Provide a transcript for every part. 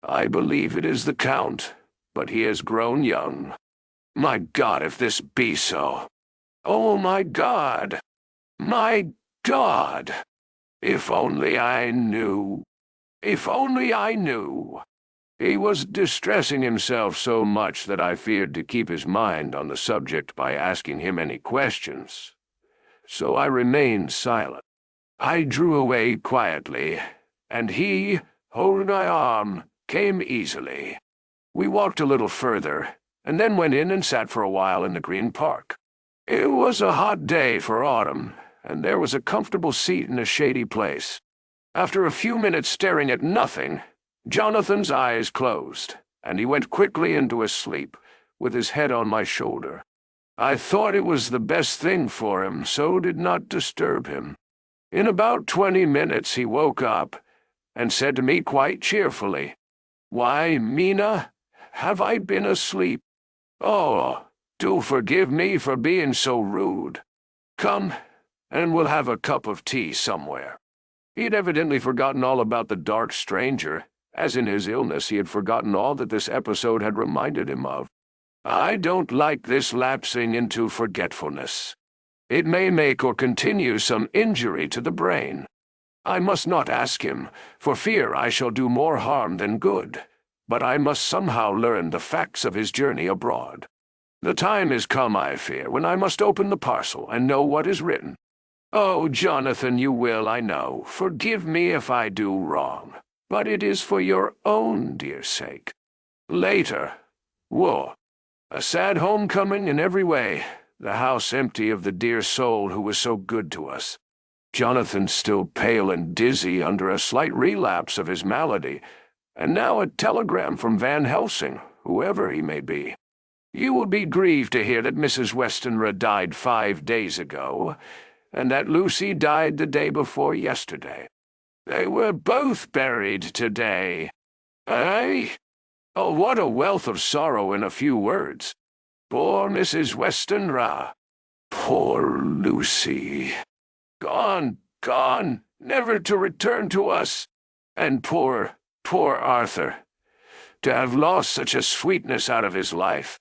I believe it is the Count, but he has grown young. My God, if this be so. Oh, my God! My God! If only I knew. If only I knew. He was distressing himself so much that I feared to keep his mind on the subject by asking him any questions. So I remained silent. I drew away quietly, and he, holding my arm, came easily. We walked a little further, and then went in and sat for a while in the Green Park. It was a hot day for autumn, and there was a comfortable seat in a shady place. After a few minutes staring at nothing, Jonathan's eyes closed, and he went quickly into a sleep, with his head on my shoulder. I thought it was the best thing for him, so did not disturb him. In about 20 minutes he woke up, and said to me quite cheerfully, "Why, Mina, have I been asleep? Oh, do forgive me for being so rude. Come, and we'll have a cup of tea somewhere." He had evidently forgotten all about the dark stranger, as in his illness he had forgotten all that this episode had reminded him of. I don't like this lapsing into forgetfulness. It may make or continue some injury to the brain. I must not ask him, for fear I shall do more harm than good, but I must somehow learn the facts of his journey abroad. The time is come, I fear, when I must open the parcel and know what is written. Oh, Jonathan, you will, I know, forgive me if I do wrong, but it is for your own dear sake. Later. War. A sad homecoming in every way, the house empty of the dear soul who was so good to us. Jonathan still pale and dizzy under a slight relapse of his malady, and now a telegram from Van Helsing, whoever he may be. You will be grieved to hear that Mrs. Westenra died 5 days ago, and that Lucy died the day before yesterday. They were both buried today. Aye? Oh, what a wealth of sorrow in a few words. Poor Mrs. Westenra. Poor Lucy. Gone, gone, never to return to us. And poor Arthur. To have lost such a sweetness out of his life.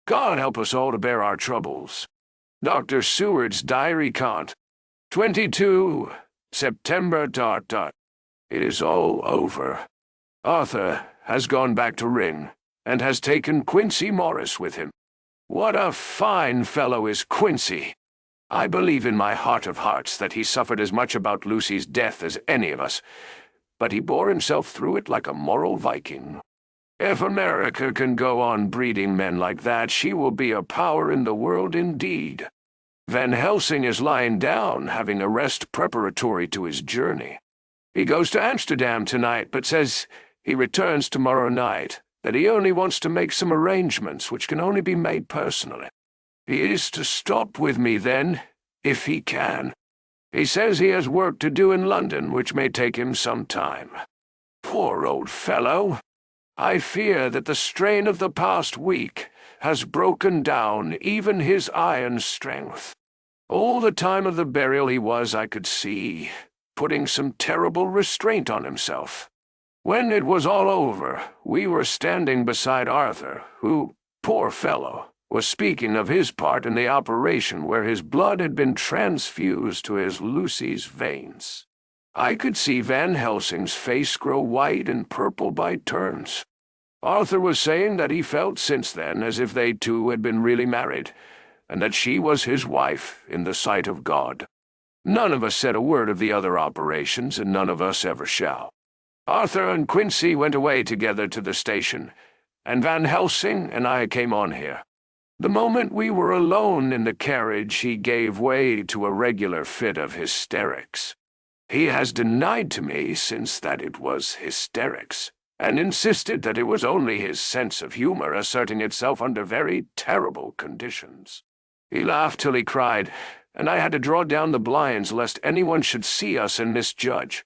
God help us all to bear our troubles. Dr. Seward's diary count. 22 September ... It is all over. Arthur has gone back to Ring, and has taken Quincey Morris with him. What a fine fellow is Quincey! I believe in my heart of hearts that he suffered as much about Lucy's death as any of us, but he bore himself through it like a moral Viking. If America can go on breeding men like that, she will be a power in the world indeed. Van Helsing is lying down, having a rest preparatory to his journey. He goes to Amsterdam tonight, but says he returns tomorrow night, that he only wants to make some arrangements which can only be made personally. He is to stop with me then, if he can. He says he has work to do in London, which may take him some time. Poor old fellow! I fear that the strain of the past week has broken down even his iron strength. All the time of the burial he was, I could see, putting some terrible restraint on himself. When it was all over, we were standing beside Arthur, who, poor fellow, was speaking of his part in the operation where his blood had been transfused to his Lucy's veins. I could see Van Helsing's face grow white and purple by turns. Arthur was saying that he felt since then as if they two had been really married, and that she was his wife in the sight of God. None of us said a word of the other operations, and none of us ever shall. Arthur and Quincey went away together to the station, and Van Helsing and I came on here. The moment we were alone in the carriage, he gave way to a regular fit of hysterics. He has denied to me since that it was hysterics, and insisted that it was only his sense of humor asserting itself under very terrible conditions. He laughed till he cried, and I had to draw down the blinds lest anyone should see us and misjudge.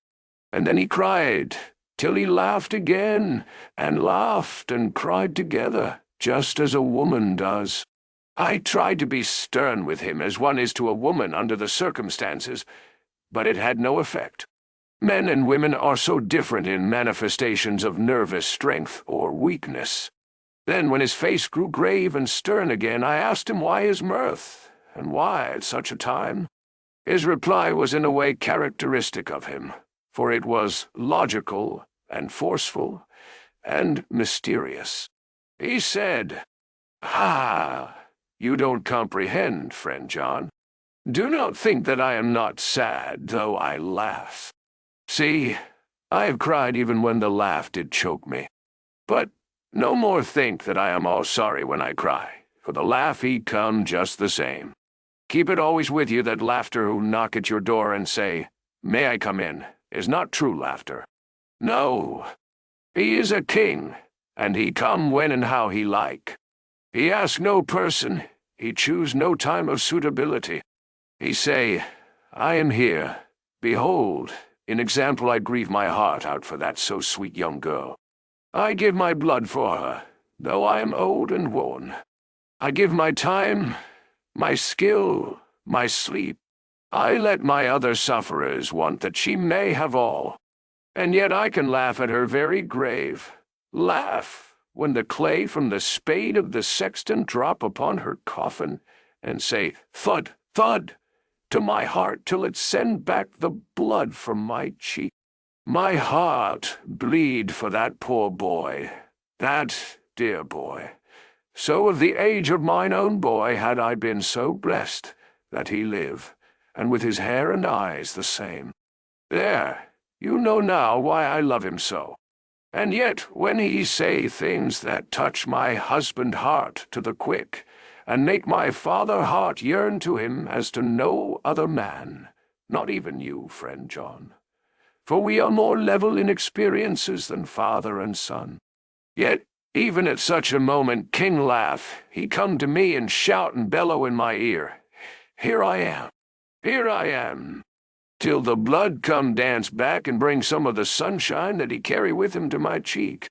And then he cried, till he laughed again, and laughed and cried together, just as a woman does. I tried to be stern with him as one is to a woman under the circumstances, but it had no effect. Men and women are so different in manifestations of nervous strength or weakness. Then, when his face grew grave and stern again, I asked him why his mirth, and why at such a time. His reply was in a way characteristic of him, for it was logical and forceful and mysterious. He said, "Ah, you don't comprehend, friend John. Do not think that I am not sad, though I laugh. See, I have cried even when the laugh did choke me. But no more think that I am all sorry when I cry, for the laugh he come just the same. Keep it always with you that laughter who knock at your door and say, 'May I come in?' is not true laughter. No, he is a king, and he come when and how he like. He ask no person, he choose no time of suitability. He say, 'I am here. Behold, in example I grieve my heart out for that so sweet young girl. I give my blood for her, though I am old and worn. I give my time, my skill, my sleep. I let my other sufferers want that she may have all. And yet I can laugh at her very grave. Laugh when the clay from the spade of the sexton drop upon her coffin, and say, thud, thud, to my heart till it send back the blood from my cheek. My heart bleed for that poor boy, that dear boy. So of the age of mine own boy had I been so blessed that he live, and with his hair and eyes the same. There, you know now why I love him so. And yet when he say things that touch my husband heart to the quick, and make my father heart yearn to him as to no other man, not even you, friend John, for we are more level in experiences than father and son. Yet even at such a moment king laugh, he come to me and shout and bellow in my ear, 'Here I am,' till the blood come dance back and bring some of the sunshine that he carry with him to my cheek.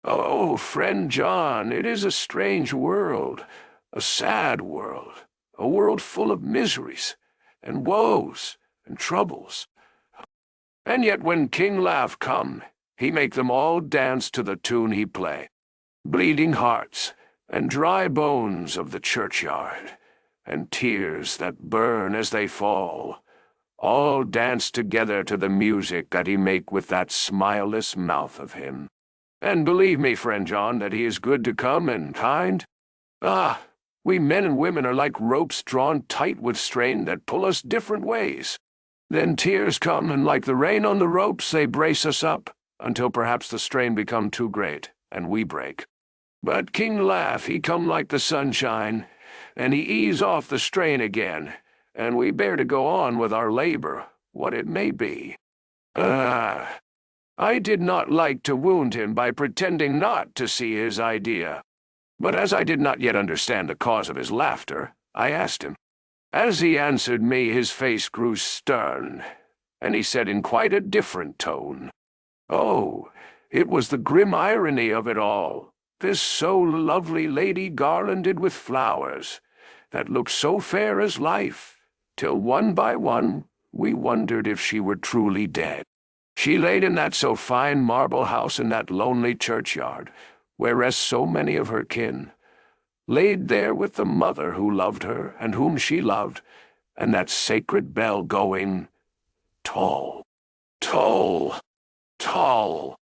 Oh, friend John, it is a strange world, a sad world, a world full of miseries, and woes, and troubles. And yet when King Laugh come, he make them all dance to the tune he play. Bleeding hearts, and dry bones of the churchyard, and tears that burn as they fall, all dance together to the music that he make with that smileless mouth of him. And believe me, friend John, that he is good to come and kind. Ah, we men and women are like ropes drawn tight with strain that pull us different ways. Then tears come, and like the rain on the ropes, they brace us up, until perhaps the strain become too great, and we break. But King Laugh, he come like the sunshine, and he ease off the strain again, and we bear to go on with our labor, what it may be. I did not like to wound him by pretending not to see his idea. But as I did not yet understand the cause of his laughter, I asked him. As he answered me, his face grew stern, and he said in quite a different tone, "Oh, it was the grim irony of it all, this so lovely lady garlanded with flowers, that looked so fair as life, till one by one we wondered if she were truly dead. She laid in that so fine marble house in that lonely churchyard, where rest so many of her kin, laid there with the mother who loved her and whom she loved, and that sacred bell going, toll, toll, toll,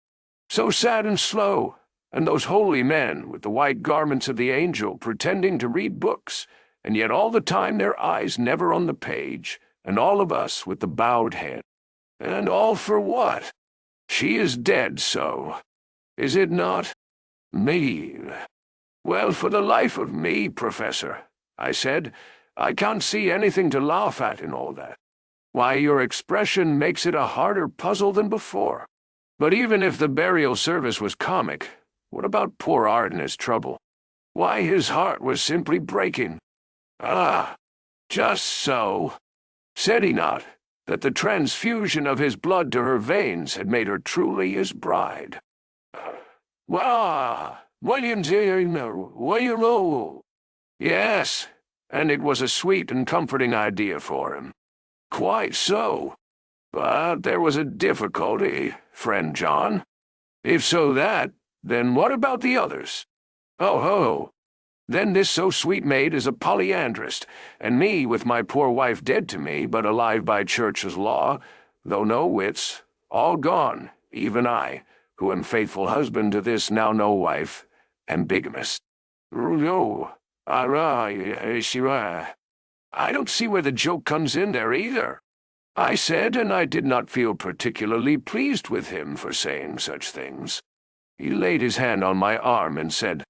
so sad and slow, and those holy men with the white garments of the angel pretending to read books, and yet all the time their eyes never on the page, and all of us with the bowed head. And all for what? She is dead, so. Is it not? Me. Well, for the life of me, Professor, I said, I can't see anything to laugh at in all that. Why, your expression makes it a harder puzzle than before. But even if the burial service was comic, what about poor Art and his trouble? Why, his heart was simply breaking. Ah, just so. Said he not that the transfusion of his blood to her veins had made her truly his bride? William, yes, and it was a sweet and comforting idea for him. Quite so. But there was a difficulty, friend John. If so then what about the others? Oh ho! Then this so sweet maid is a polyandrist, and me with my poor wife dead to me, but alive by church's law, though no wits, all gone, even I, who am faithful husband to this now no wife, am bigamous. No, I don't see where the joke comes in there either. I said, and I did not feel particularly pleased with him for saying such things. He laid his hand on my arm and said,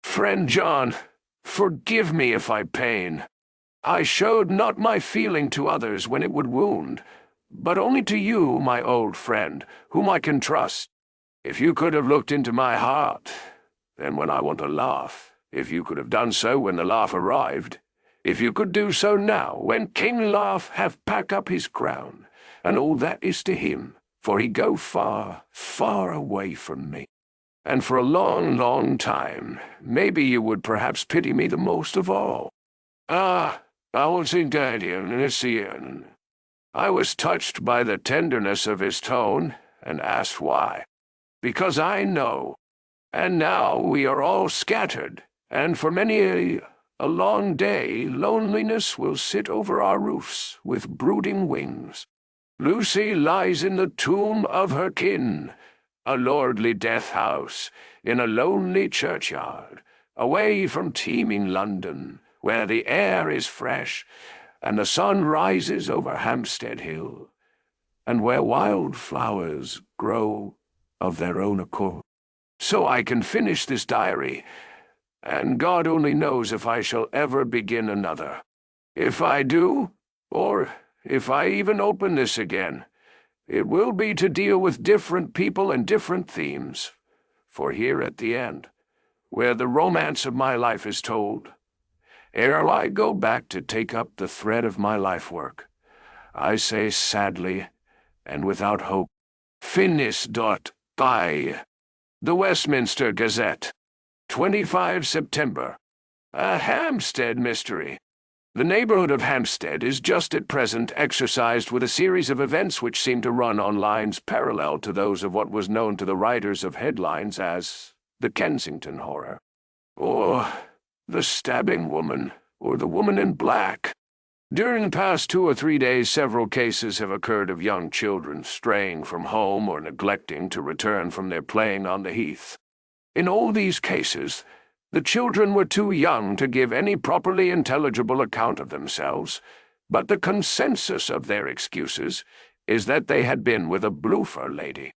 "Friend John, forgive me if I pain. I showed not my feeling to others when it would wound, but only to you, my old friend, whom I can trust. If you could have looked into my heart, then when I want to laugh, if you could have done so when the laugh arrived, if you could do so now, when King Laugh hath packed up his crown, and all that is to him, for he go far, far away from me. And for a long, long time, maybe you would perhaps pity me the most of all. I was in I was touched by the tenderness of his tone, and asked why. Because I know. And now we are all scattered, and for many a long day loneliness will sit over our roofs with brooding wings. Lucy lies in the tomb of her kin, a lordly death-house, in a lonely churchyard, away from teeming London, where the air is fresh, and the sun rises over Hampstead Hill, and where wild flowers grow of their own accord. So I can finish this diary, and God only knows if I shall ever begin another. If I do, or if I even open this again, it will be to deal with different people and different themes. For here at the end, where the romance of my life is told, ere I go back to take up the thread of my life work, I say sadly, and without hope, finis dot by. The Westminster Gazette, 25 September. A Hampstead mystery. The neighborhood of Hampstead is just at present exercised with a series of events which seem to run on lines parallel to those of what was known to the writers of headlines as the Kensington Horror, or the Stabbing Woman, or the Woman in Black. During the past 2 or 3 days, several cases have occurred of young children straying from home or neglecting to return from their playing on the heath. In all these cases, the children were too young to give any properly intelligible account of themselves, but the consensus of their excuses is that they had been with a bloofer lady.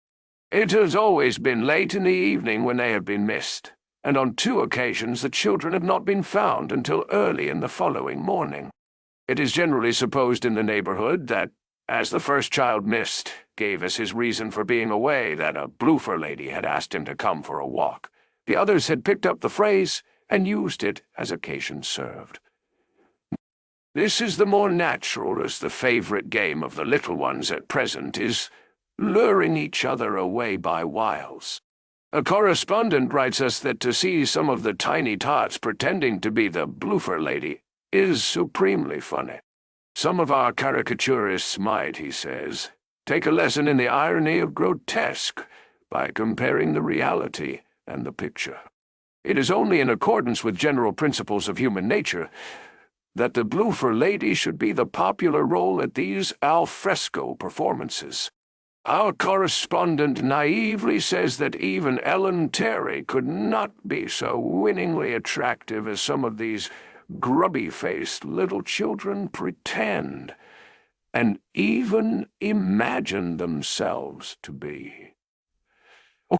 It has always been late in the evening when they have been missed, and on 2 occasions the children have not been found until early in the following morning. It is generally supposed in the neighborhood that, as the first child missed gave as his reason for being away that a bloofer lady had asked him to come for a walk, the others had picked up the phrase and used it as occasion served. This is the more natural, as the favorite game of the little ones at present is luring each other away by wiles. A correspondent writes us that to see some of the tiny tots pretending to be the bloofer lady is supremely funny. Some of our caricaturists might, he says, take a lesson in the irony of grotesque by comparing the reality and the picture. It is only in accordance with general principles of human nature that the bloofer lady should be the popular role at these al fresco performances. Our correspondent naively says that even Ellen Terry could not be so winningly attractive as some of these grubby-faced little children pretend, and even imagine themselves to be. Oh,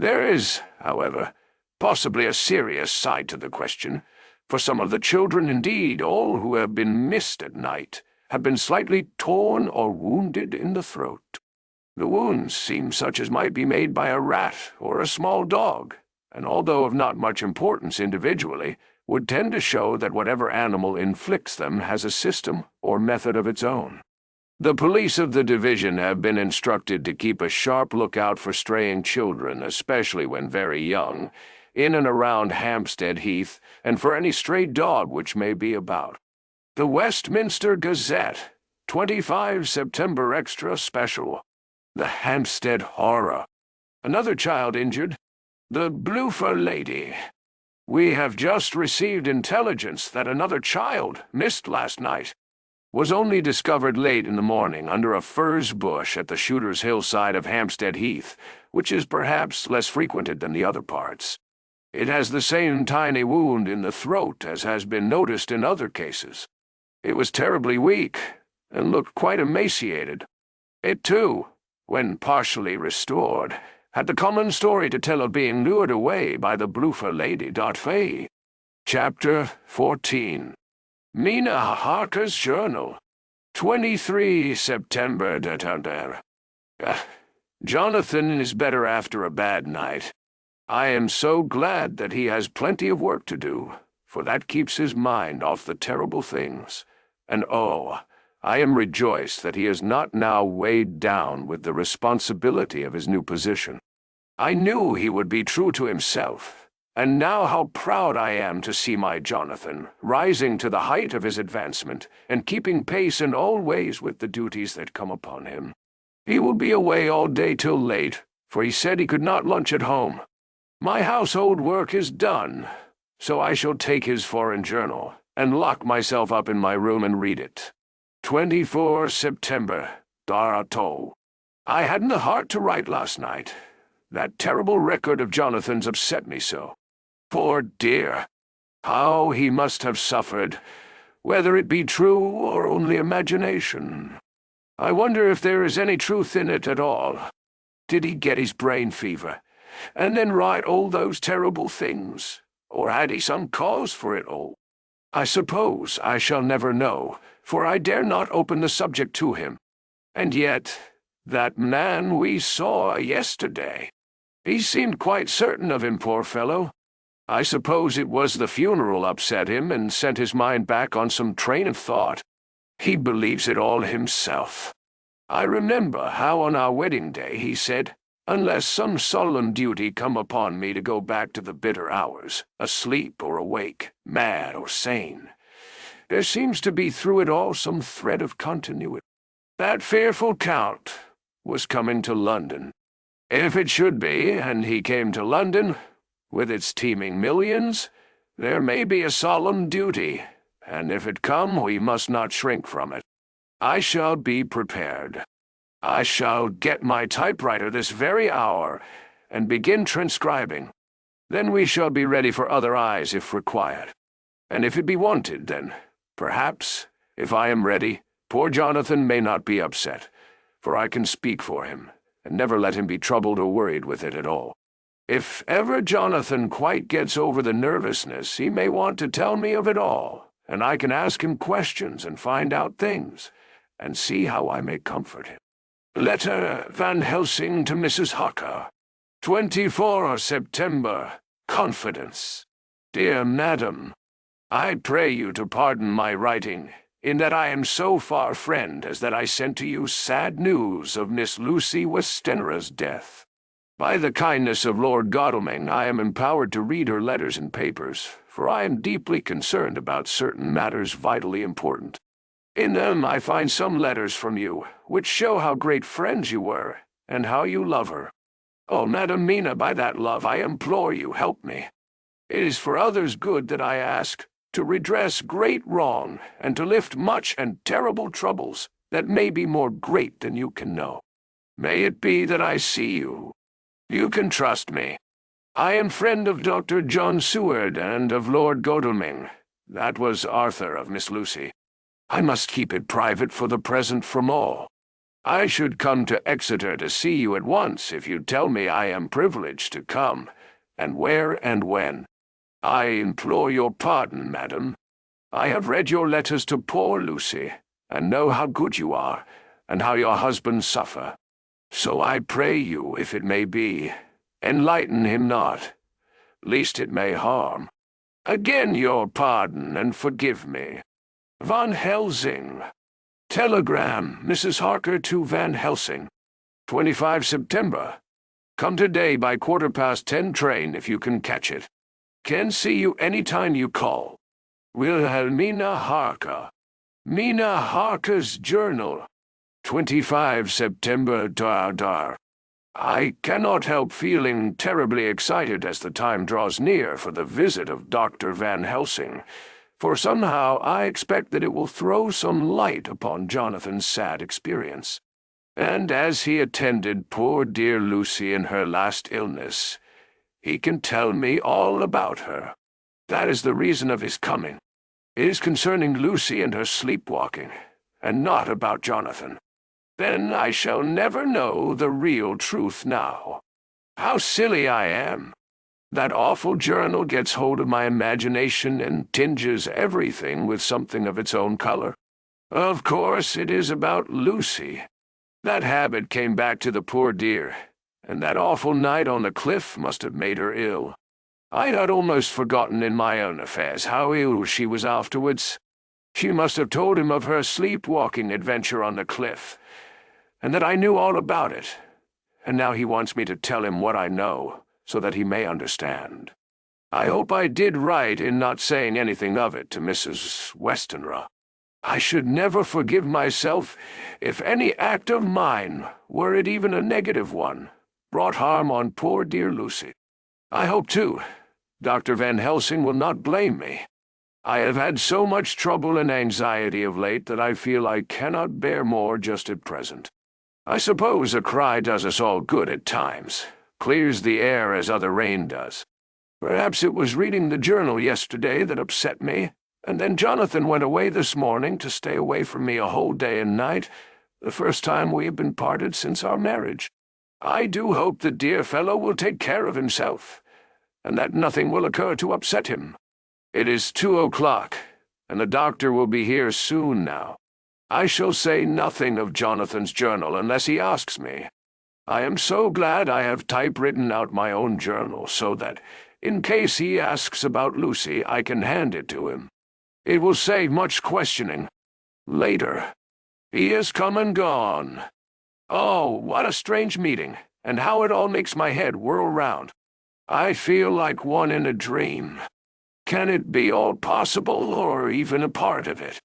there is, however, possibly a serious side to the question, for some of the children, indeed all who have been missed at night, have been slightly torn or wounded in the throat. The wounds seem such as might be made by a rat or a small dog, and although of not much importance individually, would tend to show that whatever animal inflicts them has a system or method of its own. The police of the division have been instructed to keep a sharp lookout for straying children, especially when very young, in and around Hampstead Heath, and for any stray dog which may be about. The Westminster Gazette, 25 September Extra Special. The Hampstead Horror. Another child injured. The Bloofer Lady. We have just received intelligence that another child, missed last night, was only discovered late in the morning under a furze bush at the Shooter's Hill side of Hampstead Heath, which is perhaps less frequented than the other parts. It has the same tiny wound in the throat as has been noticed in other cases. It was terribly weak, and looked quite emaciated. It, too, when partially restored, had the common story to tell of being lured away by the Bloofer Lady. Fay. Chapter 14. Mina Harker's Journal. 23 September. Jonathan is better after a bad night. I am so glad that he has plenty of work to do, for that keeps his mind off the terrible things. And oh, I am rejoiced that he is not now weighed down with the responsibility of his new position. I knew he would be true to himself, and now how proud I am to see my Jonathan rising to the height of his advancement and keeping pace in all ways with the duties that come upon him. He will be away all day till late, for he said he could not lunch at home. My household work is done, so I shall take his foreign journal and lock myself up in my room and read it. 24 September. Darato. I hadn't the heart to write last night. That terrible record of Jonathan's upset me so. Poor dear. How he must have suffered, whether it be true or only imagination. I wonder if there is any truth in it at all. Did he get his brain fever, and then write all those terrible things? Or had he some cause for it all? I suppose I shall never know, for I dare not open the subject to him. And yet, that man we saw yesterday, he seemed quite certain of him, poor fellow. I suppose it was the funeral upset him and sent his mind back on some train of thought. He believes it all himself. I remember how on our wedding day he said, unless some solemn duty come upon me to go back to the bitter hours, asleep or awake, mad or sane, there seems to be through it all some thread of continuity. That fearful Count was coming to London. If it should be, and he came to London, with its teeming millions, there may be a solemn duty, and if it come, we must not shrink from it. I shall be prepared. I shall get my typewriter this very hour, and begin transcribing. Then we shall be ready for other eyes if required. And if it be wanted, then, perhaps, if I am ready, poor Jonathan may not be upset, for I can speak for him, and never let him be troubled or worried with it at all. If ever Jonathan quite gets over the nervousness, he may want to tell me of it all, and I can ask him questions and find out things, and see how I may comfort him. Letter Van Helsing to Mrs. Harker. 24 September. Confidence. Dear Madam, I pray you to pardon my writing, in that I am so far friend as that I sent to you sad news of Miss Lucy Westenra's death. By the kindness of Lord Godalming, I am empowered to read her letters and papers, for I am deeply concerned about certain matters vitally important. In them I find some letters from you, which show how great friends you were, and how you love her. Oh, Madam Mina, by that love I implore you, help me. It is for others' good that I ask, to redress great wrong, and to lift much and terrible troubles that may be more great than you can know. May it be that I see you. You can trust me. I am friend of Dr. John Seward and of Lord Godalming. That was Arthur of Miss Lucy. I must keep it private for the present from all. I should come to Exeter to see you at once if you tell me I am privileged to come, and where and when. I implore your pardon, madam. I have read your letters to poor Lucy, and know how good you are, and how your husband suffer. So I pray you, if it may be, enlighten him not, lest it may harm. Again your pardon, and forgive me. Van Helsing. Telegram, Mrs. Harker to Van Helsing. 25 September. Come today by 10:15 train if you can catch it. Can see you any time you call. Wilhelmina Harker. Mina Harker's journal. 25 September I cannot help feeling terribly excited as the time draws near for the visit of Dr. Van Helsing, for somehow I expect that it will throw some light upon Jonathan's sad experience. And as he attended poor dear Lucy in her last illness, he can tell me all about her. That is the reason of his coming. It is concerning Lucy and her sleepwalking, and not about Jonathan. Then I shall never know the real truth now. How silly I am! That awful journal gets hold of my imagination and tinges everything with something of its own color. Of course, it is about Lucy. That habit came back to the poor dear, and that awful night on the cliff must have made her ill. I had almost forgotten in my own affairs how ill she was afterwards. She must have told him of her sleepwalking adventure on the cliff, and that I knew all about it, and now he wants me to tell him what I know, so that he may understand. I hope I did right in not saying anything of it to Mrs. Westenra. I should never forgive myself if any act of mine, were it even a negative one, brought harm on poor dear Lucy. I hope, too, Dr. Van Helsing will not blame me. I have had so much trouble and anxiety of late that I feel I cannot bear more just at present. I suppose a cry does us all good at times, clears the air as other rain does. Perhaps it was reading the journal yesterday that upset me, and then Jonathan went away this morning to stay away from me a whole day and night, the first time we have been parted since our marriage. I do hope the dear fellow will take care of himself, and that nothing will occur to upset him. It is 2 o'clock, and the doctor will be here soon now. I shall say nothing of Jonathan's journal unless he asks me. I am so glad I have typewritten out my own journal so that, in case he asks about Lucy, I can hand it to him. It will save much questioning. Later. He is come and gone. Oh, what a strange meeting, and how it all makes my head whirl round. I feel like one in a dream. Can it be all possible, or even a part of it?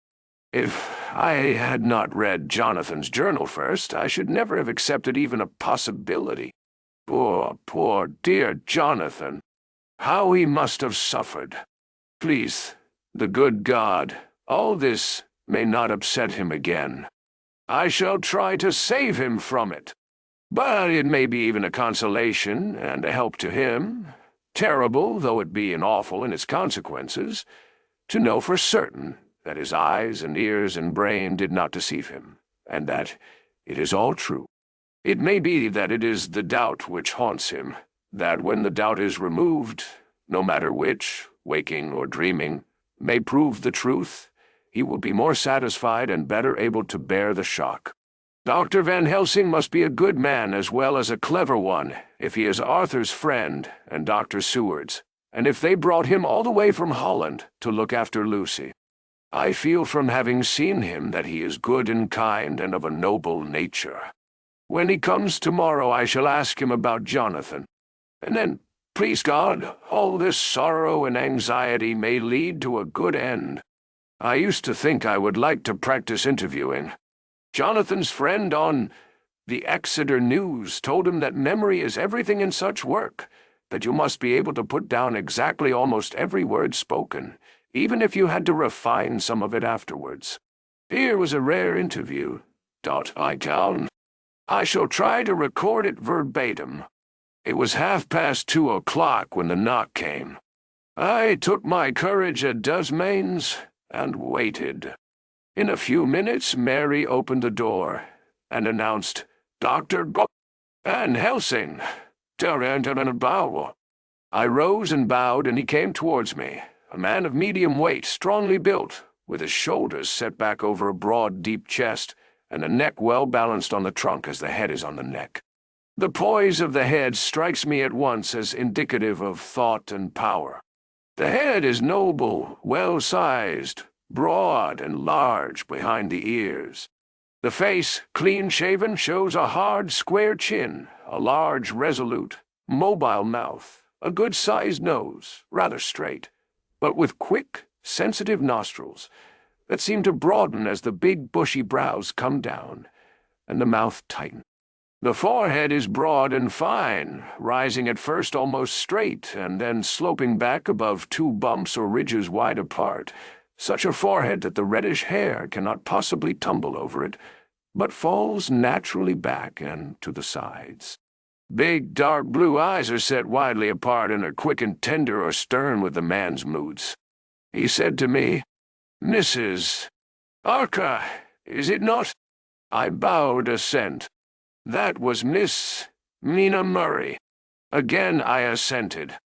If I had not read Jonathan's journal first, I should never have accepted even a possibility. Poor dear Jonathan. How he must have suffered. Please, the good God, all this may not upset him again. I shall try to save him from it. But it may be even a consolation and a help to him, terrible though it be and awful in its consequences, to know for certain that his eyes and ears and brain did not deceive him, and that it is all true. It may be that it is the doubt which haunts him, that when the doubt is removed, no matter which, waking or dreaming, may prove the truth, he will be more satisfied and better able to bear the shock. Dr. Van Helsing must be a good man as well as a clever one, if he is Arthur's friend and Dr. Seward's, and if they brought him all the way from Holland to look after Lucy. I feel from having seen him that he is good and kind and of a noble nature. When he comes tomorrow I shall ask him about Jonathan, and then, please God, all this sorrow and anxiety may lead to a good end. I used to think I would like to practice interviewing. Jonathan's friend on the Exeter News told him that memory is everything in such work, that you must be able to put down exactly almost every word spoken, even if you had to refine some of it afterwards. Here was a rare interview. I shall try to record it verbatim. It was 2:30 when the knock came. I took my courage at Desmains and waited. In a few minutes Mary opened the door and announced, "Dr. Van Helsing, I rose and bowed, and he came towards me, a man of medium weight, strongly built, with his shoulders set back over a broad, deep chest, and a neck well balanced on the trunk as the head is on the neck. The poise of the head strikes me at once as indicative of thought and power. The head is noble, well-sized, broad and large behind the ears. The face, clean-shaven, shows a hard, square chin, a large, resolute, mobile mouth, a good-sized nose, rather straight, but with quick, sensitive nostrils, that seem to broaden as the big bushy brows come down, and the mouth tighten. The forehead is broad and fine, rising at first almost straight, and then sloping back above two bumps or ridges wide apart, such a forehead that the reddish hair cannot possibly tumble over it, but falls naturally back and to the sides. Big, dark blue eyes are set widely apart and are quick and tender or stern with the man's moods. He said to me, "Mrs. Harker, is it not?" I bowed assent. That was Miss Mina Murray. Again I assented.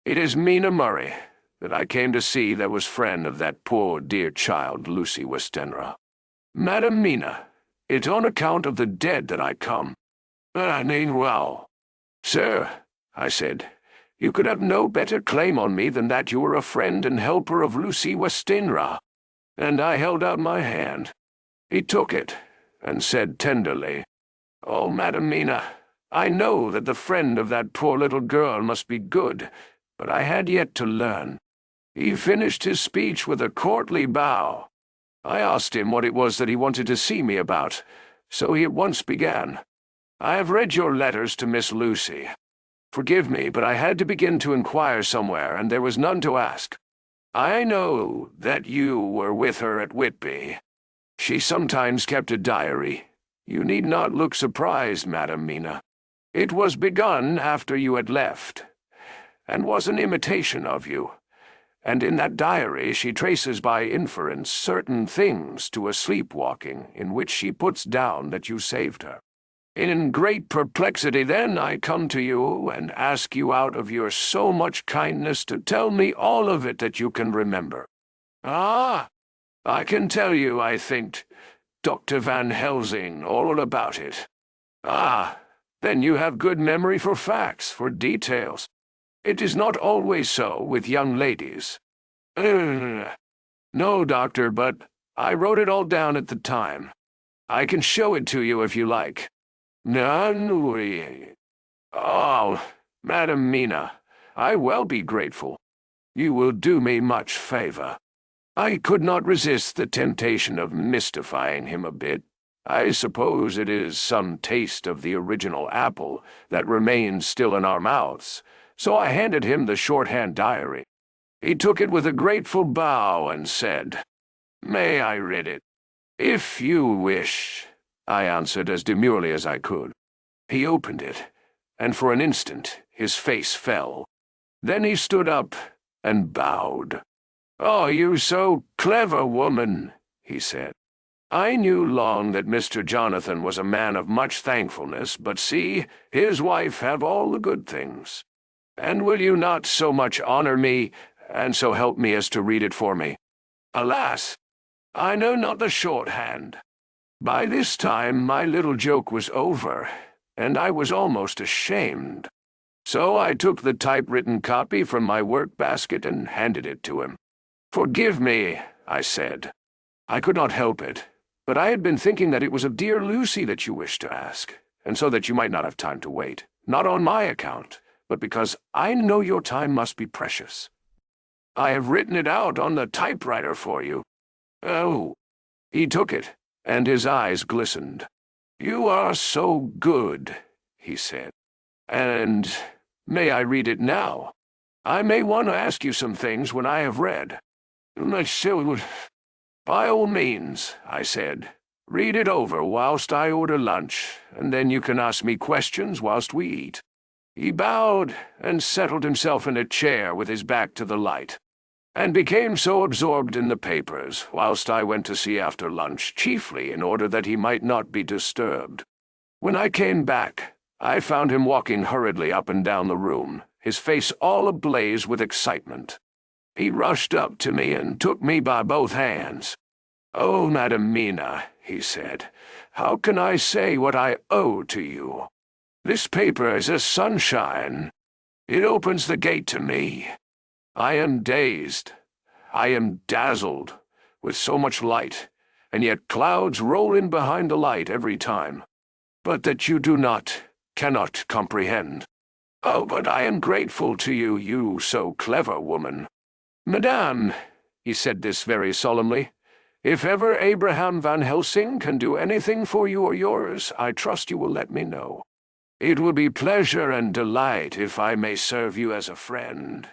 "It is Mina Murray that I came to see that was friend of that poor dear child, Lucy Westenra. Madam Mina, it's on account of the dead that I come." Well, "Sir," I said, "you could have no better claim on me than that you were a friend and helper of Lucy Westenra." And I held out my hand. He took it, and said tenderly, "Oh, Madam Mina, I know that the friend of that poor little girl must be good, but I had yet to learn." He finished his speech with a courtly bow. I asked him what it was that he wanted to see me about, so he at once began. "I have read your letters to Miss Lucy. Forgive me, but I had to begin to inquire somewhere, and there was none to ask. I know that you were with her at Whitby. She sometimes kept a diary. You need not look surprised, Madam Mina. It was begun after you had left, and was an imitation of you. And in that diary she traces by inference certain things to a sleepwalking in which she puts down that you saved her. In great perplexity then I come to you and ask you out of your so much kindness to tell me all of it that you can remember." "Ah, I can tell you, I think, Dr. Van Helsing, all about it." "Ah, then you have good memory for facts, for details. It is not always so with young ladies." "No, Doctor, but I wrote it all down at the time. I can show it to you if you like." "Oh, Madam Mina, I well be grateful. You will do me much favor." I could not resist the temptation of mystifying him a bit. I suppose it is some taste of the original apple that remains still in our mouths, so I handed him the shorthand diary. He took it with a grateful bow and said, "May I read it?" "If you wish," I answered as demurely as I could. He opened it, and for an instant his face fell. Then he stood up and bowed. "Oh, you so clever woman," he said. "I knew long that Mr. Jonathan was a man of much thankfulness, but see, his wife have all the good things. And will you not so much honor me, and so help me as to read it for me? Alas, I know not the shorthand." By this time my little joke was over, and I was almost ashamed. So I took the typewritten copy from my work-basket and handed it to him. "Forgive me," I said. "I could not help it, but I had been thinking that it was of dear Lucy that you wished to ask, and so that you might not have time to wait, not on my account, but because I know your time must be precious. I have written it out on the typewriter for you." "Oh." He took it, and his eyes glistened. "You are so good," he said. "And may I read it now? I may want to ask you some things when I have read." "By all means," I said. "Read it over whilst I order lunch, and then you can ask me questions whilst we eat." He bowed and settled himself in a chair with his back to the light, and became so absorbed in the papers, whilst I went to see after lunch, chiefly in order that he might not be disturbed. When I came back, I found him walking hurriedly up and down the room, his face all ablaze with excitement. He rushed up to me and took me by both hands. "Oh, Madam Mina," he said, "how can I say what I owe to you? This paper is a sunshine. It opens the gate to me. I am dazed. I am dazzled with so much light, and yet clouds roll in behind the light every time. But that you cannot comprehend. Oh, but I am grateful to you, you so clever woman. Madame," he said this very solemnly, If ever Abraham Van Helsing can do anything for you or yours, I trust you will let me know. It will be pleasure and delight if I may serve you as a friend.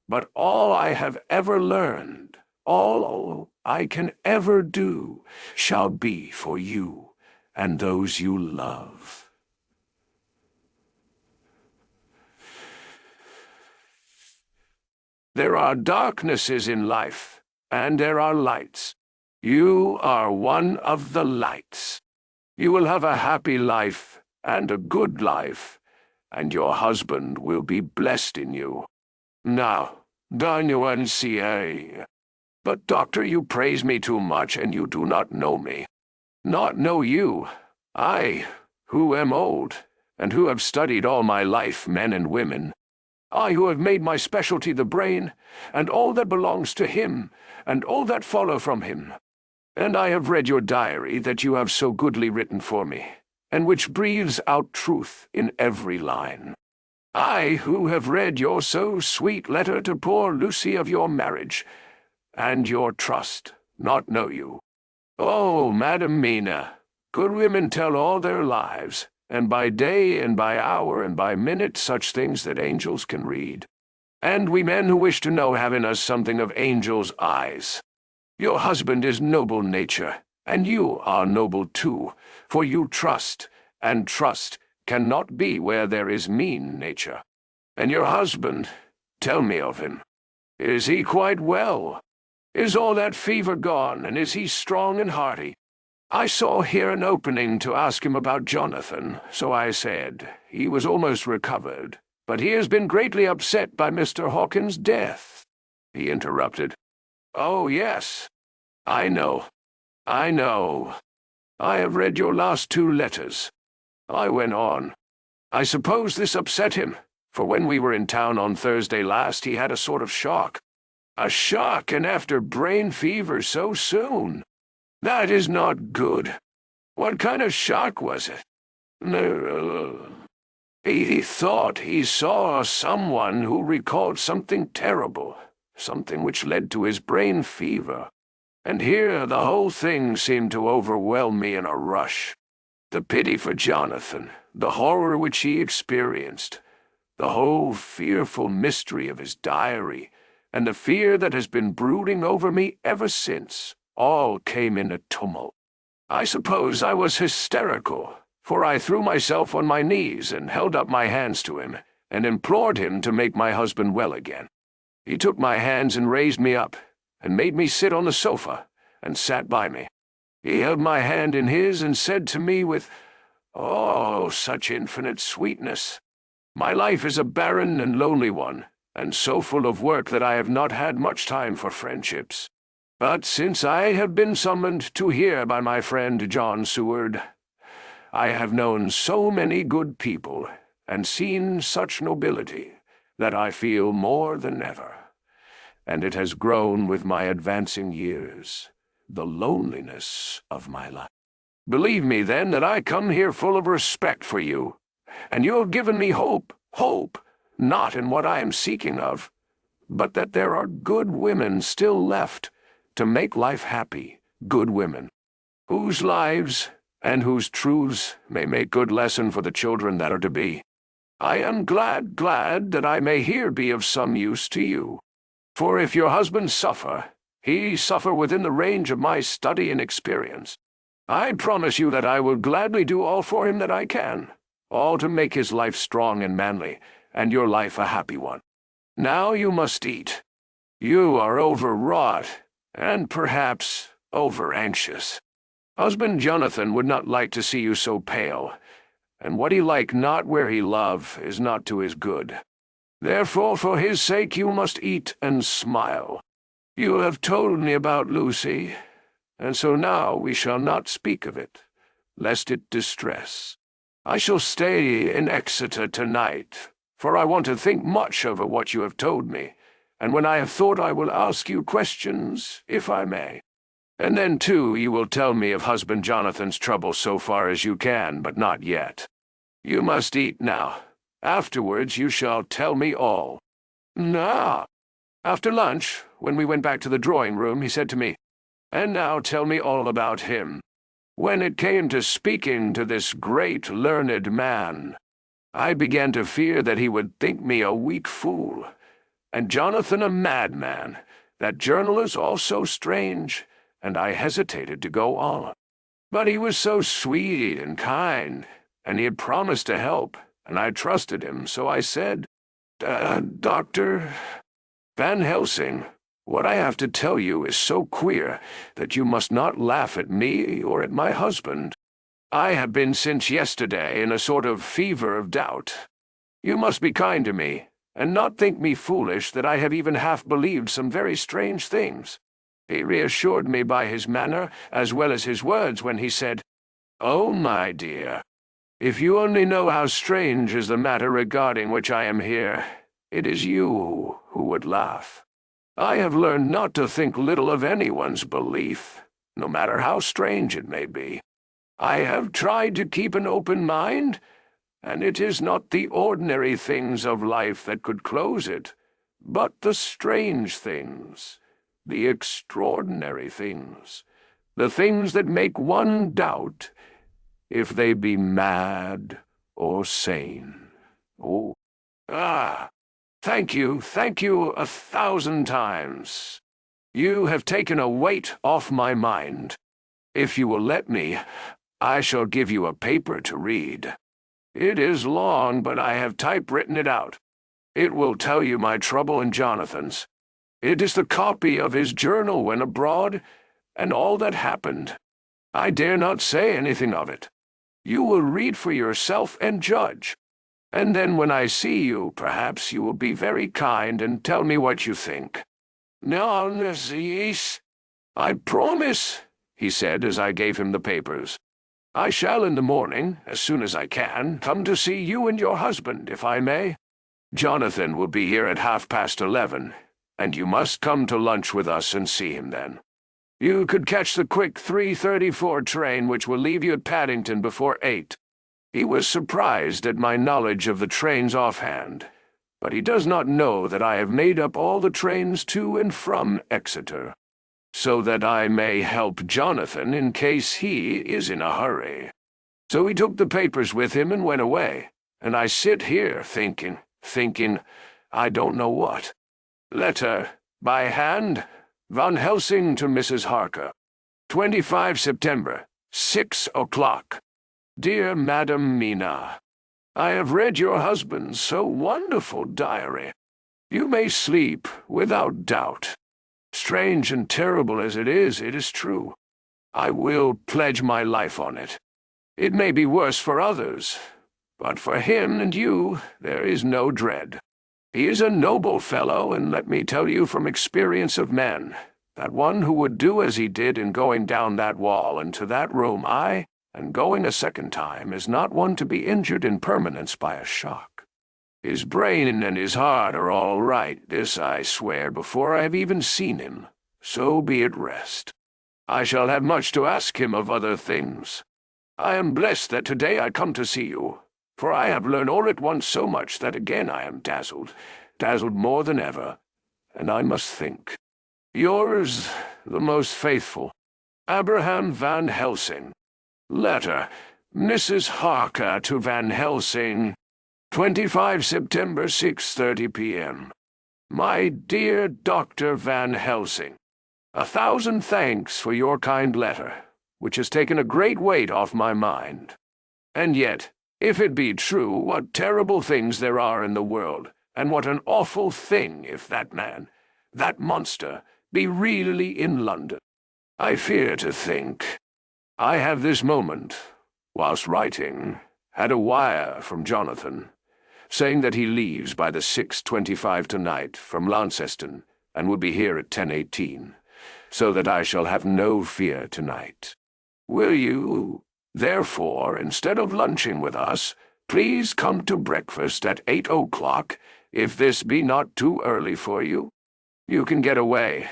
But all I have ever learned, all I can ever do, shall be for you and those you love. There are darknesses in life, and there are lights. You are one of the lights. You will have a happy life and a good life, and your husband will be blessed in you. Now, Daniel, but doctor, you praise me too much, and you do not know me. Not know you, I, who am old, and who have studied all my life men and women. I who have made my specialty the brain, and all that belongs to him, and all that follow from him. And I have read your diary that you have so goodly written for me, and which breathes out truth in every line. I who have read your so sweet letter to poor Lucy of your marriage, and your trust, not know you. Oh, Madam Mina, good women tell all their lives, and by day and by hour and by minute such things that angels can read. And we men who wish to know have in us something of angels' eyes. Your husband is noble nature, and you are noble too, for you trust, and trust cannot be where there is mean nature. And your husband, tell me of him. Is he quite well? Is all that fever gone, and is he strong and hearty? I saw here an opening to ask him about Jonathan, so I said. He was almost recovered, but he has been greatly upset by Mr. Hawkins' death. He interrupted. Oh, yes. I know. I have read your last 2 letters. I went on. I suppose this upset him, for when we were in town on Thursday last he had a sort of shock. A shock, and after brain fever so soon. That is not good. What kind of shock was it? He thought he saw someone who recalled something terrible, something which led to his brain fever. And here the whole thing seemed to overwhelm me in a rush. The pity for Jonathan, the horror which he experienced, the whole fearful mystery of his diary, and the fear that has been brooding over me ever since, all came in a tumult. I suppose I was hysterical, for I threw myself on my knees and held up my hands to him, and implored him to make my husband well again. He took my hands and raised me up, and made me sit on the sofa, and sat by me. He held my hand in his and said to me with, oh, such infinite sweetness, my life is a barren and lonely one, and so full of work that I have not had much time for friendships. But since I have been summoned to here by my friend John Seward, I have known so many good people, and seen such nobility, that I feel more than ever, and it has grown with my advancing years, the loneliness of my life. Believe me, then, that I come here full of respect for you, and you have given me hope, not in what I am seeking of, but that there are good women still left to make life happy, good women, whose lives and whose truths may make good lesson for the children that are to be. I am glad that I may here be of some use to you. For if your husband suffer, he suffer within the range of my study and experience. I promise you that I will gladly do all for him that I can, all to make his life strong and manly, and your life a happy one. Now you must eat. You are overwrought, and perhaps over-anxious. Husband Jonathan would not like to see you so pale, and what he like not where he love is not to his good. Therefore, for his sake, you must eat and smile. You have told me about Lucy, and so now we shall not speak of it, lest it distress. I shall stay in Exeter tonight, for I want to think much over what you have told me, and when I have thought I will ask you questions, if I may. And then, too, you will tell me of husband Jonathan's trouble so far as you can, but not yet. You must eat now. Afterwards you shall tell me all. Now, After lunch, when we went back to the drawing-room, he said to me, "And now tell me all about him." When it came to speaking to this great learned man, I began to fear that he would think me a weak fool, and Jonathan a madman, that journalers all so strange, and I hesitated to go on. But he was so sweet and kind, and he had promised to help, and I trusted him, so I said, "Dr. Van Helsing, what I have to tell you is so queer that you must not laugh at me or at my husband. I have been since yesterday in a sort of fever of doubt. You must be kind to me, and not think me foolish that I have even half believed some very strange things." He reassured me by his manner as well as his words when he said, "Oh, my dear, if you only know how strange is the matter regarding which I am here, it is you who would laugh. I have learned not to think little of anyone's belief, no matter how strange it may be. I have tried to keep an open mind, and it is not the ordinary things of life that could close it, but the strange things, the extraordinary things, the things that make one doubt if they be mad or sane. Oh, thank you 1,000 times. You have taken a weight off my mind. If you will let me, I shall give you a paper to read. It is long, but I have typewritten it out. It will tell you my trouble and Jonathan's. It is the copy of his journal when abroad, and all that happened. I dare not say anything of it. You will read for yourself and judge. And then when I see you, perhaps you will be very kind and tell me what you think." "No, yes, I promise," he said as I gave him the papers. "I shall in the morning, as soon as I can, come to see you and your husband, if I may. Jonathan will be here at 11:30, and you must come to lunch with us and see him then. You could catch the quick 3:34 train which will leave you at Paddington before 8. He was surprised at my knowledge of the trains offhand, but he does not know that I have made up all the trains to and from Exeter, so that I may help Jonathan in case he is in a hurry. So he took the papers with him and went away, and I sit here thinking, I don't know what. Letter, by hand, Van Helsing to Mrs. Harker. 25 September, 6 o'clock. Dear Madam Mina, I have read your husband's so wonderful diary. You may sleep, without doubt. Strange and terrible as it is true. I will pledge my life on it. It may be worse for others, but for him and you there is no dread. He is a noble fellow, and let me tell you from experience of men, that one who would do as he did in going down that wall and to that room, and going a second time, is not one to be injured in permanence by a shock. His brain and his heart are all right, this I swear, before I have even seen him. So be it rest. I shall have much to ask him of other things. I am blessed that today I come to see you, for I have learned all at once so much that again I am dazzled more than ever, and I must think. Yours, the most faithful, Abraham Van Helsing. Letter, Mrs. Harker to Van Helsing, 25 September, 6:30 p.m. My dear Dr. Van Helsing, 1,000 thanks for your kind letter, which has taken a great weight off my mind. And yet, if it be true, what terrible things there are in the world, and what an awful thing if that man, that monster, be really in London. I fear to think. I have this moment, whilst writing, had a wire from Jonathan, saying that he leaves by the 6:25 tonight from Launceston, and will be here at 10:18, so that I shall have no fear tonight. Will you, therefore, instead of lunching with us, please come to breakfast at 8 o'clock, if this be not too early for you? You can get away,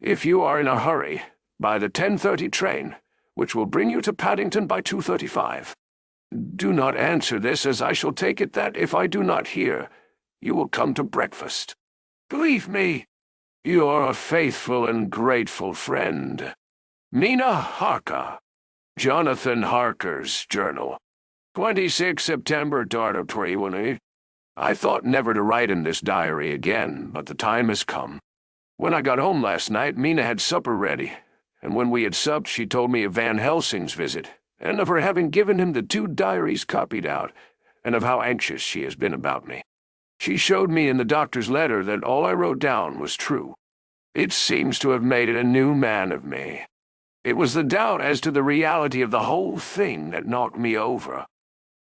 if you are in a hurry, by the 10:30 train, which will bring you to Paddington by 2:35. Do not answer this, as I shall take it that, if I do not hear, you will come to breakfast. Believe me, You're a faithful and grateful friend. Mina Harker. Jonathan Harker's journal. 26 September 2020. I thought never to write in this diary again, but the time has come. When I got home last night, Mina had supper ready, and when we had supped, she told me of Van Helsing's visit, and of her having given him the 2 diaries copied out, and of how anxious she has been about me. She showed me in the doctor's letter that all I wrote down was true. It seems to have made a new man of me. It was the doubt as to the reality of the whole thing that knocked me over.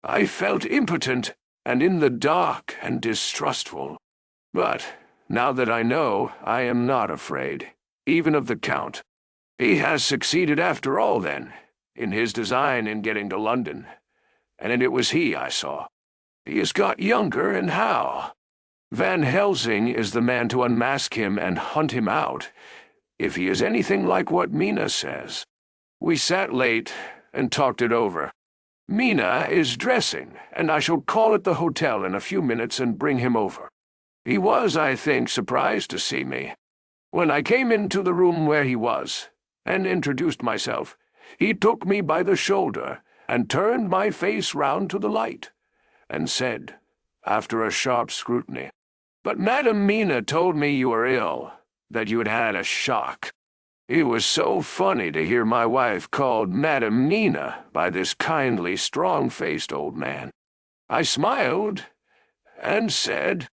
I felt impotent and in the dark and distrustful. But now that I know, I am not afraid, even of the Count. He has succeeded after all, then, in his design in getting to London, and it was he I saw. He has got younger, and how? Van Helsing is the man to unmask him and hunt him out, if he is anything like what Mina says. We sat late and talked it over. Mina is dressing, and I shall call at the hotel in a few minutes and bring him over. He was, I think, surprised to see me. When I came into the room where he was, and introduced myself, he took me by the shoulder and turned my face round to the light, and said, after a sharp scrutiny, "But Madam Mina told me you were ill, that you had had a shock." It was so funny to hear my wife called Madam Mina by this kindly, strong-faced old man. I smiled and said,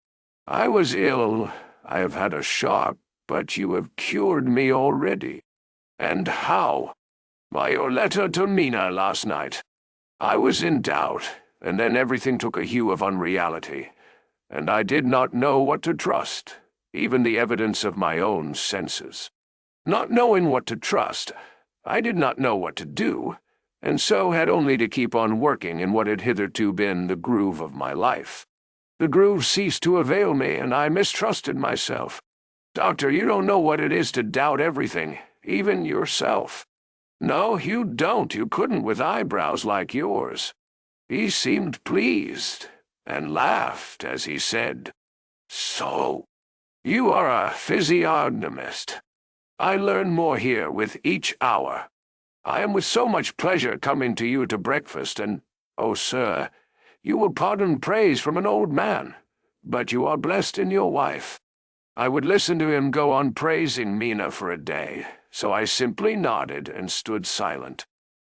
"I was ill, I have had a shock, but you have cured me already." "And how?" "By your letter to Mina last night. I was in doubt, and then everything took a hue of unreality, and I did not know what to trust, even the evidence of my own senses. Not knowing what to trust, I did not know what to do, and so had only to keep on working in what had hitherto been the groove of my life. The groove ceased to avail me, and I mistrusted myself. Doctor, you don't know what it is to doubt everything, even yourself. No, you don't. You couldn't with eyebrows like yours." He seemed pleased, and laughed as he said, "So, you are a physiognomist. I learn more here with each hour. I am with so much pleasure coming to you to breakfast, and, oh, sir, you will pardon praise from an old man, but you are blessed in your wife." I would listen to him go on praising Mina for a day, so I simply nodded and stood silent.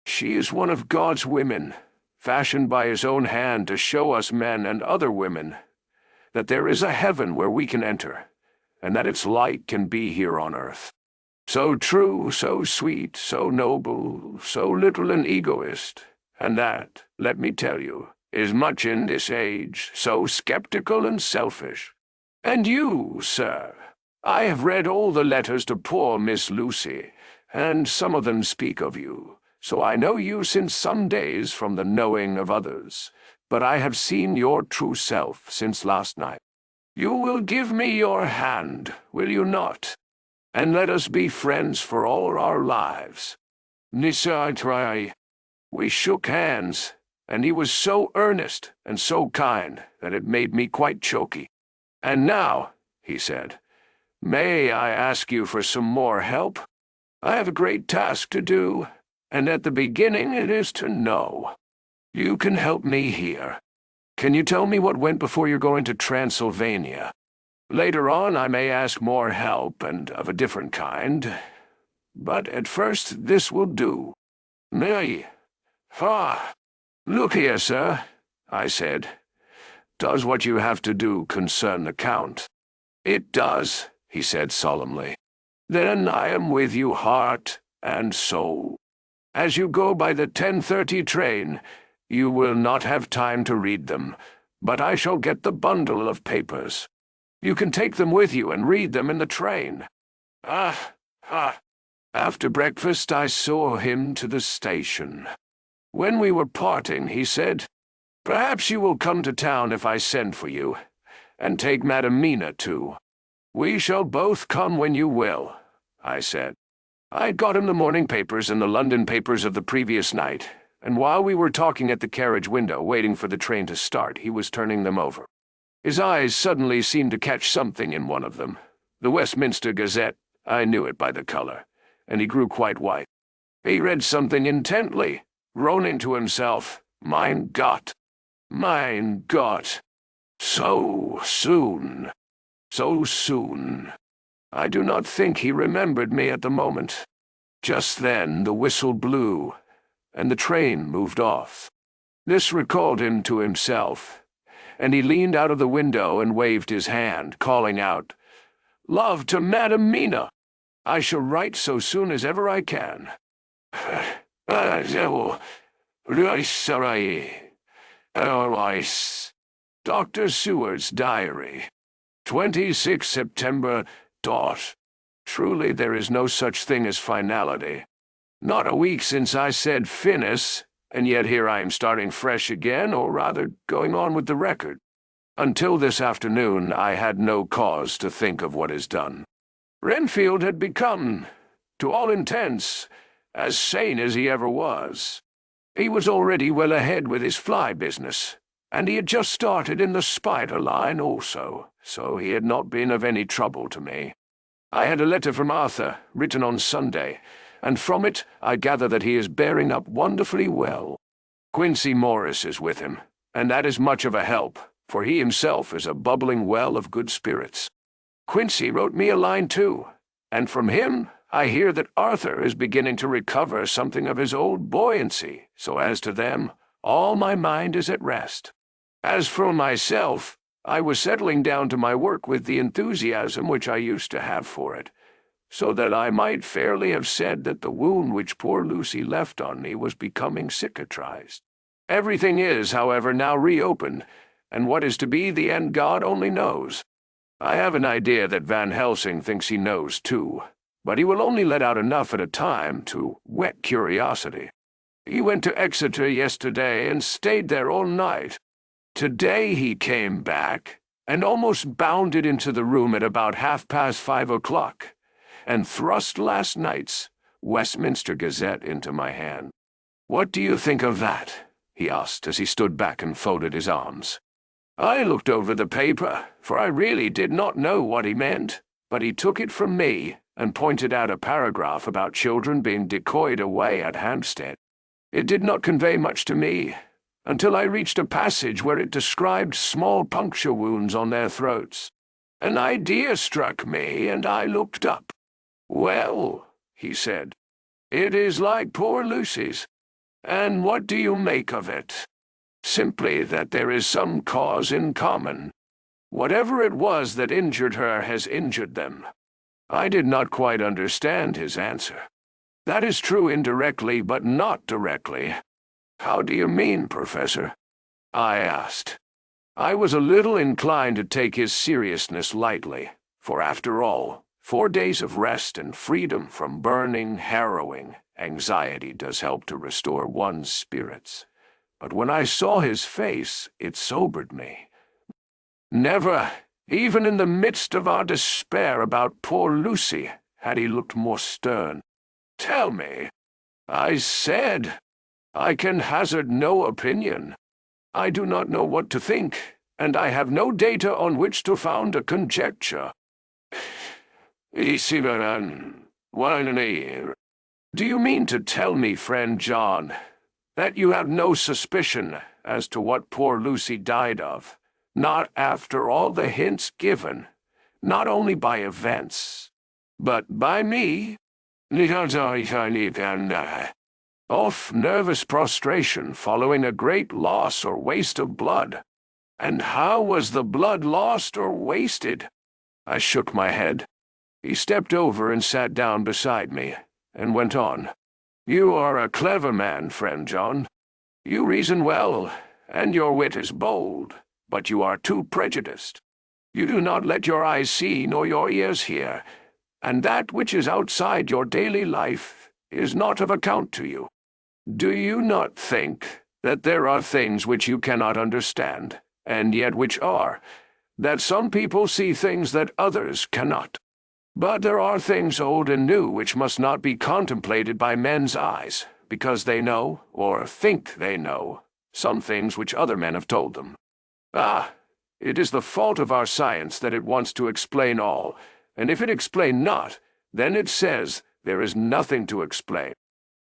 She is one of God's women, fashioned by his own hand to show us men and other women that there is a heaven where we can enter, and that its light can be here on earth. So true, so sweet, so noble, so little an egoist, and that, let me tell you, is much in this age, so skeptical and selfish. And you, sir, I have read all the letters to poor Miss Lucy, and some of them speak of you, so I know you since some days from the knowing of others, but I have seen your true self since last night. You will give me your hand, will you not? And let us be friends for all our lives." We shook hands, and he was so earnest and so kind that it made me quite choky. "And now," he said, "may I ask you for some more help? I have a great task to do, and at the beginning it is to know. You can help me here. Can you tell me what went before you're going to Transylvania? Later on I may ask more help, and of a different kind. But at first this will do." "Nay. Look here, sir," I said. "Does what you have to do concern the Count?" "It does," he said solemnly. "Then I am with you heart and soul. As you go by the 10:30 train, you will not have time to read them, but I shall get the bundle of papers. You can take them with you and read them in the train." After breakfast I saw him to the station. When we were parting, he said, "Perhaps you will come to town if I send for you, and take Madam Mina too." "We shall both come when you will," I said. I'd got him the morning papers and the London papers of the previous night, and while we were talking at the carriage window waiting for the train to start, he was turning them over. His eyes suddenly seemed to catch something in one of them, The Westminster Gazette. I knew it by the color, and he grew quite white. He read something intently, groaning to himself, Mein Gott! Mein Gott! So soon! So soon! I do not think he remembered me at the moment. Just then the whistle blew, and the train moved off. This recalled him to himself, and he leaned out of the window and waved his hand, calling out, "Love to Madam Mina! I shall write so soon as ever I can." Dr. Seward's diary. 26 September. Truly there is no such thing as finality. Not a week since I said finis, and yet here I am starting fresh again, or rather going on with the record. Until this afternoon I had no cause to think of what is done. Renfield had become, to all intents, as sane as he ever was. He was already well ahead with his fly business, and he had just started in the spider line also, so he had not been of any trouble to me. I had a letter from Arthur, written on Sunday, and from it I gather that he is bearing up wonderfully well. Quincey Morris is with him, and that is much of a help, for he himself is a bubbling well of good spirits. Quincey wrote me a line too, and from him I hear that Arthur is beginning to recover something of his old buoyancy, so as to them, all my mind is at rest. As for myself, I was settling down to my work with the enthusiasm which I used to have for it, so that I might fairly have said that the wound which poor Lucy left on me was becoming cicatrized. Everything is, however, now reopened, and what is to be the end God only knows. I have an idea that Van Helsing thinks he knows too, but he will only let out enough at a time to whet curiosity. He went to Exeter yesterday and stayed there all night. Today he came back, and almost bounded into the room at about 5:30 o'clock, and thrust last night's Westminster Gazette into my hand. "What do you think of that?" he asked as he stood back and folded his arms. I looked over the paper, for I really did not know what he meant, but he took it from me and pointed out a paragraph about children being decoyed away at Hampstead. It did not convey much to me, until I reached a passage where it described small puncture wounds on their throats. An idea struck me, and I looked up. "Well," he said, "it is like poor Lucy's. And what do you make of it?" "Simply that there is some cause in common. Whatever it was that injured her has injured them." I did not quite understand his answer. "That is true indirectly, but not directly." "How do you mean, Professor?" I asked. I was a little inclined to take his seriousness lightly, for after all, 4 days of rest and freedom from burning, harrowing anxiety does help to restore one's spirits. But when I saw his face, it sobered me. Never, even in the midst of our despair about poor Lucy, had he looked more stern. "Tell me," I said. "I can hazard no opinion. I do not know what to think, and I have no data on which to found a conjecture." "Do you mean to tell me, friend John, that you have no suspicion as to what poor Lucy died of, not after all the hints given, not only by events, but by me?" "Off nervous prostration following a great loss or waste of blood." "And how was the blood lost or wasted?" I shook my head. He stepped over and sat down beside me, and went on. "You are a clever man, friend John. You reason well, and your wit is bold, but you are too prejudiced. You do not let your eyes see nor your ears hear, and that which is outside your daily life is not of account to you. Do you not think that there are things which you cannot understand, and yet which are, that some people see things that others cannot? But there are things old and new which must not be contemplated by men's eyes, because they know, or think they know, some things which other men have told them. It is the fault of our science that it wants to explain all, and if it explain not, then it says there is nothing to explain.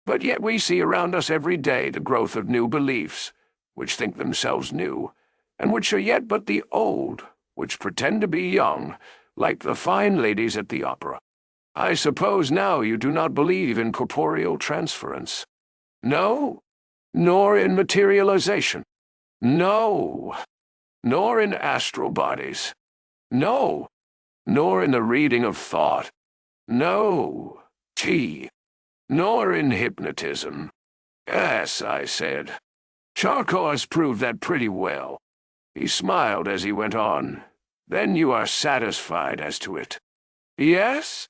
But yet we see around us every day the growth of new beliefs, which think themselves new, and which are yet but the old, which pretend to be young, like the fine ladies at the opera. I suppose now you do not believe in corporeal transference. No, nor in materialization. No, nor in astral bodies. No, nor in the reading of thought. No, nor in hypnotism. Yes, I said. Charcot has proved that pretty well. He smiled as he went on. Then you are satisfied as to it. Yes?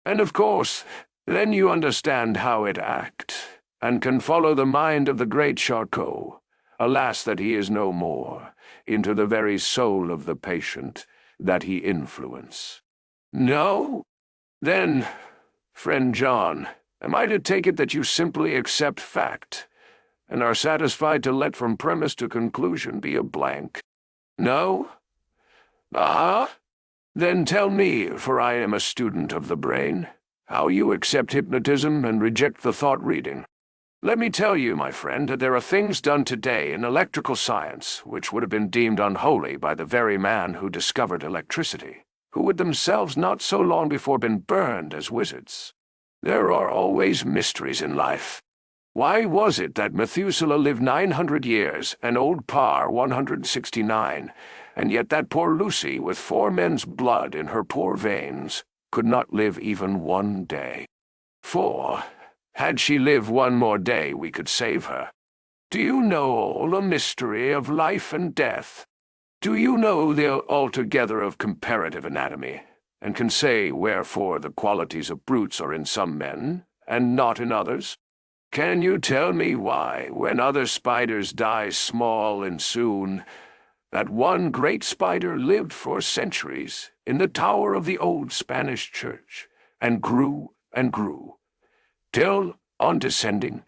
And of course, then you understand how it acts, and can follow the mind of the great Charcot, alas that he is no more, into the very soul of the patient that he influence. No? Then, friend John, am I to take it that you simply accept fact, and are satisfied to let from premise to conclusion be a blank? No? Ah? Then tell me, for I am a student of the brain, how you accept hypnotism and reject the thought-reading. Let me tell you, my friend, that there are things done today in electrical science which would have been deemed unholy by the very man who discovered electricity, who would themselves not so long before been burned as wizards. There are always mysteries in life. Why was it that Methuselah lived 900 years and old Parr 169, and yet that poor Lucy, with 4 men's blood in her poor veins, could not live even 1 day? For, had she lived 1 more day, we could save her. Do you know all the mystery of life and death? Do you know the altogether of comparative anatomy, and can say wherefore the qualities of brutes are in some men, and not in others? Can you tell me why, when other spiders die small and soon, that one great spider lived for centuries in the tower of the old Spanish church, and grew, till, on descending,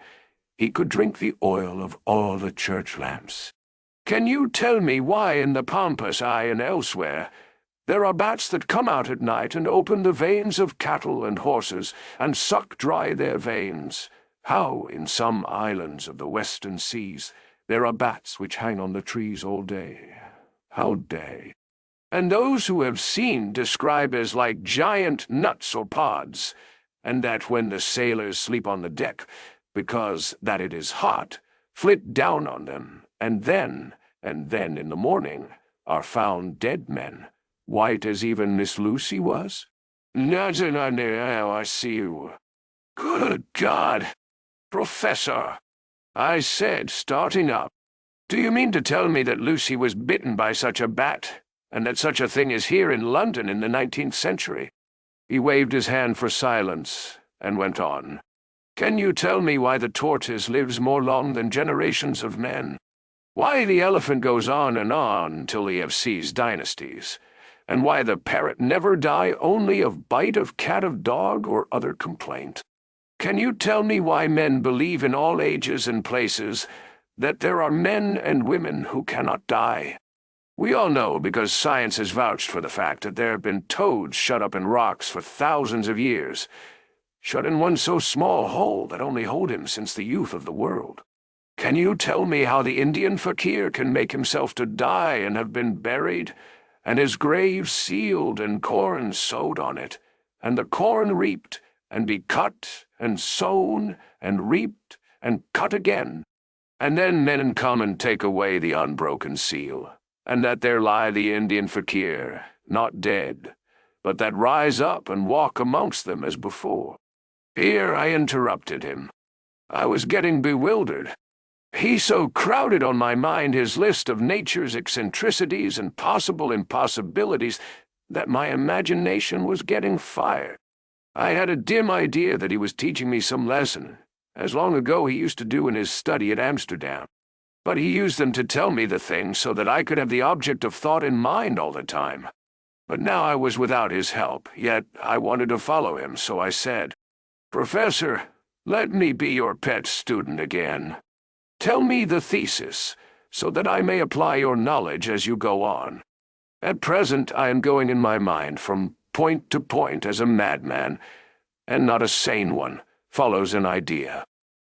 he could drink the oil of all the church lamps? Can you tell me why in the Pampas, and elsewhere, there are bats that come out at night and open the veins of cattle and horses, and suck dry their veins? How, in some islands of the western seas, there are bats which hang on the trees all day. How day? And those who have seen describe as like giant nuts or pods, and that when the sailors sleep on the deck, because that it is hot, flit down on them, and then in the morning, are found dead men, white as even Miss Lucy was? Nothing under how I see you. Good God! Professor, I said, starting up, do you mean to tell me that Lucy was bitten by such a bat, and that such a thing is here in London in the 19th century? He waved his hand for silence, and went on. Can you tell me why the tortoise lives more long than generations of men? Why the elephant goes on till he have seized dynasties, and why the parrot never die only of bite of cat of dog or other complaint? Can you tell me why men believe in all ages and places that there are men and women who cannot die? We all know, because science has vouched for the fact, that there have been toads shut up in rocks for thousands of years, shut in one so small hole that only hold him since the youth of the world. Can you tell me how the Indian fakir can make himself to die and have been buried, and his grave sealed and corn sowed on it, and the corn reaped, and be cut, and sown, and reaped, and cut again, and then men come and take away the unbroken seal, and that there lie the Indian fakir, not dead, but that rise up and walk amongst them as before? Here I interrupted him. I was getting bewildered. He so crowded on my mind his list of nature's eccentricities and possible impossibilities that my imagination was getting fired. I had a dim idea that he was teaching me some lesson, as long ago he used to do in his study at Amsterdam. But he used them to tell me the thing so that I could have the object of thought in mind all the time. But now I was without his help, yet I wanted to follow him, so I said, Professor, let me be your pet student again. Tell me the thesis, so that I may apply your knowledge as you go on. At present I am going in my mind from point to point as a madman, and not a sane one, follows an idea.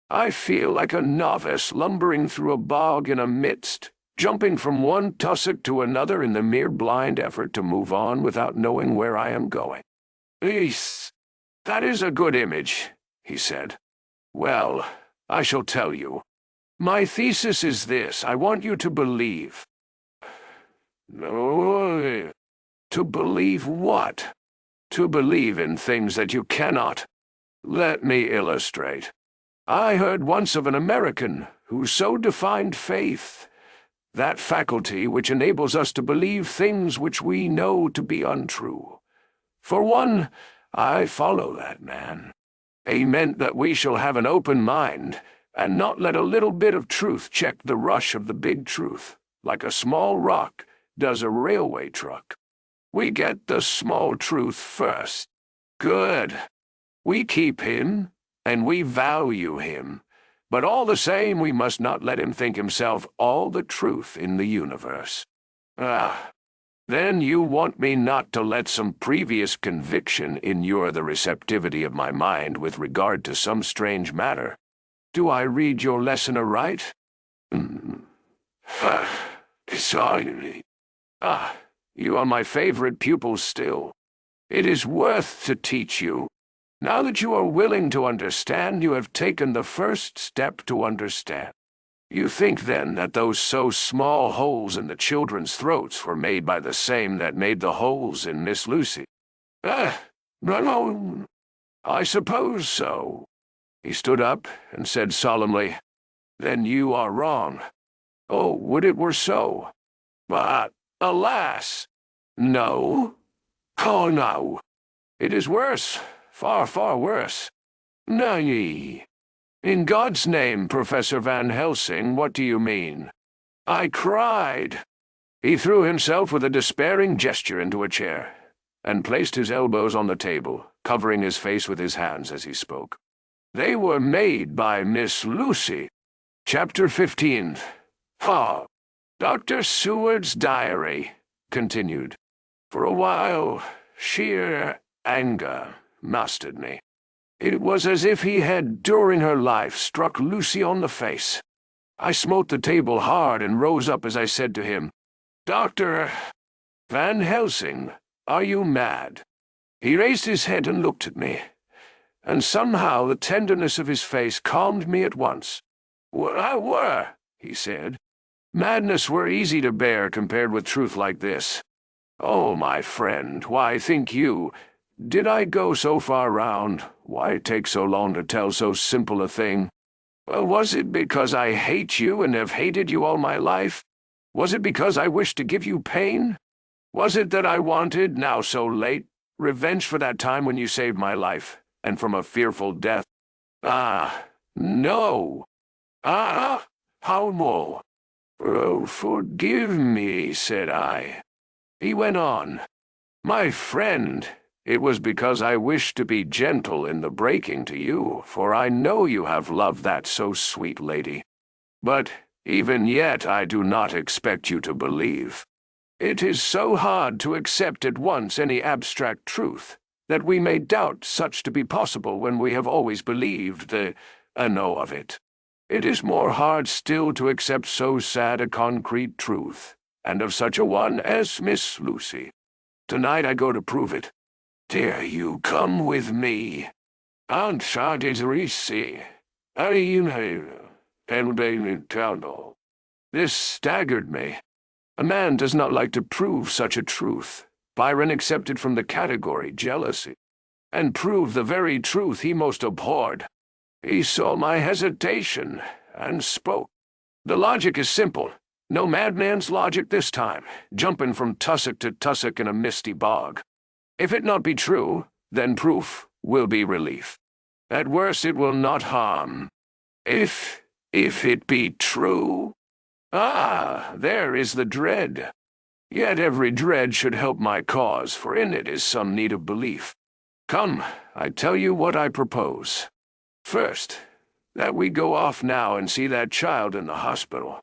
I feel like a novice lumbering through a bog in a mist, jumping from one tussock to another in the mere blind effort to move on without knowing where I am going. "Yes, that is a good image," he said. "Well, I shall tell you. My thesis is this. I want you to believe." "No, to believe what?" "To believe in things that you cannot. Let me illustrate. I heard once of an American who so defined faith, that faculty which enables us to believe things which we know to be untrue. For one, I follow that man. He meant that we shall have an open mind, and not let a little bit of truth check the rush of the big truth, like a small rock does a railway truck. We get the small truth first. Good. We keep him, and we value him. But all the same, we must not let him think himself all the truth in the universe. Then you want me not to let some previous conviction inure the receptivity of my mind with regard to some strange matter. Do I read your lesson aright?" "Decidedly." You are my favorite pupil still. It is worth to teach you. Now that you are willing to understand, you have taken the first step to understand. You think, then, that those so small holes in the children's throats were made by the same that made the holes in Miss Lucy? No, I suppose so." He stood up and said solemnly, "Then you are wrong. Oh, would it were so! But, alas! No. Oh, no. It is worse. Far, far worse. Nay. In God's name, Professor Van Helsing, what do you mean?" I cried. He threw himself with a despairing gesture into a chair, and placed his elbows on the table, covering his face with his hands as he spoke. "They were made by Miss Lucy." Chapter 15. Dr. Seward's diary continued. "For a while, sheer anger mastered me. It was as if he had, during her life, struck Lucy on the face. I smote the table hard and rose up as I said to him, 'Dr. Van Helsing, are you mad?' He raised his head and looked at me, and somehow the tenderness of his face calmed me at once. 'I were,' he said. 'Madness were easy to bear compared with truth like this. Oh, my friend, why think you, did I go so far round? Why take so long to tell so simple a thing? Was it because I hate you and have hated you all my life? Was it because I wished to give you pain? Was it that I wanted, now so late, revenge for that time when you saved my life, and from a fearful death? No. How more? Oh, forgive me, said I. He went on, 'My friend, it was because I wished to be gentle in the breaking to you, for I know you have loved that so sweet lady. But even yet I do not expect you to believe. It is so hard to accept at once any abstract truth, that we may doubt such to be possible when we have always believed the know of it. It is more hard still to accept so sad a concrete truth, and of such a one as Miss Lucy. Tonight I go to prove it. Dare you come with me? Aunt Charlotte, This staggered me. A man does not like to prove such a truth. Byron accepted from the category jealousy, and proved the very truth he most abhorred. He saw my hesitation, and spoke. The logic is simple. No madman's logic this time, jumping from tussock to tussock in a misty bog. If it not be true, then proof will be relief. At worst it will not harm. If it be true. There is the dread. Yet every dread should help my cause, for in it is some need of belief. Come, I tell you what I propose. First, that we go off now and see that child in the hospital.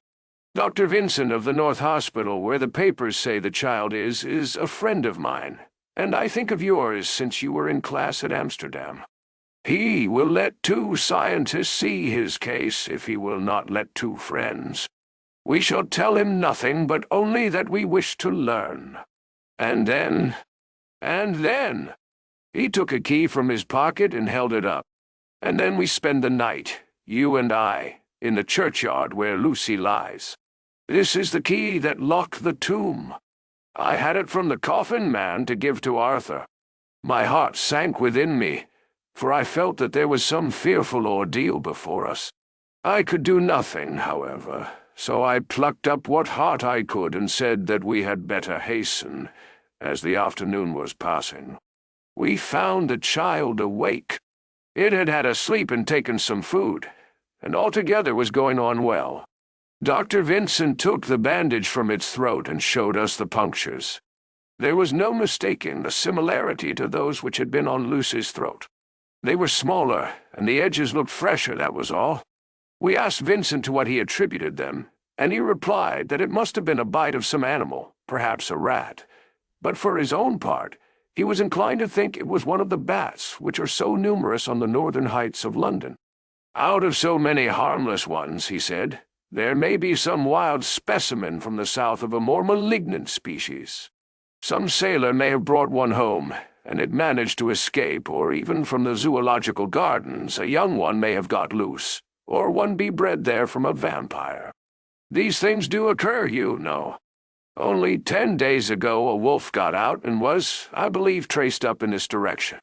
Dr. Vincent of the North Hospital, where the papers say the child is a friend of mine, and I think of yours since you were in class at Amsterdam. He will let 2 scientists see his case if he will not let 2 friends. We shall tell him nothing but only that we wish to learn. And then, he took a key from his pocket and held it up. And then we spend the night, you and I, in the churchyard where Lucy lies. This is the key that locked the tomb. I had it from the coffin man to give to Arthur. My heart sank within me, for I felt that there was some fearful ordeal before us. I could do nothing, however, so I plucked up what heart I could and said that we had better hasten, as the afternoon was passing. We found the child awake. It had had a sleep and taken some food, and altogether was going on well. Dr. Vincent took the bandage from its throat and showed us the punctures. There was no mistaking the similarity to those which had been on Lucy's throat. They were smaller, and the edges looked fresher, that was all. We asked Vincent to what he attributed them, and he replied that it must have been a bite of some animal, perhaps a rat. But for his own part, he was inclined to think it was one of the bats which are so numerous on the northern heights of London. Out of so many harmless ones, he said, there may be some wild specimen from the south of a more malignant species. Some sailor may have brought one home, and it managed to escape, or even from the zoological gardens a young one may have got loose, or one be bred there from a vampire. These things do occur, you know. Only 10 days ago a wolf got out and was, I believe, traced up in this direction.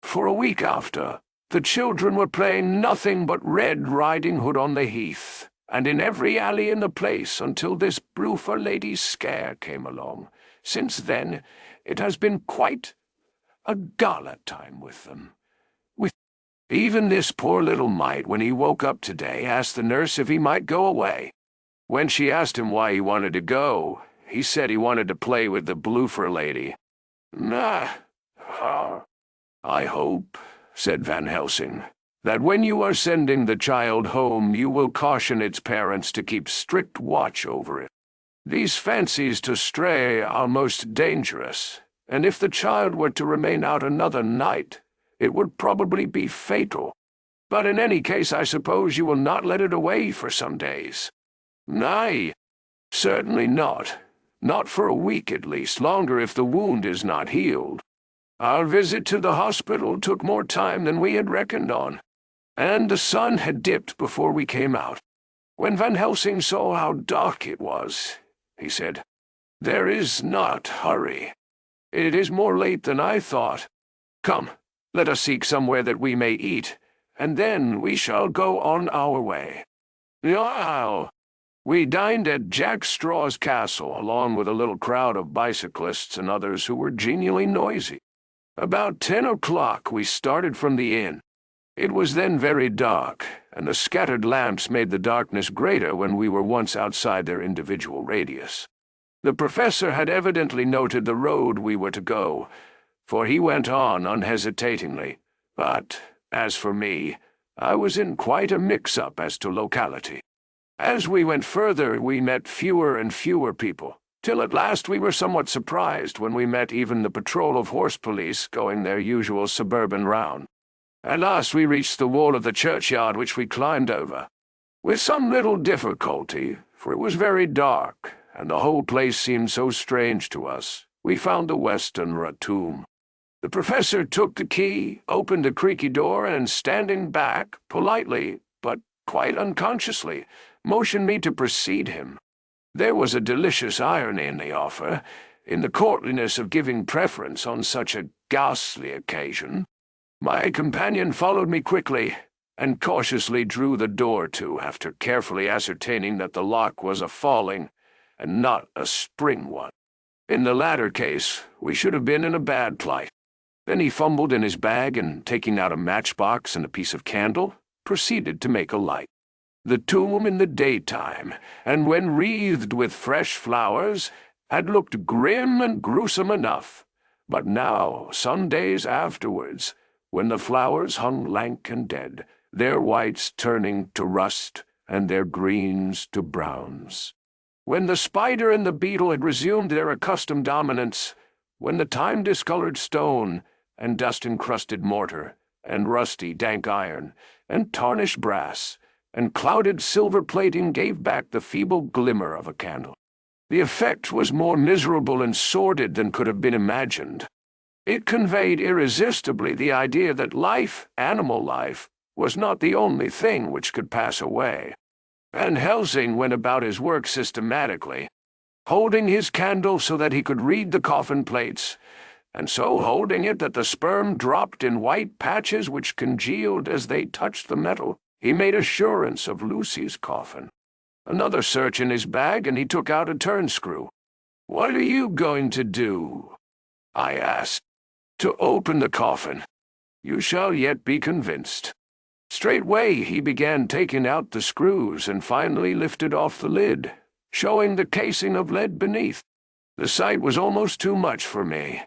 For a week after, the children were playing nothing but Red Riding Hood on the heath, and in every alley in the place until this Bloofer lady's scare came along. Since then, it has been quite a gala time with them. Even this poor little mite, when he woke up today, asked the nurse if he might go away. When she asked him why he wanted to go, he said he wanted to play with the Bloofer lady. I hope, said Van Helsing, that when you are sending the child home you will caution its parents to keep strict watch over it. These fancies to stray are most dangerous, and if the child were to remain out another night, it would probably be fatal. But in any case I suppose you will not let it away for some days. Nay, certainly not. Not for a week at least, longer if the wound is not healed. Our visit to the hospital took more time than we had reckoned on, and the sun had dipped before we came out. When Van Helsing saw how dark it was, he said, "There is not hurry. It is more late than I thought. Come, let us seek somewhere that we may eat, and then we shall go on our way." Now, we dined at Jack Straw's castle, along with a little crowd of bicyclists and others who were genially noisy. About 10 o'clock we started from the inn. It was then very dark, and the scattered lamps made the darkness greater when we were once outside their individual radius. The professor had evidently noted the road we were to go, for he went on unhesitatingly, but, as for me, I was in quite a mix-up as to locality. As we went further, we met fewer and fewer people, till at last we were somewhat surprised when we met even the patrol of horse police going their usual suburban round. At last we reached the wall of the churchyard, which we climbed over. With some little difficulty, for it was very dark, and the whole place seemed so strange to us, we found the Westenra tomb. The professor took the key, opened the creaky door, and standing back, politely, but quite unconsciously, motioned me to precede him. There was a delicious irony in the offer, in the courtliness of giving preference on such a ghastly occasion. My companion followed me quickly, and cautiously drew the door to, after carefully ascertaining that the lock was a falling, and not a spring one. In the latter case, we should have been in a bad plight. Then he fumbled in his bag, and taking out a matchbox and a piece of candle, proceeded to make a light. The tomb in the daytime, and when wreathed with fresh flowers, had looked grim and gruesome enough, but now, some days afterwards, when the flowers hung lank and dead, their whites turning to rust, and their greens to browns. When the spider and the beetle had resumed their accustomed dominance, when the time-discolored stone, and dust-encrusted mortar, and rusty, dank iron, and tarnished brass, and clouded silver plating gave back the feeble glimmer of a candle. The effect was more miserable and sordid than could have been imagined. It conveyed irresistibly the idea that life, animal life, was not the only thing which could pass away. Van Helsing went about his work systematically, holding his candle so that he could read the coffin plates, and so holding it that the sperm dropped in white patches which congealed as they touched the metal. He made assurance of Lucy's coffin. Another search in his bag, and he took out a turnscrew. "What are you going to do?" I asked. "To open the coffin. You shall yet be convinced." Straightway he began taking out the screws and finally lifted off the lid, showing the casing of lead beneath. The sight was almost too much for me.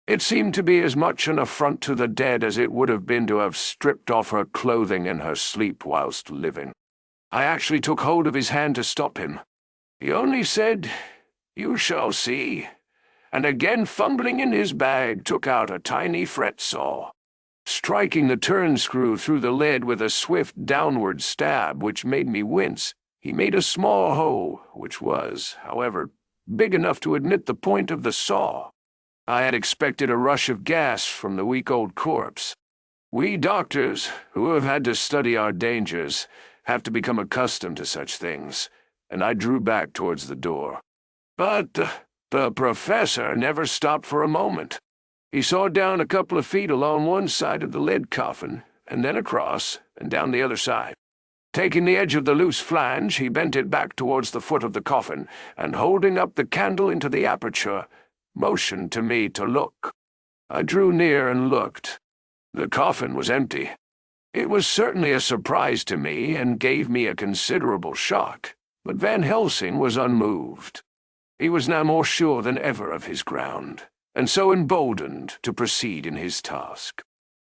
It seemed to be as much an affront to the dead as it would have been to have stripped off her clothing in her sleep whilst living. I actually took hold of his hand to stop him. He only said, "You shall see," and again fumbling in his bag took out a tiny fret saw. Striking the turnscrew through the lead with a swift downward stab which made me wince, he made a small hole, which was, however, big enough to admit the point of the saw. I had expected a rush of gas from the weak old corpse. We doctors, who have had to study our dangers, have to become accustomed to such things, and I drew back towards the door. But the professor never stopped for a moment. He sawed down a couple of feet along one side of the lead coffin, and then across, and down the other side. Taking the edge of the loose flange, he bent it back towards the foot of the coffin, and holding up the candle into the aperture, motioned to me to look. I drew near and looked. The coffin was empty. It was certainly a surprise to me, and gave me a considerable shock, but Van Helsing was unmoved. He was now more sure than ever of his ground, and so emboldened to proceed in his task.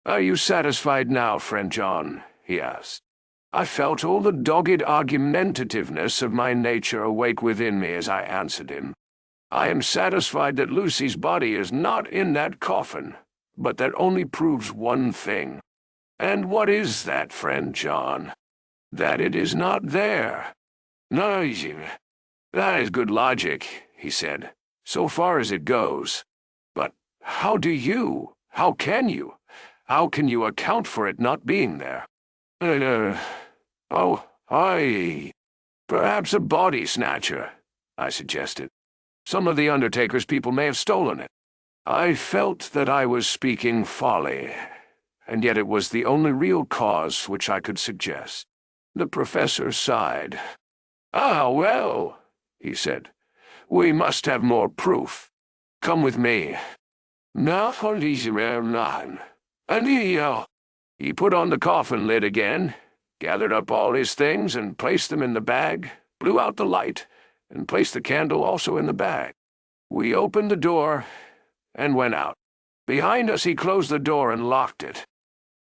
"Are you satisfied now, friend John?" he asked. I felt all the dogged argumentativeness of my nature awake within me as I answered him. "I am satisfied that Lucy's body is not in that coffin, but that only proves one thing." "And what is that, friend John?" "That it is not there." "No, that is good logic," he said, "so far as it goes. But how can you account for it not being there?" Perhaps a body snatcher," I suggested. "Some of the undertaker's people may have stolen it." I felt that I was speaking folly, and yet it was the only real cause which I could suggest. The professor sighed. "Ah, well," he said, "we must have more proof. Come with me." And he put on the coffin lid again, gathered up all his things and placed them in the bag, blew out the light, and placed the candle also in the bag. We opened the door and went out. Behind us he closed the door and locked it.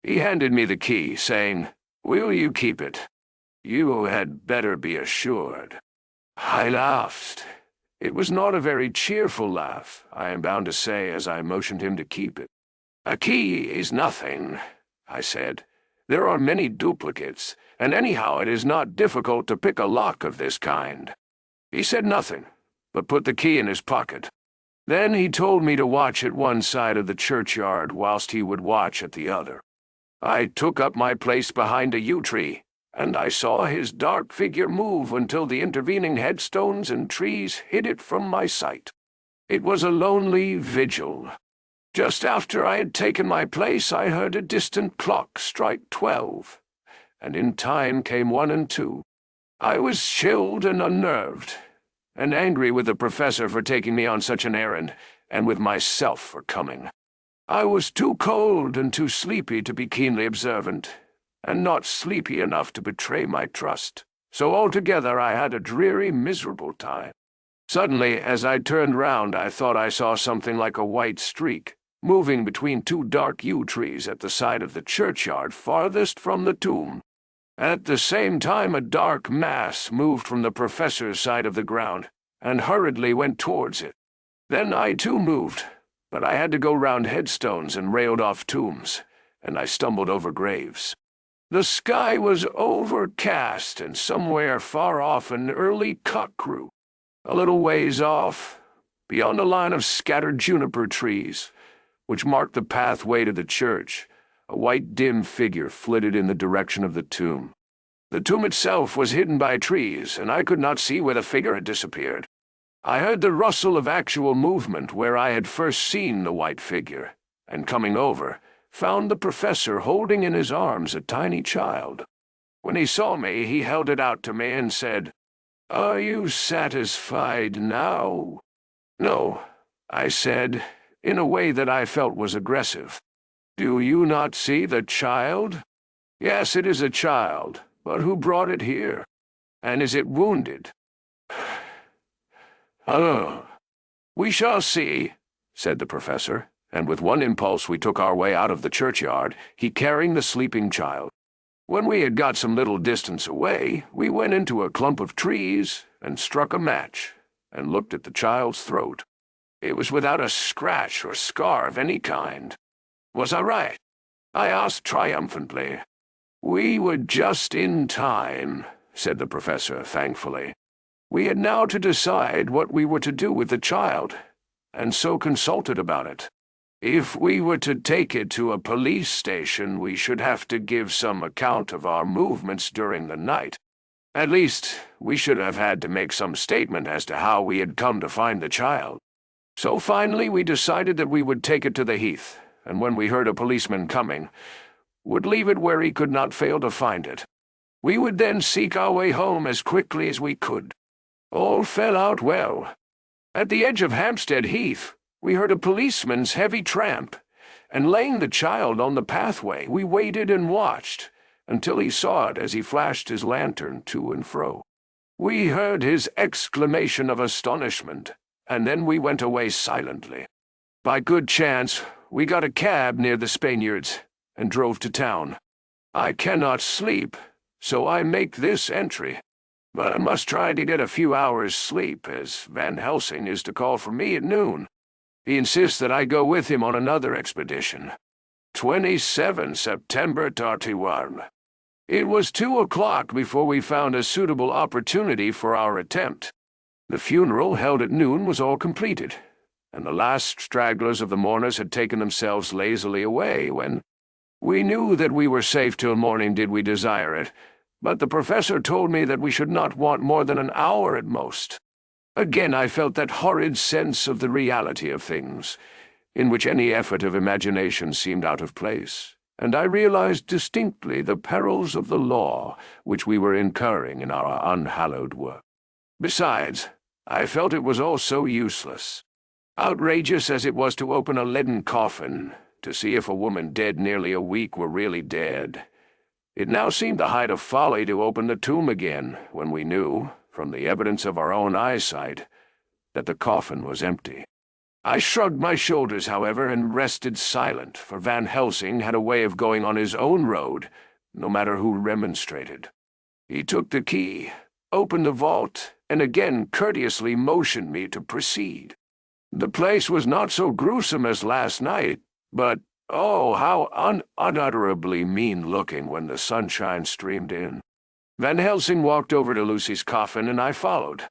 He handed me the key, saying, "Will you keep it? You had better be assured." I laughed. It was not a very cheerful laugh, I am bound to say, as I motioned him to keep it. "A key is nothing," I said. "There are many duplicates, and anyhow it is not difficult to pick a lock of this kind." He said nothing, but put the key in his pocket. Then he told me to watch at one side of the churchyard whilst he would watch at the other. I took up my place behind a yew tree, and I saw his dark figure move until the intervening headstones and trees hid it from my sight. It was a lonely vigil. Just after I had taken my place, I heard a distant clock strike 12, and in time came 1 and 2. I was chilled and unnerved, and angry with the professor for taking me on such an errand, and with myself for coming. I was too cold and too sleepy to be keenly observant, and not sleepy enough to betray my trust, so altogether I had a dreary, miserable time. Suddenly, as I turned round, I thought I saw something like a white streak, moving between 2 dark yew trees at the side of the churchyard farthest from the tomb. At the same time a dark mass moved from the professor's side of the ground, and hurriedly went towards it. Then I too moved, but I had to go round headstones and railed-off tombs, and I stumbled over graves. The sky was overcast, and somewhere far off an early cock crew. A little ways off, beyond a line of scattered juniper trees, which marked the pathway to the church, a white dim figure flitted in the direction of the tomb. The tomb itself was hidden by trees, and I could not see where the figure had disappeared. I heard the rustle of actual movement where I had first seen the white figure, and coming over, found the professor holding in his arms a tiny child. When he saw me, he held it out to me and said, "Are you satisfied now?" "No," I said, in a way that I felt was aggressive. "Do you not see the child?" "Yes, it is a child, but who brought it here? And is it wounded?" "Oh, we shall see," said the professor, and with one impulse we took our way out of the churchyard, he carrying the sleeping child. When we had got some little distance away, we went into a clump of trees and struck a match, and looked at the child's throat. It was without a scratch or scar of any kind. "Was I right?" I asked triumphantly. "We were just in time," said the professor thankfully. We had now to decide what we were to do with the child, and so consulted about it. If we were to take it to a police station, we should have to give some account of our movements during the night. At least, we should have had to make some statement as to how we had come to find the child. So finally we decided that we would take it to the heath, and when we heard a policeman coming, would leave it where he could not fail to find it. We would then seek our way home as quickly as we could. All fell out well. At the edge of Hampstead Heath, we heard a policeman's heavy tramp, and laying the child on the pathway, we waited and watched until he saw it as he flashed his lantern to and fro. We heard his exclamation of astonishment, and then we went away silently. By good chance, we got a cab near the Spaniards and drove to town. I cannot sleep, so I make this entry. But I must try to get a few hours' sleep, as Van Helsing is to call for me at noon. He insists that I go with him on another expedition. 27 September 31. It was 2 o'clock before we found a suitable opportunity for our attempt. The funeral held at noon was all completed, and the last stragglers of the mourners had taken themselves lazily away when we knew that we were safe till morning did we desire it, but the professor told me that we should not want more than an hour at most. Again I felt that horrid sense of the reality of things, in which any effort of imagination seemed out of place, and I realized distinctly the perils of the law which we were incurring in our unhallowed work. Besides, I felt it was all so useless. Outrageous as it was to open a leaden coffin, to see if a woman dead nearly a week were really dead, it now seemed the height of folly to open the tomb again, when we knew, from the evidence of our own eyesight, that the coffin was empty. I shrugged my shoulders, however, and rested silent, for Van Helsing had a way of going on his own road, no matter who remonstrated. He took the key, opened the vault, and again courteously motioned me to proceed. The place was not so gruesome as last night, but oh, how unutterably mean-looking when the sunshine streamed in. Van Helsing walked over to Lucy's coffin, and I followed.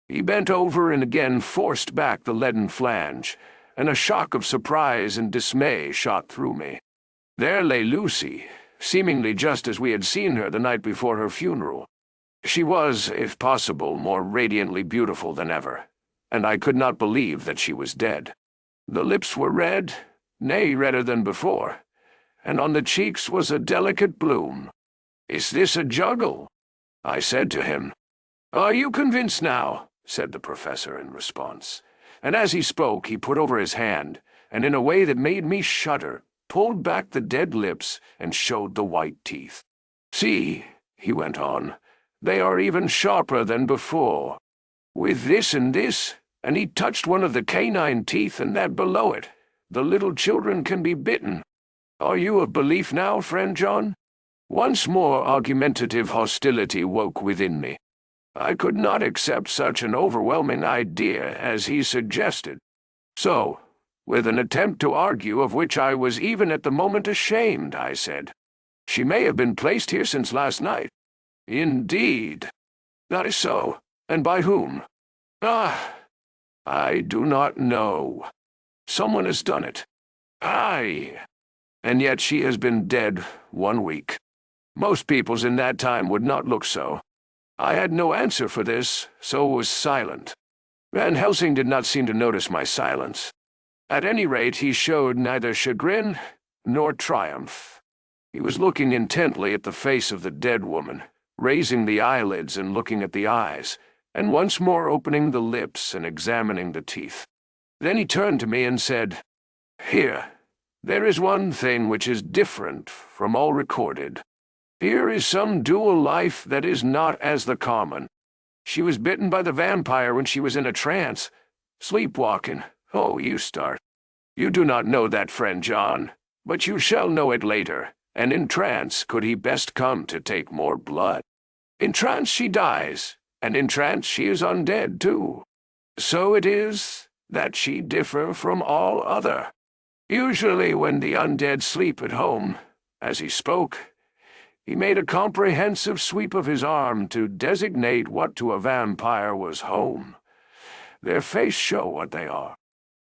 He bent over and again forced back the leaden flange, and a shock of surprise and dismay shot through me. There lay Lucy, seemingly just as we had seen her the night before her funeral. She was, if possible, more radiantly beautiful than ever, and I could not believe that she was dead. The lips were red, nay, redder than before, and on the cheeks was a delicate bloom. "Is this a juggle?" I said to him. "Are you convinced now?" said the professor in response, and as he spoke he put over his hand, and in a way that made me shudder, pulled back the dead lips and showed the white teeth. "See," he went on, "they are even sharper than before. With this and this," and he touched one of the canine teeth and that below it, "the little children can be bitten. Are you of belief now, friend John?" Once more argumentative hostility woke within me. I could not accept such an overwhelming idea as he suggested. "So, with an attempt to argue of which I was even at the moment ashamed, I said. "She may have been placed here since last night." "Indeed." "That is so. And by whom?" "Ah, I do not know. Someone has done it." "Aye. And yet she has been dead 1 week. Most peoples in that time would not look so." I had no answer for this, so was silent. Van Helsing did not seem to notice my silence. At any rate, he showed neither chagrin nor triumph. He was looking intently at the face of the dead woman, raising the eyelids and looking at the eyes, and once more opening the lips and examining the teeth. Then he turned to me and said, "Here, there is one thing which is different from all recorded. Here is some dual life that is not as the common. She was bitten by the vampire when she was in a trance. Sleepwalking. Oh, you start. You do not know that, friend John, but you shall know it later, and in trance could he best come to take more blood. In trance she dies, and in trance she is undead too. So it is that she differ from all other. Usually when the undead sleep at home," as he spoke, he made a comprehensive sweep of his arm to designate what to a vampire was home. "Their face show what they are.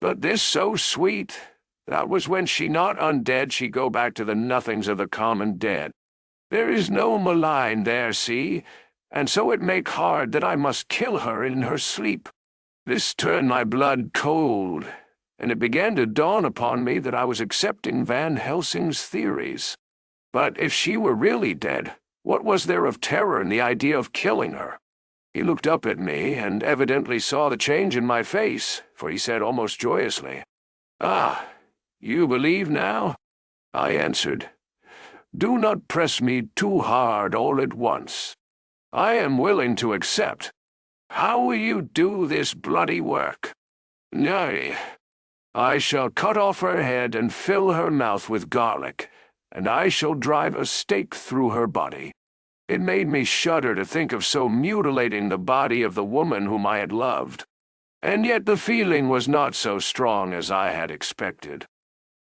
But this so sweet, that was when she not undead she go back to the nothings of the common dead. There is no malign there, see, and so it make hard that I must kill her in her sleep." This turned my blood cold, and it began to dawn upon me that I was accepting Van Helsing's theories. But if she were really dead, what was there of terror in the idea of killing her? He looked up at me, and evidently saw the change in my face, for he said almost joyously, "Ah, you believe now?" I answered, "Do not press me too hard all at once. I am willing to accept. How will you do this bloody work?" "Nay, I shall cut off her head and fill her mouth with garlic, and I shall drive a stake through her body." It made me shudder to think of so mutilating the body of the woman whom I had loved. And yet the feeling was not so strong as I had expected.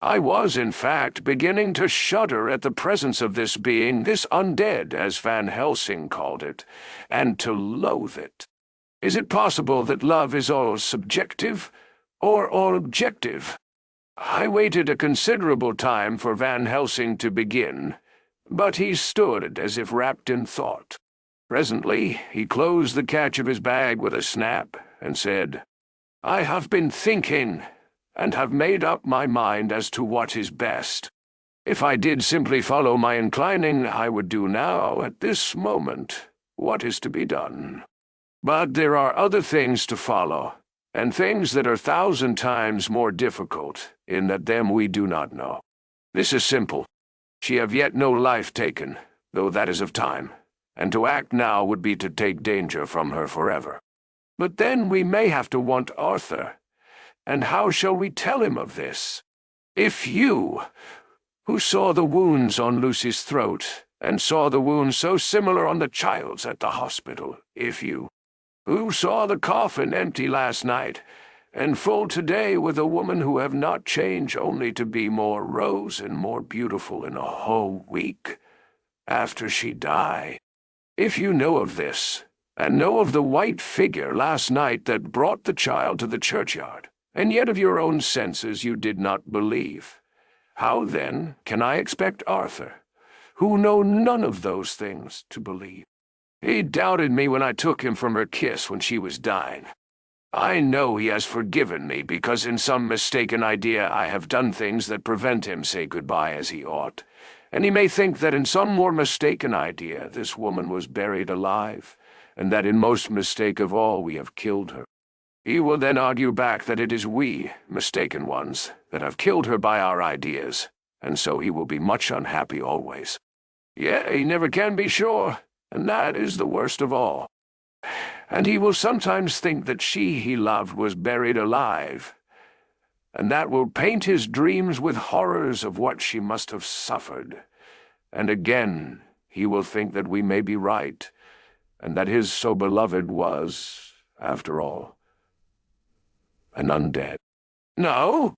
I was, in fact, beginning to shudder at the presence of this being, this undead, as Van Helsing called it, and to loathe it. Is it possible that love is all subjective, or all objective? I waited a considerable time for Van Helsing to begin, but he stood as if wrapped in thought. Presently he closed the catch of his bag with a snap, and said, "I have been thinking, and have made up my mind as to what is best. If I did simply follow my inclining, I would do now, at this moment, what is to be done. But there are other things to follow, and things that are 1,000 times more difficult, in that them we do not know. This is simple. She have yet no life taken, though that is of time, and to act now would be to take danger from her forever. But then we may have to want Arthur, and how shall we tell him of this? If you, who saw the wounds on Lucy's throat, and saw the wounds so similar on the child's at the hospital, if you, who saw the coffin empty last night, and full today with a woman who have not changed only to be more rose and more beautiful in a whole week, after she die. If you know of this, and know of the white figure last night that brought the child to the churchyard, and yet of your own senses you did not believe, how then can I expect Arthur, who know none of those things, to believe? He doubted me when I took him from her kiss when she was dying. I know he has forgiven me because in some mistaken idea I have done things that prevent him say goodbye as he ought, and he may think that in some more mistaken idea this woman was buried alive, and that in most mistake of all we have killed her. He will then argue back that it is we, mistaken ones, that have killed her by our ideas, and so he will be much unhappy always. Yea, he never can be sure, and that is the worst of all. And he will sometimes think that she he loved was buried alive, and that will paint his dreams with horrors of what she must have suffered. And again he will think that we may be right, and that his so beloved was, after all, an undead. No,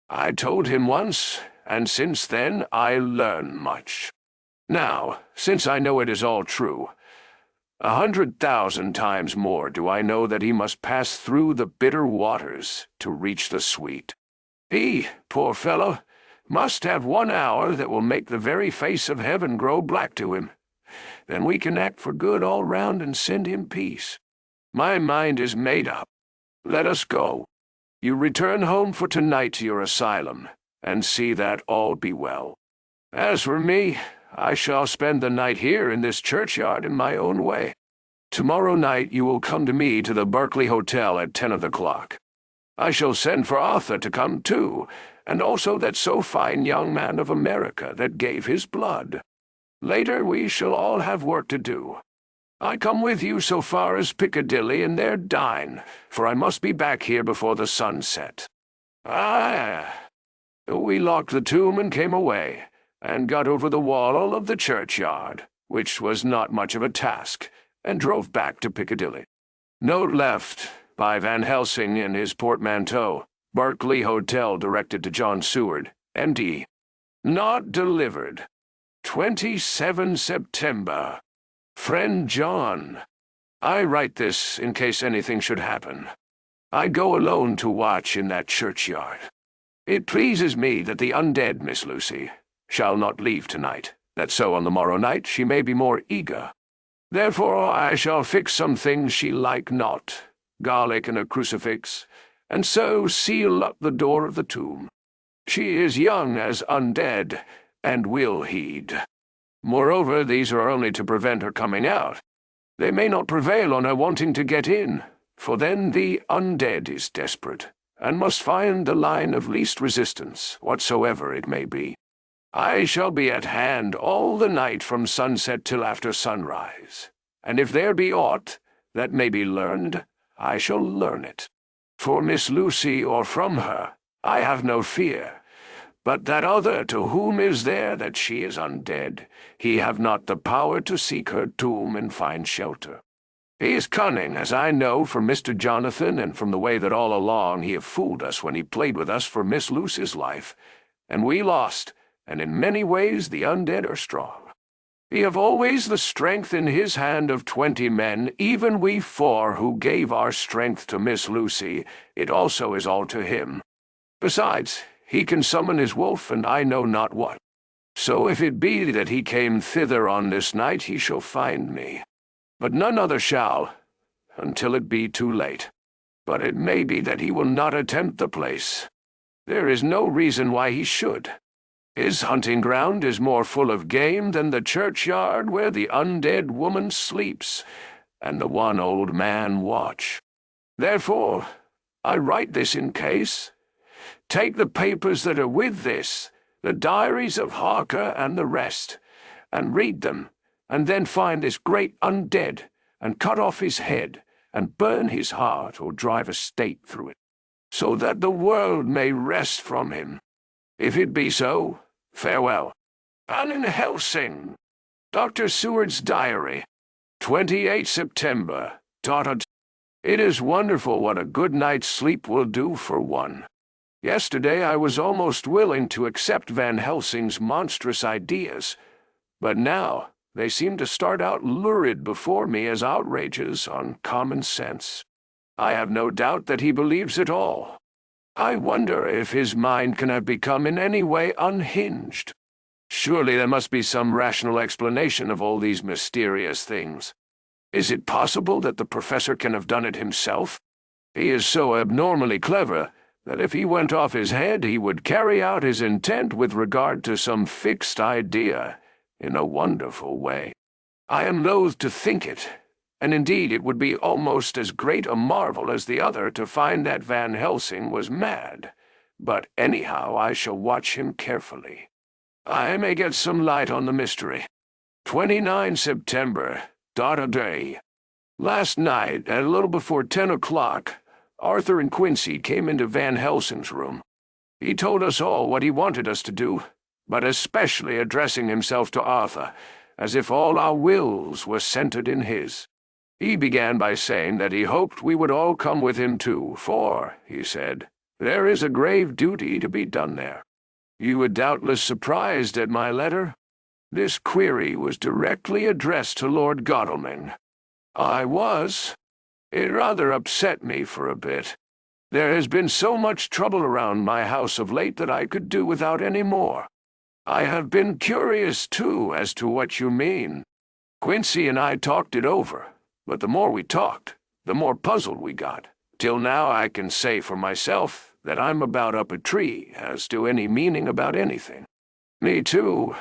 I told him once, and since then I learn much. Now, since I know it is all true, 100,000 times more do I know that he must pass through the bitter waters to reach the sweet. He, poor fellow, must have 1 hour that will make the very face of heaven grow black to him. Then we can act for good all round and send him peace. My mind is made up. Let us go. You return home for tonight to your asylum, and see that all be well. As for me, I shall spend the night here in this churchyard in my own way. Tomorrow night you will come to me to the Berkeley Hotel at 10 o'clock. I shall send for Arthur to come too, and also that so fine young man of America that gave his blood. Later we shall all have work to do. I come with you so far as Piccadilly and there dine, for I must be back here before the sun set. We locked the tomb and came away, and got over the wall of the churchyard, which was not much of a task, and drove back to Piccadilly. Note left by Van Helsing in his portmanteau. Berkeley Hotel directed to John Seward, M.D. Not delivered. 27 September. Friend John. I write this in case anything should happen. I go alone to watch in that churchyard. It pleases me that the undead Miss Lucy shall not leave tonight, that so on the morrow night she may be more eager. Therefore I shall fix some things she like not, garlic and a crucifix, and so seal up the door of the tomb. She is young as undead, and will heed. Moreover, these are only to prevent her coming out. They may not prevail on her wanting to get in, for then the undead is desperate, and must find the line of least resistance, whatsoever it may be. I shall be at hand all the night from sunset till after sunrise, and if there be aught that may be learned, I shall learn it. For Miss Lucy or from her, I have no fear, but that other to whom is there that she is undead, he have not the power to seek her tomb and find shelter. He is cunning, as I know from Mr. Jonathan and from the way that all along he have fooled us when he played with us for Miss Lucy's life, and we lost, and in many ways the undead are strong. He have always the strength in his hand of 20 men, even we 4 who gave our strength to Miss Lucy, it also is all to him. Besides, he can summon his wolf, and I know not what. So if it be that he came thither on this night, he shall find me. But none other shall, until it be too late. But it may be that he will not attempt the place. There is no reason why he should. His hunting ground is more full of game than the churchyard where the undead woman sleeps, and the one old man watch. Therefore, I write this in case. Take the papers that are with this, the diaries of Harker and the rest, and read them, and then find this great undead, and cut off his head, and burn his heart, or drive a stake through it, so that the world may rest from him. If it be so, farewell. Van Helsing. Dr. Seward's Diary. 28 September. It is wonderful what a good night's sleep will do for one. Yesterday I was almost willing to accept Van Helsing's monstrous ideas, but now they seem to start out lurid before me as outrages on common sense. I have no doubt that he believes it all. I wonder if his mind can have become in any way unhinged. Surely there must be some rational explanation of all these mysterious things. Is it possible that the professor can have done it himself? He is so abnormally clever that if he went off his head he would carry out his intent with regard to some fixed idea in a wonderful way. I am loath to think it, and indeed it would be almost as great a marvel as the other to find that Van Helsing was mad, but anyhow I shall watch him carefully. I may get some light on the mystery. 29 September, Day. Last night, at a little before 10 o'clock, Arthur and Quincey came into Van Helsing's room. He told us all what he wanted us to do, but especially addressing himself to Arthur, as if all our wills were centered in his. He began by saying that he hoped we would all come with him too, for, he said, There is a grave duty to be done there. You were doubtless surprised at my letter. This query was directly addressed to Lord Godalming. I was. It rather upset me for a bit. There has been so much trouble around my house of late that I could do without any more. I have been curious, too, as to what you mean. Quincey and I talked it over, but the more we talked, the more puzzled we got. Till now I can say for myself that I'm about up a tree as to any meaning about anything. Me too,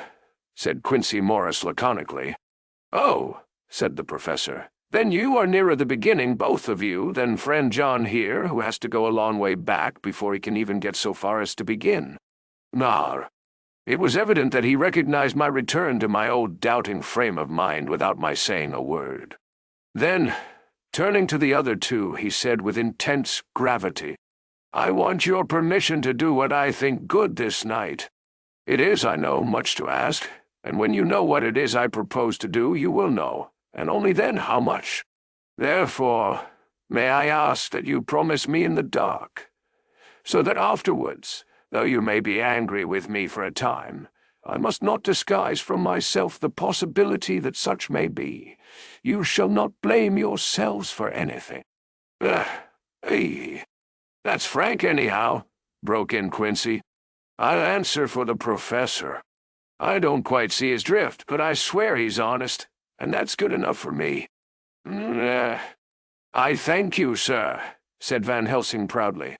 said Quincey Morris laconically. Oh, said the professor, then you are nearer the beginning, both of you, than friend John here, who has to go a long way back before he can even get so far as to begin. Nar. It was evident that he recognized my return to my old doubting frame of mind without my saying a word. Then, turning to the other two, he said with intense gravity, I want your permission to do what I think good this night. It is, I know, much to ask, and when you know what it is I propose to do, you will know, and only then how much. Therefore, may I ask that you promise me in the dark, so that afterwards, though you may be angry with me for a time, I must not disguise from myself the possibility that such may be. You shall not blame yourselves for anything. That's frank anyhow, broke in Quincey. I'll answer for the professor. I don't quite see his drift, but I swear he's honest, and that's good enough for me. I thank you, sir, said Van Helsing proudly.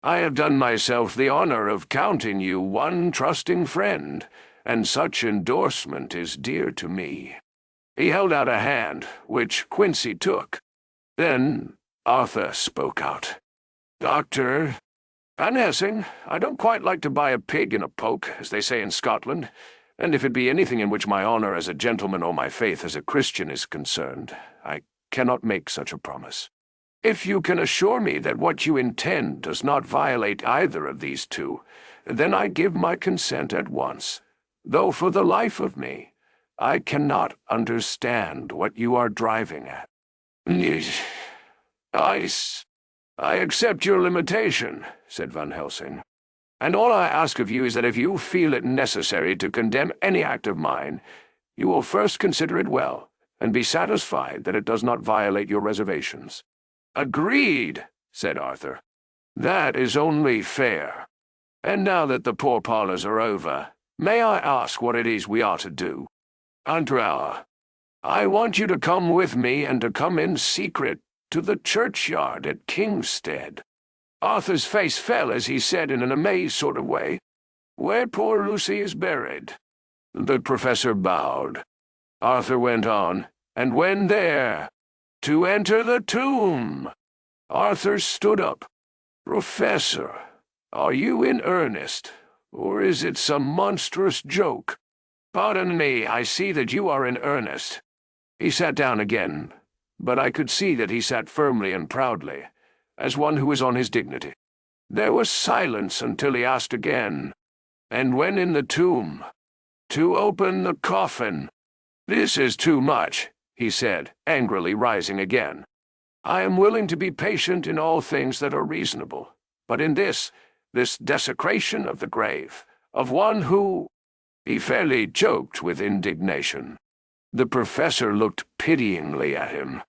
I have done myself the honor of counting you one trusting friend, and such endorsement is dear to me. He held out a hand, which Quincey took. Then Arthur spoke out. Doctor Van Helsing, I don't quite like to buy a pig in a poke, as they say in Scotland, and if it be anything in which my honor as a gentleman or my faith as a Christian is concerned, I cannot make such a promise. If you can assure me that what you intend does not violate either of these two, then I give my consent at once, though for the life of me, I cannot understand what you are driving at. I accept your limitation, said Van Helsing, and all I ask of you is that if you feel it necessary to condemn any act of mine, you will first consider it well, and be satisfied that it does not violate your reservations. Agreed, said Arthur. That is only fair. And now that the pourparlers are over, may I ask what it is we are to do? Andrea, I want you to come with me and to come in secret to the churchyard at Kingstead. Arthur's face fell as he said in an amazed sort of way, Where poor Lucy is buried. The professor bowed. Arthur went on, and when there, to enter the tomb. Arthur stood up. Professor, are you in earnest, or is it some monstrous joke? Pardon me, I see that you are in earnest. He sat down again, but I could see that he sat firmly and proudly, as one who is on his dignity. There was silence until he asked again, and when in the tomb, to open the coffin. This is too much, he said, angrily rising again. I am willing to be patient in all things that are reasonable, but in this desecration of the grave, of one who— He fairly choked with indignation. The professor looked pityingly at him.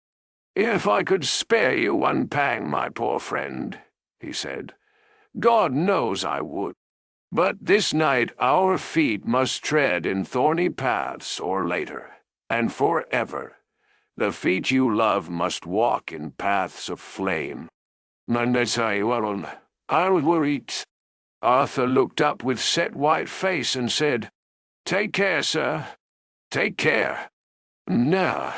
If I could spare you one pang, my poor friend, he said, God knows I would. But this night our feet must tread in thorny paths, or later, and forever. The feet you love must walk in paths of flame. Arthur looked up with set white face and said, Take care, sir. Take care. Now,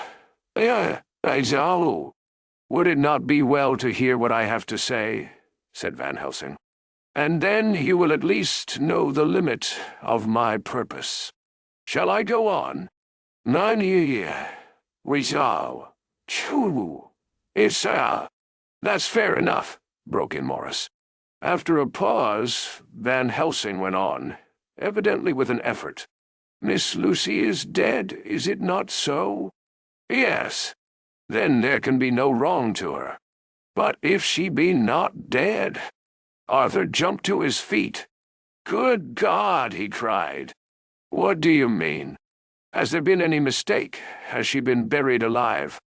would it not be well to hear what I have to say? Said Van Helsing. And then you will at least know the limit of my purpose. Shall I go on? That's fair enough, broke in Morris. After a pause, Van Helsing went on, evidently with an effort. Miss Lucy is dead, is it not so? Yes. Then there can be no wrong to her. But if she be not dead, Arthur jumped to his feet. "Good God!" he cried. "What do you mean? Has there been any mistake? Has she been buried alive?"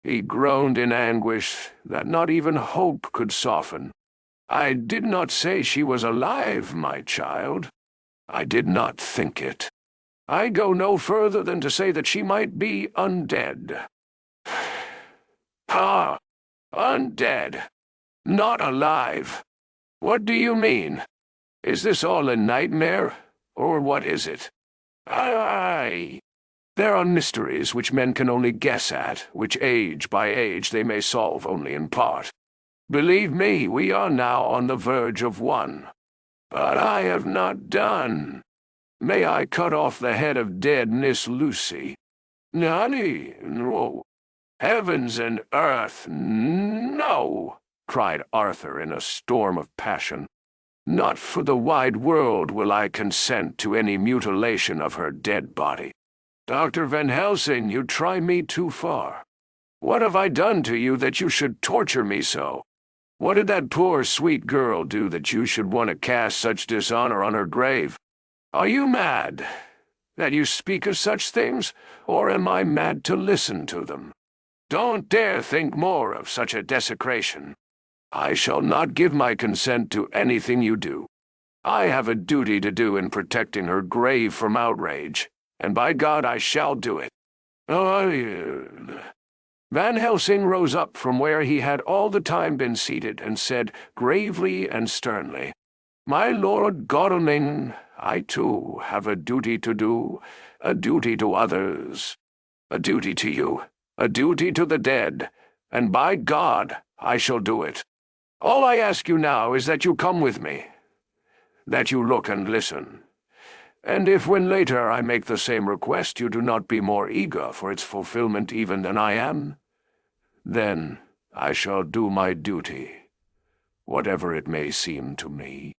He groaned in anguish that not even hope could soften. "I did not say she was alive, my child. I did not think it. I go no further than to say that she might be undead." "Ah, undead. Not alive. What do you mean? Is this all a nightmare, or what is it?" "Aye. There are mysteries which men can only guess at, which age by age they may solve only in part. Believe me, we are now on the verge of one. But I have not done. May I cut off the head of dead Miss Lucy?" "Nanny, no. Heavens and earth, no!" cried Arthur in a storm of passion. "Not for the wide world will I consent to any mutilation of her dead body. Dr. Van Helsing, you try me too far. What have I done to you that you should torture me so? What did that poor sweet girl do that you should want to cast such dishonor on her grave? Are you mad, that you speak of such things, or am I mad to listen to them? Don't dare think more of such a desecration. I shall not give my consent to anything you do. I have a duty to do in protecting her grave from outrage, and by God I shall do it." Van Helsing rose up from where he had all the time been seated and said gravely and sternly, "My Lord Godalming, I too have a duty to do, a duty to others, a duty to you, a duty to the dead, and by God I shall do it. All I ask you now is that you come with me, that you look and listen. And if when later I make the same request you do not be more eager for its fulfillment even than I am, then I shall do my duty, whatever it may seem to me.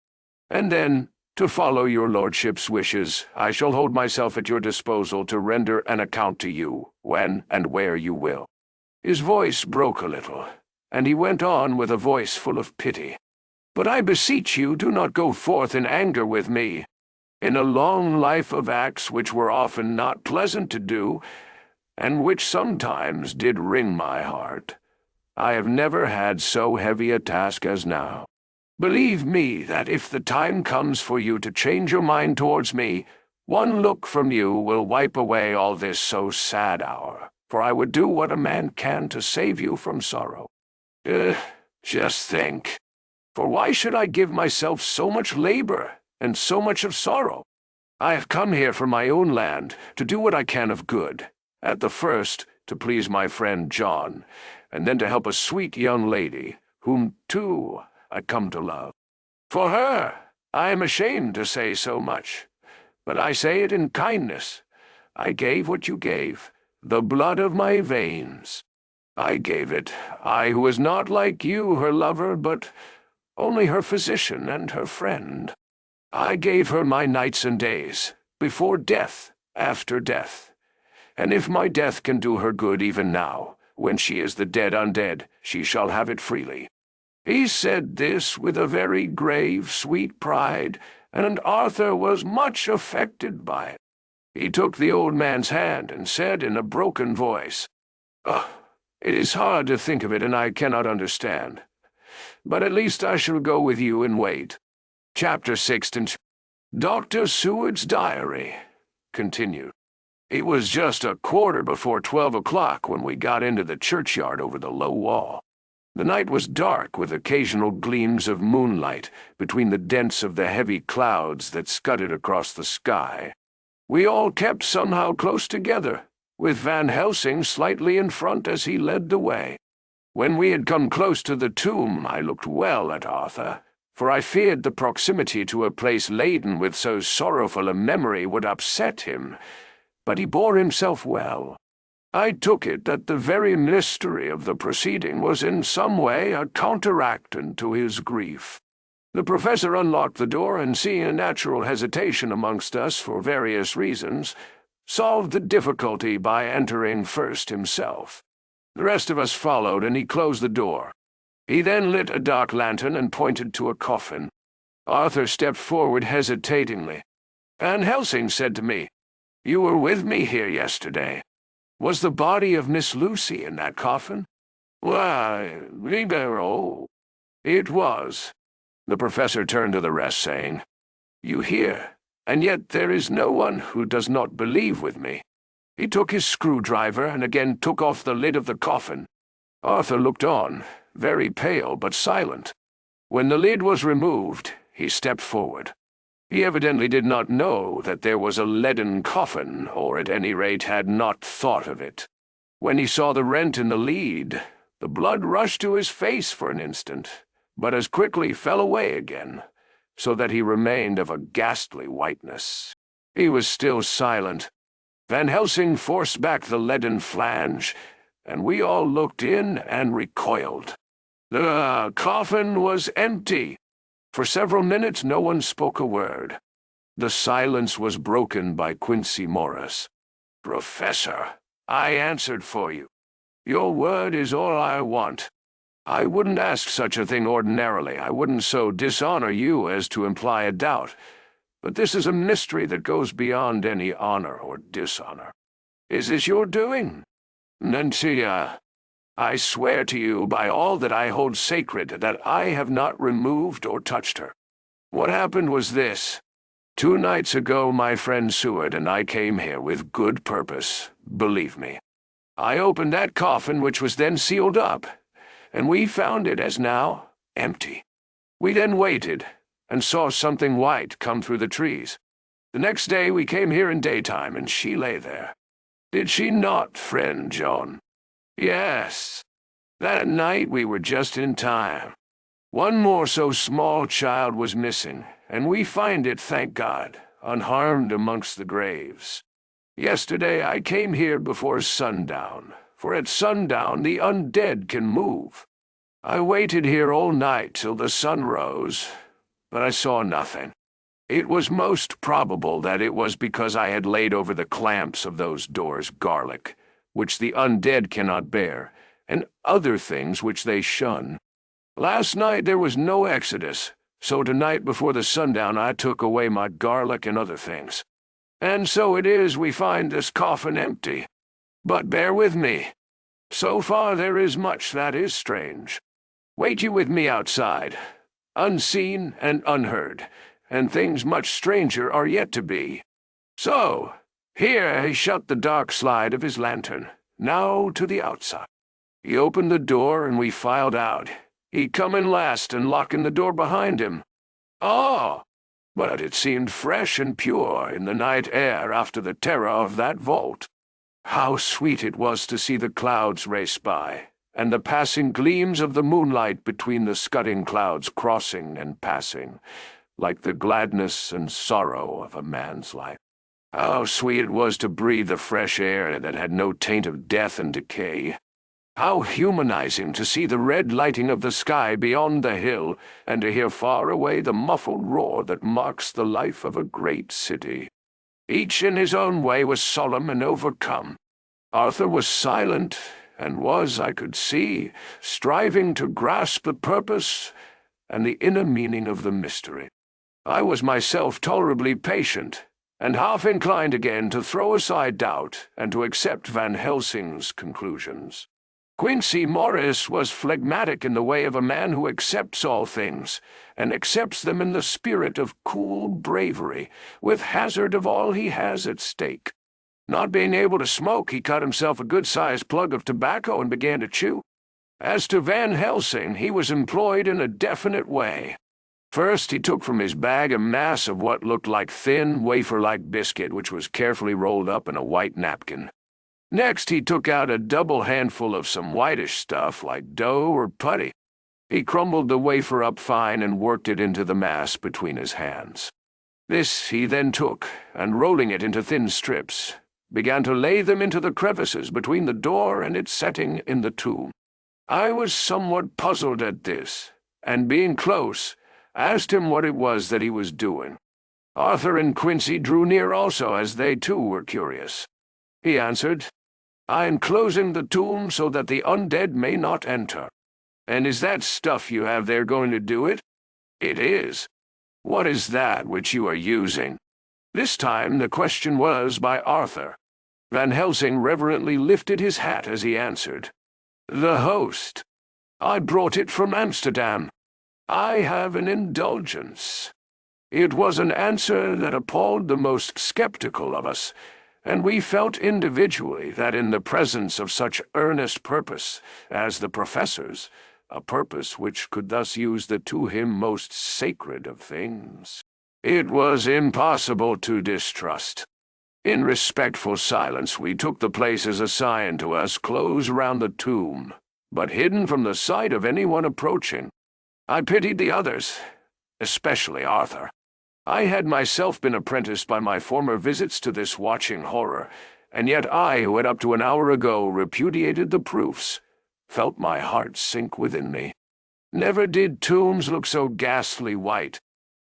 And then, to follow your lordship's wishes, I shall hold myself at your disposal to render an account to you, when and where you will." His voice broke a little, and he went on with a voice full of pity. "But I beseech you, do not go forth in anger with me. In a long life of acts which were often not pleasant to do, and which sometimes did wring my heart, I have never had so heavy a task as now. Believe me that if the time comes for you to change your mind towards me, one look from you will wipe away all this so sad hour, for I would do what a man can to save you from sorrow. Just think, for why should I give myself so much labor and so much of sorrow? I have come here from my own land to do what I can of good, at the first to please my friend John, and then to help a sweet young lady, whom, too, I come to love. For her, I am ashamed to say so much, but I say it in kindness. I gave what you gave, the blood of my veins. I gave it, I who was not like you, her lover, but only her physician and her friend. I gave her my nights and days, before death, after death. And if my death can do her good even now, when she is the dead undead, she shall have it freely." He said this with a very grave, sweet pride, and Arthur was much affected by it. He took the old man's hand and said in a broken voice, "It is hard to think of it, and I cannot understand. But at least I shall go with you and wait." Chapter 6. Dr. Seward's diary continued. It was just a quarter before 12 o'clock when we got into the churchyard over the low wall. The night was dark, with occasional gleams of moonlight between the dents of the heavy clouds that scudded across the sky. We all kept somehow close together, with Van Helsing slightly in front as he led the way. When we had come close to the tomb, I looked well at Arthur, for I feared the proximity to a place laden with so sorrowful a memory would upset him, but he bore himself well. I took it that the very mystery of the proceeding was in some way a counteractant to his grief. The professor unlocked the door, and seeing a natural hesitation amongst us for various reasons, solved the difficulty by entering first himself. The rest of us followed, and he closed the door. He then lit a dark lantern and pointed to a coffin. Arthur stepped forward hesitatingly. Van Helsing said to me, "You were with me here yesterday. Was the body of Miss Lucy in that coffin?" "Why, libero, it was." The professor turned to the rest, saying, "You hear, and yet there is no one who does not believe with me." He took his screwdriver and again took off the lid of the coffin. Arthur looked on, very pale but silent. When the lid was removed, he stepped forward. He evidently did not know that there was a leaden coffin, or at any rate had not thought of it. When he saw the rent in the lid, the blood rushed to his face for an instant, but as quickly fell away again, so that he remained of a ghastly whiteness. He was still silent. Van Helsing forced back the leaden flange, and we all looked in and recoiled. The coffin was empty. For several minutes no one spoke a word. The silence was broken by Quincey Morris. "Professor," I answered for you. "Your word is all I want. I wouldn't ask such a thing ordinarily. I wouldn't so dishonor you as to imply a doubt. But this is a mystery that goes beyond any honor or dishonor. Is this your doing?" "Nantia, I swear to you by all that I hold sacred that I have not removed or touched her. What happened was this. 2 nights ago my friend Seward and I came here with good purpose, believe me. I opened that coffin, which was then sealed up, and we found it as now empty. We then waited, and saw something white come through the trees. The next day we came here in daytime, and she lay there. Did she not, friend John?" "Yes. That night we were just in time. One more so small child was missing, and we find it, thank God, unharmed amongst the graves. Yesterday I came here before sundown, for at sundown the undead can move. I waited here all night till the sun rose, but I saw nothing. It was most probable that it was because I had laid over the clamps of those doors garlic, which the undead cannot bear, and other things which they shun. Last night there was no exodus, so tonight before the sundown I took away my garlic and other things. And so it is we find this coffin empty. But bear with me. So far there is much that is strange. Wait you with me outside, unseen and unheard, and things much stranger are yet to be. So, here he shut the dark slide of his lantern, now to the outside. He opened the door, and we filed out, he coming last and locking the door behind him. Oh, but it seemed fresh and pure in the night air after the terror of that vault. How sweet it was to see the clouds race by, and the passing gleams of the moonlight between the scudding clouds crossing and passing, like the gladness and sorrow of a man's life. How sweet it was to breathe the fresh air that had no taint of death and decay. How humanizing to see the red lighting of the sky beyond the hill, and to hear far away the muffled roar that marks the life of a great city. Each in his own way was solemn and overcome. Arthur was silent, and was, I could see, striving to grasp the purpose and the inner meaning of the mystery. I was myself tolerably patient, and half inclined again to throw aside doubt and to accept Van Helsing's conclusions. Quincey Morris was phlegmatic in the way of a man who accepts all things, and accepts them in the spirit of cool bravery, with hazard of all he has at stake. Not being able to smoke, he cut himself a good-sized plug of tobacco and began to chew. As to Van Helsing, he was employed in a definite way. First, he took from his bag a mass of what looked like thin, wafer-like biscuit, which was carefully rolled up in a white napkin. Next, he took out a double handful of some whitish stuff like dough or putty. He crumbled the wafer up fine and worked it into the mass between his hands. This he then took, and rolling it into thin strips, began to lay them into the crevices between the door and its setting in the tomb. I was somewhat puzzled at this, and being close, asked him what it was that he was doing. Arthur and Quincey drew near also, as they too were curious. He answered, "I am closing the tomb so that the undead may not enter. And is that stuff you have there going to do it? It is. What is that which you are using? This time the question was by Arthur. Van Helsing reverently lifted his hat as he answered. The host. I brought it from Amsterdam. I have an indulgence. It was an answer that appalled the most skeptical of us, and we felt individually that in the presence of such earnest purpose as the professor's, a purpose which could thus use the to him most sacred of things, it was impossible to distrust. In respectful silence we took the places assigned to us close round the tomb, but hidden from the sight of anyone approaching. I pitied the others, especially Arthur. I had myself been apprenticed by my former visits to this watching horror, and yet I, who had up to an hour ago repudiated the proofs, felt my heart sink within me. Never did tombs look so ghastly white.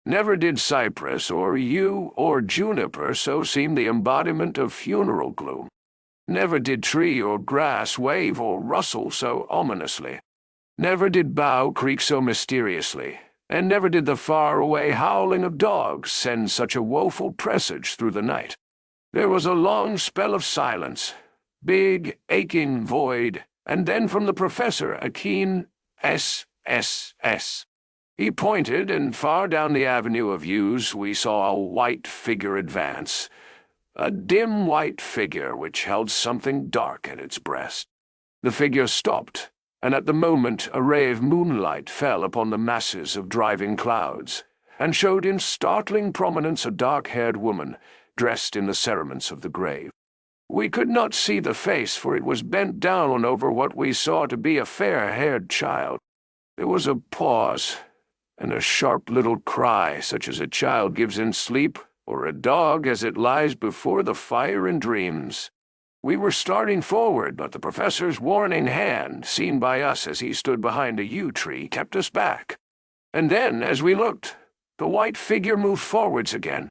Never did cypress or yew or juniper so seem the embodiment of funeral gloom. Never did tree or grass wave or rustle so ominously. Never did bough creak so mysteriously, and never did the far-away howling of dogs send such a woeful presage through the night. There was a long spell of silence, big, aching void, and then from the professor a keen S. He pointed, and far down the avenue of yews we saw a white figure advance, a dim white figure which held something dark at its breast. The figure stopped, and at the moment a ray of moonlight fell upon the masses of driving clouds, and showed in startling prominence a dark-haired woman, dressed in the cerements of the grave. We could not see the face, for it was bent down over what we saw to be a fair-haired child. There was a pause, and a sharp little cry, such as a child gives in sleep, or a dog as it lies before the fire and dreams. We were starting forward, but the professor's warning hand, seen by us as he stood behind a yew tree, kept us back. And then, as we looked, the white figure moved forwards again.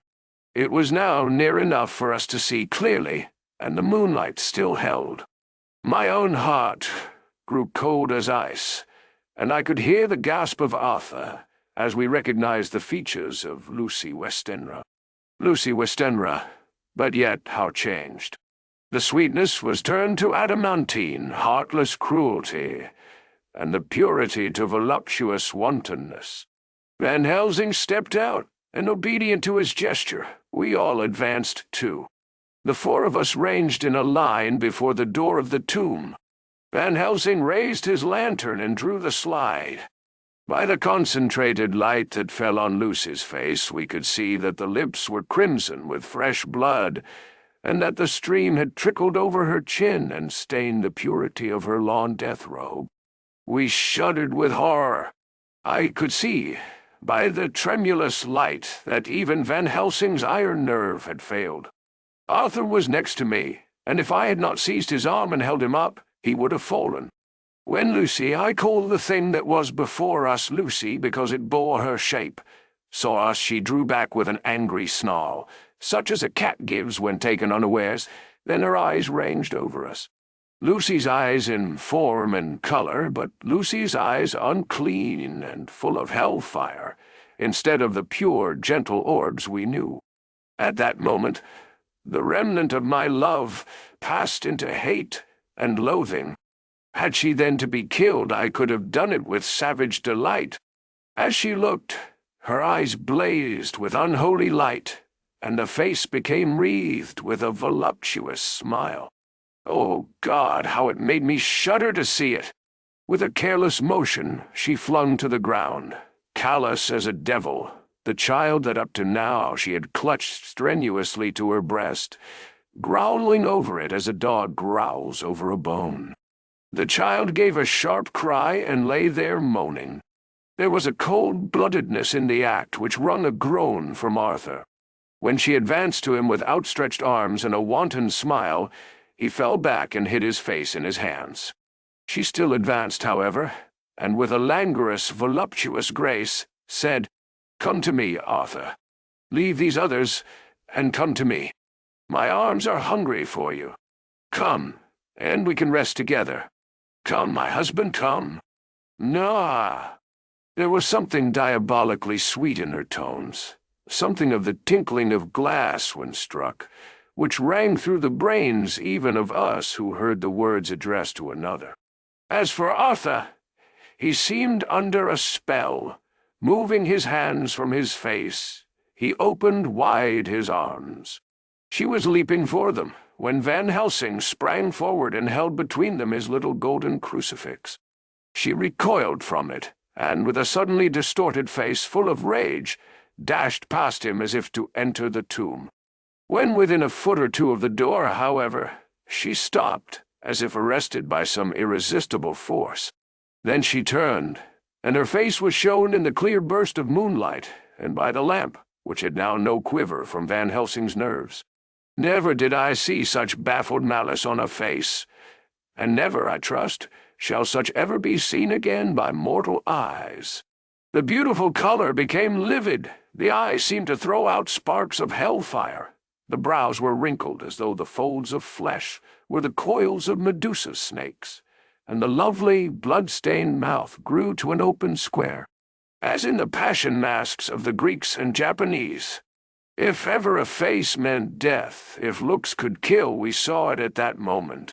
It was now near enough for us to see clearly, and the moonlight still held. My own heart grew cold as ice, and I could hear the gasp of Arthur as we recognized the features of Lucy Westenra. Lucy Westenra, but yet how changed. The sweetness was turned to adamantine, heartless cruelty, and the purity to voluptuous wantonness. Van Helsing stepped out, and obedient to his gesture, we all advanced too. The four of us ranged in a line before the door of the tomb. Van Helsing raised his lantern and drew the slide. By the concentrated light that fell on Lucy's face, we could see that the lips were crimson with fresh blood, and that the stream had trickled over her chin and stained the purity of her lawn death robe. We shuddered with horror. I could see, by the tremulous light, that even Van Helsing's iron nerve had failed. Arthur was next to me, and if I had not seized his arm and held him up, he would have fallen. When Lucy, I call the thing that was before us Lucy because it bore her shape, saw us, she drew back with an angry snarl, such as a cat gives when taken unawares. Then her eyes ranged over us. Lucy's eyes in form and color, but Lucy's eyes unclean and full of hellfire, instead of the pure, gentle orbs we knew. At that moment, the remnant of my love passed into hate and loathing. Had she then to be killed, I could have done it with savage delight. As she looked, her eyes blazed with unholy light, and the face became wreathed with a voluptuous smile. Oh, God, how it made me shudder to see it! With a careless motion, she flung to the ground, callous as a devil, the child that up to now she had clutched strenuously to her breast, growling over it as a dog growls over a bone. The child gave a sharp cry and lay there moaning. There was a cold-bloodedness in the act which wrung a groan from Arthur. When she advanced to him with outstretched arms and a wanton smile, he fell back and hid his face in his hands. She still advanced, however, and with a languorous, voluptuous grace, said, "Come to me, Arthur. Leave these others, and come to me. My arms are hungry for you. Come, and we can rest together. Come, my husband, come." Nah. There was something diabolically sweet in her tones, something of the tinkling of glass when struck, which rang through the brains even of us who heard the words addressed to another. As for Arthur, he seemed under a spell. Moving his hands from his face, he opened wide his arms. She was leaping for them, when Van Helsing sprang forward and held between them his little golden crucifix. She recoiled from it, and with a suddenly distorted face full of rage, dashed past him as if to enter the tomb. When within a foot or two of the door, however, she stopped, as if arrested by some irresistible force. Then she turned, and her face was shown in the clear burst of moonlight, and by the lamp, which had now no quiver from Van Helsing's nerves. Never did I see such baffled malice on a face, and never, I trust, shall such ever be seen again by mortal eyes. The beautiful color became livid, the eyes seemed to throw out sparks of hellfire, the brows were wrinkled as though the folds of flesh were the coils of Medusa snakes, and the lovely, blood-stained mouth grew to an open square, as in the passion masks of the Greeks and Japanese. If ever a face meant death, if looks could kill, we saw it at that moment.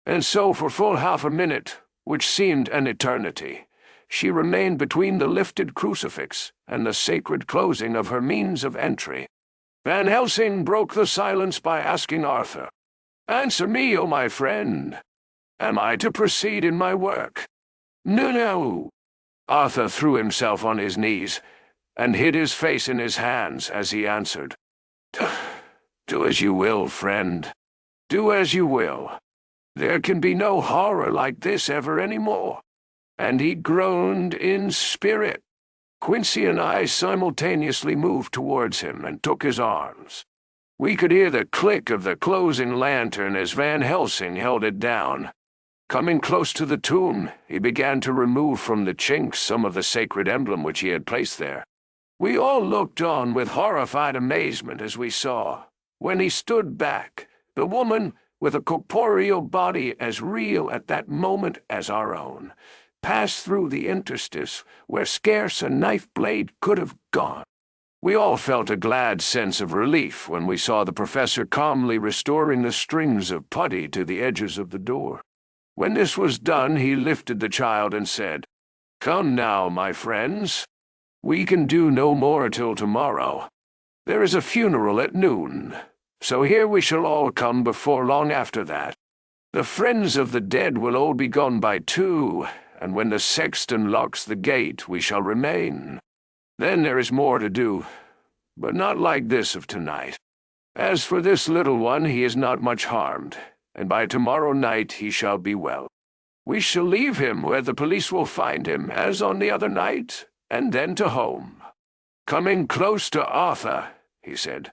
And so for full half a minute, which seemed an eternity, she remained between the lifted crucifix and the sacred closing of her means of entry. Van Helsing broke the silence by asking Arthur, "Answer me, O my friend. Am I to proceed in my work?" No. Arthur threw himself on his knees, and hid his face in his hands as he answered, "Do as you will, friend. Do as you will. There can be no horror like this ever any more." And he groaned in spirit. Quincey and I simultaneously moved towards him and took his arms. We could hear the click of the closing lantern as Van Helsing held it down. Coming close to the tomb, he began to remove from the chinks some of the sacred emblem which he had placed there. We all looked on with horrified amazement as we saw, when he stood back, the woman, with a corporeal body as real at that moment as our own, pass through the interstice where scarce a knife-blade could have gone. We all felt a glad sense of relief when we saw the professor calmly restoring the strings of putty to the edges of the door. When this was done, he lifted the child and said, "Come now, my friends. We can do no more till tomorrow. There is a funeral at noon, so here we shall all come before long after that. The friends of the dead will all be gone by 2, and when the sexton locks the gate, we shall remain. Then there is more to do, but not like this of tonight. As for this little one, he is not much harmed, and by tomorrow night he shall be well. We shall leave him where the police will find him, as on the other night, and then to home." Coming close to Arthur, he said,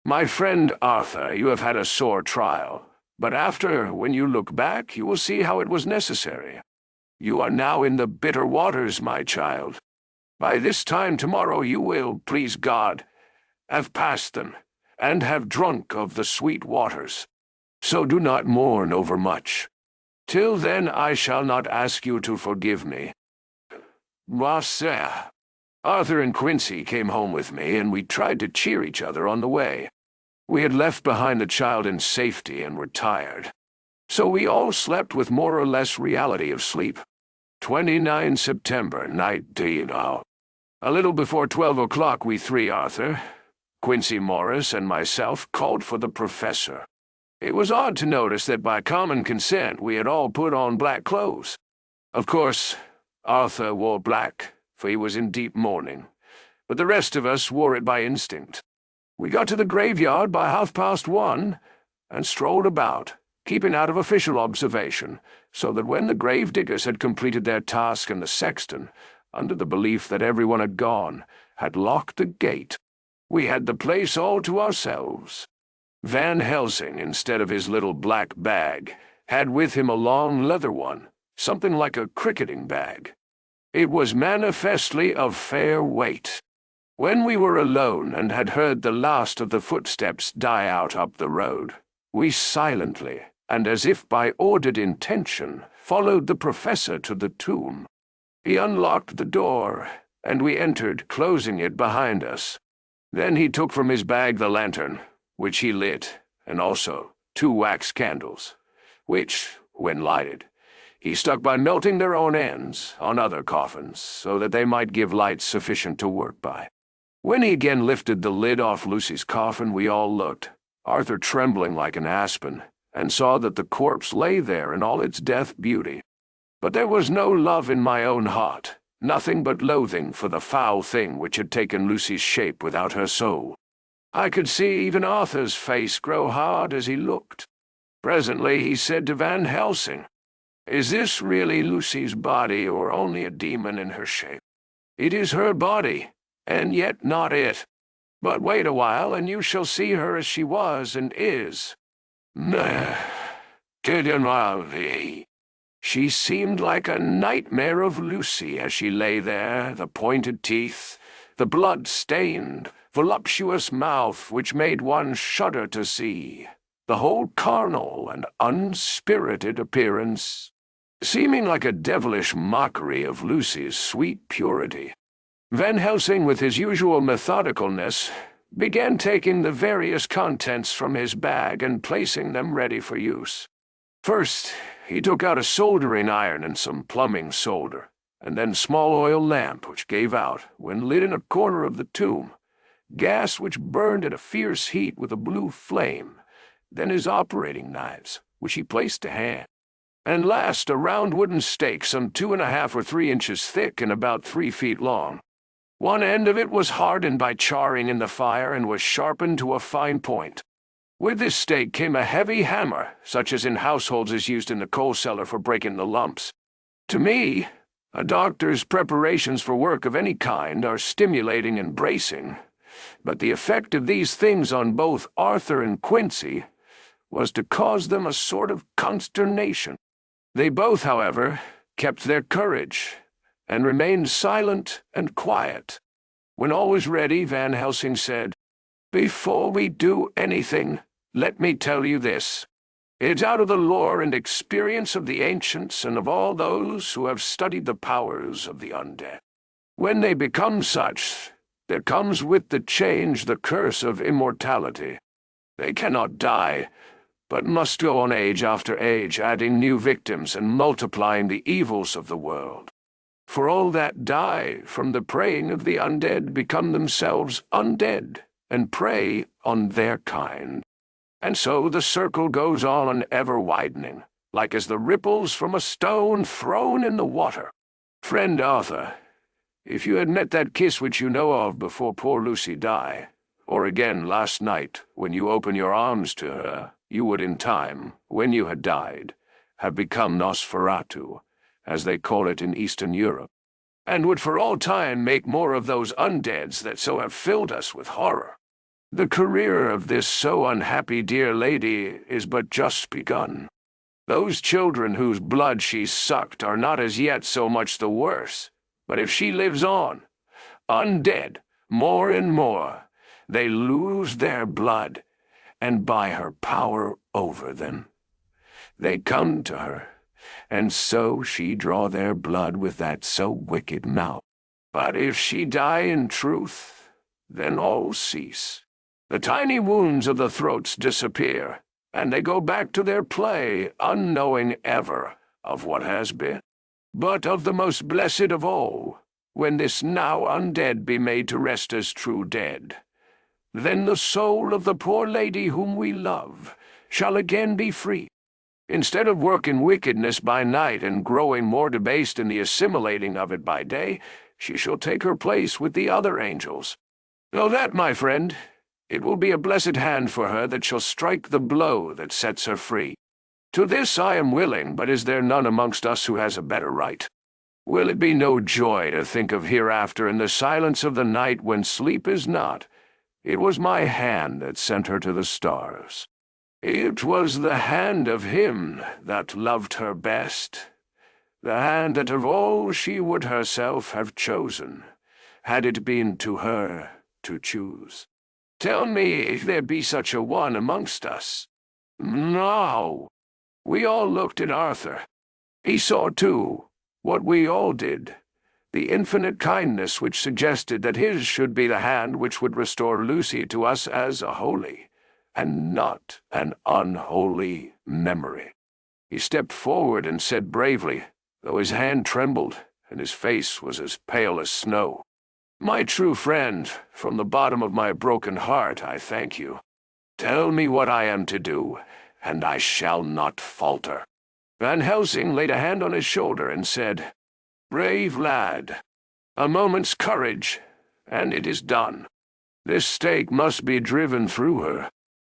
"My friend Arthur, you have had a sore trial, but after, when you look back, you will see how it was necessary. You are now in the bitter waters, my child. By this time tomorrow you will, please God, have passed them, and have drunk of the sweet waters. So do not mourn overmuch. Till then I shall not ask you to forgive me. Voici." Arthur and Quincey came home with me, and we tried to cheer each other on the way. We had left behind the child in safety and were tired, so we all slept with more or less reality of sleep. 29 September, night, do you know. A little before 12 o'clock we three, Arthur, Quincey Morris, and myself, called for the professor. It was odd to notice that by common consent we had all put on black clothes. Of course, Arthur wore black, for he was in deep mourning, but the rest of us wore it by instinct. We got to the graveyard by 1:30, and strolled about, keeping out of official observation, so that when the grave-diggers had completed their task and the sexton, under the belief that everyone had gone, had locked the gate, we had the place all to ourselves. Van Helsing, instead of his little black bag, had with him a long leather one, something like a cricketing bag. It was manifestly of fair weight. When we were alone and had heard the last of the footsteps die out up the road, we silently, and as if by ordered intention, followed the professor to the tomb. He unlocked the door, and we entered, closing it behind us. Then he took from his bag the lantern, which he lit, and also 2 wax candles, which, when lighted, he stuck by melting their own ends on other coffins, so that they might give light sufficient to work by. When he again lifted the lid off Lucy's coffin, we all looked, Arthur trembling like an aspen, and saw that the corpse lay there in all its death beauty. But there was no love in my own heart, nothing but loathing for the foul thing which had taken Lucy's shape without her soul. I could see even Arthur's face grow hard as he looked. Presently he said to Van Helsing, "Is this really Lucy's body, or only a demon in her shape? It is her body, and yet not it. But wait a while, and you shall see her as she was and is. She seemed like a nightmare of Lucy as she lay there, the pointed teeth, the blood-stained, voluptuous mouth which made one shudder to see, the whole carnal and unspirited appearance, seeming like a devilish mockery of Lucy's sweet purity." Van Helsing, with his usual methodicalness, began taking the various contents from his bag and placing them ready for use. First, he took out a soldering iron and some plumbing solder, and then small oil lamp which gave out, when lit in a corner of the tomb, gas which burned at a fierce heat with a blue flame, then his operating knives, which he placed to hand, and last a round wooden stake some 2½ or 3 inches thick and about 3 feet long. One end of it was hardened by charring in the fire and was sharpened to a fine point. With this stake came a heavy hammer, such as in households is used in the coal cellar for breaking the lumps. To me, a doctor's preparations for work of any kind are stimulating and bracing, but the effect of these things on both Arthur and Quincey was to cause them a sort of consternation. They both, however, kept their courage, and remained silent and quiet. When all was ready, Van Helsing said, "Before we do anything, let me tell you this. It's out of the lore and experience of the ancients and of all those who have studied the powers of the undead. When they become such, there comes with the change the curse of immortality. They cannot die, but must go on age after age, adding new victims and multiplying the evils of the world. For all that die from the preying of the undead become themselves undead, and prey on their kind. And so the circle goes on ever widening, like as the ripples from a stone thrown in the water. Friend Arthur, if you had met that kiss which you know of before poor Lucy died, or again last night when you opened your arms to her, you would in time, when you had died, have become Nosferatu, as they call it in Eastern Europe, and would for all time make more of those undeads that so have filled us with horror. The career of this so unhappy dear lady is but just begun. Those children whose blood she sucked are not as yet so much the worse, but if she lives on, undead, more and more, they lose their blood, and by her power over them, they come to her, and so she draw their blood with that so wicked mouth. But if she die in truth, then all cease. The tiny wounds of the throats disappear, and they go back to their play, unknowing ever of what has been. But of the most blessed of all, when this now undead be made to rest as true dead, then the soul of the poor lady whom we love shall again be free. Instead of working wickedness by night and growing more debased in the assimilating of it by day, she shall take her place with the other angels. Oh, that, my friend, it will be a blessed hand for her that shall strike the blow that sets her free. To this I am willing, but is there none amongst us who has a better right? Will it be no joy to think of hereafter in the silence of the night when sleep is not? It was my hand that sent her to the stars. It was the hand of him that loved her best, the hand that of all she would herself have chosen, had it been to her to choose. Tell me if there be such a one amongst us. No. We all looked at Arthur. He saw, too, what we all did, the infinite kindness which suggested that his should be the hand which would restore Lucy to us as a holy, and not an unholy memory. He stepped forward and said bravely, though his hand trembled and his face was as pale as snow, "My true friend, from the bottom of my broken heart I thank you. Tell me what I am to do, and I shall not falter." Van Helsing laid a hand on his shoulder and said, "Brave lad, a moment's courage, and it is done. This stake must be driven through her.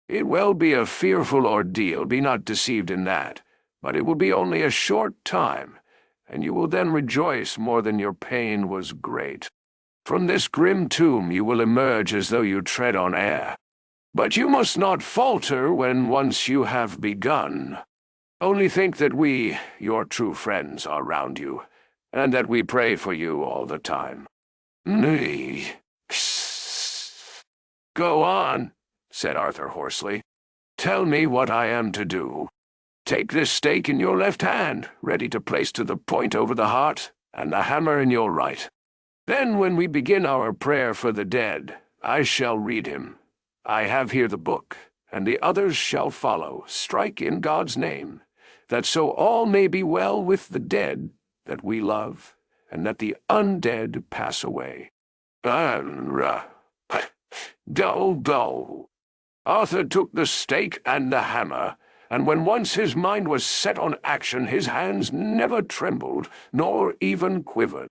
It will be a fearful ordeal, be not deceived in that, but it will be only a short time, and you will then rejoice more than your pain was great. From this grim tomb you will emerge as though you tread on air. But you must not falter when once you have begun. Only think that we, your true friends, are round you, and that we pray for you all the time." "Nay, go on," said Arthur hoarsely. "Tell me what I am to do. Take this stake in your left hand, ready to place to the point over the heart, and the hammer in your right. Then when we begin our prayer for the dead, I shall read him. I have here the book, and the others shall follow. Strike in God's name, that so all may be well with the dead that we love, and that the undead pass away." Do. Arthur took the stake and the hammer, and when once his mind was set on action, his hands never trembled, nor even quivered.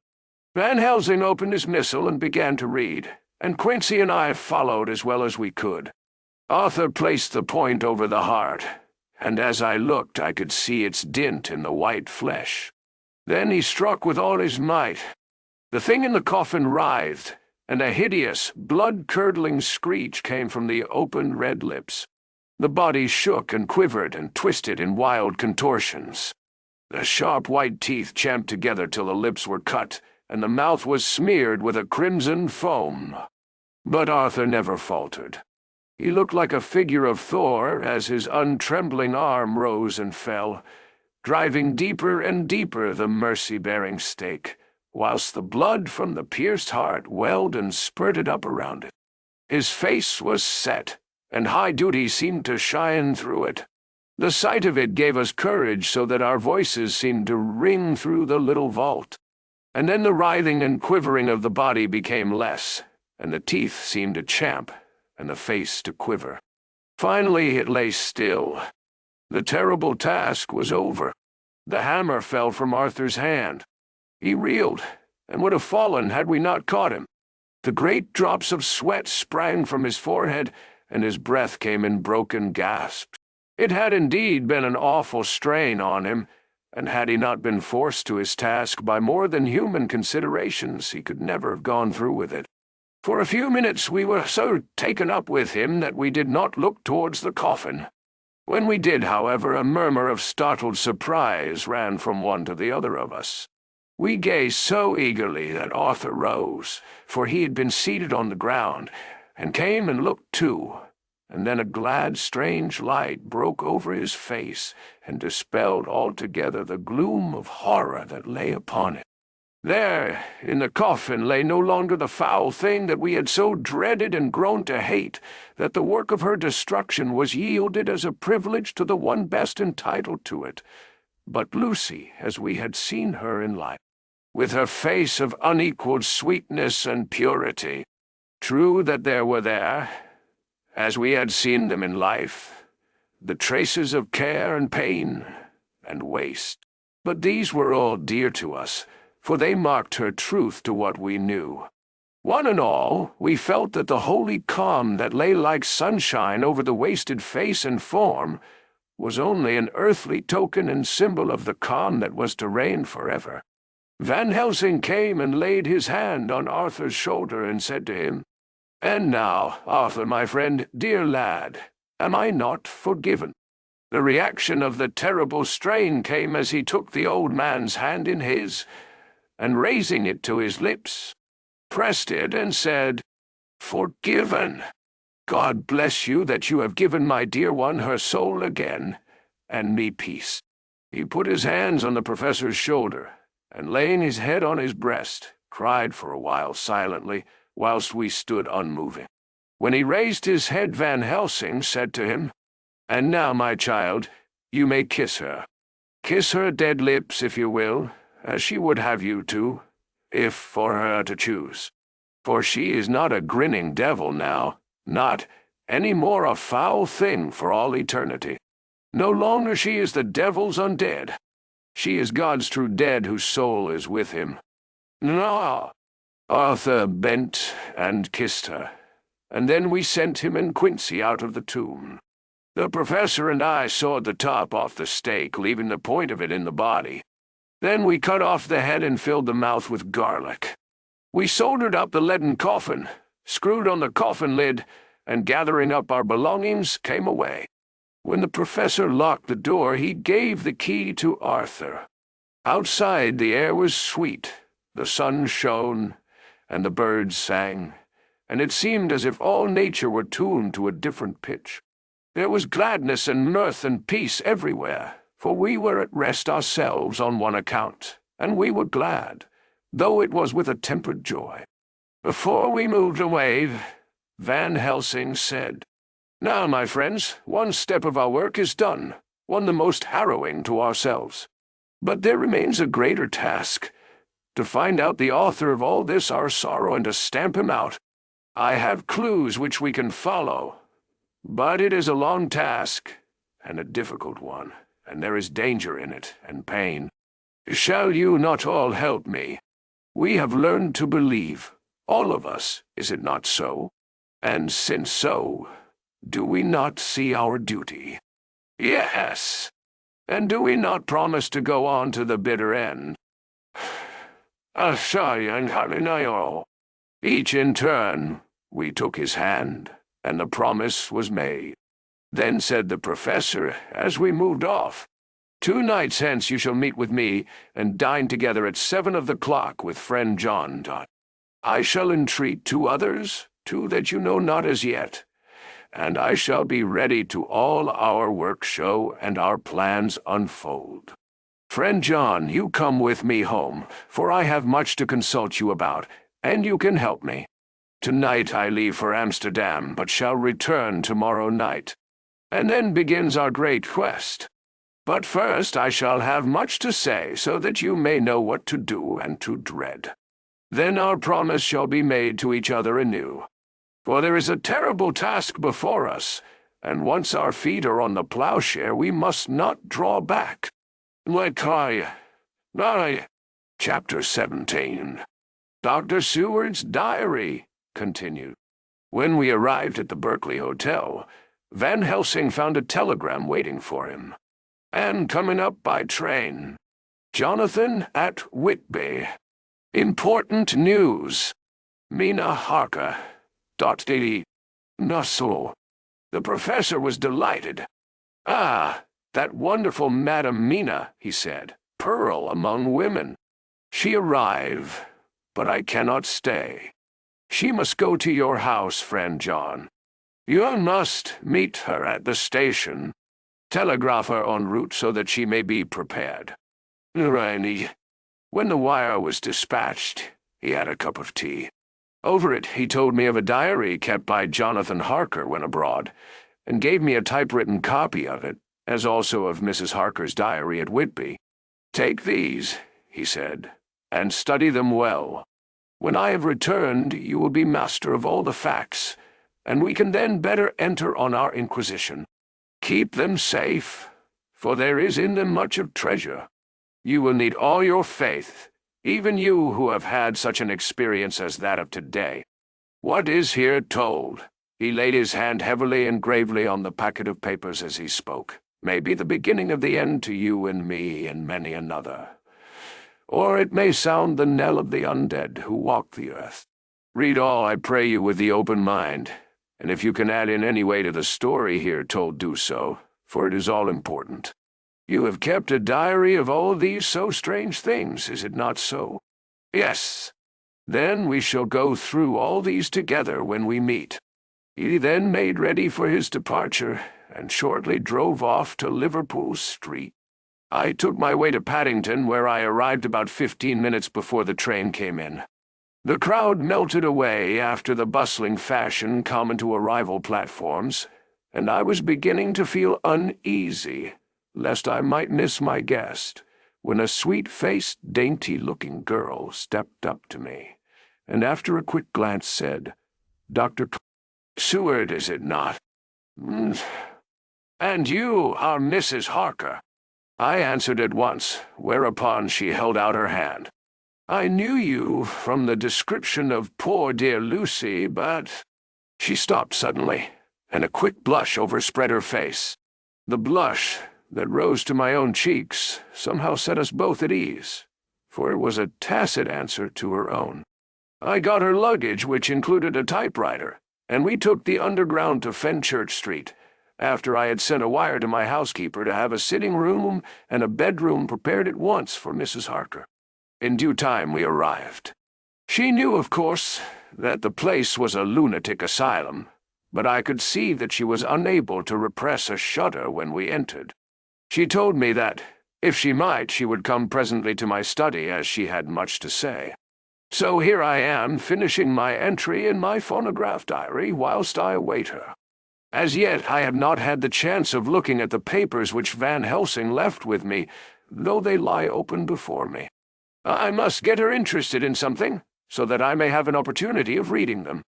Van Helsing opened his missal and began to read, and Quincey and I followed as well as we could. Arthur placed the point over the heart, and as I looked I could see its dint in the white flesh. Then he struck with all his might. The thing in the coffin writhed, and a hideous, blood-curdling screech came from the open red lips. The body shook and quivered and twisted in wild contortions. The sharp white teeth champed together till the lips were cut, and the mouth was smeared with a crimson foam. But Arthur never faltered. He looked like a figure of Thor as his untrembling arm rose and fell, driving deeper and deeper the mercy-bearing stake, whilst the blood from the pierced heart welled and spurted up around it. His face was set, and high duty seemed to shine through it. The sight of it gave us courage so that our voices seemed to ring through the little vault. And then the writhing and quivering of the body became less, and the teeth seemed to champ, and the face to quiver. Finally it lay still. The terrible task was over. The hammer fell from Arthur's hand. He reeled, and would have fallen had we not caught him. The great drops of sweat sprang from his forehead, and his breath came in broken gasps. It had indeed been an awful strain on him, and had he not been forced to his task by more than human considerations, he could never have gone through with it. For a few minutes we were so taken up with him that we did not look towards the coffin. When we did, however, a murmur of startled surprise ran from one to the other of us. We gazed so eagerly that Arthur rose, for he had been seated on the ground, and came and looked too. And then a glad, strange light broke over his face and dispelled altogether the gloom of horror that lay upon it. There, in the coffin, lay no longer the foul thing that we had so dreaded and grown to hate, that the work of her destruction was yielded as a privilege to the one best entitled to it, but Lucy, as we had seen her in life, with her face of unequaled sweetness and purity. True that there were there, as we had seen them in life, the traces of care and pain and waste. But these were all dear to us, for they marked her truth to what we knew. One and all, we felt that the holy calm that lay like sunshine over the wasted face and form was only an earthly token and symbol of the calm that was to reign forever. Van Helsing came and laid his hand on Arthur's shoulder and said to him, "And now, Arthur, my friend, dear lad, am I not forgiven?" The reaction of the terrible strain came as he took the old man's hand in his, and raising it to his lips, pressed it and said, "Forgiven! God bless you that you have given my dear one her soul again, and me peace." He put his hands on the professor's shoulder, and laying his head on his breast, cried for a while silently, whilst we stood unmoving. When he raised his head, Van Helsing said to him, "And now, my child, you may kiss her. Kiss her dead lips, if you will, as she would have you to, if for her to choose. For she is not a grinning devil now, not any more a foul thing for all eternity. No longer she is the devil's undead. She is God's true dead whose soul is with him." No. Arthur bent and kissed her, and then we sent him and Quincey out of the tomb. The professor and I sawed the top off the stake, leaving the point of it in the body. Then we cut off the head and filled the mouth with garlic. We soldered up the leaden coffin, screwed on the coffin lid, and gathering up our belongings, came away. When the professor locked the door, he gave the key to Arthur. Outside the air was sweet, the sun shone, and the birds sang, and it seemed as if all nature were tuned to a different pitch. There was gladness and mirth and peace everywhere, for we were at rest ourselves on one account, and we were glad, though it was with a tempered joy. Before we moved away, Van Helsing said, "Now, my friends, one step of our work is done, one the most harrowing to ourselves. But there remains a greater task, to find out the author of all this our sorrow and to stamp him out. I have clues which we can follow, but it is a long task, and a difficult one, and there is danger in it, and pain. Shall you not all help me? We have learned to believe, all of us, is it not so? And since so, do we not see our duty?" "Yes. And do we not promise to go on to the bitter end?" Each in turn, we took his hand, and the promise was made. Then said the professor, as we moved off, "2 nights hence you shall meet with me, and dine together at 7 of the clock with friend John. I shall entreat 2 others, 2 that you know not as yet, and I shall be ready to all our work show and our plans unfold. Friend John, you come with me home, for I have much to consult you about, and you can help me. Tonight I leave for Amsterdam, but shall return tomorrow night. And then begins our great quest. But first I shall have much to say, so that you may know what to do and to dread. Then our promise shall be made to each other anew. For there is a terrible task before us, and once our feet are on the plowshare, we must not draw back." Chapter 17. Dr. Seward's Diary continued. When we arrived at the Berkeley Hotel, Van Helsing found a telegram waiting for him. "And coming up by train. Jonathan at Whitby. Important news. Mina Harker. Nussel." The professor was delighted. "Ah, that wonderful Madam Mina," he said, "pearl among women. She arrive, but I cannot stay. She must go to your house, friend John. You must meet her at the station. Telegraph her en route so that she may be prepared." When the wire was dispatched, he had a cup of tea. Over it he told me of a diary kept by Jonathan Harker when abroad, and gave me a typewritten copy of it, as also of Mrs. Harker's diary at Whitby. "Take these," he said, "and study them well. When I have returned, you will be master of all the facts, and we can then better enter on our inquisition. Keep them safe, for there is in them much of treasure. You will need all your faith, even you who have had such an experience as that of today. What is here told," he laid his hand heavily and gravely on the packet of papers as he spoke, "may be the beginning of the end to you and me and many another. Or it may sound the knell of the undead who walk the earth. Read all, I pray you, with the open mind, and if you can add in any way to the story here told, do so, for it is all important. You have kept a diary of all these so strange things, is it not so?" "Yes." "Then we shall go through all these together when we meet." He then made ready for his departure, and shortly drove off to Liverpool Street. I took my way to Paddington, where I arrived about 15 minutes before the train came in. The crowd melted away after the bustling fashion common to arrival platforms, and I was beginning to feel uneasy, lest I might miss my guest, when a sweet-faced, dainty-looking girl stepped up to me, and after a quick glance said, "Dr. Seward, is it not? And you are Mrs. Harker." I answered at once, whereupon she held out her hand. "I knew you from the description of poor dear Lucy, but—" She stopped suddenly, and a quick blush overspread her face. The blush that rose to my own cheeks somehow set us both at ease, for it was a tacit answer to her own. "I got her luggage, which included a typewriter, and we took the Underground to Fenchurch Street, after I had sent a wire to my housekeeper to have a sitting room and a bedroom prepared at once for Mrs. Harker. In due time we arrived. She knew, of course, that the place was a lunatic asylum, but I could see that she was unable to repress a shudder when we entered. She told me that, if she might, she would come presently to my study, as she had much to say. So here I am, finishing my entry in my phonograph diary whilst I await her. As yet I have not had the chance of looking at the papers which Van Helsing left with me, though they lie open before me. I must get her interested in something, so that I may have an opportunity of reading them.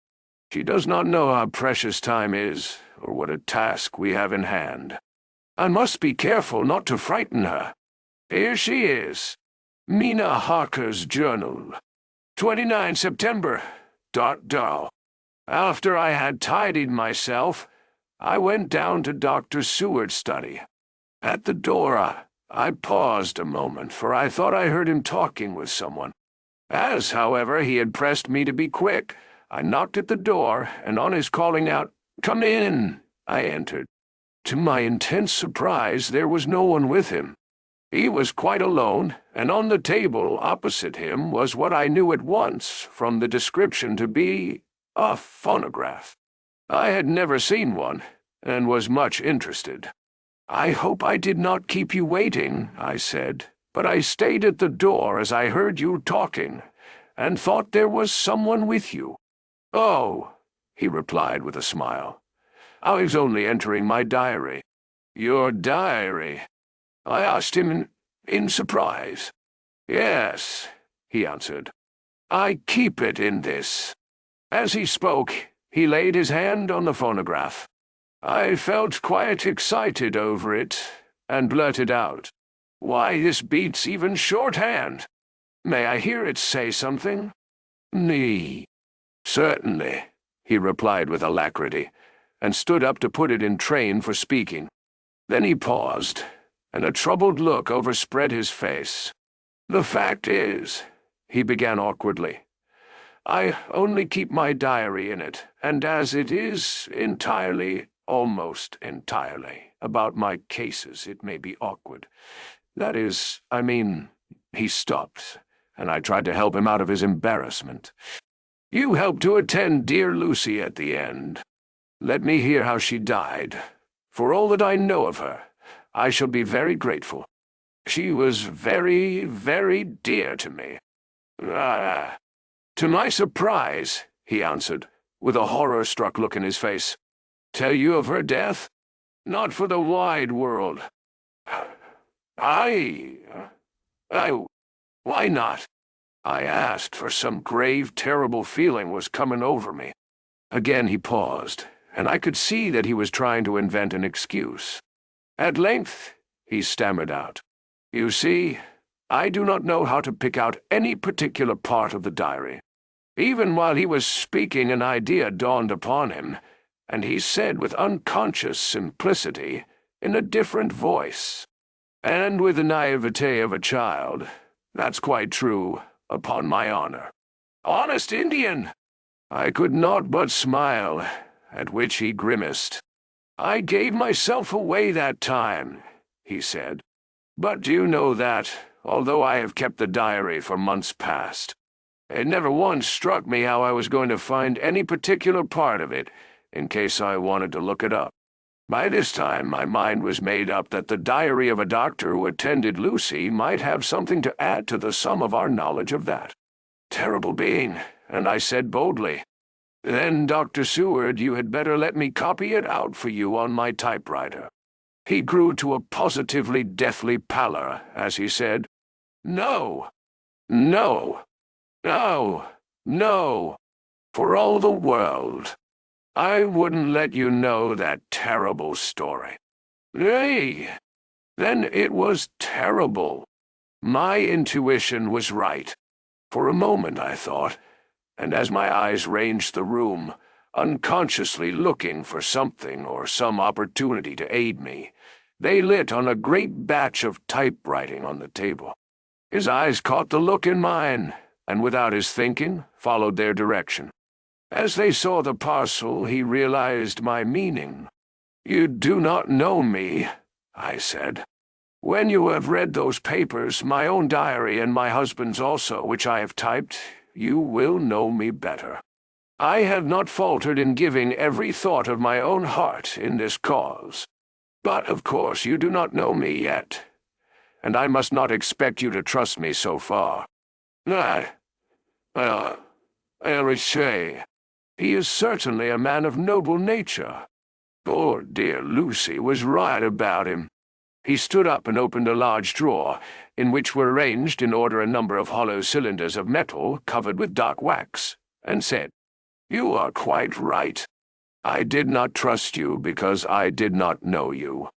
She does not know how precious time is, or what a task we have in hand. I must be careful not to frighten her. Here she is. Mina Harker's journal. 29 September. ... After I had tidied myself, I went down to Dr. Seward's study. At the door, I paused a moment, for I thought I heard him talking with someone. As, however, he had pressed me to be quick, I knocked at the door, and on his calling out, "Come in," I entered. To my intense surprise, there was no one with him. He was quite alone, and on the table opposite him was what I knew at once from the description to be a phonograph. I had never seen one, and was much interested. "I hope I did not keep you waiting," I said, "but I stayed at the door as I heard you talking, and thought there was someone with you." "Oh," he replied with a smile, "I was only entering my diary." "Your diary?" I asked him in surprise. "Yes," he answered. "I keep it in this." As he spoke, he laid his hand on the phonograph. I felt quite excited over it, and blurted out, "Why, this beats even shorthand. May I hear it say something?" "Nee." "Certainly," he replied with alacrity, and stood up to put it in train for speaking. Then he paused, and a troubled look overspread his face. "The fact is," he began awkwardly, "I only keep my diary in it, and as it is almost entirely, about my cases, it may be awkward. That is, I mean—" He stopped, and I tried to help him out of his embarrassment. "You helped to attend dear Lucy at the end. Let me hear how she died. For all that I know of her, I shall be very grateful. She was very, very dear to me." "To my surprise," he answered, with a horror-struck look in his face. "Tell you of her death? Not for the wide world." Why not?" I asked, for some grave, terrible feeling was coming over me. Again he paused, and I could see that he was trying to invent an excuse. At length he stammered out, "You see, I do not know how to pick out any particular part of the diary." Even while he was speaking, an idea dawned upon him, and he said with unconscious simplicity, in a different voice, and with the naivete of a child, "That's quite true, upon my honor." "Honest Indian!" I could not but smile, at which he grimaced. "I gave myself away that time," he said. "But do you know that, although I have kept the diary for months past, it never once struck me how I was going to find any particular part of it, in case I wanted to look it up. By this time my mind was made up that the diary of a doctor who attended Lucy might have something to add to the sum of our knowledge of that terrible being, and I said boldly, "Then, Dr. Seward, you had better let me copy it out for you on my typewriter." He grew to a positively deathly pallor as he said, "No, no, no, no, for all the world. I wouldn't let you know that terrible story." Nay, then it was terrible. My intuition was right. For a moment, I thought, and as my eyes ranged the room, unconsciously looking for something or some opportunity to aid me, they lit on a great batch of typewriting on the table. His eyes caught the look in mine, and without his thinking, followed their direction. As they saw the parcel, he realized my meaning. "You do not know me," I said. "When you have read those papers, my own diary and my husband's also, which I have typed, you will know me better. I have not faltered in giving every thought of my own heart in this cause. But, of course, you do not know me yet, and I must not expect you to trust me so far. I will say, he is certainly a man of noble nature. Poor dear Lucy was right about him." He stood up and opened a large drawer, in which were arranged in order a number of hollow cylinders of metal covered with dark wax, and said, "You are quite right. I did not trust you because I did not know you.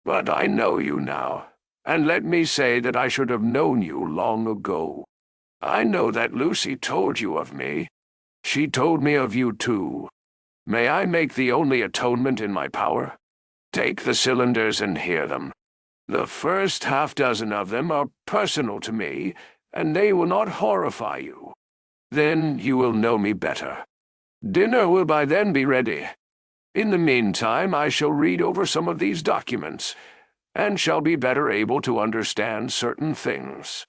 But I know you now, and let me say that I should have known you long ago. I know that Lucy told you of me. She told me of you too. May I make the only atonement in my power? Take the cylinders and hear them. The first half-dozen of them are personal to me, and they will not horrify you. Then you will know me better. Dinner will by then be ready. In the meantime, I shall read over some of these documents, and shall be better able to understand certain things."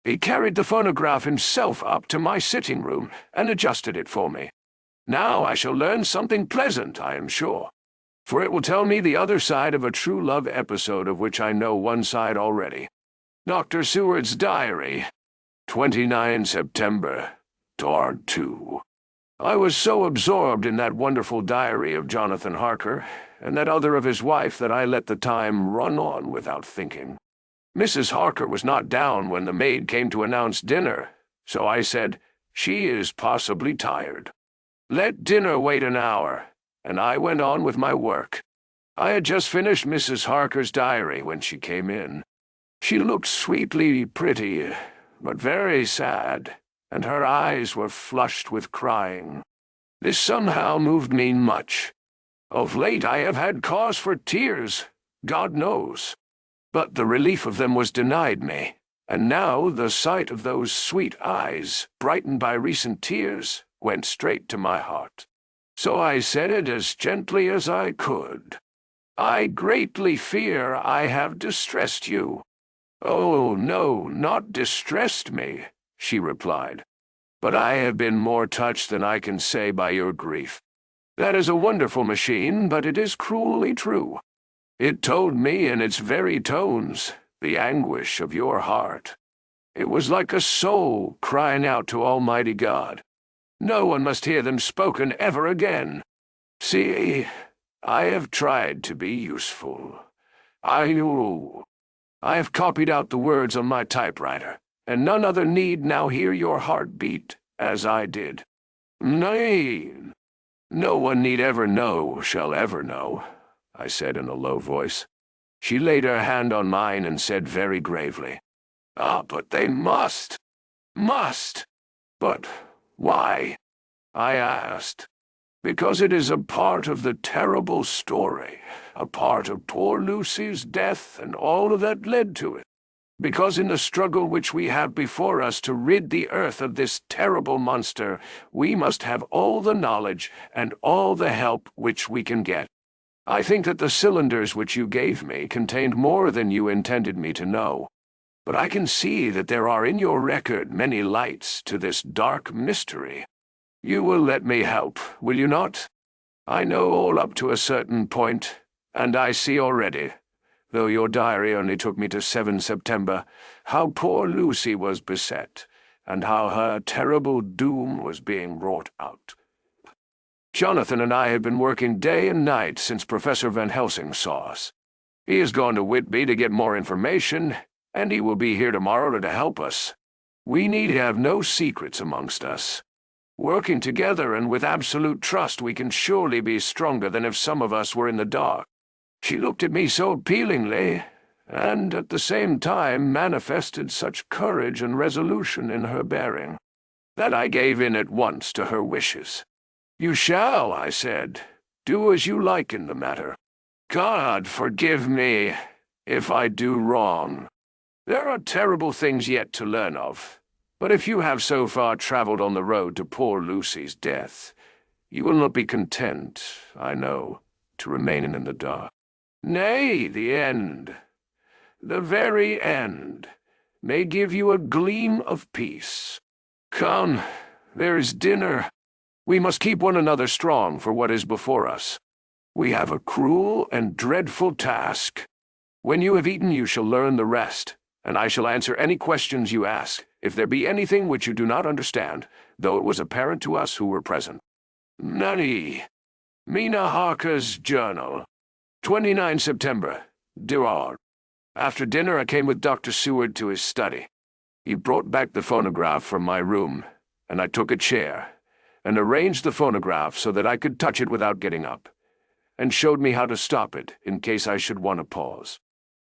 He carried the phonograph himself up to my sitting room and adjusted it for me. "Now I shall learn something pleasant, I am sure, for it will tell me the other side of a true love episode of which I know one side already. Dr. Seward's diary, 29 September, Toward 2. I was so absorbed in that wonderful diary of Jonathan Harker, and that other of his wife, that I let the time run on without thinking. Mrs. Harker was not down when the maid came to announce dinner, so I said, "She is possibly tired. Let dinner wait an hour," and I went on with my work. I had just finished Mrs. Harker's diary when she came in. She looked sweetly pretty, but very sad, and her eyes were flushed with crying. This somehow moved me much. Of late I have had cause for tears, God knows, but the relief of them was denied me, and now the sight of those sweet eyes, brightened by recent tears, went straight to my heart. So I said it as gently as I could. "I greatly fear I have distressed you." "Oh, no, not distressed me," she replied. "But I have been more touched than I can say by your grief. That is a wonderful machine, but it is cruelly true. It told me in its very tones the anguish of your heart. It was like a soul crying out to Almighty God. No one must hear them spoken ever again. See, I have tried to be useful. I have copied out the words on my typewriter, and none other need now hear your heart beat as I did. Nay, no one need ever know shall ever know," I said in a low voice. She laid her hand on mine and said very gravely, "Ah, but they must. But why?" I asked. "Because it is a part of the terrible story, a part of poor Lucy's death and all that led to it. Because in the struggle which we have before us to rid the earth of this terrible monster, we must have all the knowledge and all the help which we can get. I think that the cylinders which you gave me contained more than you intended me to know. But I can see that there are in your record many lights to this dark mystery. You will let me help, will you not? I know all up to a certain point, And I see already, though your diary only took me to 7 September, how poor Lucy was beset, and how her terrible doom was being wrought out. Jonathan and I have been working day and night since Professor Van Helsing saw us. He has gone to Whitby to get more information, and he will be here tomorrow to help us. We need have no secrets amongst us. Working together and with absolute trust, we can surely be stronger than if some of us were in the dark. She looked at me so appealingly, and at the same time manifested such courage and resolution in her bearing, that I gave in at once to her wishes. "You shall," I said, "do as you like in the matter. God forgive me if I do wrong. There are terrible things yet to learn of, but if you have so far travelled on the road to poor Lucy's death, you will not be content, I know, to remain in the dark. Nay, the end, the very end, may give you a gleam of peace. Come, there is dinner. We must keep one another strong for what is before us. We have a cruel and dreadful task. When you have eaten, you shall learn the rest, and I shall answer any questions you ask, if there be anything which you do not understand, though it was apparent to us who were present. Nanny, Mina Harker's journal, 29 September, Durard. After dinner I came with Dr. Seward to his study. He brought back the phonograph from my room, and I took a chair, and arranged the phonograph so that I could touch it without getting up, and showed me how to stop it in case I should want to pause.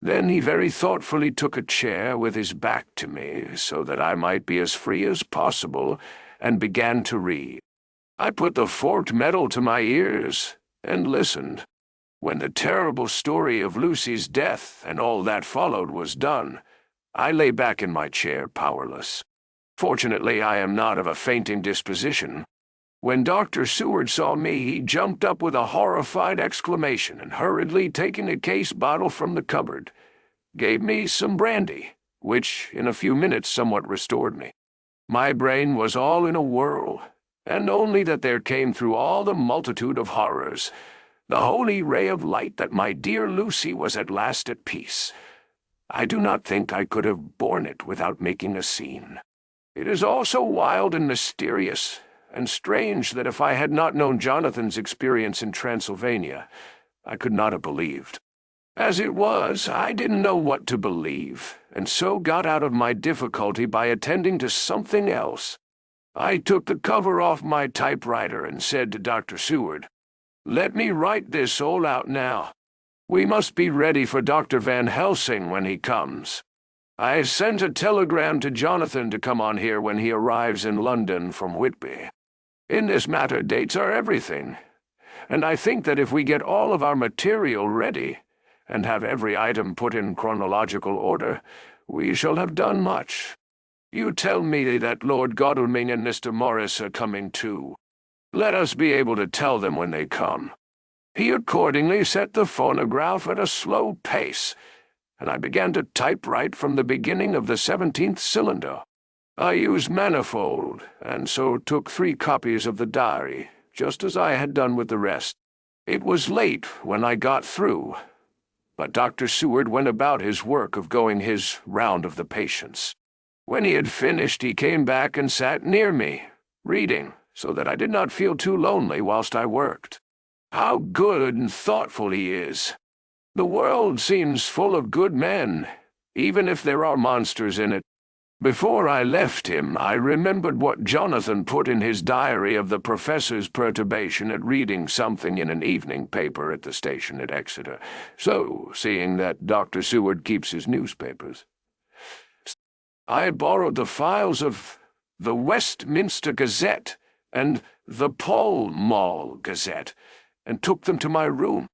Then he very thoughtfully took a chair with his back to me so that I might be as free as possible, and began to read. I put the forked metal to my ears and listened. When the terrible story of Lucy's death and all that followed was done, I lay back in my chair powerless. Fortunately, I am not of a fainting disposition. When Dr. Seward saw me, he jumped up with a horrified exclamation and hurriedly taking a case bottle from the cupboard, gave me some brandy, which in a few minutes somewhat restored me. My brain was all in a whirl, and only that there came through all the multitude of horrors the holy ray of light that my dear Lucy was at last at peace. I do not think I could have borne it without making a scene. It is all so wild and mysterious and strange that if I had not known Jonathan's experience in Transylvania, I could not have believed. As it was, I didn't know what to believe, and so got out of my difficulty by attending to something else. I took the cover off my typewriter and said to Dr. Seward, "Let me write this all out now. We must be ready for Dr. Van Helsing when he comes. I sent a telegram to Jonathan to come on here when he arrives in London from Whitby. In this matter, dates are everything, and I think that if we get all of our material ready, and have every item put in chronological order, we shall have done much. You tell me that Lord Godalming and Mr. Morris are coming too. Let us be able to tell them when they come." He accordingly set the phonograph at a slow pace, and I began to typewrite from the beginning of the 17th cylinder. I used manifold, and so took 3 copies of the diary, just as I had done with the rest. It was late when I got through, but Dr. Seward went about his work of going his round of the patients. When he had finished, he came back and sat near me, reading, so that I did not feel too lonely whilst I worked. How good and thoughtful he is! The world seems full of good men, even if there are monsters in it. Before I left him, I remembered what Jonathan put in his diary of the professor's perturbation at reading something in an evening paper at the station at Exeter. So, seeing that Dr. Seward keeps his newspapers, I had borrowed the files of the Westminster Gazette and the Pall Mall Gazette, and took them to my room.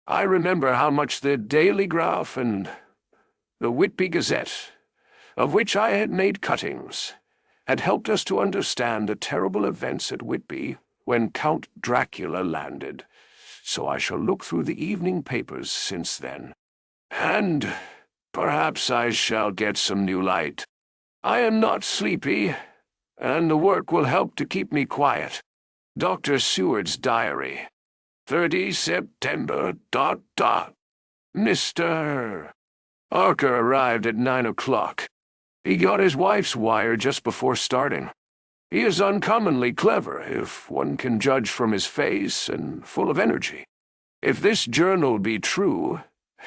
I remember how much the Daily Graph and the Whitby Gazette, of which I had made cuttings, had helped us to understand the terrible events at Whitby when Count Dracula landed, so I shall look through the evening papers since then, and perhaps I shall get some new light. I am not sleepy, and the work will help to keep me quiet. Dr. Seward's diary. 30 September, ... Mr. Harker arrived at 9 o'clock. He got his wife's wire just before starting. He is uncommonly clever, if one can judge from his face, and full of energy. If this journal be true,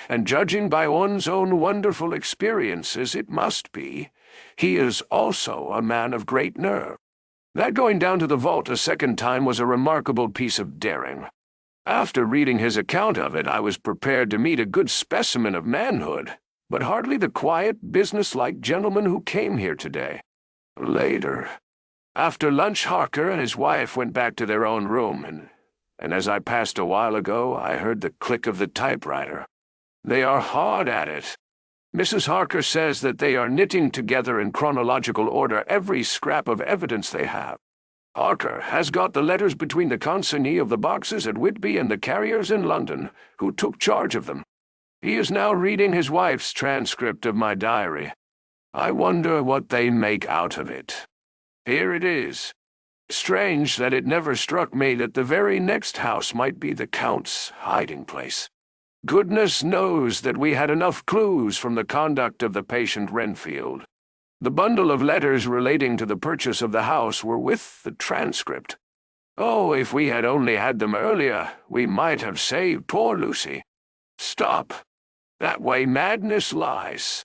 and judging by one's own wonderful experiences it must be, he is also a man of great nerve. That going down to the vault a second time was a remarkable piece of daring. After reading his account of it, I was prepared to meet a good specimen of manhood, but hardly the quiet, business-like gentleman who came here today. Later, after lunch, Harker and his wife went back to their own room, and as I passed a while ago, I heard the click of the typewriter. They are hard at it. Mrs. Harker says that they are knitting together in chronological order every scrap of evidence they have. Harker has got the letters between the consignee of the boxes at Whitby and the carriers in London, who took charge of them. He is now reading his wife's transcript of my diary. I wonder what they make out of it. Here it is. Strange that it never struck me that the very next house might be the Count's hiding place. Goodness knows that we had enough clues from the conduct of the patient Renfield. The bundle of letters relating to the purchase of the house were with the transcript. Oh, if we had only had them earlier, we might have saved poor Lucy. Stop. That way madness lies.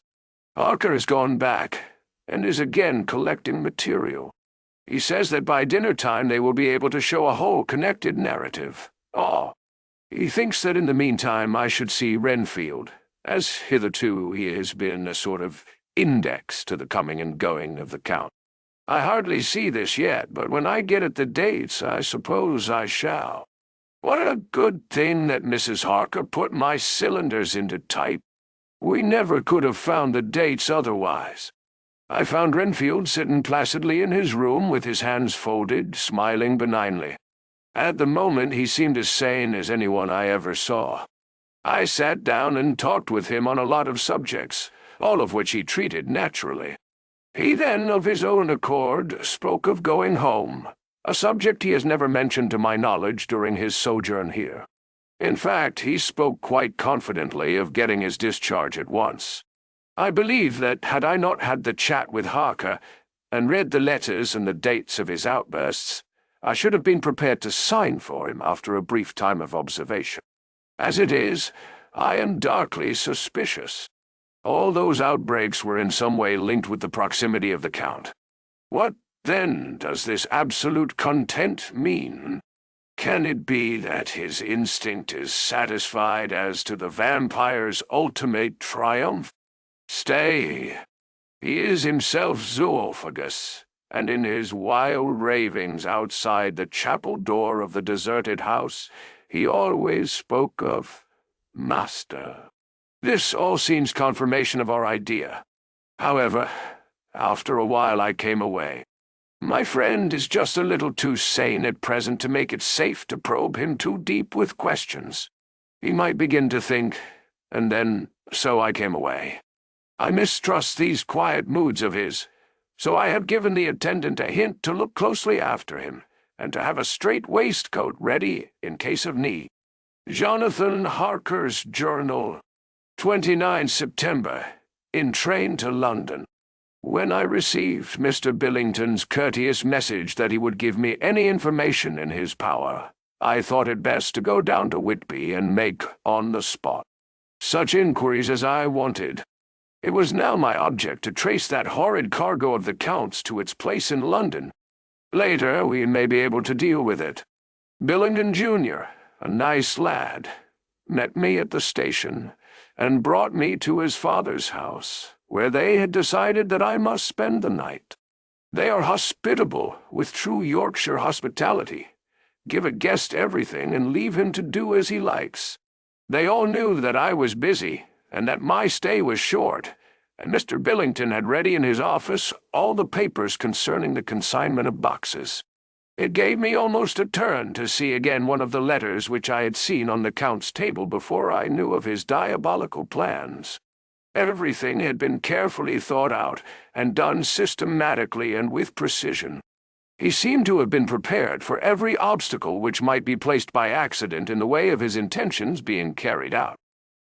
Harker has gone back, and is again collecting material. He says that by dinner-time they will be able to show a whole connected narrative. Oh, he thinks that in the meantime I should see Renfield, as hitherto he has been a sort of index to the coming and going of the Count. I hardly see this yet, but when I get at the dates, I suppose I shall. What a good thing that Mrs. Harker put my cylinders into type. We never could have found the dates otherwise. I found Renfield sitting placidly in his room with his hands folded, smiling benignly. At the moment he seemed as sane as anyone I ever saw. I sat down and talked with him on a lot of subjects, all of which he treated naturally. He then, of his own accord, spoke of going home, a subject he has never mentioned to my knowledge during his sojourn here. In fact, he spoke quite confidently of getting his discharge at once. I believe that had I not had the chat with Harker, and read the letters and the dates of his outbursts, I should have been prepared to sign for him after a brief time of observation. As it is, I am darkly suspicious. All those outbreaks were in some way linked with the proximity of the Count. What, then, does this absolute content mean? Can it be that his instinct is satisfied as to the vampire's ultimate triumph? Stay. He is himself zoophagous, and in his wild ravings outside the chapel door of the deserted house, he always spoke of Master. This all seems confirmation of our idea. However, after a while I came away. My friend is just a little too sane at present to make it safe to probe him too deep with questions. He might begin to think, and then, so I came away. I mistrust these quiet moods of his, so I have given the attendant a hint to look closely after him, and to have a strait waistcoat ready in case of need. Jonathan Harker's Journal, 29 September, in train to London. When I received Mr. Billington's courteous message that he would give me any information in his power, I thought it best to go down to Whitby and make, on the spot, such inquiries as I wanted. It was now my object to trace that horrid cargo of the Count's to its place in London. Later we may be able to deal with it. Billington, Jr., a nice lad, met me at the station, and brought me to his father's house, where they had decided that I must spend the night. They are hospitable, with true Yorkshire hospitality. Give a guest everything and leave him to do as he likes. They all knew that I was busy, and that my stay was short, and Mr. Billington had ready in his office all the papers concerning the consignment of boxes. It gave me almost a turn to see again one of the letters which I had seen on the Count's table before I knew of his diabolical plans. Everything had been carefully thought out, and done systematically and with precision. He seemed to have been prepared for every obstacle which might be placed by accident in the way of his intentions being carried out.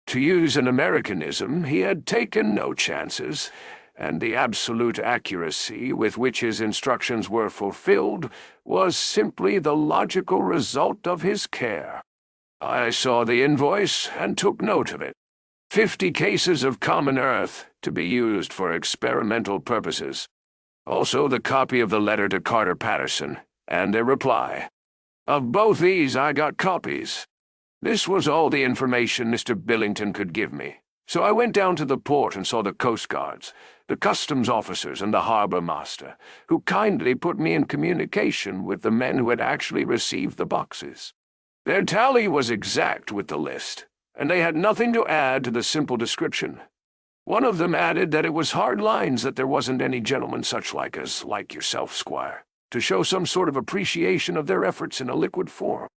To use an Americanism, he had taken no chances, and the absolute accuracy with which his instructions were fulfilled was simply the logical result of his care. I saw the invoice and took note of it. 50 cases of common earth, to be used for experimental purposes. Also the copy of the letter to Carter Patterson, and a reply. Of both these I got copies. This was all the information Mr. Billington could give me, so I went down to the port and saw the Coast Guards, the customs officers, and the harbor master, who kindly put me in communication with the men who had actually received the boxes. Their tally was exact with the list, and they had nothing to add to the simple description. One of them added that it was hard lines that there wasn't any gentleman such like as like yourself, Squire, to show some sort of appreciation of their efforts in a liquid form.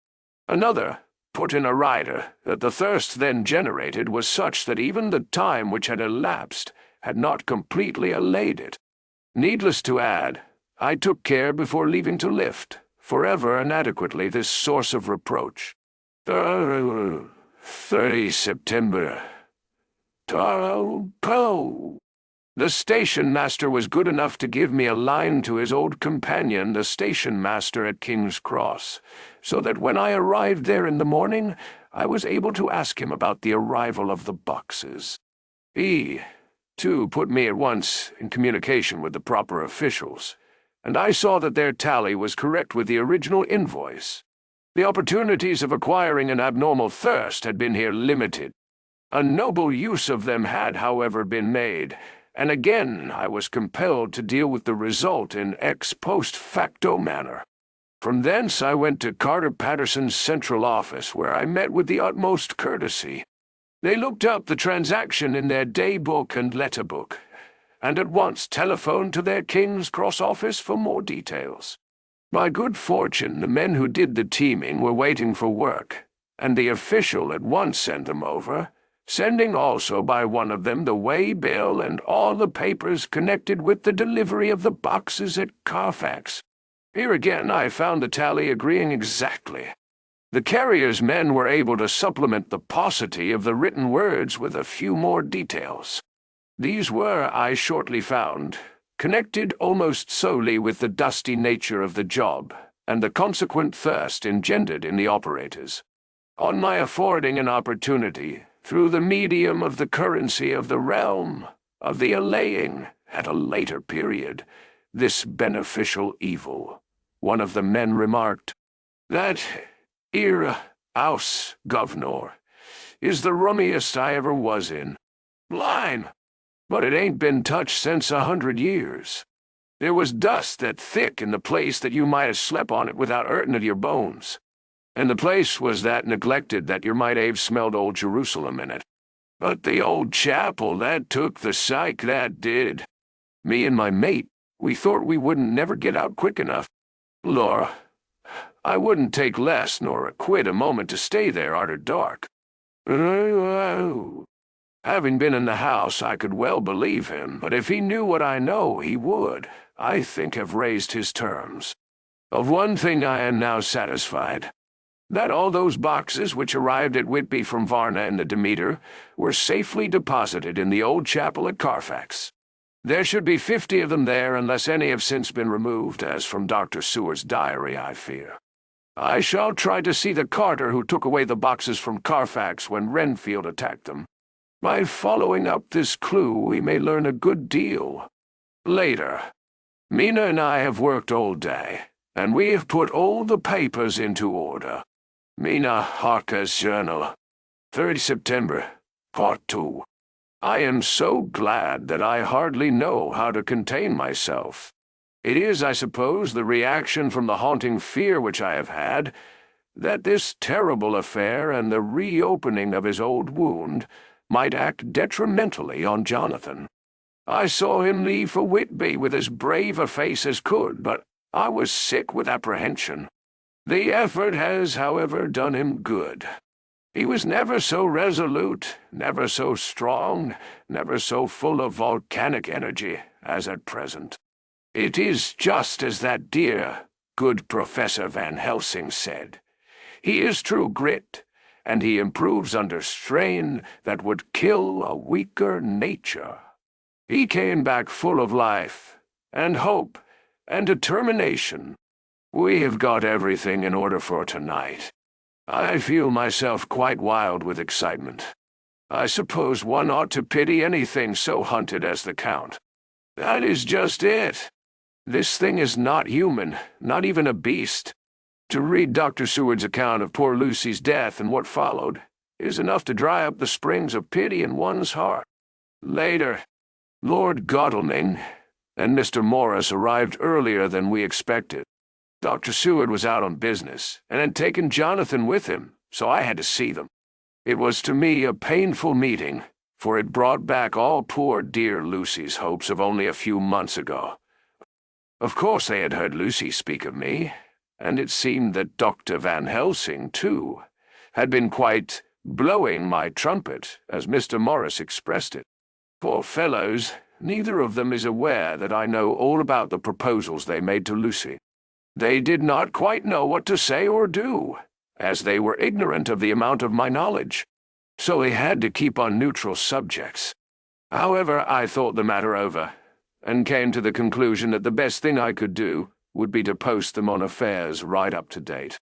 Another put in a rider that the thirst then generated was such that even the time which had elapsed had not completely allayed it. Needless to add, I took care before leaving to lift, forever and adequately, this source of reproach. 30 September. The station master was good enough to give me a line to his old companion, the station master at King's Cross, so that when I arrived there in the morning, I was able to ask him about the arrival of the boxes. He, too, put me at once in communication with the proper officials, and I saw that their tally was correct with the original invoice. The opportunities of acquiring an abnormal thirst had been here limited. A noble use of them had, however, been made, and again I was compelled to deal with the result in ex post facto manner. From thence I went to Carter Patterson's central office, where I met with the utmost courtesy. They looked up the transaction in their day-book and letter-book, and at once telephoned to their King's Cross office for more details. By good fortune, the men who did the teaming were waiting for work, and the official at once sent them over, sending also by one of them the way-bill and all the papers connected with the delivery of the boxes at Carfax. Here again I found the tally agreeing exactly. The carrier's men were able to supplement the paucity of the written words with a few more details. These were, I shortly found, connected almost solely with the dusty nature of the job and the consequent thirst engendered in the operators. On my affording an opportunity, through the medium of the currency of the realm, of the allaying, at a later period, this beneficial evil, one of the men remarked, "That 'ere 'ouse, governor, is the rummiest I ever was in. Line! But it ain't been touched since 100 years. There was dust that thick in the place that you might have slept on it without hurting of your bones. And the place was that neglected that you might have smelled old Jerusalem in it. But the old chapel, that took the psych, that did. Me and my mate, we thought we wouldn't never get out quick enough. Lor, I wouldn't take less nor a quid a moment to stay there arter dark. Having been in the house, I could well believe him, but if he knew what I know, he would, I think, have raised his terms. Of one thing I am now satisfied, that all those boxes which arrived at Whitby from Varna and the Demeter were safely deposited in the old chapel at Carfax. There should be 50 of them there, unless any have since been removed, as from Dr. Seward's diary, I fear. I shall try to see the carter who took away the boxes from Carfax when Renfield attacked them. By following up this clue, we may learn a good deal. Later, Mina and I have worked all day, and we have put all the papers into order. Mina Harker's journal, 3rd September, Part 2. I am so glad that I hardly know how to contain myself. It is, I suppose, the reaction from the haunting fear which I have had, that this terrible affair and the reopening of his old wound might act detrimentally on Jonathan. I saw him leave for Whitby with as brave a face as could, but I was sick with apprehension. The effort has, however, done him good. He was never so resolute, never so strong, never so full of volcanic energy as at present. It is just as that dear, good Professor Van Helsing said. He is true grit, and he improves under strain that would kill a weaker nature. He came back full of life, and hope, and determination. We have got everything in order for tonight. I feel myself quite wild with excitement. I suppose one ought to pity anything so hunted as the Count. That is just it. This thing is not human, not even a beast. To read Dr. Seward's account of poor Lucy's death and what followed is enough to dry up the springs of pity in one's heart. Later, Lord Godalming and Mr. Morris arrived earlier than we expected. Dr. Seward was out on business, and had taken Jonathan with him, so I had to see them. It was to me a painful meeting, for it brought back all poor dear Lucy's hopes of only a few months ago. Of course they had heard Lucy speak of me, and it seemed that Dr. Van Helsing, too, had been quite blowing my trumpet, as Mr. Morris expressed it. Poor fellows, neither of them is aware that I know all about the proposals they made to Lucy. They did not quite know what to say or do, as they were ignorant of the amount of my knowledge, so they had to keep on neutral subjects. However, I thought the matter over, and came to the conclusion that the best thing I could do would be to post them on affairs right up to date.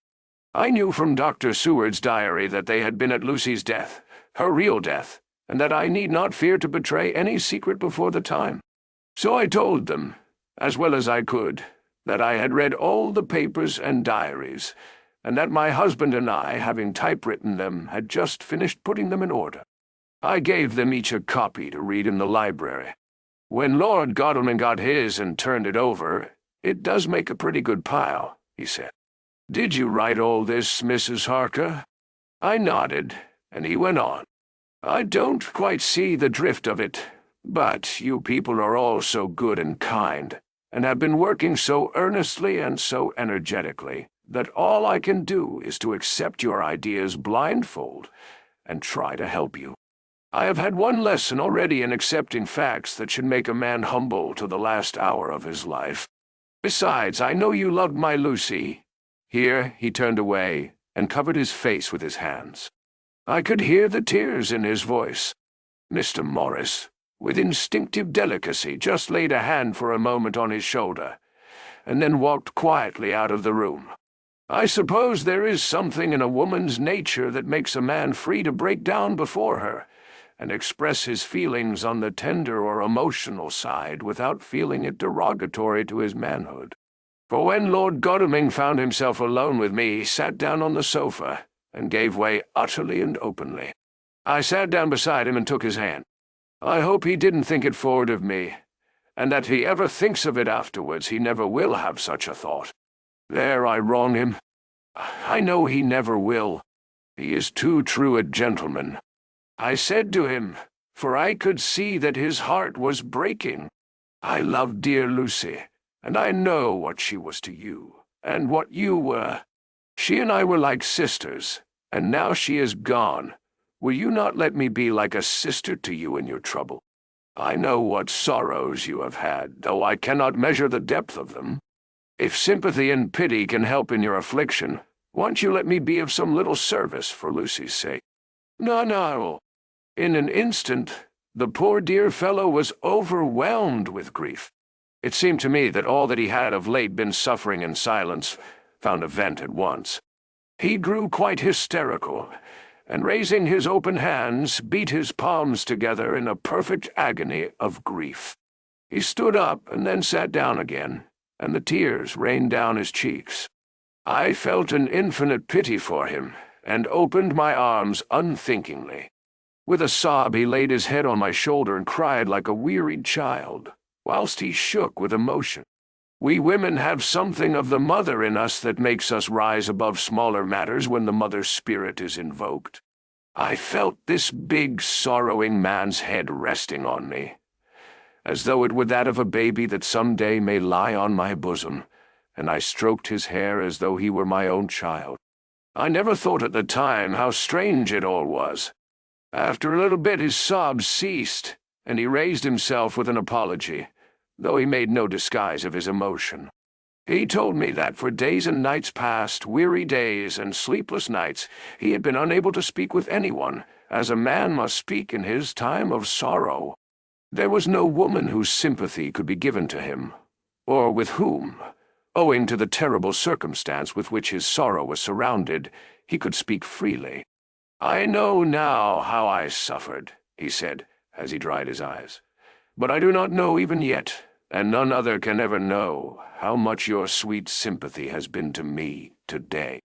I knew from Dr. Seward's diary that they had been at Lucy's death, her real death, and that I need not fear to betray any secret before the time. So I told them, as well as I could, that I had read all the papers and diaries, and that my husband and I, having typewritten them, had just finished putting them in order. I gave them each a copy to read in the library. When Lord Godalming got his and turned it over, "It does make a pretty good pile," he said. "Did you write all this, Mrs. Harker?" I nodded, and he went on. "I don't quite see the drift of it, but you people are all so good and kind, and have been working so earnestly and so energetically, that all I can do is to accept your ideas blindfold and try to help you. I have had one lesson already in accepting facts that should make a man humble to the last hour of his life. Besides, I know you loved my Lucy." Here he turned away and covered his face with his hands. I could hear the tears in his voice. Mr. Morris, with instinctive delicacy, just laid a hand for a moment on his shoulder, and then walked quietly out of the room. I suppose there is something in a woman's nature that makes a man free to break down before her, and express his feelings on the tender or emotional side without feeling it derogatory to his manhood. For when Lord Godalming found himself alone with me, he sat down on the sofa, and gave way utterly and openly. I sat down beside him and took his hand. I hope he didn't think it forward of me, and that if he ever thinks of it afterwards, he never will have such a thought. There I wrong him. I know he never will. He is too true a gentleman. I said to him, for I could see that his heart was breaking, "I loved dear Lucy, and I know what she was to you, and what you were. She and I were like sisters, and now she is gone. Will you not let me be like a sister to you in your trouble? I know what sorrows you have had, though I cannot measure the depth of them. If sympathy and pity can help in your affliction, won't you let me be of some little service for Lucy's sake?" No. In an instant, the poor dear fellow was overwhelmed with grief. It seemed to me that all that he had of late been suffering in silence found a vent at once. He grew quite hysterical, and raising his open hands, beat his palms together in a perfect agony of grief. He stood up and then sat down again, and the tears rained down his cheeks. I felt an infinite pity for him, and opened my arms unthinkingly. With a sob he laid his head on my shoulder and cried like a wearied child, whilst he shook with emotion. We women have something of the mother in us that makes us rise above smaller matters when the mother spirit is invoked. I felt this big, sorrowing man's head resting on me, as though it were that of a baby that some day may lie on my bosom, and I stroked his hair as though he were my own child. I never thought at the time how strange it all was. After a little bit his sobs ceased, and he raised himself with an apology, though he made no disguise of his emotion. He told me that for days and nights past, weary days and sleepless nights, he had been unable to speak with anyone, as a man must speak in his time of sorrow. There was no woman whose sympathy could be given to him, or with whom, owing to the terrible circumstance with which his sorrow was surrounded, he could speak freely. "I know now how I suffered," he said, as he dried his eyes. "But I do not know even yet, and none other can ever know, how much your sweet sympathy has been to me today.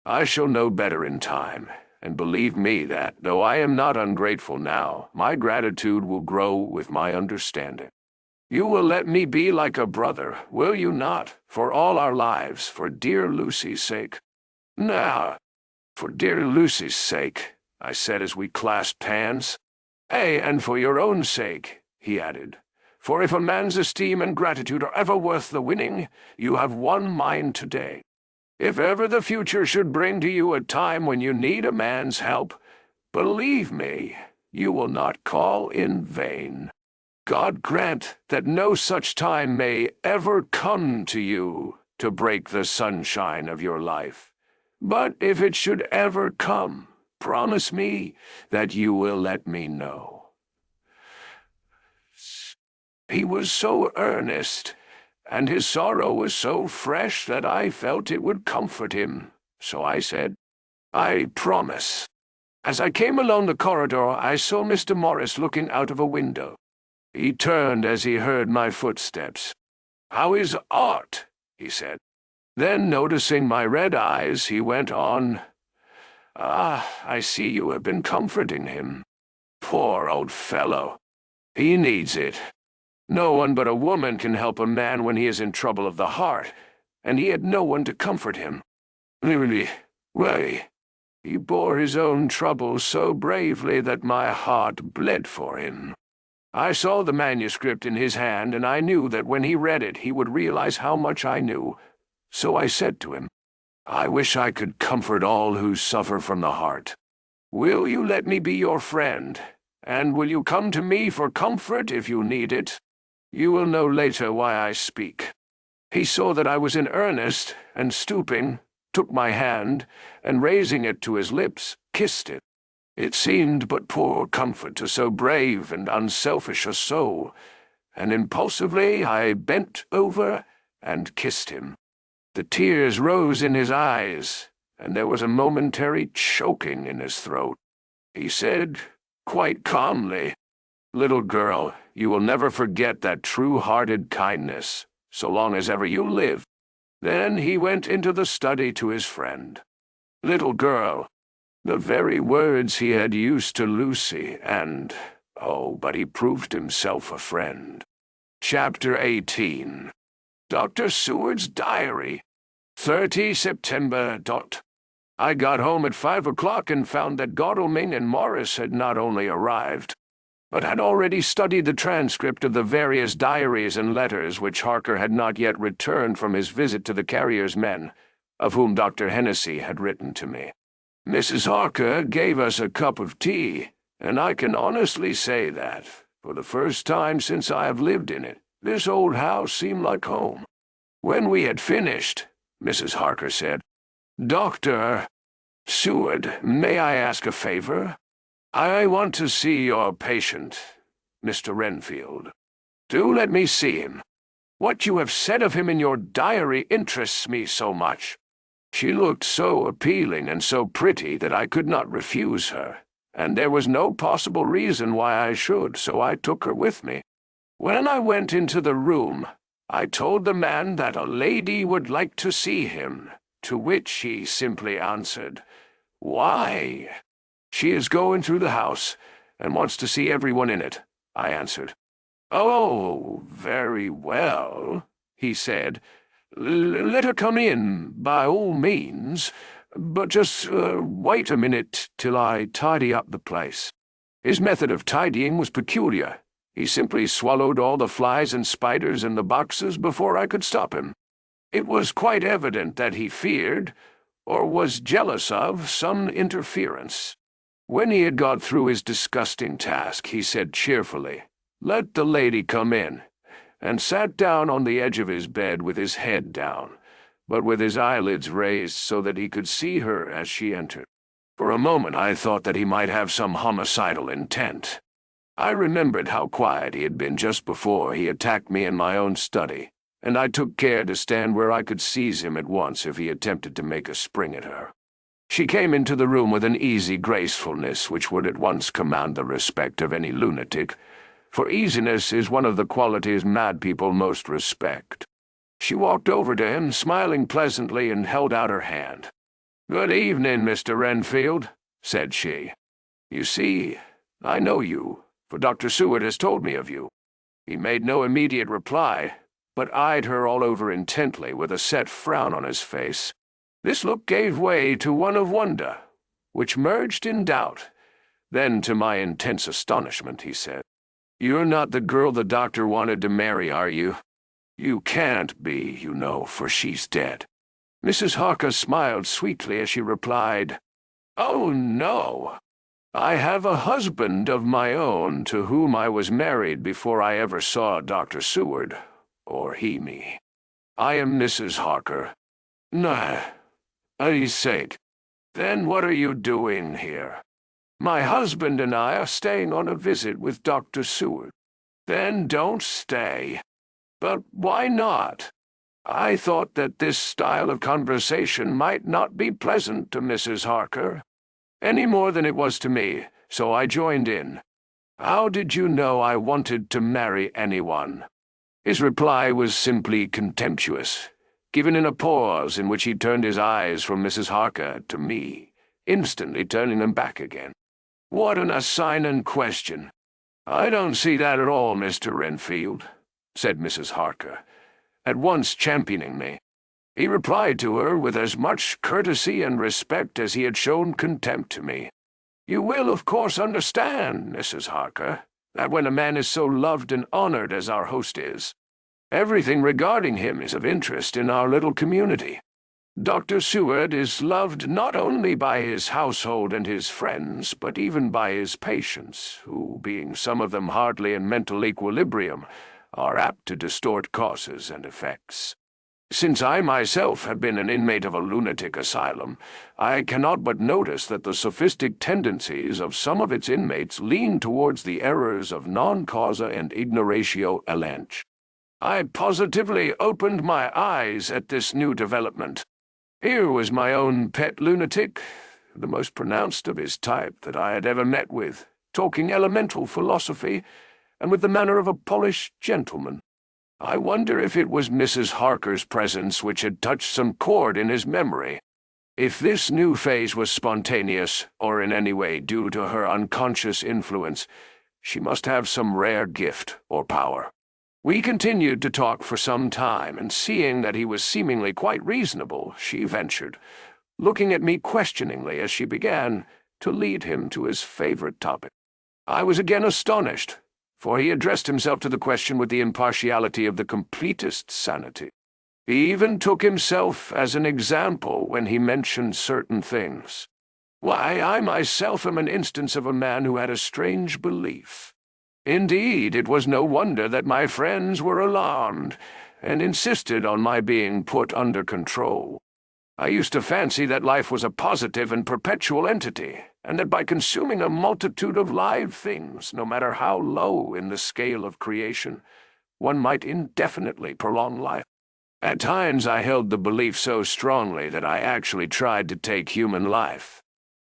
I shall know better in time, and believe me that, though I am not ungrateful now, my gratitude will grow with my understanding. You will let me be like a brother, will you not, for all our lives, for dear Lucy's sake?" "Now, for dear Lucy's sake," I said as we clasped hands. "Ay, and for your own sake," he added. "For if a man's esteem and gratitude are ever worth the winning, you have won mine today. If ever the future should bring to you a time when you need a man's help, believe me, you will not call in vain. God grant that no such time may ever come to you to break the sunshine of your life. But if it should ever come, promise me that you will let me know." He was so earnest, and his sorrow was so fresh that I felt it would comfort him. So I said, "I promise." As I came along the corridor, I saw Mr. Morris looking out of a window. He turned as he heard my footsteps. "How is Art?" he said. Then, noticing my red eyes, he went on, "Ah, I see you have been comforting him. Poor old fellow. He needs it. No one but a woman can help a man when he is in trouble of the heart, and he had no one to comfort him. Really, he bore his own troubles so bravely that my heart bled for him. I saw the manuscript in his hand, and I knew that when he read it he would realize how much I knew. So I said to him, 'I wish I could comfort all who suffer from the heart. Will you let me be your friend, and will you come to me for comfort if you need it? You will know later why I speak.' He saw that I was in earnest, and stooping, took my hand, and raising it to his lips, kissed it. It seemed but poor comfort to so brave and unselfish a soul, and impulsively I bent over and kissed him. The tears rose in his eyes, and there was a momentary choking in his throat. He said, quite calmly, 'Little girl, you will never forget that true-hearted kindness, so long as ever you live.' Then he went into the study to his friend. Little girl, the very words he had used to Lucy, and, oh, but he proved himself a friend. Chapter 18. Dr. Seward's Diary. 30 September. I got home at 5 o'clock and found that Godalming and Morris had not only arrived, but had already studied the transcript of the various diaries and letters which Harker had not yet returned from his visit to the carrier's men, of whom Dr. Hennessy had written to me. Mrs. Harker gave us a cup of tea, and I can honestly say that, for the first time since I have lived in it, this old house seemed like home. When we had finished, Mrs. Harker said, "Dr. Seward, may I ask a favor? I want to see your patient, Mr. Renfield. Do let me see him. What you have said of him in your diary interests me so much." She looked so appealing and so pretty that I could not refuse her, and there was no possible reason why I should, so I took her with me. When I went into the room, I told the man that a lady would like to see him, to which he simply answered, "Why?" "She is going through the house, and wants to see everyone in it," I answered. "Oh, very well," he said. "Let her come in, by all means, but just wait a minute till I tidy up the place." His method of tidying was peculiar. He simply swallowed all the flies and spiders in the boxes before I could stop him. It was quite evident that he feared, or was jealous of, some interference. When he had got through his disgusting task, he said cheerfully, "Let the lady come in, and sat down on the edge of his bed with his head down, but with his eyelids raised so that he could see her as she entered. For a moment I thought that he might have some homicidal intent. I remembered how quiet he had been just before he attacked me in my own study, and I took care to stand where I could seize him at once if he attempted to make a spring at her. She came into the room with an easy gracefulness which would at once command the respect of any lunatic, for easiness is one of the qualities mad people most respect. She walked over to him, smiling pleasantly, and held out her hand. "Good evening, Mr. Renfield," said she. "You see, I know you, for Dr. Seward has told me of you." He made no immediate reply, but eyed her all over intently with a set frown on his face. This look gave way to one of wonder, which merged in doubt. Then, to my intense astonishment, he said, "You're not the girl the doctor wanted to marry, are you? You can't be, you know, for she's dead." Mrs. Harker smiled sweetly as she replied, "Oh, no. I have a husband of my own to whom I was married before I ever saw Dr. Seward, or he me. I am Mrs. Harker." "Nah, I say, then what are you doing here?" "My husband and I are staying on a visit with Dr. Seward." "Then don't stay." "But why not?" "I thought that this style of conversation might not be pleasant to Mrs. Harker, any more than it was to me, so I joined in. How did you know I wanted to marry anyone?" His reply was simply contemptuous, given in a pause in which he turned his eyes from Mrs. Harker to me, instantly turning them back again. "What an assigning question! I don't see that at all, Mr. Renfield," said Mrs. Harker, at once championing me. He replied to her with as much courtesy and respect as he had shown contempt to me. "You will, of course, understand, Mrs. Harker, that when a man is so loved and honored as our host is, everything regarding him is of interest in our little community. Dr. Seward is loved not only by his household and his friends, but even by his patients, who, being some of them hardly in mental equilibrium, are apt to distort causes and effects. Since I myself have been an inmate of a lunatic asylum, I cannot but notice that the sophistic tendencies of some of its inmates lean towards the errors of non causa and ignoratio elench. I positively opened my eyes at this new development. Here was my own pet lunatic, the most pronounced of his type that I had ever met with, talking elemental philosophy, and with the manner of a polished gentleman. I wonder if it was Mrs. Harker's presence which had touched some chord in his memory. If this new phase was spontaneous, or in any way due to her unconscious influence, she must have some rare gift or power. We continued to talk for some time, and seeing that he was seemingly quite reasonable, she ventured, looking at me questioningly as she began, to lead him to his favorite topic. I was again astonished, for he addressed himself to the question with the impartiality of the completest sanity. He even took himself as an example when he mentioned certain things. Why, I myself am an instance of a man who had a strange belief. Indeed, it was no wonder that my friends were alarmed, and insisted on my being put under control. I used to fancy that life was a positive and perpetual entity, and that by consuming a multitude of live things, no matter how low in the scale of creation, one might indefinitely prolong life. At times I held the belief so strongly that I actually tried to take human life.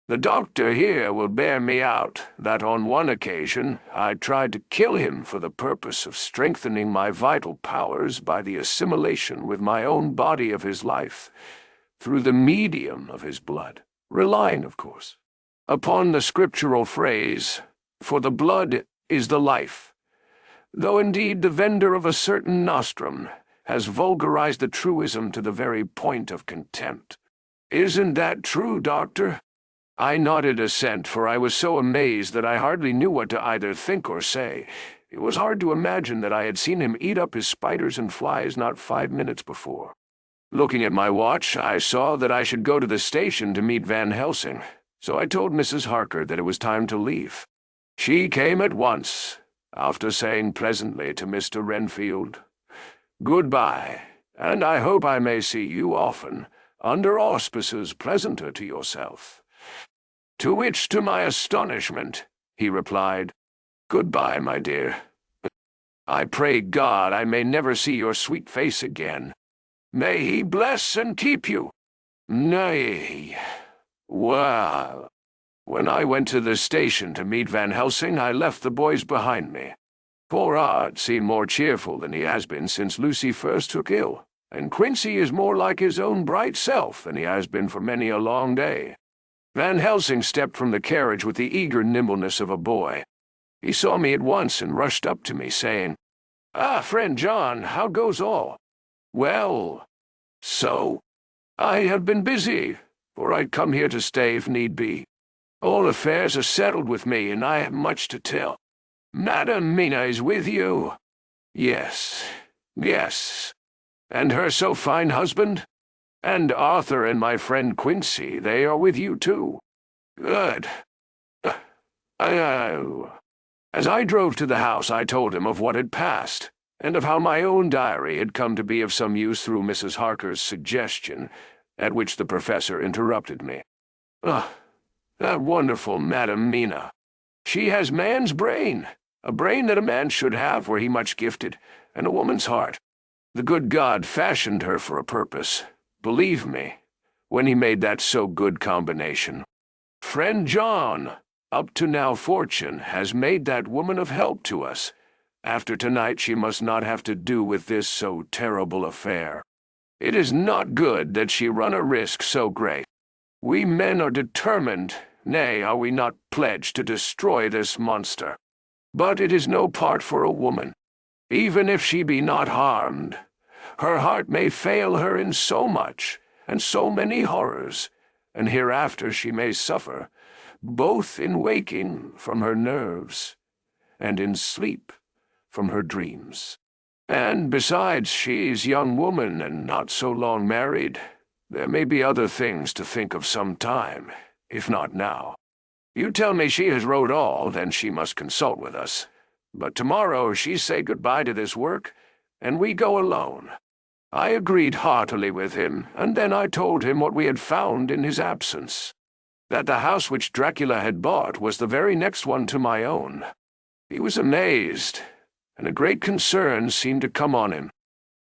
The doctor here will bear me out that on one occasion I tried to kill him for the purpose of strengthening my vital powers by the assimilation with my own body of his life, through the medium of his blood, relying, of course, upon the scriptural phrase, "For the blood is the life," though indeed the vendor of a certain nostrum has vulgarized the truism to the very point of contempt. Isn't that true, Doctor? I nodded assent, for I was so amazed that I hardly knew what to either think or say. It was hard to imagine that I had seen him eat up his spiders and flies not 5 minutes before. Looking at my watch, I saw that I should go to the station to meet Van Helsing, so I told Mrs. Harker that it was time to leave. She came at once. after saying pleasantly to Mr. Renfield, "Goodbye, and I hope I may see you often, under auspices pleasanter to yourself." To which, to my astonishment, he replied, "Goodbye, my dear. I pray God I may never see your sweet face again. May he bless and keep you. Nay, well, when I went to the station to meet Van Helsing, I left the boys behind me. Poor Art seemed more cheerful than he has been since Lucy first took ill, and Quincey is more like his own bright self than he has been for many a long day." Van Helsing stepped from the carriage with the eager nimbleness of a boy. He saw me at once and rushed up to me, saying, "Ah, friend John, how goes all?" "Well, so? I have been busy, for I'd come here to stay if need be. All affairs are settled with me, and I have much to tell. Madam Mina is with you?" "Yes, yes. And her so fine husband? And Arthur and my friend Quincey, they are with you too. Good. As I drove to the house, I told him of what had passed, and of how my own diary had come to be of some use through Mrs. Harker's suggestion, at which the professor interrupted me. "Ah, that wonderful Madam Mina. She has man's brain, a brain that a man should have were he much gifted, and a woman's heart. The good God fashioned her for a purpose, believe me, when he made that so good combination. Friend John, up to now fortune has made that woman of help to us. After tonight she must not have to do with this so terrible affair. It is not good that she run a risk so great. We men are determined, nay, are we not pledged to destroy this monster? But it is no part for a woman. Even if she be not harmed, her heart may fail her in so much, and so many horrors, and hereafter she may suffer, both in waking from her nerves, and in sleep from her dreams. And besides, she's young woman and not so long married. There may be other things to think of some time, if not now. You tell me she has wrote all, then she must consult with us. But tomorrow she say goodbye to this work, and we go alone." I agreed heartily with him, and then I told him what we had found in his absence. That the house which Dracula had bought was the very next one to my own. He was amazed, and a great concern seemed to come on him.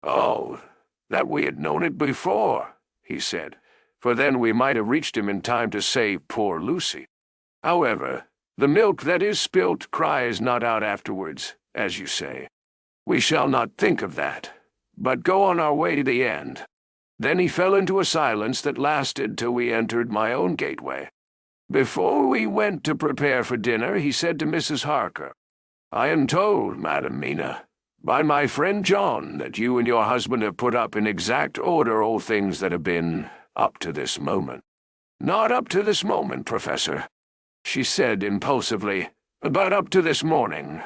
"Oh, that we had known it before," he said, "for then we might have reached him in time to save poor Lucy. However, the milk that is spilt cries not out afterwards, as you say. We shall not think of that, but go on our way to the end." Then he fell into a silence that lasted till we entered my own gateway. Before we went to prepare for dinner, he said to Mrs. Harker, "I am told, Madam Mina, by my friend John, that you and your husband have put up in exact order all things that have been up to this moment." "Not up to this moment, Professor," she said impulsively, "but up to this morning."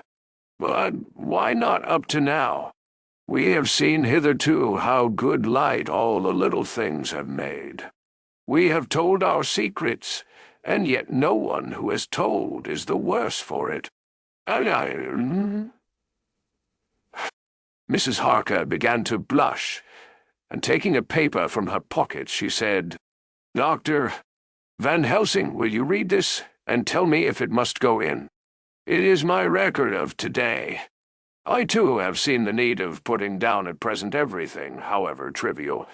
"But why not up to now? We have seen hitherto how good light all the little things have made. We have told our secrets, and yet no one who has told is the worse for it. Mrs. Harker began to blush, and taking a paper from her pocket, she said, "Dr. Van Helsing, will you read this, and tell me if it must go in? It is my record of today. I, too, have seen the need of putting down at present everything, however trivial,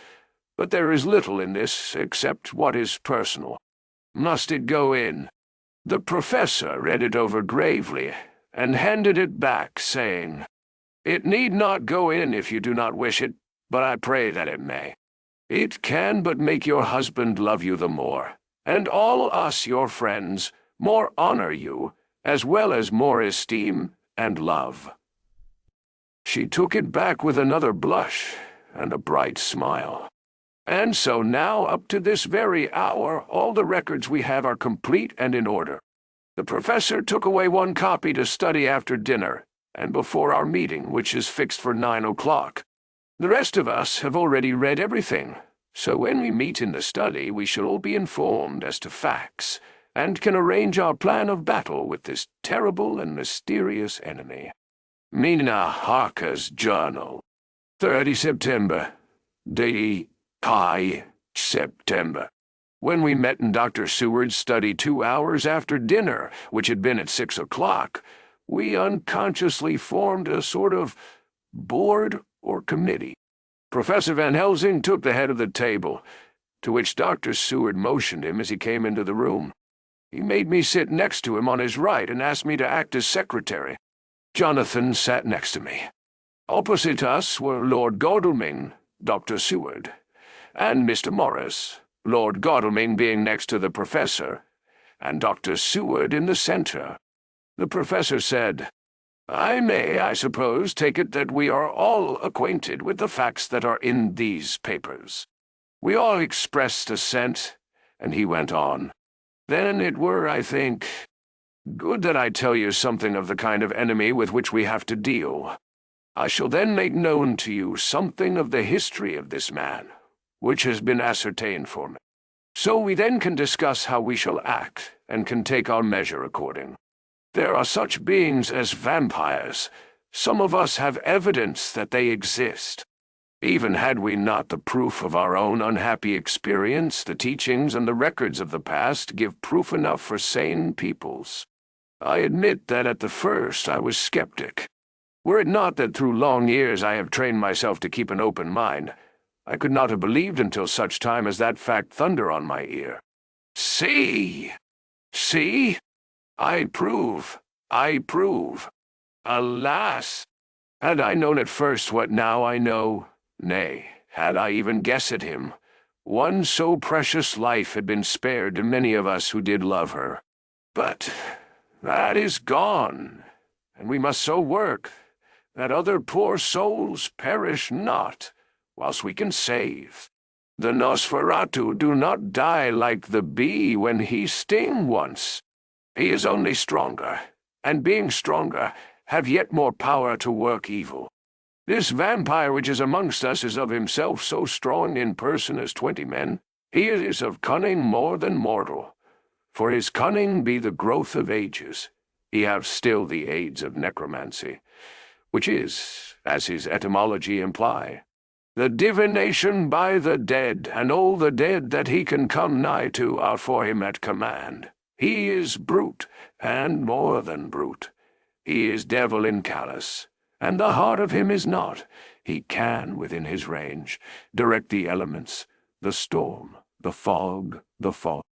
but there is little in this except what is personal. Must it go in?" The professor read it over gravely, and handed it back, saying, "It need not go in if you do not wish it, but I pray that it may. It can but make your husband love you the more, and all us, your friends, more honor you, as well as more esteem and love." She took it back with another blush and a bright smile. "And so now, up to this very hour, all the records we have are complete and in order. The professor took away one copy to study after dinner, and before our meeting, which is fixed for 9 o'clock. The rest of us have already read everything, so when we meet in the study we shall all be informed as to facts, and can arrange our plan of battle with this terrible and mysterious enemy." Mina Harker's journal. 30 September. Day high September. When we met in Dr. Seward's study 2 hours after dinner, which had been at 6 o'clock, we unconsciously formed a sort of board or committee. Professor Van Helsing took the head of the table, to which Dr. Seward motioned him as he came into the room. He made me sit next to him on his right and asked me to act as secretary. Jonathan sat next to me. Opposite us were Lord Godalming, Dr. Seward, and Mr. Morris, Lord Godalming being next to the professor, and Dr. Seward in the center. The professor said, "I may, I suppose, take it that we are all acquainted with the facts that are in these papers." We all expressed assent, and he went on. "Then it were, I think, good that I tell you something of the kind of enemy with which we have to deal. I shall then make known to you something of the history of this man, which has been ascertained for me. So we then can discuss how we shall act, and can take our measure according. There are such beings as vampires. Some of us have evidence that they exist. Even had we not the proof of our own unhappy experience, the teachings and the records of the past give proof enough for sane peoples. I admit that at the first I was skeptic. Were it not that through long years I have trained myself to keep an open mind, I could not have believed until such time as that fact thunder on my ear. See! See! I prove! Alas! Had I known at first what now I know, nay, had I even guessed at him, one so precious life had been spared to many of us who did love her. But that is gone, and we must so work that other poor souls perish not, whilst we can save. The Nosferatu do not die like the bee when he sting once. He is only stronger, and being stronger, have yet more power to work evil. This vampire which is amongst us is of himself so strong in person as 20 men. He is of cunning more than mortal. For his cunning be the growth of ages. He have still the aids of necromancy, which is, as his etymology imply, the divination by the dead, and all the dead that he can come nigh to are for him at command. He is brute, and more than brute. He is devil in callous, and the heart of him is not. He can, within his range, direct the elements, the storm, the fog, the fog,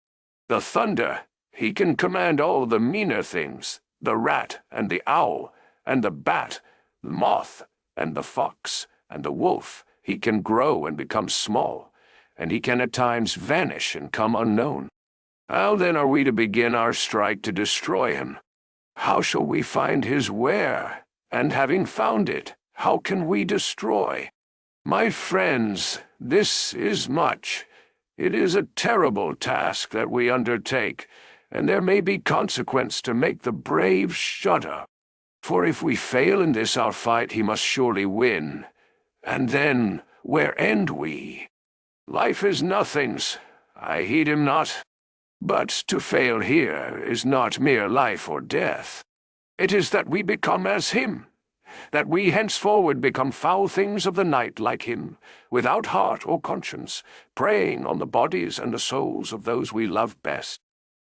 the thunder. He can command all the meaner things, the rat and the owl, and the bat, the moth, and the fox, and the wolf. He can grow and become small, and he can at times vanish and come unknown. How then are we to begin our strike to destroy him? How shall we find his where? And having found it, how can we destroy? My friends, this is much. It is a terrible task that we undertake, and there may be consequence to make the brave shudder. For if we fail in this our fight, he must surely win. And then, where end we? Life is nothing's. I heed him not. But to fail here is not mere life or death. It is that we become as him, that we henceforward become foul things of the night like him, without heart or conscience, preying on the bodies and the souls of those we love best.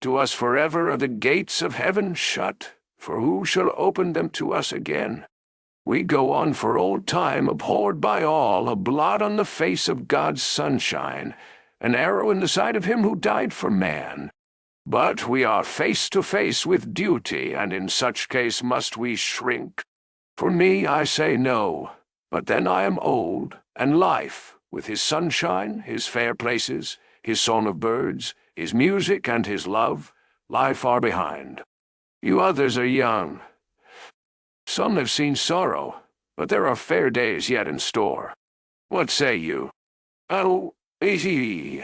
To us forever are the gates of heaven shut, for who shall open them to us again? We go on for all time, abhorred by all, a blot on the face of God's sunshine, an arrow in the side of him who died for man. But we are face to face with duty, and in such case must we shrink. For me, I say no, but then I am old, and life, with his sunshine, his fair places, his song of birds, his music and his love, lie far behind. You others are young. Some have seen sorrow, but there are fair days yet in store. What say you? Oh, easy.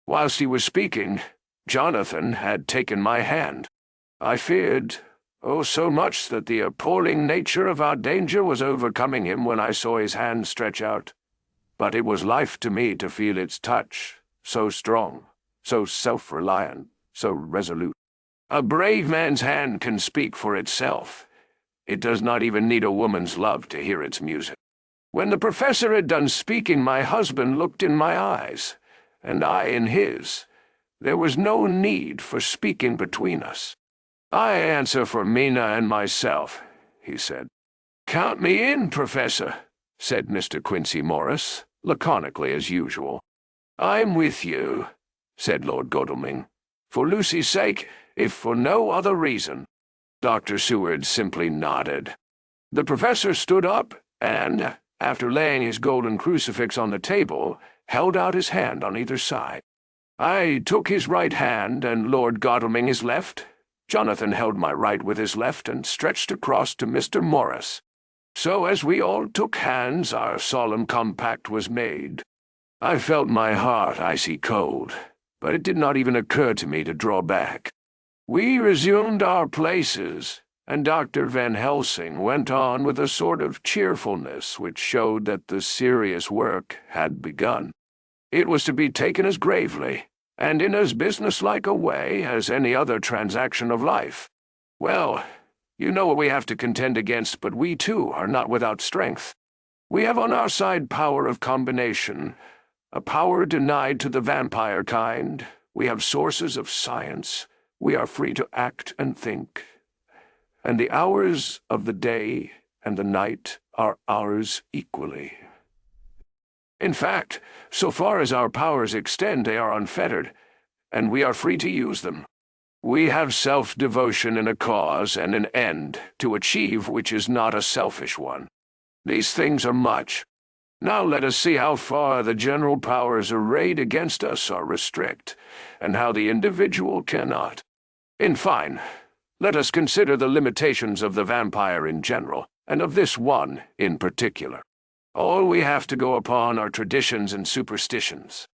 Whilst he was speaking, Jonathan had taken my hand. I feared, oh, so much that the appalling nature of our danger was overcoming him when I saw his hand stretch out. But it was life to me to feel its touch, so strong, so self-reliant, so resolute. A brave man's hand can speak for itself. It does not even need a woman's love to hear its music. When the professor had done speaking, my husband looked in my eyes, and I in his. There was no need for speaking between us. "I answer for Mina and myself," he said. "Count me in, Professor," said Mr. Quincey Morris, laconically as usual. "I'm with you," said Lord Godalming, "for Lucy's sake, if for no other reason." Dr. Seward simply nodded. The professor stood up and, after laying his golden crucifix on the table, held out his hand on either side. I took his right hand, and Lord Godalming his left. Jonathan held my right with his left and stretched across to Mr. Morris. So as we all took hands, our solemn compact was made. I felt my heart icy cold, but it did not even occur to me to draw back. We resumed our places, and Dr. Van Helsing went on with a sort of cheerfulness which showed that the serious work had begun. It was to be taken as gravely, and in as businesslike a way as any other transaction of life. Well, you know what we have to contend against, but we, too, are not without strength. We have on our side power of combination, a power denied to the vampire kind. We have sources of science. We are free to act and think. And the hours of the day and the night are ours equally. In fact, so far as our powers extend, they are unfettered, and we are free to use them. We have self-devotion in a cause and an end to achieve which is not a selfish one. These things are much. Now let us see how far the general powers arrayed against us are restrict, and how the individual cannot. In fine, let us consider the limitations of the vampire in general, and of this one in particular. All we have to go upon are traditions and superstitions.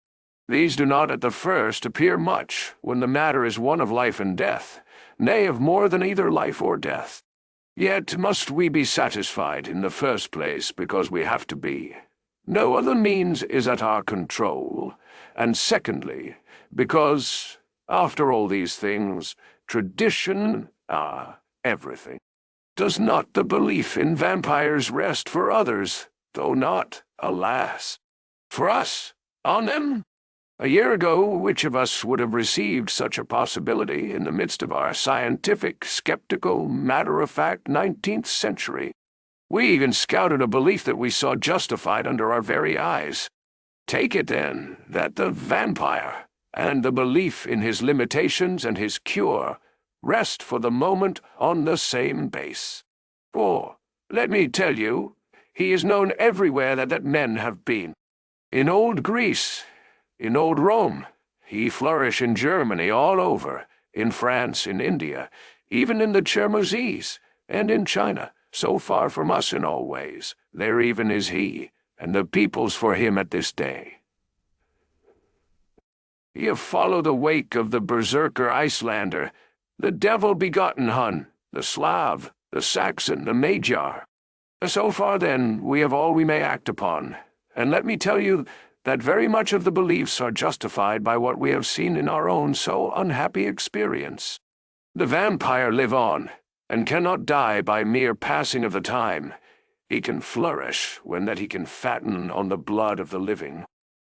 These do not at the first appear much, when the matter is one of life and death, nay, of more than either life or death. Yet must we be satisfied in the first place because we have to be. No other means is at our control, and secondly, because, after all these things, tradition, everything. Does not the belief in vampires rest for others, though not, alas, for us, on them? A year ago, which of us would have received such a possibility in the midst of our scientific, skeptical, matter-of-fact 19th century? We even scouted a belief that we saw justified under our very eyes. Take it, then, that the vampire, and the belief in his limitations and his cure, rest for the moment on the same base. For, let me tell you, he is known everywhere that men have been. In old Greece, in old Rome, he flourished in Germany all over, in France, in India, even in the Chermozies, and in China, so far from us in all ways. There even is he, and the peoples for him at this day. Ye follow the wake of the berserker Icelander, the devil-begotten Hun, the Slav, the Saxon, the Magyar. So far, then, we have all we may act upon, and let me tell you that very much of the beliefs are justified by what we have seen in our own so unhappy experience. The vampire live on, and cannot die by mere passing of the time. He can flourish when that he can fatten on the blood of the living.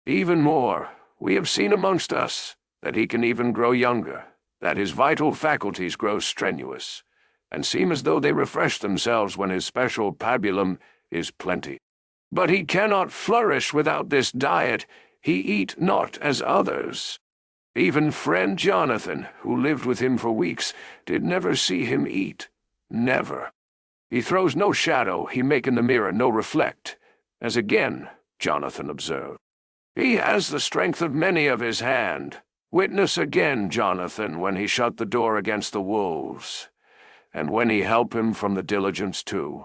Even more, we have seen amongst us that he can even grow younger, that his vital faculties grow strenuous, and seem as though they refresh themselves when his special pabulum is plenty. But he cannot flourish without this diet. He eat not as others. Even friend Jonathan, who lived with him for weeks, did never see him eat. Never. He throws no shadow, he make in the mirror no reflect, as again Jonathan observed. He has the strength of many of his hand. Witness again Jonathan when he shut the door against the wolves, and when he help him from the diligence too.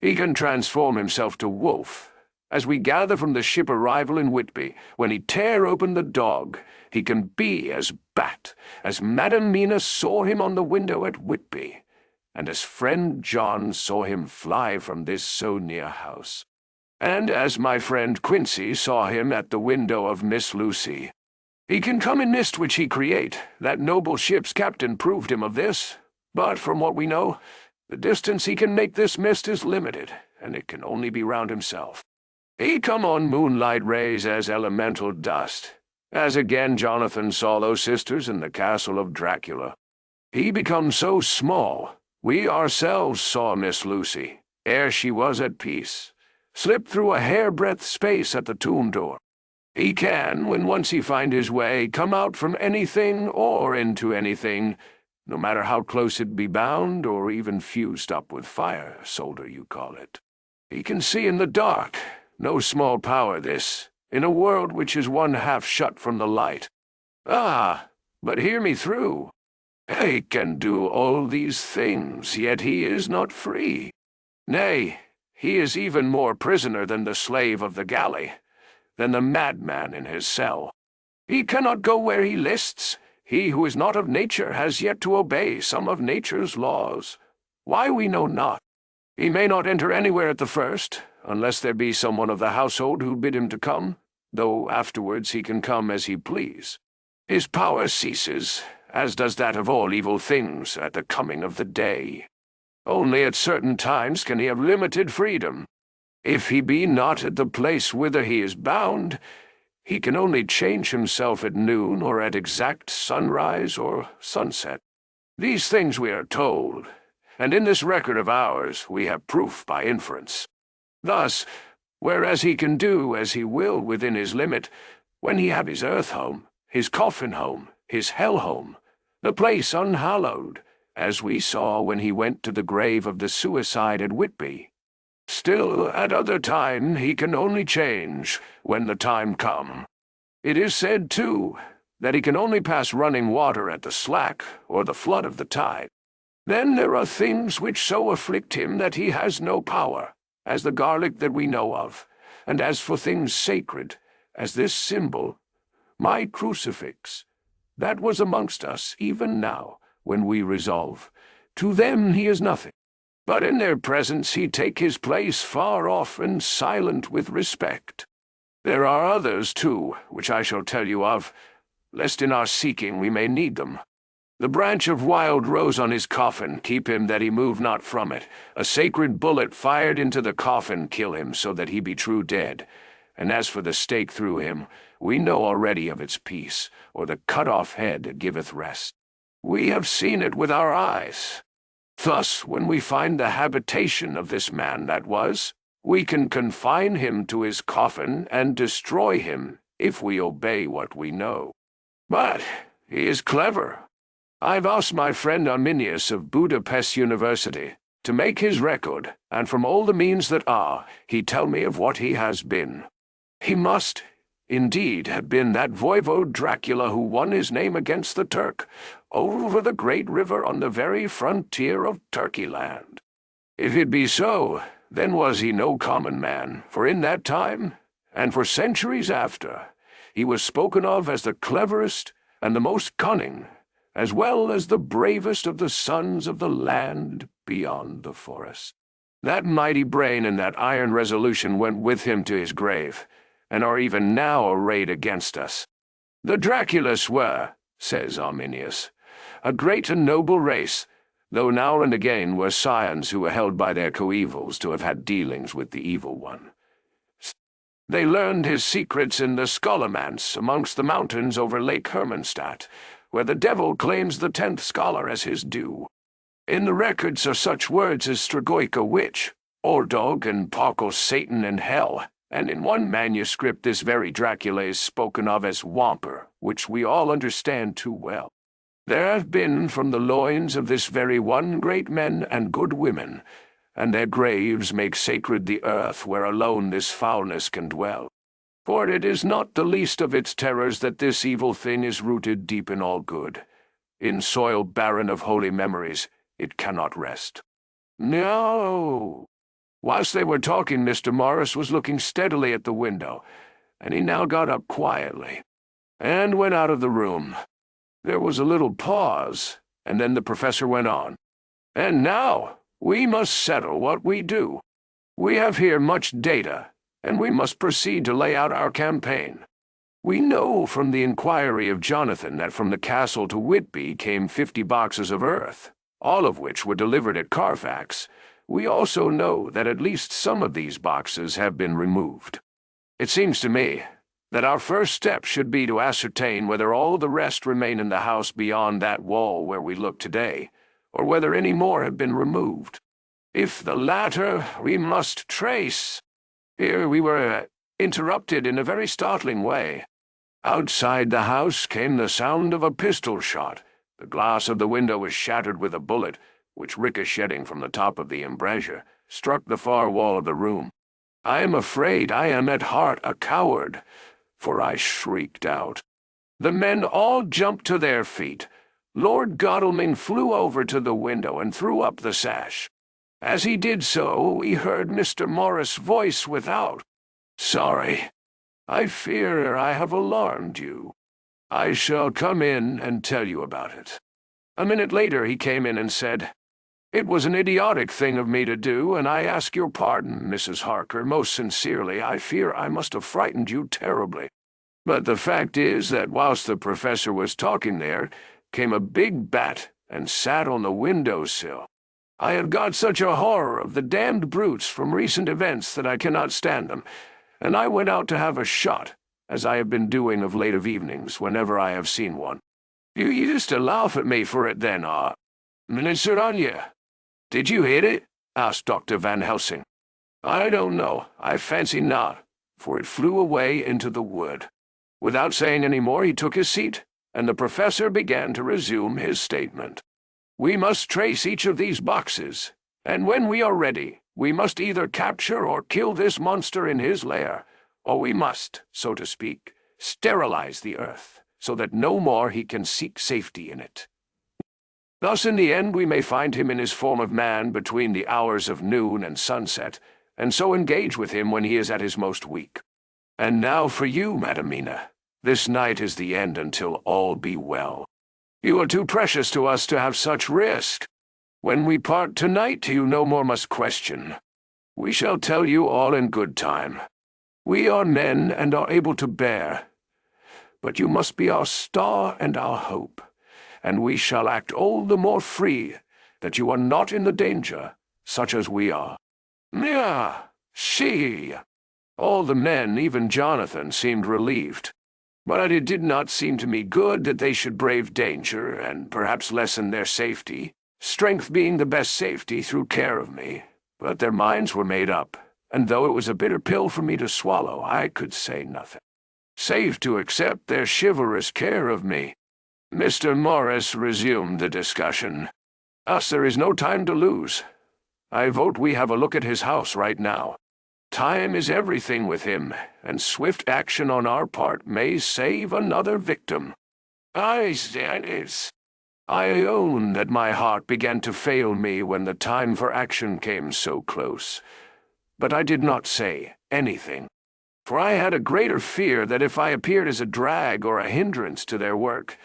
He can transform himself to wolf. As we gather from the ship arrival in Whitby, when he tear open the dog, he can be as bat, as Madam Mina saw him on the window at Whitby, and as friend John saw him fly from this so near house, and as my friend Quincey saw him at the window of Miss Lucy. He can come in mist which he create. That noble ship's captain proved him of this, but from what we know, The distance he can make this mist is limited, and it can only be round himself. He come on moonlight rays as elemental dust, as again Jonathan saw those sisters in the castle of Dracula. He become so small, we ourselves saw Miss Lucy, ere she was at peace, slip through a hair-breadth space at the tomb door. He can, when once he find his way, come out from anything or into anything, no matter how close it be bound or even fused up with fire, solder you call it. He can see in the dark, no small power this, in a world which is one half shut from the light. Ah, but hear me through. He can do all these things, yet he is not free. Nay, he is even more prisoner than the slave of the galley, than the madman in his cell. He cannot go where he lists. He who is not of nature has yet to obey some of nature's laws. Why we know not. He may not enter anywhere at the first, unless there be someone of the household who bid him to come, though afterwards he can come as he please. His power ceases, as does that of all evil things, at the coming of the day. Only at certain times can he have limited freedom. If he be not at the place whither he is bound, he can only change himself at noon or at exact sunrise or sunset. These things we are told, and in this record of ours we have proof by inference. Thus, whereas he can do as he will within his limit, when he have his earth home, his coffin home, his hell home, the place unhallowed, as we saw when he went to the grave of the suicide at Whitby. Still, at other time he can only change, when the time come. It is said, too, that he can only pass running water at the slack, or the flood of the tide. Then there are things which so afflict him that he has no power, as the garlic that we know of, and as for things sacred, as this symbol, my crucifix, that was amongst us even now, when we resolve. To them he is nothing. But in their presence he take his place far off and silent with respect. There are others, too, which I shall tell you of, lest in our seeking we may need them. The branch of wild rose on his coffin keep him that he move not from it. A sacred bullet fired into the coffin kill him so that he be true dead. And as for the stake through him, we know already of its peace, or the cut-off head that giveth rest. We have seen it with our eyes. Thus, when we find the habitation of this man that was, we can confine him to his coffin and destroy him, if we obey what we know. But he is clever. I've asked my friend Arminius of Budapest University to make his record, and from all the means that are, he tell me of what he has been. He must, indeed, have been that voivode Dracula who won his name against the Turk, over the great river on the very frontier of Turkey-land. If it be so, then was he no common man, for in that time, and for centuries after, he was spoken of as the cleverest and the most cunning, as well as the bravest of the sons of the land beyond the forest. That mighty brain and that iron resolution went with him to his grave, and are even now arrayed against us. The Draculas were, says Arminius, a great and noble race, though now and again were scions who were held by their coevals to have had dealings with the evil one. They learned his secrets in the scholomance amongst the mountains over Lake Hermannstadt, where the devil claims the 10th scholar as his due. In the records are such words as Stregoica witch, Ordog and Parkle Satan and hell, and in one manuscript this very Dracula is spoken of as Whomper, which we all understand too well. There have been from the loins of this very one great men and good women, and their graves make sacred the earth where alone this foulness can dwell. For it is not the least of its terrors that this evil thing is rooted deep in all good. In soil barren of holy memories, it cannot rest. No. Whilst they were talking, Mr. Morris was looking steadily at the window, and he now got up quietly, and went out of the room. There was a little pause, and then the professor went on. And now, we must settle what we do. We have here much data, and we must proceed to lay out our campaign. We know from the inquiry of Jonathan that from the castle to Whitby came 50 boxes of earth, all of which were delivered at Carfax, we also know that at least some of these boxes have been removed. It seems to me that our first step should be to ascertain whether all the rest remain in the house beyond that wall where we look today, or whether any more have been removed. If the latter, we must trace. Here we were interrupted in a very startling way. Outside the house came the sound of a pistol shot. The glass of the window was shattered with a bullet, which, ricocheting from the top of the embrasure, struck the far wall of the room. I am afraid I am at heart a coward, for I shrieked out. The men all jumped to their feet. Lord Godalming flew over to the window and threw up the sash. As he did so, we heard Mr. Morris' voice without. "Sorry. I fear I have alarmed you. I shall come in and tell you about it." A minute later he came in and said, "It was an idiotic thing of me to do, and I ask your pardon, Mrs. Harker, most sincerely. I fear I must have frightened you terribly. But the fact is that whilst the professor was talking there, came a big bat and sat on the window-sill. I have got such a horror of the damned brutes from recent events that I cannot stand them, and I went out to have a shot, as I have been doing of late of evenings whenever I have seen one. You used to laugh at me for it then, Minister Anya. Did you hit it?" asked Dr. Van Helsing. "I don't know. I fancy not, for it flew away into the wood." Without saying any more, he took his seat, and the professor began to resume his statement. "We must trace each of these boxes, and when we are ready, we must either capture or kill this monster in his lair, or we must, so to speak, sterilize the earth, so that no more he can seek safety in it. Thus in the end we may find him in his form of man between the hours of noon and sunset, and so engage with him when he is at his most weak. And now for you, Madam Mina. This night is the end until all be well. You are too precious to us to have such risk. When we part tonight, you no more must question. We shall tell you all in good time. We are men and are able to bear. But you must be our star and our hope, and we shall act all the more free that you are not in the danger, such as we are. Yeah, she. All the men, even Jonathan, seemed relieved. But it did not seem to me good that they should brave danger and perhaps lessen their safety, strength being the best safety through care of me. But their minds were made up, and though it was a bitter pill for me to swallow, I could say nothing, save to accept their chivalrous care of me. Mr. Morris resumed the discussion. Thus there is no time to lose. I vote we have a look at his house right now. Time is everything with him, and swift action on our part may save another victim. I own that my heart began to fail me when the time for action came so close, but I did not say anything, for I had a greater fear that if I appeared as a drag or a hindrance to their work,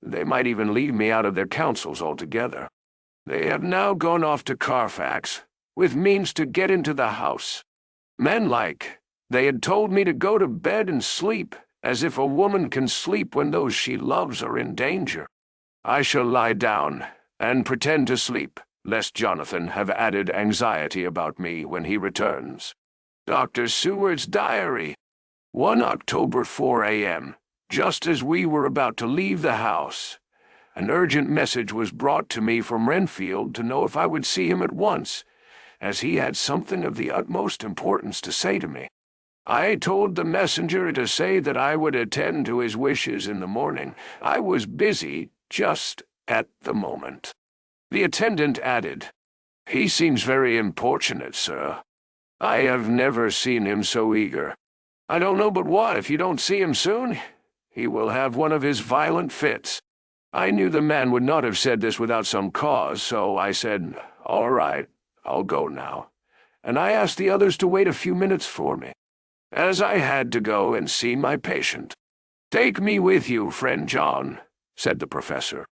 they might even leave me out of their counsels altogether. They have now gone off to Carfax, with means to get into the house. Men-like, they had told me to go to bed and sleep, as if a woman can sleep when those she loves are in danger. I shall lie down and pretend to sleep, lest Jonathan have added anxiety about me when he returns. Dr. Seward's diary. 1 October 4 a.m., just as we were about to leave the house. An urgent message was brought to me from Renfield to know if I would see him at once, as he had something of the utmost importance to say to me. I told the messenger to say that I would attend to his wishes in the morning. I was busy just at the moment. The attendant added, "He seems very importunate, sir. I have never seen him so eager. I don't know but what, if you don't see him soon, he will have one of his violent fits." I knew the man would not have said this without some cause, so I said, "All right, I'll go now," and I asked the others to wait a few minutes for me, as I had to go and see my patient. "Take me with you, friend John," said the professor.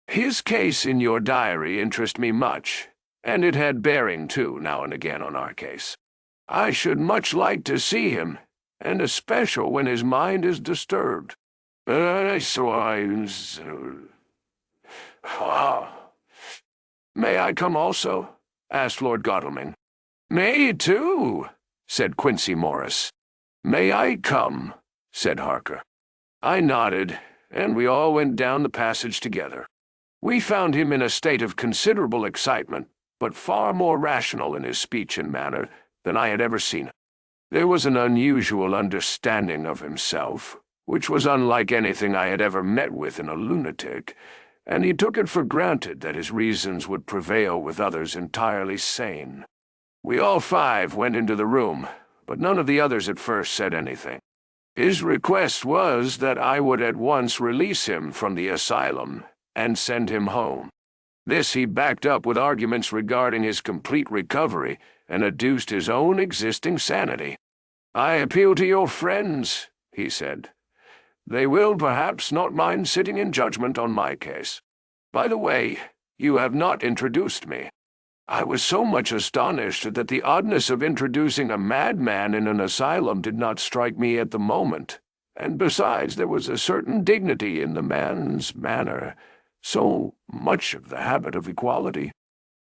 "His case in your diary interests me much, and it had bearing, too, now and again on our case. I should much like to see him, and especially when his mind is disturbed. "May I come also?" asked Lord Godalming. "Me too," said Quincey Morris. "May I come?" said Harker. I nodded, and we all went down the passage together. We found him in a state of considerable excitement, but far more rational in his speech and manner than I had ever seen him. There was an unusual understanding of himself, which was unlike anything I had ever met with in a lunatic, and he took it for granted that his reasons would prevail with others entirely sane. We all five went into the room, but none of the others at first said anything. His request was that I would at once release him from the asylum and send him home. This he backed up with arguments regarding his complete recovery and adduced his own existing sanity. "I appeal to your friends," he said. "They will perhaps not mind sitting in judgment on my case. By the way, you have not introduced me." I was so much astonished that the oddness of introducing a madman in an asylum did not strike me at the moment, and besides there was a certain dignity in the man's manner, so much of the habit of equality,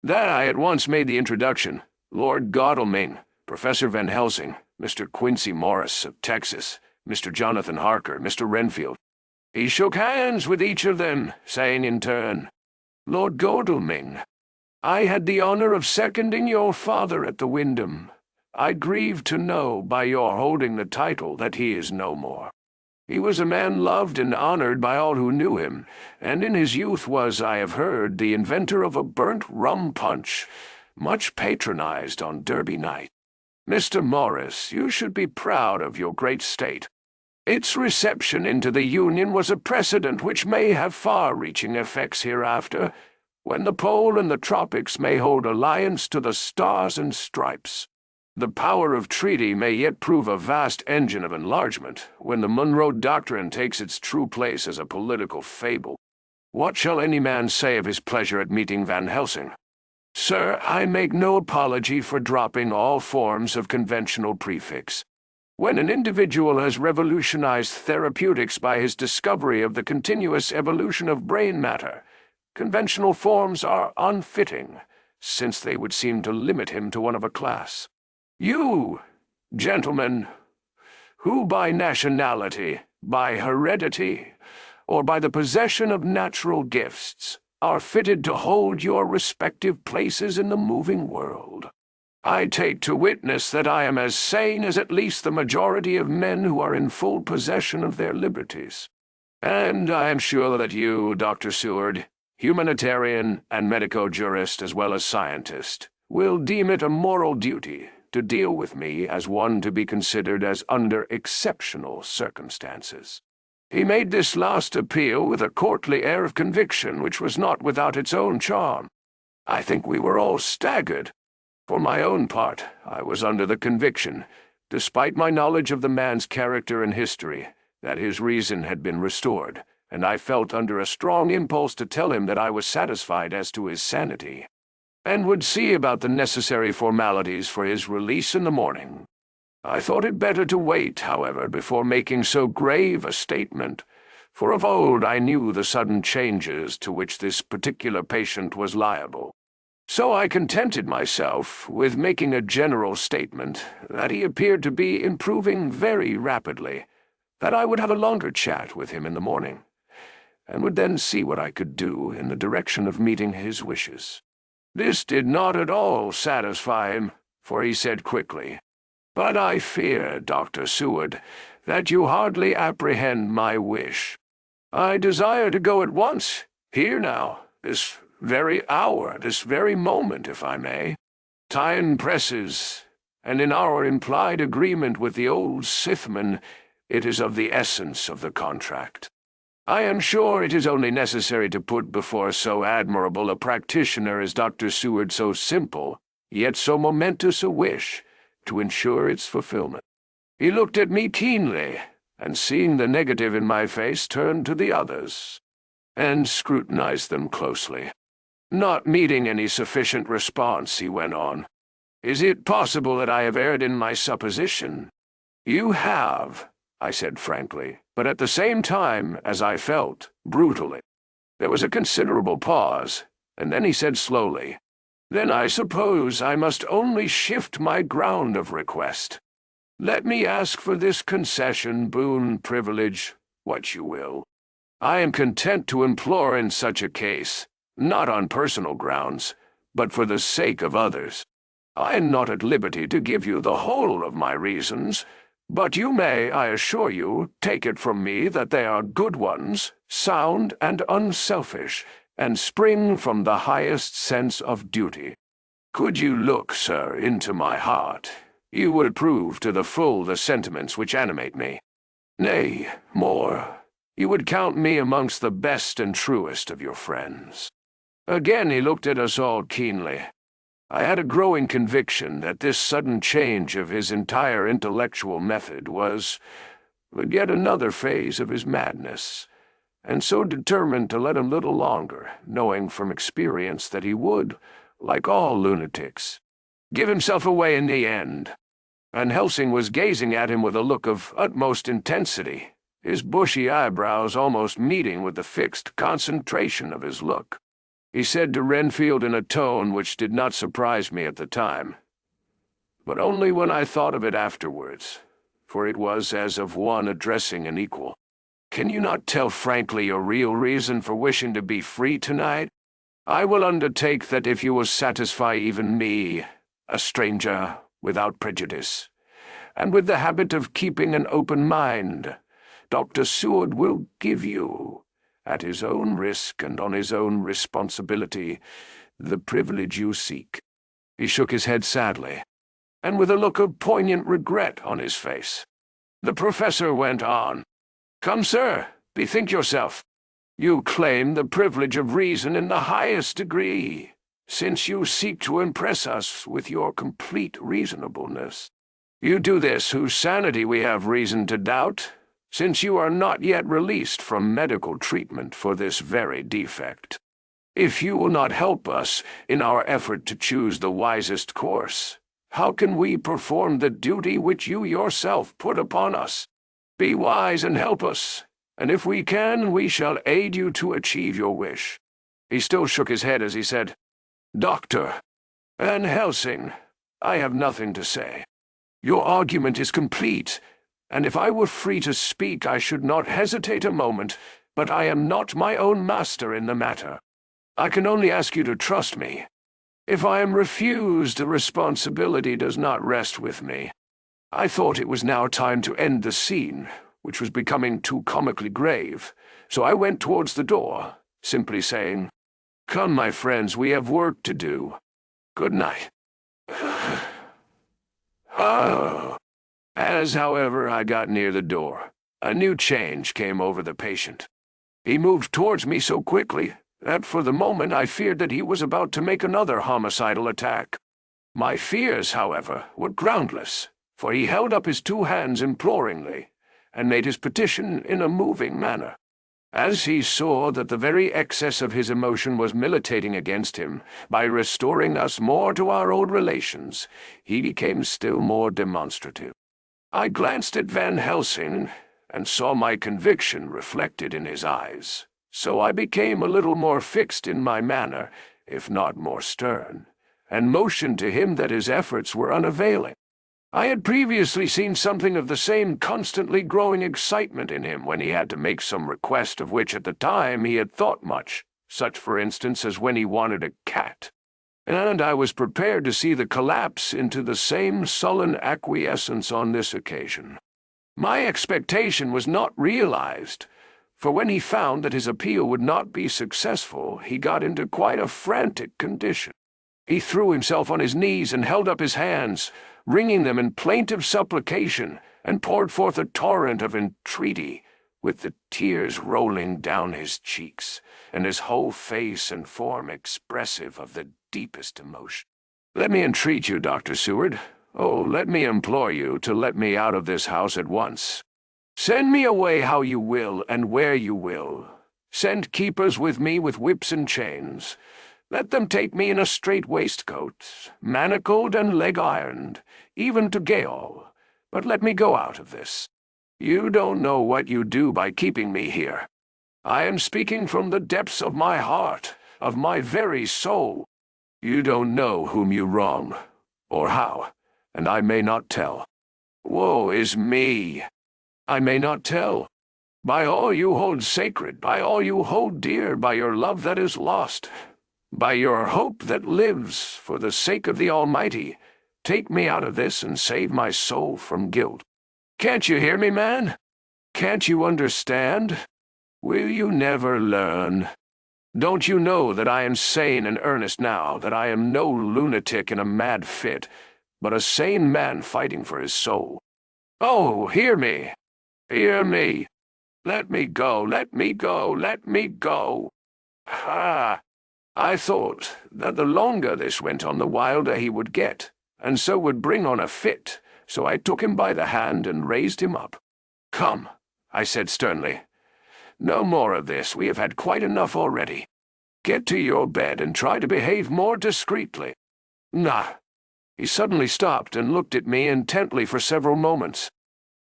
that I at once made the introduction. Lord Godalming, Professor Van Helsing, Mr. Quincey Morris of Texas, Mr. Jonathan Harker, Mr. Renfield. He shook hands with each of them, saying in turn, "Lord Godalming, I had the honor of seconding your father at the Wyndham. I grieve to know by your holding the title that he is no more. He was a man loved and honored by all who knew him, and in his youth was, I have heard, the inventor of a burnt rum punch, much patronized on Derby night. Mr. Morris, you should be proud of your great state. Its reception into the Union was a precedent which may have far-reaching effects hereafter, when the pole and the tropics may hold alliance to the stars and stripes. The power of treaty may yet prove a vast engine of enlargement, when the Monroe Doctrine takes its true place as a political fable. What shall any man say of his pleasure at meeting Van Helsing? Sir, I make no apology for dropping all forms of conventional prefix. When an individual has revolutionized therapeutics by his discovery of the continuous evolution of brain matter, conventional forms are unfitting, since they would seem to limit him to one of a class. You, gentlemen, who by nationality, by heredity, or by the possession of natural gifts, are fitted to hold your respective places in the moving world, I take to witness that I am as sane as at least the majority of men who are in full possession of their liberties. And I am sure that you, Dr. Seward, humanitarian and medico-jurist as well as scientist, will deem it a moral duty to deal with me as one to be considered as under exceptional circumstances. He made this last appeal with a courtly air of conviction which was not without its own charm. I think we were all staggered. For my own part, I was under the conviction, despite my knowledge of the man's character and history, that his reason had been restored, and I felt under a strong impulse to tell him that I was satisfied as to his sanity, and would see about the necessary formalities for his release in the morning. I thought it better to wait, however, before making so grave a statement, for of old I knew the sudden changes to which this particular patient was liable. So I contented myself with making a general statement that he appeared to be improving very rapidly, that I would have a longer chat with him in the morning, and would then see what I could do in the direction of meeting his wishes. This did not at all satisfy him, for he said quickly, "But I fear, Dr. Seward, that you hardly apprehend my wish. I desire to go at once, here now, this very hour, this very moment, if I may. Time presses, and in our implied agreement with the old Scythman, it is of the essence of the contract. I am sure it is only necessary to put before so admirable a practitioner as Dr. Seward so simple, yet so momentous a wish, to ensure its fulfillment." He looked at me keenly, and seeing the negative in my face, turned to the others, and scrutinized them closely. Not meeting any sufficient response, he went on, "Is it possible that I have erred in my supposition?" "You have," I said frankly, but at the same time, as I felt, brutally. There was a considerable pause, and then he said slowly, "Then I suppose I must only shift my ground of request. Let me ask for this concession, boon, privilege, what you will. I am content to implore in such a case, not on personal grounds, but for the sake of others. I am not at liberty to give you the whole of my reasons, but you may, I assure you, take it from me that they are good ones, sound and unselfish, and spring from the highest sense of duty. Could you look, sir, into my heart, you would approve to the full the sentiments which animate me. Nay, more, you would count me amongst the best and truest of your friends." Again he looked at us all keenly. I had a growing conviction that this sudden change of his entire intellectual method was but yet another phase of his madness, and so determined to let him little longer, knowing from experience that he would, like all lunatics, give himself away in the end. Van Helsing was gazing at him with a look of utmost intensity, his bushy eyebrows almost meeting with the fixed concentration of his look. He said to Renfield in a tone which did not surprise me at the time, but only when I thought of it afterwards, for it was as of one addressing an equal, "Can you not tell frankly your real reason for wishing to be free tonight? I will undertake that if you will satisfy even me, a stranger, without prejudice, and with the habit of keeping an open mind, Dr. Seward will give you, at his own risk and on his own responsibility, the privilege you seek." He shook his head sadly, and with a look of poignant regret on his face. The professor went on, "Come, sir, bethink yourself. You claim the privilege of reason in the highest degree, since you seek to impress us with your complete reasonableness. You do this whose sanity we have reason to doubt, since you are not yet released from medical treatment for this very defect. If you will not help us in our effort to choose the wisest course, how can we perform the duty which you yourself put upon us? Be wise and help us, and if we can, we shall aid you to achieve your wish." He still shook his head as he said, "Doctor Van Helsing, I have nothing to say. Your argument is complete, and if I were free to speak I should not hesitate a moment, but I am not my own master in the matter. I can only ask you to trust me. If I am refused, the responsibility does not rest with me." I thought it was now time to end the scene, which was becoming too comically grave, so I went towards the door, simply saying, "Come, my friends, we have work to do. Good night." Oh. As, however, I got near the door, a new change came over the patient. He moved towards me so quickly that for the moment I feared that he was about to make another homicidal attack. My fears, however, were groundless, for he held up his two hands imploringly, and made his petition in a moving manner. As he saw that the very excess of his emotion was militating against him, by restoring us more to our old relations, he became still more demonstrative. I glanced at Van Helsing, and saw my conviction reflected in his eyes, so I became a little more fixed in my manner, if not more stern, and motioned to him that his efforts were unavailing. I had previously seen something of the same constantly growing excitement in him when he had to make some request of which at the time he had thought much, such for instance as when he wanted a cat, and I was prepared to see the collapse into the same sullen acquiescence on this occasion. My expectation was not realized, for when he found that his appeal would not be successful, he got into quite a frantic condition. He threw himself on his knees and held up his hands, wringing them in plaintive supplication, and poured forth a torrent of entreaty, with the tears rolling down his cheeks, and his whole face and form expressive of the deepest emotion. "Let me entreat you, Dr. Seward, oh, let me implore you to let me out of this house at once. Send me away how you will and where you will. Send keepers with me with whips and chains. Let them take me in a strait waistcoat, manacled and leg-ironed, even to gaol, but let me go out of this. You don't know what you do by keeping me here. I am speaking from the depths of my heart, of my very soul. You don't know whom you wrong, or how, and I may not tell. Woe is me! I may not tell. By all you hold sacred, by all you hold dear, by your love that is lost, by your hope that lives, for the sake of the Almighty, take me out of this and save my soul from guilt. Can't you hear me, man? Can't you understand? Will you never learn? Don't you know that I am sane and earnest now, that I am no lunatic in a mad fit, but a sane man fighting for his soul? Oh, hear me! Hear me! Let me go, let me go, let me go! Ah! I thought that the longer this went on, the wilder he would get, and so would bring on a fit, so I took him by the hand and raised him up. Come, I said sternly. No more of this, we have had quite enough already. Get to your bed and try to behave more discreetly. Nah. He suddenly stopped and looked at me intently for several moments.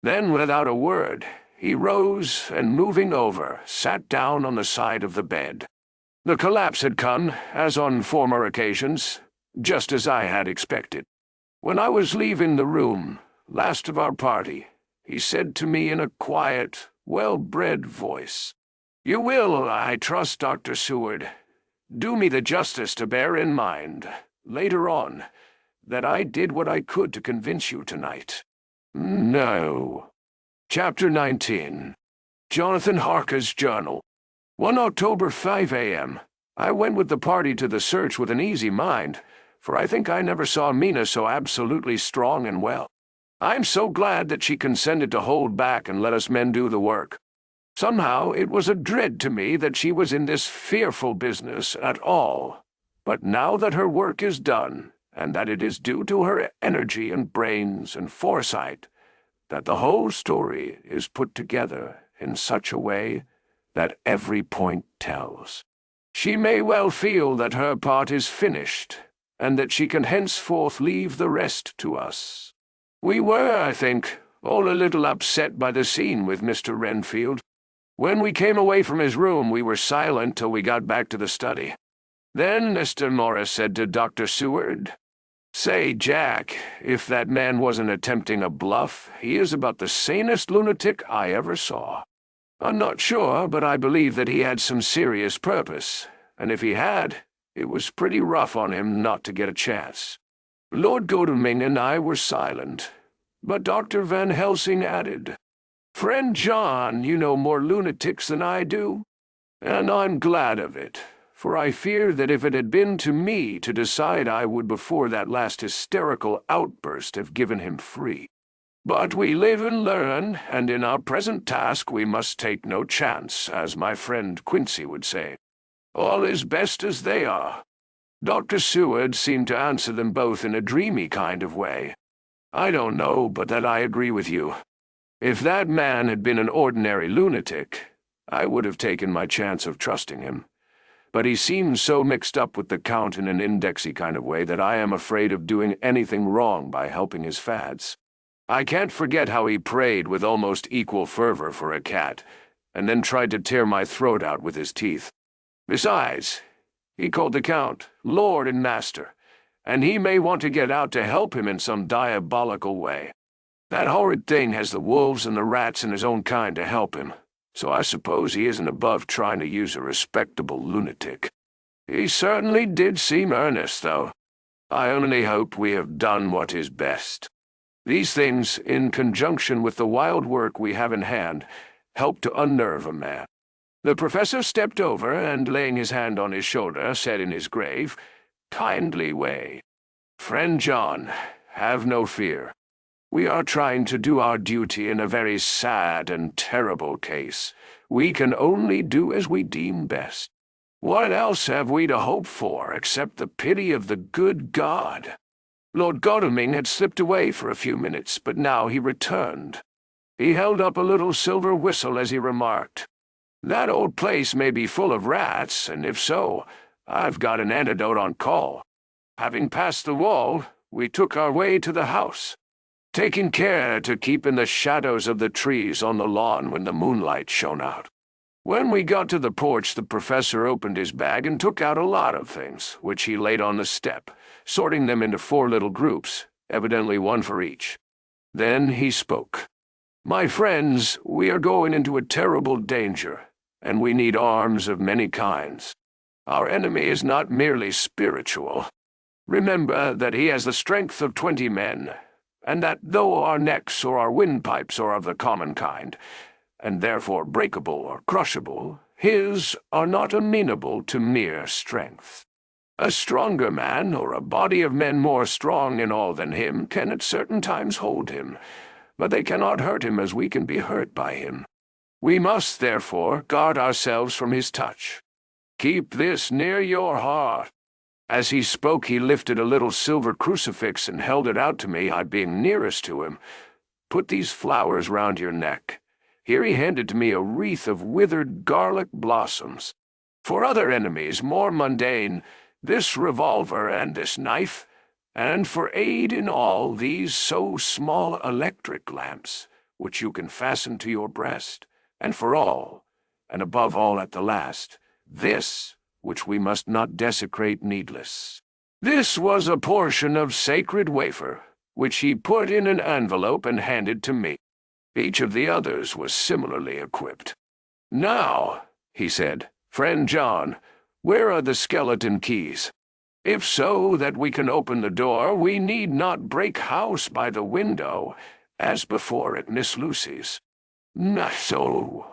Then, without a word, he rose and, moving over, sat down on the side of the bed. The collapse had come, as on former occasions, just as I had expected. When I was leaving the room, last of our party, he said to me in a quiet, well-bred voice, "You will, I trust, Dr. Seward, do me the justice to bear in mind, later on, that I did what I could to convince you tonight." No. Chapter 19. Jonathan Harker's Journal. 1 October, 5 a.m. I went with the party to the search with an easy mind, for I think I never saw Mina so absolutely strong and well. I'm so glad that she consented to hold back and let us men do the work. Somehow it was a dread to me that she was in this fearful business at all. But now that her work is done, and that it is due to her energy and brains and foresight, that the whole story is put together in such a way that every point tells. She may well feel that her part is finished, and that she can henceforth leave the rest to us. We were, I think, all a little upset by the scene with Mr. Renfield. When we came away from his room, we were silent till we got back to the study. Then Mr. Morris said to Dr. Seward, "Say, Jack, if that man wasn't attempting a bluff, he is about the sanest lunatic I ever saw. I'm not sure, but I believe that he had some serious purpose, and if he had, it was pretty rough on him not to get a chance." Lord Godalming and I were silent, but Dr. Van Helsing added, "Friend John, you know more lunatics than I do, and I'm glad of it. For I fear that if it had been to me to decide, I would before that last hysterical outburst have given him free. But we live and learn, and in our present task we must take no chance, as my friend Quincey would say. All is best as they are." Dr. Seward seemed to answer them both in a dreamy kind of way. "I don't know but that I agree with you. If that man had been an ordinary lunatic, I would have taken my chance of trusting him. But he seems so mixed up with the Count in an indexy kind of way that I am afraid of doing anything wrong by helping his fads. I can't forget how he prayed with almost equal fervor for a cat, and then tried to tear my throat out with his teeth. Besides, he called the Count Lord and Master, and he may want to get out to help him in some diabolical way. That horrid thing has the wolves and the rats and his own kind to help him, so I suppose he isn't above trying to use a respectable lunatic. He certainly did seem earnest, though. I only hope we have done what is best. These things, in conjunction with the wild work we have in hand, help to unnerve a man." The professor stepped over and, laying his hand on his shoulder, said in his grave, kindly way, "Friend John, have no fear. We are trying to do our duty in a very sad and terrible case. We can only do as we deem best. What else have we to hope for except the pity of the good God?" Lord Godalming had slipped away for a few minutes, but now he returned. He held up a little silver whistle as he remarked, "That old place may be full of rats, and if so, I've got an antidote on call." Having passed the wall, we took our way to the house, taking care to keep in the shadows of the trees on the lawn when the moonlight shone out. When we got to the porch, the professor opened his bag and took out a lot of things, which he laid on the step, sorting them into 4 little groups, evidently one for each. Then he spoke. "My friends, we are going into a terrible danger, and we need arms of many kinds. Our enemy is not merely spiritual. Remember that he has the strength of 20 men, and that though our necks or our windpipes are of the common kind, and therefore breakable or crushable, his are not amenable to mere strength. A stronger man, or a body of men more strong in all than him, can at certain times hold him, but they cannot hurt him as we can be hurt by him. We must, therefore, guard ourselves from his touch. Keep this near your heart." As he spoke, he lifted a little silver crucifix and held it out to me, I being nearest to him. "Put these flowers round your neck." Here he handed to me a wreath of withered garlic blossoms. "For other enemies more mundane, this revolver and this knife, and for aid in all, these so small electric lamps, which you can fasten to your breast, and for all, and above all at the last, this, which we must not desecrate needless." This was a portion of sacred wafer, which he put in an envelope and handed to me. Each of the others was similarly equipped. "Now," he said, "friend John, where are the skeleton keys? If so that we can open the door, we need not break house by the window, as before at Miss Lucy's." So,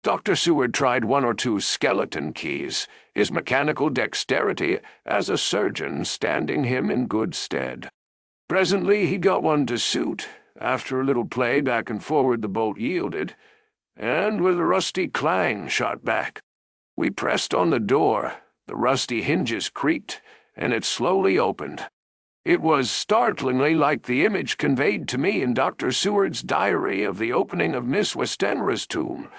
Dr. Seward tried 1 or 2 skeleton keys, his mechanical dexterity as a surgeon standing him in good stead. Presently he got one to suit. After a little play back and forward, the bolt yielded, and with a rusty clang shot back. We pressed on the door, the rusty hinges creaked, and it slowly opened. It was startlingly like the image conveyed to me in Dr. Seward's diary of the opening of Miss Westenra's tomb.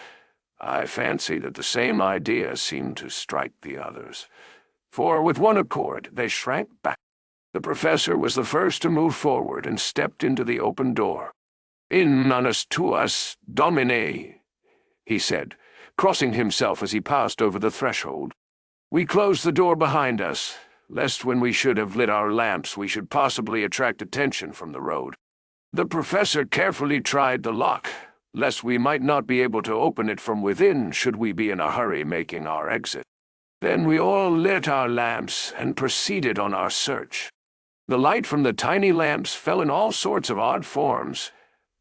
I fancy that the same idea seemed to strike the others, for with one accord they shrank back. The professor was the first to move forward and stepped into the open door. "In manus tuas, Domine," he said, crossing himself as he passed over the threshold. We closed the door behind us, lest when we should have lit our lamps we should possibly attract attention from the road. The professor carefully tried the lock, lest we might not be able to open it from within should we be in a hurry making our exit. Then we all lit our lamps and proceeded on our search. The light from the tiny lamps fell in all sorts of odd forms,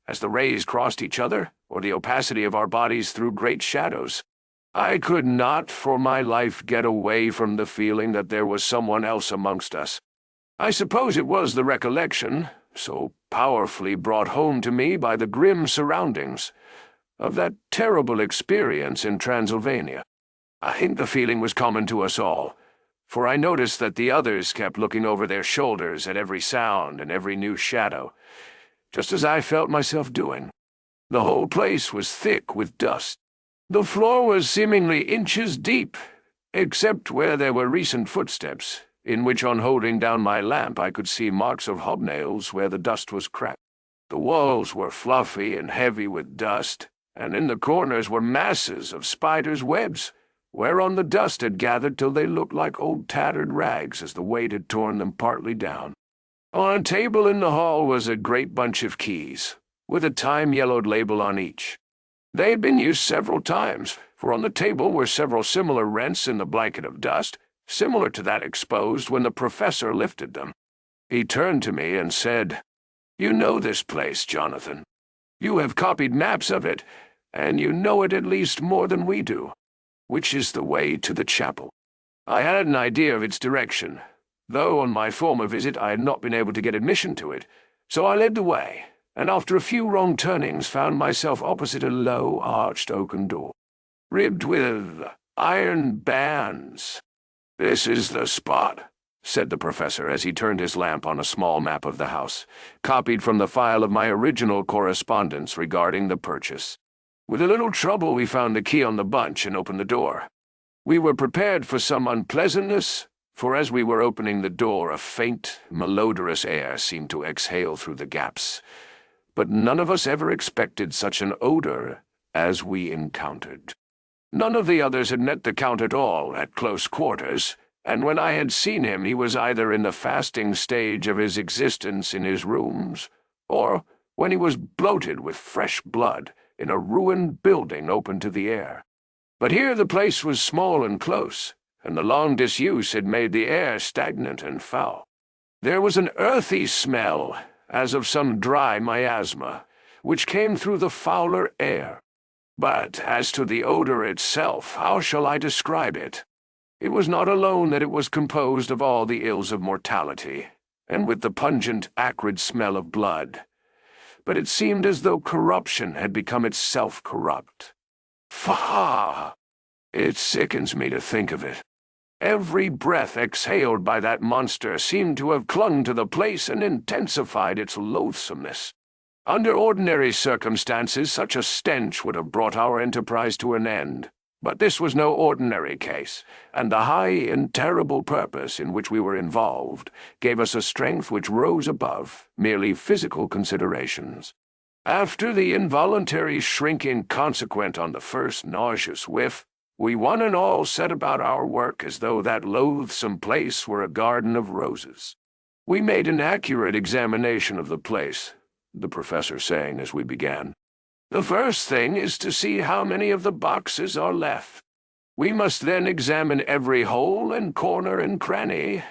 as the rays crossed each other, or the opacity of our bodies threw great shadows. I could not for my life get away from the feeling that there was someone else amongst us. I suppose it was the recollection, so powerfully brought home to me by the grim surroundings, of that terrible experience in Transylvania. I think the feeling was common to us all, for I noticed that the others kept looking over their shoulders at every sound and every new shadow, just as I felt myself doing. The whole place was thick with dust. The floor was seemingly inches deep, except where there were recent footsteps, in which on holding down my lamp I could see marks of hobnails where the dust was cracked. The walls were fluffy and heavy with dust, and in the corners were masses of spiders' webs, whereon the dust had gathered till they looked like old tattered rags as the weight had torn them partly down. On a table in the hall was a great bunch of keys, with a time-yellowed label on each. They had been used several times, for on the table were several similar rents in the blanket of dust, similar to that exposed when the professor lifted them. He turned to me and said, "You know this place, Jonathan. You have copied maps of it, and you know it at least more than we do. Which is the way to the chapel?" I had an idea of its direction, though on my former visit I had not been able to get admission to it, so I led the way, and after a few wrong turnings found myself opposite a low, arched oaken door, ribbed with iron bands. "This is the spot," said the professor as he turned his lamp on a small map of the house, copied from the file of my original correspondence regarding the purchase. With a little trouble we found the key on the bunch and opened the door. We were prepared for some unpleasantness, for as we were opening the door a faint, malodorous air seemed to exhale through the gaps. But none of us ever expected such an odor as we encountered. None of the others had met the Count at all at close quarters, and when I had seen him he was either in the fasting stage of his existence in his rooms, or when he was bloated with fresh blood in a ruined building open to the air. But here the place was small and close, and the long disuse had made the air stagnant and foul. There was an earthy smell, as of some dry miasma, which came through the fouler air. But as to the odor itself, how shall I describe it? It was not alone that it was composed of all the ills of mortality, and with the pungent, acrid smell of blood, but it seemed as though corruption had become itself corrupt. Faugh! It sickens me to think of it. Every breath exhaled by that monster seemed to have clung to the place and intensified its loathsomeness. Under ordinary circumstances, such a stench would have brought our enterprise to an end. But this was no ordinary case, and the high and terrible purpose in which we were involved gave us a strength which rose above merely physical considerations. After the involuntary shrinking consequent on the first nauseous whiff, we one and all set about our work as though that loathsome place were a garden of roses. We made an accurate examination of the place, the professor saying as we began. The first thing is to see how many of the boxes are left. We must then examine every hole and corner and cranny,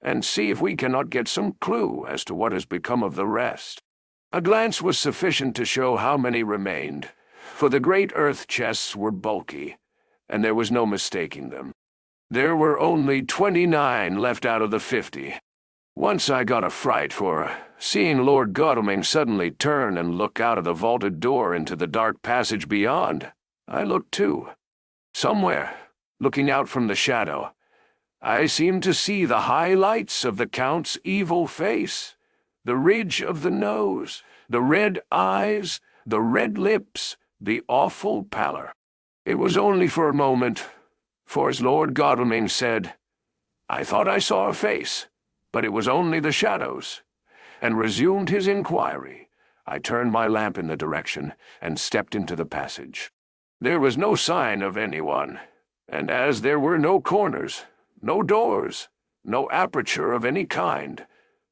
and see if we cannot get some clue as to what has become of the rest. A glance was sufficient to show how many remained, for the great earth chests were bulky, and there was no mistaking them. There were only 29 left out of the 50. Once I got a fright, for seeing Lord Godalming suddenly turn and look out of the vaulted door into the dark passage beyond, I looked too. Somewhere, looking out from the shadow, I seemed to see the high lights of the Count's evil face, the ridge of the nose, the red eyes, the red lips, the awful pallor. It was only for a moment, for as Lord Godalming said, I thought I saw a face, but it was only the shadows, and resumed his inquiry. I turned my lamp in the direction, and stepped into the passage. There was no sign of anyone, and as there were no corners, no doors, no aperture of any kind,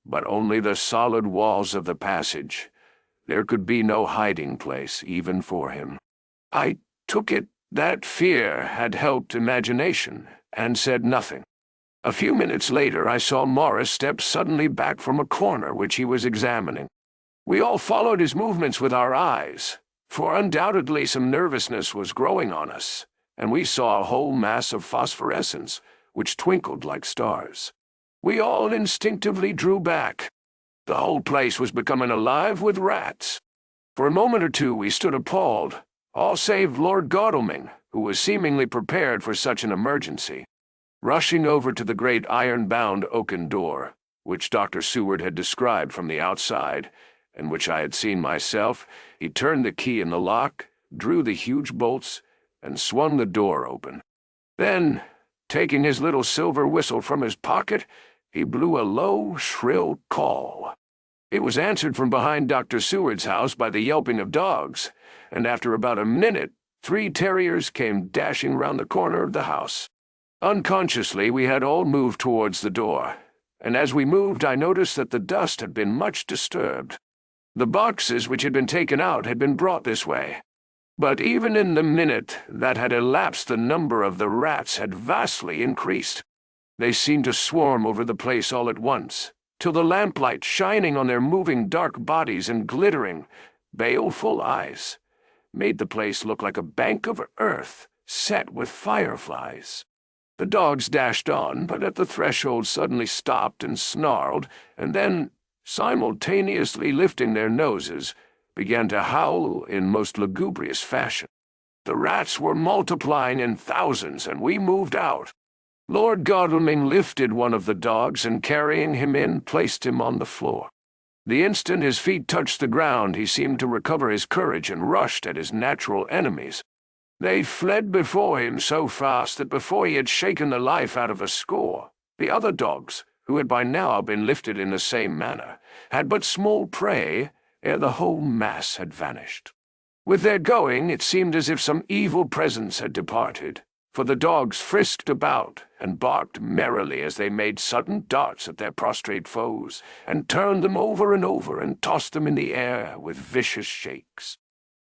but only the solid walls of the passage, there could be no hiding place even for him. I took it that fear had helped imagination, and said nothing. A few minutes later I saw Morris step suddenly back from a corner which he was examining. We all followed his movements with our eyes, for undoubtedly some nervousness was growing on us, and we saw a whole mass of phosphorescence, which twinkled like stars. We all instinctively drew back. The whole place was becoming alive with rats. For a moment or two we stood appalled, all save Lord Godalming, who was seemingly prepared for such an emergency. Rushing over to the great iron-bound oaken door, which Dr. Seward had described from the outside, and which I had seen myself, he turned the key in the lock, drew the huge bolts, and swung the door open. Then, taking his little silver whistle from his pocket, he blew a low, shrill call. It was answered from behind Dr. Seward's house by the yelping of dogs, and after about a minute 3 terriers came dashing round the corner of the house. Unconsciously we had all moved towards the door, and as we moved I noticed that the dust had been much disturbed. The boxes which had been taken out had been brought this way. But even in the minute that had elapsed the number of the rats had vastly increased. They seemed to swarm over the place all at once, till the lamplight shining on their moving dark bodies and glittering, baleful eyes made the place look like a bank of earth set with fireflies. The dogs dashed on, but at the threshold suddenly stopped and snarled, and then, simultaneously lifting their noses, began to howl in most lugubrious fashion. The rats were multiplying in thousands, and we moved out. Lord Godalming lifted one of the dogs, and carrying him in, placed him on the floor. The instant his feet touched the ground, he seemed to recover his courage and rushed at his natural enemies. They fled before him so fast that before he had shaken the life out of a score, the other dogs, who had by now been lifted in the same manner, had but small prey ere the whole mass had vanished. With their going, it seemed as if some evil presence had departed, for the dogs frisked about and barked merrily as they made sudden darts at their prostrate foes, and turned them over and tossed them in the air with vicious shakes.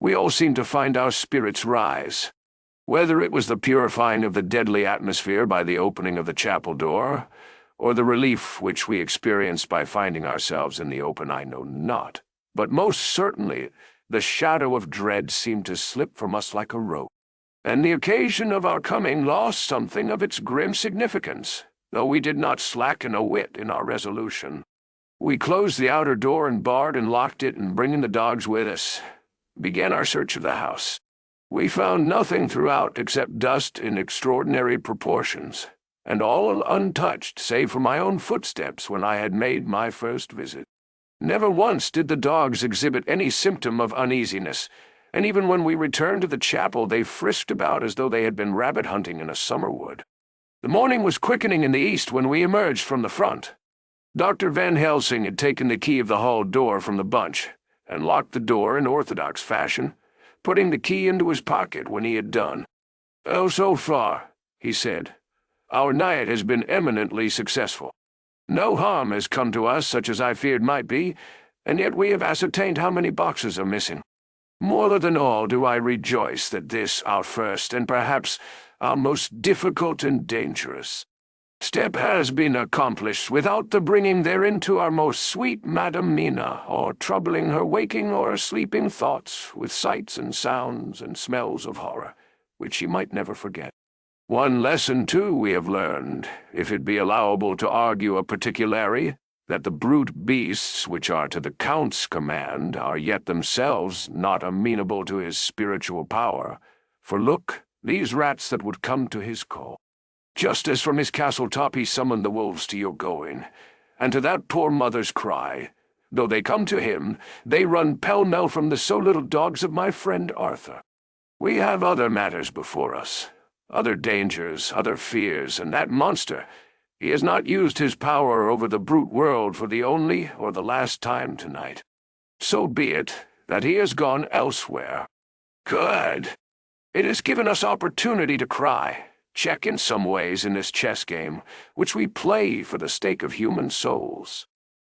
We all seemed to find our spirits rise. Whether it was the purifying of the deadly atmosphere by the opening of the chapel door, or the relief which we experienced by finding ourselves in the open, I know not, but most certainly the shadow of dread seemed to slip from us like a rope, and the occasion of our coming lost something of its grim significance, though we did not slacken a whit in our resolution. We closed the outer door and barred and locked it, and bringing the dogs with us, began our search of the house. We found nothing throughout except dust in extraordinary proportions, and all untouched save for my own footsteps when I had made my first visit. Never once did the dogs exhibit any symptom of uneasiness, and even when we returned to the chapel they frisked about as though they had been rabbit hunting in a summer wood. The morning was quickening in the east when we emerged from the front. Dr. Van Helsing had taken the key of the hall door from the bunch, and locked the door in orthodox fashion, putting the key into his pocket when he had done. "Oh, so far," he said, "our night has been eminently successful. No harm has come to us such as I feared might be, and yet we have ascertained how many boxes are missing. More than all do I rejoice that this, our first, and perhaps our most difficult and dangerous step has been accomplished without the bringing therein to our most sweet Madam Mina, or troubling her waking or sleeping thoughts with sights and sounds and smells of horror, which she might never forget. One lesson, too, we have learned, if it be allowable to argue a particulary, that the brute beasts which are to the Count's command are yet themselves not amenable to his spiritual power. For look, these rats that would come to his call. Just as from his castle top he summoned the wolves to your going, and to that poor mother's cry, though they come to him, they run pell-mell from the so little dogs of my friend Arthur. We have other matters before us, other dangers, other fears, and that monster, he has not used his power over the brute world for the only or the last time tonight. So be it that he has gone elsewhere. Good. It has given us opportunity to cry, check in some ways in this chess game, which we play for the stake of human souls.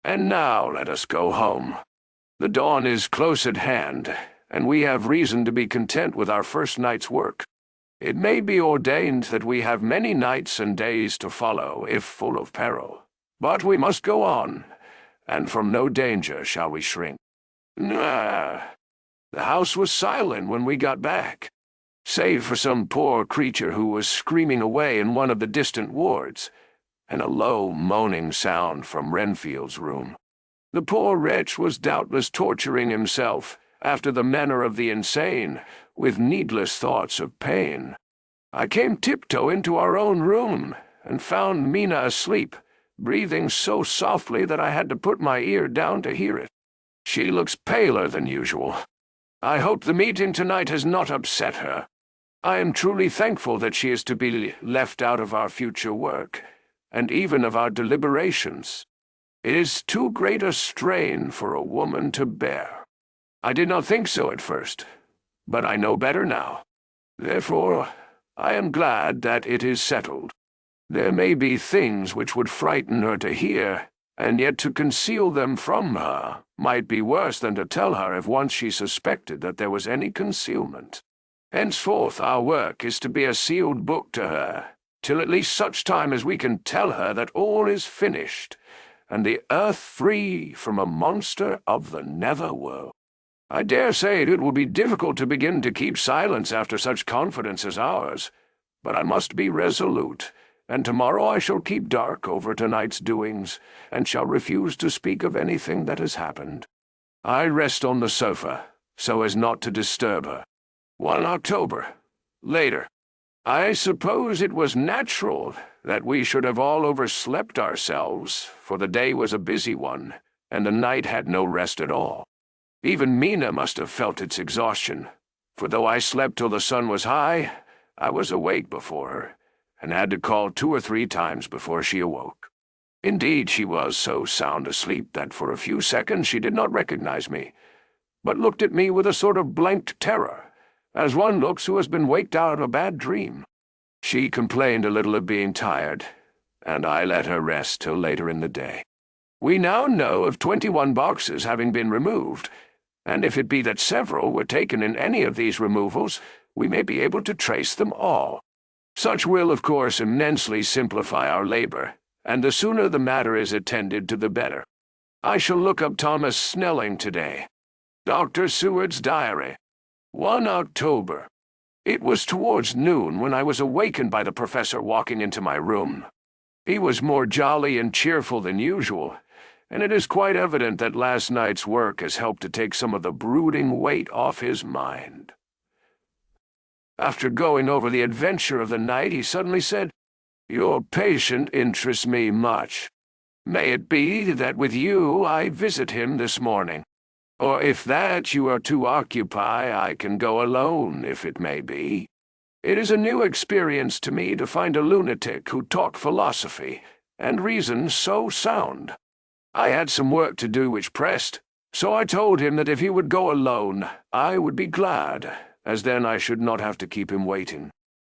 And now let us go home. The dawn is close at hand, and we have reason to be content with our first night's work. It may be ordained that we have many nights and days to follow, if full of peril. But we must go on, and from no danger shall we shrink. The house was silent when we got back, save for some poor creature who was screaming away in one of the distant wards, and a low moaning sound from Renfield's room. The poor wretch was doubtless torturing himself, after the manner of the insane, with needless thoughts of pain. I came tiptoe into our own room, and found Mina asleep, breathing so softly that I had to put my ear down to hear it. She looks paler than usual. I hope the meeting tonight has not upset her. I am truly thankful that she is to be left out of our future work, and even of our deliberations. It is too great a strain for a woman to bear. I did not think so at first, but I know better now. Therefore, I am glad that it is settled. There may be things which would frighten her to hear, and yet to conceal them from her might be worse than to tell her if once she suspected that there was any concealment. Henceforth our work is to be a sealed book to her, till at least such time as we can tell her that all is finished, and the earth free from a monster of the nether-world. I dare say it will be difficult to begin to keep silence after such confidence as ours, but I must be resolute, and tomorrow I shall keep dark over tonight's doings, and shall refuse to speak of anything that has happened. I rest on the sofa, so as not to disturb her. 1 October. Later. I suppose it was natural that we should have all overslept ourselves, for the day was a busy one, and the night had no rest at all. Even Mina must have felt its exhaustion, for though I slept till the sun was high, I was awake before her, and had to call 2 or 3 times before she awoke. Indeed, she was so sound asleep that for a few seconds she did not recognize me, but looked at me with a sort of blank terror, as one looks who has been waked out of a bad dream. She complained a little of being tired, and I let her rest till later in the day. We now know of 21 boxes having been removed, and if it be that several were taken in any of these removals, we may be able to trace them all. Such will, of course, immensely simplify our labor, and the sooner the matter is attended to the better. I shall look up Thomas Snelling today. Dr. Seward's diary. 1 October. It was towards noon when I was awakened by the professor walking into my room. He was more jolly and cheerful than usual, and it is quite evident that last night's work has helped to take some of the brooding weight off his mind. After going over the adventure of the night, he suddenly said, "Your patient interests me much. May it be that with you I visit him this morning. Or if that you are to occupy, I can go alone, if it may be. It is a new experience to me to find a lunatic who talked philosophy, and reason so sound. I had some work to do which pressed, so I told him that if he would go alone, I would be glad, as then I should not have to keep him waiting.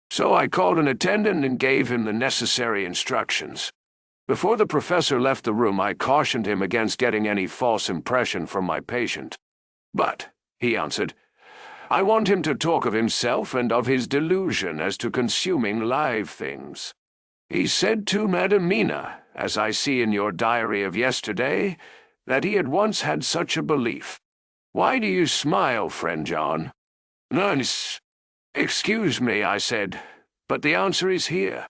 So I called an attendant and gave him the necessary instructions. Before the professor left the room, I cautioned him against getting any false impression from my patient. "But," he answered, "I want him to talk of himself and of his delusion as to consuming live things. He said to Madam Mina, as I see in your diary of yesterday, that he had once had such a belief. Why do you smile, friend John?" "Nonce. Excuse me," I said, "but the answer is here."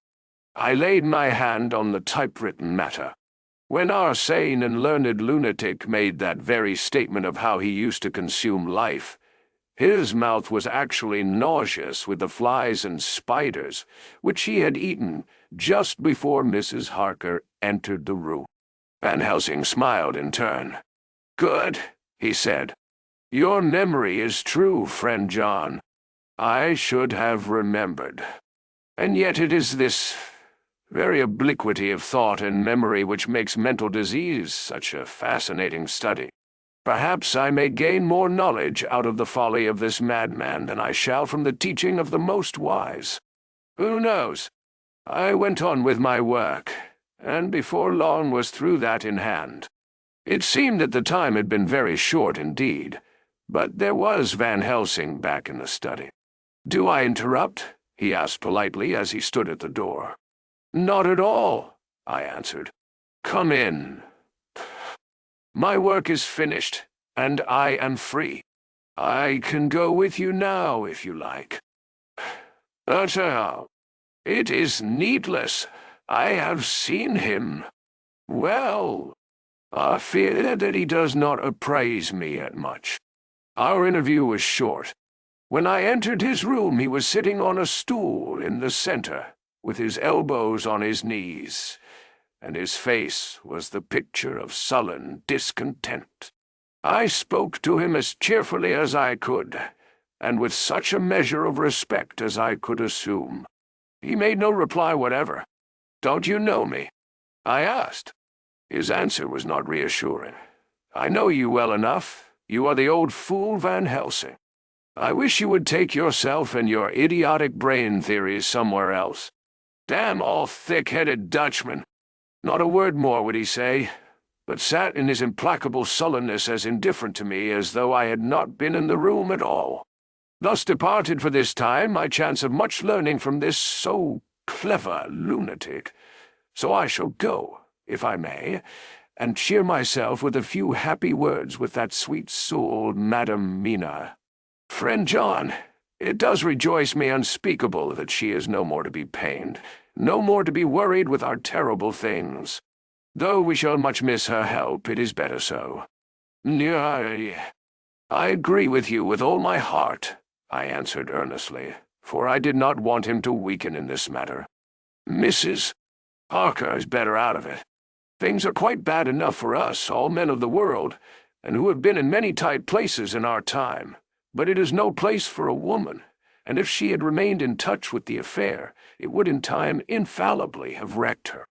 I laid my hand on the typewritten matter. When our sane and learned lunatic made that very statement of how he used to consume life, his mouth was actually nauseous with the flies and spiders which he had eaten just before Mrs. Harker entered the room. Van Helsing smiled in turn. "Good," he said. "Your memory is true, friend John. I should have remembered. And yet it is this very obliquity of thought and memory which makes mental disease such a fascinating study. Perhaps I may gain more knowledge out of the folly of this madman than I shall from the teaching of the most wise. Who knows? I went on with my work, and before long was through that in hand. It seemed that the time had been very short indeed, but there was Van Helsing back in the study. "Do I interrupt?" he asked politely as he stood at the door. "Not at all," I answered. "Come in. My work is finished, and I am free. I can go with you now, if you like." "It is needless. I have seen him. Well, I fear that he does not appraise me at much. Our interview was short. When I entered his room, he was sitting on a stool in the center, with his elbows on his knees, and his face was the picture of sullen discontent. I spoke to him as cheerfully as I could, and with such a measure of respect as I could assume. He made no reply whatever. "Don't you know me?" I asked. His answer was not reassuring. "I know you well enough. You are the old fool Van Helsing. I wish you would take yourself and your idiotic brain theories somewhere else. Damn all thick-headed Dutchmen." Not a word more would he say, but sat in his implacable sullenness as indifferent to me as though I had not been in the room at all. Thus departed for this time my chance of much learning from this so clever lunatic. So I shall go, if I may, and cheer myself with a few happy words with that sweet soul, Madam Mina. Friend John, it does rejoice me unspeakable that she is no more to be pained, no more to be worried with our terrible things. Though we shall much miss her help, it is better so. I agree with you with all my heart, I answered earnestly, for I did not want him to weaken in this matter. Mrs. Harker is better out of it. Things are quite bad enough for us, all men of the world, and who have been in many tight places in our time. But it is no place for a woman, and if she had remained in touch with the affair, it would in time infallibly have wrecked her.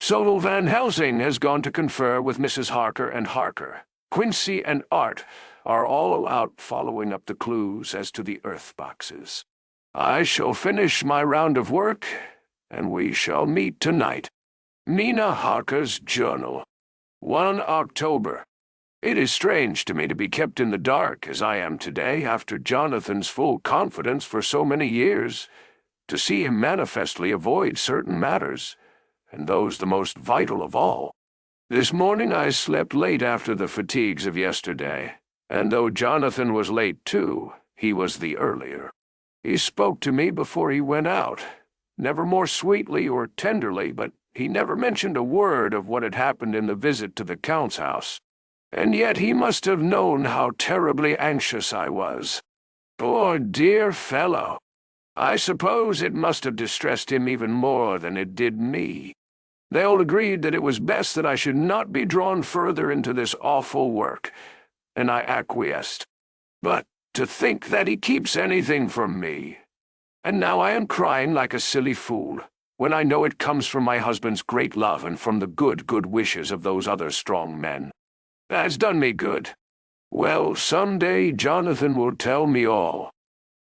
So Van Helsing has gone to confer with Mrs. Harker and Harker, Quincey and Art are all out following up the clues as to the earth boxes. I shall finish my round of work, and we shall meet tonight. Mina Harker's Journal. 1 October. It is strange to me to be kept in the dark as I am today after Jonathan's full confidence for so many years, to see him manifestly avoid certain matters, and those the most vital of all. This morning I slept late after the fatigues of yesterday, and though Jonathan was late too, he was the earlier. He spoke to me before he went out, never more sweetly or tenderly, but he never mentioned a word of what had happened in the visit to the Count's house. And yet he must have known how terribly anxious I was. Poor dear fellow! I suppose it must have distressed him even more than it did me. They all agreed that it was best that I should not be drawn further into this awful work, and I acquiesced. But to think that he keeps anything from me! And now I am crying like a silly fool, when I know it comes from my husband's great love and from the good wishes of those other strong men. That's done me good. Well, some day Jonathan will tell me all.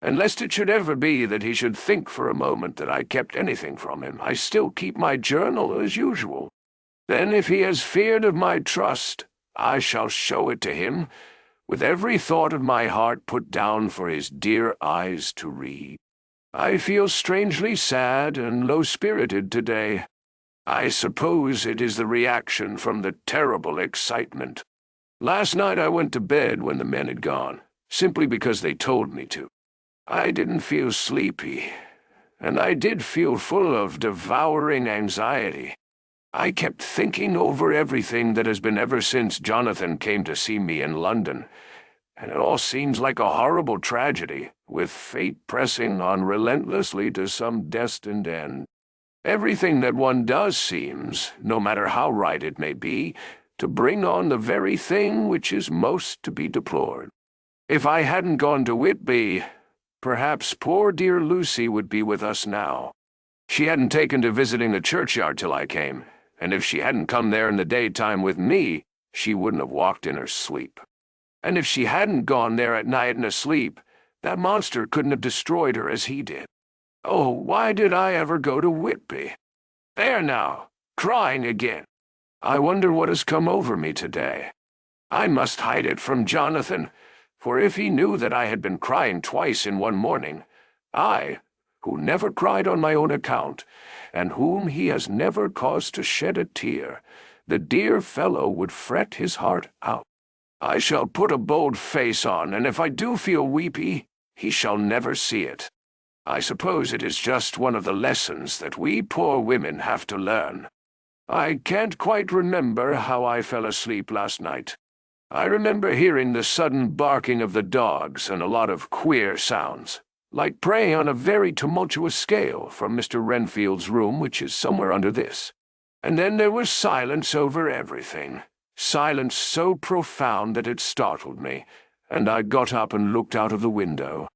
And lest it should ever be that he should think for a moment that I kept anything from him, I still keep my journal as usual. Then if he has feared of my trust, I shall show it to him, with every thought of my heart put down for his dear eyes to read. I feel strangely sad and low-spirited today. I suppose it is the reaction from the terrible excitement. Last night I went to bed when the men had gone, simply because they told me to. I didn't feel sleepy, and I did feel full of devouring anxiety. I kept thinking over everything that has been ever since Jonathan came to see me in London, and it all seems like a horrible tragedy, with fate pressing on relentlessly to some destined end. Everything that one does seems, no matter how right it may be, to bring on the very thing which is most to be deplored. If I hadn't gone to Whitby, perhaps poor dear Lucy would be with us now. She hadn't taken to visiting the churchyard till I came, and if she hadn't come there in the daytime with me, she wouldn't have walked in her sleep. And if she hadn't gone there at night and asleep, that monster couldn't have destroyed her as he did. Oh, why did I ever go to Whitby? There now, crying again. I wonder what has come over me today. I must hide it from Jonathan, for if he knew that I had been crying twice in one morning, I, who never cried on my own account, and whom he has never caused to shed a tear, the dear fellow would fret his heart out. I shall put a bold face on, and if I do feel weepy, he shall never see it. I suppose it is just one of the lessons that we poor women have to learn. I can't quite remember how I fell asleep last night. I remember hearing the sudden barking of the dogs and a lot of queer sounds, like prey on a very tumultuous scale from Mr. Renfield's room, which is somewhere under this. And then there was silence over everything, silence so profound that it startled me, and I got up and looked out of the window.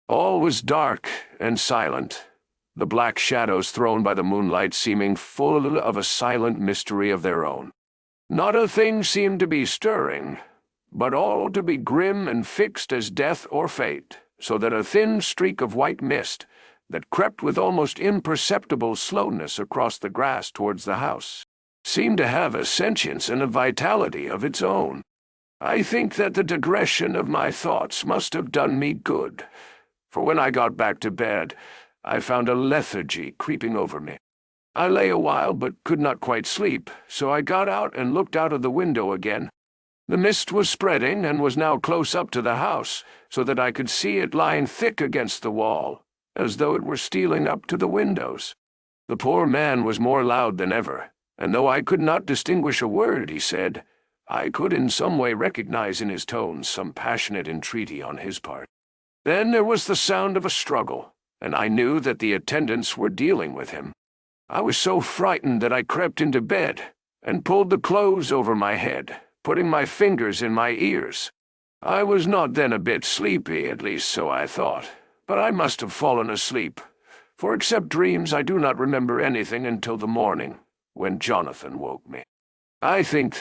All was dark and silent, the black shadows thrown by the moonlight seeming full of a silent mystery of their own. Not a thing seemed to be stirring, but all to be grim and fixed as death or fate, so that a thin streak of white mist, that crept with almost imperceptible slowness across the grass towards the house, seemed to have a sentience and a vitality of its own. I think that the digression of my thoughts must have done me good, for when I got back to bed, I found a lethargy creeping over me. I lay a while but could not quite sleep, so I got out and looked out of the window again. The mist was spreading and was now close up to the house, so that I could see it lying thick against the wall, as though it were stealing up to the windows. The poor man was more loud than ever, and though I could not distinguish a word he said, I could in some way recognize in his tones some passionate entreaty on his part. Then there was the sound of a struggle, and I knew that the attendants were dealing with him. I was so frightened that I crept into bed and pulled the clothes over my head, putting my fingers in my ears. I was not then a bit sleepy, at least so I thought, but I must have fallen asleep, for except dreams I do not remember anything until the morning, when Jonathan woke me. I think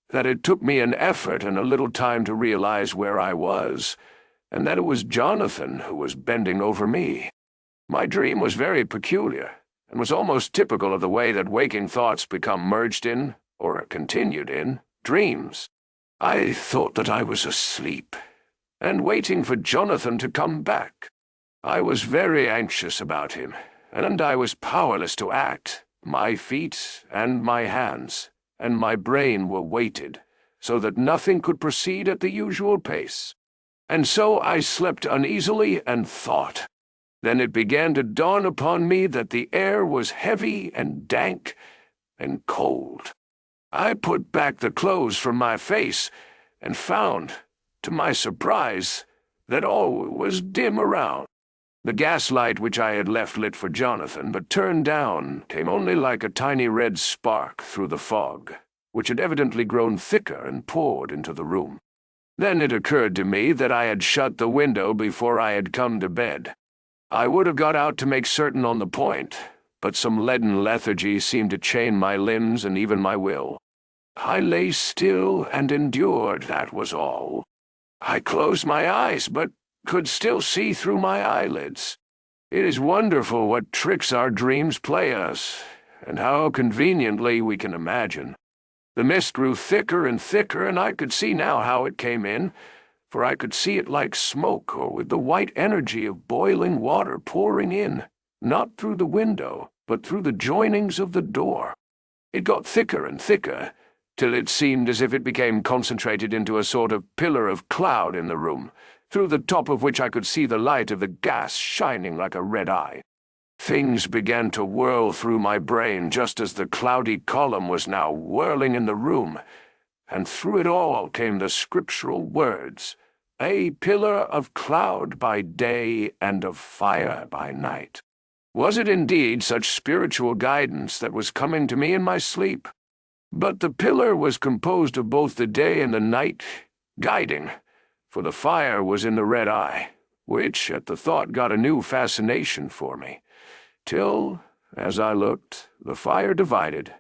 that it took me an effort and a little time to realize where I was, and that it was Jonathan who was bending over me. My dream was very peculiar, and was almost typical of the way that waking thoughts become merged in, or continued in, dreams. I thought that I was asleep, and waiting for Jonathan to come back. I was very anxious about him, and I was powerless to act. My feet and my hands and my brain were weighted, so that nothing could proceed at the usual pace. And so I slept uneasily and thought. Then it began to dawn upon me that the air was heavy and dank and cold. I put back the clothes from my face and found, to my surprise, that all was dim around. The gaslight which I had left lit for Jonathan, but turned down, came only like a tiny red spark through the fog, which had evidently grown thicker and poured into the room. Then it occurred to me that I had shut the window before I had come to bed. I would have got out to make certain on the point, but some leaden lethargy seemed to chain my limbs and even my will. I lay still and endured, that was all. I closed my eyes, but could still see through my eyelids. It is wonderful what tricks our dreams play us, and how conveniently we can imagine. The mist grew thicker and thicker, and I could see now how it came in, for I could see it like smoke or with the white energy of boiling water pouring in, not through the window, but through the joinings of the door. It got thicker and thicker, till it seemed as if it became concentrated into a sort of pillar of cloud in the room, through the top of which I could see the light of the gas shining like a red eye. Things began to whirl through my brain just as the cloudy column was now whirling in the room, and through it all came the scriptural words, "A pillar of cloud by day and of fire by night." Was it indeed such spiritual guidance that was coming to me in my sleep? But the pillar was composed of both the day and the night, guiding, for the fire was in the red eye, which at the thought got a new fascination for me, till, as I looked, the fire divided,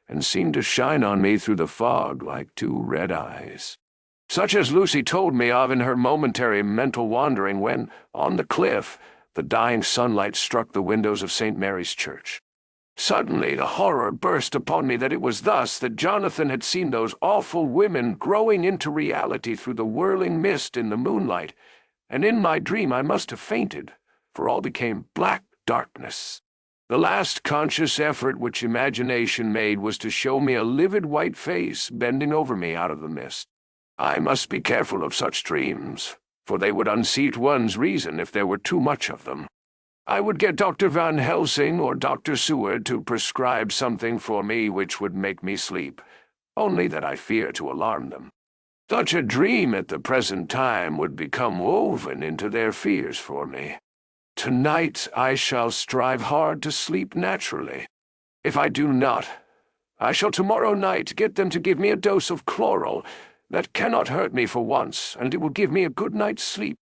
and seemed to shine on me through the fog like two red eyes, such as Lucy told me of in her momentary mental wandering when, on the cliff, the dying sunlight struck the windows of St. Mary's Church. Suddenly the horror burst upon me that it was thus that Jonathan had seen those awful women growing into reality through the whirling mist in the moonlight, and in my dream I must have fainted, for all became black darkness. The last conscious effort which imagination made was to show me a livid white face bending over me out of the mist. I must be careful of such dreams, for they would unseat one's reason if there were too much of them. I would get Dr. Van Helsing or Dr. Seward to prescribe something for me which would make me sleep, only that I fear to alarm them. Such a dream at the present time would become woven into their fears for me. Tonight I shall strive hard to sleep naturally. If I do not, I shall tomorrow night get them to give me a dose of chloral that cannot hurt me for once, and it will give me a good night's sleep.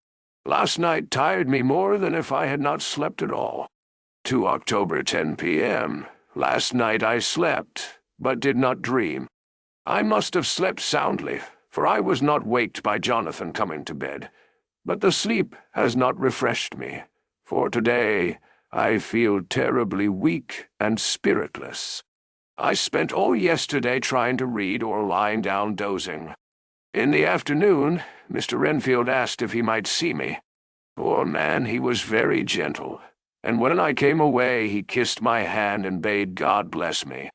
Last night tired me more than if I had not slept at all. To October 10 p.m. Last night I slept, but did not dream. I must have slept soundly, for I was not waked by Jonathan coming to bed. But the sleep has not refreshed me, for today I feel terribly weak and spiritless. I spent all yesterday trying to read or lying down dozing. In the afternoon, Mr. Renfield asked if he might see me. Poor man, he was very gentle, and when I came away he kissed my hand and bade God bless me.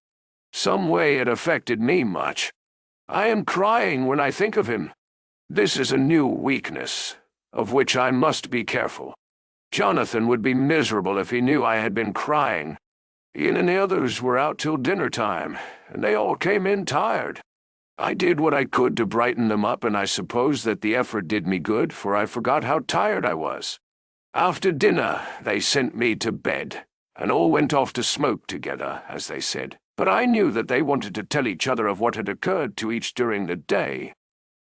Some way it affected me much. I am crying when I think of him. This is a new weakness, of which I must be careful. Jonathan would be miserable if he knew I had been crying. Ian and the others were out till dinner time, and they all came in tired. I did what I could to brighten them up, and I suppose that the effort did me good, for I forgot how tired I was. After dinner, they sent me to bed, and all went off to smoke together, as they said. But I knew that they wanted to tell each other of what had occurred to each during the day.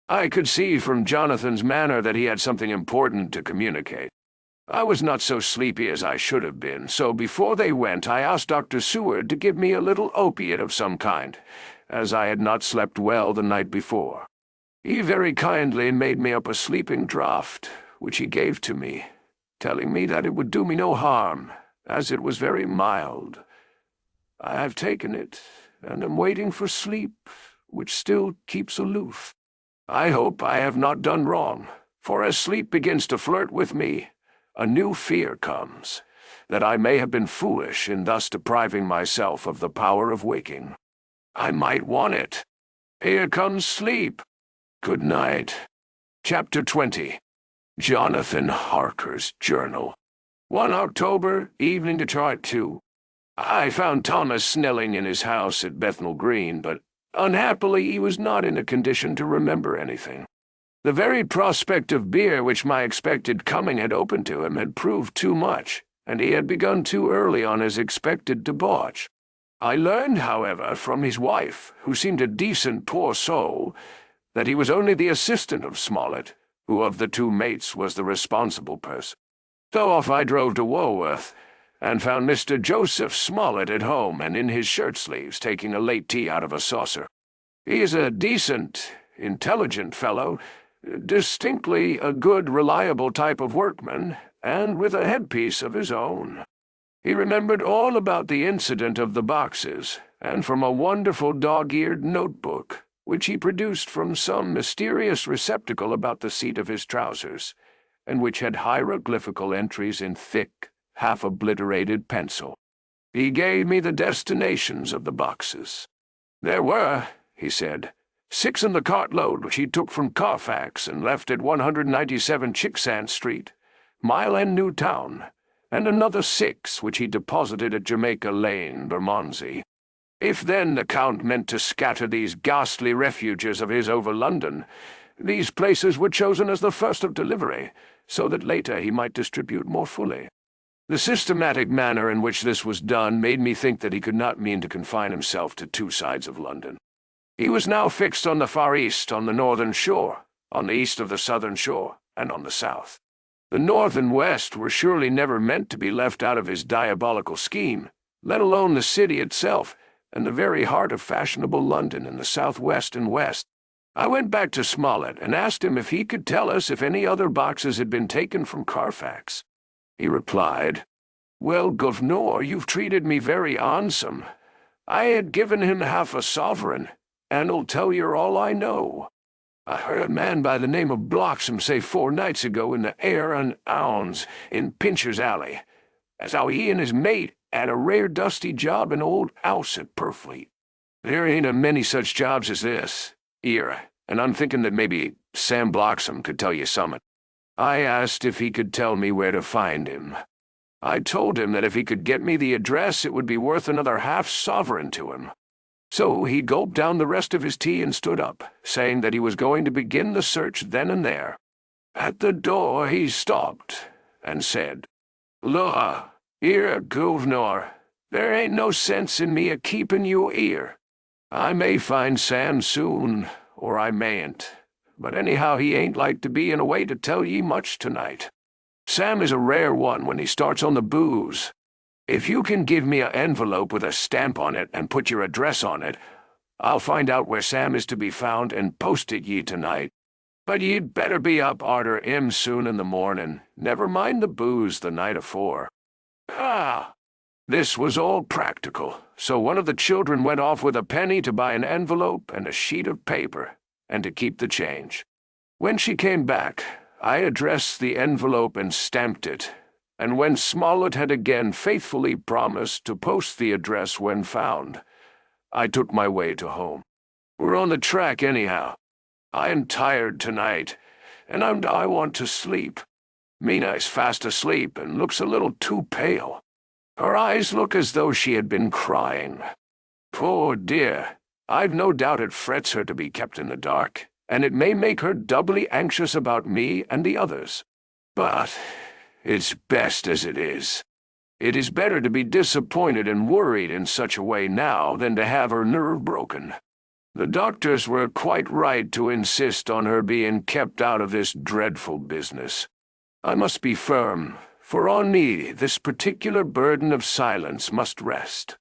I could see from Jonathan's manner that he had something important to communicate. I was not so sleepy as I should have been, so before they went I asked Dr. Seward to give me a little opiate of some kind, as I had not slept well the night before. He very kindly made me up a sleeping draught, which he gave to me, telling me that it would do me no harm, as it was very mild. I have taken it, and am waiting for sleep, which still keeps aloof. I hope I have not done wrong, for as sleep begins to flirt with me, a new fear comes, that I may have been foolish in thus depriving myself of the power of waking. I might want it. Here comes sleep. Good night. Chapter 20. Jonathan Harker's Journal. 1 October, evening to chart 2. I found Thomas Snelling in his house at Bethnal Green, but unhappily he was not in a condition to remember anything. The very prospect of beer which my expected coming had opened to him had proved too much, and he had begun too early on his expected debauch. I learned, however, from his wife, who seemed a decent poor soul, that he was only the assistant of Smollett, who of the two mates was the responsible person. So off I drove to Walworth, and found Mr. Joseph Smollett at home and in his shirt-sleeves taking a late tea out of a saucer. He is a decent, intelligent fellow, distinctly a good, reliable type of workman, and with a headpiece of his own. He remembered all about the incident of the boxes, and from a wonderful dog-eared notebook, which he produced from some mysterious receptacle about the seat of his trousers, and which had hieroglyphical entries in thick, half-obliterated pencil. He gave me the destinations of the boxes. There were, he said, 6 in the cartload which he took from Carfax and left at 197 Chicksand Street, Mile End New Town, and another 6 which he deposited at Jamaica Lane, Bermondsey. If then the Count meant to scatter these ghastly refuges of his over London, these places were chosen as the first of delivery, so that later he might distribute more fully. The systematic manner in which this was done made me think that he could not mean to confine himself to 2 sides of London. He was now fixed on the Far East, on the northern shore, on the east of the southern shore, and on the south. The north and west were surely never meant to be left out of his diabolical scheme, let alone the city itself, and the very heart of fashionable London in the southwest and west. I went back to Smollett and asked him if he could tell us if any other boxes had been taken from Carfax. He replied, "Well, Governor, you've treated me very handsome. I had given him half a sovereign, and 'll tell you all I know. I heard a man by the name of Bloxham say 4 nights ago in the Hare and Hounds in Pincher's Alley, as how he and his mate had a rare dusty job in old house at Purfleet. There ain't a many such jobs as this, here, and I'm thinking that maybe Sam Bloxham could tell you something." I asked if he could tell me where to find him. I told him that if he could get me the address, it would be worth another half-sovereign to him. So he gulped down the rest of his tea and stood up, saying that he was going to begin the search then and there. At the door he stopped, and said, "Law, here, Governor, there ain't no sense in me a-keeping you here. I may find Sam soon, or I mayn't, but anyhow he ain't like to be in a way to tell ye much tonight. Sam is a rare one when he starts on the booze. If you can give me an envelope with a stamp on it and put your address on it, I'll find out where Sam is to be found and post it ye tonight. But ye'd better be up arter him soon in the morning, never mind the booze the night afore." This was all practical, so one of the children went off with a penny to buy an envelope and a sheet of paper, and to keep the change. When she came back, I addressed the envelope and stamped it, and when Smollett had again faithfully promised to post the address when found, I took my way to home. We're on the track anyhow. I am tired tonight, and I want to sleep. Mina is fast asleep and looks a little too pale. Her eyes look as though she had been crying. Poor dear, I've no doubt it frets her to be kept in the dark, and it may make her doubly anxious about me and the others. But it's best as it is. It is better to be disappointed and worried in such a way now than to have her nerve broken. The doctors were quite right to insist on her being kept out of this dreadful business. I must be firm, for on me this particular burden of silence must rest.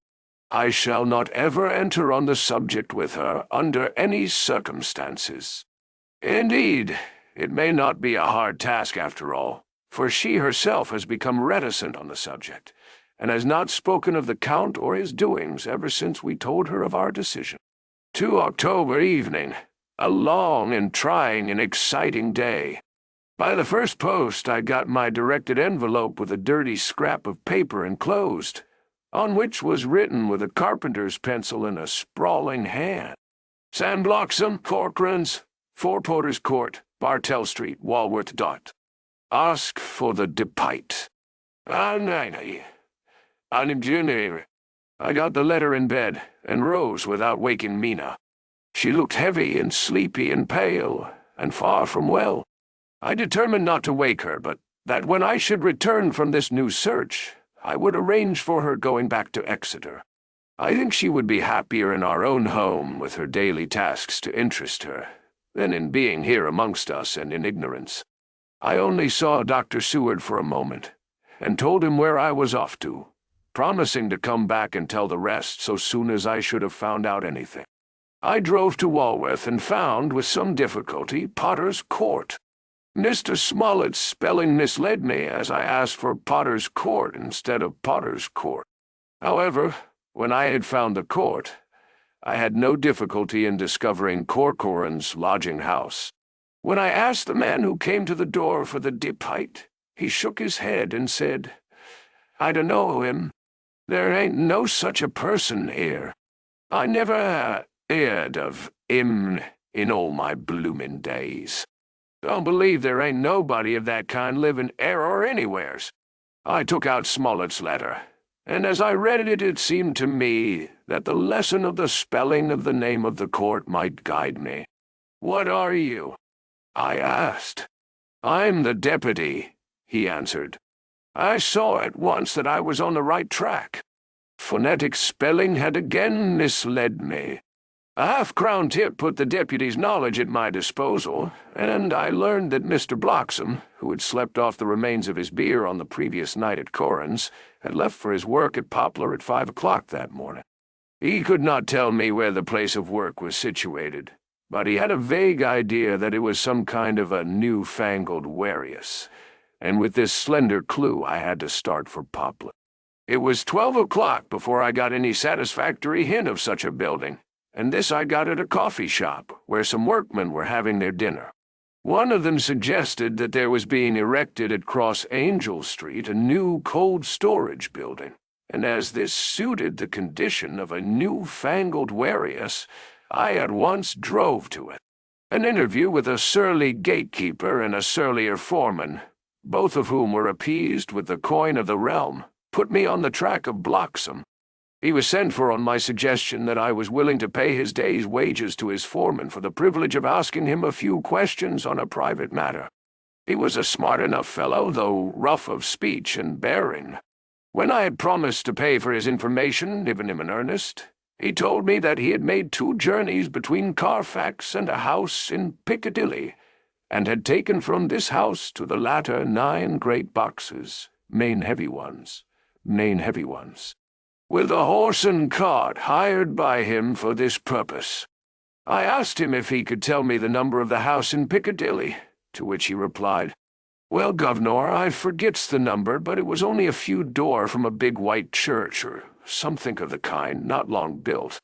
I shall not ever enter on the subject with her under any circumstances. Indeed, it may not be a hard task after all, for she herself has become reticent on the subject, and has not spoken of the Count or his doings ever since we told her of our decision. 2 October evening, a long and trying and exciting day. By the first post I got my directed envelope with a dirty scrap of paper enclosed, on which was written with a carpenter's pencil in a sprawling hand, Sandbloxham, Corcoran's, 4 Porter's Court, Bartell Street, Walworth. Ask for the Depite. I got the letter in bed, and rose without waking Mina. She looked heavy and sleepy and pale, and far from well. I determined not to wake her, but that when I should return from this new search, I would arrange for her going back to Exeter. I think she would be happier in our own home with her daily tasks to interest her, than in being here amongst us and in ignorance. I only saw Dr. Seward for a moment, and told him where I was off to, promising to come back and tell the rest so soon as I should have found out anything. I drove to Walworth and found, with some difficulty, Potter's Court. Mr. Smollett's spelling misled me, as I asked for Potter's Court instead of Potter's Court. However, when I had found the court, I had no difficulty in discovering Corcoran's lodging-house. When I asked the man who came to the door for the Depite, he shook his head and said, "I dunno him. There ain't no such a person here. I never heard of him in all my bloomin' days. Don't believe there ain't nobody of that kind living here or anywheres." I took out Smollett's letter, and as I read it, it seemed to me that the lesson of the spelling of the name of the court might guide me. "What are you?" I asked. "I'm the deputy," he answered. I saw at once that I was on the right track. Phonetic spelling had again misled me. A half-crown tip put the deputy's knowledge at my disposal, and I learned that Mr. Bloxham, who had slept off the remains of his beer on the previous night at Coran's, had left for his work at Poplar at 5 o'clock that morning. He could not tell me where the place of work was situated, but he had a vague idea that it was some kind of a new-fangled warehouse, and with this slender clue I had to start for Poplar. It was 12 o'clock before I got any satisfactory hint of such a building, and this I got at a coffee shop, where some workmen were having their dinner. One of them suggested that there was being erected at Cross Angel Street a new cold storage building, and as this suited the condition of a new-fangled warehouse, I at once drove to it. An interview with a surly gatekeeper and a surlier foreman, both of whom were appeased with the coin of the realm, put me on the track of Bloxham. He was sent for on my suggestion that I was willing to pay his day's wages to his foreman for the privilege of asking him a few questions on a private matter. He was a smart enough fellow, though rough of speech and bearing. When I had promised to pay for his information, given him in earnest, he told me that he had made 2 journeys between Carfax and a house in Piccadilly, and had taken from this house to the latter 9 great boxes, main heavy ones, with a horse and cart hired by him for this purpose. I asked him if he could tell me the number of the house in Piccadilly, to which he replied, "Well, governor, I forgets the number, but it was only a few door from a big white church, or something of the kind, not long built.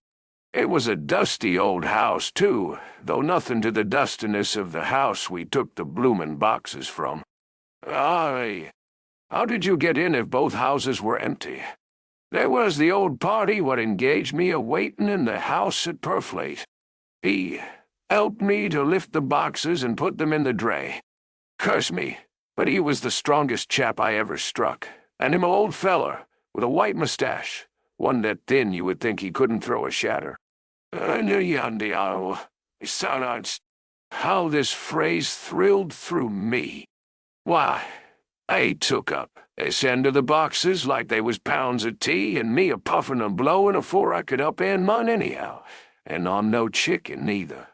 It was a dusty old house, too, though nothing to the dustiness of the house we took the bloomin' boxes from." "Aye. How did you get in if both houses were empty?" "There was the old party what engaged me a-waitin' in the house at Purfleet. He helped me to lift the boxes and put them in the dray. Curse me, but he was the strongest chap I ever struck, and him a old feller, with a white moustache, one that thin you would think he couldn't throw a shatter. How this phrase thrilled through me. Why, I took up this end of the boxes like they was pounds of tea, and me a-puffin' and blowin' afore I could up-end mine anyhow, and I'm no chicken neither.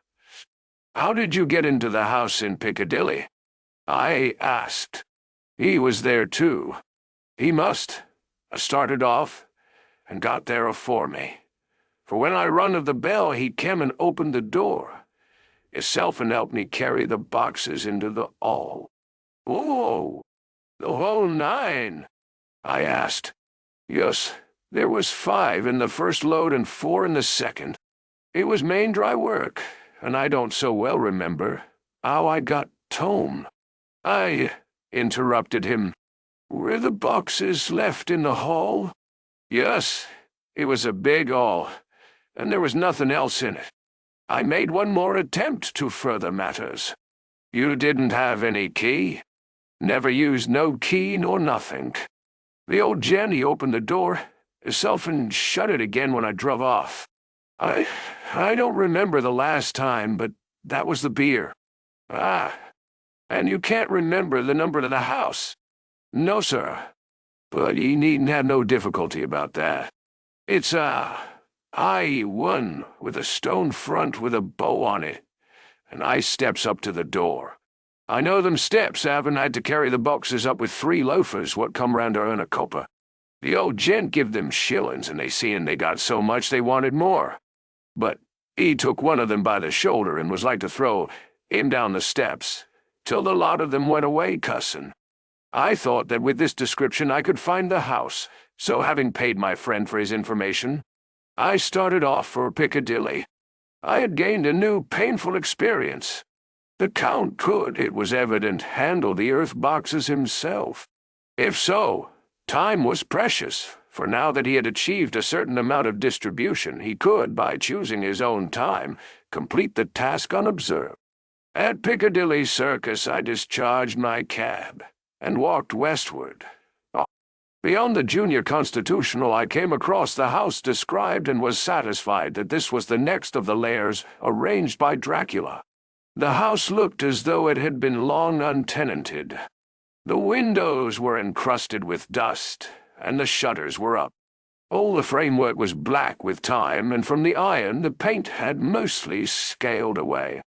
How did you get into the house in Piccadilly?" I asked. He was there too. He must. I started off, and got there afore me. For when I run of the bell, he came and opened the door. Hisself and helped me carry the boxes into the hall. "Oh, the whole 9?" I asked. "Yes, there was 5 in the first load and 4 in the second. It was main dry work, and I don't so well remember how I got home." I interrupted him. "Were the boxes left in the hall?" "Yes, it was a big hall, and there was nothing else in it. I made one more attempt to further matters." "You didn't have any key?" "Never used no key nor nothing. The old gent, he opened the door hisself and shut it again when I druv off. I don't remember the last time, but that was the beer." "Ah, and you can't remember the number of the house?" "No, sir. But ye needn't have no difficulty about that. It's a high one with a stone front with a bow on it, and I steps up to the door. I know them steps, having had to carry the boxes up with 3 loafers what come round to earn a copper. The old gent give them shillings, and they seein' they got so much they wanted more. But he took one of them by the shoulder and was like to throw him down the steps, till the lot of them went away cussin'. I thought that with this description I could find the house, so having paid my friend for his information, I started off for Piccadilly. I had gained a new painful experience. The Count could, it was evident, handle the earth boxes himself. If so, time was precious, for now that he had achieved a certain amount of distribution, he could, by choosing his own time, complete the task unobserved. At Piccadilly Circus I discharged my cab, and walked westward. Beyond the Junior Constitutional I came across the house described and was satisfied that this was the next of the lairs arranged by Dracula. The house looked as though it had been long untenanted. The windows were encrusted with dust, and the shutters were up. All the framework was black with time, and from the iron the paint had mostly scaled away.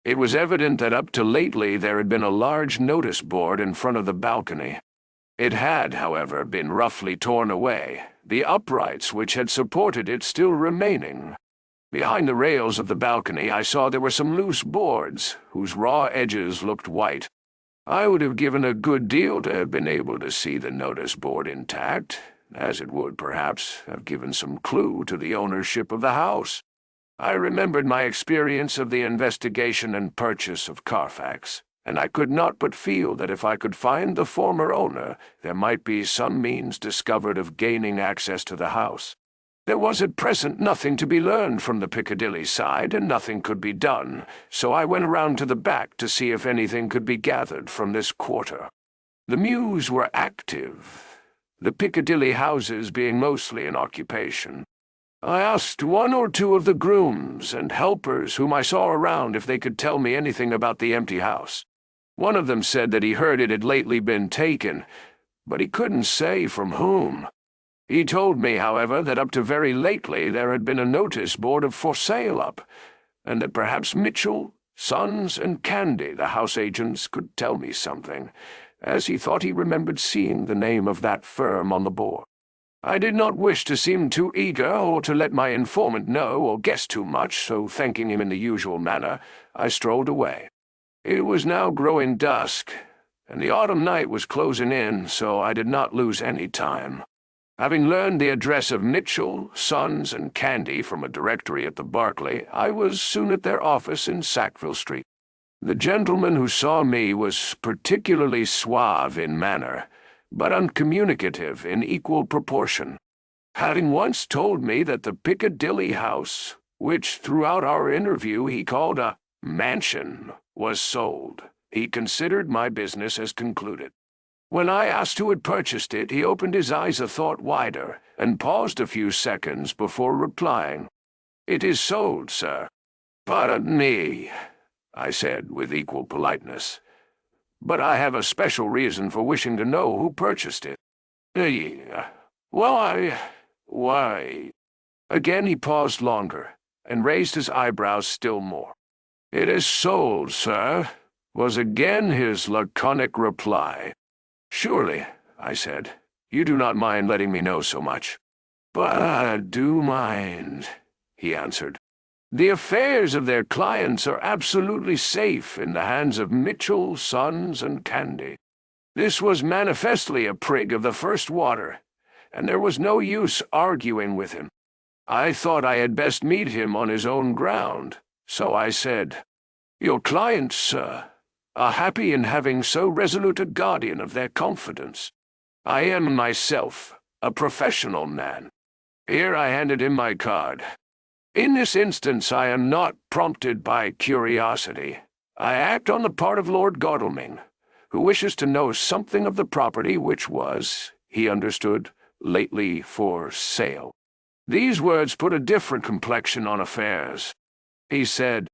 It was evident that up to lately there had been a large notice board in front of the balcony. It had, however, been roughly torn away, the uprights which had supported it still remaining. Behind the rails of the balcony I saw there were some loose boards, whose raw edges looked white. I would have given a good deal to have been able to see the notice board intact, as it would, perhaps, have given some clue to the ownership of the house. I remembered my experience of the investigation and purchase of Carfax, and I could not but feel that if I could find the former owner, there might be some means discovered of gaining access to the house. There was at present nothing to be learned from the Piccadilly side, and nothing could be done, so I went around to the back to see if anything could be gathered from this quarter. The mews were active, the Piccadilly houses being mostly in occupation. I asked 1 or 2 of the grooms and helpers whom I saw around if they could tell me anything about the empty house. One of them said that he heard it had lately been taken, but he couldn't say from whom. He told me, however, that up to very lately there had been a notice board of for sale up, and that perhaps Mitchell, Sons, and Candy, the house agents, could tell me something, as he thought he remembered seeing the name of that firm on the board. I did not wish to seem too eager or to let my informant know or guess too much, so thanking him in the usual manner, I strolled away. It was now growing dusk, and the autumn night was closing in, so I did not lose any time. Having learned the address of Mitchell, Sons, and Candy from a directory at the Berkeley, I was soon at their office in Sackville Street. The gentleman who saw me was particularly suave in manner, but uncommunicative in equal proportion. Having once told me that the Piccadilly house, which throughout our interview he called a mansion, was sold, he considered my business as concluded. When I asked who had purchased it, he opened his eyes a thought wider, and paused a few seconds before replying. "It is sold, sir." "Pardon me," I said with equal politeness, "but I have a special reason for wishing to know who purchased it." Why—" Again he paused longer, and raised his eyebrows still more. "It is sold, sir," was again his laconic reply. "Surely," I said, "you do not mind letting me know so much." But I do mind, he answered. The affairs of their clients are absolutely safe in the hands of Mitchell, Sons, and Candy. This was manifestly a prig of the first water, and there was no use arguing with him. I thought I had best meet him on his own ground, so I said, "Your clients, sir, are happy in having so resolute a guardian of their confidence. I am myself a professional man." Here I handed him my card. "In this instance I am not prompted by curiosity. I act on the part of Lord Godalming, who wishes to know something of the property which was, he understood, lately for sale." These words put a different complexion on affairs. He said,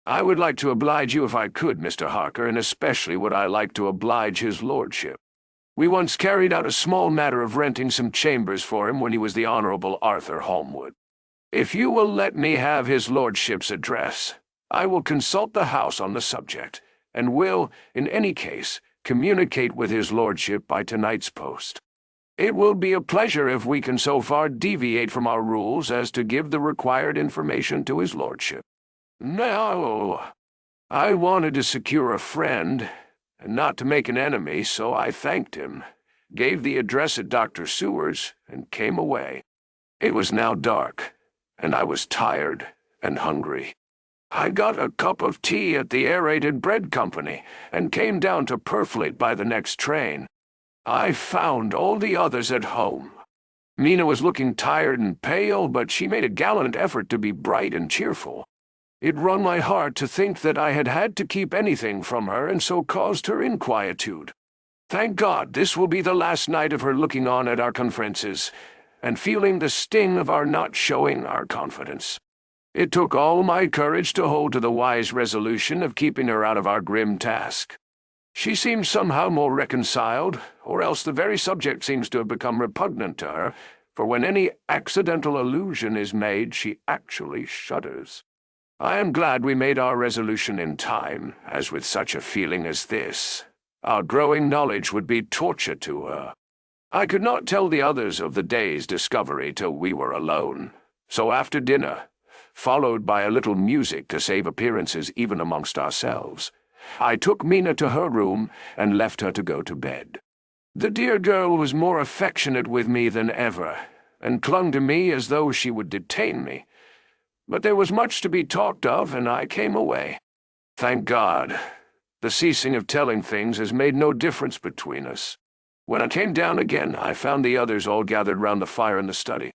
"I would like to oblige you if I could, Mr. Harker, and especially would I like to oblige his lordship. We once carried out a small matter of renting some chambers for him when he was the Honourable Arthur Holmwood. If you will let me have his lordship's address, I will consult the house on the subject, and will, in any case, communicate with his lordship by tonight's post. It will be a pleasure if we can so far deviate from our rules as to give the required information to his lordship." Now, I wanted to secure a friend, and not to make an enemy, so I thanked him, gave the address at Dr. Seward's, and came away. It was now dark, and I was tired and hungry. I got a cup of tea at the Aerated Bread Company, and came down to Purfleet by the next train. I found all the others at home. Mina was looking tired and pale, but she made a gallant effort to be bright and cheerful. It wrung my heart to think that I had had to keep anything from her and so caused her inquietude. Thank God this will be the last night of her looking on at our conferences, and feeling the sting of our not showing our confidence. It took all my courage to hold to the wise resolution of keeping her out of our grim task. She seems somehow more reconciled, or else the very subject seems to have become repugnant to her, for when any accidental allusion is made she actually shudders. I am glad we made our resolution in time, as with such a feeling as this, our growing knowledge would be torture to her. I could not tell the others of the day's discovery till we were alone, so after dinner, followed by a little music to save appearances even amongst ourselves, I took Mina to her room and left her to go to bed. The dear girl was more affectionate with me than ever, and clung to me as though she would detain me. But there was much to be talked of, and I came away. Thank God, the ceasing of telling things has made no difference between us. When I came down again, I found the others all gathered round the fire in the study.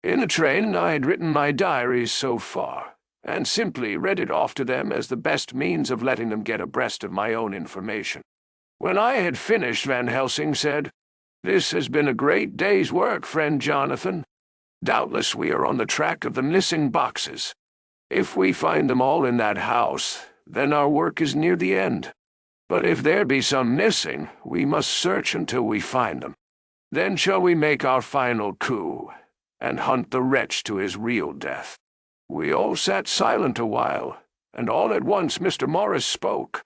In the train I had written my diary so far, and simply read it off to them as the best means of letting them get abreast of my own information. When I had finished, Van Helsing said, "This has been a great day's work, friend Jonathan. Doubtless we are on the track of the missing boxes. If we find them all in that house, then our work is near the end. But if there be some missing, we must search until we find them. Then shall we make our final coup, and hunt the wretch to his real death." We all sat silent a while, and all at once Mr. Morris spoke.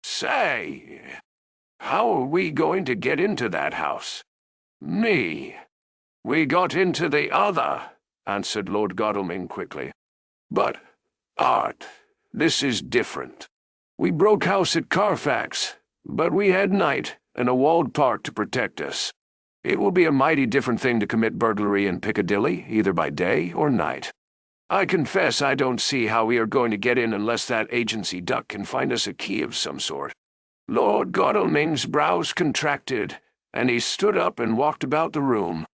"Say, how are we going to get into that house?" "Me. We got into the other," answered Lord Godalming quickly. "But, Art, this is different. We broke house at Carfax, but we had night and a walled park to protect us. It will be a mighty different thing to commit burglary in Piccadilly, either by day or night. I confess I don't see how we are going to get in unless that agency duck can find us a key of some sort." Lord Godalming's brows contracted, and he stood up and walked about the room.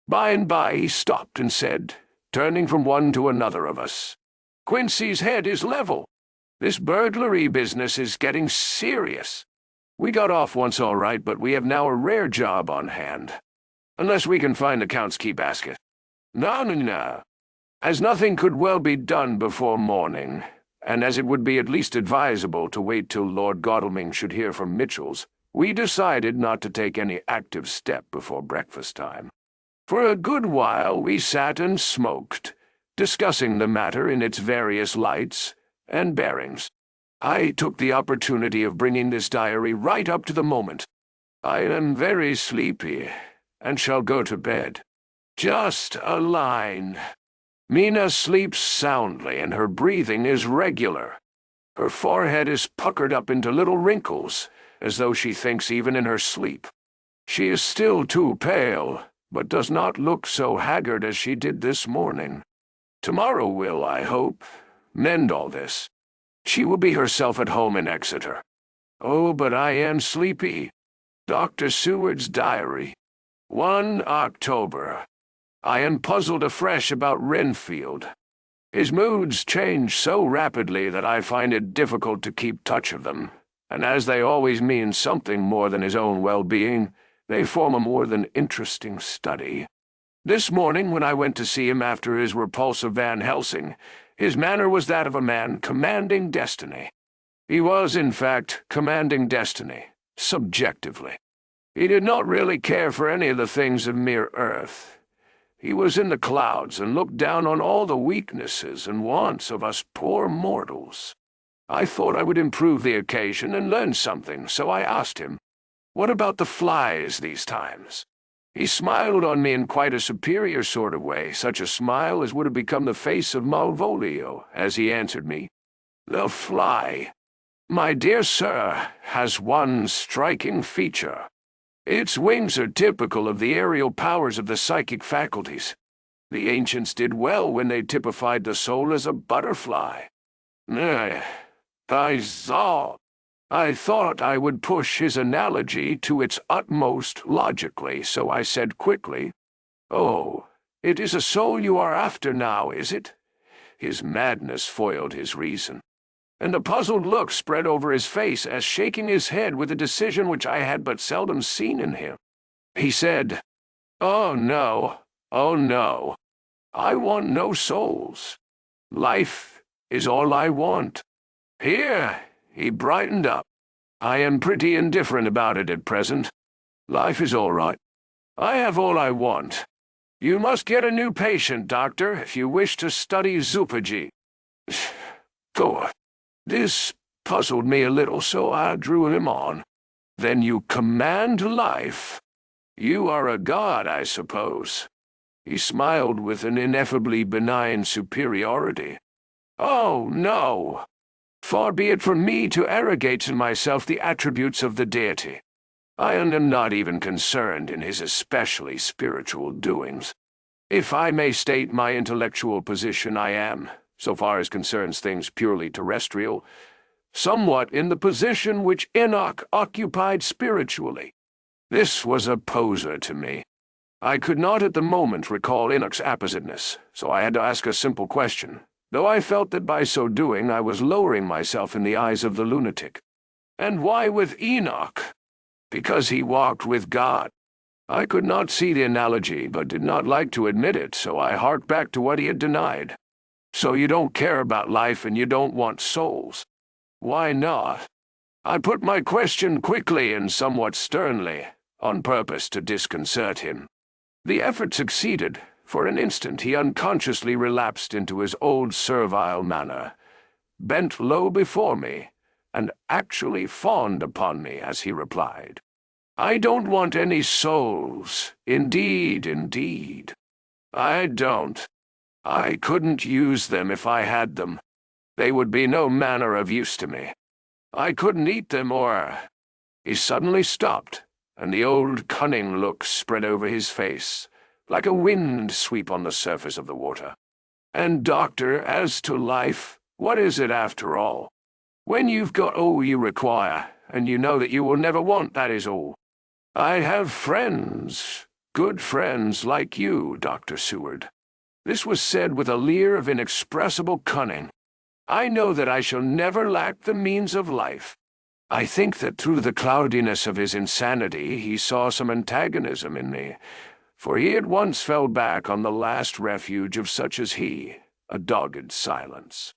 By and by he stopped and said, turning from one to another of us, "Quincey's head is level. This burglary business is getting serious. We got off once all right, but we have now a rare job on hand. Unless we can find the Count's key basket. No. As nothing could well be done before morning, and as it would be at least advisable to wait till Lord Godalming should hear from Mitchell's, we decided not to take any active step before breakfast time. For a good while we sat and smoked, discussing the matter in its various lights and bearings. I took the opportunity of bringing this diary right up to the moment. I am very sleepy, and shall go to bed. Just a line. Mina sleeps soundly, and her breathing is regular. Her forehead is puckered up into little wrinkles, as though she thinks even in her sleep. She is still too pale, but does not look so haggard as she did this morning. Tomorrow will, I hope, mend all this. She will be herself at home in Exeter. Oh, but I am sleepy. Dr. Seward's diary. 1 October. I am puzzled afresh about Renfield. His moods change so rapidly that I find it difficult to keep touch of them, and as they always mean something more than his own well-being, they form a more than interesting study. This morning, when I went to see him after his repulsive Van Helsing, his manner was that of a man commanding destiny. He was, in fact, commanding destiny, subjectively. He did not really care for any of the things of mere earth. He was in the clouds and looked down on all the weaknesses and wants of us poor mortals. I thought I would improve the occasion and learn something, so I asked him, "What about the flies these times?" He smiled on me in quite a superior sort of way, such a smile as would have become the face of Malvolio, as he answered me, "The fly, my dear sir, has one striking feature. Its wings are typical of the aerial powers of the psychic faculties. The ancients did well when they typified the soul as a butterfly. I thought I would push his analogy to its utmost logically, so I said quickly, "Oh, it is a soul you are after now, is it?" His madness foiled his reason, and a puzzled look spread over his face as, shaking his head with a decision which I had but seldom seen in him, he said, "Oh no, I want no souls. Life is all I want." Here, he brightened up. "I am pretty indifferent about it at present. Life is all right. I have all I want. You must get a new patient, doctor, if you wish to study zoophagy." Good. This puzzled me a little, so I drew him on. "Then you command life? You are a god, I suppose." He smiled with an ineffably benign superiority. "Oh, no. Far be it from me to arrogate to myself the attributes of the deity. I am not even concerned in his especially spiritual doings. If I may state my intellectual position, I am, so far as concerns things purely terrestrial, somewhat in the position which Enoch occupied spiritually. This was a poser to me. I could not at the moment recall Enoch's appositeness, so I had to ask a simple question, though I felt that by so doing I was lowering myself in the eyes of the lunatic. "And why with Enoch?" "Because he walked with God." I could not see the analogy, but did not like to admit it, so I harked back to what he had denied. "So you don't care about life and you don't want souls?" "Why not?" I put my question quickly and somewhat sternly, on purpose to disconcert him. The effort succeeded. For an instant he unconsciously relapsed into his old servile manner, bent low before me, and actually fawned upon me as he replied, "I don't want any souls. Indeed, indeed. I don't. I couldn't use them if I had them. They would be no manner of use to me. I couldn't eat them or—" He suddenly stopped, and the old cunning look spread over his face, like a wind sweep on the surface of the water. "And, doctor, as to life, what is it after all? When you've got all you require, and you know that you will never want, that is all. I have friends, good friends like you, Dr. Seward." This was said with a leer of inexpressible cunning. "I know that I shall never lack the means of life." I think that through the cloudiness of his insanity he saw some antagonism in me, for he at once fell back on the last refuge of such as he, a dogged silence.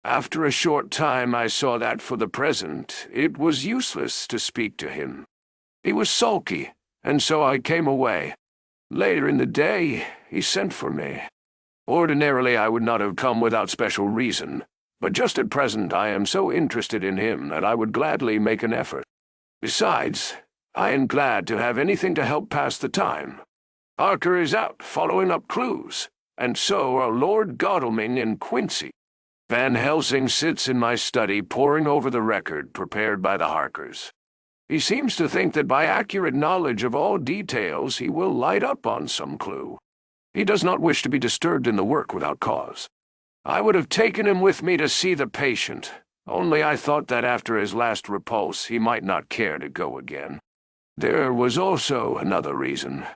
After a short time I saw that, for the present, it was useless to speak to him. He was sulky, and so I came away. Later in the day he sent for me. Ordinarily I would not have come without special reason, but just at present I am so interested in him that I would gladly make an effort. Besides, I am glad to have anything to help pass the time. Harker is out, following up clues, and so are Lord Godalming and Quincey. Van Helsing sits in my study poring over the record prepared by the Harkers. He seems to think that by accurate knowledge of all details he will light up on some clue. He does not wish to be disturbed in the work without cause. I would have taken him with me to see the patient, only I thought that after his last repulse he might not care to go again. There was also another reason.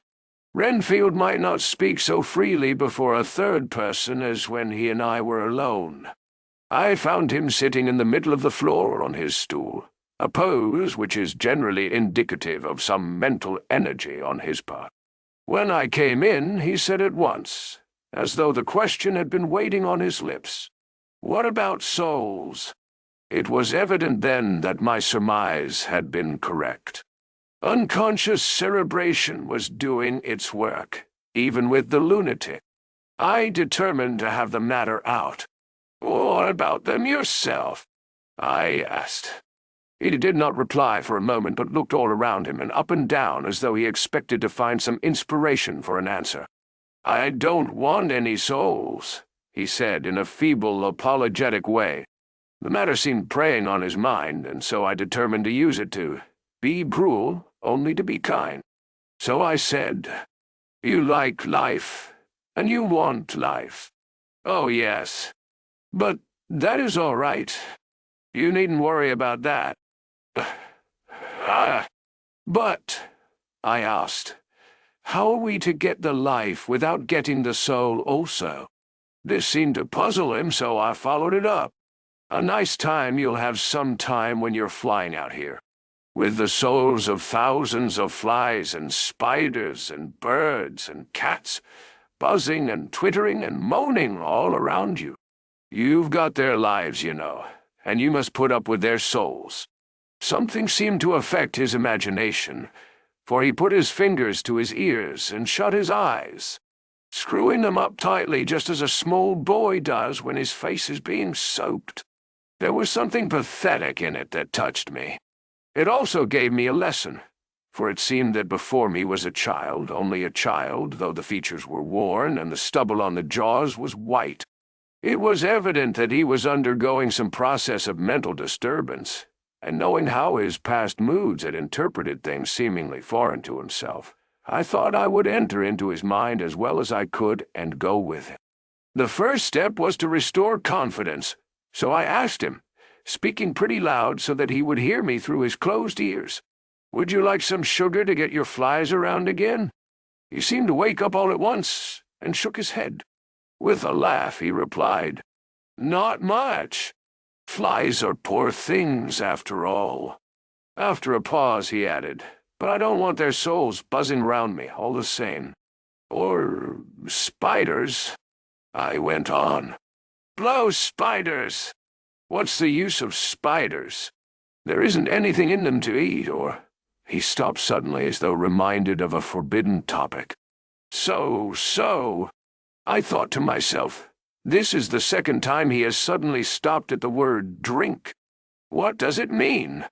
Renfield might not speak so freely before a third person as when he and I were alone. I found him sitting in the middle of the floor on his stool, a pose which is generally indicative of some mental energy on his part. When I came in, he said at once, as though the question had been waiting on his lips, "What about souls?" It was evident then that my surmise had been correct. Unconscious cerebration was doing its work, even with the lunatic. I determined to have the matter out. "What about them yourself?" I asked. He did not reply for a moment, but looked all around him and up and down as though he expected to find some inspiration for an answer. "I don't want any souls," he said in a feeble, apologetic way. The matter seemed preying on his mind, and so I determined to use it to be cruel, only to be kind. So I said, "You like life, and you want life." "Oh, yes. But that is all right. You needn't worry about that." But, I asked, how are we to get the life without getting the soul also? This seemed to puzzle him, so I followed it up. "A nice time you'll have some time when you're flying out here, with the souls of thousands of flies and spiders and birds and cats, buzzing and twittering and moaning all around you. You've got their lives, you know, and you must put up with their souls." Something seemed to affect his imagination, for he put his fingers to his ears and shut his eyes, screwing them up tightly just as a small boy does when his face is being soaked. There was something pathetic in it that touched me. It also gave me a lesson, for it seemed that before me was a child, only a child, though the features were worn and the stubble on the jaws was white. It was evident that he was undergoing some process of mental disturbance, and knowing how his past moods had interpreted things seemingly foreign to himself, I thought I would enter into his mind as well as I could and go with him. The first step was to restore confidence, so I asked him, speaking pretty loud so that he would hear me through his closed ears, "Would you like some sugar to get your flies around again?" He seemed to wake up all at once and shook his head. With a laugh, he replied, "Not much. Flies are poor things, after all." After a pause, he added, "But I don't want their souls buzzing round me, all the same." "Or spiders," I went on. "Blow spiders! What's the use of spiders? There isn't anything in them to eat, or—" He stopped suddenly as though reminded of a forbidden topic. So, I thought to myself, this is the second time he has suddenly stopped at the word drink. What does it mean?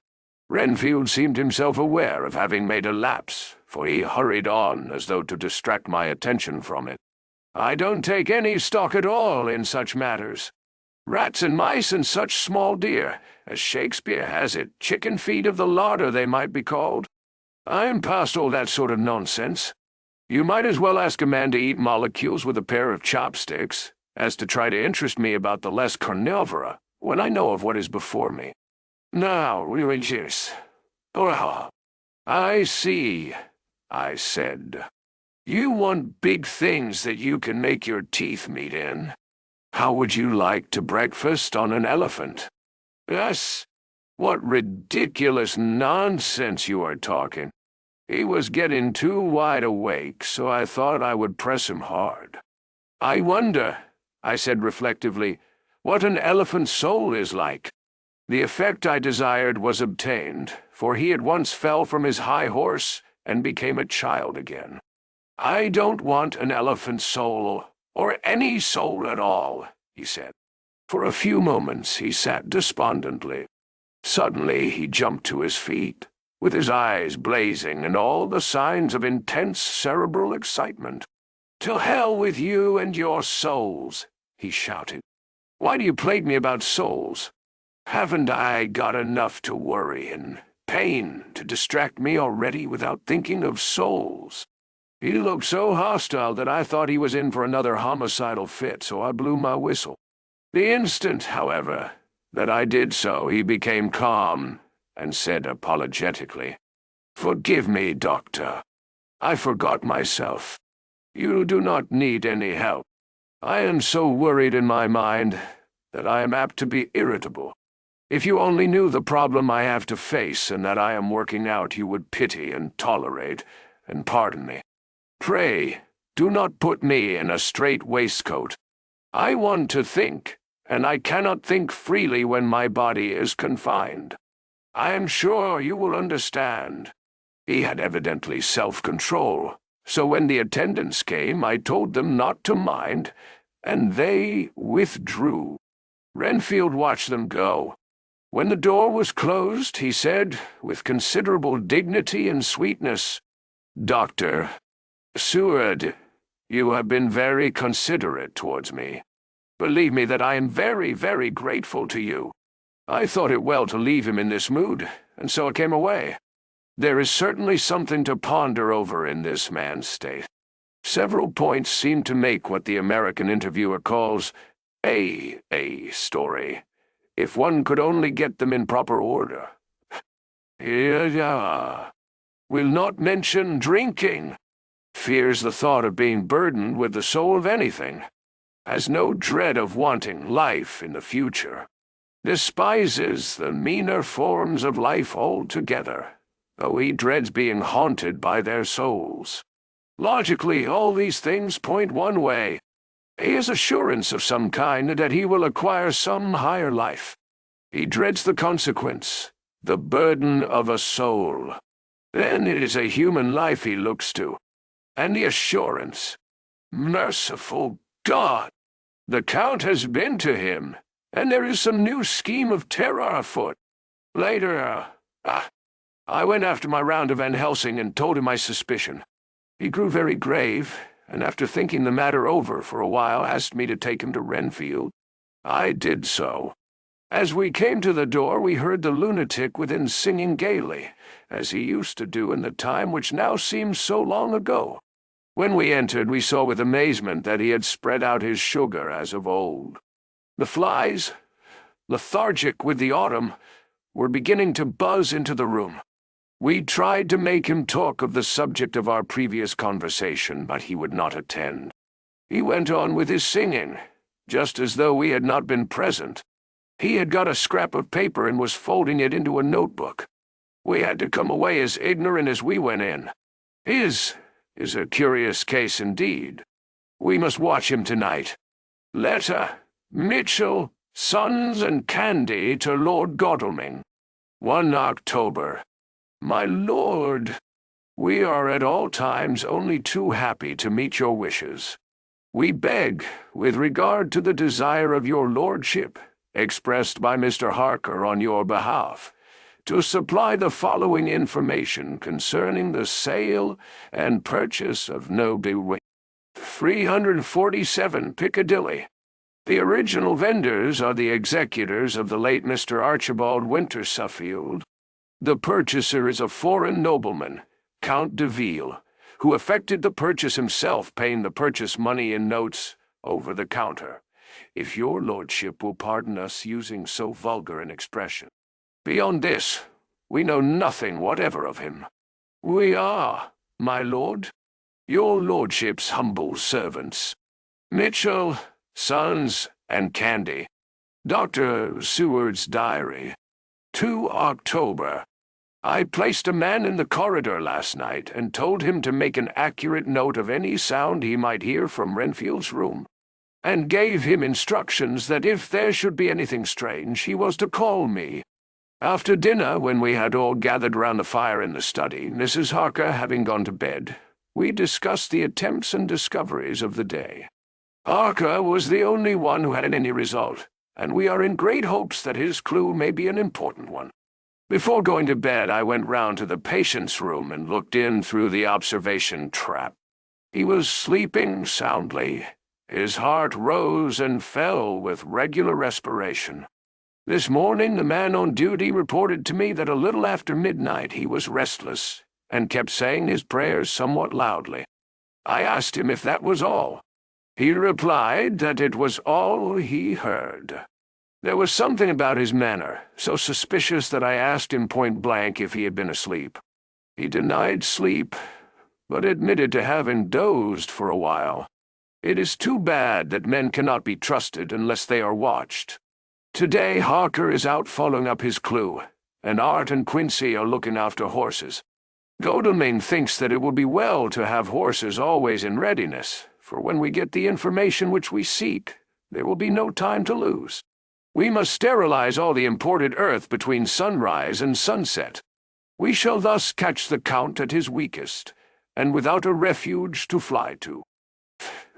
Renfield seemed himself aware of having made a lapse, for he hurried on as though to distract my attention from it. "I don't take any stock at all in such matters. Rats and mice and such small deer, as Shakespeare has it, chicken feed of the larder they might be called. I'm past all that sort of nonsense. You might as well ask a man to eat molecules with a pair of chopsticks as to try to interest me about the less carnivora when I know of what is before me. Now, religious. Well, I see," I said. "You want big things that you can make your teeth meet in. How would you like to breakfast on an elephant?" "Yes. What ridiculous nonsense you are talking." He was getting too wide awake, so I thought I would press him hard. "I wonder," I said reflectively, "what an elephant's soul is like." The effect I desired was obtained, for he at once fell from his high horse and became a child again. "I don't want an elephant's soul, or any soul at all," he said. For a few moments he sat despondently. Suddenly he jumped to his feet, with his eyes blazing and all the signs of intense cerebral excitement. "To hell with you and your souls," he shouted. "Why do you plague me about souls? Haven't I got enough to worry and pain to distract me already without thinking of souls?" He looked so hostile that I thought he was in for another homicidal fit, so I blew my whistle. The instant, however, that I did so, he became calm and said apologetically, "Forgive me, Doctor. I forgot myself. You do not need any help. I am so worried in my mind that I am apt to be irritable. If you only knew the problem I have to face and that I am working out, you would pity and tolerate and pardon me. Pray, do not put me in a strait waistcoat. I want to think, and I cannot think freely when my body is confined. I am sure you will understand." He had evidently self-control, so when the attendants came, I told them not to mind, and they withdrew. Renfield watched them go. When the door was closed, he said, with considerable dignity and sweetness, "Dr. Seward, you have been very considerate towards me. Believe me that I am very, very grateful to you. I thought it well to leave him in this mood, and so I came away. There is certainly something to ponder over in this man's state. Several points seem to make what the American interviewer calls a story, if one could only get them in proper order. Here you are. Will not mention drinking. Fears the thought of being burdened with the soul of anything. Has no dread of wanting life in the future. Despises the meaner forms of life altogether, though he dreads being haunted by their souls. Logically, all these things point one way. He has assurance of some kind that he will acquire some higher life. He dreads the consequence, the burden of a soul. Then it is a human life he looks to. And the assurance. Merciful God! The Count has been to him, and there is some new scheme of terror afoot. Later, I went after my round of Van Helsing and told him my suspicion. He grew very grave, and after thinking the matter over for a while asked me to take him to Renfield. I did so. As we came to the door we heard the lunatic within singing gaily, as he used to do in the time which now seems so long ago. When we entered we saw with amazement that he had spread out his sugar as of old. The flies, lethargic with the autumn, were beginning to buzz into the room. We tried to make him talk of the subject of our previous conversation, but he would not attend. He went on with his singing, just as though we had not been present. He had got a scrap of paper and was folding it into a notebook. We had to come away as ignorant as we went in. His is a curious case indeed. We must watch him tonight. Letter, Mitchell, Sons and Candy to Lord Godalming. 1 October. My lord, we are at all times only too happy to meet your wishes. We beg, with regard to the desire of your lordship, expressed by Mr. Harker on your behalf, to supply the following information concerning the sale and purchase of No. 347 Piccadilly. The original vendors are the executors of the late Mr. Archibald Wintersuffield. The purchaser is a foreign nobleman, Count de Ville, who effected the purchase himself, paying the purchase money in notes over the counter, if your lordship will pardon us using so vulgar an expression. Beyond this, we know nothing whatever of him. We are, my lord, your lordship's humble servants. Mitchell, Sons, and Candy. Dr. Seward's diary. 2 October. I placed a man in the corridor last night and told him to make an accurate note of any sound he might hear from Renfield's room, and gave him instructions that if there should be anything strange, he was to call me. After dinner, when we had all gathered round the fire in the study, Mrs. Harker having gone to bed, we discussed the attempts and discoveries of the day. Harker was the only one who had any result, and we are in great hopes that his clue may be an important one. Before going to bed, I went round to the patient's room and looked in through the observation trap. He was sleeping soundly. His heart rose and fell with regular respiration. This morning the man on duty reported to me that a little after midnight he was restless and kept saying his prayers somewhat loudly. I asked him if that was all. He replied that it was all he heard. There was something about his manner, so suspicious that I asked him point-blank if he had been asleep. He denied sleep, but admitted to having dozed for a while. It is too bad that men cannot be trusted unless they are watched. Today Harker is out following up his clue, and Art and Quincey are looking after horses. Godalming thinks that it will be well to have horses always in readiness, for when we get the information which we seek, there will be no time to lose. We must sterilize all the imported earth between sunrise and sunset. We shall thus catch the Count at his weakest, and without a refuge to fly to.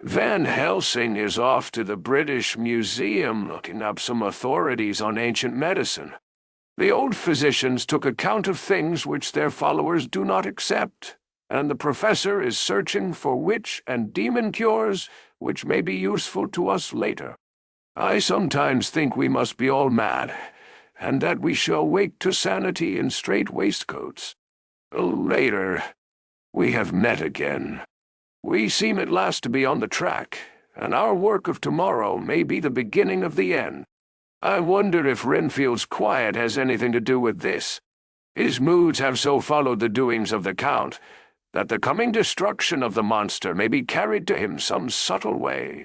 Van Helsing is off to the British Museum looking up some authorities on ancient medicine. The old physicians took account of things which their followers do not accept, and the professor is searching for witch and demon cures which may be useful to us later. I sometimes think we must be all mad, and that we shall wake to sanity in strait waistcoats. Later, we have met again. We seem at last to be on the track, and our work of tomorrow may be the beginning of the end. I wonder if Renfield's quiet has anything to do with this. His moods have so followed the doings of the Count that the coming destruction of the monster may be carried to him some subtle way.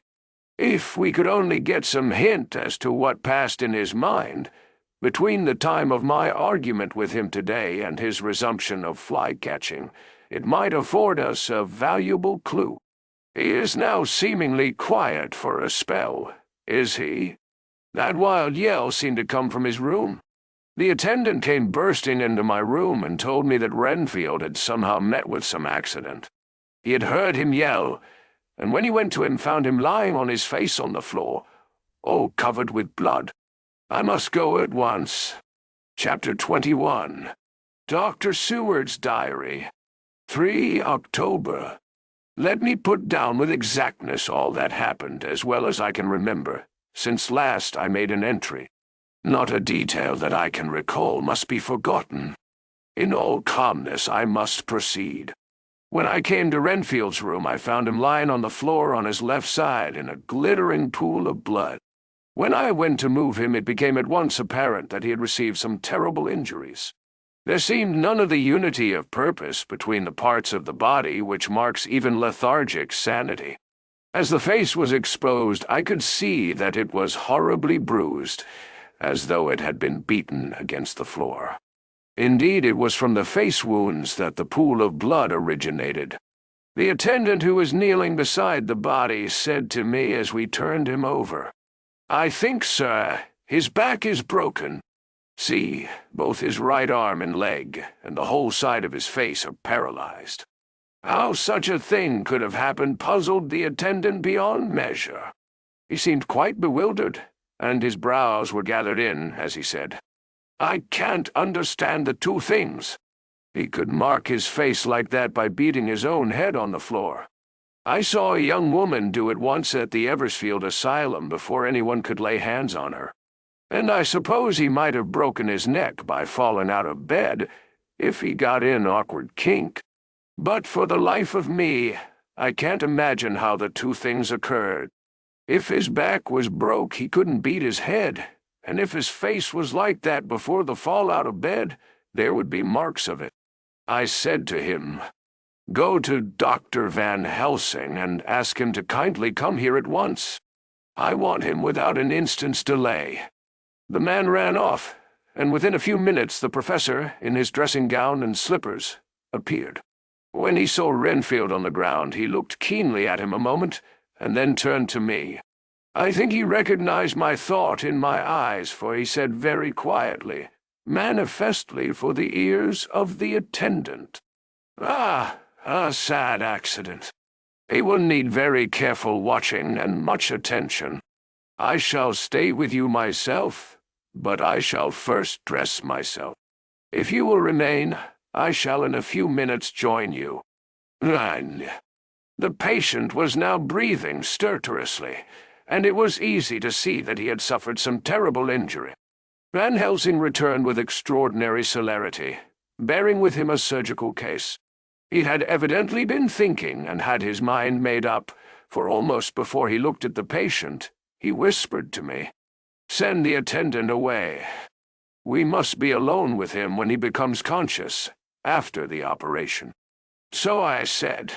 If we could only get some hint as to what passed in his mind between the time of my argument with him today and his resumption of fly-catching, it might afford us a valuable clue. He is now seemingly quiet for a spell, is he? That wild yell seemed to come from his room. The attendant came bursting into my room and told me that Renfield had somehow met with some accident. He had heard him yell, and when he went to him found him lying on his face on the floor, all covered with blood. I must go at once. Chapter 21. Dr. Seward's Diary. 3 October. Let me put down with exactness all that happened as well as I can remember, since last I made an entry. Not a detail that I can recall must be forgotten. In all calmness I must proceed. When I came to Renfield's room, I found him lying on the floor on his left side in a glittering pool of blood. When I went to move him, it became at once apparent that he had received some terrible injuries. There seemed none of the unity of purpose between the parts of the body which marks even lethargic sanity. As the face was exposed, I could see that it was horribly bruised, as though it had been beaten against the floor. Indeed, it was from the face wounds that the pool of blood originated. The attendant who was kneeling beside the body said to me as we turned him over, "I think, sir, his back is broken. See, both his right arm and leg, and the whole side of his face are paralyzed." How such a thing could have happened puzzled the attendant beyond measure. He seemed quite bewildered, and his brows were gathered in, as he said, "I can't understand the two things. He could mark his face like that by beating his own head on the floor. I saw a young woman do it once at the Eversfield Asylum before anyone could lay hands on her. And I suppose he might have broken his neck by falling out of bed if he got in awkward kink. But for the life of me, I can't imagine how the two things occurred. If his back was broke, he couldn't beat his head, and if his face was like that before the fall out of bed, there would be marks of it. I said to him, 'Go to Dr. Van Helsing and ask him to kindly come here at once. I want him without an instant's delay.' The man ran off, and within a few minutes the professor, in his dressing gown and slippers, appeared. When he saw Renfield on the ground, he looked keenly at him a moment, and then turned to me. I think he recognized my thought in my eyes, for he said very quietly, manifestly for the ears of the attendant, 'Ah, a sad accident. He will need very careful watching and much attention. I shall stay with you myself, but I shall first dress myself.' If you will remain, I shall in a few minutes join you." The patient was now breathing stertorously, and it was easy to see that he had suffered some terrible injury. Van Helsing returned with extraordinary celerity, bearing with him a surgical case. He had evidently been thinking and had his mind made up, for almost before he looked at the patient, he whispered to me, "Send the attendant away. We must be alone with him when he becomes conscious, after the operation." So I said,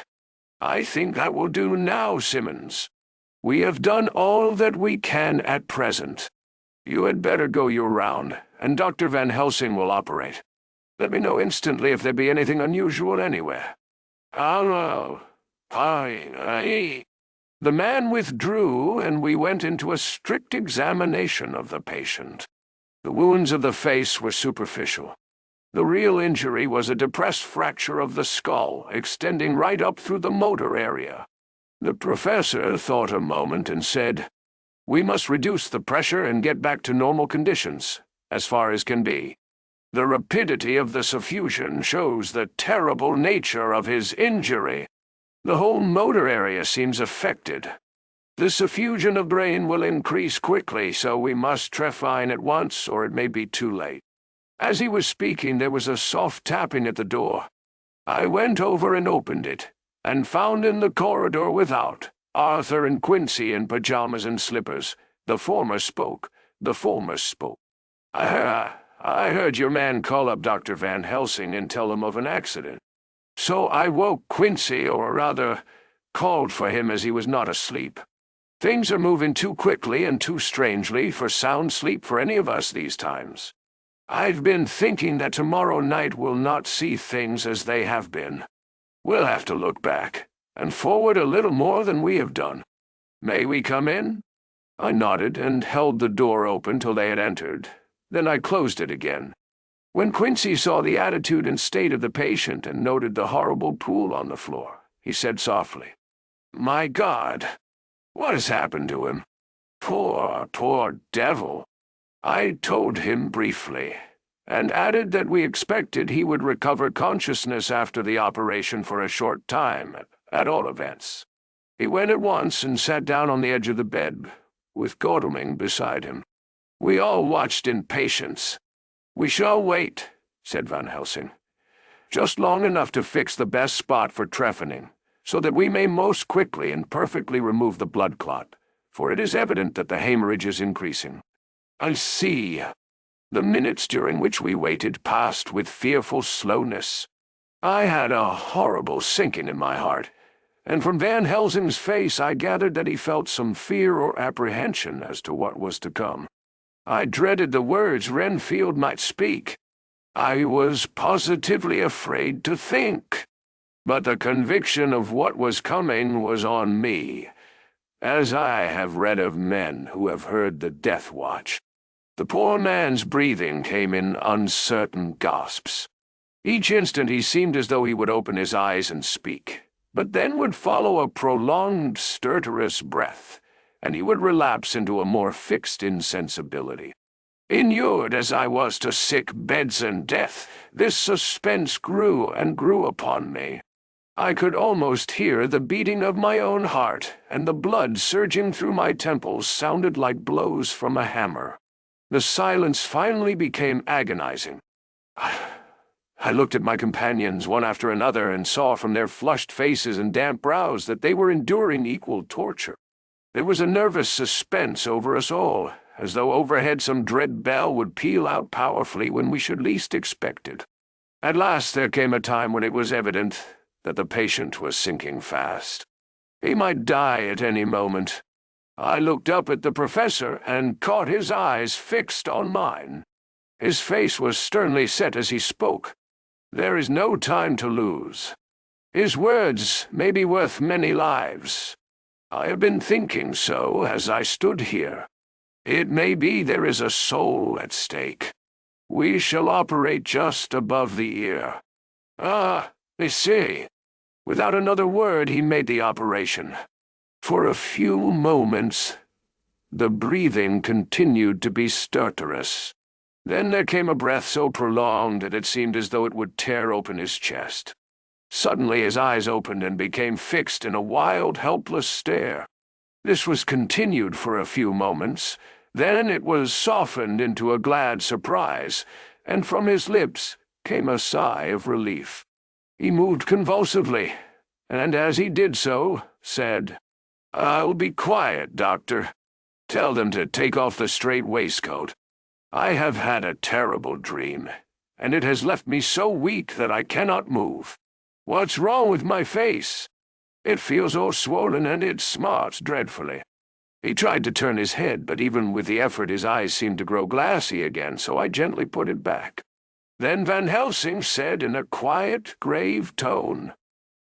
"I think that will do now, Simmons. We have done all that we can at present. You had better go your round, and Dr. Van Helsing will operate. Let me know instantly if there be anything unusual anywhere." The man withdrew, and we went into a strict examination of the patient. The wounds of the face were superficial. The real injury was a depressed fracture of the skull, extending right up through the motor area. The professor thought a moment and said, "We must reduce the pressure and get back to normal conditions, as far as can be. The rapidity of the suffusion shows the terrible nature of his injury. The whole motor area seems affected. The suffusion of brain will increase quickly, so we must trephine at once, or it may be too late." As he was speaking, there was a soft tapping at the door. I went over and opened it, and found in the corridor without Arthur and Quincey in pajamas and slippers. The former spoke. I heard your man call up Dr. Van Helsing and tell him of an accident. So I woke Quincey, or rather, called for him as he was not asleep. Things are moving too quickly and too strangely for sound sleep for any of us these times. I've been thinking that tomorrow night will not see things as they have been. We'll have to look back, and forward a little more than we have done. May we come in?" I nodded and held the door open till they had entered. Then I closed it again. When Quincey saw the attitude and state of the patient and noted the horrible pool on the floor, he said softly, "My God, what has happened to him? Poor devil." I told him briefly, and added that we expected he would recover consciousness after the operation for a short time, at all events. He went at once and sat down on the edge of the bed, with Godalming beside him. We all watched in patience. "We shall wait," said Van Helsing. "Just long enough to fix the best spot for trephining, so that we may most quickly and perfectly remove the blood clot, for it is evident that the hemorrhage is increasing." I see. The minutes during which we waited passed with fearful slowness. I had a horrible sinking in my heart, and from Van Helsing's face I gathered that he felt some fear or apprehension as to what was to come. I dreaded the words Renfield might speak. I was positively afraid to think. But the conviction of what was coming was on me, as I have read of men who have heard the death watch. The poor man's breathing came in uncertain gasps. Each instant he seemed as though he would open his eyes and speak, but then would follow a prolonged, stertorous breath, and he would relapse into a more fixed insensibility. Inured as I was to sick beds and death, this suspense grew and grew upon me. I could almost hear the beating of my own heart, and the blood surging through my temples sounded like blows from a hammer. The silence finally became agonizing. I looked at my companions one after another and saw from their flushed faces and damp brows that they were enduring equal torture. There was a nervous suspense over us all, as though overhead some dread bell would peal out powerfully when we should least expect it. At last there came a time when it was evident that the patient was sinking fast. He might die at any moment. I looked up at the professor and caught his eyes fixed on mine. His face was sternly set as he spoke. There is no time to lose. His words may be worth many lives. I have been thinking so as I stood here. It may be there is a soul at stake. We shall operate just above the ear. I see. Without another word he made the operation. For a few moments, the breathing continued to be stertorous. Then there came a breath so prolonged that it seemed as though it would tear open his chest. Suddenly his eyes opened and became fixed in a wild, helpless stare. This was continued for a few moments. Then it was softened into a glad surprise, and from his lips came a sigh of relief. He moved convulsively, and as he did so, said, "I'll be quiet, Doctor. Tell them to take off the strait waistcoat. I have had a terrible dream, and it has left me so weak that I cannot move. What's wrong with my face? It feels all swollen and it smarts dreadfully." He tried to turn his head, but even with the effort his eyes seemed to grow glassy again, so I gently put it back. Then Van Helsing said in a quiet, grave tone,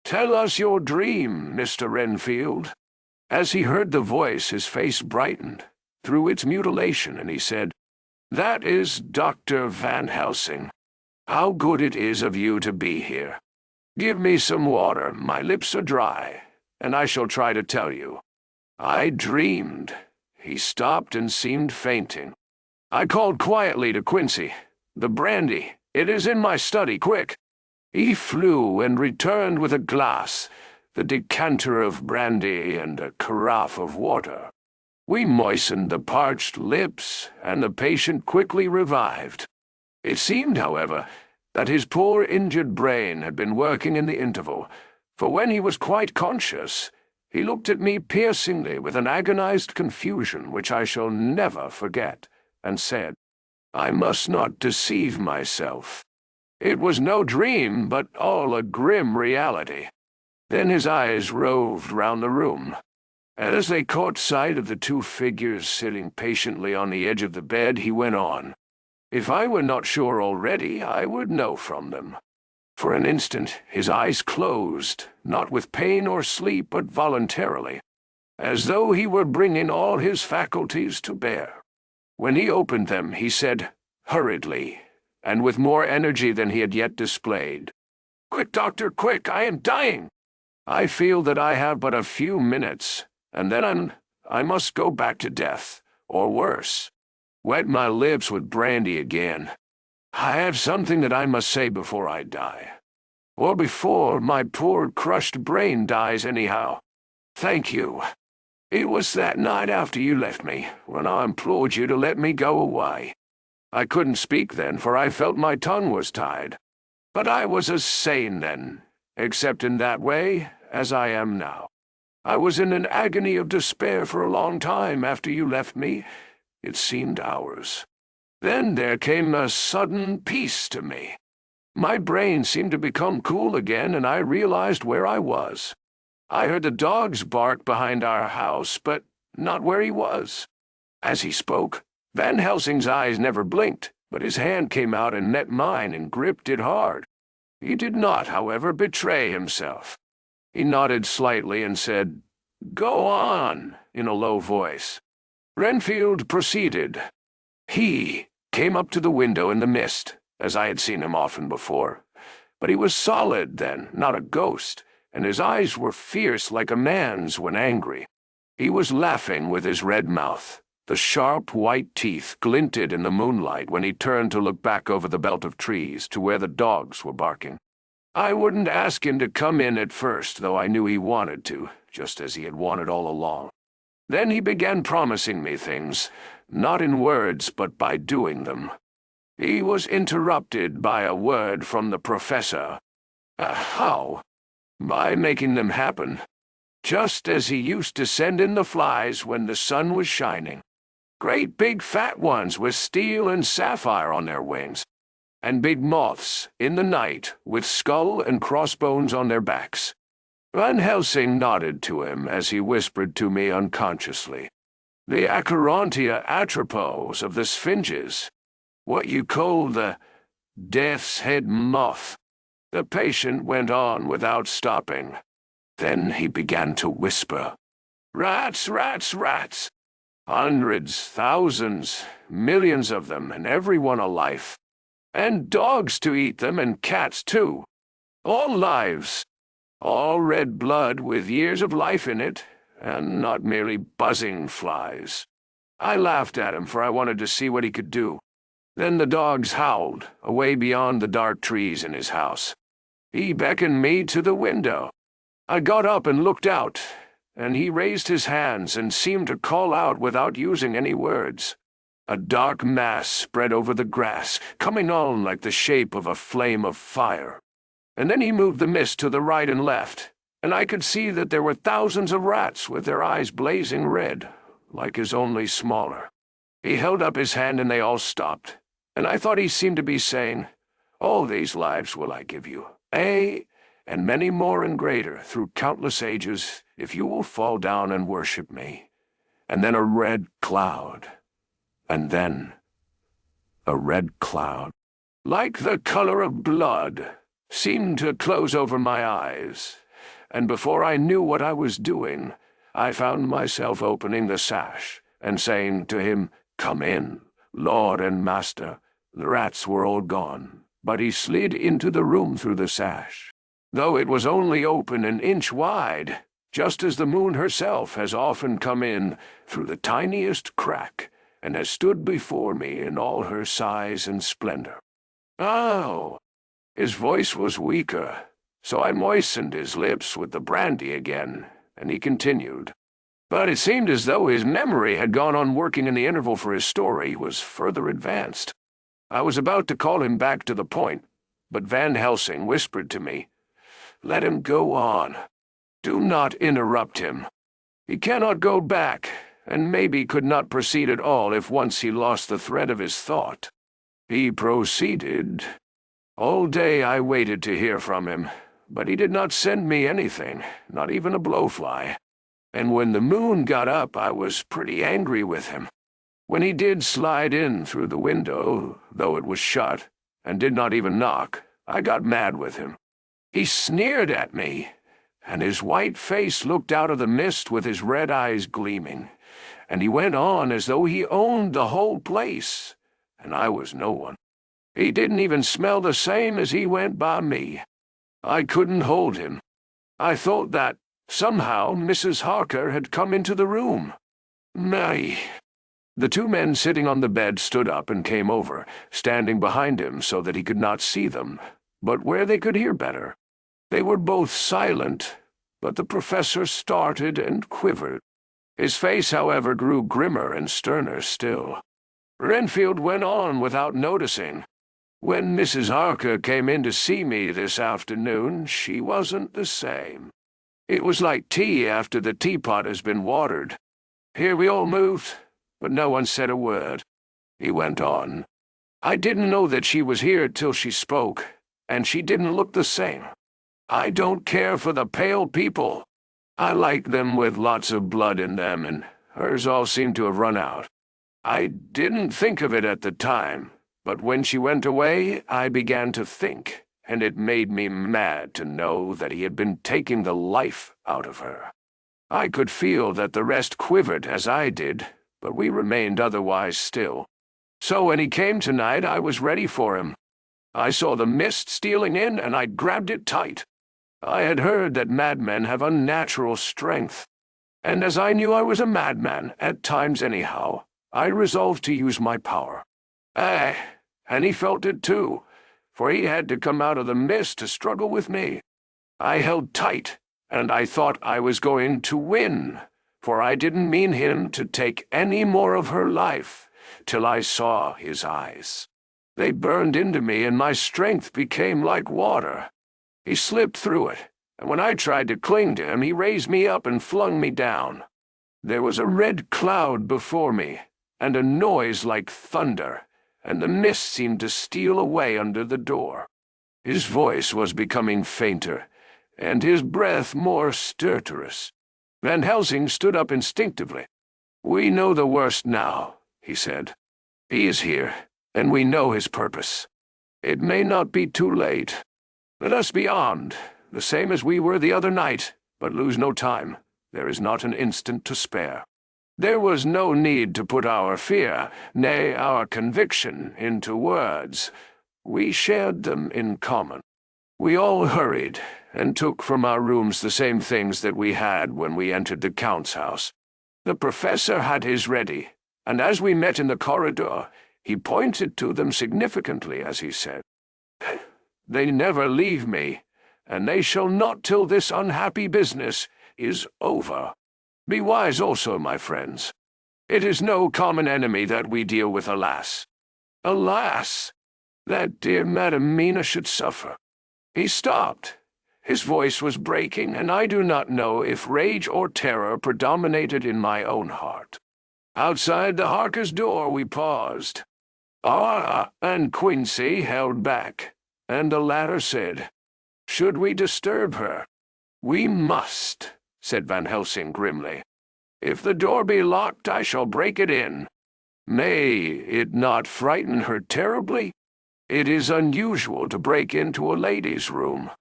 "Tell us your dream, Mr. Renfield." As he heard the voice, his face brightened through its mutilation, and he said, "That is Dr. Van Helsing. How good it is of you to be here. Give me some water, my lips are dry, and I shall try to tell you. I dreamed." He stopped and seemed fainting. I called quietly to Quincey, "The brandy, it is in my study, quick." He flew and returned with a glass, the decanter of brandy and a carafe of water. We moistened the parched lips, and the patient quickly revived. It seemed, however, that his poor injured brain had been working in the interval, for when he was quite conscious, he looked at me piercingly with an agonized confusion which I shall never forget, and said, "I must not deceive myself. It was no dream, but all a grim reality." Then his eyes roved round the room. As they caught sight of the two figures sitting patiently on the edge of the bed, he went on. If I were not sure already, I would know from them. For an instant his eyes closed, not with pain or sleep, but voluntarily, as though he were bringing all his faculties to bear. When he opened them, he said, hurriedly, and with more energy than he had yet displayed, "Quick, doctor, quick! I am dying! I feel that I have but a few minutes, and then I must go back to death, or worse. Wet my lips with brandy again. I have something that I must say before I die. Or before my poor crushed brain dies anyhow. Thank you. It was that night after you left me, when I implored you to let me go away. I couldn't speak then, for I felt my tongue was tied. But I was as sane then, except in that way, as I am now. I was in an agony of despair for a long time after you left me. It seemed hours. Then there came a sudden peace to me. My brain seemed to become cool again, and I realized where I was. I heard the dogs bark behind our house, but not where he was." As he spoke, Van Helsing's eyes never blinked, but his hand came out and met mine and gripped it hard. He did not, however, betray himself. He nodded slightly and said, "Go on," in a low voice. Renfield proceeded. He came up to the window in the mist, as I had seen him often before. But he was solid then, not a ghost, and his eyes were fierce like a man's when angry. He was laughing with his red mouth. The sharp white teeth glinted in the moonlight when he turned to look back over the belt of trees to where the dogs were barking. I wouldn't ask him to come in at first, though I knew he wanted to, just as he had wanted all along. Then he began promising me things, not in words, but by doing them. He was interrupted by a word from the professor. How? By making them happen, just as he used to send in the flies when the sun was shining. Great big fat ones with steel and sapphire on their wings, and big moths in the night with skull and crossbones on their backs. Van Helsing nodded to him as he whispered to me unconsciously, "The Acherontia atropos of the Sphinges, what you call the death's head moth." The patient went on without stopping. Then he began to whisper, "Rats, rats, rats. Hundreds, thousands, millions of them, and every one a life. And dogs to eat them, and cats too. All lives. All red blood with years of life in it, and not merely buzzing flies." I laughed at him, for I wanted to see what he could do. Then the dogs howled, away beyond the dark trees in his house. He beckoned me to the window. I got up and looked out, and he raised his hands and seemed to call out without using any words. A dark mass spread over the grass, coming on like the shape of a flame of fire. And then he moved the mist to the right and left, and I could see that there were thousands of rats with their eyes blazing red, like his, only smaller. He held up his hand and they all stopped, and I thought he seemed to be saying, "All these lives will I give you, and many more and greater, through countless ages, if you will fall down and worship me." And then a red cloud. And then a red cloud, like the color of blood, seemed to close over my eyes, and before I knew what I was doing, I found myself opening the sash and saying to him, "Come in, Lord and Master." The rats were all gone, but he slid into the room through the sash, though it was only open an inch wide, just as the moon herself has often come in through the tiniest crack, and has stood before me in all her size and splendor. Oh! His voice was weaker, so I moistened his lips with the brandy again, and he continued. But it seemed as though his memory had gone on working in the interval, for his story was further advanced. I was about to call him back to the point, but Van Helsing whispered to me, "Let him go on. Do not interrupt him. He cannot go back, and maybe could not proceed at all if once he lost the thread of his thought." He proceeded. All day I waited to hear from him, but he did not send me anything, not even a blowfly. And when the moon got up, I was pretty angry with him. When he did slide in through the window, though it was shut, and did not even knock, I got mad with him. He sneered at me, and his white face looked out of the mist with his red eyes gleaming, and he went on as though he owned the whole place, and I was no one. He didn't even smell the same as he went by me. I couldn't hold him. I thought that, somehow, Mrs. Harker had come into the room. Nay. The two men sitting on the bed stood up and came over, standing behind him so that he could not see them, but where they could hear better. They were both silent, but the professor started and quivered. His face, however, grew grimmer and sterner still. Renfield went on without noticing. "When Mrs. Harker came in to see me this afternoon, she wasn't the same. It was like tea after the teapot has been watered. Here we all moved, but no one said a word." He went on. "I didn't know that she was here till she spoke, and she didn't look the same. I don't care for the pale people. I like them with lots of blood in them, and hers all seemed to have run out. I didn't think of it at the time, but when she went away, I began to think, and it made me mad to know that he had been taking the life out of her. I could feel that the rest quivered as I did, but we remained otherwise still. So when he came tonight, I was ready for him. I saw the mist stealing in, and I grabbed it tight. I had heard that madmen have unnatural strength, and as I knew I was a madman, at times anyhow, I resolved to use my power. And he felt it too, for he had to come out of the mist to struggle with me. I held tight, and I thought I was going to win, for I didn't mean him to take any more of her life, till I saw his eyes. They burned into me, and my strength became like water. He slipped through it, and when I tried to cling to him, he raised me up and flung me down. There was a red cloud before me, and a noise like thunder, and the mist seemed to steal away under the door. His voice was becoming fainter, and his breath more stertorous. Van Helsing stood up instinctively. "We know the worst now," he said. "He is here, and we know his purpose. It may not be too late. Let us be armed, the same as we were the other night, but lose no time. There is not an instant to spare." There was no need to put our fear, nay, our conviction, into words. We shared them in common. We all hurried, and took from our rooms the same things that we had when we entered the Count's house. The professor had his ready, and as we met in the corridor, He pointed to them significantly as he said, "They never leave me, and they shall not till this unhappy business is over. Be wise also, my friends. It is no common enemy that we deal with, alas. Alas, that dear Madam Mina should suffer." He stopped. His voice was breaking, and I do not know if rage or terror predominated in my own heart. Outside the Harkers' door we paused. And Quincey held back, and the latter said, "Should we disturb her?" "We must," said Van Helsing grimly. "If the door be locked, I shall break it in. May it not frighten her terribly? It is unusual to break into a lady's room."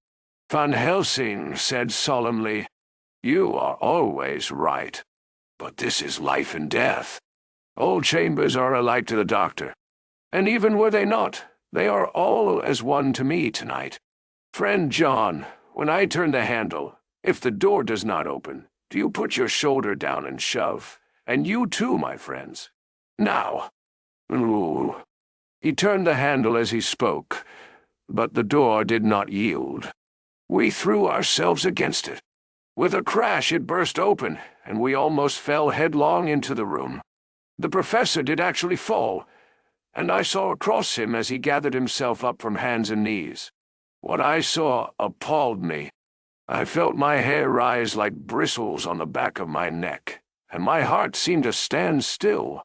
Van Helsing said solemnly, "You are always right. But this is life and death. All chambers are alike to the doctor. And even were they not, they are all as one to me tonight. Friend John, when I turn the handle, if the door does not open, do you put your shoulder down and shove? And you too, my friends. Now." Ooh. He turned the handle as he spoke, but the door did not yield. We threw ourselves against it. With a crash it burst open, and we almost fell headlong into the room. The professor did actually fall, and I saw across him as he gathered himself up from hands and knees. What I saw appalled me. I felt my hair rise like bristles on the back of my neck, and my heart seemed to stand still.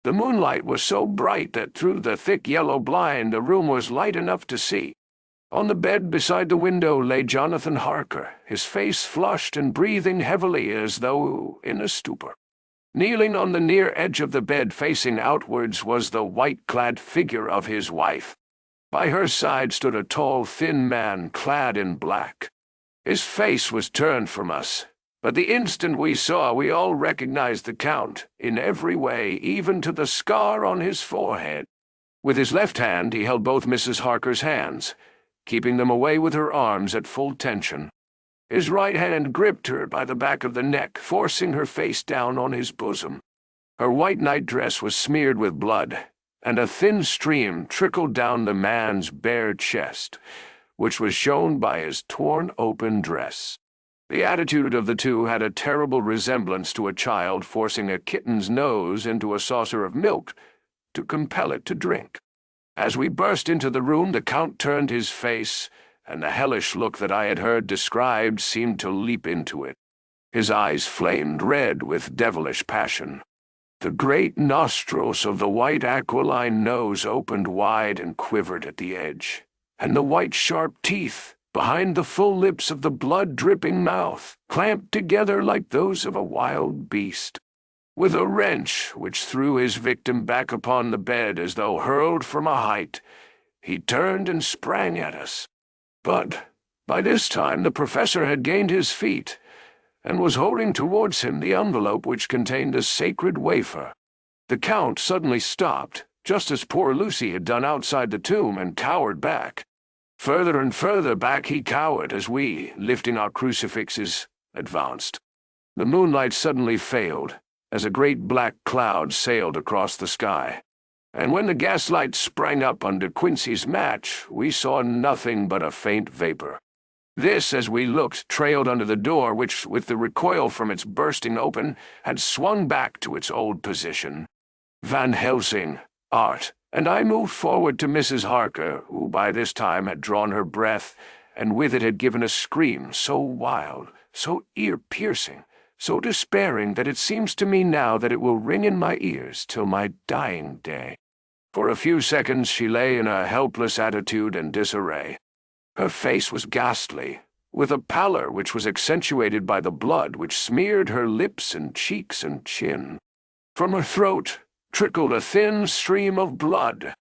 The moonlight was so bright that through the thick yellow blind the room was light enough to see. On the bed beside the window lay Jonathan Harker, his face flushed and breathing heavily as though in a stupor. Kneeling on the near edge of the bed facing outwards was the white-clad figure of his wife. By her side stood a tall, thin man clad in black. His face was turned from us, but the instant we saw, we all recognized the Count, in every way, even to the scar on his forehead. With his left hand he held both Mrs. Harker's hands, keeping them away with her arms at full tension. His right hand gripped her by the back of the neck, forcing her face down on his bosom. Her white nightdress was smeared with blood, and a thin stream trickled down the man's bare chest, which was shown by his torn-open dress. The attitude of the two had a terrible resemblance to a child forcing a kitten's nose into a saucer of milk to compel it to drink. As we burst into the room, the Count turned his face, and the hellish look that I had heard described seemed to leap into it. His eyes flamed red with devilish passion. The great nostrils of the white aquiline nose opened wide and quivered at the edge, and the white sharp teeth, behind the full lips of the blood-dripping mouth, clamped together like those of a wild beast. With a wrench which threw his victim back upon the bed as though hurled from a height, he turned and sprang at us. But by this time the professor had gained his feet, and was holding towards him the envelope which contained a sacred wafer. The Count suddenly stopped, just as poor Lucy had done outside the tomb, and cowered back. Further and further back he cowered as we, lifting our crucifixes, advanced. The moonlight suddenly failed, as a great black cloud sailed across the sky, and when the gaslight sprang up under Quincey's match, we saw nothing but a faint vapor. This, as we looked, trailed under the door which, with the recoil from its bursting open, had swung back to its old position. Van Helsing, Art, and I moved forward to Mrs. Harker, who by this time had drawn her breath, and with it had given a scream so wild, so ear-piercing, so despairing that it seems to me now that it will ring in my ears till my dying day. For a few seconds she lay in a helpless attitude and disarray. Her face was ghastly, with a pallor which was accentuated by the blood which smeared her lips and cheeks and chin. From her throat trickled a thin stream of blood.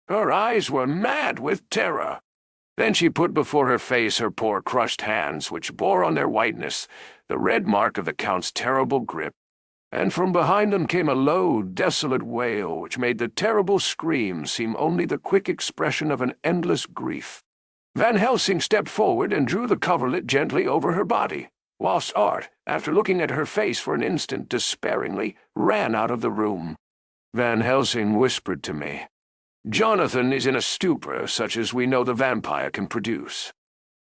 Her eyes were mad with terror. Then she put before her face her poor crushed hands, which bore on their whiteness the red mark of the Count's terrible grip, and from behind them came a low, desolate wail which made the terrible scream seem only the quick expression of an endless grief. Van Helsing stepped forward and drew the coverlet gently over her body, whilst Art, after looking at her face for an instant despairingly, ran out of the room. Van Helsing whispered to me, Jonathan is in a stupor such as we know the vampire can produce.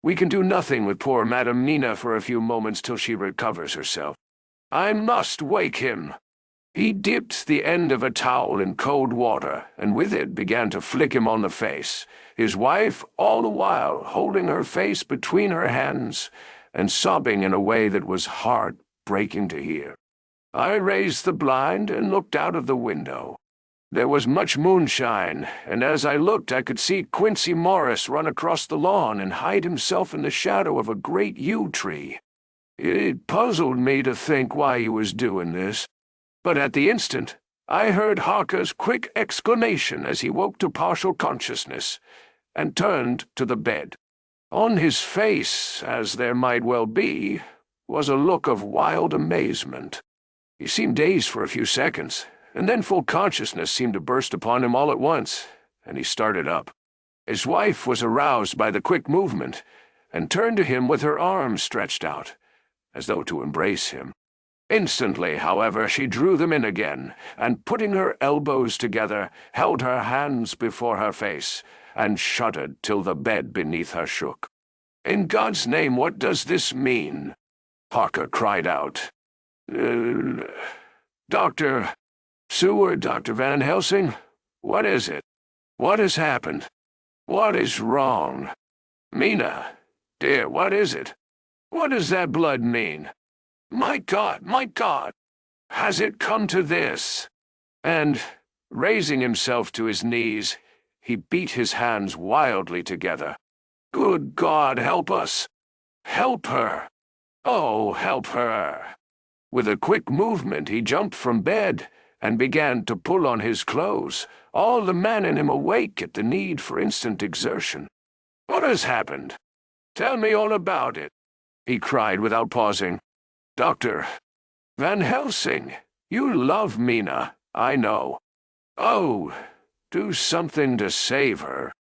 We can do nothing with poor Madame Mina for a few moments till she recovers herself. I must wake him." He dipped the end of a towel in cold water, and with it began to flick him on the face, his wife all the while holding her face between her hands and sobbing in a way that was heart-breaking to hear. I raised the blind and looked out of the window. There was much moonshine, and as I looked I could see Quincey Morris run across the lawn and hide himself in the shadow of a great yew tree. It puzzled me to think why he was doing this, but at the instant I heard Harker's quick exclamation as he woke to partial consciousness and turned to the bed. On his face, as there might well be, was a look of wild amazement. He seemed dazed for a few seconds, and then full consciousness seemed to burst upon him all at once, and he started up. His wife was aroused by the quick movement, and turned to him with her arms stretched out, as though to embrace him. Instantly, however, she drew them in again, and putting her elbows together, held her hands before her face, and shuddered till the bed beneath her shook. "In God's name, what does this mean?" Harker cried out. Dr. Seward, Dr. Van Helsing, what is it? What has happened? What is wrong? Mina, dear, what is it? What does that blood mean? My God, has it come to this?" And, raising himself to his knees, he beat his hands wildly together. "Good God, help us! Help her! Oh, help her!" With a quick movement he jumped from bed and began to pull on his clothes, all the man in him awake at the need for instant exertion. "What has happened? Tell me all about it," he cried without pausing. "Dr. Van Helsing, you love Mina, I know. Oh, do something to save her.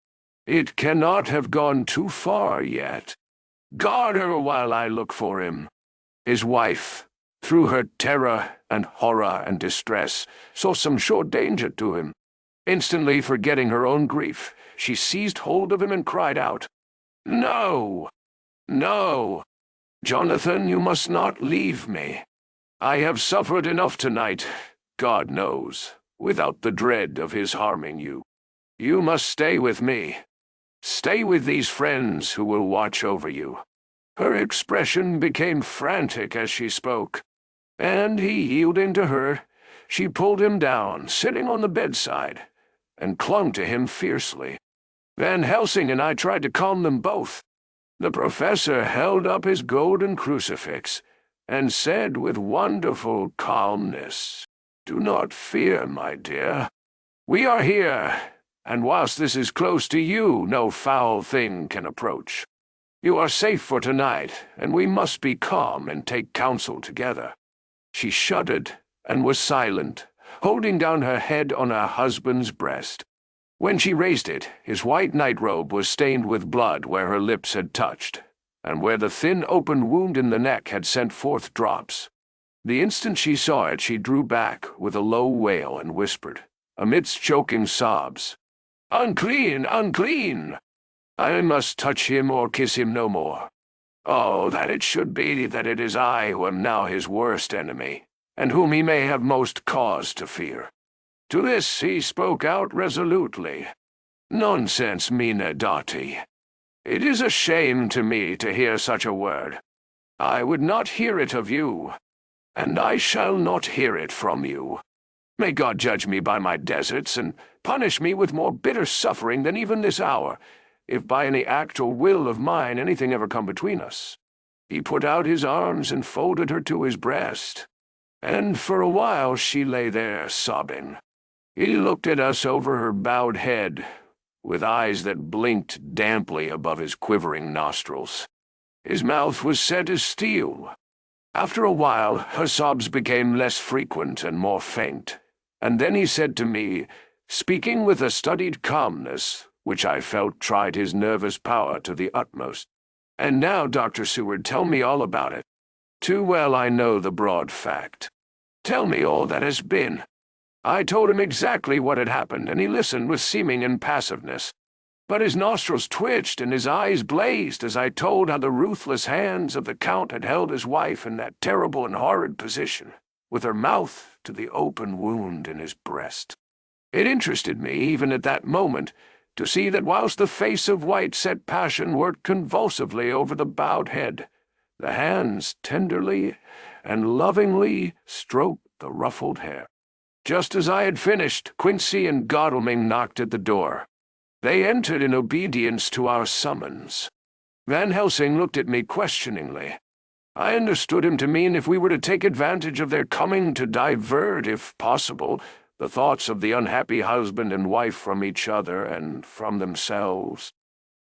It cannot have gone too far yet. Guard her while I look for him." His wife, through her terror and horror and distress, saw some sure danger to him. Instantly forgetting her own grief, she seized hold of him and cried out, "No! No! Jonathan, you must not leave me. I have suffered enough tonight, God knows, without the dread of his harming you. You must stay with me. Stay with these friends who will watch over you." Her expression became frantic as she spoke, and he yielding to her, she pulled him down, sitting on the bedside, and clung to him fiercely. Van Helsing and I tried to calm them both. The professor held up his golden crucifix and said with wonderful calmness, "Do not fear, my dear. We are here, and whilst this is close to you, no foul thing can approach. You are safe for tonight, and we must be calm and take counsel together." She shuddered and was silent, holding down her head on her husband's breast. When she raised it, his white nightrobe was stained with blood where her lips had touched, and where the thin open wound in the neck had sent forth drops. The instant she saw it, she drew back with a low wail and whispered, amidst choking sobs, "Unclean, unclean! I must touch him or kiss him no more. Oh, that it should be that it is I who am now his worst enemy, and whom he may have most cause to fear." To this he spoke out resolutely. "Nonsense, Mina Dotty. It is a shame to me to hear such a word. I would not hear it of you, and I shall not hear it from you. May God judge me by my deserts, and punish me with more bitter suffering than even this hour, if by any act or will of mine anything ever come between us." He put out his arms and folded her to his breast, and for a while she lay there sobbing. He looked at us over her bowed head, with eyes that blinked damply above his quivering nostrils. His mouth was set as steel. After a while her sobs became less frequent and more faint, and then he said to me, speaking with a studied calmness, which I felt tried his nervous power to the utmost, "And now, Dr. Seward, tell me all about it. Too well I know the broad fact. Tell me all that has been. I told him exactly what had happened, and he listened with seeming impassiveness. But his nostrils twitched and his eyes blazed as I told how the ruthless hands of the Count had held his wife in that terrible and horrid position, with her mouth to the open wound in his breast. It interested me, even at that moment, to see that whilst the face of white-set passion worked convulsively over the bowed head, the hands tenderly and lovingly stroked the ruffled hair. Just as I had finished, Quincey and Godalming knocked at the door. They entered in obedience to our summons. Van Helsing looked at me questioningly. I understood him to mean if we were to take advantage of their coming to divert, if possible, the thoughts of the unhappy husband and wife from each other and from themselves.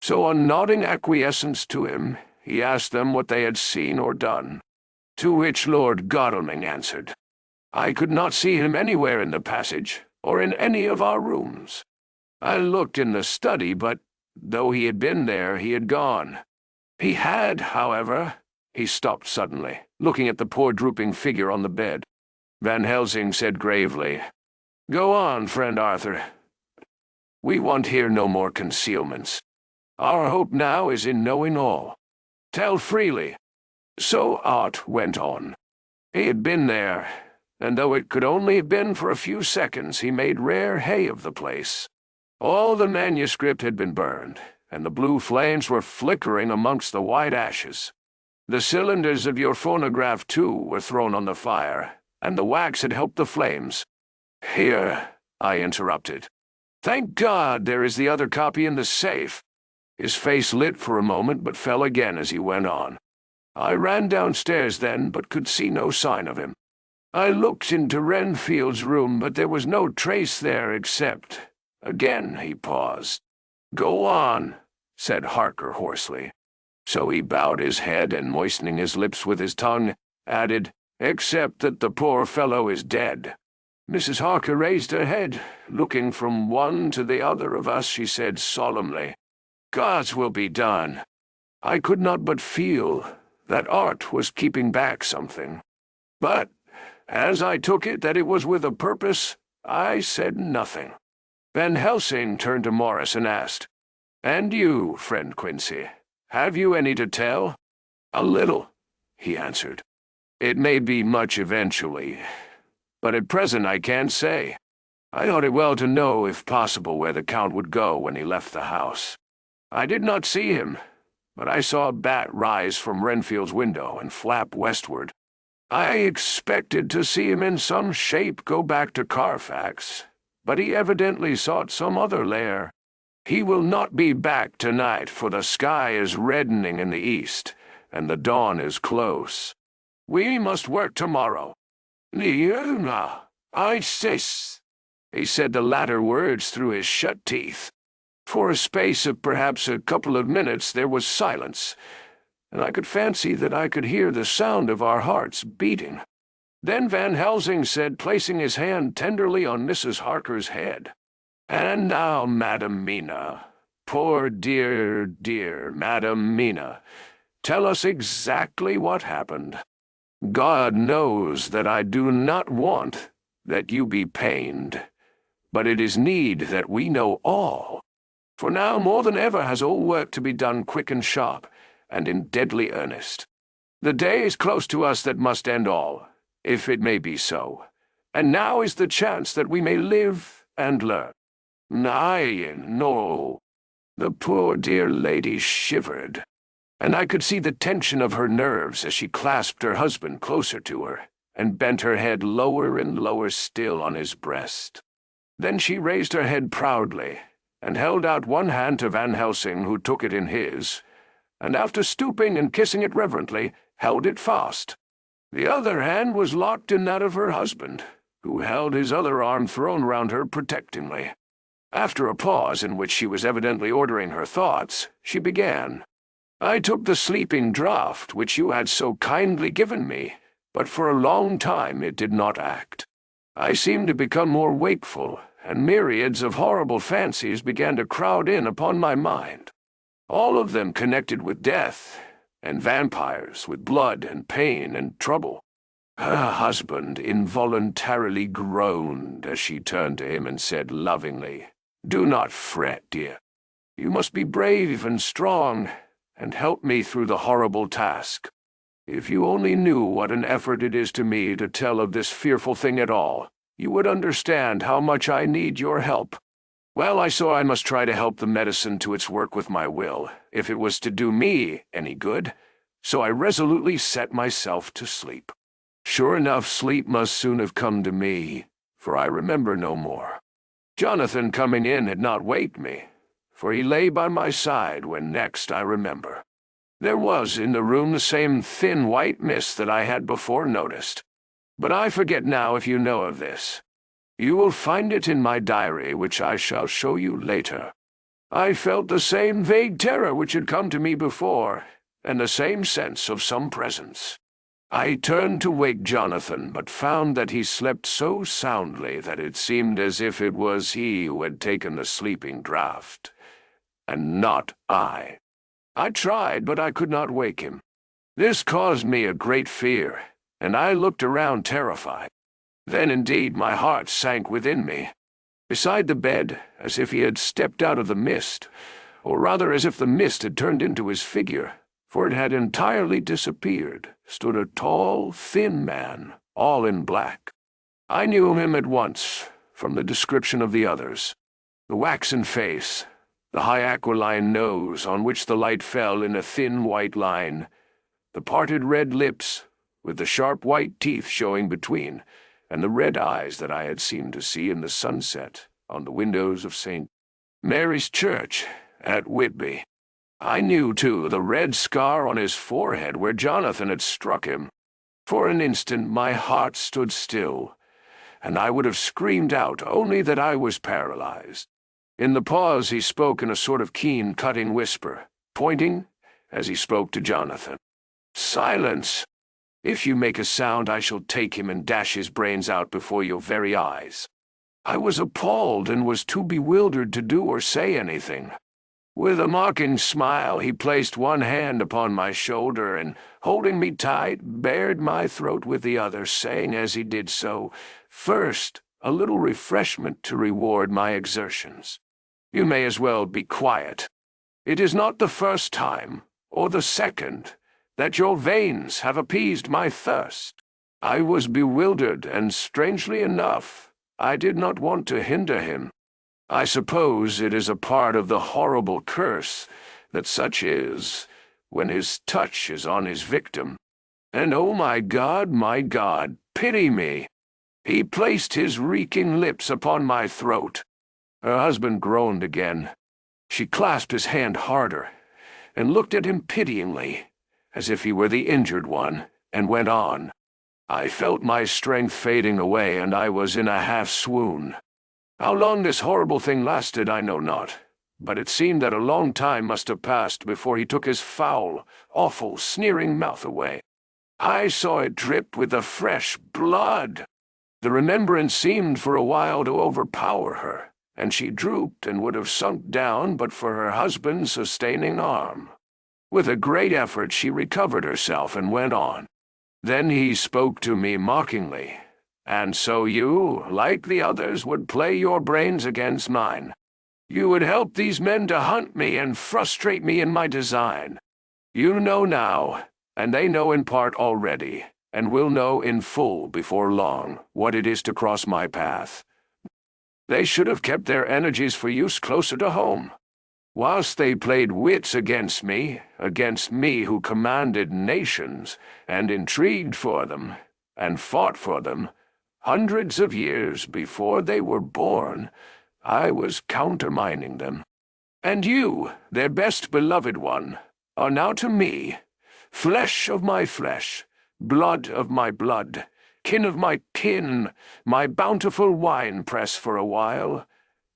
So on nodding acquiescence to him, he asked them what they had seen or done, to which Lord Godalming answered, "I could not see him anywhere in the passage, or in any of our rooms. I looked in the study, but, though he had been there, he had gone. He had, however—" He stopped suddenly, looking at the poor drooping figure on the bed. Van Helsing said gravely, "Go on, friend Arthur. We want here no more concealments. Our hope now is in knowing all. Tell freely." So Art went on. He had been there, and though it could only have been for a few seconds, he made rare hay of the place. All the manuscript had been burned, and the blue flames were flickering amongst the white ashes. The cylinders of your phonograph, too, were thrown on the fire, and the wax had helped the flames. "Here," I interrupted. "Thank God there is the other copy in the safe." His face lit for a moment, but fell again as he went on. I ran downstairs then, but could see no sign of him. I looked into Renfield's room, but there was no trace there except— Again he paused. "Go on," said Harker hoarsely. So he bowed his head and, moistening his lips with his tongue, added, "Except that the poor fellow is dead." Mrs. Harker raised her head. Looking from one to the other of us, she said solemnly, "God's will be done." I could not but feel that Art was keeping back something. But, as I took it that it was with a purpose, I said nothing. Van Helsing turned to Morris and asked, "And you, friend Quincey, have you any to tell?" "A little," he answered. "It may be much eventually, but at present I can't say. I thought it well to know, if possible, where the Count would go when he left the house. I did not see him, but I saw a bat rise from Renfield's window and flap westward. I expected to see him in some shape go back to Carfax, but he evidently sought some other lair. He will not be back tonight, for the sky is reddening in the east, and the dawn is close. We must work tomorrow." "Liuna, I sis," he said the latter words through his shut teeth. For a space of perhaps a couple of minutes there was silence, and I could fancy that I could hear the sound of our hearts beating. Then Van Helsing said, placing his hand tenderly on Mrs. Harker's head, "And now, Madam Mina, poor dear, dear Madam Mina, tell us exactly what happened. God knows that I do not want that you be pained, but it is need that we know all. For now more than ever has all work to be done quick and sharp, and in deadly earnest. The day is close to us that must end all, if it may be so, and now is the chance that we may live and learn." "Nay, no." The poor dear lady shivered, and I could see the tension of her nerves as she clasped her husband closer to her, and bent her head lower and lower still on his breast. Then she raised her head proudly, and held out one hand to Van Helsing, who took it in his, and after stooping and kissing it reverently, held it fast. The other hand was locked in that of her husband, who held his other arm thrown round her protectingly. After a pause in which she was evidently ordering her thoughts, she began, "I took the sleeping draught which you had so kindly given me, but for a long time it did not act. I seemed to become more wakeful, and myriads of horrible fancies began to crowd in upon my mind, all of them connected with death, and vampires, with blood and pain and trouble. Her husband involuntarily groaned as she turned to him and said lovingly, "Do not fret, dear. You must be brave and strong, and help me through the horrible task. If you only knew what an effort it is to me to tell of this fearful thing at all, you would understand how much I need your help." Well, I saw I must try to help the medicine to its work with my will, if it was to do me any good, so I resolutely set myself to sleep. Sure enough, sleep must soon have come to me, for I remember no more. Jonathan coming in had not waked me, for he lay by my side when next I remember. There was in the room the same thin white mist that I had before noticed, but I forget now if you know of this. You will find it in my diary, which I shall show you later. I felt the same vague terror which had come to me before, and the same sense of some presence. I turned to wake Jonathan, but found that he slept so soundly that it seemed as if it was he who had taken the sleeping draught, and not I. I tried, but I could not wake him. This caused me a great fear, and I looked around terrified. Then indeed my heart sank within me. Beside the bed, as if he had stepped out of the mist, or rather as if the mist had turned into his figure, for it had entirely disappeared, stood a tall, thin man, all in black. I knew him at once, from the description of the others. The waxen face, the high aquiline nose on which the light fell in a thin white line, the parted red lips, with the sharp white teeth showing between, and the red eyes that I had seemed to see in the sunset on the windows of St. Mary's Church at Whitby. I knew, too, the red scar on his forehead where Jonathan had struck him. For an instant my heart stood still, and I would have screamed out, only that I was paralyzed. In the pause he spoke in a sort of keen, cutting whisper, pointing, as he spoke to Jonathan. "Silence! If you make a sound, I shall take him and dash his brains out before your very eyes." I was appalled and was too bewildered to do or say anything. With a mocking smile, he placed one hand upon my shoulder and, holding me tight, bared my throat with the other, saying as he did so, "First, a little refreshment to reward my exertions. You may as well be quiet. It is not the first time, or the second, that your veins have appeased my thirst." I was bewildered, and strangely enough, I did not want to hinder him. I suppose it is a part of the horrible curse that such is, when his touch is on his victim. And oh my God, pity me! He placed his reeking lips upon my throat. Her husband groaned again. She clasped his hand harder, and looked at him pityingly, as if he were the injured one, and went on. I felt my strength fading away, and I was in a half-swoon. How long this horrible thing lasted I know not, but it seemed that a long time must have passed before he took his foul, awful, sneering mouth away. I saw it drip with the fresh blood. The remembrance seemed for a while to overpower her, and she drooped and would have sunk down but for her husband's sustaining arm. With a great effort she recovered herself and went on. Then he spoke to me mockingly. "And so you, like the others, would play your brains against mine. You would help these men to hunt me and frustrate me in my design. You know now, and they know in part already, and will know in full before long, what it is to cross my path. They should have kept their energies for use closer to home. Whilst they played wits against me who commanded nations, and intrigued for them, and fought for them, hundreds of years before they were born, I was countermining them. And you, their best beloved one, are now to me, flesh of my flesh, blood of my blood, kin of my kin, my bountiful wine-press for a while,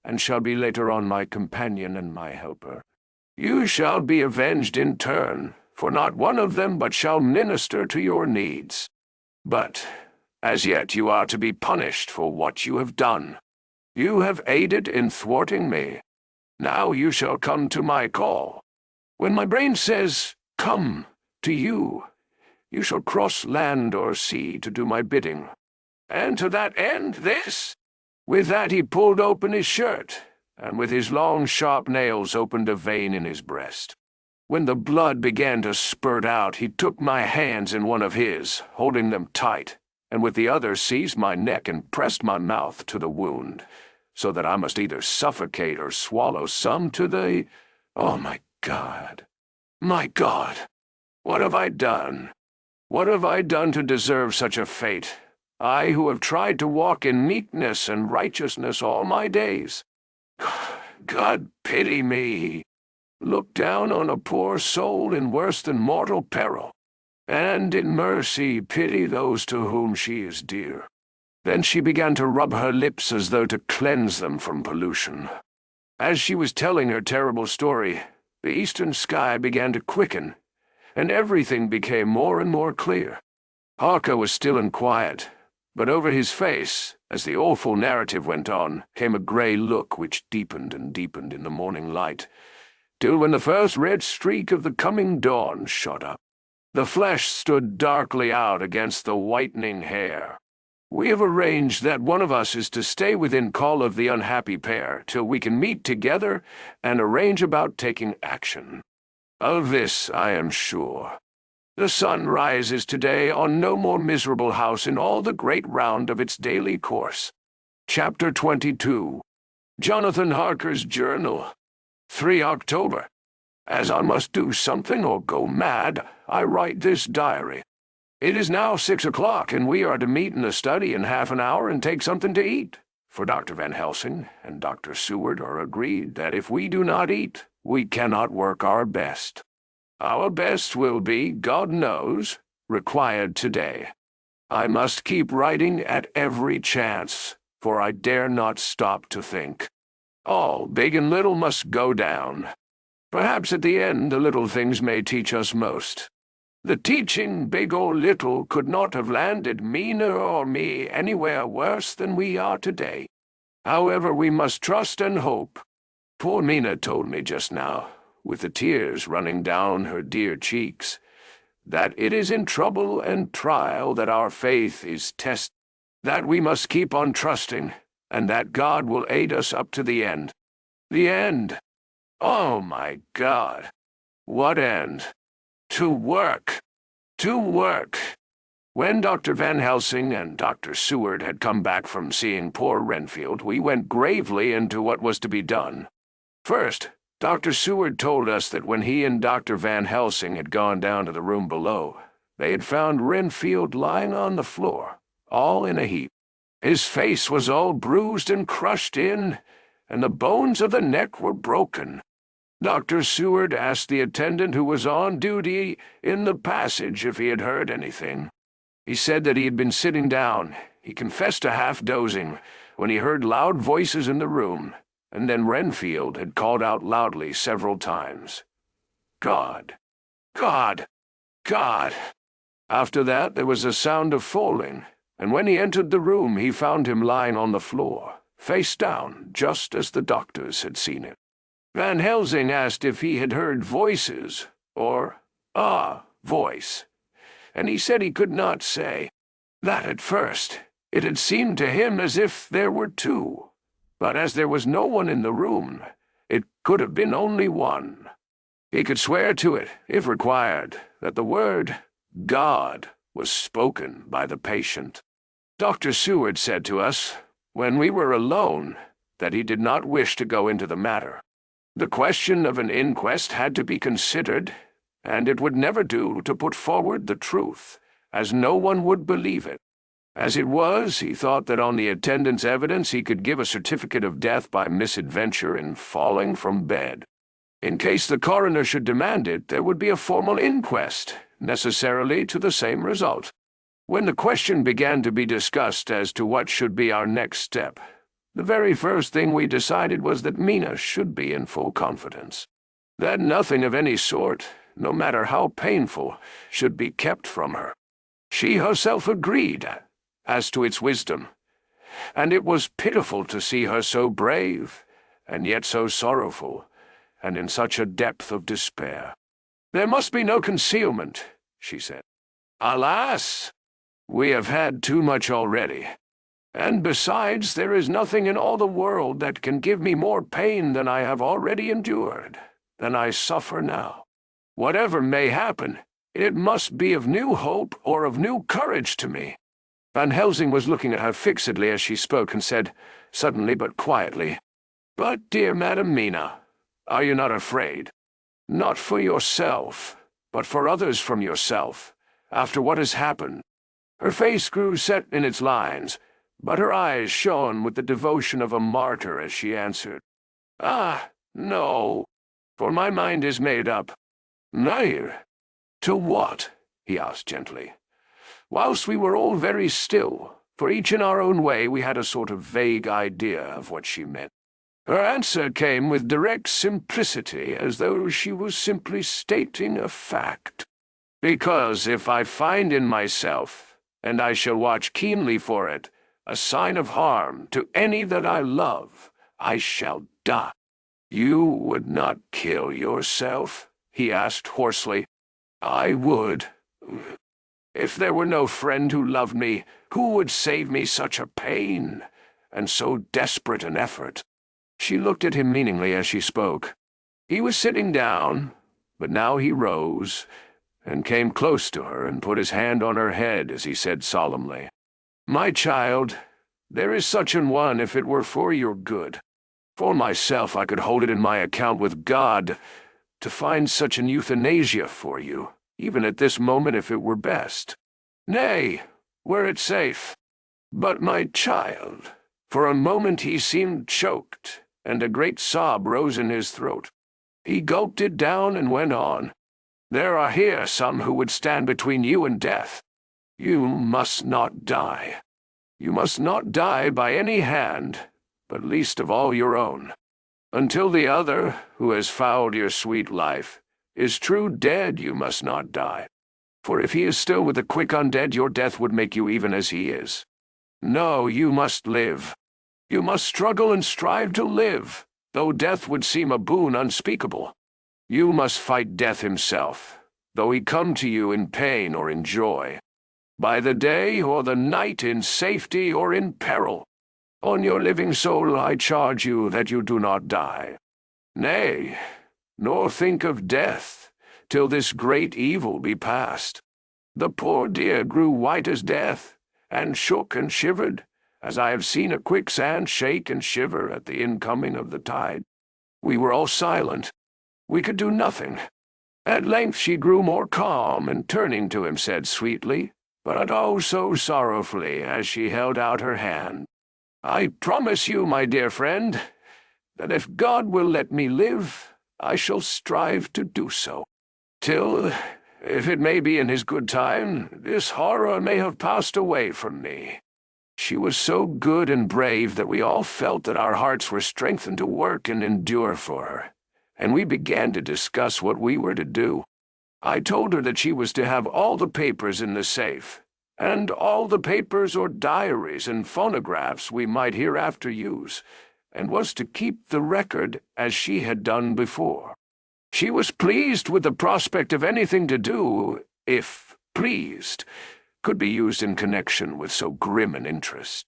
and shall be later on my companion and my helper. You shall be avenged in turn, for not one of them but shall minister to your needs. But as yet you are to be punished for what you have done. You have aided in thwarting me. Now you shall come to my call. When my brain says, 'Come,' to you, You shall cross land or sea to do my bidding. And to that end, this—" With that he pulled open his shirt, and with his long, sharp nails opened a vein in his breast. When the blood began to spurt out, he took my hands in one of his, holding them tight, and with the other seized my neck and pressed my mouth to the wound, so that I must either suffocate or swallow some to the— Oh, my God! My God! What have I done? What have I done to deserve such a fate? I who have tried to walk in meekness and righteousness all my days. God pity me. Look down on a poor soul in worse than mortal peril, and in mercy pity those to whom she is dear. Then she began to rub her lips as though to cleanse them from pollution. As she was telling her terrible story, the eastern sky began to quicken, and everything became more and more clear. Harker was still and quiet, but over his face, as the awful narrative went on, came a grey look which deepened and deepened in the morning light, till when the first red streak of the coming dawn shot up, the flesh stood darkly out against the whitening hair. We have arranged that one of us is to stay within call of the unhappy pair till we can meet together and arrange about taking action. Of this I am sure. The sun rises today on no more miserable house in all the great round of its daily course. Chapter 22. Jonathan Harker's Journal. 3 October. As I must do something or go mad, I write this diary. It is now 6 o'clock, and we are to meet in the study in half an hour and take something to eat, for Dr. Van Helsing and Dr. Seward are agreed that if we do not eat, we cannot work our best. Our best will be, God knows, required today. I must keep writing at every chance, for I dare not stop to think. All, big and little, must go down. Perhaps at the end the little things may teach us most. The teaching, big or little, could not have landed Mina or me anywhere worse than we are today. However, we must trust and hope. Poor Mina told me just now, with the tears running down her dear cheeks, that it is in trouble and trial that our faith is tested, that we must keep on trusting, and that God will aid us up to the end. The end! Oh, my God! What end? To work! To work! When Dr. Van Helsing and Dr. Seward had come back from seeing poor Renfield, we went gravely into what was to be done. First, Dr. Seward told us that when he and Dr. Van Helsing had gone down to the room below, they had found Renfield lying on the floor, all in a heap. His face was all bruised and crushed in, and the bones of the neck were broken. Dr. Seward asked the attendant who was on duty in the passage if he had heard anything. He said that he had been sitting down. He confessed to half-dozing when he heard loud voices in the room, and then Renfield had called out loudly several times, "God! God! God!" After that there was a sound of falling, and when he entered the room he found him lying on the floor, face down, just as the doctors had seen him. Van Helsing asked if he had heard voices, or a voice, and he said he could not say. That at first it had seemed to him as if there were two. But as there was no one in the room, it could have been only one. He could swear to it, if required, that the word God was spoken by the patient. Dr. Seward said to us, when we were alone, that he did not wish to go into the matter. The question of an inquest had to be considered, and it would never do to put forward the truth, as no one would believe it. As it was, he thought that on the attendant's evidence he could give a certificate of death by misadventure in falling from bed. In case the coroner should demand it, there would be a formal inquest, necessarily to the same result. When the question began to be discussed as to what should be our next step, the very first thing we decided was that Mina should be in full confidence. That nothing of any sort, no matter how painful, should be kept from her. She herself agreed as to its wisdom, and it was pitiful to see her so brave, and yet so sorrowful, and in such a depth of despair. There must be no concealment, she said. Alas, we have had too much already. And besides, there is nothing in all the world that can give me more pain than I have already endured, than I suffer now. Whatever may happen, it must be of new hope or of new courage to me." Van Helsing was looking at her fixedly as she spoke and said, suddenly but quietly, "But, dear Madam Mina, are you not afraid? Not for yourself, but for others from yourself, after what has happened?" Her face grew set in its lines, but her eyes shone with the devotion of a martyr as she answered, "Ah, no, for my mind is made up." "Nay, to what?" he asked gently. Whilst we were all very still, for each in our own way we had a sort of vague idea of what she meant. Her answer came with direct simplicity, as though she was simply stating a fact. "Because if I find in myself, and I shall watch keenly for it, a sign of harm to any that I love, I shall die." "You would not kill yourself?" he asked hoarsely. "I would. If there were no friend who loved me, who would save me such a pain, and so desperate an effort?" She looked at him meaningly as she spoke. He was sitting down, but now he rose, and came close to her and put his hand on her head as he said solemnly, "My child, there is such an one if it were for your good. For myself I could hold it in my account with God to find such an euthanasia for you, even at this moment if it were best. Nay, were it safe. But my child—" For a moment he seemed choked, and a great sob rose in his throat. He gulped it down and went on, "There are here some who would stand between you and death. You must not die. You must not die by any hand, but least of all your own. Until the other, who has fouled your sweet life, is true dead, you must not die. For if he is still with the quick undead, your death would make you even as he is. No, you must live. You must struggle and strive to live, though death would seem a boon unspeakable. You must fight death himself, though he come to you in pain or in joy, by the day or the night, in safety or in peril. On your living soul I charge you that you do not die. Nay, nor think of death, till this great evil be past." The poor dear grew white as death, and shook and shivered, as I have seen a quicksand shake and shiver at the incoming of the tide. We were all silent. We could do nothing. At length she grew more calm, and turning to him said sweetly, but oh so sorrowfully, as she held out her hand, "I promise you, my dear friend, that if God will let me live, I shall strive to do so, till, if it may be in his good time, this horror may have passed away from me." She was so good and brave that we all felt that our hearts were strengthened to work and endure for her, and we began to discuss what we were to do. I told her that she was to have all the papers in the safe, and all the papers or diaries and phonographs we might hereafter use, and was to keep the record as she had done before. She was pleased with the prospect of anything to do, if pleased, could be used in connection with so grim an interest.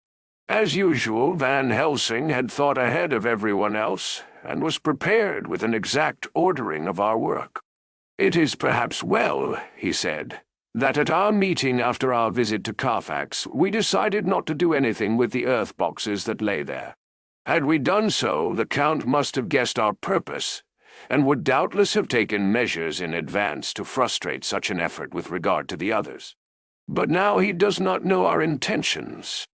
As usual, Van Helsing had thought ahead of everyone else, and was prepared with an exact ordering of our work. "It is perhaps well," he said, "that at our meeting after our visit to Carfax we decided not to do anything with the earth boxes that lay there. Had we done so, the Count must have guessed our purpose, and would doubtless have taken measures in advance to frustrate such an effort with regard to the others. But now he does not know our intentions.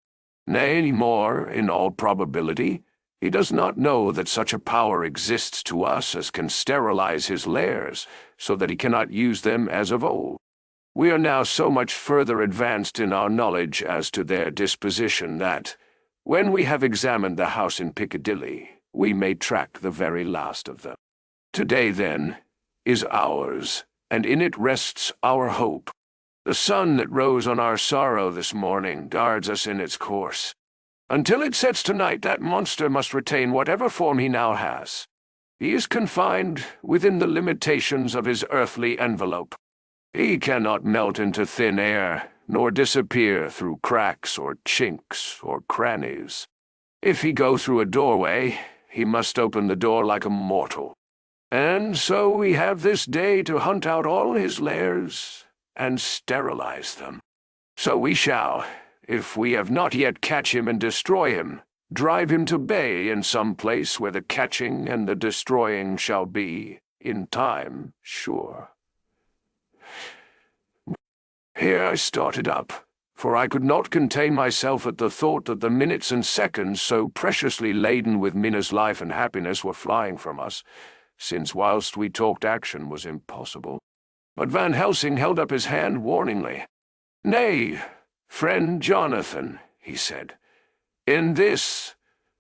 Nay, more, in all probability, he does not know that such a power exists to us as can sterilize his lairs, so that he cannot use them as of old. We are now so much further advanced in our knowledge as to their disposition that, when we have examined the house in Piccadilly, we may track the very last of them. Today, then, is ours, and in it rests our hope. The sun that rose on our sorrow this morning guards us in its course. Until it sets tonight, that monster must retain whatever form he now has. He is confined within the limitations of his earthly envelope. He cannot melt into thin air, nor disappear through cracks or chinks or crannies. If he go through a doorway, he must open the door like a mortal. And so we have this day to hunt out all his lairs and sterilize them. So we shall, if we have not yet catch him and destroy him, drive him to bay in some place where the catching and the destroying shall be, in time, sure. Here I started up, for I could not contain myself at the thought that the minutes and seconds so preciously laden with Mina's life and happiness were flying from us, since whilst we talked action was impossible. But Van Helsing held up his hand warningly. "Nay, friend Jonathan," he said, "in this,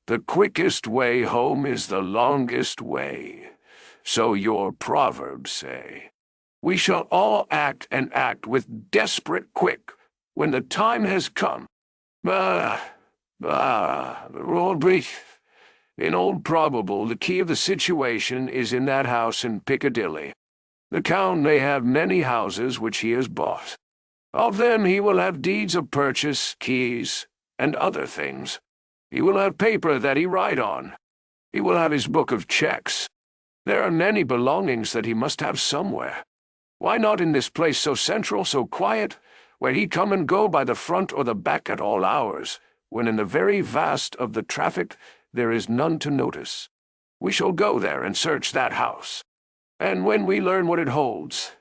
the quickest way home is the longest way. So your proverbs say. We shall all act and act with desperate quick when the time has come. In old Probable, the key of the situation is in that house in Piccadilly. The Count may have many houses which he has bought. Of them he will have deeds of purchase, keys, and other things. He will have paper that he write on. He will have his book of checks. There are many belongings that he must have somewhere. Why not in this place so central, so quiet, where he come and go by the front or the back at all hours, when in the very vast of the traffic there is none to notice? We shall go there and search that house. And when we learn what it holds,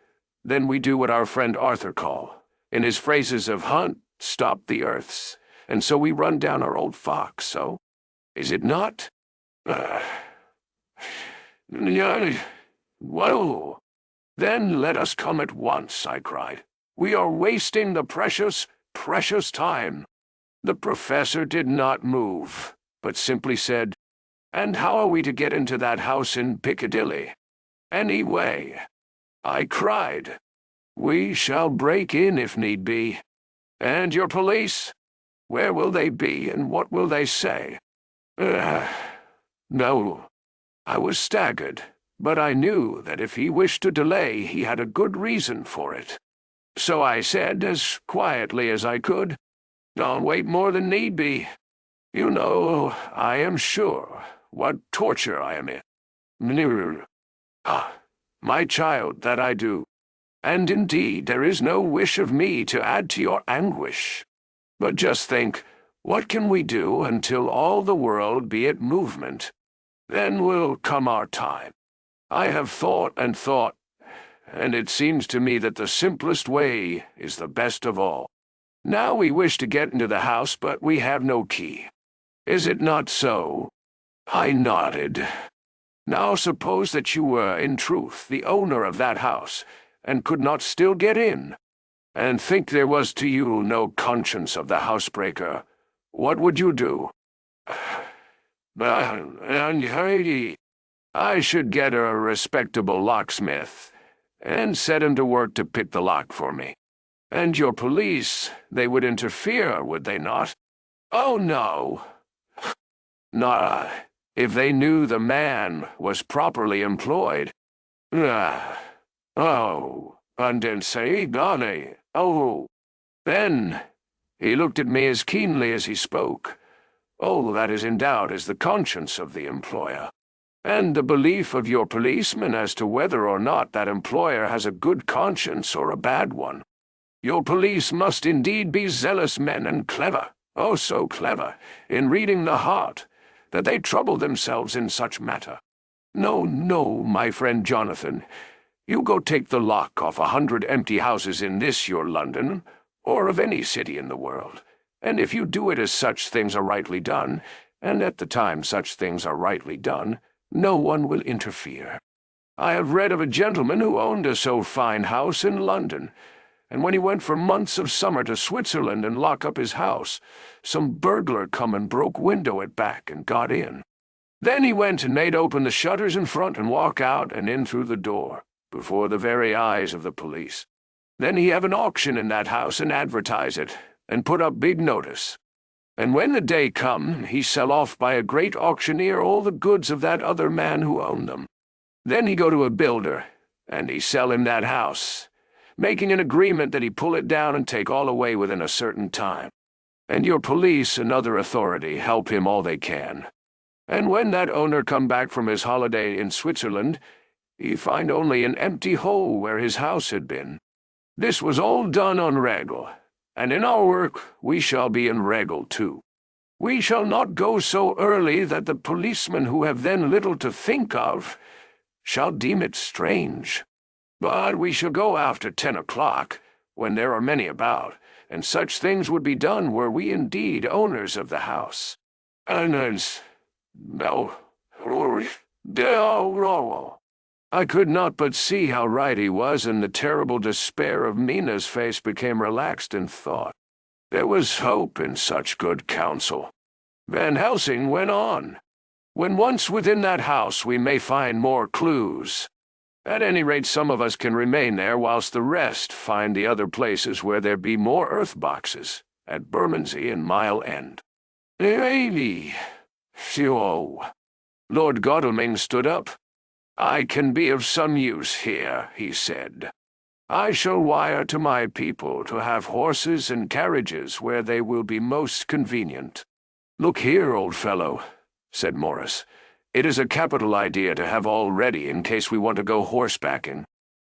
then we do what our friend Arthur call, in his phrases of hunt, stop the earths, and so we run down our old fox, so? Is it not? Whoa! Then let us come at once, I cried. We are wasting the precious, precious time. The professor did not move, but simply said, "And how are we to get into that house in Piccadilly?" "Anyway," I cried, "we shall break in if need be. And your police? Where will they be, and what will they say?" No. I was staggered, but I knew that if he wished to delay, he had a good reason for it. So I said, as quietly as I could, "Don't wait more than need be. You know, I am sure, what torture I am in. My child, that I do. And indeed there is no wish of me to add to your anguish. But just think, what can we do until all the world be at movement? Then will come our time. I have thought and thought, and it seems to me that the simplest way is the best of all. Now we wish to get into the house, but we have no key. Is it not so?" I nodded. "Now suppose that you were, in truth, the owner of that house, and could not still get in, and think there was to you no conscience of the housebreaker. What would you do?" "I should get a respectable locksmith, and set him to work to pick the lock for me. And your police, they would interfere, would they not?" "Oh, no. Not if they knew the man was properly employed. Oh, undensei. Oh." Then he looked at me as keenly as he spoke. "All that is in doubt is the conscience of the employer, and the belief of your policeman as to whether or not that employer has a good conscience or a bad one. Your police must indeed be zealous men and clever, oh so clever, in reading the heart, that they trouble themselves in such matter. No, my friend Jonathan, you go take the lock off 100 empty houses in this your London, or of any city in the world, and if you do it as such things are rightly done, and at the time such things are rightly done, no one will interfere. I have read of a gentleman who owned a so fine house in London, and when he went for months of summer to Switzerland and lock up his house, some burglar come and broke window at back and got in. Then he went and made open the shutters in front and walk out and in through the door, before the very eyes of the police. Then he have an auction in that house and advertise it, and put up big notice. And when the day come, he sell off by a great auctioneer all the goods of that other man who owned them. Then he go to a builder, and he sell him that house, making an agreement that he pull it down and take all away within a certain time. And your police and other authority help him all they can. And when that owner come back from his holiday in Switzerland, he find only an empty hole where his house had been. This was all done on regel, and in our work we shall be in regel too. We shall not go so early that the policemen who have then little to think of shall deem it strange. But we shall go after 10 o'clock, when there are many about, and such things would be done were we indeed owners of the house. I could not but see how right he was, and the terrible despair of Mina's face became relaxed in thought. There was hope in such good counsel. Van Helsing went on. When once within that house we may find more clues. At any rate, some of us can remain there, whilst the rest find the other places where there be more earth boxes, at Bermondsey and Mile End. Lord Godalming stood up. I can be of some use here, he said. I shall wire to my people to have horses and carriages where they will be most convenient. Look here, old fellow, said Morris. It is a capital idea to have all ready in case we want to go horsebacking.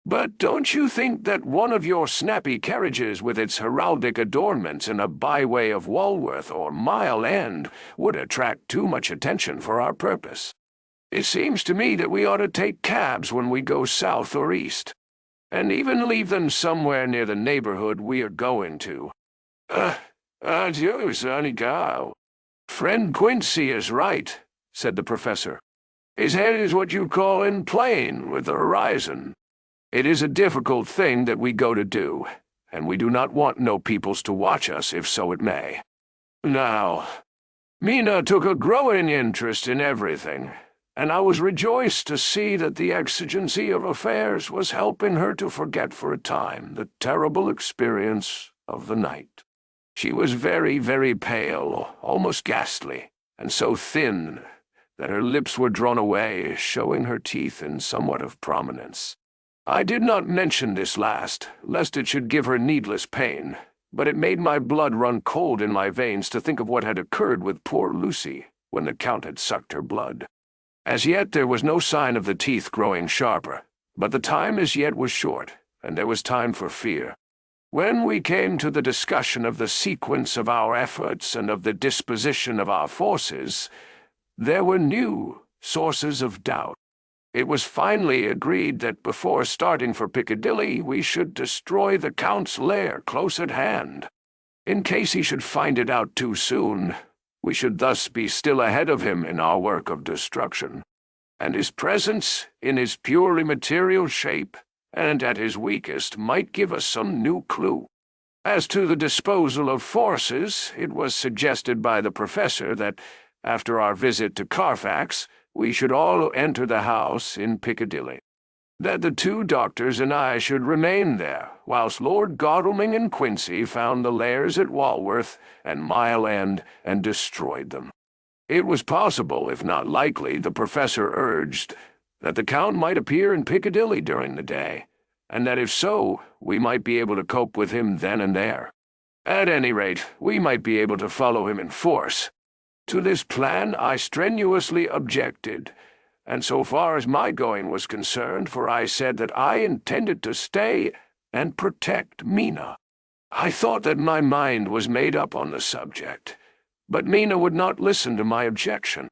But don't you think that one of your snappy carriages with its heraldic adornments in a byway of Walworth or Mile End would attract too much attention for our purpose? It seems to me that we ought to take cabs when we go south or east, and even leave them somewhere near the neighborhood we are going to. Adieu, sonny gal. Friend Quincey is right, said the professor. His head is what you call in plane with the horizon. It is a difficult thing that we go to do, and we do not want no peoples to watch us, if so it may. Now, Mina took a growing interest in everything, and I was rejoiced to see that the exigency of affairs was helping her to forget for a time the terrible experience of the night. She was very, very pale, almost ghastly, and so thin that her lips were drawn away, showing her teeth in somewhat of prominence. I did not mention this last, lest it should give her needless pain, but it made my blood run cold in my veins to think of what had occurred with poor Lucy when the Count had sucked her blood. As yet there was no sign of the teeth growing sharper, but the time as yet was short, and there was time for fear. When we came to the discussion of the sequence of our efforts and of the disposition of our forces, there were new sources of doubt. It was finally agreed that before starting for Piccadilly we should destroy the Count's lair close at hand. In case he should find it out too soon, we should thus be still ahead of him in our work of destruction, and his presence, in his purely material shape, and at his weakest, might give us some new clue. As to the disposal of forces, it was suggested by the professor that, after our visit to Carfax, we should all enter the house in Piccadilly, that the two doctors and I should remain there, whilst Lord Godalming and Quincey found the lairs at Walworth and Mile End and destroyed them. It was possible, if not likely, the professor urged, that the Count might appear in Piccadilly during the day, and that if so, we might be able to cope with him then and there. At any rate, we might be able to follow him in force. To this plan I strenuously objected, and so far as my going was concerned, for I said that I intended to stay and protect Mina. I thought that my mind was made up on the subject, but Mina would not listen to my objection.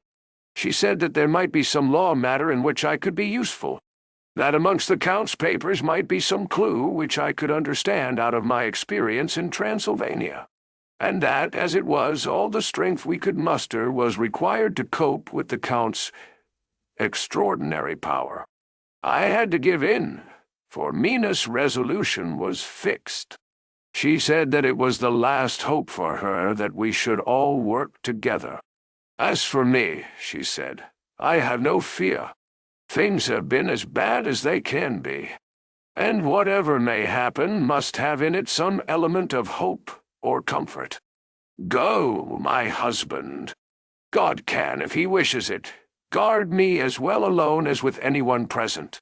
She said that there might be some law matter in which I could be useful, that amongst the Count's papers might be some clue which I could understand out of my experience in Transylvania, and that, as it was, all the strength we could muster was required to cope with the Count's extraordinary power. I had to give in, for Mina's resolution was fixed. She said that it was the last hope for her that we should all work together. As for me, she said, I have no fear. Things have been as bad as they can be, and whatever may happen must have in it some element of hope or comfort. Go, my husband. God can, if he wishes it, guard me as well alone as with anyone present.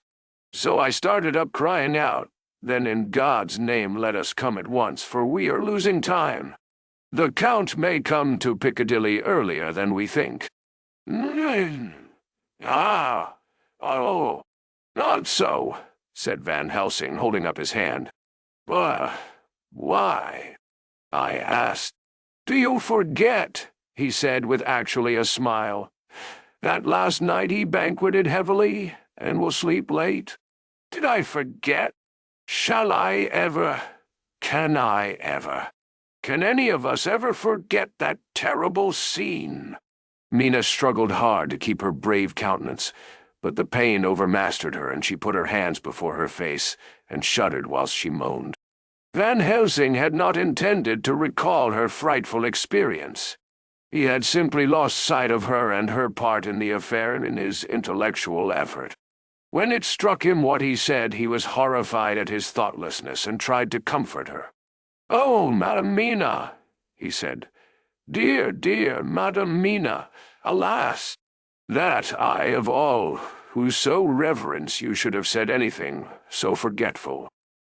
So I started up crying out, Then in God's name let us come at once, for we are losing time. The Count may come to Piccadilly earlier than we think." "Ah, oh, not so," said Van Helsing, holding up his hand. "But why?" I asked. "Do you forget," he said with actually a smile, "that last night he banqueted heavily and will sleep late? Did I forget? Shall I ever? Can I ever? Can any of us ever forget that terrible scene?" Mina struggled hard to keep her brave countenance, but the pain overmastered her, and she put her hands before her face and shuddered whilst she moaned. Van Helsing had not intended to recall her frightful experience. He had simply lost sight of her and her part in the affair in his intellectual effort. When it struck him what he said, he was horrified at his thoughtlessness and tried to comfort her. "Oh, Madam Mina," he said. "Dear, dear Madam Mina, alas, that I of all who so reverence you should have said anything so forgetful.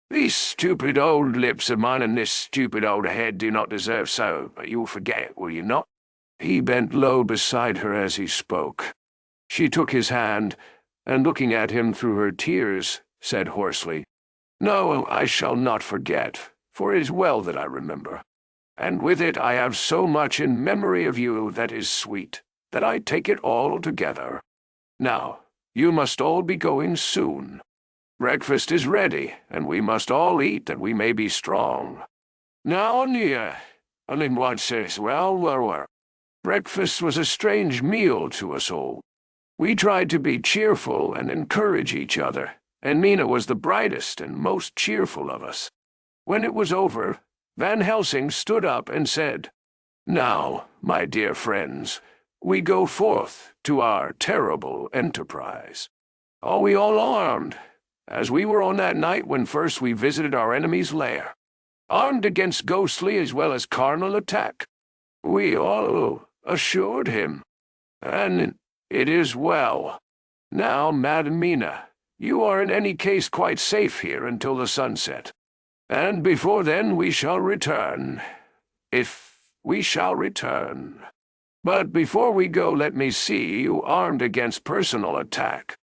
These stupid old lips of mine and this stupid old head do not deserve so, but you'll forget, will you not?" He bent low beside her as he spoke. She took his hand, and looking at him through her tears, said hoarsely, "No, I shall not forget, for it is well that I remember. And with it I have so much in memory of you that is sweet, that I take it all together. Now, you must all be going soon. Breakfast is ready, and we must all eat that we may be strong. Now, only what says, well. Breakfast was a strange meal to us all. We tried to be cheerful and encourage each other, and Mina was the brightest and most cheerful of us. When it was over, Van Helsing stood up and said, 'Now, my dear friends, we go forth to our terrible enterprise. Are we all armed, as we were on that night when first we visited our enemy's lair, armed against ghostly as well as carnal attack?' We all assured him, and it is well. Now, Madam Mina, you are in any case quite safe here until the sunset, and before then we shall return, if we shall return. But before we go, let me see you armed against personal attack.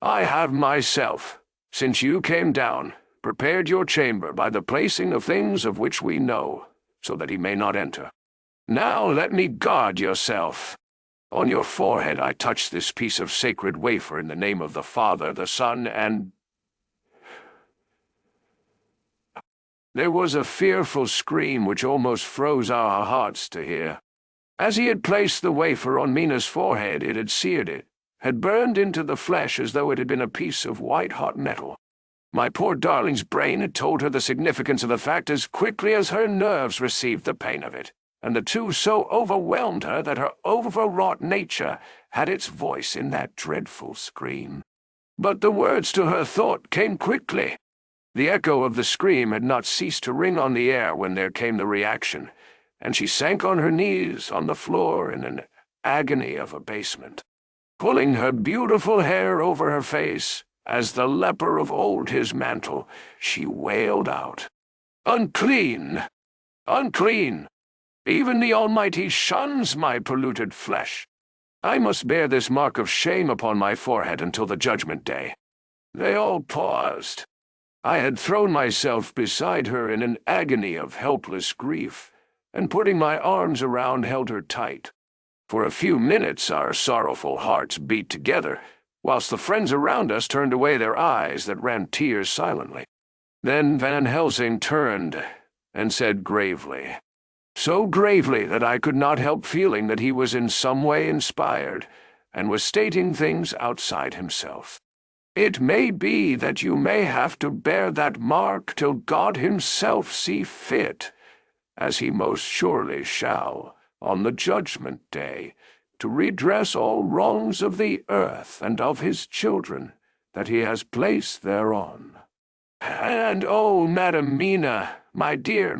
I have myself, since you came down, prepared your chamber by the placing of things of which we know, so that he may not enter. Now let me guard yourself. On your forehead I touch this piece of sacred wafer in the name of the Father, the Son, and—" There was a fearful scream which almost froze our hearts to hear. As he had placed the wafer on Mina's forehead, it had seared it, had burned into the flesh as though it had been a piece of white-hot metal. My poor darling's brain had told her the significance of the fact as quickly as her nerves received the pain of it, and the two so overwhelmed her that her overwrought nature had its voice in that dreadful scream. But the words to her thought came quickly. The echo of the scream had not ceased to ring on the air when there came the reaction, and she sank on her knees on the floor in an agony of abasement, pulling her beautiful hair over her face, as the leper of old his mantle, she wailed out, "Unclean! Unclean! Even the Almighty shuns my polluted flesh. I must bear this mark of shame upon my forehead until the judgment day." They all paused. I had thrown myself beside her in an agony of helpless grief, and putting my arms around held her tight. For a few minutes our sorrowful hearts beat together, whilst the friends around us turned away their eyes that ran tears silently. Then Van Helsing turned and said gravely, so gravely that I could not help feeling that he was in some way inspired, and was stating things outside himself. "It may be that you may have to bear that mark till God himself see fit, as he most surely shall, on the judgment day, to redress all wrongs of the earth and of his children that he has placed thereon. And, oh, Madam Mina, my dear,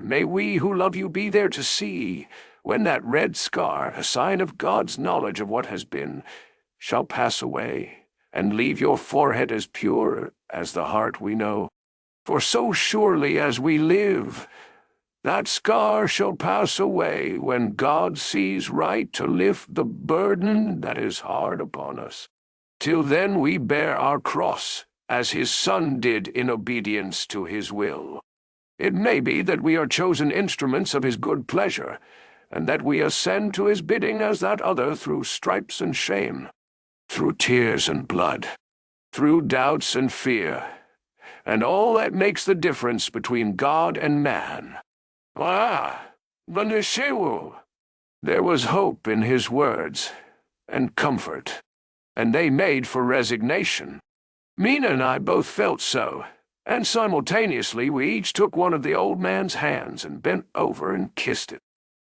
may we who love you be there to see, when that red scar, a sign of God's knowledge of what has been, shall pass away, and leave your forehead as pure as the heart we know. For so surely as we live, that scar shall pass away when God sees right to lift the burden that is hard upon us. Till then we bear our cross, as his Son did in obedience to his will. It may be that we are chosen instruments of his good pleasure, and that we ascend to his bidding as that other through stripes and shame, through tears and blood, through doubts and fear, and all that makes the difference between God and man. Ah, the Seward. There was hope in his words, and comfort, and they made for resignation. Mina and I both felt so, and simultaneously we each took one of the old man's hands and bent over and kissed it.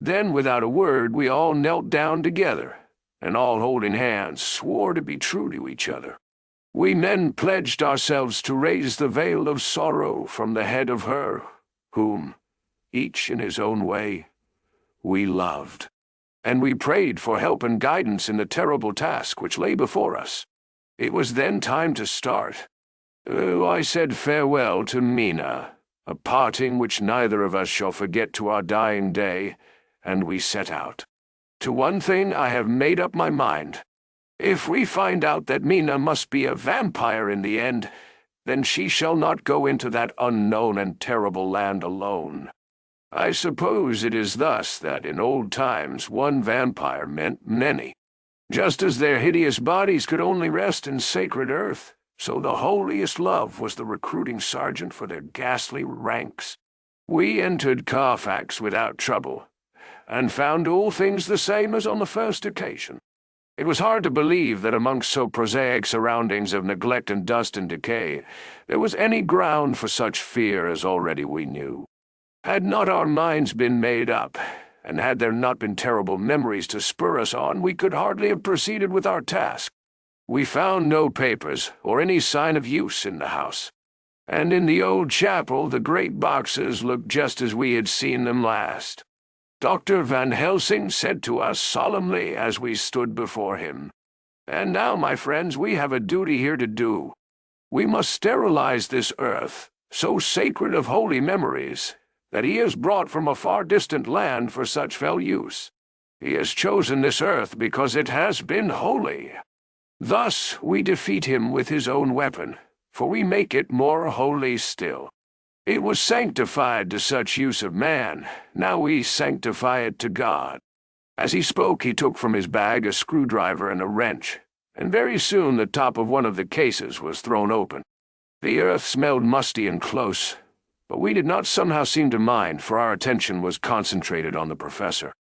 Then, without a word, we all knelt down together, and all holding hands swore to be true to each other. We men pledged ourselves to raise the veil of sorrow from the head of her, whom, each in his own way, we loved. And we prayed for help and guidance in the terrible task which lay before us. It was then time to start. I said farewell to Mina, a parting which neither of us shall forget to our dying day, and we set out. To one thing I have made up my mind. If we find out that Mina must be a vampire in the end, then she shall not go into that unknown and terrible land alone. I suppose it is thus that in old times one vampire meant many. Just as their hideous bodies could only rest in sacred earth, so the holiest love was the recruiting sergeant for their ghastly ranks. We entered Carfax without trouble, and found all things the same as on the first occasion. It was hard to believe that amongst so prosaic surroundings of neglect and dust and decay, there was any ground for such fear as already we knew. Had not our minds been made up, and had there not been terrible memories to spur us on, we could hardly have proceeded with our task. We found no papers or any sign of use in the house, and in the old chapel the great boxes looked just as we had seen them last. Dr. Van Helsing said to us solemnly as we stood before him, "And now, my friends, we have a duty here to do. We must sterilize this earth, so sacred of holy memories, that he is brought from a far distant land for such fell use. He has chosen this earth because it has been holy. Thus we defeat him with his own weapon, for we make it more holy still. It was sanctified to such use of man, now we sanctify it to God." As he spoke, he took from his bag a screwdriver and a wrench, and very soon the top of one of the cases was thrown open. The earth smelled musty and close, but we did not somehow seem to mind, for our attention was concentrated on the professor.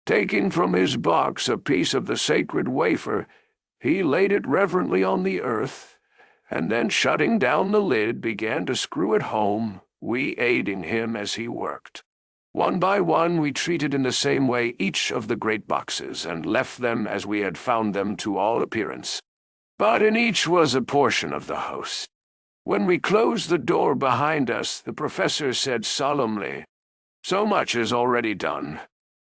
Taking from his box a piece of the sacred wafer, he laid it reverently on the earth, and then shutting down the lid began to screw it home, we aiding him as he worked. One by one we treated in the same way each of the great boxes, and left them as we had found them to all appearance. But in each was a portion of the host. When we closed the door behind us, the professor said solemnly, "So much is already done.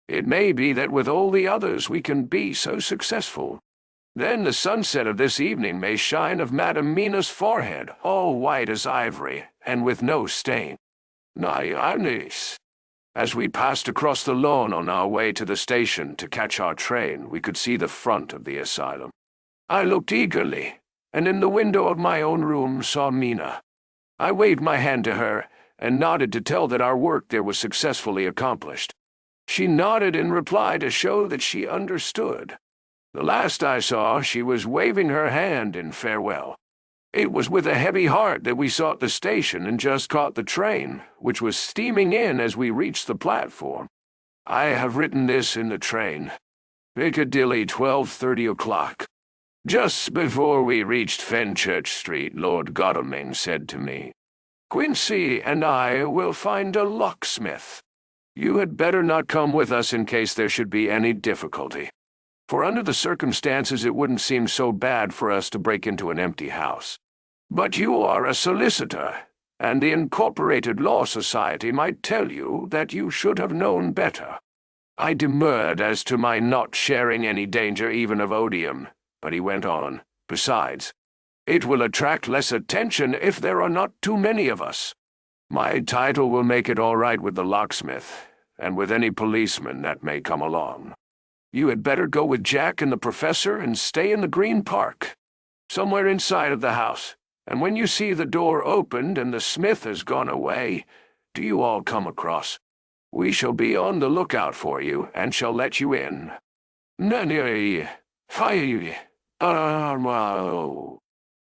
It may be that with all the others we can be so successful. Then the sunset of this evening may shine of Madam Mina's forehead, all white as ivory, and with no stain. Nice." As we passed across the lawn on our way to the station to catch our train, we could see the front of the asylum. I looked eagerly, and in the window of my own room saw Mina. I waved my hand to her, and nodded to tell that our work there was successfully accomplished. She nodded in reply to show that she understood. The last I saw, she was waving her hand in farewell. It was with a heavy heart that we sought the station and just caught the train, which was steaming in as we reached the platform. I have written this in the train. Piccadilly, 12:30 o'clock. Just before we reached Fenchurch Street, Lord Godalming said to me, "Quincey and I will find a locksmith. You had better not come with us in case there should be any difficulty. For under the circumstances it wouldn't seem so bad for us to break into an empty house. But you are a solicitor, and the Incorporated Law Society might tell you that you should have known better." I demurred as to my not sharing any danger even of odium, but he went on, "Besides, It will attract less attention if there are not too many of us. My title will make it all right with the locksmith, and with any policeman that may come along. You had better go with Jack and the professor and stay in the Green Park, somewhere inside of the house, and when you see the door opened and the smith has gone away, do you all come across. We shall be on the lookout for you, and shall let you in.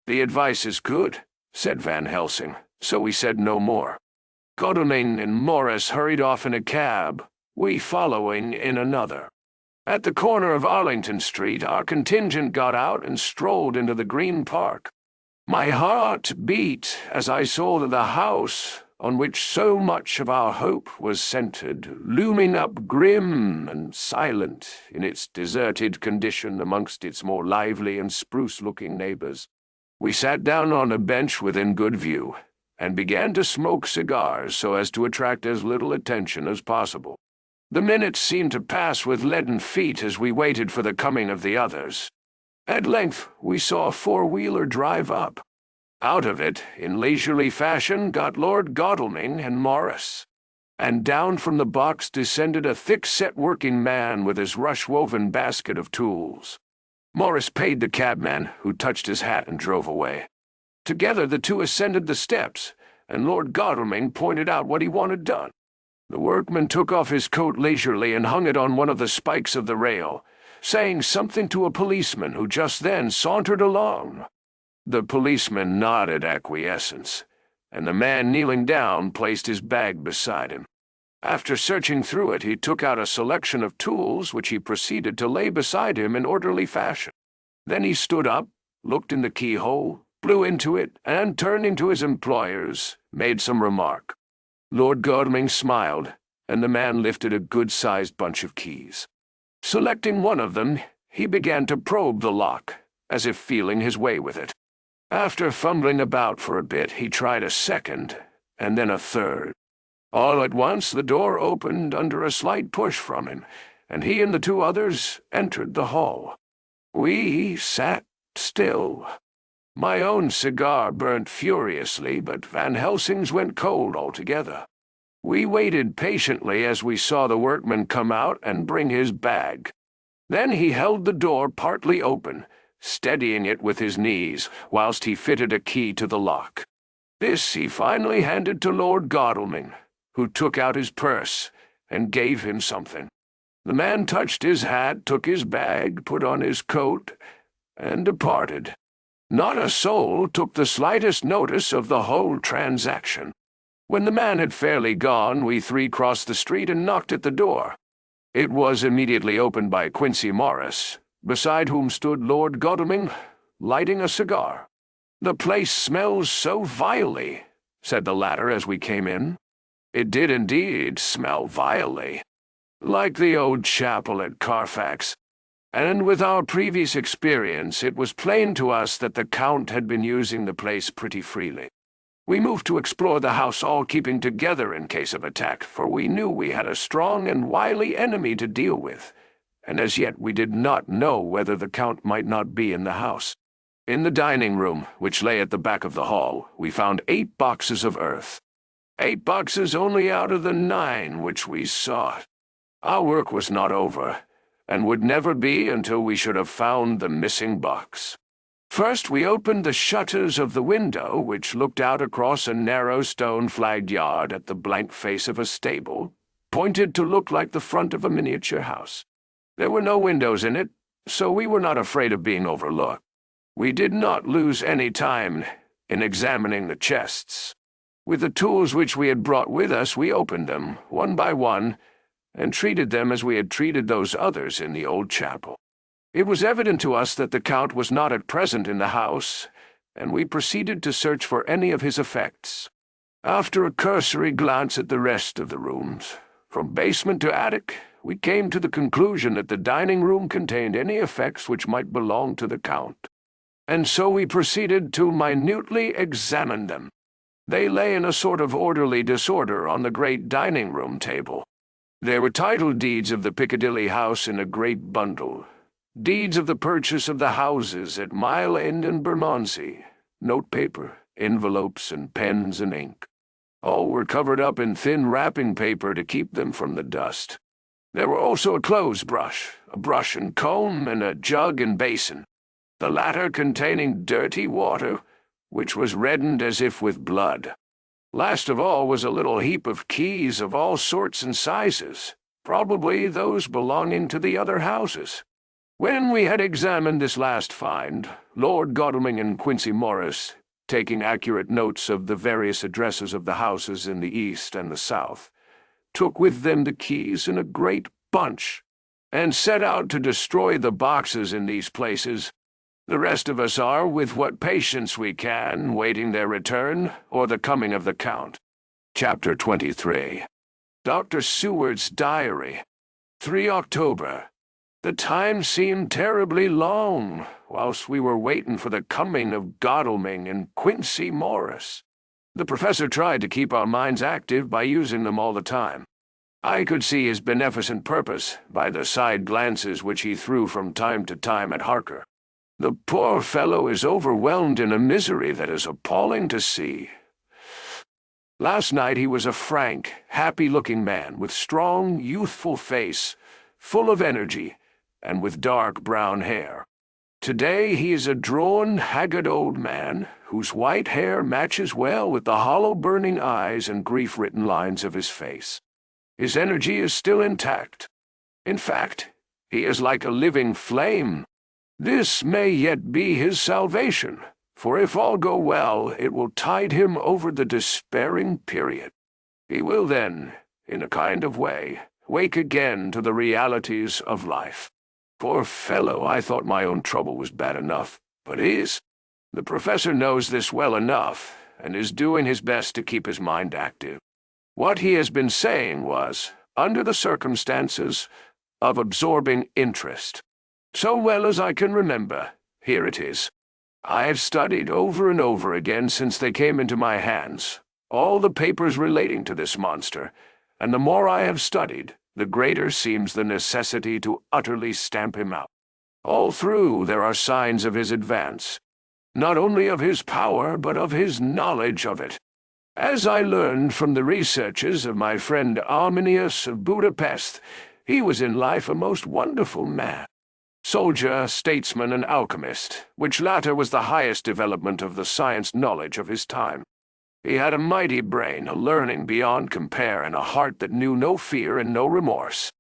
The advice is good, said Van Helsing, so we said no more. Godalming and Morris hurried off in a cab, we following in another. At the corner of Arlington Street, our contingent got out and strolled into the Green Park. My heart beat as I saw the house, on which so much of our hope was centered, looming up grim and silent in its deserted condition amongst its more lively and spruce-looking neighbors. We sat down on a bench within good view, and began to smoke cigars so as to attract as little attention as possible. The minutes seemed to pass with leaden feet as we waited for the coming of the others. At length we saw a four-wheeler drive up. Out of it, in leisurely fashion, got Lord Godalming and Morris, and down from the box descended a thick-set working man with his rush-woven basket of tools. Morris paid the cabman, who touched his hat and drove away. Together the two ascended the steps, and Lord Godalming pointed out what he wanted done. The workman took off his coat leisurely and hung it on one of the spikes of the rail, saying something to a policeman who just then sauntered along. The policeman nodded acquiescence, and the man kneeling down placed his bag beside him. After searching through it, he took out a selection of tools which he proceeded to lay beside him in orderly fashion. Then he stood up, looked in the keyhole, blew into it, and, turning to his employers, made some remark. Lord Godalming smiled, and the man lifted a good-sized bunch of keys. Selecting one of them, he began to probe the lock, as if feeling his way with it. After fumbling about for a bit, he tried a second, and then a third. All at once the door opened under a slight push from him, and he and the two others entered the hall. We sat still. My own cigar burnt furiously, but Van Helsing's went cold altogether. We waited patiently as we saw the workman come out and bring his bag. Then he held the door partly open, steadying it with his knees, whilst he fitted a key to the lock. This he finally handed to Lord Godalming, who took out his purse and gave him something. The man touched his hat, took his bag, put on his coat, and departed. Not a soul took the slightest notice of the whole transaction. When the man had fairly gone, we three crossed the street and knocked at the door. It was immediately opened by Quincey Morris, beside whom stood Lord Godalming, lighting a cigar. "The place smells so vilely," said the latter as we came in. It did indeed smell vilely, like the old chapel at Carfax, and with our previous experience it was plain to us that the Count had been using the place pretty freely. We moved to explore the house, all keeping together in case of attack, for we knew we had a strong and wily enemy to deal with, and as yet we did not know whether the Count might not be in the house. In the dining room, which lay at the back of the hall, we found 8 boxes of earth. 8 boxes only out of the 9 which we sought. Our work was not over, and would never be until we should have found the missing box. First we opened the shutters of the window, which looked out across a narrow stone-flagged yard at the blank face of a stable, pointed to look like the front of a miniature house. There were no windows in it, so we were not afraid of being overlooked. We did not lose any time in examining the chests. With the tools which we had brought with us, we opened them, one by one, and treated them as we had treated those others in the old chapel. It was evident to us that the Count was not at present in the house, and we proceeded to search for any of his effects. After a cursory glance at the rest of the rooms, from basement to attic, we came to the conclusion that the dining room contained any effects which might belong to the Count, and so we proceeded to minutely examine them. They lay in a sort of orderly disorder on the great dining-room table. There were title deeds of the Piccadilly house in a great bundle, deeds of the purchase of the houses at Mile End and Bermondsey, notepaper, envelopes, and pens and ink. All were covered up in thin wrapping paper to keep them from the dust. There were also a clothes brush, a brush and comb, and a jug and basin, the latter containing dirty water, which was reddened as if with blood. Last of all was a little heap of keys of all sorts and sizes, probably those belonging to the other houses. When we had examined this last find, Lord Godalming and Quincey Morris, taking accurate notes of the various addresses of the houses in the east and the south, took with them the keys in a great bunch, and set out to destroy the boxes in these places. The rest of us are, with what patience we can, waiting their return, or the coming of the Count. Chapter 23. Dr. Seward's Diary. 3 October. The time seemed terribly long, whilst we were waiting for the coming of Godalming and Quincey Morris. The professor tried to keep our minds active by using them all the time. I could see his beneficent purpose by the side glances which he threw from time to time at Harker. The poor fellow is overwhelmed in a misery that is appalling to see. Last night he was a frank, happy-looking man with strong, youthful face, full of energy, and with dark brown hair. Today he is a drawn, haggard old man, whose white hair matches well with the hollow burning eyes and grief-written lines of his face. His energy is still intact. In fact, he is like a living flame. This may yet be his salvation, for if all go well, it will tide him over the despairing period. He will then, in a kind of way, wake again to the realities of life. Poor fellow, I thought my own trouble was bad enough, but his. The professor knows this well enough, and is doing his best to keep his mind active. What he has been saying was, under the circumstances, of absorbing interest. So well as I can remember, here it is. I have studied over and over again since they came into my hands, all the papers relating to this monster, and the more I have studied, the greater seems the necessity to utterly stamp him out. All through there are signs of his advance, not only of his power, but of his knowledge of it. As I learned from the researches of my friend Arminius of Budapest, he was in life a most wonderful man. Soldier, statesman, and alchemist, which latter was the highest development of the science knowledge of his time. He had a mighty brain, a learning beyond compare, and a heart that knew no fear and no remorse.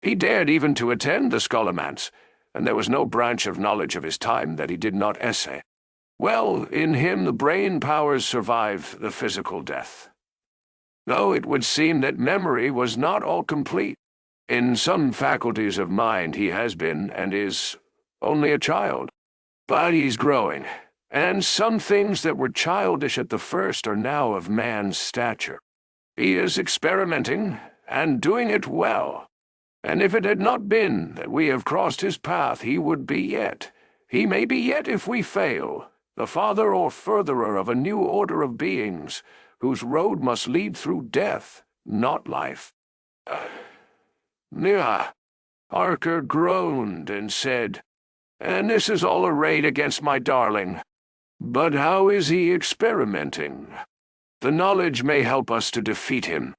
He dared even to attend the Scholomance, and there was no branch of knowledge of his time that he did not essay. Well, in him the brain powers survive the physical death. Though it would seem that memory was not all complete. In some faculties of mind he has been, and is, only a child. But he's growing, and some things that were childish at the first are now of man's stature. He is experimenting, and doing it well. And if it had not been that we have crossed his path, he would be yet, he may be yet if we fail, the father or furtherer of a new order of beings, whose road must lead through death, not life. Harker groaned and said, "And this is all arrayed against my darling. But how is he experimenting? The knowledge may help us to defeat him.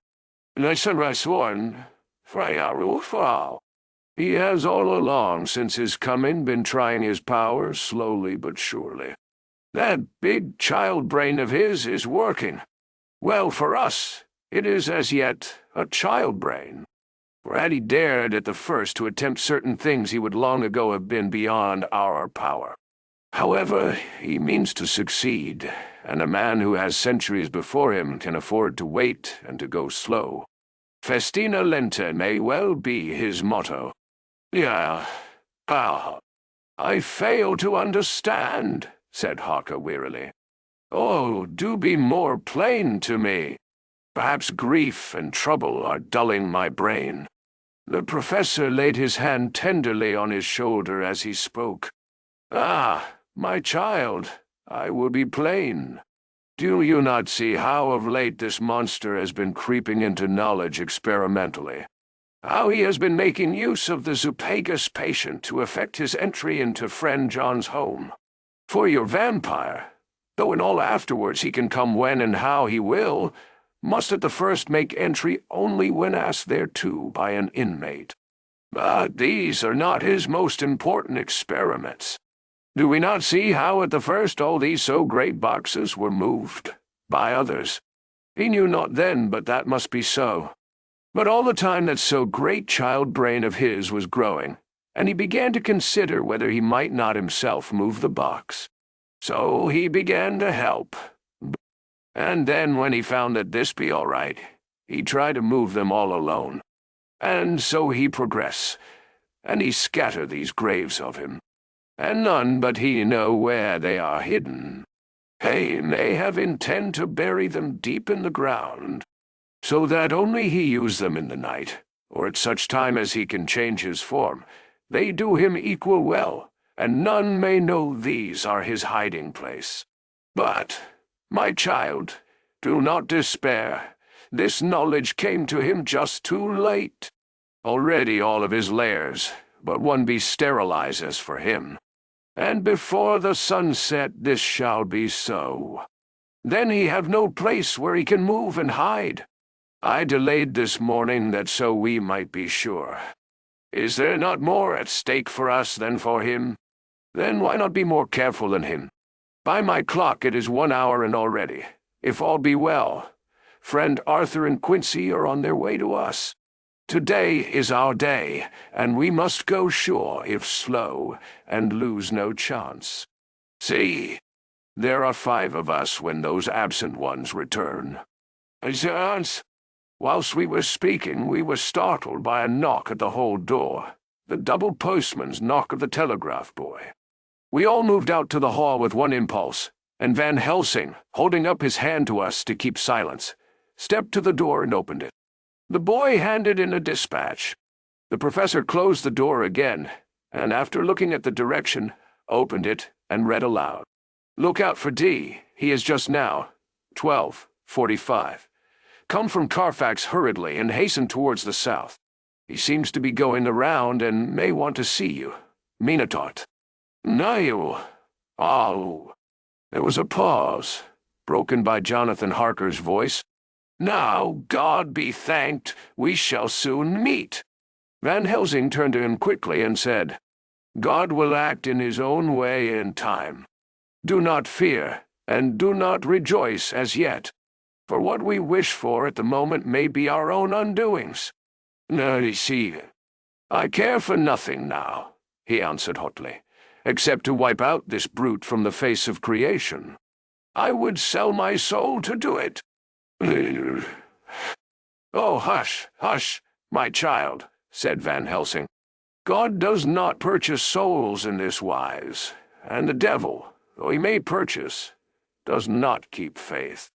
He has all along since his coming been trying his powers slowly but surely. That big child brain of his is working. Well, for us, it is as yet a child brain. For had he dared at the first to attempt certain things, he would long ago have been beyond our power. However, he means to succeed, and a man who has centuries before him can afford to wait and to go slow. Festina lente may well be his motto." I fail to understand," said Harker wearily. "Oh, do be more plain to me. Perhaps grief and trouble are dulling my brain." The professor laid his hand tenderly on his shoulder as he spoke. "Ah, my child, I will be plain. Do you not see how of late this monster has been creeping into knowledge experimentally? How he has been making use of the Zupagus patient to effect his entry into friend John's home? For your vampire, though in all afterwards he can come when and how he will, must at the first make entry only when asked thereto by an inmate. But these are not his most important experiments. Do we not see how at the first all these so great boxes were moved by others? He knew not then but that must be so. But all the time that so great child brain of his was growing, and he began to consider whether he might not himself move the box. So he began to help. And then when he found that this be all right, he tried to move them all alone. And so he progress, and he scatter these graves of him, and none but he know where they are hidden. He may have intent to bury them deep in the ground, so that only he use them in the night, or at such time as he can change his form. They do him equal well, and none may know these are his hiding place. But, my child, do not despair. This knowledge came to him just too late. Already all of his lairs, but one be sterilized as for him. And before the sunset this shall be so. Then he have no place where he can move and hide. I delayed this morning that so we might be sure. Is there not more at stake for us than for him? Then why not be more careful than him? By my clock it is 1 hour and already. If all be well, friend Arthur and Quincey are on their way to us. Today is our day, and we must go sure, if slow, and lose no chance. See, there are 5 of us when those absent ones return. Hans, whilst we were speaking, we were startled by a knock at the hall door, the double postman's knock of the telegraph boy. We all moved out to the hall with one impulse, and Van Helsing, holding up his hand to us to keep silence, stepped to the door and opened it. The boy handed in a dispatch. The professor closed the door again, and after looking at the direction, opened it and read aloud. Look out for D. He is just now, 12:45. Come from Carfax hurriedly and hasten towards the south. He seems to be going the round and may want to see you. Minotaur. No. Oh. There was a pause, broken by Jonathan Harker's voice. Now, God be thanked, we shall soon meet. Van Helsing turned to him quickly and said, God will act in his own way in time. Do not fear, and do not rejoice as yet, for what we wish for at the moment may be our own undoings. No, you see, I care for nothing now, he answered hotly, except to wipe out this brute from the face of creation. I would sell my soul to do it. Oh, hush, hush, my child, said Van Helsing. God does not purchase souls in this wise, and the devil, though he may purchase, does not keep faith.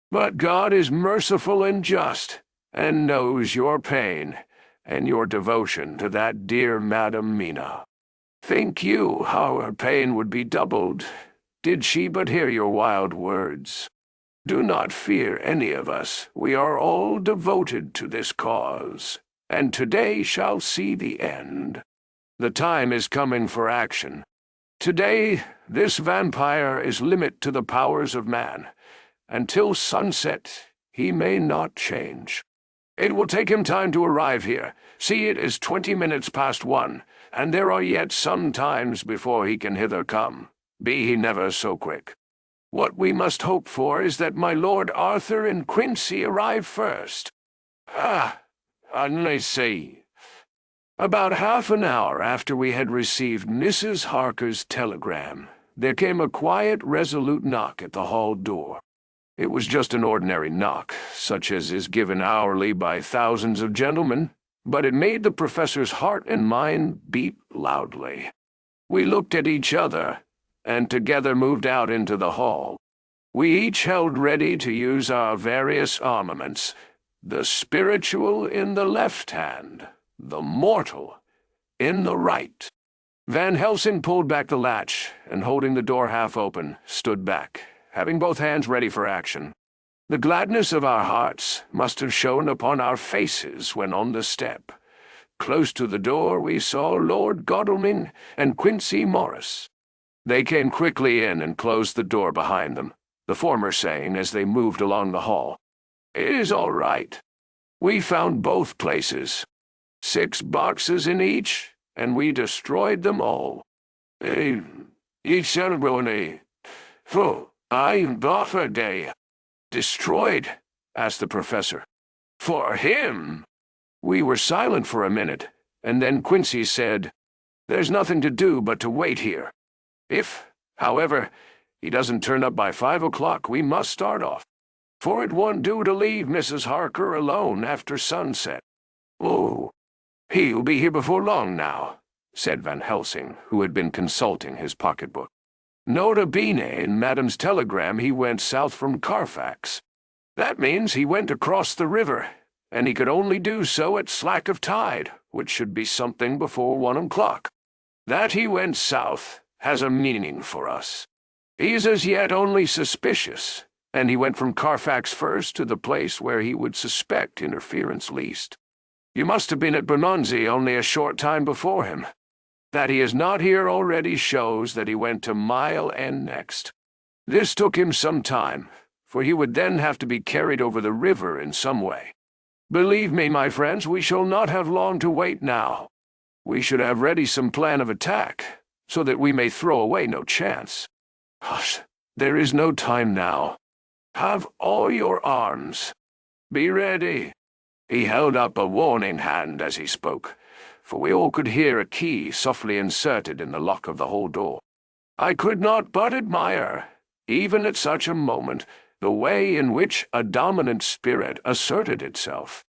But God is merciful and just, and knows your pain and your devotion to that dear Madam Mina. Think you how her pain would be doubled, did she but hear your wild words? Do not fear any of us. We are all devoted to this cause, and today shall see the end. The time is coming for action. Today, this vampire is limit to the powers of man. Until sunset, he may not change. It will take him time to arrive here. See, it is 20 minutes past 1, and there are yet some times before he can hither come, be he never so quick. What we must hope for is that my Lord Arthur and Quincey arrive first. I see. About half an hour after we had received Mrs. Harker's telegram, there came a quiet, resolute knock at the hall door. It was just an ordinary knock, such as is given hourly by thousands of gentlemen, but it made the professor's heart and mind beat loudly. We looked at each other, and together moved out into the hall. We each held ready to use our various armaments, the spiritual in the left hand, the mortal in the right. Van Helsing pulled back the latch, and holding the door half open, stood back, having both hands ready for action. The gladness of our hearts must have shone upon our faces when on the step. Close to the door we saw Lord Godalming and Quincey Morris. They came quickly in and closed the door behind them, the former saying as they moved along the hall, "It is all right. We found both places. 6 boxes in each, and we destroyed them all." Ceremony. I bought a day. "Destroyed?" asked the professor. "For him?" We were silent for a minute, and then Quincey said, "There's nothing to do but to wait here. If, however, he doesn't turn up by 5 o'clock, we must start off, for it won't do to leave Mrs. Harker alone after sunset." "Oh, he'll be here before long now," said Van Helsing, who had been consulting his pocketbook. "Nota bene, in Madam's telegram he went south from Carfax. That means he went across the river, and he could only do so at slack of tide, which should be something before 1 o'clock. That he went south has a meaning for us. He's as yet only suspicious, and he went from Carfax first to the place where he would suspect interference least. You must have been at Bermondsey only a short time before him. That he is not here already shows that he went to Mile End next. This took him some time, for he would then have to be carried over the river in some way. Believe me, my friends, we shall not have long to wait now. We should have ready some plan of attack, so that we may throw away no chance. Hush, there is no time now. Have all your arms. Be ready." He held up a warning hand as he spoke, for we all could hear a key softly inserted in the lock of the hall door. I could not but admire, even at such a moment, the way in which a dominant spirit asserted itself.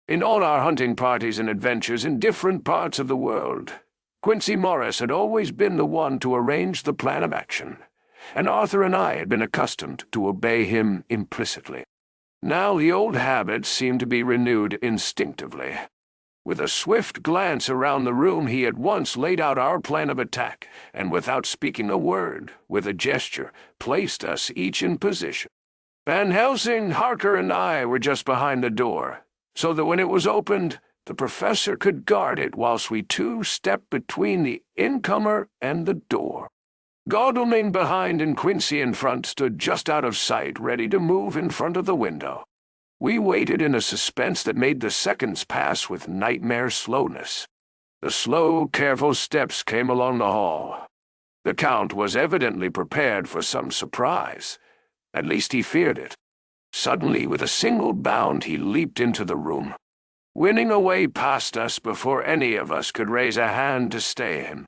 In all our hunting parties and adventures in different parts of the world, Quincey Morris had always been the one to arrange the plan of action, and Arthur and I had been accustomed to obey him implicitly. Now the old habit seemed to be renewed instinctively. With a swift glance around the room he at once laid out our plan of attack, and without speaking a word, with a gesture, placed us each in position. Van Helsing, Harker, and I were just behind the door, so that when it was opened, the professor could guard it whilst we two stepped between the incomer and the door. Godalming behind and Quincey in front stood just out of sight, ready to move in front of the window. We waited in a suspense that made the seconds pass with nightmare slowness. The slow, careful steps came along the hall. The Count was evidently prepared for some surprise. At least he feared it. Suddenly, with a single bound, he leaped into the room, winning a way past us before any of us could raise a hand to stay him.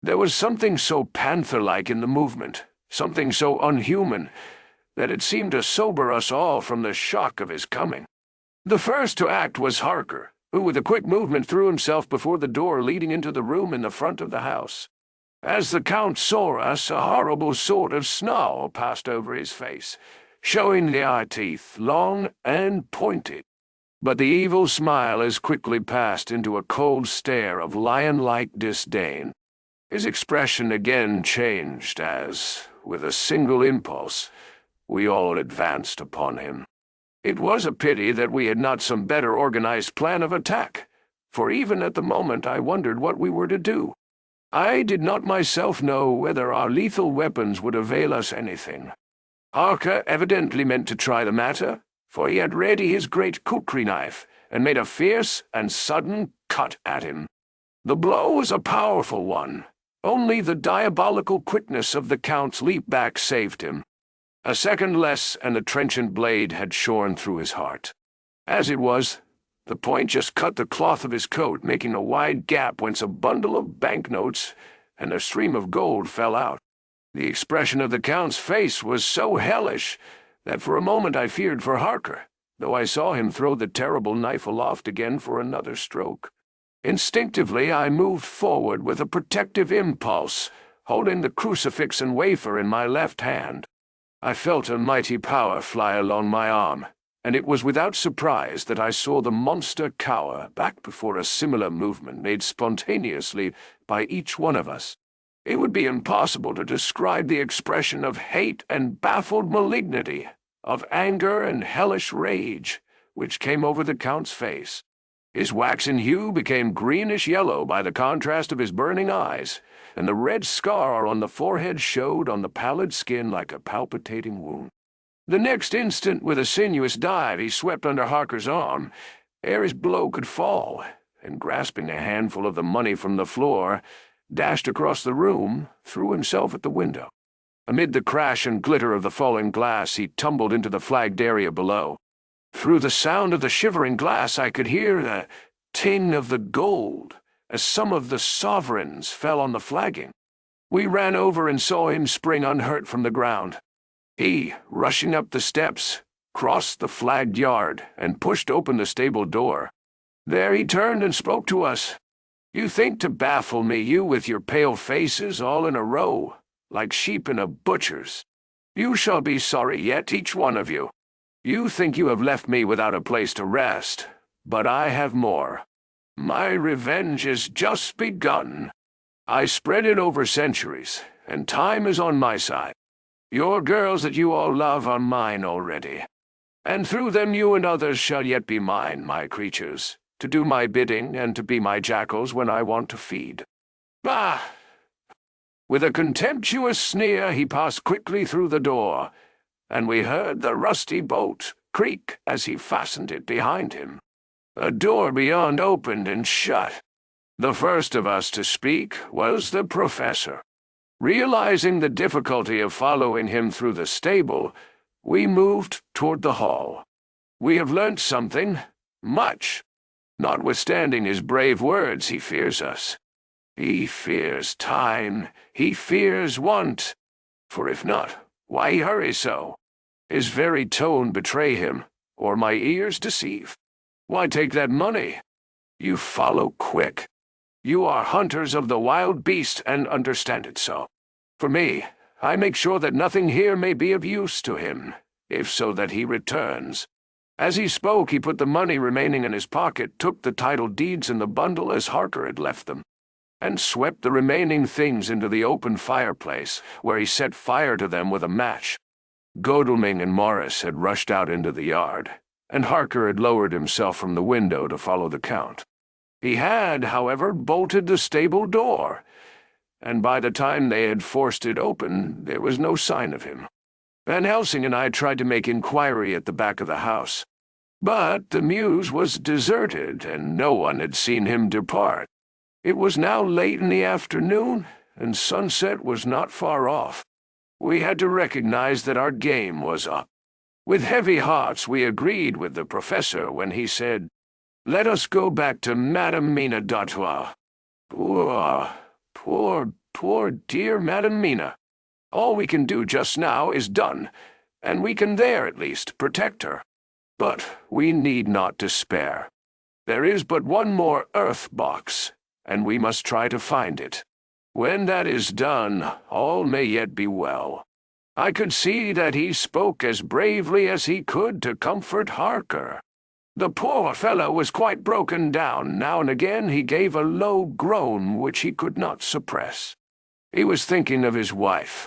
There was something so panther-like in the movement, something so unhuman, that it seemed to sober us all from the shock of his coming. The first to act was Harker, who with a quick movement threw himself before the door leading into the room in the front of the house. As the Count saw us, a horrible sort of snarl passed over his face, showing the eye teeth, long and pointed. But the evil smile as quickly passed into a cold stare of lion-like disdain. His expression again changed as, with a single impulse, we all advanced upon him. It was a pity that we had not some better organized plan of attack, for even at the moment I wondered what we were to do. I did not myself know whether our lethal weapons would avail us anything. Harker evidently meant to try the matter, for he had ready his great kukri knife, and made a fierce and sudden cut at him. The blow was a powerful one. Only the diabolical quickness of the Count's leap back saved him. A second less, and the trenchant blade had shorn through his heart. As it was, the point just cut the cloth of his coat, making a wide gap whence a bundle of banknotes and a stream of gold fell out. The expression of the Count's face was so hellish that for a moment I feared for Harker, though I saw him throw the terrible knife aloft again for another stroke. Instinctively I moved forward with a protective impulse, holding the crucifix and wafer in my left hand. I felt a mighty power fly along my arm, and it was without surprise that I saw the monster cower back before a similar movement made spontaneously by each one of us. It would be impossible to describe the expression of hate and baffled malignity, of anger and hellish rage, which came over the Count's face. His waxen hue became greenish-yellow by the contrast of his burning eyes, and the red scar on the forehead showed on the pallid skin like a palpitating wound. The next instant, with a sinuous dive, he swept under Harker's arm, ere his blow could fall, and grasping a handful of the money from the floor, dashed across the room, threw himself at the window. Amid the crash and glitter of the falling glass, he tumbled into the flagged area below. Through the sound of the shivering glass I could hear the ting of the gold as some of the sovereigns fell on the flagging. We ran over and saw him spring unhurt from the ground. He, rushing up the steps, crossed the flagged yard and pushed open the stable door. There he turned and spoke to us. "You think to baffle me, you with your pale faces all in a row, like sheep in a butcher's. You shall be sorry yet, each one of you. You think you have left me without a place to rest, but I have more. My revenge is just begun. I spread it over centuries, and time is on my side. Your girls that you all love are mine already, and through them you and others shall yet be mine, my creatures, to do my bidding and to be my jackals when I want to feed. Bah!" With a contemptuous sneer he passed quickly through the door, and we heard the rusty bolt creak as he fastened it behind him. A door beyond opened and shut. The first of us to speak was the professor. Realizing the difficulty of following him through the stable, we moved toward the hall. "We have learnt something, much. Notwithstanding his brave words, he fears us. He fears time, he fears want. For if not, why hurry so? His very tone betray him, or my ears deceive. Why take that money? You follow quick. You are hunters of the wild beast and understand it so. For me, I make sure that nothing here may be of use to him, if so that he returns." As he spoke, he put the money remaining in his pocket, took the title deeds in the bundle as Harker had left them, and swept the remaining things into the open fireplace, where he set fire to them with a match. Godalming and Morris had rushed out into the yard, and Harker had lowered himself from the window to follow the Count. He had, however, bolted the stable door, and by the time they had forced it open, there was no sign of him. Van Helsing and I tried to make inquiry at the back of the house, but the mews was deserted, and no one had seen him depart. It was now late in the afternoon, and sunset was not far off. We had to recognize that our game was up. With heavy hearts we agreed with the professor when he said, "Let us go back to Madame Mina d'Artois. Poor dear Madame Mina. All we can do just now is done, and we can there, at least, protect her. But we need not despair. There is but one more earth box, and we must try to find it. When that is done, all may yet be well." I could see that he spoke as bravely as he could to comfort Harker. The poor fellow was quite broken down. Now and again he gave a low groan which he could not suppress. He was thinking of his wife.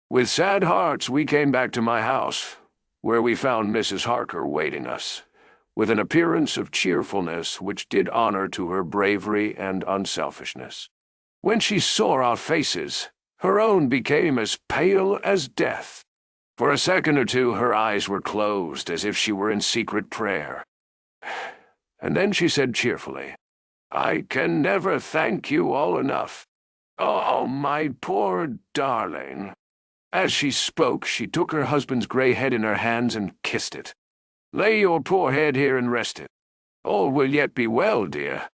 With sad hearts we came back to my house, where we found Mrs. Harker waiting us, with an appearance of cheerfulness which did honor to her bravery and unselfishness. When she saw our faces, her own became as pale as death. For a second or two her eyes were closed, as if she were in secret prayer. And then she said cheerfully, "I can never thank you all enough. Oh, my poor darling." As she spoke, she took her husband's gray head in her hands and kissed it. "Lay your poor head here and rest it. All will yet be well, dear.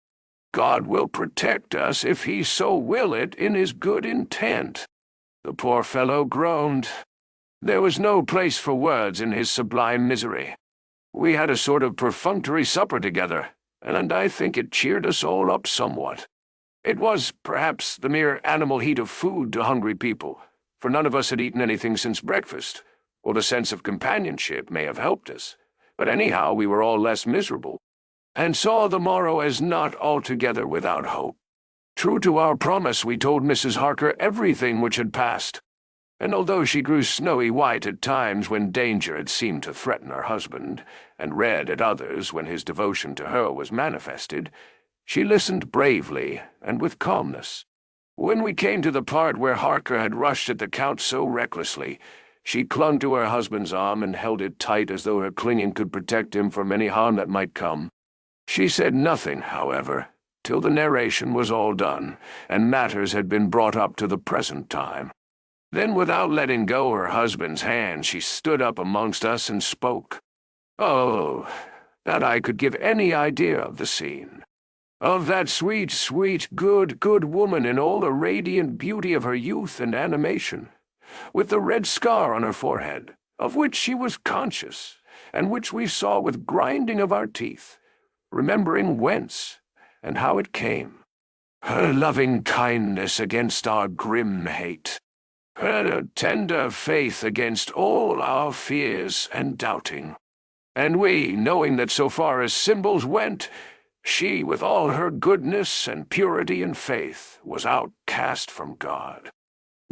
God will protect us if he so will it in his good intent." The poor fellow groaned. There was no place for words in his sublime misery. We had a sort of perfunctory supper together, and I think it cheered us all up somewhat. It was, perhaps, the mere animal heat of food to hungry people, for none of us had eaten anything since breakfast, or the sense of companionship may have helped us, but anyhow we were all less miserable, and saw the morrow as not altogether without hope. True to our promise, we told Mrs. Harker everything which had passed. and although she grew snowy white at times when danger had seemed to threaten her husband, and red at others when his devotion to her was manifested, she listened bravely and with calmness. When we came to the part where Harker had rushed at the Count so recklessly, she clung to her husband's arm and held it tight as though her clinging could protect him from any harm that might come. She said nothing, however, till the narration was all done, and matters had been brought up to the present time. Then, without letting go her husband's hand, she stood up amongst us and spoke. Oh, that I could give any idea of the scene. Of that sweet, sweet, good, good woman in all the radiant beauty of her youth and animation, with the red scar on her forehead, of which she was conscious, and which we saw with grinding of our teeth, remembering whence and how it came. Her loving kindness against our grim hate, her tender faith against all our fears and doubting. And we, knowing that so far as symbols went, she, with all her goodness and purity and faith, was outcast from God.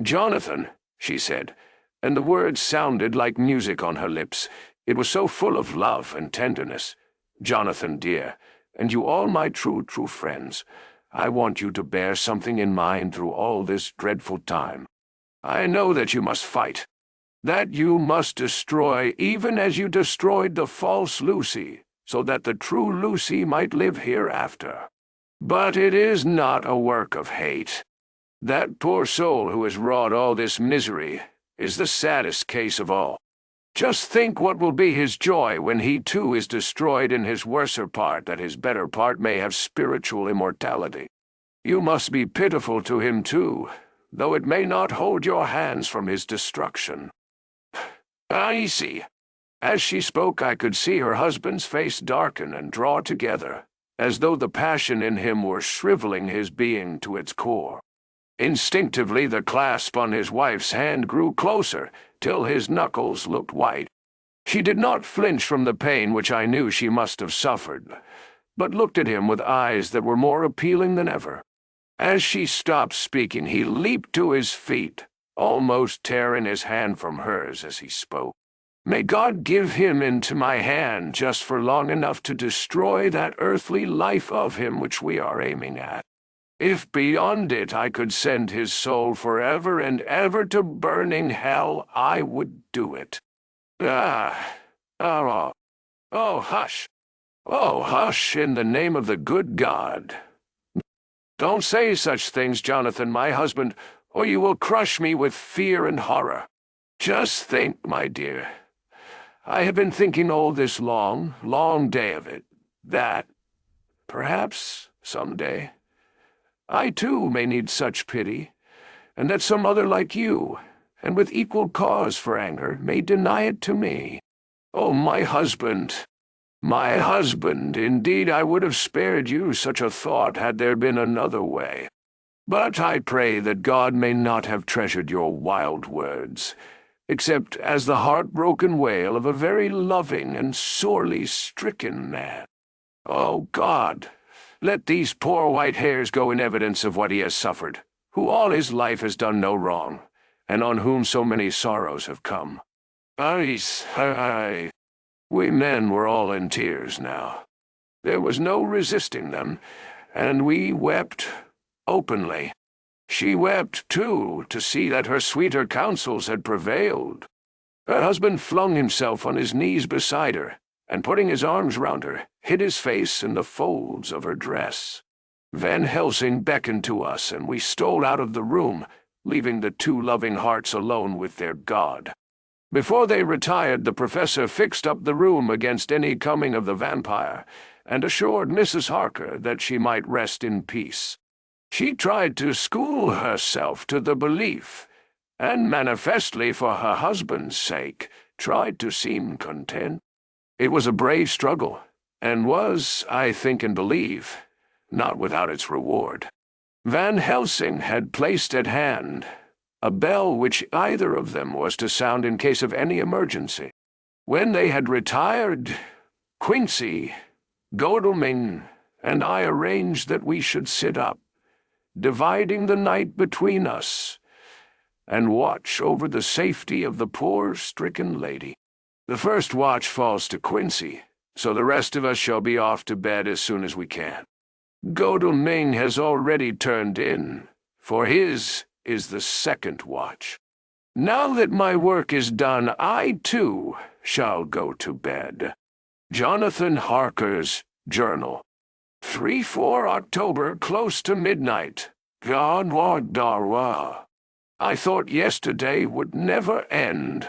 Jonathan, she said, and the words sounded like music on her lips. It was so full of love and tenderness. Jonathan, dear, and you all my true friends, I want you to bear something in mind through all this dreadful time. I know that you must fight, that you must destroy even as you destroyed the false Lucy, so that the true Lucy might live hereafter. But it is not a work of hate. That poor soul who has wrought all this misery is the saddest case of all. Just think what will be his joy when he too is destroyed in his worser part, that his better part may have spiritual immortality. You must be pitiful to him too, though it may not hold your hands from his destruction. I see. As she spoke, I could see her husband's face darken and draw together, as though the passion in him were shriveling his being to its core. Instinctively, the clasp on his wife's hand grew closer, till his knuckles looked white. She did not flinch from the pain which I knew she must have suffered, but looked at him with eyes that were more appealing than ever. As she stopped speaking, he leaped to his feet, almost tearing his hand from hers as he spoke. May God give him into my hand just for long enough to destroy that earthly life of him which we are aiming at. If beyond it I could send his soul forever and ever to burning hell, I would do it. Oh, hush. Oh, hush, in the name of the good God. Don't say such things, Jonathan, my husband, or you will crush me with fear and horror. Just think, my dear. I have been thinking all this long, long day of it, that, perhaps, some day, I too may need such pity, and that some other like you, and with equal cause for anger, may deny it to me. Oh, my husband! My husband, indeed I would have spared you such a thought had there been another way. But I pray that God may not have treasured your wild words, except as the heartbroken wail of a very loving and sorely stricken man. Oh, God, let these poor white hairs go in evidence of what he has suffered, who all his life has done no wrong, and on whom so many sorrows have come. We men were all in tears now. There was no resisting them, and we wept openly. She wept, too, to see that her sweeter counsels had prevailed. Her husband flung himself on his knees beside her, and putting his arms round her, hid his face in the folds of her dress. Van Helsing beckoned to us, and we stole out of the room, leaving the two loving hearts alone with their God. Before they retired, the professor fixed up the room against any coming of the vampire, and assured Mrs. Harker that she might rest in peace. She tried to school herself to the belief, and manifestly for her husband's sake, tried to seem content. It was a brave struggle, and was, I think and believe, not without its reward. Van Helsing had placed at hand a bell which either of them was to sound in case of any emergency. When they had retired, Quincey, Godalming, and I arranged that we should sit up, dividing the night between us, and watch over the safety of the poor, stricken lady. The first watch falls to Quincey, so the rest of us shall be off to bed as soon as we can. Godalming has already turned in, for his is the second watch. Now that my work is done, I, too, shall go to bed. Jonathan Harker's Journal. 3-4 October, close to midnight. God wot darwa. I thought yesterday would never end.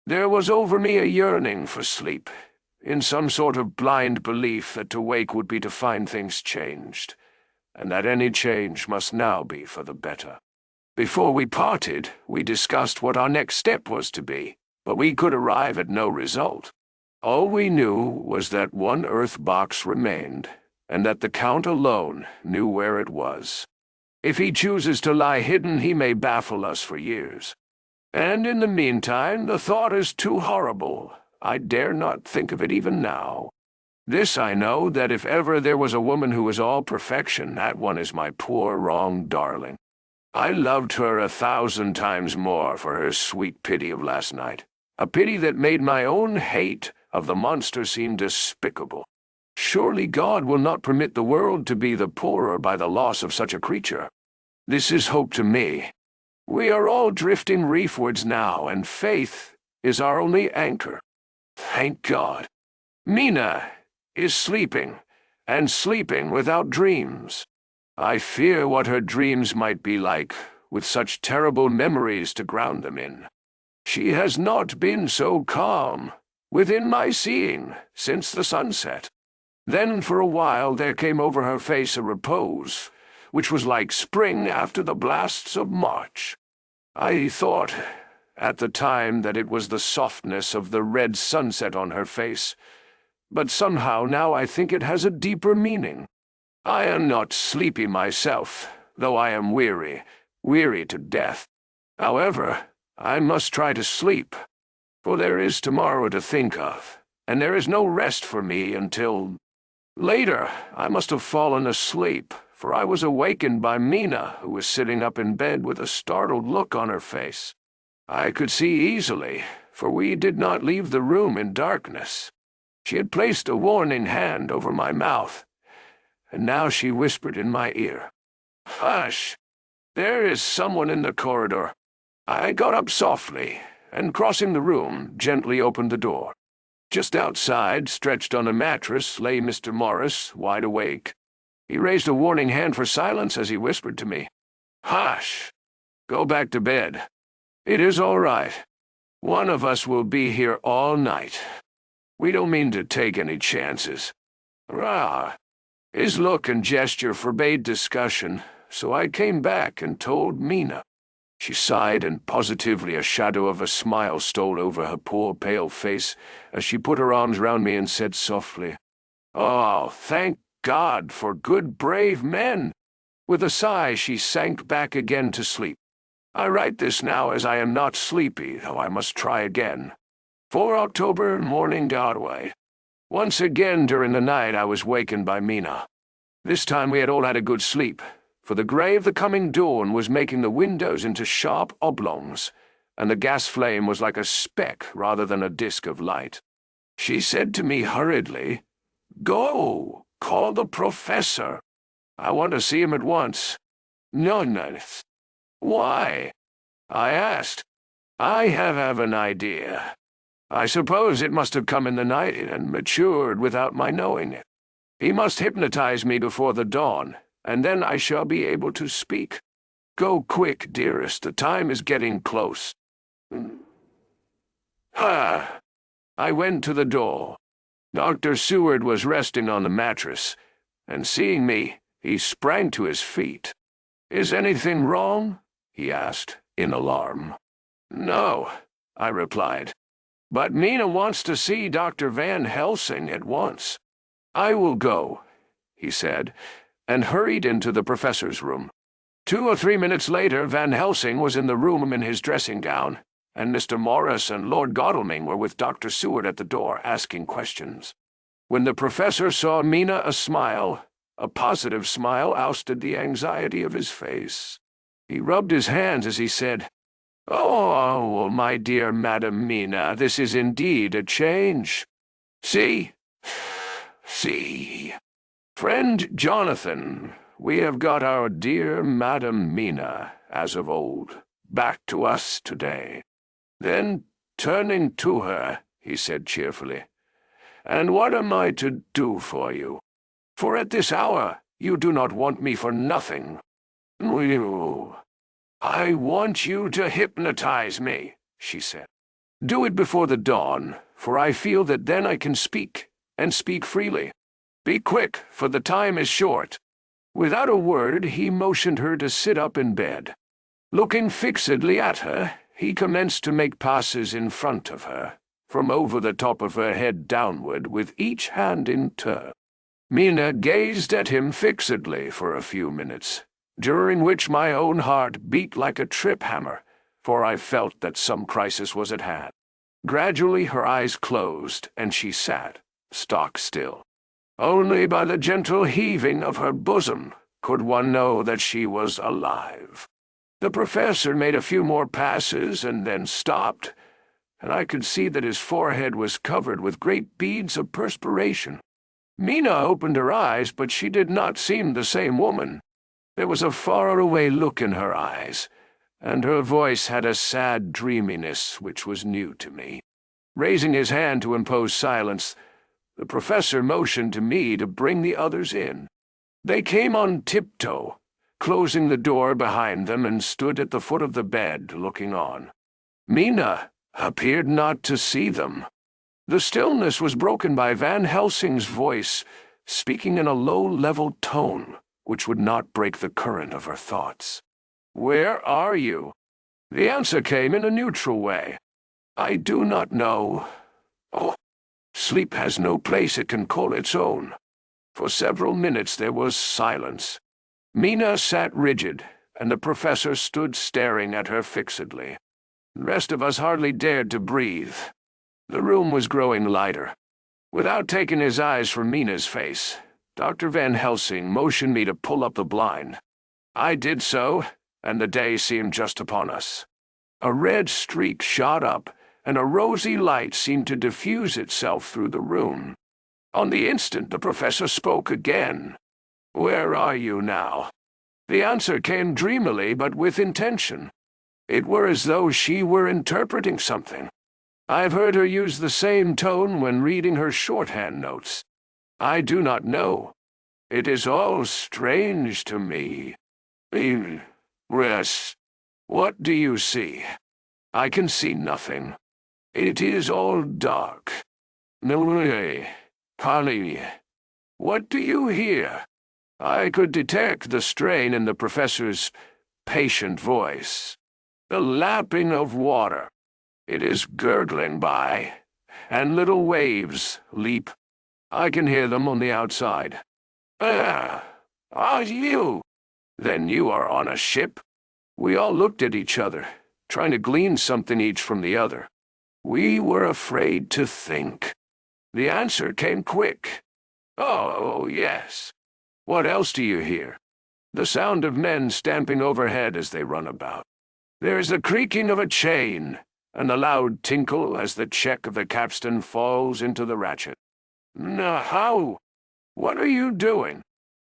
There was over me a yearning for sleep, in some sort of blind belief that to wake would be to find things changed, and that any change must now be for the better. Before we parted, we discussed what our next step was to be, but we could arrive at no result. All we knew was that one earth box remained, and that the Count alone knew where it was. If he chooses to lie hidden, he may baffle us for years. And in the meantime, the thought is too horrible. I dare not think of it even now. This I know, that if ever there was a woman who was all perfection, that one is my poor, wronged darling. I loved her 1,000 times more for her sweet pity of last night, a pity that made my own hate of the monster seem despicable. Surely God will not permit the world to be the poorer by the loss of such a creature. This is hope to me. We are all drifting reefwards now, and faith is our only anchor. Thank God. Mina is sleeping, and sleeping without dreams. I fear what her dreams might be like, with such terrible memories to ground them in. She has not been so calm, within my seeing, since the sunset. Then for a while there came over her face a repose, which was like spring after the blasts of March. I thought, at the time, that it was the softness of the red sunset on her face, but somehow now I think it has a deeper meaning. I am not sleepy myself, though I am weary to death. However, I must try to sleep, for there is tomorrow to think of, and there is no rest for me until... Later, I must have fallen asleep, for I was awakened by Mina, who was sitting up in bed with a startled look on her face. I could see easily, for we did not leave the room in darkness. She had placed a warning hand over my mouth, and now she whispered in my ear, "Hush! There is someone in the corridor." I got up softly, and crossing the room, gently opened the door. Just outside, stretched on a mattress, lay Mr. Morris, wide awake. He raised a warning hand for silence as he whispered to me, "Hush! Go back to bed. It is all right. One of us will be here all night. We don't mean to take any chances." Rah! His look and gesture forbade discussion, so I came back and told Mina. She sighed, and positively a shadow of a smile stole over her poor pale face as she put her arms round me and said softly, "Oh, thank God for good, brave men!" With a sigh she sank back again to sleep. I write this now as I am not sleepy, though I must try again. 4 October, morning Galway. Once again during the night I was wakened by Mina. This time we had all had a good sleep, for the grey of the coming dawn was making the windows into sharp oblongs, and the gas flame was like a speck rather than a disk of light. She said to me hurriedly, "Go, call the professor. I want to see him at once." "No. Why?" I asked. "I have an idea. I suppose it must have come in the night and matured without my knowing it. He must hypnotize me before the dawn, and then I shall be able to speak. Go quick, dearest, the time is getting close." I went to the door. Dr. Seward was resting on the mattress, and seeing me, he sprang to his feet. "Is anything wrong?" he asked, in alarm. "No," I replied. "But Mina wants to see Dr. Van Helsing at once." "I will go," he said, and hurried into the professor's room. 2 or 3 minutes later, Van Helsing was in the room in his dressing gown, and Mr. Morris and Lord Godalming were with Dr. Seward at the door, asking questions. When the professor saw Mina, a positive smile, ousted the anxiety of his face. He rubbed his hands as he said, Oh, my dear Madam Mina, this is indeed a change. See? See. Friend Jonathan, we have got our dear Madam Mina, as of old, back to us today. Then, turning to her, he said cheerfully, "And what am I to do for you? For at this hour you do not want me for nothing. I want you to hypnotize me," she said. "Do it before the dawn, for I feel that then I can speak, and speak freely. Be quick, for the time is short." Without a word, he motioned her to sit up in bed. Looking fixedly at her, he commenced to make passes in front of her, from over the top of her head downward, with each hand in turn. Mina gazed at him fixedly for a few minutes, during which my own heart beat like a trip-hammer, for I felt that some crisis was at hand. Gradually her eyes closed, and she sat, stock still. Only by the gentle heaving of her bosom could one know that she was alive. The professor made a few more passes and then stopped, and I could see that his forehead was covered with great beads of perspiration. Mina opened her eyes, but she did not seem the same woman. There was a far-away look in her eyes, and her voice had a sad dreaminess which was new to me. Raising his hand to impose silence, the professor motioned to me to bring the others in. They came on tiptoe, closing the door behind them, and stood at the foot of the bed, looking on. Mina appeared not to see them. The stillness was broken by Van Helsing's voice, speaking in a low-level tone, which would not break the current of her thoughts. "Where are you?" The answer came in a neutral way. "I do not know. Oh, sleep has no place it can call its own." For several minutes there was silence. Mina sat rigid, and the professor stood staring at her fixedly. The rest of us hardly dared to breathe. The room was growing lighter. Without taking his eyes from Mina's face, Dr. Van Helsing motioned me to pull up the blind. I did so, and the day seemed just upon us. A red streak shot up, and a rosy light seemed to diffuse itself through the room. On the instant the professor spoke again. "Where are you now?" The answer came dreamily, but with intention. It were as though she were interpreting something. I've heard her use the same tone when reading her shorthand notes. I do not know. It is all strange to me. Yes. What do you see? I can see nothing. It is all dark. Polly, what do you hear? I could detect the strain in the professor's patient voice. The lapping of water. It is gurgling by, and little waves leap. I can hear them on the outside. Are you? Then you are on a ship? We all looked at each other, trying to glean something each from the other. We were afraid to think. The answer came quick. Oh, yes. What else do you hear? The sound of men stamping overhead as they run about. There is the creaking of a chain, and the loud tinkle as the check of the capstan falls into the ratchet. How? What are you doing?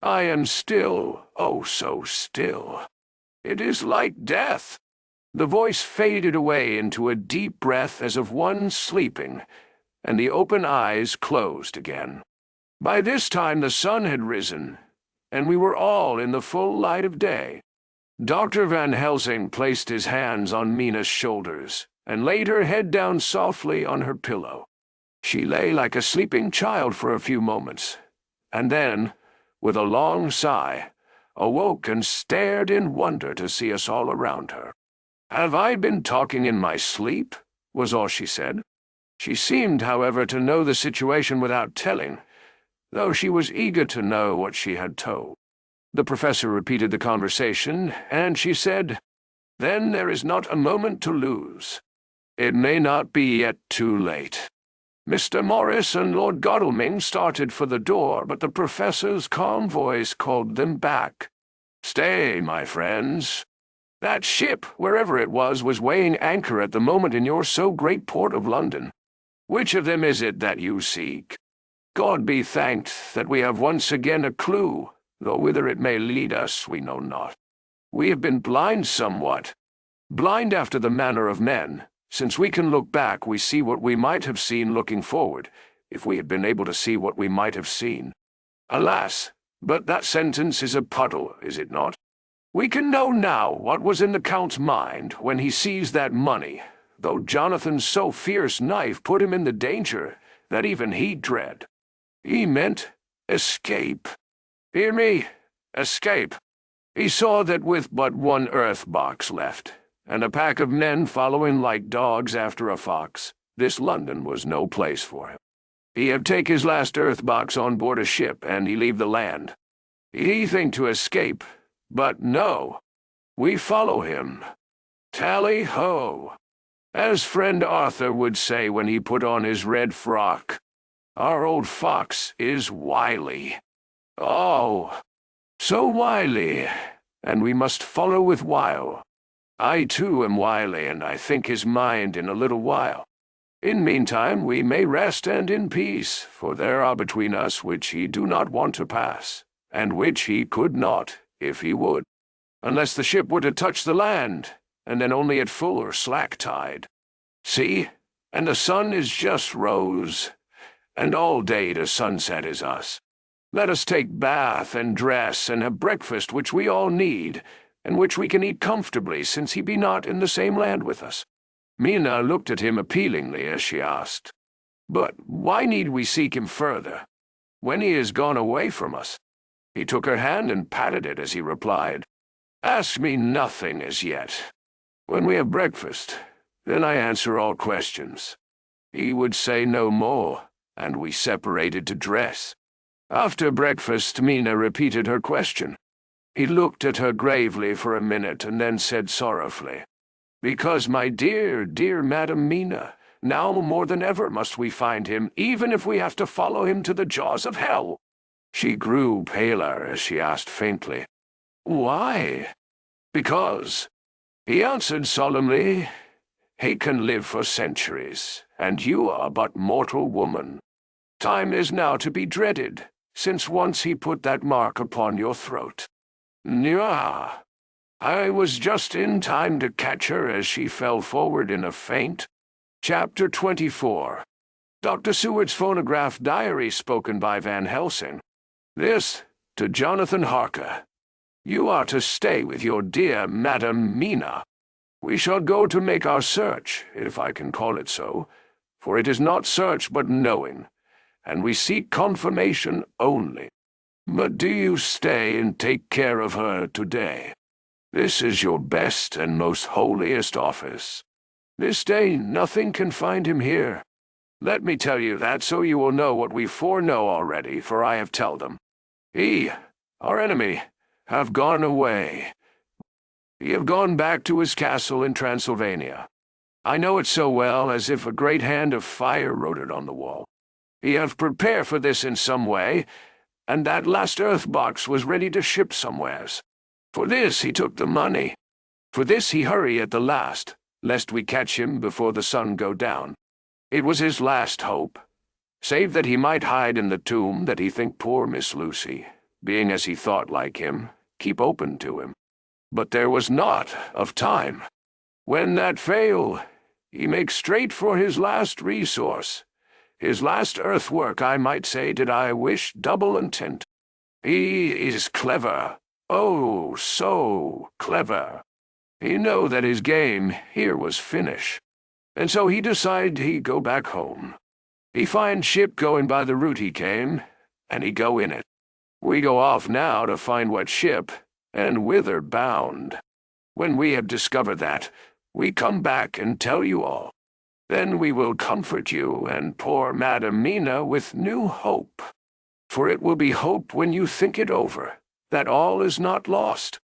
I am still, oh so still. It is like death. The voice faded away into a deep breath as of one sleeping, and the open eyes closed again. By this time the sun had risen, and we were all in the full light of day. Dr. Van Helsing placed his hands on Mina's shoulders and laid her head down softly on her pillow. She lay like a sleeping child for a few moments, and then, with a long sigh, awoke and stared in wonder to see us all around her. "Have I been talking in my sleep?" was all she said. She seemed, however, to know the situation without telling, though she was eager to know what she had told. The professor repeated the conversation, and she said, "Then there is not a moment to lose. It may not be yet too late." Mr. Morris and Lord Godalming started for the door, but the professor's calm voice called them back. "Stay, my friends. That ship, wherever it was weighing anchor at the moment in your so great port of London. Which of them is it that you seek? God be thanked that we have once again a clue, though whither it may lead us we know not. We have been blind somewhat, blind after the manner of men. Since we can look back, we see what we might have seen looking forward, if we had been able to see what we might have seen. Alas, but that sentence is a puddle, is it not? We can know now what was in the Count's mind when he seized that money, though Jonathan's so fierce knife put him in the danger that even he dread. He meant escape. Hear me? Escape. He saw that with but one earth-box left, and a pack of men following like dogs after a fox, this London was no place for him. He have take his last earth-box on board a ship, and he leave the land. He think to escape, but no. We follow him. Tally-ho! As friend Arthur would say when he put on his red frock, our old fox is wily. Oh, so wily, and we must follow with wile. I too am wily, and I think his mind in a little while. In meantime we may rest and in peace, for there are between us which he do not want to pass, and which he could not, if he would, unless the ship were to touch the land, and then only at full or slack tide. See, and the sun is just rose, and all day to sunset is us. Let us take bath and dress and have breakfast which we all need, and which we can eat comfortably, since he be not in the same land with us. Mina looked at him appealingly as she asked, "But why need we seek him further, when he is gone away from us?" He took her hand and patted it as he replied, "Ask me nothing as yet. When we have breakfast, then I answer all questions." He would say no more, and we separated to dress. After breakfast, Mina repeated her question. He looked at her gravely for a minute and then said sorrowfully, "Because, my dear, dear Madam Mina, now more than ever must we find him, even if we have to follow him to the jaws of hell." She grew paler as she asked faintly, "Why?" "Because," he answered solemnly, "he can live for centuries, and you are but mortal woman. Time is now to be dreaded, since once he put that mark upon your throat." "Nyah! I was just in time to catch her as she fell forward in a faint." Chapter 24. Dr. Seward's phonograph diary spoken by Van Helsing. This, to Jonathan Harker. "You are to stay with your dear Madam Mina. We shall go to make our search, if I can call it so, for it is not search but knowing, and we seek confirmation only. But do you stay and take care of her today. This is your best and most holiest office. This day nothing can find him here. Let me tell you that, so you will know what we foreknow already, for I have telled them. He, our enemy, have gone away. He have gone back to his castle in Transylvania. I know it so well, as if a great hand of fire wrote it on the wall. He have prepared for this in some way, and that last earth-box was ready to ship somewheres. For this he took the money. For this he hurry at the last, lest we catch him before the sun go down. It was his last hope, save that he might hide in the tomb that he think poor Miss Lucy, being as he thought like him, keep open to him. But there was naught of time. When that fail, he makes straight for his last resource. His last earthwork, I might say, did I wish double intent. He is clever, oh, so clever. He know that his game here was finish, and so he decide he go back home. He find ship going by the route he came, and he go in it. We go off now to find what ship, and whither bound. When we have discovered that, we come back and tell you all. Then we will comfort you and poor Madam Mina with new hope. For it will be hope when you think it over, that all is not lost.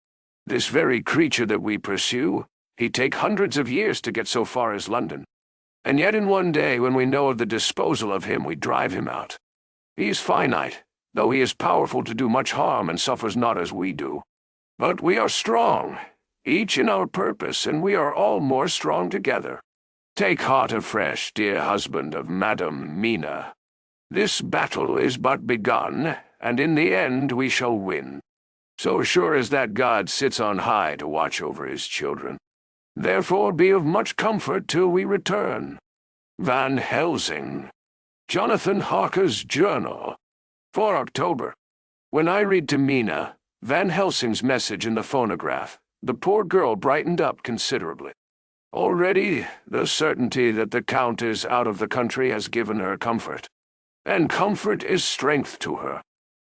This very creature that we pursue, he take hundreds of years to get so far as London. And yet in one day, when we know of the disposal of him, we drive him out. He is finite, though he is powerful to do much harm and suffers not as we do. But we are strong. each in our purpose, and we are all more strong together. Take heart afresh, dear husband of Madam Mina. This battle is but begun, and in the end we shall win, so sure as that God sits on high to watch over his children. Therefore be of much comfort till we return. Van Helsing. Jonathan Harker's Journal. For October. When I read to Mina Van Helsing's message in the phonograph, the poor girl brightened up considerably. Already the certainty that the Count is out of the country has given her comfort, and comfort is strength to her.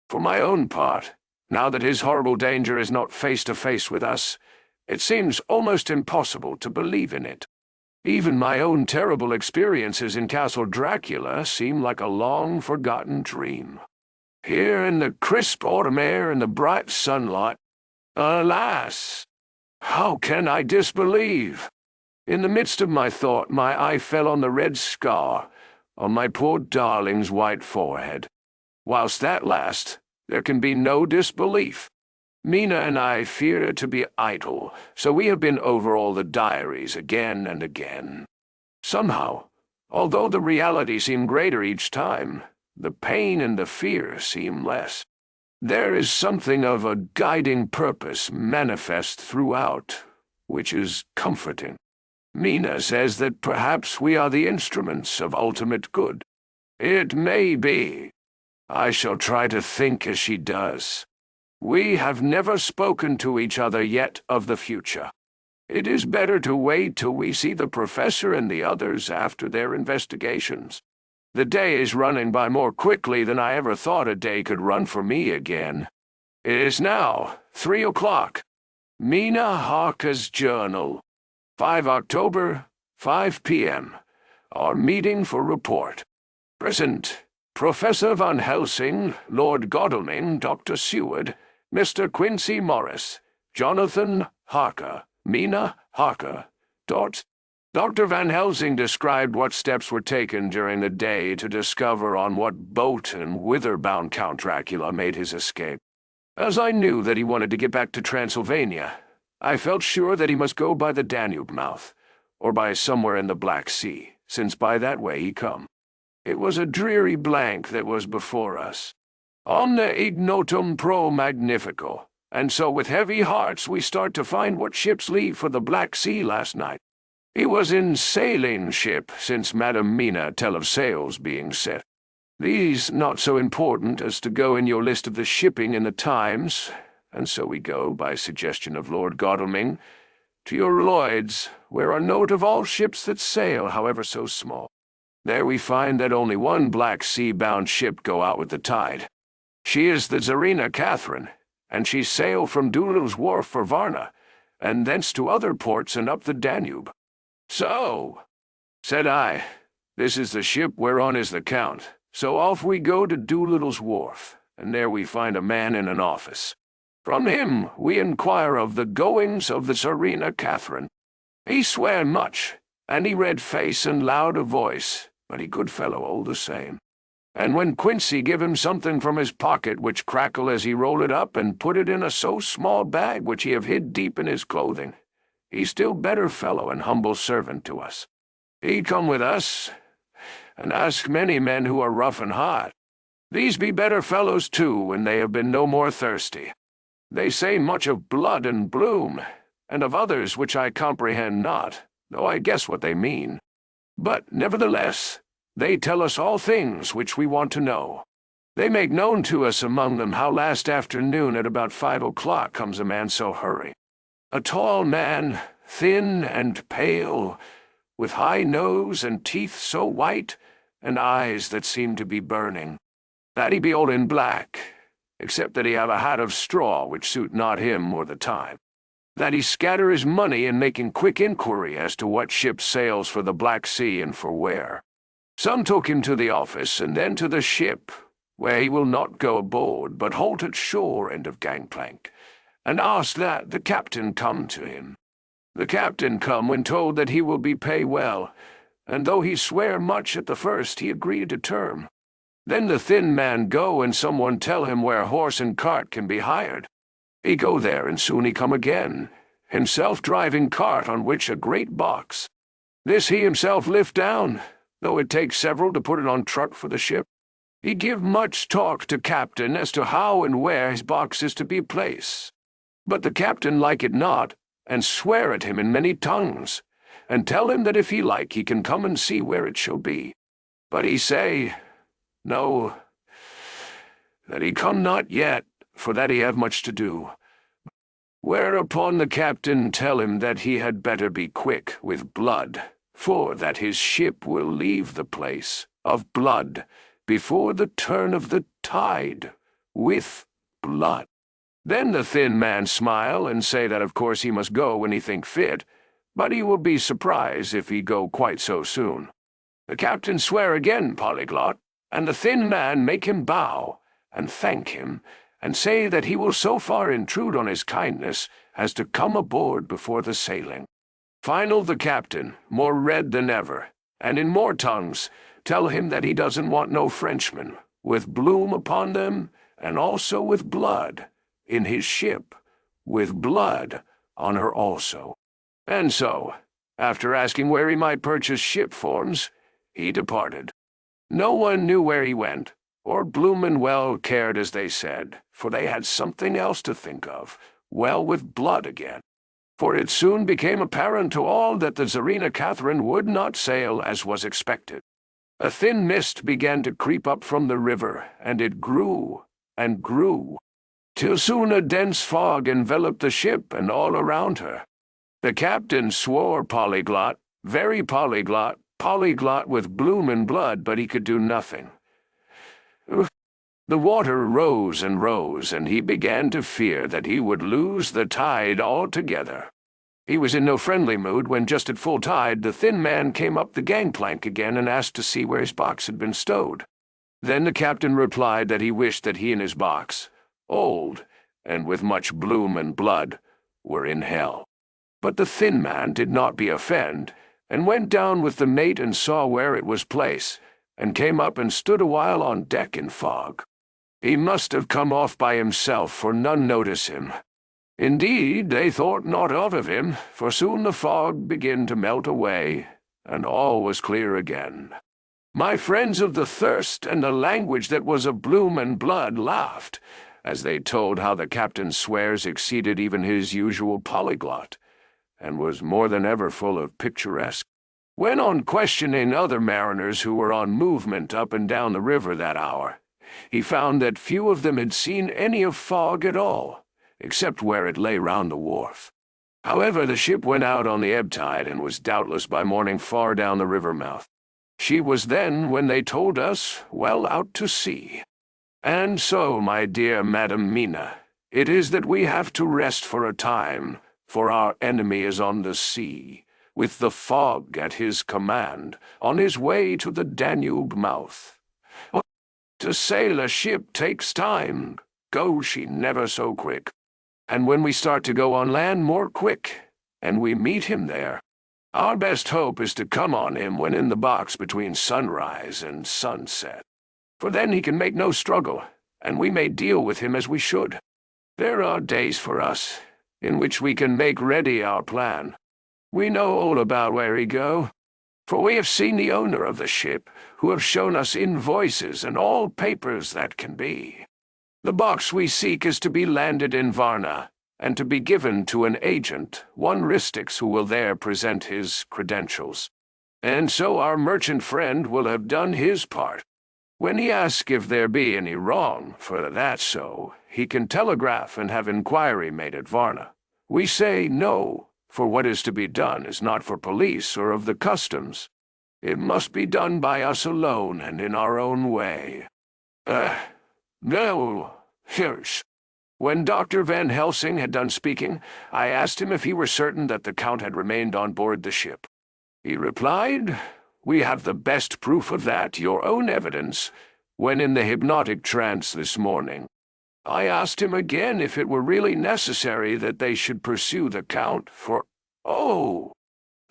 For my own part, now that his horrible danger is not face to face with us, it seems almost impossible to believe in it. Even my own terrible experiences in Castle Dracula seem like a long-forgotten dream. Here in the crisp autumn air and the bright sunlight, alas! How can I disbelieve? In the midst of my thought, my eye fell on the red scar on my poor darling's white forehead. Whilst that lasts, there can be no disbelief. Mina and I fear to be idle, so we have been over all the diaries again and again. Somehow, although the reality seemed greater each time, the pain and the fear seem less. There is something of a guiding purpose manifest throughout, which is comforting. Mina says that perhaps we are the instruments of ultimate good. It may be. I shall try to think as she does. We have never spoken to each other yet of the future. It is better to wait till we see the professor and the others after their investigations. The day is running by more quickly than I ever thought a day could run for me again. It is now 3 o'clock. Mina Harker's Journal. 5 October, 5 p.m. Our meeting for report. Present, Professor Van Helsing, Lord Godalming, Dr. Seward, Mr. Quincey Morris, Jonathan Harker, Mina Harker. Dr. Van Helsing described what steps were taken during the day to discover on what boat and whither-bound Count Dracula made his escape. As I knew that he wanted to get back to Transylvania, I felt sure that he must go by the Danube mouth, or by somewhere in the Black Sea, since by that way he come. It was a dreary blank that was before us. Omne ignotum pro magnifico, and so with heavy hearts we start to find what ships leave for the Black Sea last night. He was in sailing ship, since Madam Mina tell of sails being set. These not so important as to go in your list of the shipping in the Times, and so we go, by suggestion of Lord Godalming, to your Lloyd's, where are note of all ships that sail, however so small. There we find that only one Black Sea-bound ship go out with the tide. She is the Tsarina Catherine, and she sail from Doolittle's Wharf for Varna, and thence to other ports and up the Danube. So, said I, this is the ship whereon is the Count, so off we go to Doolittle's Wharf, and there we find a man in an office. From him we inquire of the goings of the Tsarina Catherine. He sware much, and he read face and loud a voice, but he good fellow all the same. And when Quincey give him something from his pocket which crackle as he roll it up and put it in a so small bag which he have hid deep in his clothing, he still better fellow and humble servant to us. He come with us, and ask many men who are rough and hard. These be better fellows too when they have been no more thirsty. They say much of blood and bloom, and of others which I comprehend not, though I guess what they mean. But nevertheless, they tell us all things which we want to know. They make known to us among them how last afternoon at about 5 o'clock comes a man so hurry. A tall man, thin and pale, with high nose and teeth so white, and eyes that seem to be burning. That he be all in black, except that he have a hat of straw which suit not him or the time. That he scatter his money in making quick inquiry as to what ship sails for the Black Sea and for where. Some took him to the office, and then to the ship, where he will not go aboard, but halt at shore end of gangplank, and ask that the captain come to him. The captain come when told that he will be pay well, and though he swear much at the first, he agreed to term. Then the thin man go, and someone tell him where horse and cart can be hired. He go there, and soon he come again, himself driving cart on which a great box. This he himself lift down, though it takes several to put it on truck for the ship. He give much talk to captain as to how and where his box is to be placed. But the captain like it not, and swear at him in many tongues, and tell him that if he like he can come and see where it shall be. But he say, no, that he come not yet, for that he have much to do. Whereupon the captain tell him that he had better be quick with blood, for that his ship will leave the place of blood before the turn of the tide, with blood. Then the thin man smile and say that of course he must go when he think fit, but he will be surprised if he go quite so soon. The captain swear again, polyglot, and the thin man make him bow, and thank him, and say that he will so far intrude on his kindness as to come aboard before the sailing. Final the captain, more red than ever, and in more tongues, tell him that he doesn't want no Frenchmen, with bloom upon them, and also with blood, in his ship, with blood on her also. And so, after asking where he might purchase ship forms, he departed. No one knew where he went, or bloomin' well cared as they said, for they had something else to think of, well with blood again. For it soon became apparent to all that the Tsarina Catherine would not sail as was expected. A thin mist began to creep up from the river, and it grew and grew, till soon a dense fog enveloped the ship and all around her. The captain swore polyglot, very polyglot, polyglot with bloomin' blood, but he could do nothing. The water rose, and he began to fear that he would lose the tide altogether. He was in no friendly mood when, just at full tide, the thin man came up the gangplank again and asked to see where his box had been stowed. Then the captain replied that he wished that he and his box, old, and with much bloom and blood, were in hell. But the thin man did not be offend, and went down with the mate and saw where it was placed, and came up and stood a while on deck in fog. He must have come off by himself, for none notice him. Indeed, they thought naught of him, for soon the fog began to melt away, and all was clear again. My friends of the thirst and the language that was of bloom and blood laughed, as they told how the captain's swears exceeded even his usual polyglot, and was more than ever full of picturesque. When on questioning other mariners who were on movement up and down the river that hour, he found that few of them had seen any of fog at all, except where it lay round the wharf. However, the ship went out on the ebb tide, and was doubtless by morning far down the river mouth. She was then, when they told us, well out to sea. And so, my dear Madam Mina, it is that we have to rest for a time, for our enemy is on the sea, with the fog at his command, on his way to the Danube mouth. To sail a ship takes time, go she never so quick. And when we start to go on land, more quick, and we meet him there. Our best hope is to come on him when in the box between sunrise and sunset, for then he can make no struggle, and we may deal with him as we should. There are days for us, in which we can make ready our plan. We know all about where he go, for we have seen the owner of the ship, who have shown us invoices and all papers that can be. The box we seek is to be landed in Varna, and to be given to an agent, one Ristix, who will there present his credentials. And so our merchant friend will have done his part. When he asks if there be any wrong, for that so, he can telegraph and have inquiry made at Varna. We say no, for what is to be done is not for police or of the customs. It must be done by us alone and in our own way. No, here's. When Dr. Van Helsing had done speaking, I asked him if he were certain that the Count had remained on board the ship. He replied, "We have the best proof of that, your own evidence, when in the hypnotic trance this morning." I asked him again if it were really necessary that they should pursue the Count, for,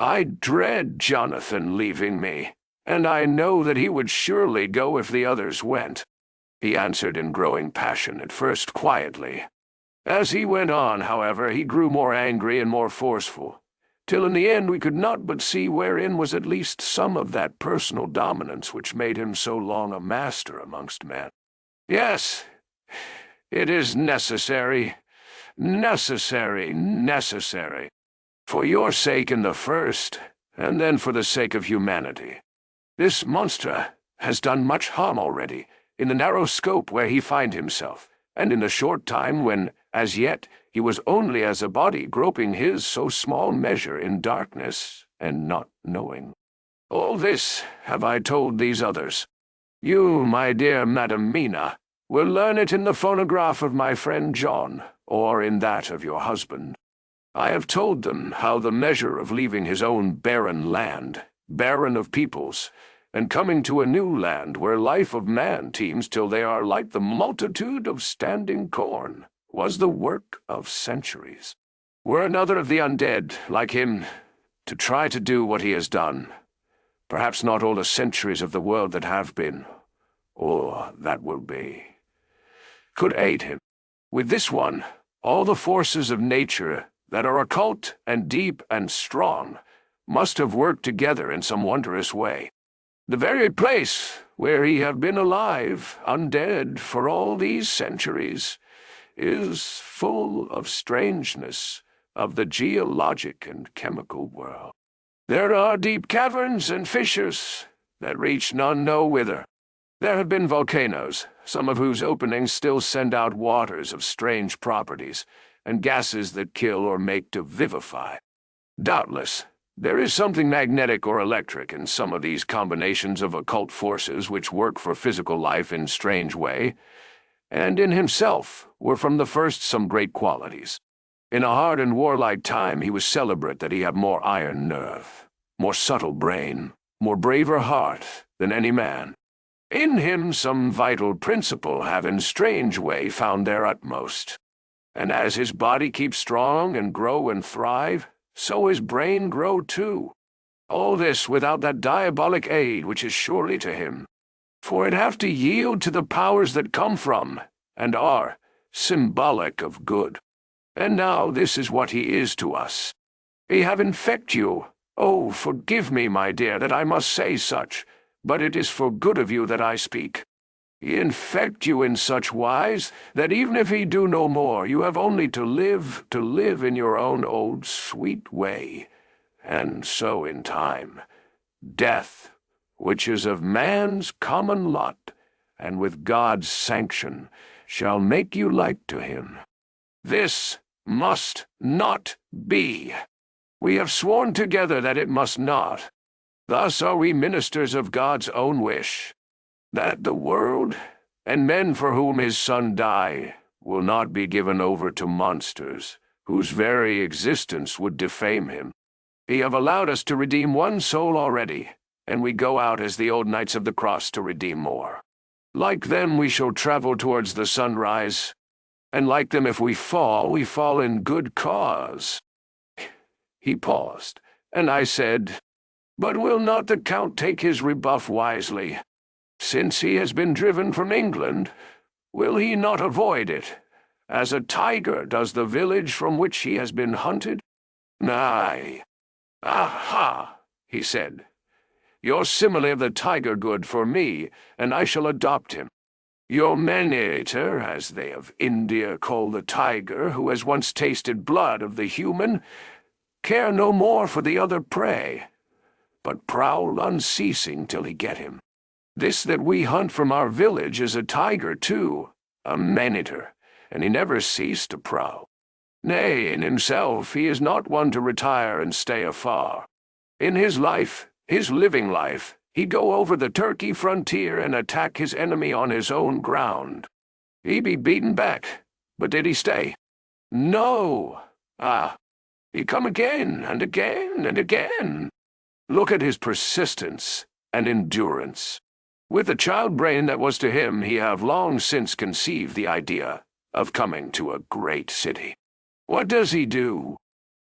I dread Jonathan leaving me, and I know that he would surely go if the others went. He answered in growing passion, at first quietly, As he went on, however, he grew more angry and more forceful, till in the end we could not but see wherein was at least some of that personal dominance which made him so long a master amongst men. Yes, it is necessary, necessary, for your sake in the first, and then for the sake of humanity. This monster has done much harm already, in the narrow scope where he find himself, and in the short time when, as yet, he was only as a body groping his so small measure in darkness, and not knowing. All this have I told these others. You, my dear Madam Mina, will learn it in the phonograph of my friend John, or in that of your husband. I have told them how the measure of leaving his own barren land, barren of peoples, and coming to a new land where life of man teems till they are like the multitude of standing corn, was the work of centuries. Were another of the undead, like him, to try to do what he has done, perhaps not all the centuries of the world that have been, or that will be, could aid him. With this one, all the forces of nature that are occult and deep and strong must have worked together in some wondrous way. The very place where he have been alive, undead, for all these centuries, is full of strangeness of the geologic and chemical world. There are deep caverns and fissures that reach none know whither. There have been volcanoes, some of whose openings still send out waters of strange properties, and gases that kill or make to vivify. Doubtless, there is something magnetic or electric in some of these combinations of occult forces which work for physical life in strange way, and in himself were from the first some great qualities. In a hard and warlike time he was celebrate that he had more iron nerve, more subtle brain, more braver heart than any man. In him some vital principle have in strange way found their utmost, and as his body keeps strong and grow and thrive, so his brain grow too. All this without that diabolic aid which is surely to him, for it have to yield to the powers that come from, and are, symbolic of good. And now this is what he is to us. He have infect you. Oh, forgive me, my dear, that I must say such, but it is for good of you that I speak. He infect you in such wise that even if he do no more, you have only to live in your own old sweet way, and so in time, death, which is of man's common lot, and with God's sanction, shall make you like to him. This must not be. We have sworn together that it must not. Thus are we ministers of God's own wish, that the world, and men for whom his Son died, will not be given over to monsters, whose very existence would defame him. He have allowed us to redeem one soul already, and we go out as the old Knights of the Cross to redeem more. Like them we shall travel towards the sunrise, and like them if we fall in good cause. He paused, and I said, But will not the Count take his rebuff wisely? Since he has been driven from England, will he not avoid it, as a tiger does the village from which he has been hunted? Nay. Aha, he said. Your simile of the tiger good for me, and I shall adopt him. Your man-eater, as they of India call the tiger who has once tasted blood of the human, care no more for the other prey, but prowl unceasing till he get him. This that we hunt from our village is a tiger too, a man-eater, and he never ceased to prowl. Nay, in himself he is not one to retire and stay afar. In his life, his living life, he'd go over the Turkey frontier and attack his enemy on his own ground. He be beaten back, but did he stay? No. He come again and again and again. Look at his persistence and endurance. With the child brain that was to him, he have long since conceived the idea of coming to a great city. What does he do?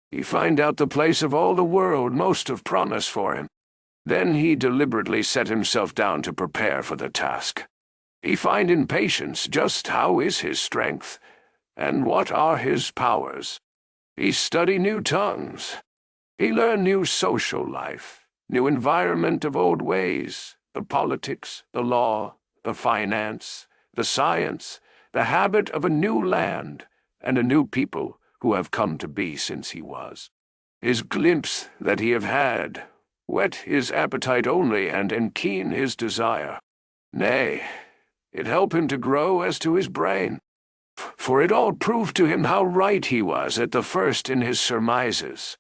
He find out the place of all the world most of promise for him. Then he deliberately set himself down to prepare for the task. He find in patience just how is his strength, And what are his powers? He studied new tongues. He learned new social life, new environment of old ways, the politics, the law, the finance, the science, the habit of a new land, and a new people who have come to be since he was. His glimpse that he have had, whet his appetite only, and enkeen his desire. Nay, it help him to grow as to his brain. For it all proved to him how right he was at the first in his surmises.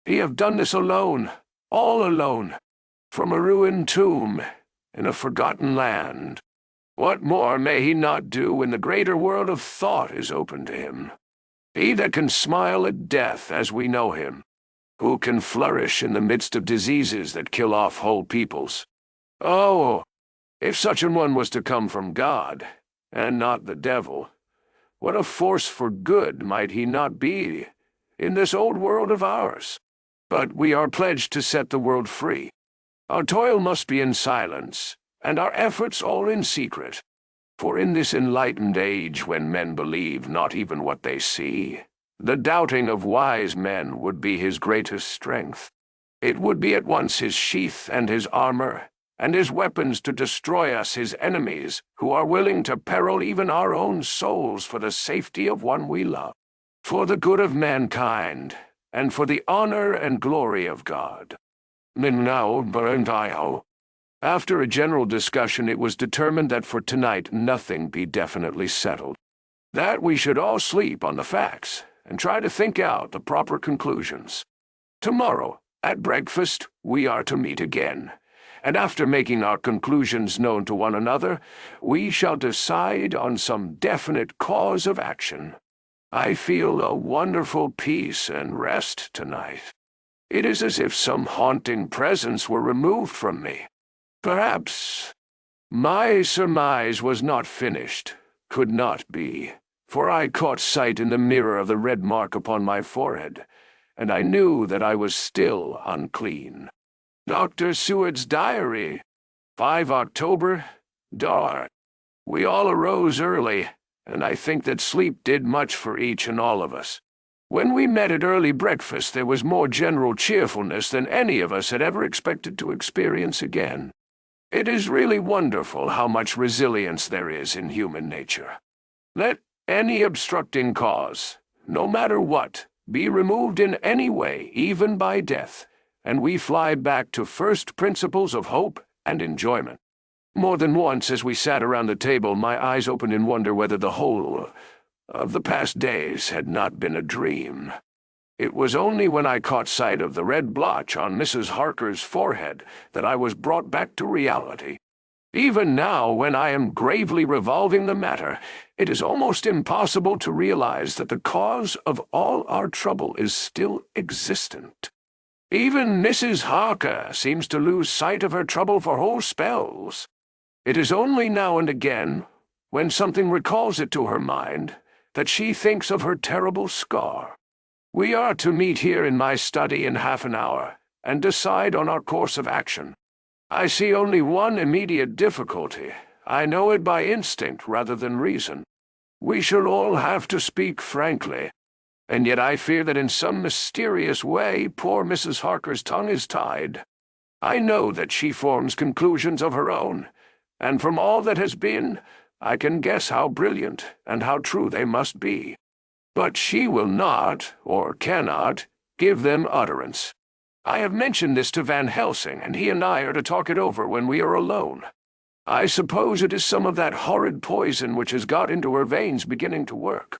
He have done this alone, all alone, from a ruined tomb, in a forgotten land. What more may he not do when the greater world of thought is open to him? He that can smile at death as we know him, who can flourish in the midst of diseases that kill off whole peoples. Oh, if such an one was to come from God, and not the devil, what a force for good might he not be in this old world of ours? But we are pledged to set the world free. Our toil must be in silence, and our efforts all in secret. For in this enlightened age, when men believe not even what they see, the doubting of wise men would be his greatest strength. It would be at once his sheath and his armor, and his weapons to destroy us, his enemies, who are willing to peril even our own souls for the safety of one we love, for the good of mankind, and for the honor and glory of God. After a general discussion, it was determined that for tonight nothing be definitely settled, that we should all sleep on the facts, and try to think out the proper conclusions. Tomorrow, at breakfast, we are to meet again, and after making our conclusions known to one another, we shall decide on some definite cause of action. I feel a wonderful peace and rest tonight. It is as if some haunting presence were removed from me. Perhaps my surmise was not finished, could not be, for I caught sight in the mirror of the red mark upon my forehead, and I knew that I was still unclean. Dr. Seward's diary, 5 October, dark. We all arose early, and I think that sleep did much for each and all of us. When we met at early breakfast, there was more general cheerfulness than any of us had ever expected to experience again. It is really wonderful how much resilience there is in human nature. Let any obstructing cause, no matter what, be removed in any way, even by death, and we fly back to first principles of hope and enjoyment. More than once as we sat around the table, my eyes opened in wonder whether the whole of the past days had not been a dream. It was only when I caught sight of the red blotch on Mrs. Harker's forehead that I was brought back to reality. Even now, when I am gravely revolving the matter, it is almost impossible to realize that the cause of all our trouble is still existent. Even Mrs. Harker seems to lose sight of her trouble for whole spells. It is only now and again, when something recalls it to her mind, that she thinks of her terrible scar. We are to meet here in my study in half an hour, and decide on our course of action. I see only one immediate difficulty. I know it by instinct rather than reason. We shall all have to speak frankly, and yet I fear that in some mysterious way poor Mrs. Harker's tongue is tied. I know that she forms conclusions of her own, and from all that has been, I can guess how brilliant and how true they must be. But she will not, or cannot, give them utterance. I have mentioned this to Van Helsing, and he and I are to talk it over when we are alone. I suppose it is some of that horrid poison which has got into her veins beginning to work.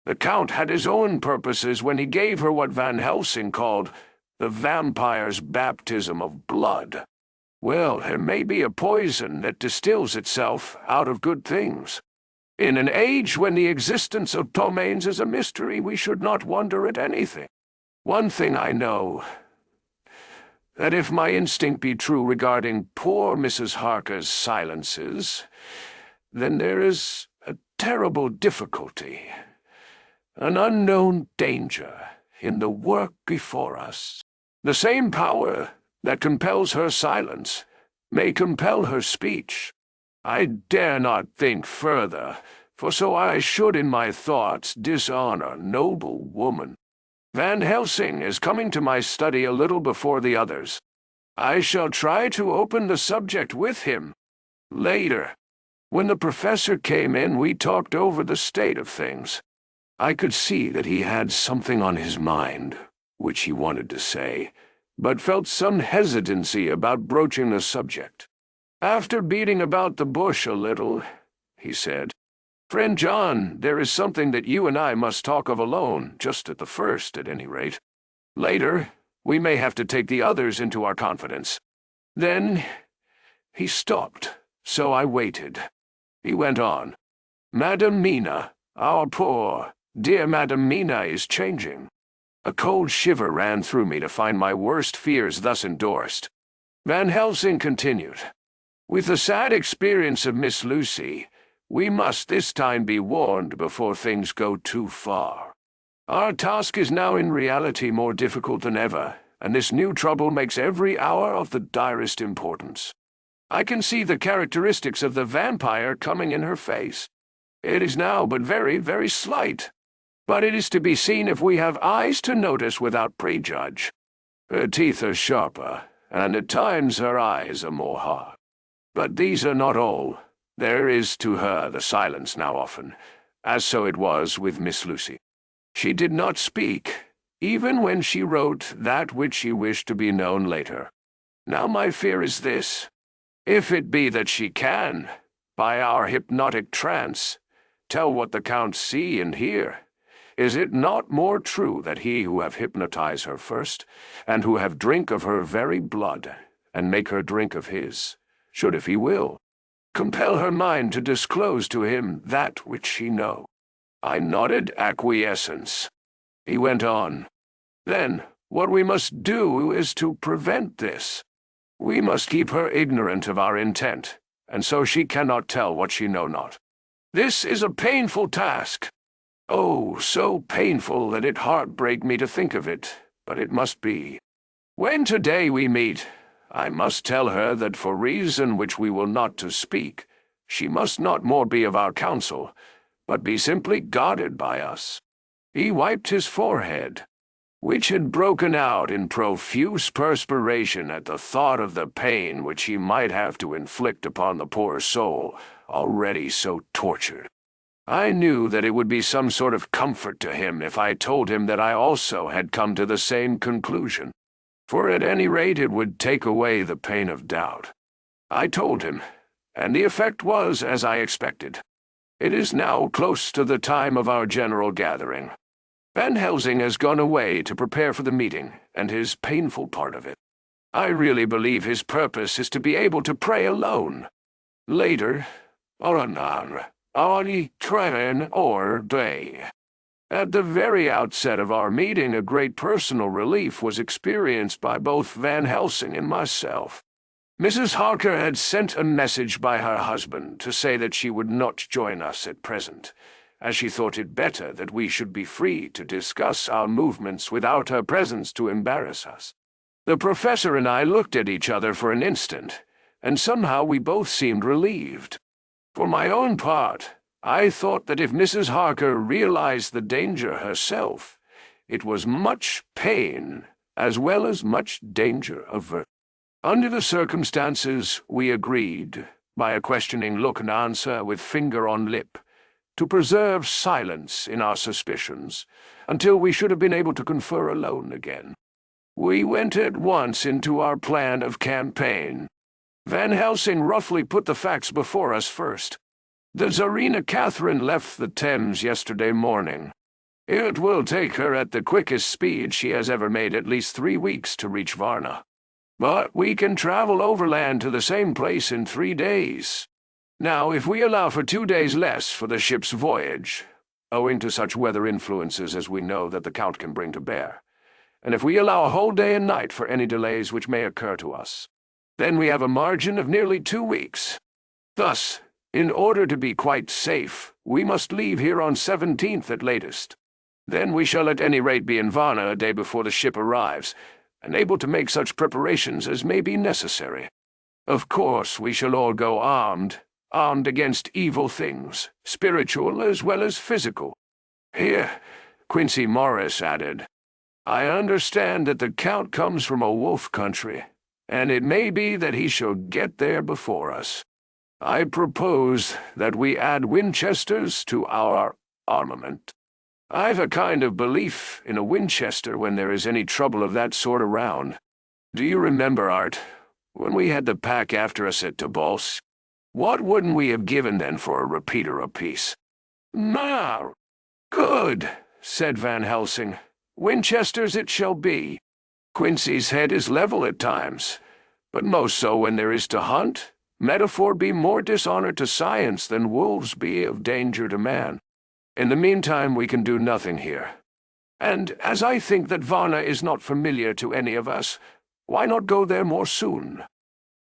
The Count had his own purposes when he gave her what Van Helsing called the vampire's baptism of blood. Well, there may be a poison that distills itself out of good things. In an age when the existence of domains is a mystery, we should not wonder at anything. One thing I know, that if my instinct be true regarding poor Mrs. Harker's silences, then there is a terrible difficulty, an unknown danger in the work before us. The same power that compels her silence may compel her speech. I dare not think further, for so I should in my thoughts dishonor noble woman. Van Helsing is coming to my study a little before the others. I shall try to open the subject with him. Later, when the professor came in, we talked over the state of things. I could see that he had something on his mind, which he wanted to say, but felt some hesitancy about broaching the subject. After beating about the bush a little, he said, "Friend John, there is something that you and I must talk of alone, just at the first, at any rate. Later, we may have to take the others into our confidence." Then he stopped, so I waited. He went on, "Madam Mina, our poor, dear Madam Mina is changing." A cold shiver ran through me to find my worst fears thus endorsed. Van Helsing continued, "With the sad experience of Miss Lucy, we must this time be warned before things go too far. Our task is now in reality more difficult than ever, and this new trouble makes every hour of the direst importance. I can see the characteristics of the vampire coming in her face. It is now but very, very slight, but it is to be seen if we have eyes to notice without prejudge. Her teeth are sharper, and at times her eyes are more hard. But these are not all. There is to her the silence now often, as so it was with Miss Lucy. She did not speak, even when she wrote that which she wished to be known later. Now my fear is this. If it be that she can, by our hypnotic trance, tell what the Count see and hear, is it not more true that he who have hypnotized her first, and who have drink of her very blood, and make her drink of his, should, if he will, compel her mind to disclose to him that which she know?" I nodded acquiescence. He went on, "Then, what we must do is to prevent this. We must keep her ignorant of our intent, and so she cannot tell what she know not. This is a painful task. Oh, so painful that it heartbreak me to think of it, but it must be. When today we meet, I must tell her that for reason which we will not to speak, she must not more be of our counsel, but be simply guarded by us." He wiped his forehead, which had broken out in profuse perspiration at the thought of the pain which he might have to inflict upon the poor soul, already so tortured. I knew that it would be some sort of comfort to him if I told him that I also had come to the same conclusion, for at any rate it would take away the pain of doubt. I told him, and the effect was as I expected. It is now close to the time of our general gathering. Van Helsing has gone away to prepare for the meeting, and his painful part of it. I really believe his purpose is to be able to pray alone. Later, at the very outset of our meeting, a great personal relief was experienced by both Van Helsing and myself. Mrs. Harker had sent a message by her husband to say that she would not join us at present, as she thought it better that we should be free to discuss our movements without her presence to embarrass us. The professor and I looked at each other for an instant, and somehow we both seemed relieved. For my own part, I thought that if Mrs. Harker realized the danger herself, it was much pain as well as much danger averted. Under the circumstances, we agreed, by a questioning look and answer with finger on lip, to preserve silence in our suspicions until we should have been able to confer alone again. We went at once into our plan of campaign. Van Helsing roughly put the facts before us first. The Tsarina Catherine left the Thames yesterday morning. It will take her at the quickest speed she has ever made at least 3 weeks to reach Varna. But we can travel overland to the same place in 3 days. Now, if we allow for 2 days less for the ship's voyage, owing to such weather influences as we know that the Count can bring to bear, and if we allow a whole day and night for any delays which may occur to us, then we have a margin of nearly 2 weeks. Thus, in order to be quite safe, we must leave here on 17th at latest. Then we shall at any rate be in Varna a day before the ship arrives, and able to make such preparations as may be necessary. Of course, we shall all go armed, armed against evil things, spiritual as well as physical. Here, Quincey Morris added, I understand that the Count comes from a wolf country, and it may be that he shall get there before us. I propose that we add Winchesters to our armament. I've a kind of belief in a Winchester when there is any trouble of that sort around. Do you remember, Art, when we had the pack after us at Tobolsk? What wouldn't we have given then for a repeater apiece? "Ma, good," said Van Helsing. "Winchesters it shall be. Quincey's head is level at times, but most so when there is to hunt. Metaphor be more dishonor to science than wolves be of danger to man. In the meantime we can do nothing here. And as I think that Varna is not familiar to any of us, why not go there more soon?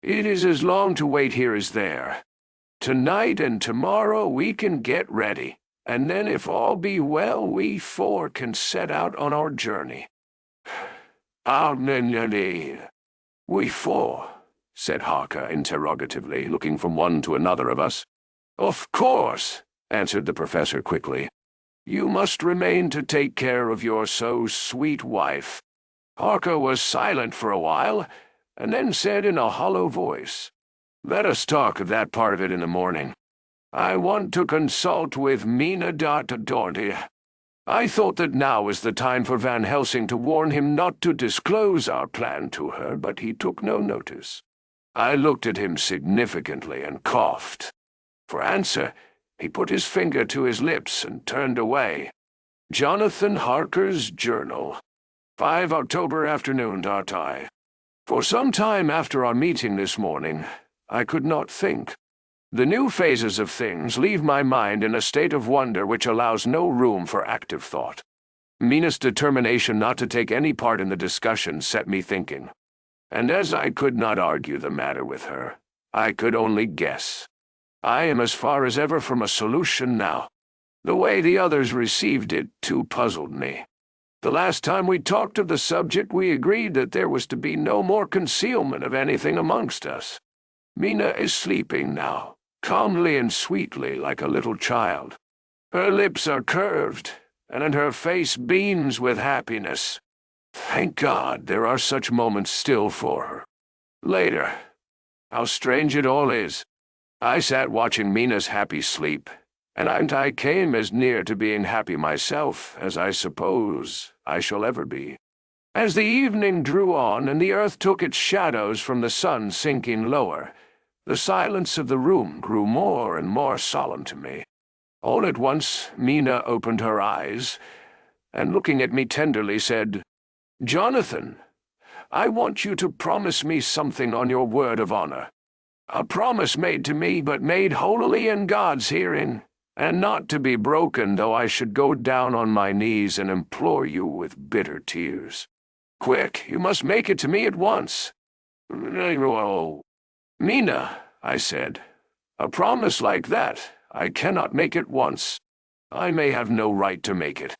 It is as long to wait here as there. Tonight and tomorrow we can get ready, and then if all be well, we four can set out on our journey." "We four?" said Harker interrogatively, looking from one to another of us. "Of course," answered the professor quickly. "You must remain to take care of your so sweet wife." Harker was silent for a while, and then said in a hollow voice, "Let us talk of that part of it in the morning. I want to consult with Mina Dorty. I thought that now was the time for Van Helsing to warn him not to disclose our plan to her, but he took no notice. I looked at him significantly and coughed. For answer, he put his finger to his lips and turned away. Jonathan Harker's Journal. 5 October afternoon, Dartai. For some time after our meeting this morning, I could not think. The new phases of things leave my mind in a state of wonder which allows no room for active thought. Mina's determination not to take any part in the discussion set me thinking. And as I could not argue the matter with her, I could only guess. I am as far as ever from a solution now. The way the others received it too puzzled me. The last time we talked of the subject we agreed that there was to be no more concealment of anything amongst us. Mina is sleeping now, calmly and sweetly like a little child. Her lips are curved, and her face beams with happiness. Thank God there are such moments still for her. Later, how strange it all is. I sat watching Mina's happy sleep, and I came as near to being happy myself as I suppose I shall ever be. As the evening drew on and the earth took its shadows from the sun sinking lower, the silence of the room grew more and more solemn to me. All at once Mina opened her eyes, and looking at me tenderly said, "Jonathan, I want you to promise me something on your word of honor. A promise made to me, but made holily in God's hearing, and not to be broken though I should go down on my knees and implore you with bitter tears. Quick, you must make it to me at once." "Oh, Mina," I said, "a promise like that, I cannot make at once. I may have no right to make it."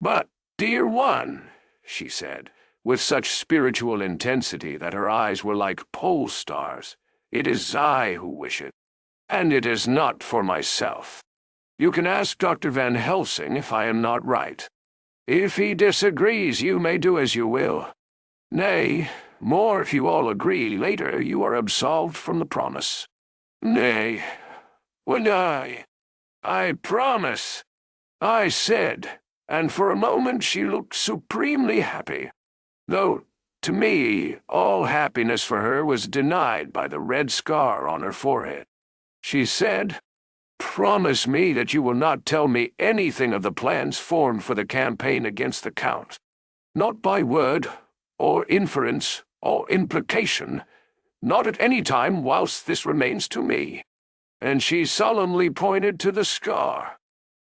"But, dear one," she said, with such spiritual intensity that her eyes were like pole stars, "it is I who wish it, and it is not for myself. You can ask Dr. Van Helsing if I am not right. If he disagrees, you may do as you will. Nay, more if you all agree later you are absolved from the promise." "Nay, well, I promise," I said, and for a moment she looked supremely happy, though, to me, all happiness for her was denied by the red scar on her forehead. She said, "Promise me that you will not tell me anything of the plans formed for the campaign against the Count. Not by word, or inference, or implication, not at any time whilst this remains to me." And she solemnly pointed to the scar.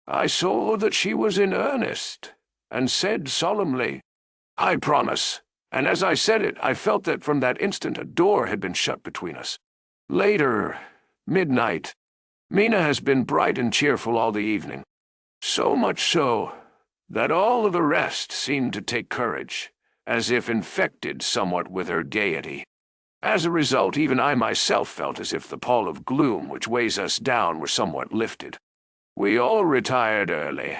I saw that she was in earnest, and said solemnly, "I promise," and as I said it, I felt that from that instant a door had been shut between us. Later, midnight, Mina has been bright and cheerful all the evening, so much so that all of the rest seemed to take courage, as if infected somewhat with her gaiety. As a result, even I myself felt as if the pall of gloom which weighs us down were somewhat lifted. We all retired early.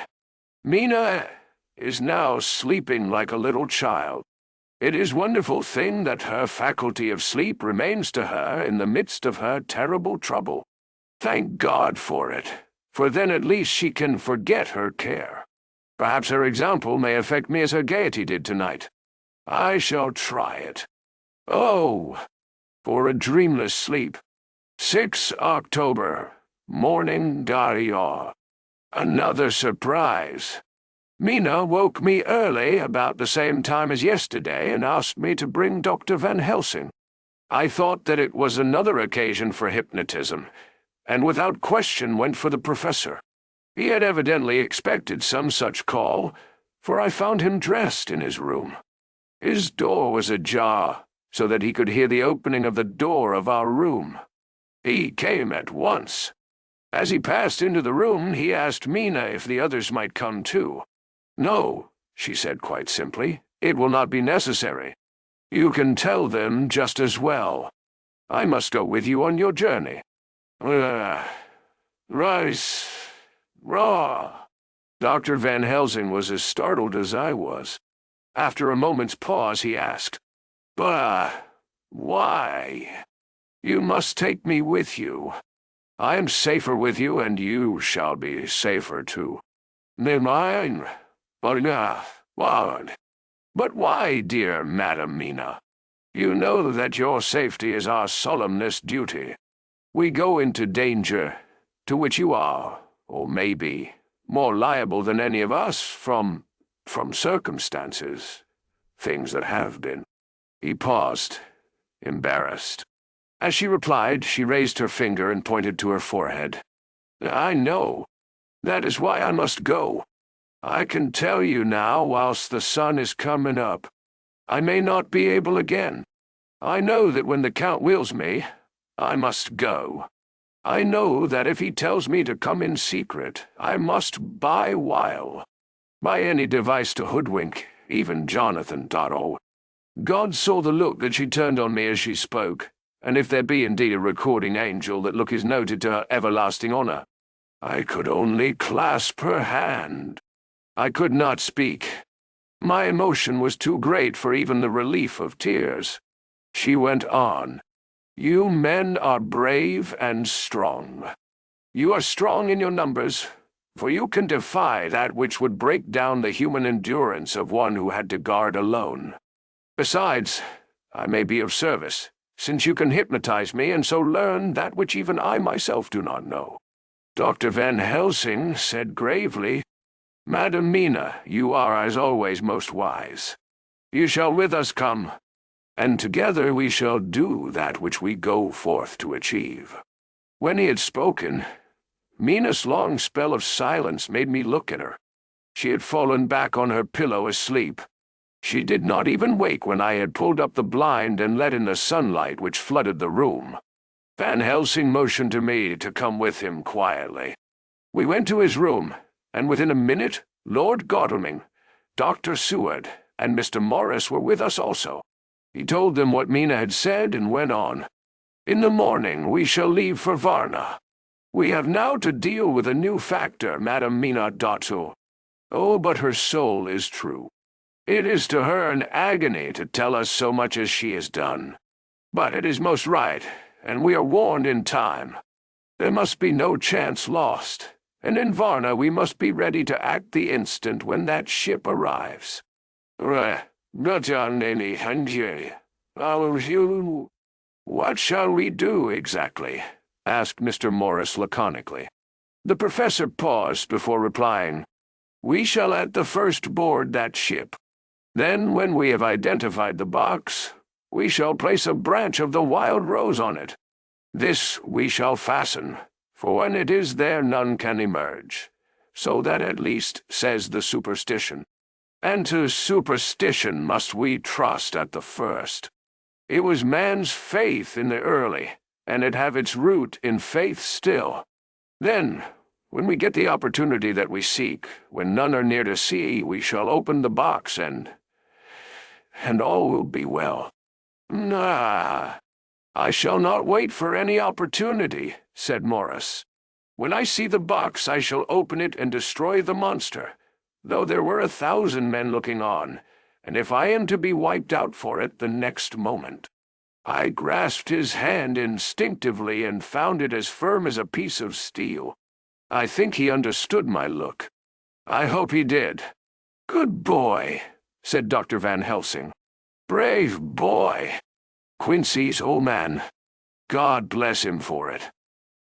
Mina is now sleeping like a little child. It is a wonderful thing that her faculty of sleep remains to her in the midst of her terrible trouble. Thank God for it, for then at least she can forget her care. Perhaps her example may affect me as her gaiety did tonight. I shall try it. Oh, for a dreamless sleep. 6 October, morning Daria. Another surprise. Mina woke me early, about the same time as yesterday, and asked me to bring Dr. Van Helsing. I thought that it was another occasion for hypnotism, and without question went for the professor. He had evidently expected some such call, for I found him dressed in his room. His door was ajar, so that he could hear the opening of the door of our room. He came at once. As he passed into the room, he asked Mina if the others might come too. "No," she said quite simply, "it will not be necessary. You can tell them just as well. I must go with you on your journey." Rice. Raw. Dr. Van Helsing was as startled as I was. After a moment's pause, he asked, "But why? You must take me with you. I am safer with you, and you shall be safer too. Mine, but why, dear Madam Mina? You know that your safety is our solemnest duty. We go into danger, to which you are, or may be, more liable than any of us from circumstances, things that have been." He paused, embarrassed. As she replied, she raised her finger and pointed to her forehead. "I know. That is why I must go. I can tell you now whilst the sun is coming up. I may not be able again. I know that when the Count wills me, I must go. I know that if he tells me to come in secret, I must by any device to hoodwink, even Jonathan Darrow." God saw the look that she turned on me as she spoke, and if there be indeed a recording angel, that look is noted to her everlasting honour. I could only clasp her hand. I could not speak. My emotion was too great for even the relief of tears. She went on. "You men are brave and strong. You are strong in your numbers, for you can defy that which would break down the human endurance of one who had to guard alone. Besides, I may be of service, since you can hypnotize me and so learn that which even I myself do not know." Dr. Van Helsing said gravely, "Madam Mina, you are as always most wise. You shall with us come, and together we shall do that which we go forth to achieve." When he had spoken, Mina's long spell of silence made me look at her. She had fallen back on her pillow asleep. She did not even wake when I had pulled up the blind and let in the sunlight which flooded the room. Van Helsing motioned to me to come with him quietly. We went to his room, and within a minute, Lord Godalming, Dr. Seward, and Mr. Morris were with us also. He told them what Mina had said and went on. "In the morning we shall leave for Varna. We have now to deal with a new factor, Madam Mina Dotto. Oh, but her soul is true. It is to her an agony to tell us so much as she has done. But it is most right, and we are warned in time. There must be no chance lost, and in Varna we must be ready to act the instant when that ship arrives." "What shall we do exactly?" asked Mr. Morris laconically. The professor paused before replying. "We shall at the first board that ship. Then, when we have identified the box, we shall place a branch of the wild rose on it. This we shall fasten, for when it is there none can emerge. So that at least says the superstition. And to superstition must we trust at the first. It was man's faith in the early, and it have its root in faith still. Then, when we get the opportunity that we seek, when none are near to see, we shall open the box and all will be well." "Ah, "I shall not wait for any opportunity," said Morris. "When I see the box, I shall open it and destroy the monster, though there were 1,000 men looking on, and if I am to be wiped out for it the next moment." I grasped his hand instinctively and found it as firm as a piece of steel. I think he understood my look. I hope he did. "Good boy," said Dr. Van Helsing. "Brave boy. Quincey's old man. God bless him for it.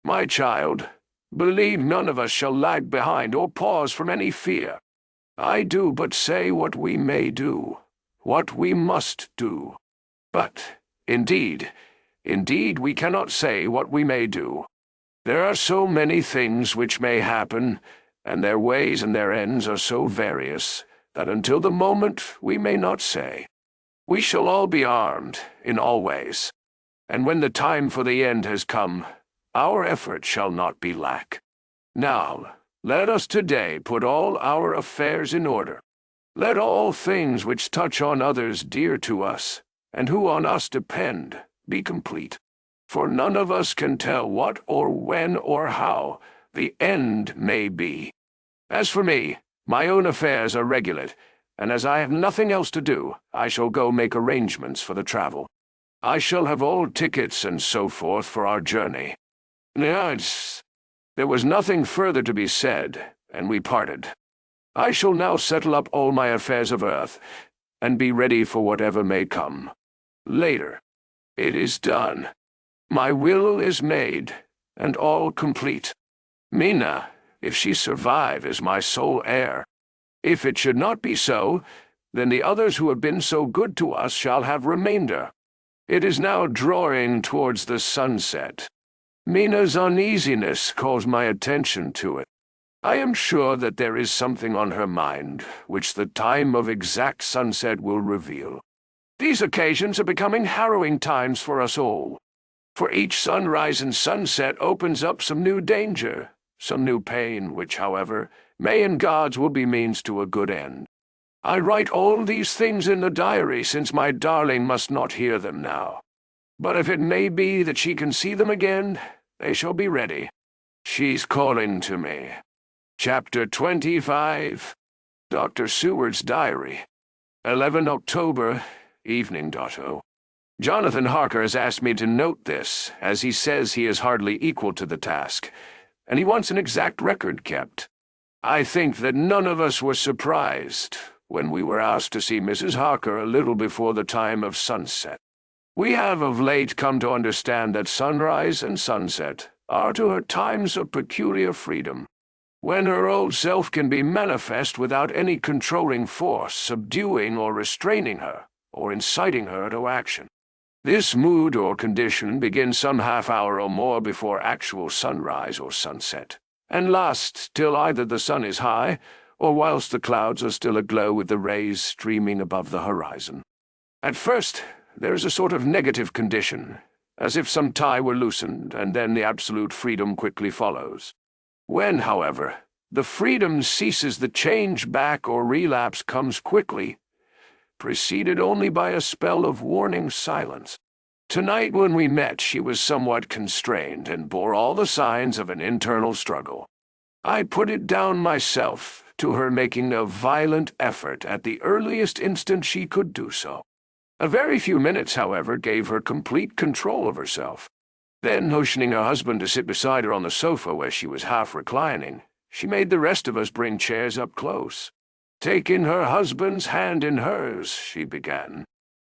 My child, believe none of us shall lag behind or pause from any fear. I do but say what we may do, what we must do. But, indeed, we cannot say what we may do. There are so many things which may happen, and their ways and their ends are so various, that until the moment we may not say. We shall all be armed, in all ways, and when the time for the end has come, our effort shall not be lack. Now, let us today put all our affairs in order. Let all things which touch on others dear to us, and who on us depend, be complete. For none of us can tell what or when or how the end may be. As for me, my own affairs are regulate, and as I have nothing else to do, I shall go make arrangements for the travel. I shall have all tickets and so forth for our journey." Yes, there was nothing further to be said, and we parted. I shall now settle up all my affairs of earth, and be ready for whatever may come. Later. It is done. My will is made, and all complete. Mina, if she survive, is my sole heir. If it should not be so, then the others who have been so good to us shall have remainder. It is now drawing towards the sunset. Mina's uneasiness calls my attention to it. I am sure that there is something on her mind, which the time of exact sunset will reveal. These occasions are becoming harrowing times for us all. For each sunrise and sunset opens up some new danger, some new pain, which, however, may in God's will be means to a good end. I write all these things in the diary, since my darling must not hear them now. But if it may be that she can see them again, they shall be ready. She's calling to me. Chapter 25. Dr. Seward's Diary. 11 October, evening, Dotto. Jonathan Harker has asked me to note this, as he says he is hardly equal to the task, and he wants an exact record kept. I think that none of us were surprised when we were asked to see Mrs. Harker a little before the time of sunset. We have of late come to understand that sunrise and sunset are to her times of peculiar freedom, when her old self can be manifest without any controlling force subduing or restraining her, or inciting her to action. This mood or condition begins some half-hour or more before actual sunrise or sunset, and lasts till either the sun is high, or whilst the clouds are still aglow with the rays streaming above the horizon. At first, there is a sort of negative condition, as if some tie were loosened, and then the absolute freedom quickly follows. When, however, the freedom ceases, the change back or relapse comes quickly, preceded only by a spell of warning silence. Tonight when we met, she was somewhat constrained and bore all the signs of an internal struggle. I put it down myself to her making a violent effort at the earliest instant she could do so. A very few minutes, however, gave her complete control of herself. Then, motioning her husband to sit beside her on the sofa where she was half reclining, she made the rest of us bring chairs up close. Taking her husband's hand in hers, she began,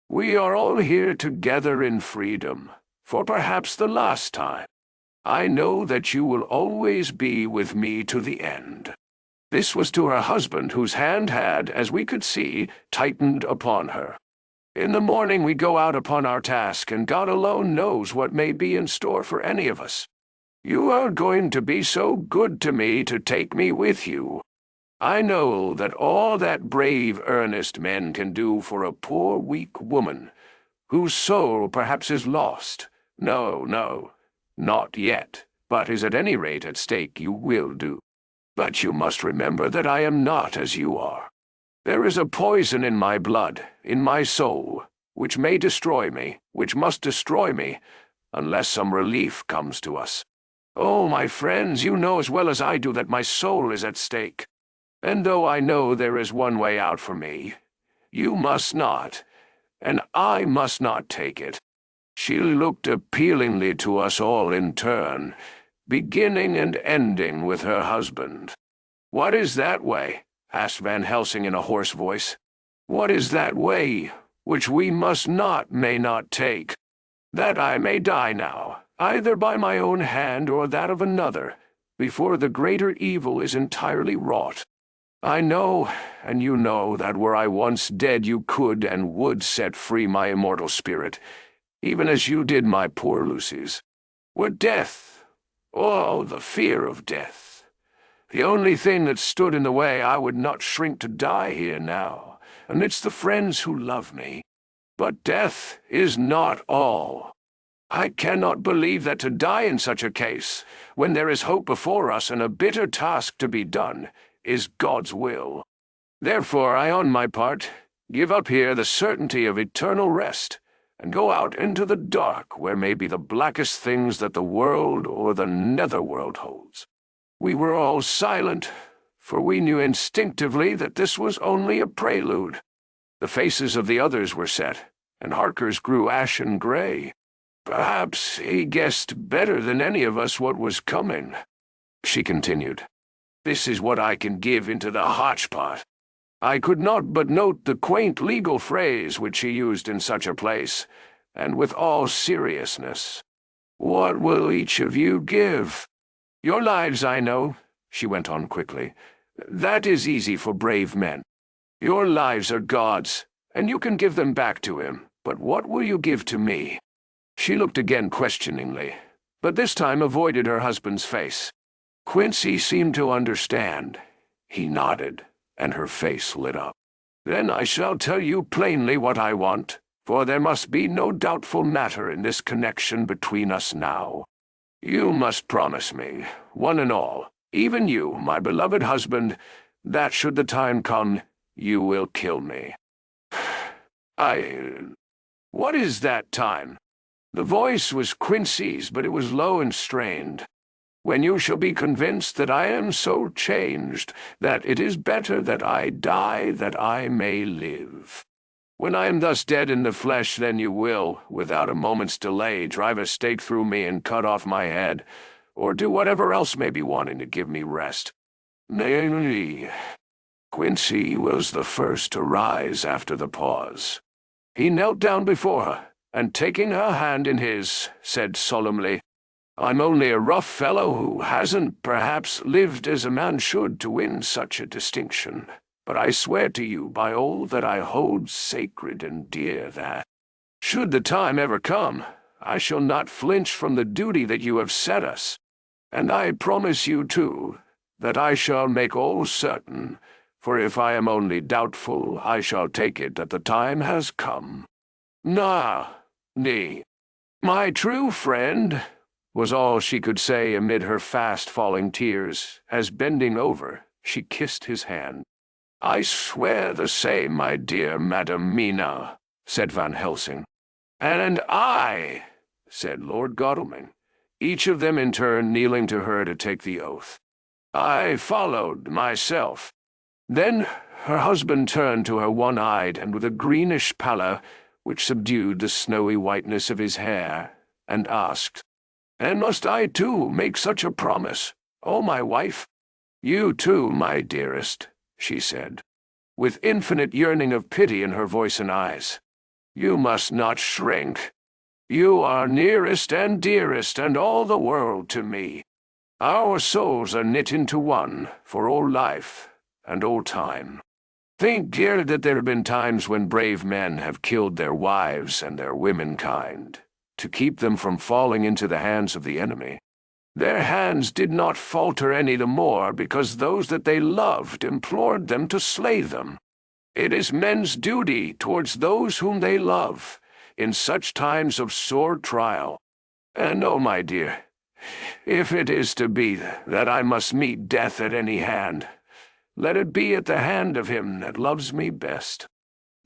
"We are all here together in freedom, for perhaps the last time. I know that you will always be with me to the end." This was to her husband, whose hand had, as we could see, tightened upon her. In the morning we go out upon our task, and God alone knows what may be in store for any of us. You are going to be so good to me to take me with you. I know that all that brave, earnest men can do for a poor, weak woman, whose soul perhaps is lost. No, not yet, but is at any rate at stake, you will do. But you must remember that I am not as you are. There is a poison in my blood, in my soul, which may destroy me, which must destroy me, unless some relief comes to us. Oh, my friends, you know as well as I do that my soul is at stake. And though I know there is one way out for me, you must not, and I must not take it." She looked appealingly to us all in turn, beginning and ending with her husband. "What is that way?" asked Van Helsing in a hoarse voice. "What is that way which we may not take? That I may die now, either by my own hand or that of another, before the greater evil is entirely wrought. I know, and you know, that were I once dead you could and would set free my immortal spirit, even as you did my poor Lucy's. Were death, oh, the fear of death, the only thing that stood in the way, I would not shrink to die here now, amidst the friends who love me. But death is not all. I cannot believe that to die in such a case, when there is hope before us and a bitter task to be done, is God's will. Therefore I, on my part, give up here the certainty of eternal rest, and go out into the dark where may be the blackest things that the world or the netherworld holds." We were all silent, for we knew instinctively that this was only a prelude. The faces of the others were set, and Harker's grew ashen gray. Perhaps he guessed better than any of us what was coming. She continued, "This is what I can give into the hotchpot." I could not but note the quaint legal phrase which she used in such a place, and with all seriousness. "What will each of you give? Your lives, I know," she went on quickly. "That is easy for brave men. Your lives are God's, and you can give them back to him. But what will you give to me?" She looked again questioningly, but this time avoided her husband's face. Quincey seemed to understand. He nodded, and her face lit up. "Then I shall tell you plainly what I want, for there must be no doubtful matter in this connection between us now. You must promise me, one and all, even you, my beloved husband, that should the time come, you will kill me." What is that time?" The voice was Quincey's, but it was low and strained. "When you shall be convinced that I am so changed that it is better that I die that I may live. When I am thus dead in the flesh, then you will, without a moment's delay, drive a stake through me and cut off my head, or do whatever else may be wanting to give me rest." Nay, Quincey was the first to rise after the pause. He knelt down before her, and taking her hand in his, said solemnly, "I'm only a rough fellow who hasn't, perhaps, lived as a man should to win such a distinction, but I swear to you by all that I hold sacred and dear that, should the time ever come, I shall not flinch from the duty that you have set us, and I promise you, too, that I shall make all certain, for if I am only doubtful, I shall take it that the time has come. Nee, my true friend," was all she could say amid her fast-falling tears, as bending over, she kissed his hand. "I swear the same, my dear Madam Mina," said Van Helsing. "And I," said Lord Godalming, each of them in turn kneeling to her to take the oath. "I followed myself." Then her husband turned to her one-eyed and with a greenish pallor which subdued the snowy whiteness of his hair, and asked, "And must I, too, make such a promise, O my wife?" "You, too, my dearest," she said, with infinite yearning of pity in her voice and eyes. "You must not shrink. You are nearest and dearest and all the world to me. Our souls are knit into one, for all life and all time. Think, dear, that there have been times when brave men have killed their wives and their womenkind, to keep them from falling into the hands of the enemy. Their hands did not falter any the more because those that they loved implored them to slay them. It is men's duty towards those whom they love, in such times of sore trial. And, oh, my dear, if it is to be that I must meet death at any hand, let it be at the hand of him that loves me best.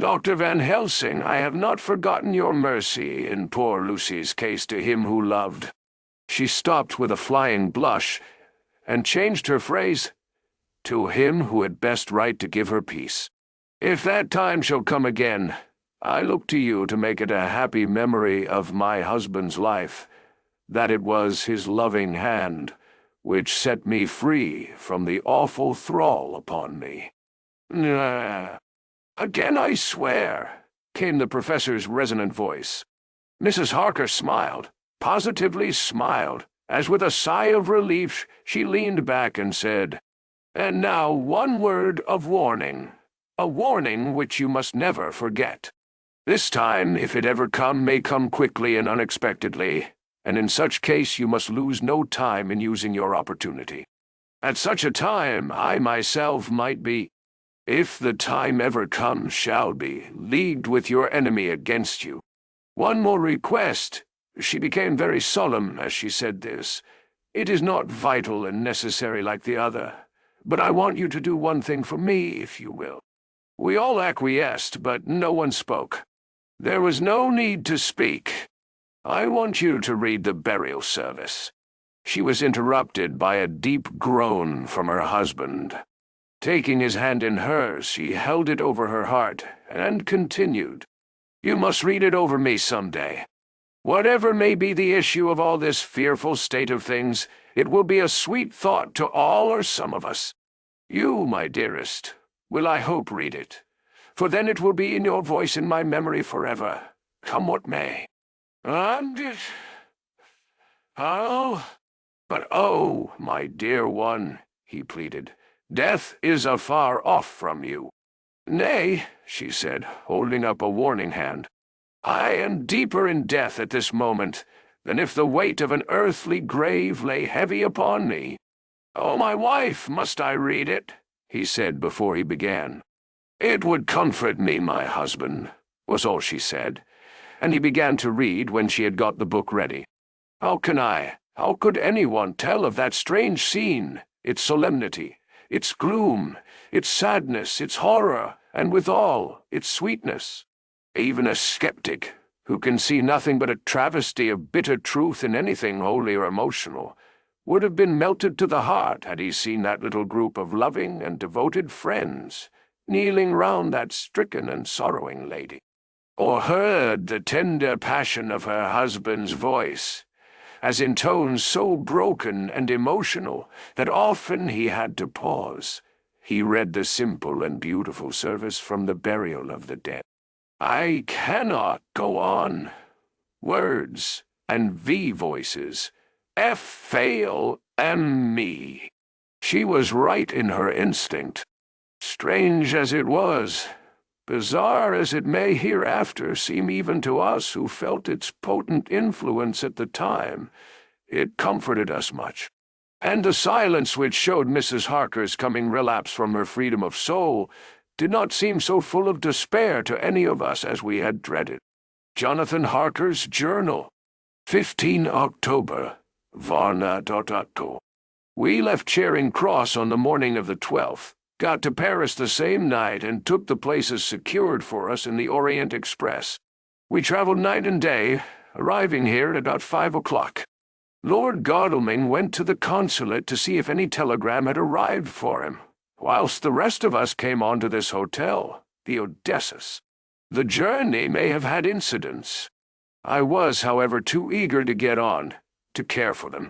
Dr. Van Helsing, I have not forgotten your mercy in poor Lucy's case to him who loved." She stopped with a flying blush, and changed her phrase, "to him who had best right to give her peace. If that time shall come again, I look to you to make it a happy memory of my husband's life, that it was his loving hand which set me free from the awful thrall upon me." "Again I swear," came the professor's resonant voice. Mrs. Harker smiled, positively smiled, as with a sigh of relief she leaned back and said, "And now one word of warning, a warning which you must never forget. This time, if it ever come, may come quickly and unexpectedly, and in such case you must lose no time in using your opportunity. At such a time I myself might be, if the time ever comes shall be, leagued with your enemy against you. One more request." She became very solemn as she said this. "It is not vital and necessary like the other, but I want you to do one thing for me, if you will." We all acquiesced, but no one spoke. There was no need to speak. "I want you to read the burial service." She was interrupted by a deep groan from her husband. Taking his hand in hers, she held it over her heart, and continued, "You must read it over me some day. Whatever may be the issue of all this fearful state of things, it will be a sweet thought to all or some of us. You, my dearest, will I hope read it, for then it will be in your voice in my memory forever, come what may. And but oh, my dear one," he pleaded, "death is afar off from you." "Nay," she said, holding up a warning hand, "I am deeper in death at this moment than if the weight of an earthly grave lay heavy upon me." "Oh, my wife, must I read it?" he said before he began. "It would comfort me, my husband," was all she said, and he began to read when she had got the book ready. How could anyone tell of that strange scene, its solemnity, its gloom, its sadness, its horror, and withal its sweetness? Even a skeptic, who can see nothing but a travesty of bitter truth in anything holy or emotional, would have been melted to the heart had he seen that little group of loving and devoted friends kneeling round that stricken and sorrowing lady, or heard the tender passion of her husband's voice, as in tones so broken and emotional that often he had to pause. He read the simple and beautiful service from the burial of the dead. I cannot go on. Words and voices, F fail and me. She was right in her instinct. Strange as it was, bizarre as it may hereafter seem even to us who felt its potent influence at the time, it comforted us much. And the silence which showed Mrs. Harker's coming relapse from her freedom of soul did not seem so full of despair to any of us as we had dreaded. Jonathan Harker's journal, 15 October, Varna. We left Charing Cross on the morning of the 12th, got to Paris the same night, and took the places secured for us in the Orient Express. We travelled night and day, arriving here at about 5 o'clock. Lord Godalming went to the consulate to see if any telegram had arrived for him, whilst the rest of us came on to this hotel, the Odysseus. The journey may have had incidents. I was, however, too eager to get on, to care for them.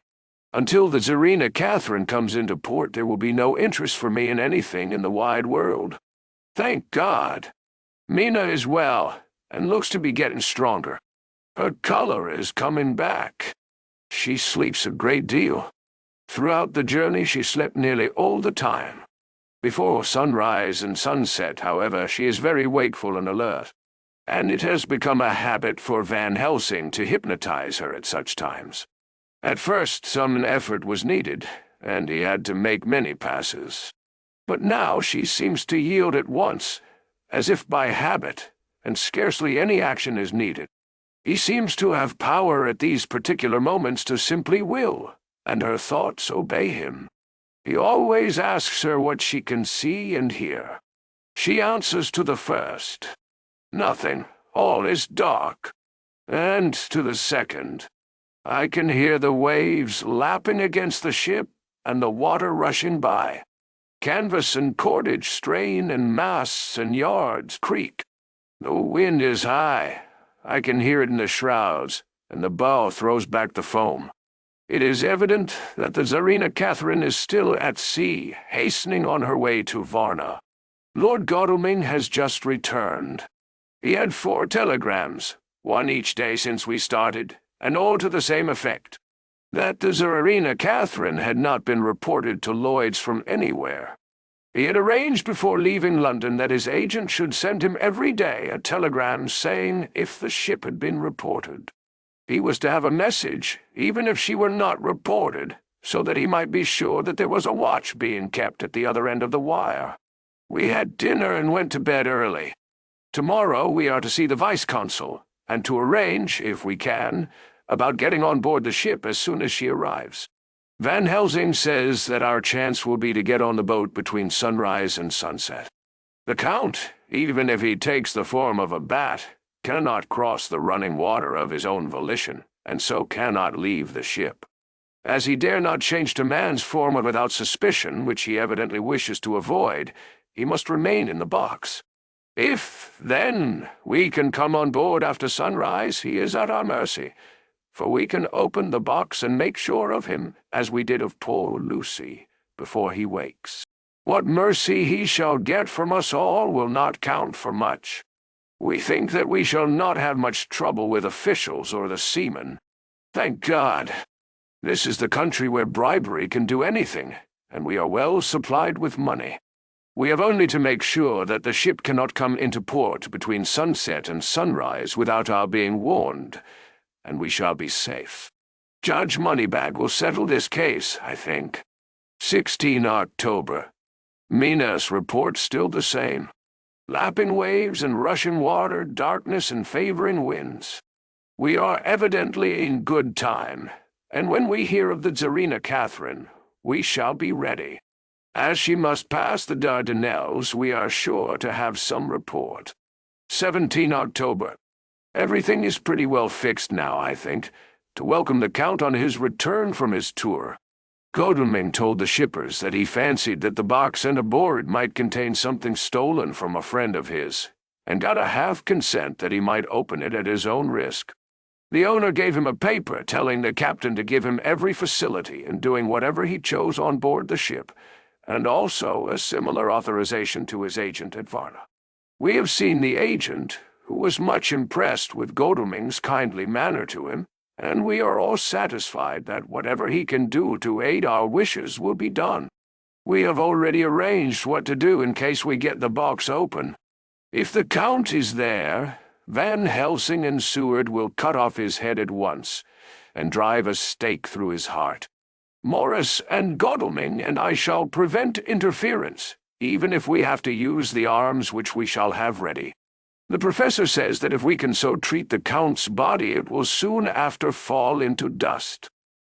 Until the Tsarina Catherine comes into port, there will be no interest for me in anything in the wide world. Thank God! Mina is well, and looks to be getting stronger. Her color is coming back. She sleeps a great deal. Throughout the journey she slept nearly all the time. Before sunrise and sunset, however, she is very wakeful and alert, and it has become a habit for Van Helsing to hypnotize her at such times. At first some effort was needed, and he had to make many passes. But now she seems to yield at once, as if by habit, and scarcely any action is needed. He seems to have power at these particular moments to simply will, and her thoughts obey him. He always asks her what she can see and hear. She answers to the first. Nothing. All is dark. And to the second, I can hear the waves lapping against the ship and the water rushing by. Canvas and cordage strain and masts and yards creak. The wind is high. I can hear it in the shrouds, and the bow throws back the foam. It is evident that the Tsarina Catherine is still at sea, hastening on her way to Varna. Lord Godalming has just returned. He had 4 telegrams, one each day since we started, and all to the same effect, that the Tsarina Catherine had not been reported to Lloyd's from anywhere. He had arranged before leaving London that his agent should send him every day a telegram saying if the ship had been reported. He was to have a message, even if she were not reported, so that he might be sure that there was a watch being kept at the other end of the wire. We had dinner and went to bed early. Tomorrow we are to see the vice-consul, and to arrange, if we can, about getting on board the ship as soon as she arrives. Van Helsing says that our chance will be to get on the boat between sunrise and sunset. The Count, even if he takes the form of a bat, cannot cross the running water of his own volition, and so cannot leave the ship. As he dare not change to man's form without suspicion, which he evidently wishes to avoid, he must remain in the box. If, then, we can come on board after sunrise, he is at our mercy, for we can open the box and make sure of him, as we did of poor Lucy, before he wakes. What mercy he shall get from us all will not count for much. We think that we shall not have much trouble with officials or the seamen. Thank God! This is the country where bribery can do anything, and we are well supplied with money. We have only to make sure that the ship cannot come into port between sunset and sunrise without our being warned, and we shall be safe. Judge Moneybag will settle this case, I think. 16 October. Mina's report still the same. Lapping waves and rushing water, darkness and favoring winds. We are evidently in good time, and when we hear of the Tsarina Catherine, we shall be ready. As she must pass the Dardanelles, we are sure to have some report. 17 October. Everything is pretty well fixed now, I think, to welcome the Count on his return from his tour. Godalming told the shippers that he fancied that the box sent aboard might contain something stolen from a friend of his, and got a half-consent that he might open it at his own risk. The owner gave him a paper telling the captain to give him every facility in doing whatever he chose on board the ship, and also a similar authorization to his agent at Varna. We have seen the agent, who was much impressed with Godalming's kindly manner to him, and we are all satisfied that whatever he can do to aid our wishes will be done. We have already arranged what to do in case we get the box open. If the Count is there, Van Helsing and Seward will cut off his head at once, and drive a stake through his heart. Morris and Godalming and I shall prevent interference, even if we have to use the arms which we shall have ready. The professor says that if we can so treat the Count's body, it will soon after fall into dust.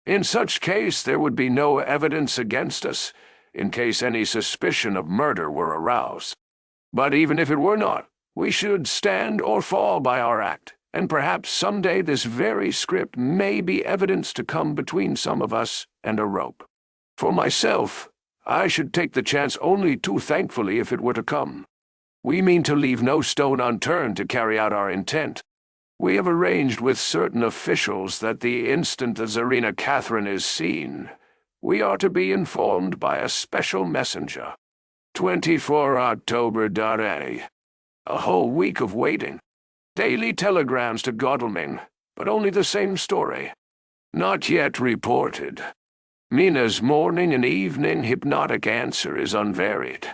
In such case there would be no evidence against us, in case any suspicion of murder were aroused. But even if it were not, we should stand or fall by our act, and perhaps some day this very script may be evidence to come between some of us and a rope. For myself, I should take the chance only too thankfully if it were to come. We mean to leave no stone unturned to carry out our intent. We have arranged with certain officials that the instant the Tsarina Catherine is seen, we are to be informed by a special messenger. 24 October Darani. A whole week of waiting. Daily telegrams to Godalming, but only the same story. Not yet reported. Mina's morning and evening hypnotic answer is unvaried.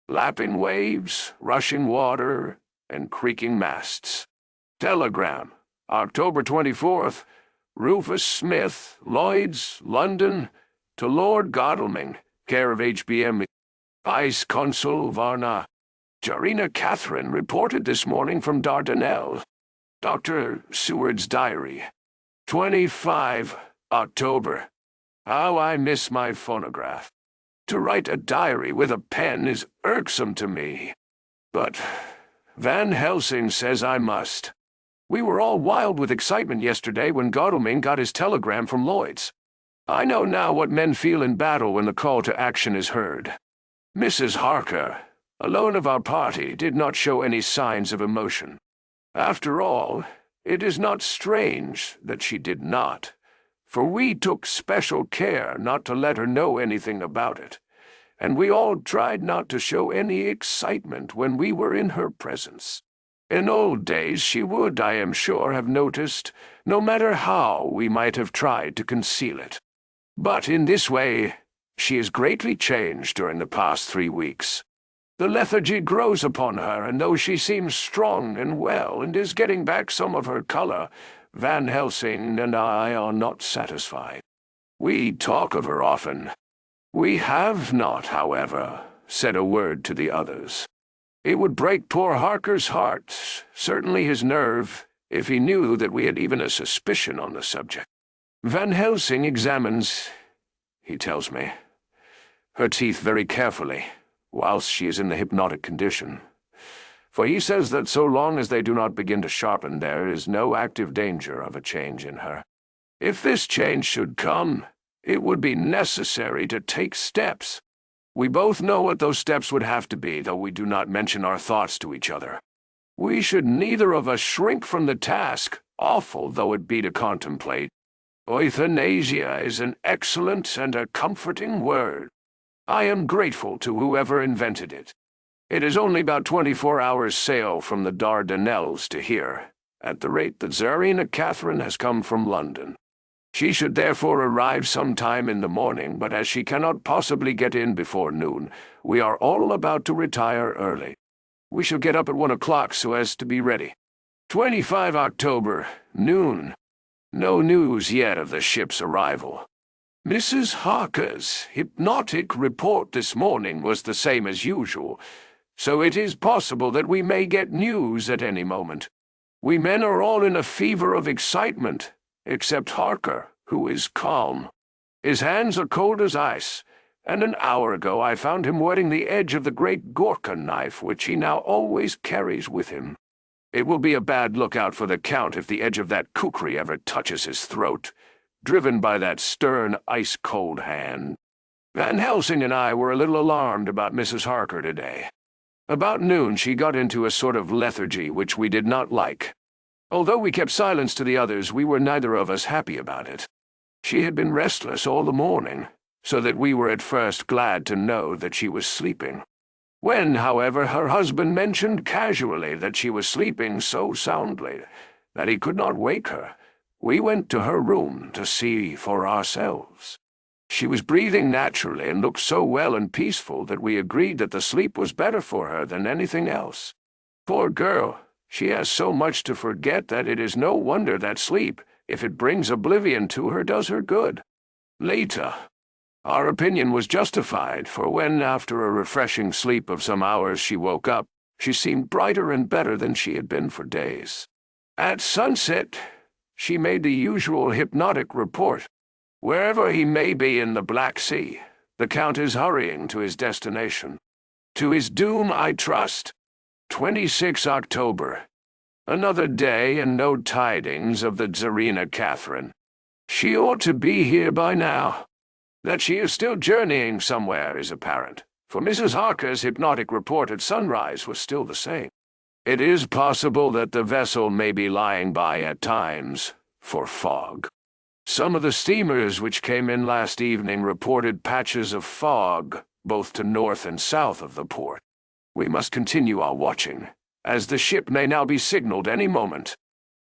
Lapping waves, rushing water, and creaking masts. Telegram, October 24th, Rufus Smith, Lloyd's, London, to Lord Godalming, care of HBM, Vice-Consul Varna. Tsarina Catherine reported this morning from Dardanelles. Dr. Seward's diary. 25 October. How I miss my phonograph. To write a diary with a pen is irksome to me. But Van Helsing says I must. We were all wild with excitement yesterday when Godalming got his telegram from Lloyd's. I know now what men feel in battle when the call to action is heard. Mrs. Harker, alone of our party, did not show any signs of emotion. After all, it is not strange that she did not, for we took special care not to let her know anything about it, and we all tried not to show any excitement when we were in her presence. In old days she would, I am sure, have noticed, no matter how we might have tried to conceal it. But in this way, she is greatly changed during the past 3 weeks. The lethargy grows upon her, and though she seems strong and well and is getting back some of her color, Van Helsing and I are not satisfied. We talk of her often. We have not, however, said a word to the others. It would break poor Harker's heart, certainly his nerve, if he knew that we had even a suspicion on the subject. Van Helsing examines, he tells me, her teeth very carefully, whilst she is in the hypnotic condition. For he says that so long as they do not begin to sharpen, there is no active danger of a change in her. If this change should come, it would be necessary to take steps. We both know what those steps would have to be, though we do not mention our thoughts to each other. We should neither of us shrink from the task, awful though it be to contemplate. Euthanasia is an excellent and a comforting word. I am grateful to whoever invented it. It is only about 24 hours' sail from the Dardanelles to here, at the rate that Tsarina Catherine has come from London. She should therefore arrive some time in the morning, but as she cannot possibly get in before noon, we are all about to retire early. We shall get up at 1 o'clock so as to be ready. 25 October, noon. No news yet of the ship's arrival. Mrs. Harker's hypnotic report this morning was the same as usual, so it is possible that we may get news at any moment. We men are all in a fever of excitement, except Harker, who is calm. His hands are cold as ice, and an hour ago I found him wetting the edge of the great Gorka knife which he now always carries with him. It will be a bad lookout for the Count if the edge of that kukri ever touches his throat, driven by that stern, ice-cold hand. Van Helsing and I were a little alarmed about Mrs. Harker today. About noon she got into a sort of lethargy which we did not like. Although we kept silence to the others, we were neither of us happy about it. She had been restless all the morning, so that we were at first glad to know that she was sleeping. When, however, her husband mentioned casually that she was sleeping so soundly that he could not wake her, we went to her room to see for ourselves. She was breathing naturally and looked so well and peaceful that we agreed that the sleep was better for her than anything else. Poor girl, she has so much to forget that it is no wonder that sleep, if it brings oblivion to her, does her good. Later, our opinion was justified, for when, after a refreshing sleep of some hours, she woke up, she seemed brighter and better than she had been for days. At sunset, she made the usual hypnotic report. Wherever he may be in the Black Sea, the Count is hurrying to his destination. To his doom, I trust. 26 October. Another day and no tidings of the Tsarina Catherine. She ought to be here by now. That she is still journeying somewhere is apparent, for Mrs. Harker's hypnotic report at sunrise was still the same. It is possible that the vessel may be lying by at times, for fog. Some of the steamers which came in last evening reported patches of fog, both to north and south of the port. We must continue our watching, as the ship may now be signaled any moment.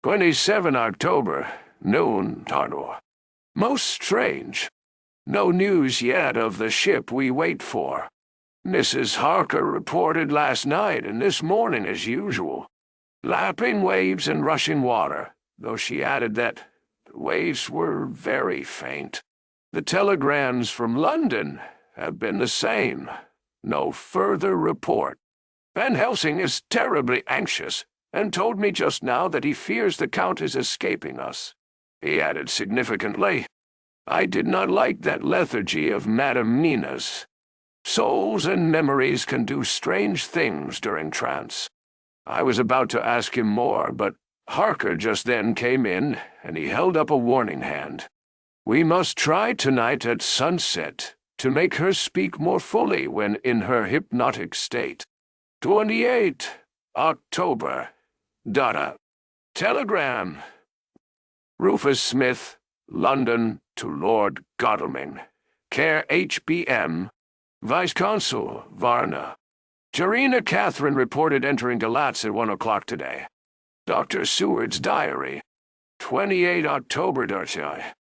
27 October, noon, Tarnor. Most strange. No news yet of the ship we wait for. Mrs. Harker reported last night and this morning as usual. Lapping waves and rushing water, though she added that the waves were very faint. The telegrams from London have been the same. No further report. Van Helsing is terribly anxious, and told me just now that he fears the Count is escaping us. He added significantly, I did not like that lethargy of Madame Mina's. Souls and memories can do strange things during trance. I was about to ask him more, but Harker just then came in, and he held up a warning hand. "We must try tonight at sunset to make her speak more fully when in her hypnotic state. 28 October. Dada. Telegram. Rufus Smith, London, to Lord Godalming. Care HBM. Vice-Consul, Varna. Jarina Catherine reported entering Galatz at 1 o'clock today. Dr. Seward's diary. 28 October, Darchai.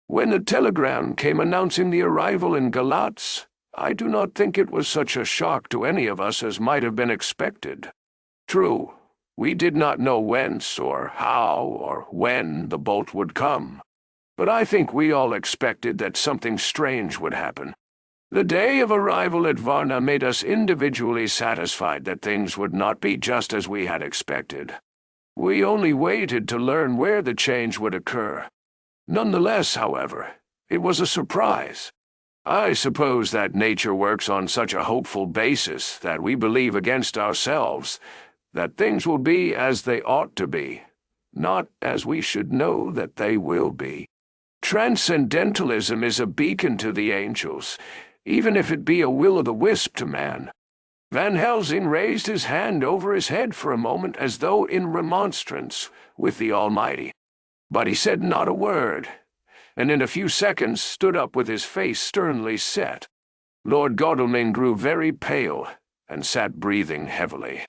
When the telegram came announcing the arrival in Galatz, I do not think it was such a shock to any of us as might have been expected. True, we did not know whence or how or when the bolt would come, but I think we all expected that something strange would happen. The day of arrival at Varna made us individually satisfied that things would not be just as we had expected. We only waited to learn where the change would occur. Nonetheless, however, it was a surprise. I suppose that nature works on such a hopeful basis that we believe against ourselves that things will be as they ought to be, not as we should know that they will be. Transcendentalism is a beacon to the angels, even if it be a will-o'-the-wisp to man. Van Helsing raised his hand over his head for a moment as though in remonstrance with the Almighty. But he said not a word, and in a few seconds stood up with his face sternly set. Lord Godalming grew very pale, and sat breathing heavily.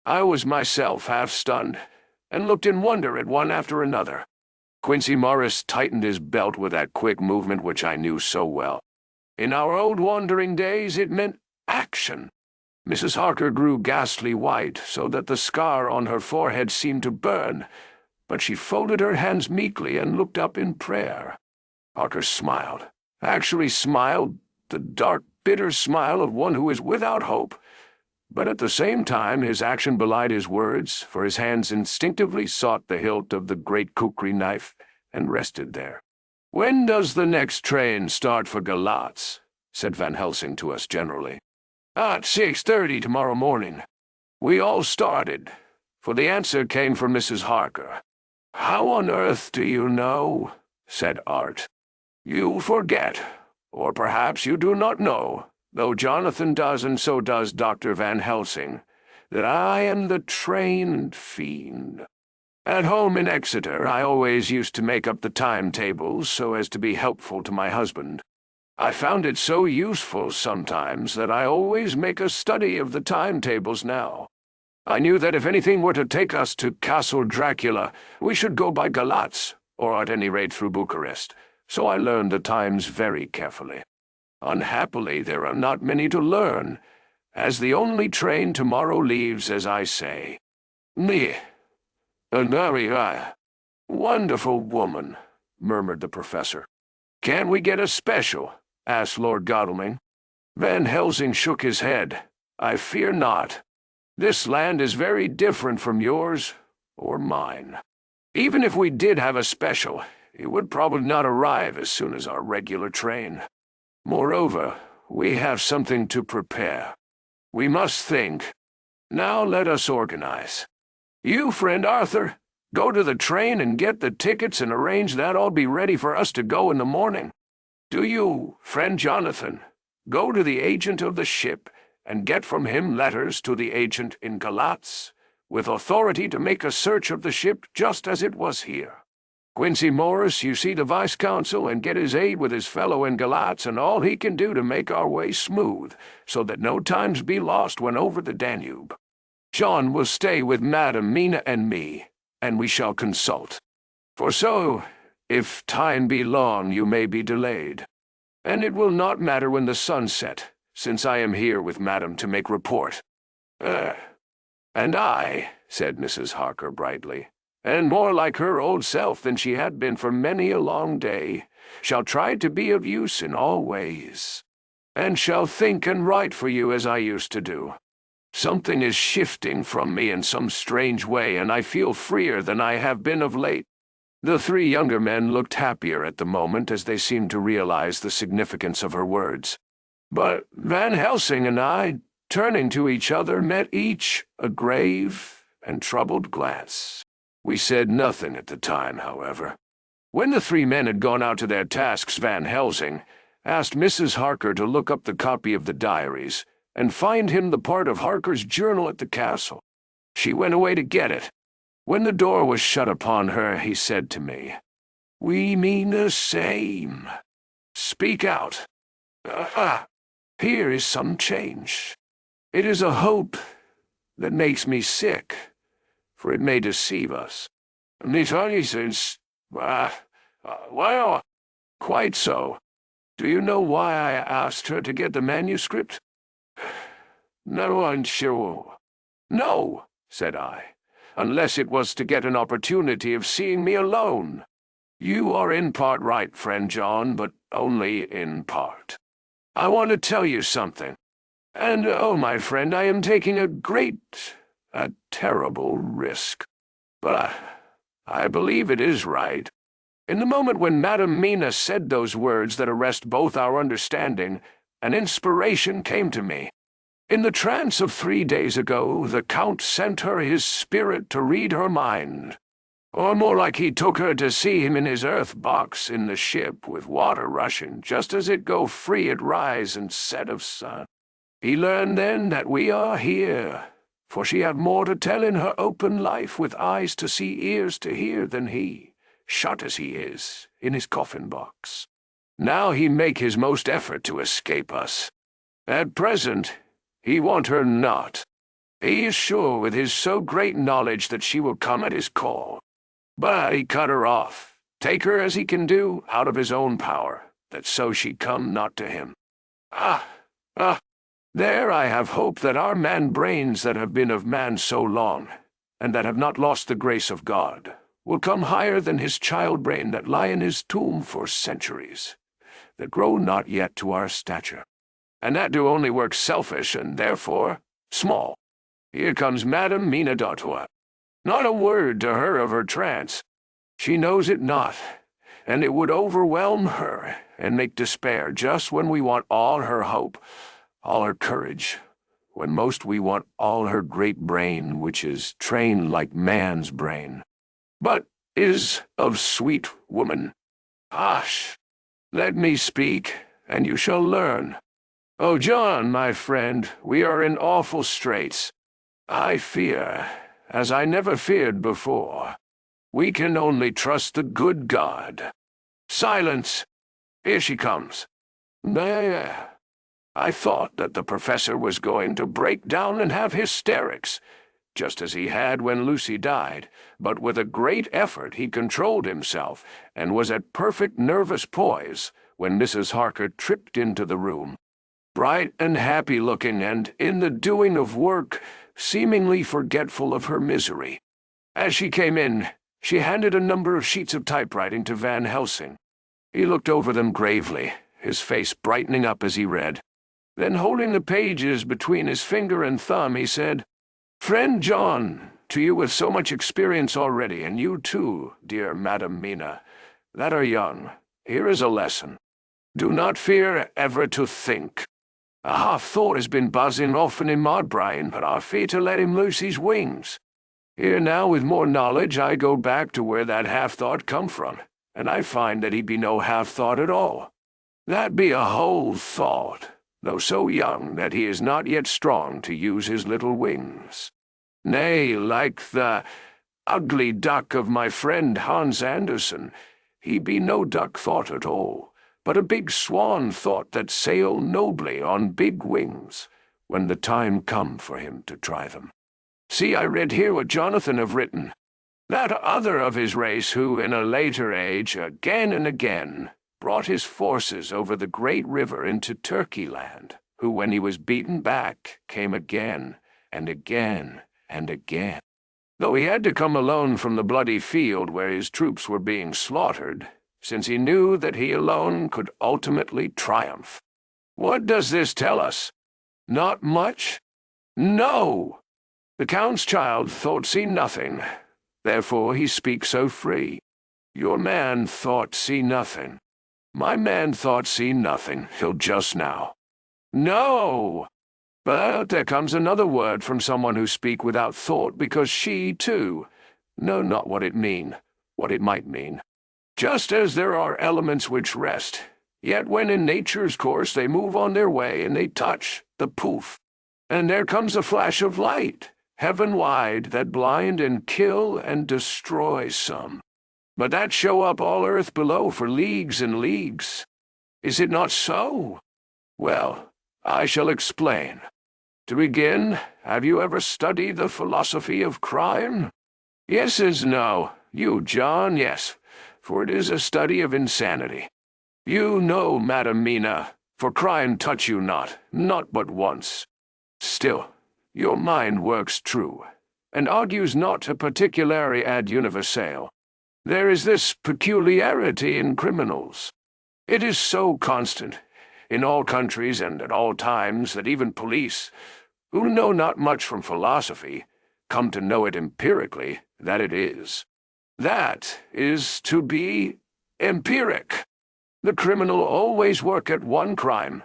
I was myself half stunned, and looked in wonder at one after another. Quincey Morris tightened his belt with that quick movement which I knew so well. In our old wandering days it meant action. Mrs. Harker grew ghastly white, so that the scar on her forehead seemed to burn, but she folded her hands meekly and looked up in prayer. Harker smiled, actually smiled, the dark, bitter smile of one who is without hope. But at the same time his action belied his words, for his hands instinctively sought the hilt of the great kukri knife, and rested there. "When does the next train start for Galatz?" said Van Helsing to us generally. "At 6:30 tomorrow morning." We all started, for the answer came from Mrs. Harker. "How on earth do you know?" said Art. "You forget, or perhaps you do not know, though Jonathan does and so does Dr. Van Helsing, that I am the trained fiend. At home in Exeter I always used to make up the timetables so as to be helpful to my husband. I found it so useful sometimes that I always make a study of the timetables now. I knew that if anything were to take us to Castle Dracula, we should go by Galatz, or at any rate through Bucharest, so I learned the times very carefully. Unhappily, there are not many to learn, as the only train tomorrow leaves, as I say. Me. A very wonderful woman," murmured the professor. "Can we get a special?" asked Lord Godalming. Van Helsing shook his head. "I fear not. This land is very different from yours or mine. Even if we did have a special, it would probably not arrive as soon as our regular train. Moreover, we have something to prepare. We must think. Now let us organize. You, friend Arthur, go to the train and get the tickets and arrange that all be ready for us to go in the morning. Do you, friend Jonathan, go to the agent of the ship and get from him letters to the agent in Galatz, with authority to make a search of the ship just as it was here. Quincey Morris, you see the vice-consul and get his aid with his fellow in Galatz and all he can do to make our way smooth, so that no times be lost when over the Danube. John will stay with Madam, Mina, and me, and we shall consult. For so, if time be long, you may be delayed. And it will not matter when the sun set, since I am here with Madam to make report. And I, said Mrs. Harker brightly, and more like her old self than she had been for many a long day, shall try to be of use in all ways, and shall think and write for you as I used to do. Something is shifting from me in some strange way, and I feel freer than I have been of late. The three younger men looked happier at the moment as they seemed to realize the significance of her words. But Van Helsing and I, turning to each other, met each a grave and troubled glance. We said nothing at the time, however. When the three men had gone out to their tasks, Van Helsing asked Mrs. Harker to look up the copy of the diaries and find him the part of Harker's journal at the castle. She went away to get it. When the door was shut upon her, he said to me, "We mean the same. Speak out. Here is some change. It is a hope that makes me sick, for it may deceive us." Well, quite so. Do you know why I asked her to get the manuscript? No, I'm sure. No, said I, unless it was to get an opportunity of seeing me alone. You are in part right, friend John, but only in part. I want to tell you something. And, oh, my friend, I am taking a terrible risk. But I believe it is right. In the moment when Madame Mina said those words that arrest both our understanding, an inspiration came to me. In the trance of 3 days ago, the Count sent her his spirit to read her mind. Or more like he took her to see him in his earth box in the ship with water rushing, just as it go free at rise and set of sun. He learned then that we are here, for she had more to tell in her open life with eyes to see, ears to hear than he, shut as he is, in his coffin box. Now he make his most effort to escape us. At present, he want her not. He is sure with his so great knowledge that she will come at his call. But he cut her off, take her as he can do, out of his own power, that so she come not to him. There I have hope that our man-brains that have been of man so long, and that have not lost the grace of God, will come higher than his child-brain that lie in his tomb for centuries, that grow not yet to our stature, and that do only work selfish and therefore small. Here comes Madame Mina Dotua. Not a word to her of her trance. She knows it not, and it would overwhelm her and make despair just when we want all her hope, all her courage, when most we want all her great brain, which is trained like man's brain, but is of sweet woman. Hush! Let me speak, and you shall learn. Oh, John, my friend, we are in awful straits. I fear, as I never feared before. We can only trust the good God. Silence! Here she comes. There. I thought that the professor was going to break down and have hysterics, just as he had when Lucy died, but with a great effort he controlled himself and was at perfect nervous poise when Mrs. Harker tripped into the room, bright and happy-looking and, in the doing of work, seemingly forgetful of her misery. As she came in, she handed a number of sheets of typewriting to Van Helsing. He looked over them gravely, his face brightening up as he read. Then, holding the pages between his finger and thumb, he said, "Friend John, to you with so much experience already, and you too, dear Madam Mina, that are young, here is a lesson. Do not fear ever to think. A half-thought has been buzzing often in my brain, but I fear to let him loose his wings. Here now, with more knowledge, I go back to where that half-thought come from, and I find that he be no half-thought at all. That be a whole thought, though so young that he is not yet strong to use his little wings. Nay, like the ugly duck of my friend Hans Andersen, he be no duck thought at all, but a big swan thought that sail nobly on big wings, when the time come for him to try them. See, I read here what Jonathan have written. That other of his race who, in a later age, again and again, brought his forces over the great river into Turkey land, who, when he was beaten back, came again, and again, and again. Though he had to come alone from the bloody field where his troops were being slaughtered, since he knew that he alone could ultimately triumph. What does this tell us? Not much? No! The Count's child thought see nothing, therefore he speaks so free. Your man thought see nothing. My man thought see nothing till just now. No! But there comes another word from someone who speak without thought, because she, too, know not what it might mean. Just as there are elements which rest, yet when in nature's course they move on their way and they touch the poof, and there comes a flash of light, heaven-wide, that blind and kill and destroy some, but that show up all earth below for leagues and leagues. Is it not so? Well, I shall explain. To begin, have you ever studied the philosophy of crime? Yes as no. You, John, yes, for it is a study of insanity. You know, Madam Mina, for crime touch you not but once. Still, your mind works true, and argues not a particulari ad universale. There is this peculiarity in criminals. It is so constant, in all countries and at all times, that even police, who know not much from philosophy, come to know it empirically, that it is. That is to be empiric. The criminal always work at one crime.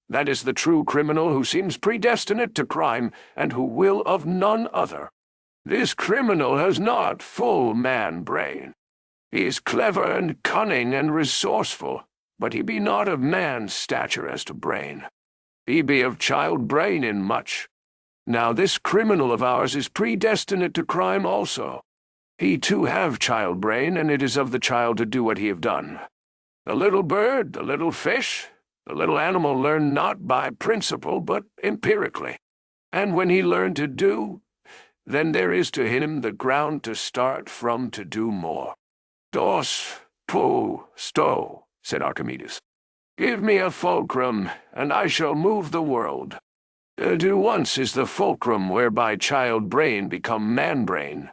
That is the true criminal who seems predestinate to crime, and who will of none other. This criminal has not full man brain. He is clever and cunning and resourceful, but he be not of man's stature as to brain. He be of child brain in much. Now this criminal of ours is predestinate to crime also. He too have child brain, and it is of the child to do what he have done. The little bird, the little fish, the little animal learn not by principle, but empirically. And when he learn to do, then there is to him the ground to start from to do more. Dos, tu, sto, said Archimedes. Give me a fulcrum, and I shall move the world. Do once is the fulcrum whereby child brain become man brain.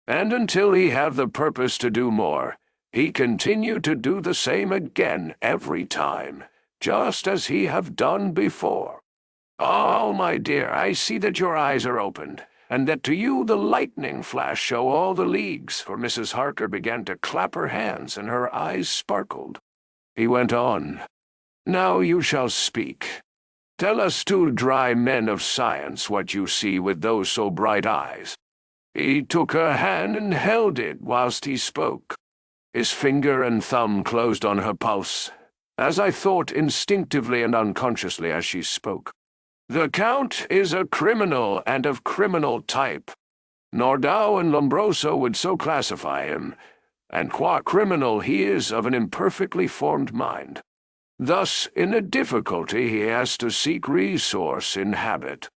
And until he have the purpose to do more, he continue to do the same again every time, just as he have done before. Oh, my dear, I see that your eyes are opened, and that to you the lightning flash show all the leagues, for Mrs. Harker began to clap her hands, and her eyes sparkled. He went on. Now you shall speak. Tell us two dry men of science what you see with those so bright eyes. He took her hand and held it whilst he spoke. His finger and thumb closed on her pulse, as I thought instinctively and unconsciously as she spoke. The Count is a criminal, and of criminal type. Nordau and Lombroso would so classify him, and qua criminal he is of an imperfectly formed mind. Thus, in a difficulty he has to seek resource in habit.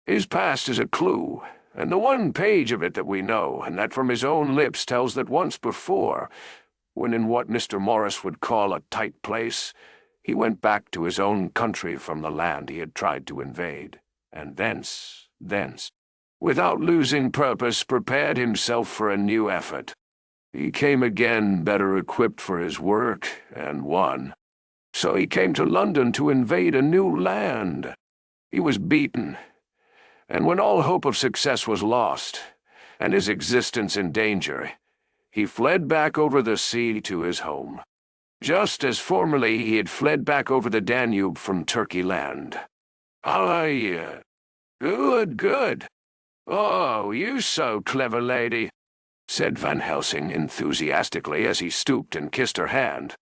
His past is a clue, and the one page of it that we know, and that from his own lips tells that once before, when in what Mr. Morris would call a tight place, he went back to his own country from the land he had tried to invade, and thence, without losing purpose, prepared himself for a new effort. He came again better equipped for his work, and won. So he came to London to invade a new land. He was beaten, and when all hope of success was lost, and his existence in danger, he fled back over the sea to his home, just as formerly he had fled back over the Danube from Turkey land. Aye, good. Oh, you so clever, lady, said Van Helsing enthusiastically as he stooped and kissed her hand.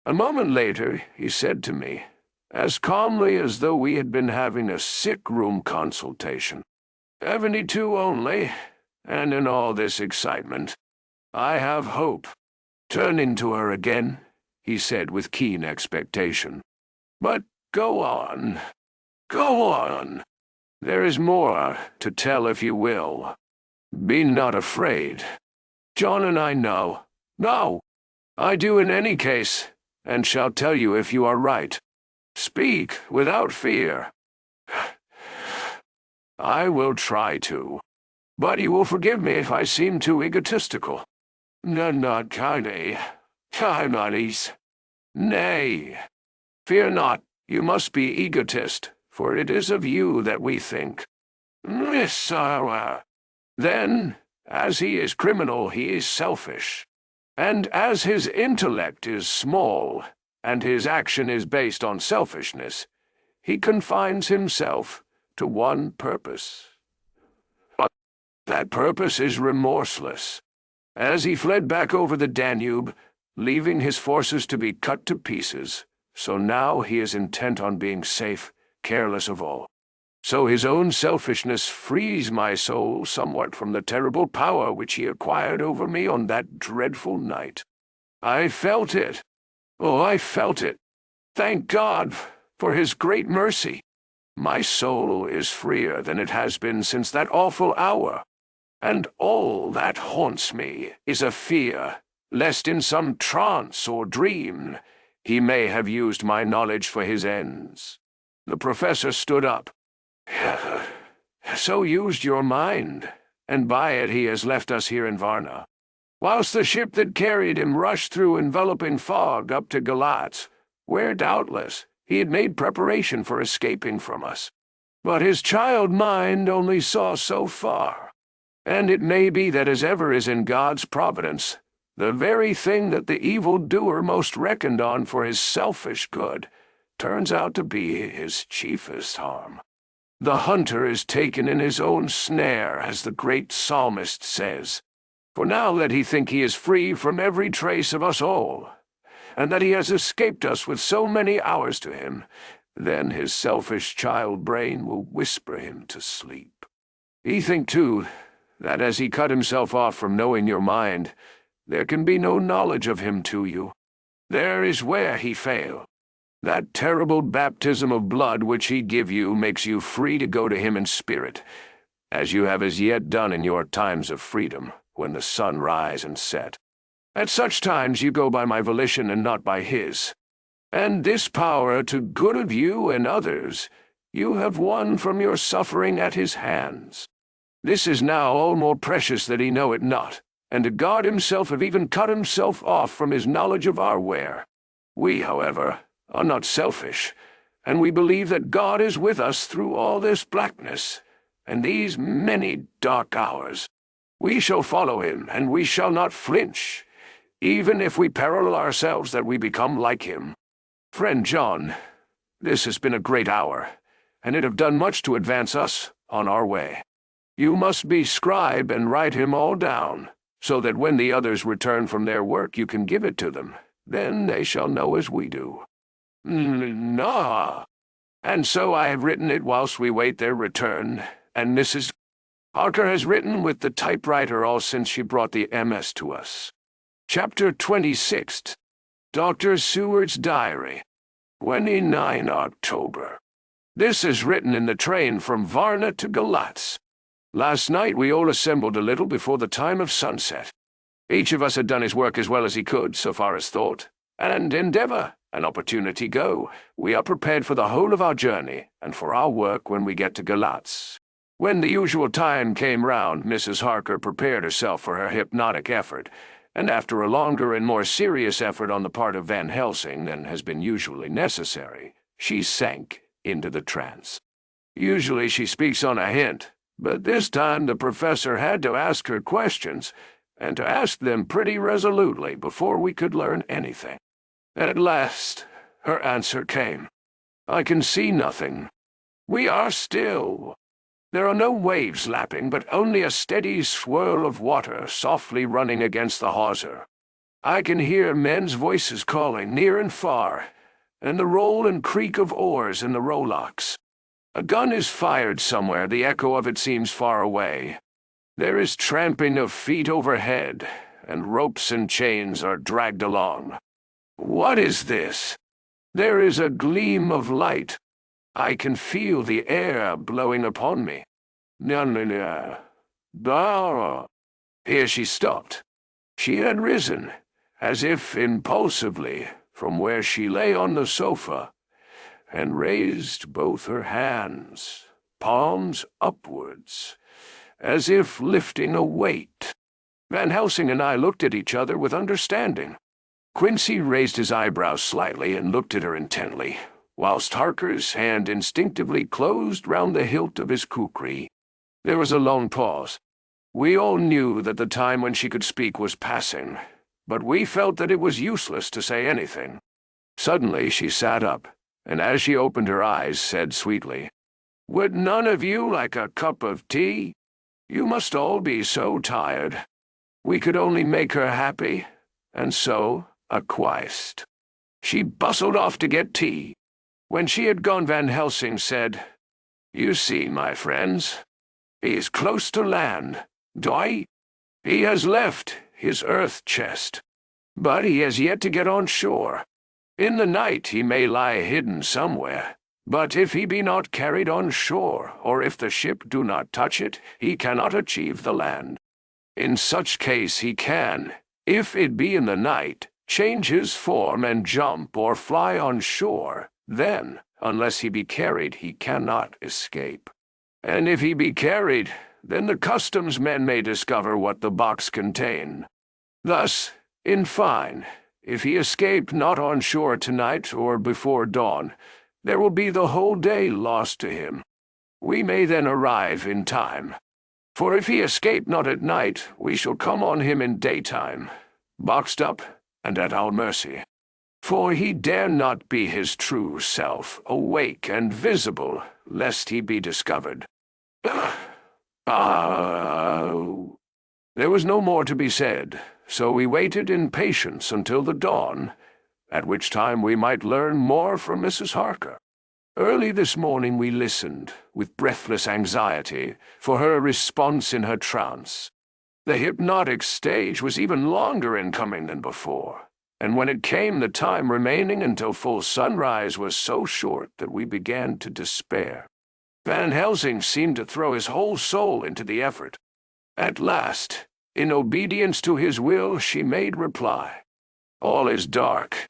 A moment later he said to me, as calmly as though we had been having a sick-room consultation, 72 only, and in all this excitement, I have hope. Turning to her again, he said with keen expectation. But go on. There is more to tell if you will. Be not afraid. John and I know. No, I do in any case, and shall tell you if you are right. Speak without fear. I will try to, but you will forgive me if I seem too egotistical. Not kindly. Kindlies. Nay, fear not, you must be egotist, for it is of you that we think. Then, as he is criminal, he is selfish. And as his intellect is small, and his action is based on selfishness, he confines himself to one purpose. But that purpose is remorseless. As he fled back over the Danube, leaving his forces to be cut to pieces, so now he is intent on being safe, careless of all. So his own selfishness frees my soul somewhat from the terrible power which he acquired over me on that dreadful night. I felt it. Oh, I felt it. Thank God for his great mercy. My soul is freer than it has been since that awful hour, and all that haunts me is a fear lest in some trance or dream he may have used my knowledge for his ends. The professor stood up. So used your mind, and by it he has left us here in Varna, whilst the ship that carried him rushed through enveloping fog up to Galatz, where doubtless he had made preparation for escaping from us. But his child mind only saw so far, and it may be that as ever is in God's providence, the very thing that the evil-doer most reckoned on for his selfish good turns out to be his chiefest harm. The hunter is taken in his own snare, as the great psalmist says. For now that he think he is free from every trace of us all, and that he has escaped us with so many hours to him, then his selfish child brain will whisper him to sleep. He think, too, that as he cut himself off from knowing your mind, there can be no knowledge of him to you. There is where he fail. That terrible baptism of blood which he give you makes you free to go to him in spirit, as you have as yet done in your times of freedom, when the sun rise and set. At such times you go by my volition and not by his. And this power to good of you and others you have won from your suffering at his hands. This is now all more precious that he know it not, and to God himself have even cut himself off from his knowledge of our ware. We, however, are not selfish, and we believe that God is with us through all this blackness, and these many dark hours. We shall follow him, and we shall not flinch, even if we peril ourselves that we become like him. Friend John, this has been a great hour, and it have done much to advance us on our way. You must be scribe and write him all down, so that when the others return from their work you can give it to them. Then they shall know as we do. No. And so I have written it whilst we wait their return, and Mrs. Harker has written with the typewriter all since she brought the MS to us. Chapter 26. Dr. Seward's Diary. 29 October. This is written in the train from Varna to Galatz. Last night we all assembled a little before the time of sunset. Each of us had done his work as well as he could, so far as thought, and endeavor and opportunity go, we are prepared for the whole of our journey, and for our work when we get to Galatz. When the usual time came round, Mrs. Harker prepared herself for her hypnotic effort, and after a longer and more serious effort on the part of Van Helsing than has been usually necessary, she sank into the trance. Usually she speaks on a hint, but this time the professor had to ask her questions, and to ask them pretty resolutely before we could learn anything. At last, her answer came. I can see nothing. We are still. There are no waves lapping, but only a steady swirl of water softly running against the hawser. I can hear men's voices calling near and far, and the roll and creak of oars in the rowlocks. A gun is fired somewhere, the echo of it seems far away. There is tramping of feet overhead, and ropes and chains are dragged along. What is this? There is a gleam of light. I can feel the air blowing upon me. Here she stopped. She had risen, as if impulsively, from where she lay on the sofa, and raised both her hands, palms upwards, as if lifting a weight. Van Helsing and I looked at each other with understanding. Quincey raised his eyebrows slightly and looked at her intently, whilst Harker's hand instinctively closed round the hilt of his kukri. There was a long pause. We all knew that the time when she could speak was passing, but we felt that it was useless to say anything. Suddenly she sat up, and as she opened her eyes said sweetly, Would none of you like a cup of tea? You must all be so tired. We could only make her happy, and so acquiesced. She bustled off to get tea. When she had gone, Van Helsing said, "You see, my friends, he is close to land. Doi, he has left his earth chest, but he has yet to get on shore. In the night he may lie hidden somewhere, but if he be not carried on shore, or if the ship do not touch it, he cannot achieve the land. In such case he can, if it be in the night, change his form and jump or fly on shore. Then, unless he be carried, he cannot escape. And if he be carried, then the customs men may discover what the box contain. Thus, in fine, if he escape not on shore tonight or before dawn, there will be the whole day lost to him. We may then arrive in time. For if he escape not at night, we shall come on him in daytime, boxed up and at our mercy. For he dare not be his true self, awake and visible, lest he be discovered." There was no more to be said, so we waited in patience until the dawn, at which time we might learn more from Mrs. Harker. Early this morning we listened, with breathless anxiety, for her response in her trance. The hypnotic stage was even longer in coming than before, and when it came, the time remaining until full sunrise was so short that we began to despair. Van Helsing seemed to throw his whole soul into the effort. At last, in obedience to his will, she made reply. "All is dark.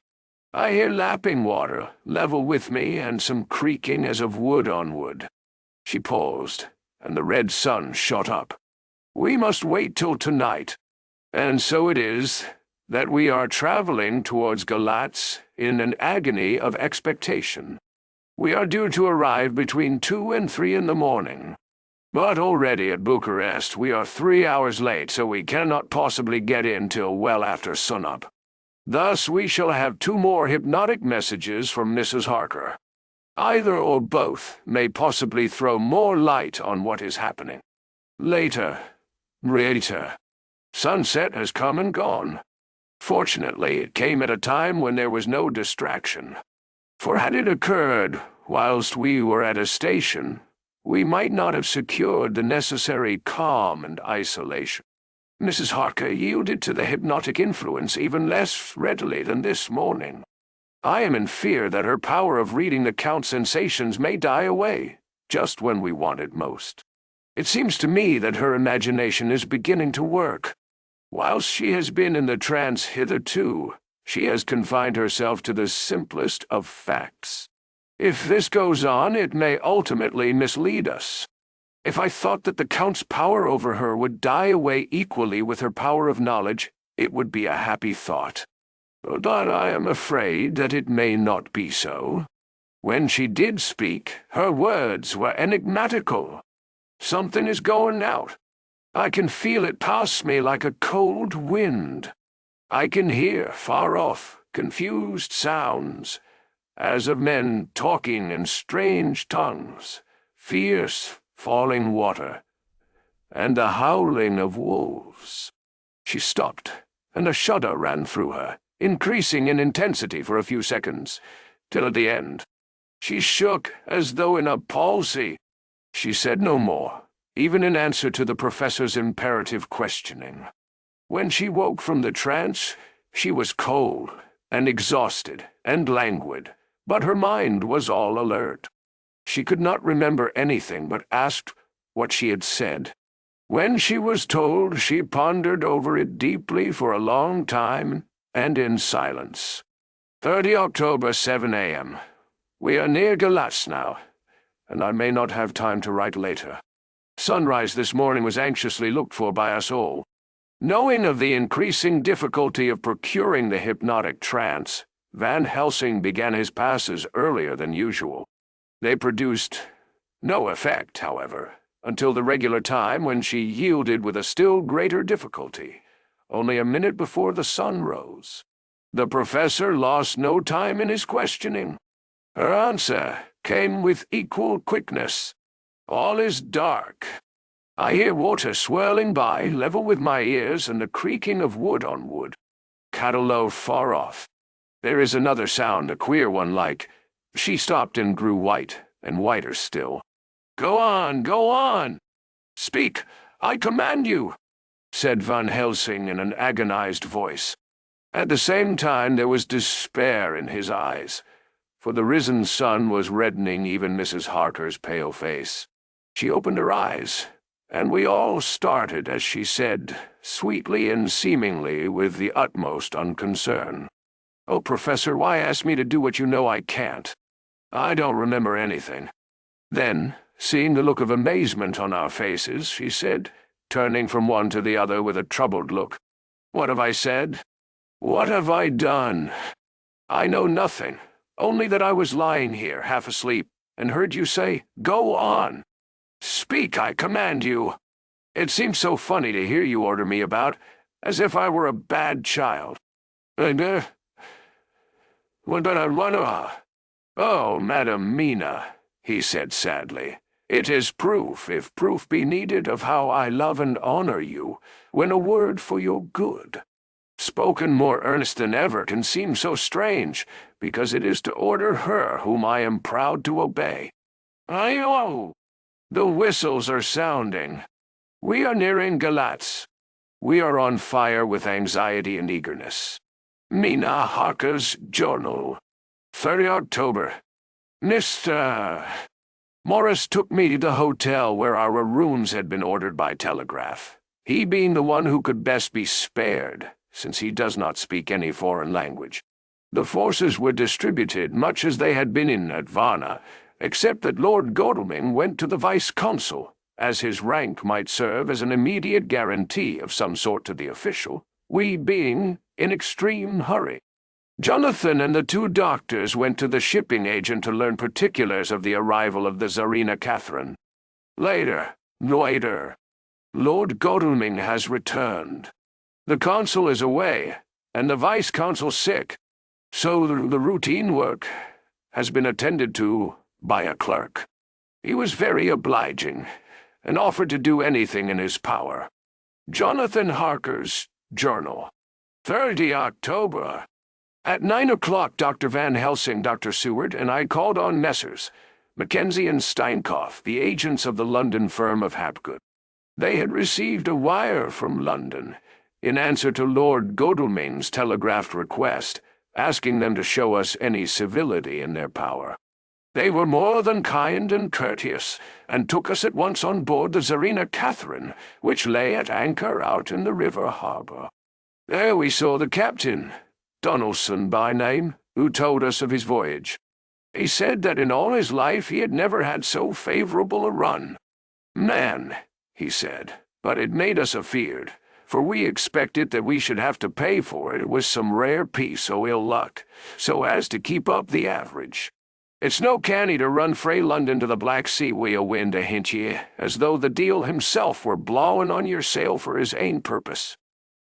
I hear lapping water level with me and some creaking as of wood on wood." She paused, and the red sun shot up. "We must wait till tonight. And so it is that we are traveling towards Galatz in an agony of expectation. We are due to arrive between 2 and 3 in the morning. But already at Bucharest we are 3 hours late, so we cannot possibly get in till well after sunup. Thus we shall have 2 more hypnotic messages from Mrs. Harker. Either or both may possibly throw more light on what is happening. Later. Sunset has come and gone. Fortunately, it came at a time when there was no distraction. For had it occurred whilst we were at a station, we might not have secured the necessary calm and isolation. Mrs. Harker yielded to the hypnotic influence even less readily than this morning. I am in fear that her power of reading the Count's sensations may die away, just when we want it most. It seems to me that her imagination is beginning to work. Whilst she has been in the trance hitherto, she has confined herself to the simplest of facts. If this goes on, it may ultimately mislead us. If I thought that the Count's power over her would die away equally with her power of knowledge, it would be a happy thought. But I am afraid that it may not be so. When she did speak, her words were enigmatical. Something is going out. I can feel it pass me like a cold wind. I can hear, far off, confused sounds, as of men talking in strange tongues, fierce, falling water, and the howling of wolves." She stopped, and a shudder ran through her, increasing in intensity for a few seconds, till at the end she shook as though in a palsy. She said no more, even in answer to the professor's imperative questioning. When she woke from the trance, she was cold and exhausted and languid, but her mind was all alert. She could not remember anything, but asked what she had said. When she was told, she pondered over it deeply for a long time, and in silence. 30 October, 7 a.m. We are near Galatz now, and I may not have time to write later. Sunrise this morning was anxiously looked for by us all. Knowing of the increasing difficulty of procuring the hypnotic trance, Van Helsing began his passes earlier than usual. They produced no effect, however, until the regular time when she yielded with a still greater difficulty, only a minute before the sun rose. The professor lost no time in his questioning. Her answer came with equal quickness. All is dark. I hear water swirling by, level with my ears, and the creaking of wood on wood. Cattle low far off. There is another sound, a queer one like—" She stopped and grew white, and whiter still. "Go on, go on! Speak, I command you!" said Van Helsing in an agonized voice. At the same time there was despair in his eyes, for the risen sun was reddening even Mrs. Harker's pale face. She opened her eyes, and we all started as she said, sweetly and seemingly with the utmost unconcern, "Oh, Professor, why ask me to do what you know I can't? I don't remember anything." Then, seeing the look of amazement on our faces, she said, turning from one to the other with a troubled look, "What have I said? What have I done? I know nothing, only that I was lying here, half asleep, and heard you say, 'Go on!' Speak, I command you. It seems so funny to hear you order me about, as if I were a bad child. And, Oh, Madam Mina," he said sadly, "it is proof, if proof be needed, of how I love and honor you, when a word for your good, spoken more earnest than ever, can seem so strange, because it is to order her whom I am proud to obey. The whistles are sounding. We are nearing Galatz. We are on fire with anxiety and eagerness. Mina Harker's Journal, 30 October. Mr. Morris took me to the hotel where our rooms had been ordered by telegraph, he being the one who could best be spared, since he does not speak any foreign language. The forces were distributed much as they had been in at Varna, except that Lord Godalming went to the vice-consul, as his rank might serve as an immediate guarantee of some sort to the official, we being in extreme hurry. Jonathan and the two doctors went to the shipping agent to learn particulars of the arrival of the Tsarina Catherine. Later, Lord Godalming has returned. The consul is away, and the vice-consul sick, so the routine work has been attended to by a clerk. He was very obliging, and offered to do anything in his power. Jonathan Harker's Journal, 30 October. At 9 o'clock, Dr. Van Helsing, Dr. Seward, and I called on Messrs. Mackenzie and Steinkopf, the agents of the London firm of Hapgood. They had received a wire from London, in answer to Lord Godalming's telegraphed request, asking them to show us any civility in their power. They were more than kind and courteous, and took us at once on board the Tsarina Catherine, which lay at anchor out in the river harbor. There we saw the captain, Donaldson by name, who told us of his voyage. He said that in all his life he had never had so favorable a run. "Man," he said, "but it made us afeard, for we expected that we should have to pay for it with some rare piece o' ill luck, so as to keep up the average. It's no canny to run frae London to the Black Sea wi' a wind ahint ye, as though the deil himself were blawing on your sail for his ain purpose.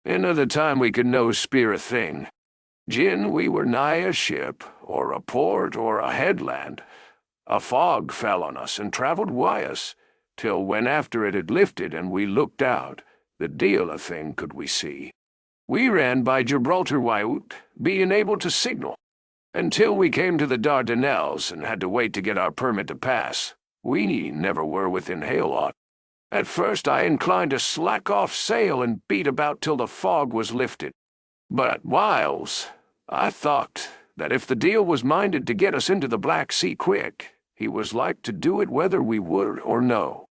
In the time we could no speir a thing. Gin we were nigh a ship, or a port, or a headland, a fog fell on us and travelled wi' us, till when after it had lifted and we looked out, the deil a thing could we see. We ran by Gibraltar wi'oot, being able to signal, until we came to the Dardanelles and had to wait to get our permit to pass. We never were within hail-aught. At first I inclined to slack off sail and beat about till the fog was lifted. But whiles I thought that if the deil was minded to get us into the Black Sea quick, he was like to do it whether we would or no.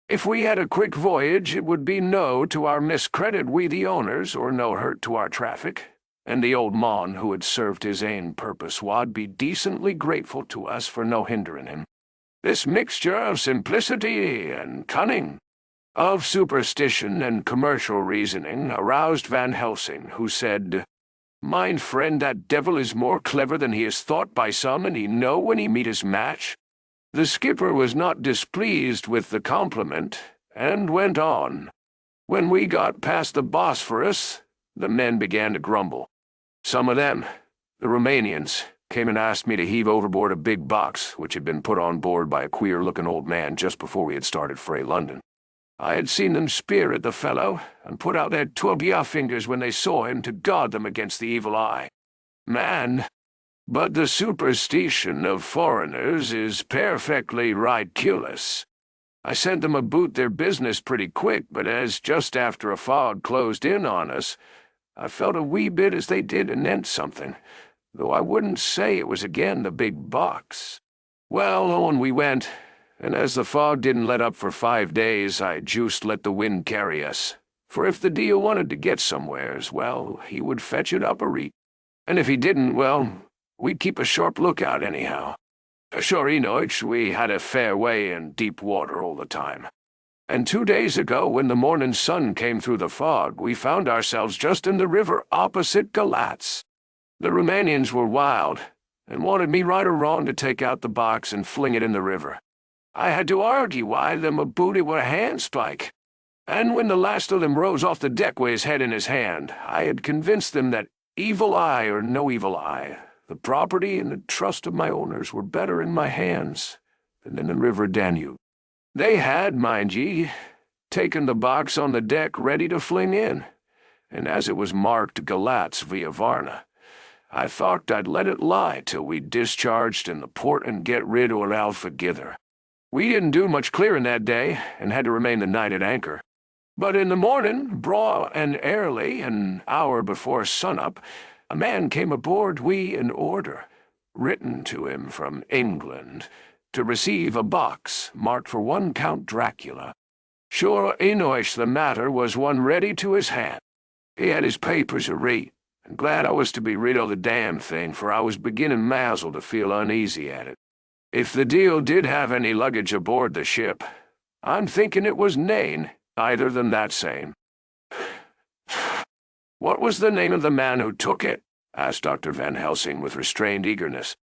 If we had a quick voyage, it would be no to our miscredit we the owners, or no hurt to our traffic, and the old mon who had served his ain purpose wad be decently grateful to us for no hindering him. This mixture of simplicity and cunning, of superstition and commercial reasoning, aroused Van Helsing, who said, "Mind, friend, that devil is more clever than he is thought by some, and he know when he meet his match." The skipper was not displeased with the compliment, and went on. When we got past the Bosphorus, the men began to grumble. Some of them, the Romanians, came and asked me to heave overboard a big box which had been put on board by a queer-looking old man just before we had started for London. I had seen them spear at the fellow, and put out their tourbière fingers when they saw him to guard them against the evil eye. Man, but the superstition of foreigners is perfectly ridiculous. I sent them about their business pretty quick, but as just after a fog closed in on us, I felt a wee bit as they did anent something, though I wouldn't say it was again the big box. Well, on we went, and as the fog didn't let up for 5 days, I juiced let the wind carry us. For if the deal wanted to get somewheres, well, he would fetch it up a reet. And if he didn't, well, we'd keep a sharp lookout anyhow. Sure enough, we had a fair way in deep water all the time. And 2 days ago, when the morning sun came through the fog, we found ourselves just in the river opposite Galatz. The Romanians were wild, and wanted me right or wrong to take out the box and fling it in the river. I had to argue why them aboot it were a handspike. And when the last of them rose off the deck with his head in his hand, I had convinced them that, evil eye or no evil eye, the property and the trust of my owners were better in my hands than in the river Danube. They had, mind ye, taken the box on the deck ready to fling in, and as it was marked Galatz via Varna, I thought I'd let it lie till we discharged in the port and get rid o' it altogether. We didn't do much clearing that day, and had to remain the night at anchor. But in the morning, braw and early, an hour before sunup, a man came aboard wi' an order, written to him from England, to receive a box marked for one Count Dracula. Sure enough the matter was one ready to his hand. He had his papers a read, and glad I was to be rid o' the damn thing, for I was beginning mazel to feel uneasy at it. If the deal did have any luggage aboard the ship, I'm thinking it was nane, either than that same. What was the name of the man who took it? Asked Dr. Van Helsing with restrained eagerness.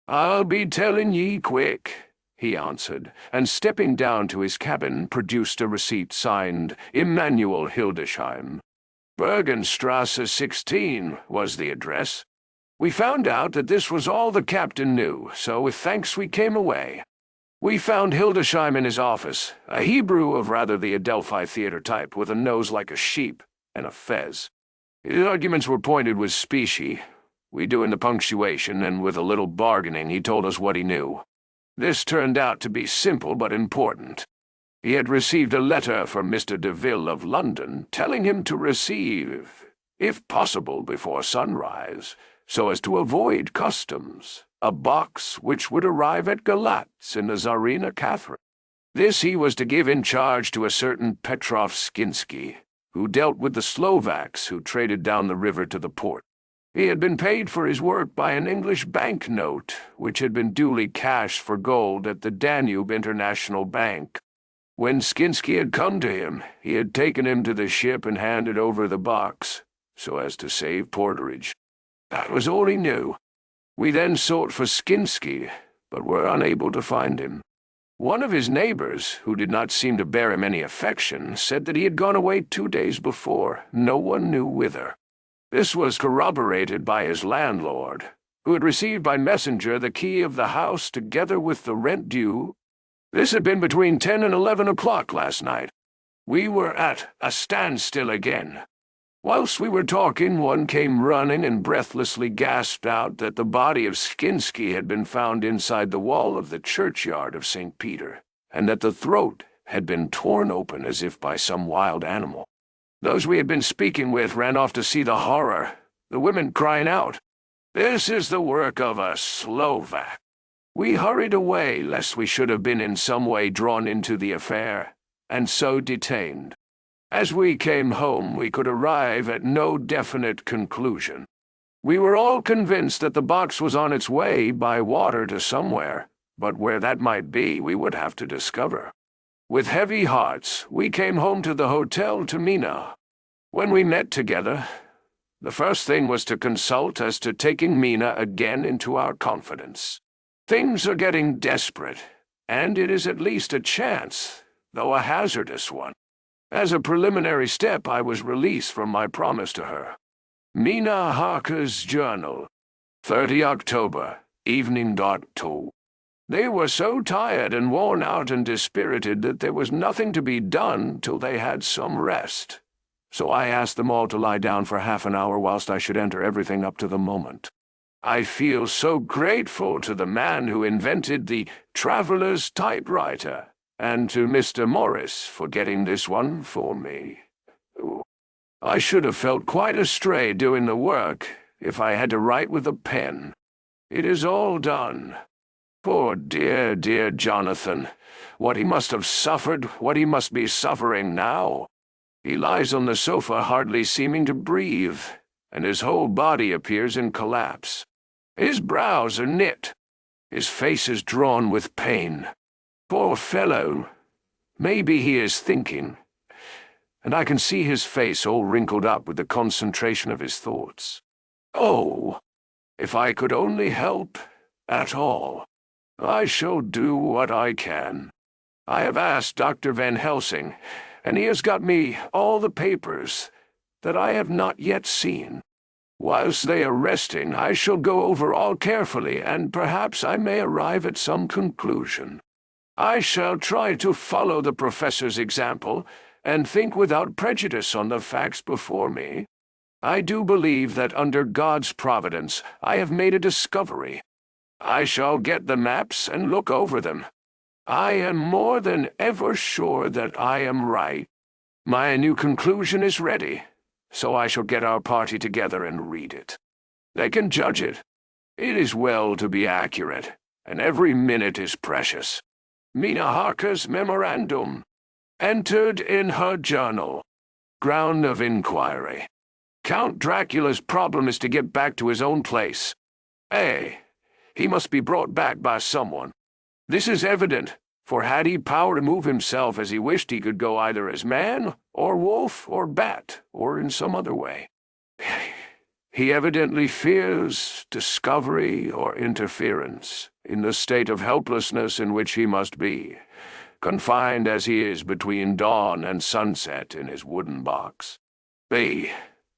I'll be telling ye quick, he answered, and stepping down to his cabin, produced a receipt signed Emanuel Hildesheim. Bergenstrasse 16 was the address. We found out that this was all the captain knew, so with thanks we came away. We found Hildesheim in his office, a Hebrew of rather the Adelphi theatre type, with a nose like a sheep and a fez. His arguments were pointed with specie, we doing the punctuation, and with a little bargaining he told us what he knew. This turned out to be simple but important. He had received a letter from Mr. de Ville of London, telling him to receive, if possible before sunrise, so as to avoid customs, a box which would arrive at Galatz in the Tsarina Catherine. This he was to give in charge to a certain Petrov Skinsky, who dealt with the Slovaks who traded down the river to the port. He had been paid for his work by an English banknote, which had been duly cashed for gold at the Danube International Bank. When Skinsky had come to him, he had taken him to the ship and handed over the box, so as to save porterage. That was all he knew. We then sought for Skinsky, but were unable to find him. One of his neighbors, who did not seem to bear him any affection, said that he had gone away 2 days before, no one knew whither. This was corroborated by his landlord, who had received by messenger the key of the house together with the rent due. This had been between 10 and 11 o'clock last night. We were at a standstill again. Whilst we were talking, one came running and breathlessly gasped out that the body of Skinsky had been found inside the wall of the churchyard of St. Peter, and that the throat had been torn open as if by some wild animal. Those we had been speaking with ran off to see the horror, the women crying out, "This is the work of a Slovak." We hurried away, lest we should have been in some way drawn into the affair, and so detained. As we came home, we could arrive at no definite conclusion. We were all convinced that the box was on its way by water to somewhere, but where that might be we would have to discover. With heavy hearts, we came home to the hotel to Mina. When we met together, the first thing was to consult as to taking Mina again into our confidence. Things are getting desperate, and it is at least a chance, though a hazardous one. As a preliminary step, I was released from my promise to her. Mina Harker's journal. 30 October, evening .2. They were so tired and worn out and dispirited that there was nothing to be done till they had some rest. So I asked them all to lie down for half an hour whilst I should enter everything up to the moment. I feel so grateful to the man who invented the traveller's typewriter, and to Mr. Morris for getting this one for me. I should have felt quite astray doing the work if I had to write with a pen. It is all done. Poor dear, dear Jonathan, what he must have suffered, what he must be suffering now. He lies on the sofa hardly seeming to breathe, and his whole body appears in collapse. His brows are knit. His face is drawn with pain. Poor fellow. Maybe he is thinking, and I can see his face all wrinkled up with the concentration of his thoughts. Oh, if I could only help at all. I shall do what I can. I have asked Dr. Van Helsing, and he has got me all the papers that I have not yet seen. Whilst they are resting, I shall go over all carefully, and perhaps I may arrive at some conclusion. I shall try to follow the professor's example, and think without prejudice on the facts before me. I do believe that under God's providence I have made a discovery. I shall get the maps and look over them. I am more than ever sure that I am right. My new conclusion is ready, so I shall get our party together and read it. They can judge it. It is well to be accurate, and every minute is precious. Mina Harker's memorandum, entered in her journal. Ground of inquiry. Count Dracula's problem is to get back to his own place. A. He must be brought back by someone. This is evident, for had he power to move himself as he wished, he could go either as man, or wolf, or bat, or in some other way. He evidently fears discovery or interference, in the state of helplessness in which he must be, confined as he is between dawn and sunset in his wooden box. B.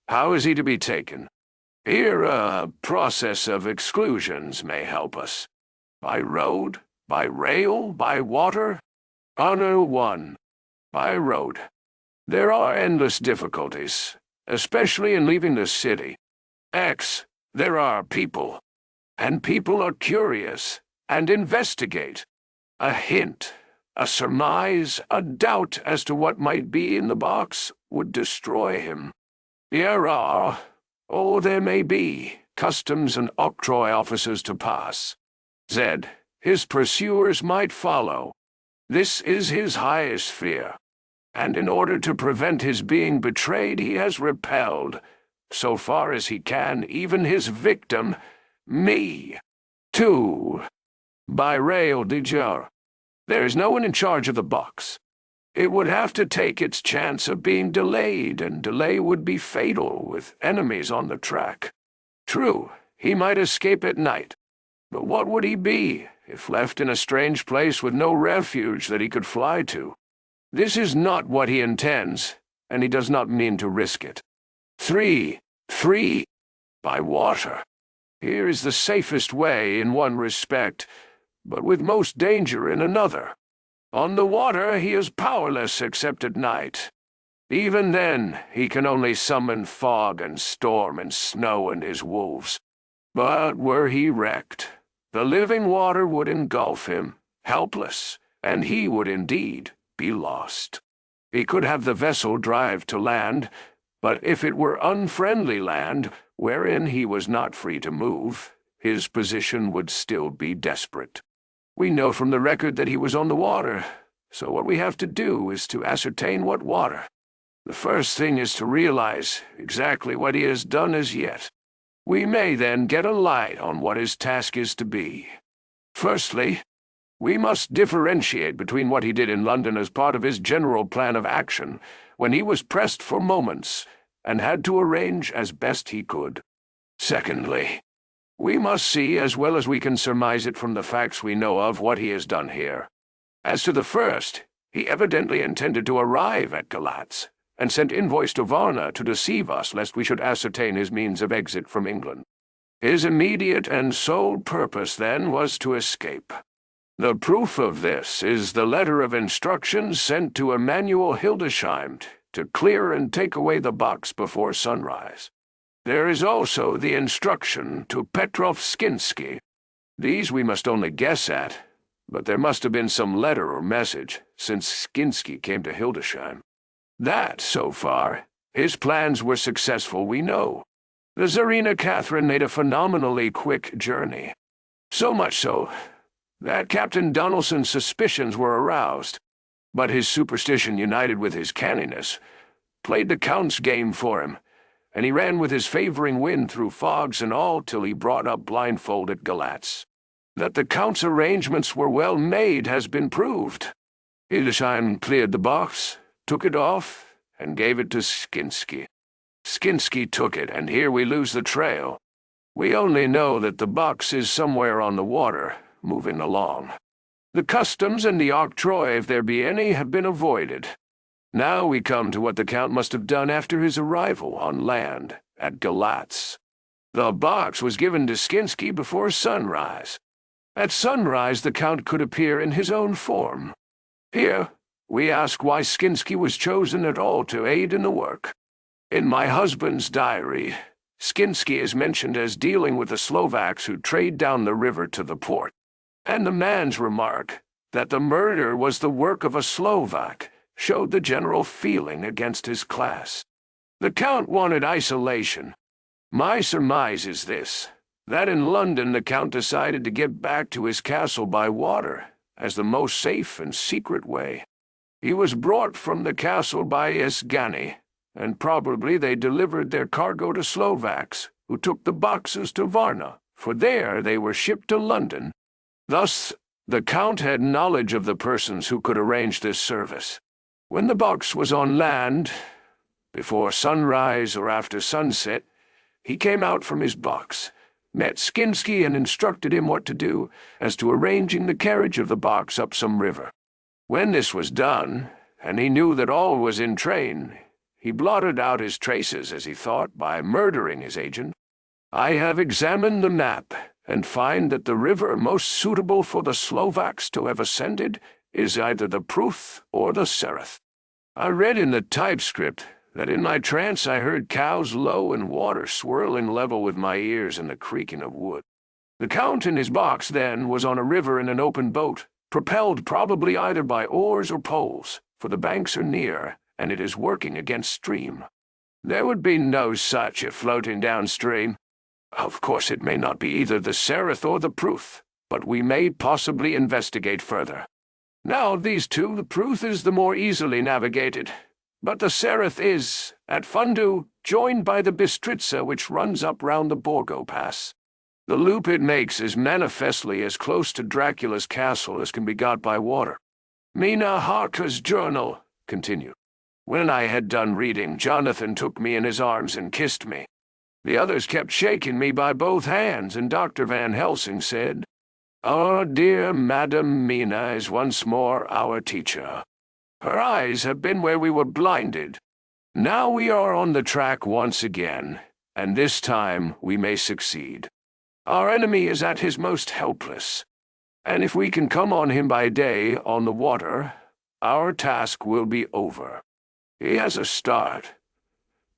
How is he to be taken? Here a process of exclusions may help us. By road, by rail, by water? Honor 1. By road. There are endless difficulties, especially in leaving the city. X. There are people, and people are curious, and investigate. A hint, a surmise, a doubt as to what might be in the box would destroy him. There are, there may be, customs and octroi officers to pass. Z. His pursuers might follow. This is his highest fear, and in order to prevent his being betrayed, he has repelled, so far as he can, even his victim, me. 2. By rail de jour. There is no one in charge of the box. It would have to take its chance of being delayed, and delay would be fatal with enemies on the track. True, he might escape at night, but what would he be if left in a strange place with no refuge that he could fly to? This is not what he intends, and he does not mean to risk it. 3. By water. Here is the safest way in one respect, but with most danger in another. On the water he is powerless except at night. Even then he can only summon fog and storm and snow and his wolves. But were he wrecked, the living water would engulf him, helpless, and he would indeed be lost. He could have the vessel drive to land, but if it were unfriendly land, wherein he was not free to move, his position would still be desperate. We know from the record that he was on the water, so what we have to do is to ascertain what water. The first thing is to realize exactly what he has done as yet. We may then get a light on what his task is to be. Firstly, we must differentiate between what he did in London as part of his general plan of action, when he was pressed for moments, and had to arrange as best he could. Secondly, we must see, as well as we can surmise it from the facts we know of, what he has done here. As to the first, he evidently intended to arrive at Galatz, and sent envoys to Varna to deceive us lest we should ascertain his means of exit from England. His immediate and sole purpose then was to escape. The proof of this is the letter of instructions sent to Emanuel Hildesheim to clear and take away the box before sunrise. There is also the instruction to Petrov Skinsky. These we must only guess at, but there must have been some letter or message, since Skinsky came to Hildesheim. That, so far, his plans were successful, we know. The Tsarina Catherine made a phenomenally quick journey. So much so that Captain Donelson's suspicions were aroused, but his superstition united with his canniness played the Count's game for him, and he ran with his favoring wind through fogs and all till he brought up blindfold at Galatz. That the Count's arrangements were well made has been proved. Hildesheim cleared the box, took it off, and gave it to Skinsky. Skinsky took it, and here we lose the trail. We only know that the box is somewhere on the water, moving along. The customs and the octroi, if there be any, have been avoided. Now we come to what the Count must have done after his arrival on land at Galatz. The box was given to Skinsky before sunrise. At sunrise the Count could appear in his own form. Here we ask why Skinsky was chosen at all to aid in the work. In my husband's diary, Skinsky is mentioned as dealing with the Slovaks who trade down the river to the port, and the man's remark that the murder was the work of a Slovak showed the general feeling against his class. The Count wanted isolation. My surmise is this, that in London the Count decided to get back to his castle by water as the most safe and secret way. He was brought from the castle by Esgani, and probably they delivered their cargo to Slovaks, who took the boxes to Varna, for there they were shipped to London. Thus, the Count had knowledge of the persons who could arrange this service. When the box was on land, before sunrise or after sunset, he came out from his box, met Skinsky and instructed him what to do as to arranging the carriage of the box up some river. When this was done, and he knew that all was in train, he blotted out his traces, as he thought, by murdering his agent. I have examined the map, and find that the river most suitable for the Slovaks to have ascended is either the Pruth or the Sereth. I read in the typescript that in my trance I heard cows low and water swirling level with my ears and the creaking of wood. The Count in his box, then, was on a river in an open boat, propelled probably either by oars or poles, for the banks are near, and it is working against stream. There would be no such if floating downstream. Of course it may not be either the Sereth or the Pruth, but we may possibly investigate further. Now of these two, the Pruth is the more easily navigated, but the Sereth is, at Fundu, joined by the Bistritza which runs up round the Borgo Pass. The loop it makes is manifestly as close to Dracula's castle as can be got by water. Mina Harker's journal continued. When I had done reading, Jonathan took me in his arms and kissed me. The others kept shaking me by both hands, and Dr. Van Helsing said, "Our dear Madam Mina is once more our teacher. Her eyes have been where we were blinded. Now we are on the track once again, and this time we may succeed. Our enemy is at his most helpless, and if we can come on him by day on the water, our task will be over. He has a start,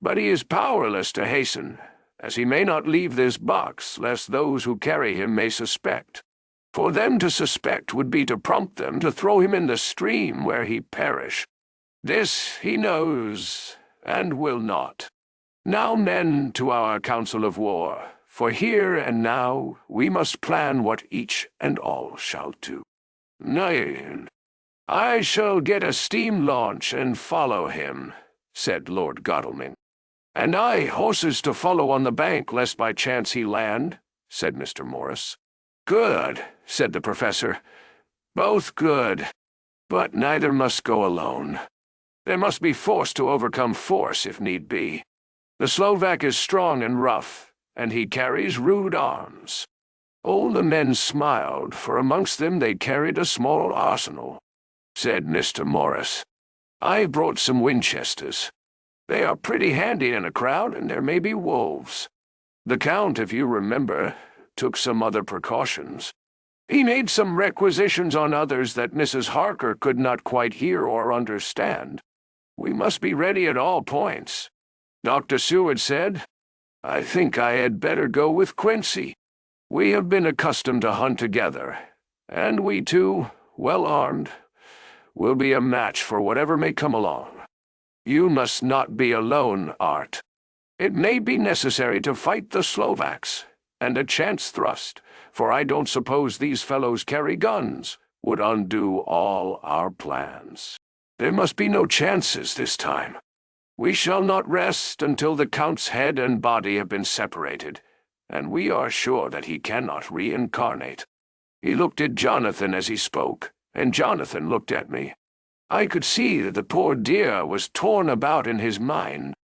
but he is powerless to hasten, as he may not leave this box, lest those who carry him may suspect. For them to suspect would be to prompt them to throw him in the stream where he perish. This he knows, and will not. Now, men, to our council of war, for here and now we must plan what each and all shall do. Nay, I shall get a steam launch and follow him," said Lord Godalming. "And I horses to follow on the bank, lest by chance he land," said Mr. Morris. "Good," said the professor. "Both good, but neither must go alone. There must be force to overcome force, if need be. The Slovak is strong and rough, and he carries rude arms." All the men smiled, for amongst them they carried a small arsenal. Said Mr. Morris, "I brought some Winchesters. They are pretty handy in a crowd, and there may be wolves. The Count, if you remember, took some other precautions. He made some requisitions on others that Mrs. Harker could not quite hear or understand. We must be ready at all points. Dr. Seward said, "I think I had better go with Quincey. We have been accustomed to hunt together, and we two, well armed, will be a match for whatever may come along. You must not be alone, Art. It may be necessary to fight the Slovaks, and a chance thrust, for I don't suppose these fellows carry guns, would undo all our plans. There must be no chances this time. We shall not rest until the Count's head and body have been separated, and we are sure that he cannot reincarnate." He looked at Jonathan as he spoke, and Jonathan looked at me. I could see that the poor dear was torn about in his mind.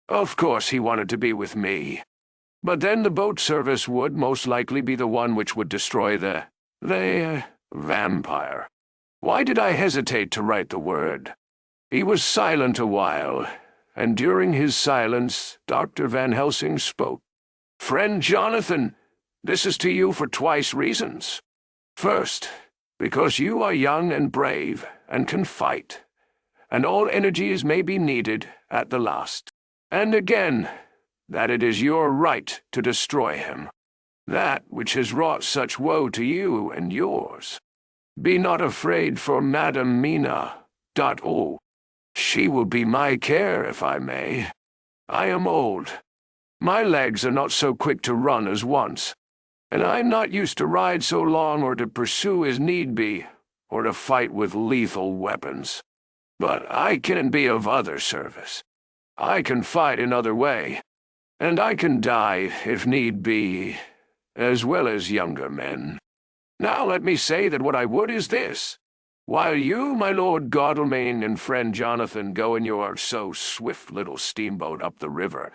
Of course he wanted to be with me. But then the boat service would most likely be the one which would destroy the vampire. Why did I hesitate to write the word? He was silent a while, and during his silence Dr. Van Helsing spoke. "Friend Jonathan, this is to you for twice reasons. First, because you are young and brave, and can fight, and all energies may be needed at the last. And again, that it is your right to destroy him, that which has wrought such woe to you and yours. Be not afraid for Madam Mina. She will be my care, if I may. I am old. My legs are not so quick to run as once, and I am not used to ride so long or to pursue as need be, or to fight with lethal weapons. But I can be of other service. I can fight in other way, and I can die, if need be, as well as younger men. Now let me say that what I would is this. While you, my Lord Godalming, and friend Jonathan go in your so-swift little steamboat up the river,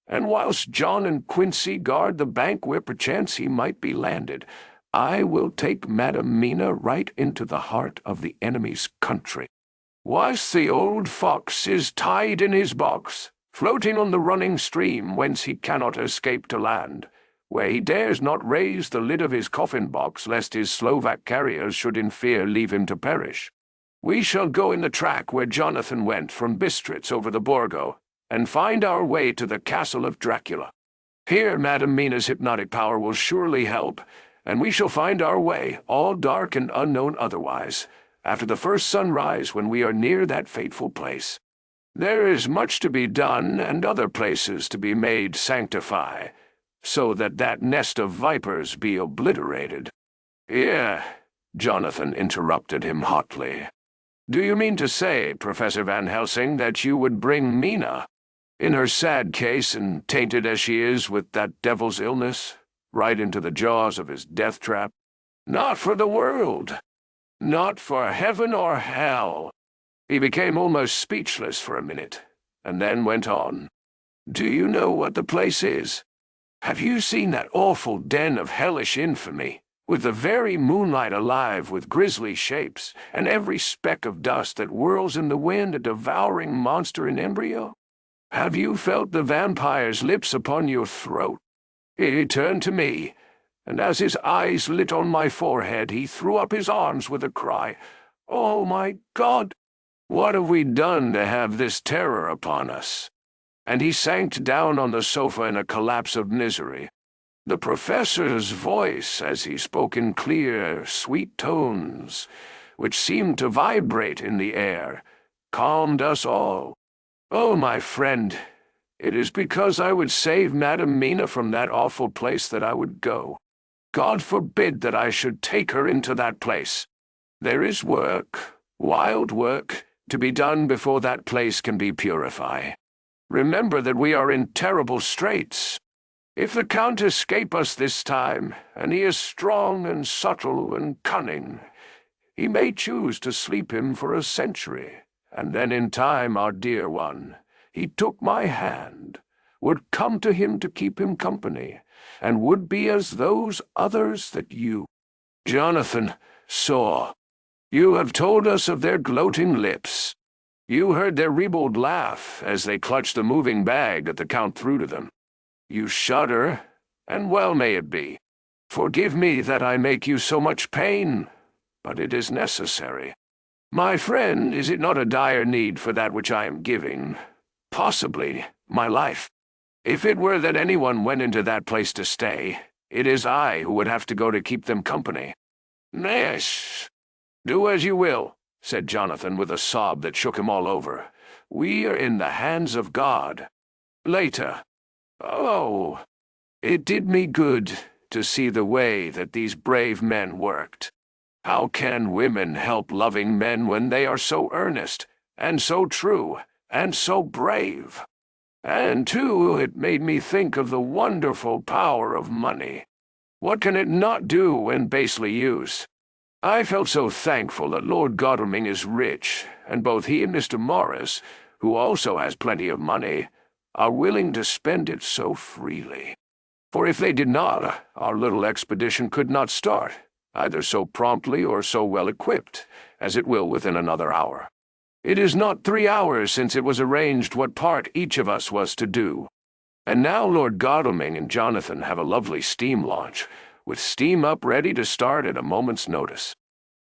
and whilst John and Quincey guard the bank where perchance he might be landed, I will take Madam Mina right into the heart of the enemy's country. Whilst the old fox is tied in his box, floating on the running stream whence he cannot escape to land, where he dares not raise the lid of his coffin-box lest his Slovak carriers should in fear leave him to perish, we shall go in the track where Jonathan went from Bistritz over the Borgo, and find our way to the castle of Dracula. Here Madam Mina's hypnotic power will surely help, and we shall find our way, all dark and unknown otherwise, after the first sunrise when we are near that fateful place. There is much to be done, and other places to be made sanctify, so that that nest of vipers be obliterated." "Here," Jonathan interrupted him hotly. "Do you mean to say, Professor Van Helsing, that you would bring Mina, in her sad case and tainted as she is with that devil's illness, right into the jaws of his death trap?" "Not for the world. Not for heaven or hell." He became almost speechless for a minute, and then went on. "Do you know what the place is? Have you seen that awful den of hellish infamy, with the very moonlight alive with grisly shapes, and every speck of dust that whirls in the wind a devouring monster in embryo? Have you felt the vampire's lips upon your throat?" He turned to me, and as his eyes lit on my forehead, he threw up his arms with a cry, "Oh, my God! What have we done to have this terror upon us?" And he sank down on the sofa in a collapse of misery. The professor's voice, as he spoke in clear, sweet tones, which seemed to vibrate in the air, calmed us all. "Oh, my friend, it is because I would save Madam Mina from that awful place that I would go. God forbid that I should take her into that place. There is work, wild work, to be done before that place can be purified. Remember that we are in terrible straits. If the Count escape us this time, and he is strong and subtle and cunning, he may choose to sleep him for a century, and then in time our dear one, he took my hand, would come to him to keep him company, and would be as those others that you, Jonathan, saw. You have told us of their gloating lips. You heard their ribald laugh as they clutched the moving bag that the Count threw to them. You shudder, and well may it be. Forgive me that I make you so much pain, but it is necessary. My friend, is it not a dire need for that which I am giving? Possibly my life. If it were that anyone went into that place to stay, it is I who would have to go to keep them company. Yes, do as you will, said Jonathan with a sob that shook him all over. We are in the hands of God. Later. Oh, it did me good to see the way that these brave men worked. How can women help loving men when they are so earnest, and so true, and so brave? And, too, it made me think of the wonderful power of money. What can it not do when basely used? I felt so thankful that Lord Godalming is rich, and both he and Mr. Morris, who also has plenty of money, are willing to spend it so freely. For if they did not, our little expedition could not start, either so promptly or so well equipped, as it will within another hour. It is not 3 hours since it was arranged what part each of us was to do. And now Lord Godalming and Jonathan have a lovely steam launch, with steam up ready to start at a moment's notice.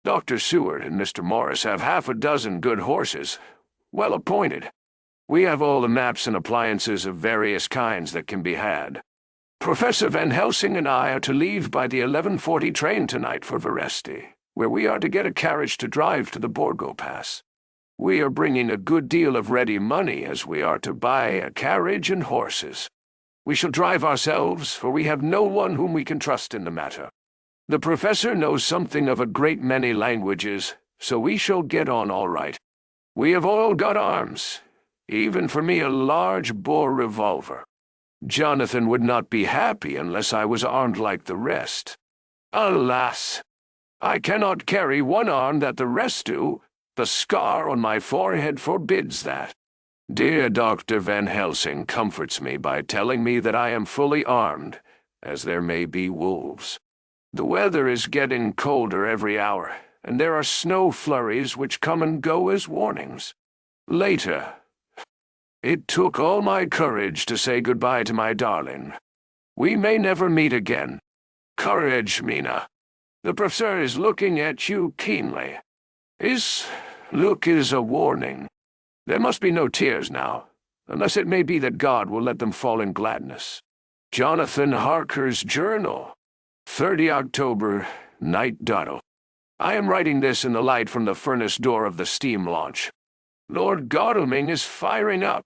Dr. Seward and Mr. Morris have half a dozen good horses, well appointed. We have all the maps and appliances of various kinds that can be had. Professor Van Helsing and I are to leave by the 11:40 train tonight for Veresti, where we are to get a carriage to drive to the Borgo Pass. We are bringing a good deal of ready money, as we are to buy a carriage and horses. We shall drive ourselves, for we have no one whom we can trust in the matter. The professor knows something of a great many languages, so we shall get on all right. We have all got arms, even for me a large bore revolver. Jonathan would not be happy unless I was armed like the rest. Alas! I cannot carry one arm that the rest do. The scar on my forehead forbids that. Dear Dr. Van Helsing comforts me by telling me that I am fully armed, as there may be wolves. The weather is getting colder every hour, and there are snow flurries which come and go as warnings. Later. It took all my courage to say goodbye to my darling. We may never meet again. Courage, Mina. The professor is looking at you keenly. His look is a warning. There must be no tears now, unless it may be that God will let them fall in gladness. Jonathan Harker's journal. 30 October, night dawdle. I am writing this in the light from the furnace door of the steam launch. Lord Godalming is firing up.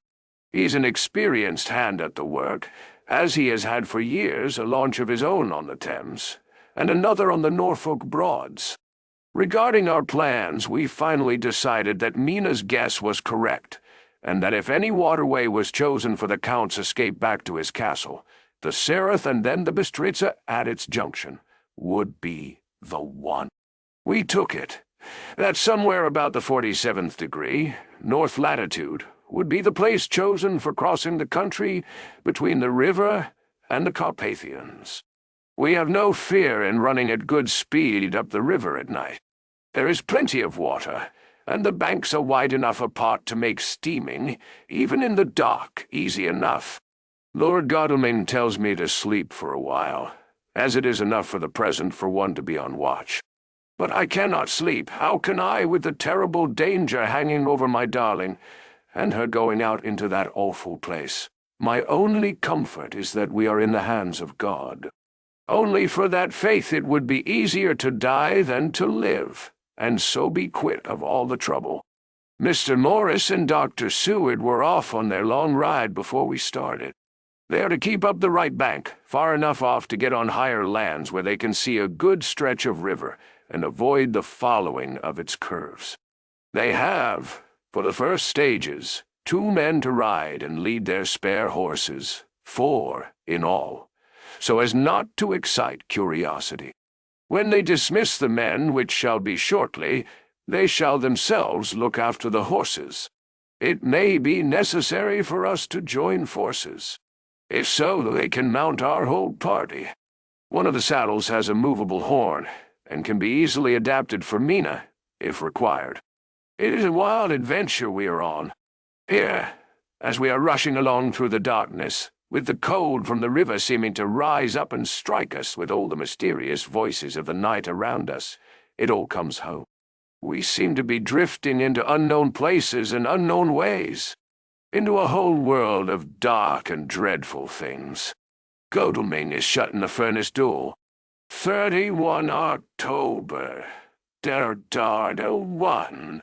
He's an experienced hand at the work, as he has had for years a launch of his own on the Thames, and another on the Norfolk Broads. Regarding our plans, we finally decided that Mina's guess was correct, and that if any waterway was chosen for the Count's escape back to his castle, the Sereth and then the Bistritza at its junction would be the one. We took it. That somewhere about the 47th degree, north latitude, would be the place chosen for crossing the country between the river and the Carpathians. We have no fear in running at good speed up the river at night. There is plenty of water, and the banks are wide enough apart to make steaming, even in the dark, easy enough. Lord Godalming tells me to sleep for a while, as it is enough for the present for one to be on watch. But I cannot sleep. How can I, with the terrible danger hanging over my darling, and her going out into that awful place? My only comfort is that we are in the hands of God. Only for that faith it would be easier to die than to live, and so be quit of all the trouble. Mr. Morris and Dr. Seward were off on their long ride before we started. They are to keep up the right bank, far enough off to get on higher lands where they can see a good stretch of river and avoid the following of its curves. They have, for the first stages, 2 men to ride and lead their spare horses, 4 in all, so as not to excite curiosity. When they dismiss the men, which shall be shortly, they shall themselves look after the horses. It may be necessary for us to join forces. If so, they can mount our whole party. One of the saddles has a movable horn, and can be easily adapted for Mina, if required. It is a wild adventure we are on. Here, as we are rushing along through the darkness, with the cold from the river seeming to rise up and strike us with all the mysterious voices of the night around us. It all comes home. We seem to be drifting into unknown places and unknown ways, into a whole world of dark and dreadful things. Godalming is shutting the furnace door. 31 October. One.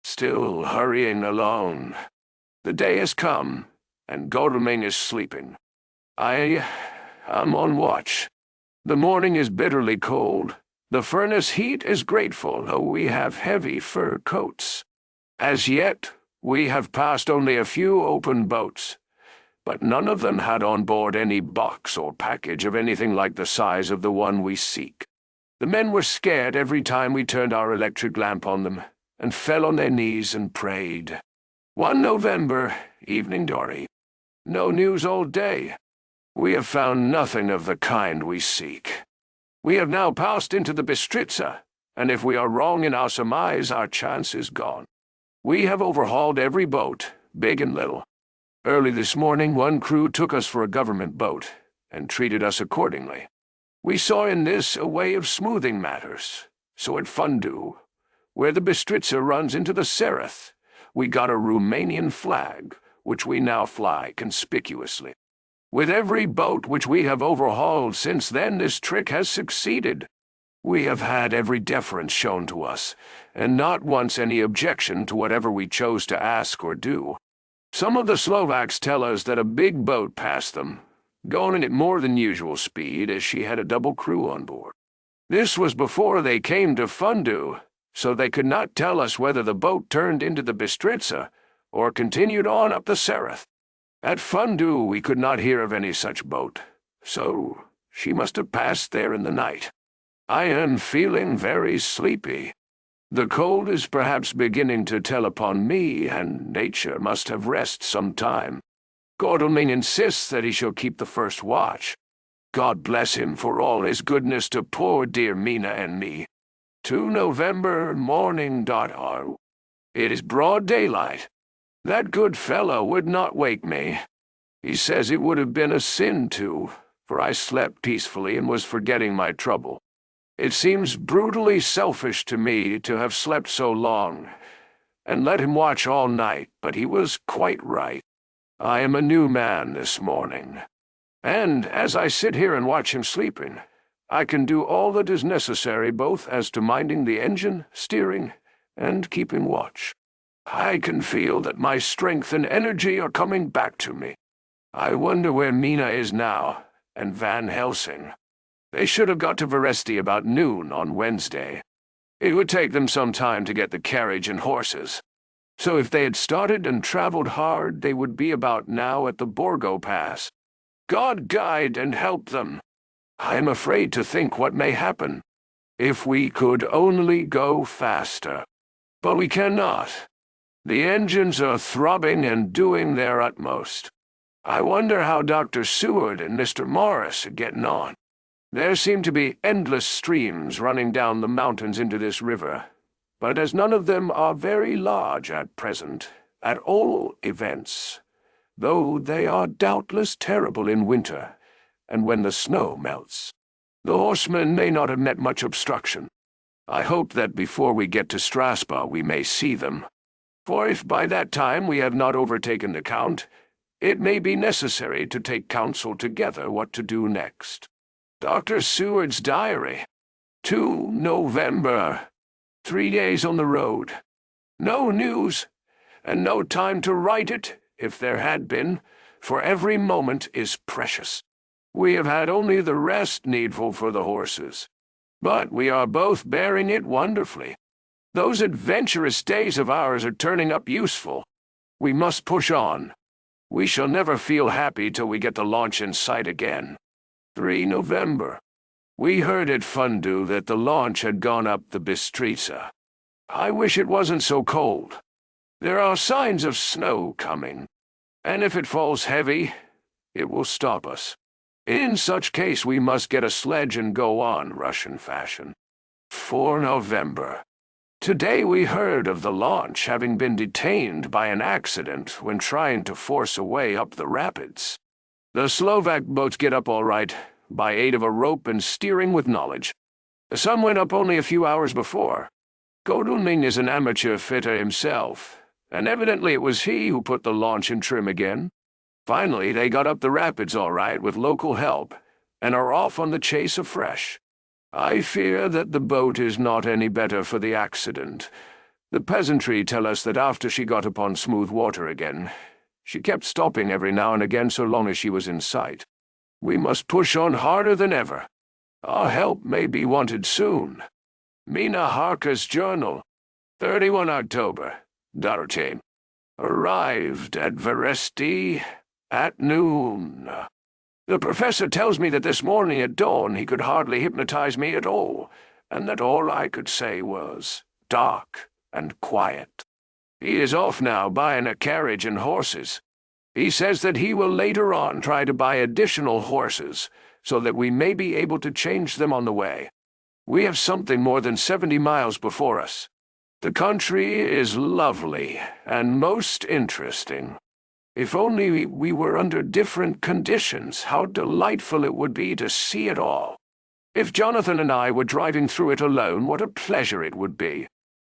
Still hurrying along. The day has come, and Godalming is sleeping. I'm on watch. The morning is bitterly cold. The furnace heat is grateful, though we have heavy fur coats. As yet, we have passed only a few open boats, but none of them had on board any box or package of anything like the size of the one we seek. The men were scared every time we turned our electric lamp on them, and fell on their knees and prayed. 1 November, evening dory. No news all day. We have found nothing of the kind we seek. We have now passed into the Bistritza, and if we are wrong in our surmise, our chance is gone. We have overhauled every boat, big and little. Early this morning, one crew took us for a government boat, and treated us accordingly. We saw in this a way of smoothing matters, so at Fundu, where the Bistritza runs into the Sereth, we got a Romanian flag, which we now fly conspicuously. With every boat which we have overhauled since then, this trick has succeeded. We have had every deference shown to us, and not once any objection to whatever we chose to ask or do. Some of the Slovaks tell us that a big boat passed them, going at more than usual speed, as she had a double crew on board. This was before they came to Fundu, so they could not tell us whether the boat turned into the Bistritza or continued on up the Sereth. At Fundu we could not hear of any such boat, so she must have passed there in the night. I am feeling very sleepy. The cold is perhaps beginning to tell upon me, and nature must have rest some time. Godalming insists that he shall keep the first watch. God bless him for all his goodness to poor dear Mina and me. 2 November morning. It is broad daylight. That good fellow would not wake me. He says it would have been a sin to, for I slept peacefully and was forgetting my trouble. It seems brutally selfish to me to have slept so long, and let him watch all night, but he was quite right. I am a new man this morning, and as I sit here and watch him sleeping, I can do all that is necessary both as to minding the engine, steering, and keeping watch. I can feel that my strength and energy are coming back to me. I wonder where Mina is now, and Van Helsing. They should have got to Veresti about noon on Wednesday. It would take them some time to get the carriage and horses. So if they had started and traveled hard, they would be about now at the Borgo Pass. God guide and help them. I am afraid to think what may happen. If we could only go faster. But we cannot. The engines are throbbing and doing their utmost. I wonder how Dr. Seward and Mr. Morris are getting on. There seem to be endless streams running down the mountains into this river, but as none of them are very large at present, at all events, though they are doubtless terrible in winter, and when the snow melts, the horsemen may not have met much obstruction. I hope that before we get to Strasbourg we may see them. For if by that time we have not overtaken the Count, it may be necessary to take counsel together what to do next. Dr. Seward's diary. 2 November. 3 days on the road. No news, and no time to write it, if there had been, for every moment is precious. We have had only the rest needful for the horses, but we are both bearing it wonderfully. Those adventurous days of ours are turning up useful. We must push on. We shall never feel happy till we get the launch in sight again. 3 November. We heard at Fundu that the launch had gone up the Bistritza. I wish it wasn't so cold. There are signs of snow coming, and if it falls heavy, it will stop us. In such case we must get a sledge and go on, Russian fashion. 4 November. Today we heard of the launch having been detained by an accident when trying to force a way up the rapids. The Slovak boats get up all right, by aid of a rope and steering with knowledge. Some went up only a few hours before. Godalming is an amateur fitter himself, and evidently it was he who put the launch in trim again. Finally, they got up the rapids all right with local help, and are off on the chase afresh. I fear that the boat is not any better for the accident. The peasantry tell us that after she got upon smooth water again, she kept stopping every now and again so long as she was in sight. We must push on harder than ever. Our help may be wanted soon. Mina Harker's journal, 31 October, Darche. Arrived at Veresti at noon. The professor tells me that this morning at dawn he could hardly hypnotize me at all, and that all I could say was dark and quiet. He is off now buying a carriage and horses. He says that he will later on try to buy additional horses, so that we may be able to change them on the way. We have something more than 70 miles before us. The country is lovely and most interesting. If only we were under different conditions, how delightful it would be to see it all. If Jonathan and I were driving through it alone, what a pleasure it would be.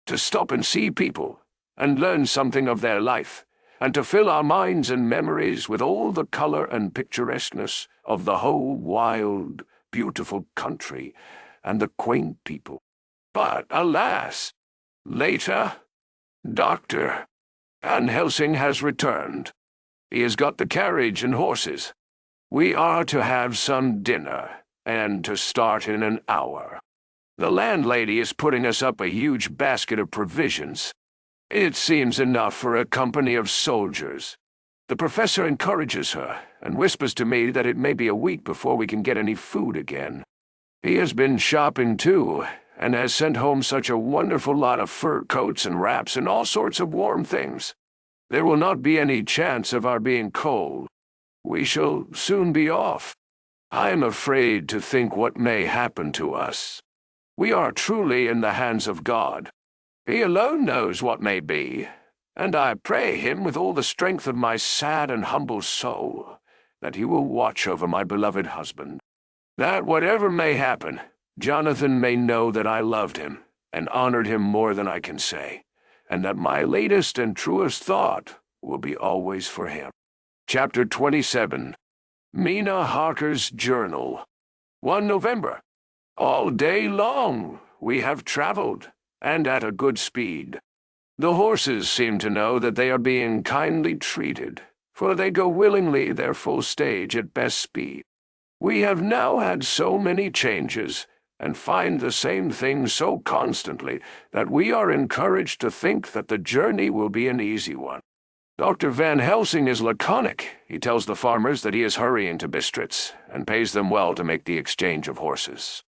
To stop and see people, and learn something of their life, and to fill our minds and memories with all the color and picturesqueness of the whole wild, beautiful country, and the quaint people. But, alas! Later, Dr. Van Helsing has returned. He has got the carriage and horses. We are to have some dinner, and to start in an hour. The landlady is putting us up a huge basket of provisions. It seems enough for a company of soldiers. The professor encourages her, and whispers to me that it may be a week before we can get any food again. He has been shopping too, and has sent home such a wonderful lot of fur coats and wraps and all sorts of warm things. There will not be any chance of our being cold. We shall soon be off. I am afraid to think what may happen to us. We are truly in the hands of God. He alone knows what may be, and I pray him with all the strength of my sad and humble soul that he will watch over my beloved husband, that whatever may happen, Jonathan may know that I loved him and honored him more than I can say, and that my latest and truest thought will be always for him. Chapter 27. Mina Harker's Journal. 1 November. All day long we have traveled, and at a good speed. The horses seem to know that they are being kindly treated, for they go willingly their full stage at best speed. We have now had so many changes, and find the same thing so constantly, that we are encouraged to think that the journey will be an easy one. Dr. Van Helsing is laconic. He tells the farmers that he is hurrying to Bistritz, and pays them well to make the exchange of horses.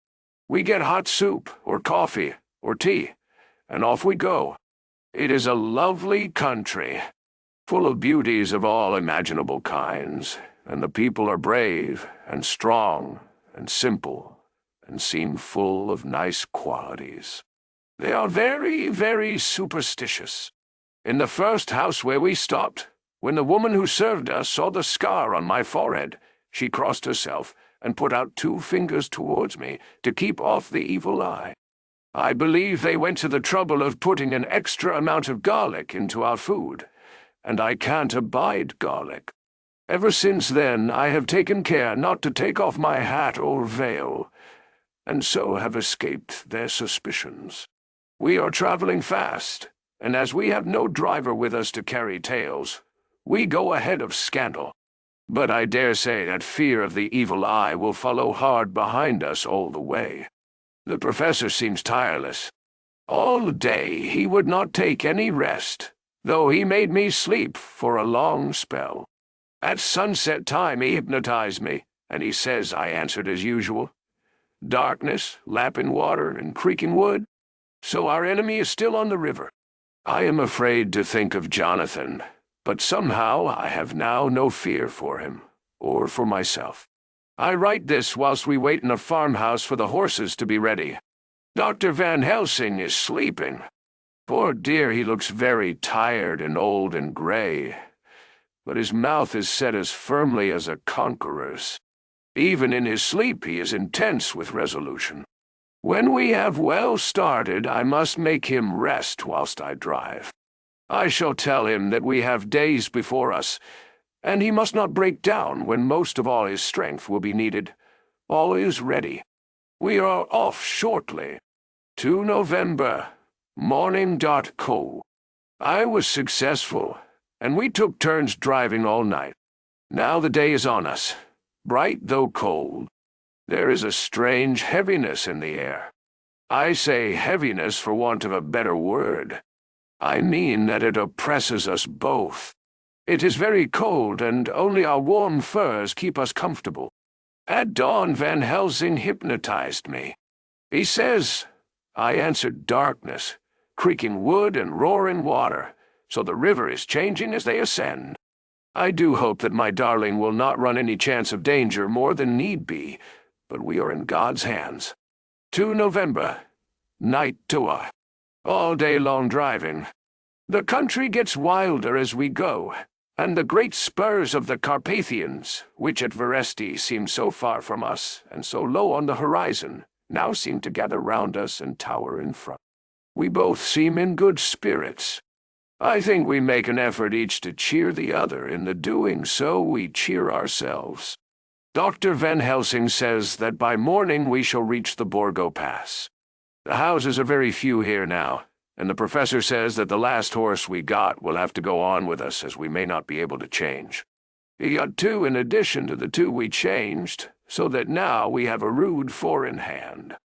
We get hot soup, or coffee, or tea, and off we go. It is a lovely country, full of beauties of all imaginable kinds, and the people are brave, and strong, and simple, and seem full of nice qualities. They are very, very superstitious. In the first house where we stopped, when the woman who served us saw the scar on my forehead, she crossed herself and put out 2 fingers towards me to keep off the evil eye. I believe they went to the trouble of putting an extra amount of garlic into our food, and I can't abide garlic. Ever since then I have taken care not to take off my hat or veil, and so have escaped their suspicions. We are traveling fast, and as we have no driver with us to carry tales, we go ahead of scandal. But I dare say that fear of the evil eye will follow hard behind us all the way. The professor seems tireless. All day he would not take any rest, though he made me sleep for a long spell. At sunset time he hypnotized me, and he says I answered as usual. Darkness, lapping water, and creaking wood. So our enemy is still on the river. I am afraid to think of Jonathan, but somehow I have now no fear for him, or for myself. I write this whilst we wait in a farmhouse for the horses to be ready. Dr. Van Helsing is sleeping. Poor dear, he looks very tired and old and gray. but his mouth is set as firmly as a conqueror's. Even in his sleep he is intense with resolution. When we have well started, I must make him rest whilst I drive. I shall tell him that we have days before us, and he must not break down when most of all his strength will be needed. All is ready. We are off shortly. To November, morning.co. I was successful, and we took turns driving all night. Now the day is on us, bright though cold. There is a strange heaviness in the air. I say heaviness for want of a better word. I mean that it oppresses us both. It is very cold, and only our warm furs keep us comfortable. At dawn Van Helsing hypnotized me. He says, I answered darkness, creaking wood and roaring water, so the river is changing as they ascend. I do hope that my darling will not run any chance of danger more than need be, but we are in God's hands. To November, night tour. All day long driving. The country gets wilder as we go, and the great spurs of the Carpathians, which at Veresti seemed so far from us and so low on the horizon, now seem to gather round us and tower in front. We both seem in good spirits. I think we make an effort each to cheer the other. In the doing so, we cheer ourselves. Dr. Van Helsing says that by morning we shall reach the Borgo Pass. The houses are very few here now, and the professor says that the last horse we got will have to go on with us, as we may not be able to change. He got 2 in addition to the 2 we changed, so that now we have a rude 4 in hand.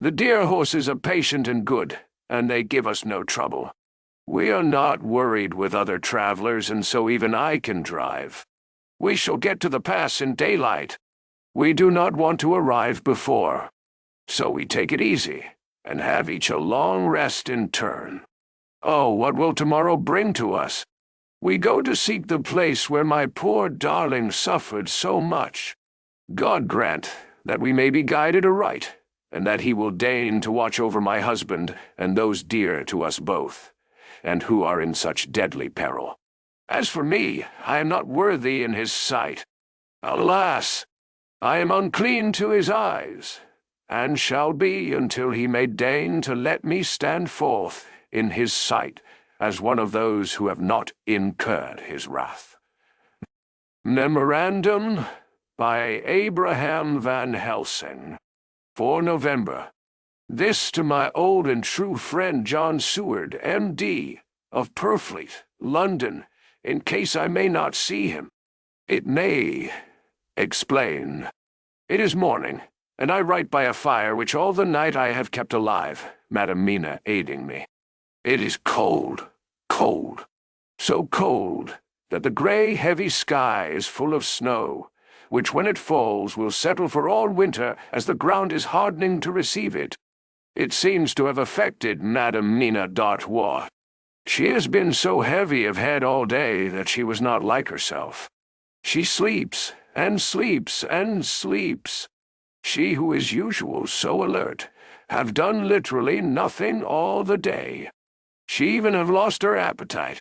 The dear horses are patient and good, and they give us no trouble. We are not worried with other travelers, and so even I can drive. We shall get to the pass in daylight. We do not want to arrive before, so we take it easy and have each a long rest in turn. Oh, what will tomorrow bring to us? We go to seek the place where my poor darling suffered so much. God grant that we may be guided aright, and that he will deign to watch over my husband and those dear to us both, and who are in such deadly peril. As for me, I am not worthy in his sight. Alas, I am unclean to his eyes, and shall be until he may deign to let me stand forth in his sight as one of those who have not incurred his wrath. Memorandum by Abraham Van Helsing. For November. This to my old and true friend John Seward, M.D., of Purfleet, London, in case I may not see him. It may explain. It is morning, and I write by a fire which all the night I have kept alive, Madam Mina aiding me. It is cold, cold, so cold that the grey, heavy sky is full of snow, which when it falls will settle for all winter as the ground is hardening to receive it. It seems to have affected Madam Mina Dartwa. She has been so heavy of head all day that she was not like herself. She sleeps, and sleeps, and sleeps. She who is usual so alert, have done literally nothing all the day. She even have lost her appetite.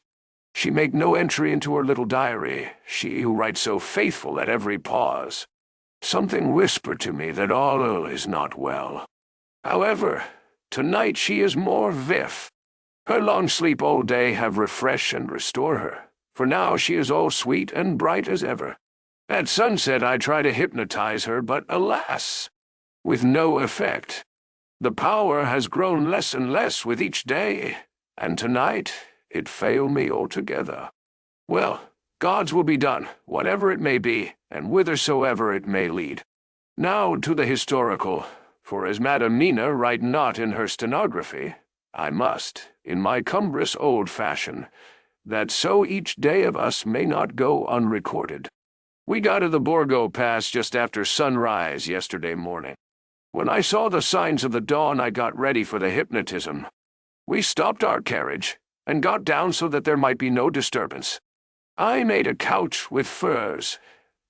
She make no entry into her little diary, she who writes so faithful at every pause. Something whisper to me that all is not well. However, tonight she is more vif. Her long sleep all day have refresh and restore her, for now she is all sweet and bright as ever. At sunset I try to hypnotize her, but alas, with no effect. The power has grown less and less with each day, and tonight it failed me altogether. Well, God's will be done, whatever it may be, and whithersoever it may lead. Now to the historical, for as Madam Mina write not in her stenography, I must, in my cumbrous old fashion, that so each day of us may not go unrecorded. We got to the Borgo Pass just after sunrise yesterday morning. When I saw the signs of the dawn, I got ready for the hypnotism. We stopped our carriage, and got down so that there might be no disturbance. I made a couch with furs,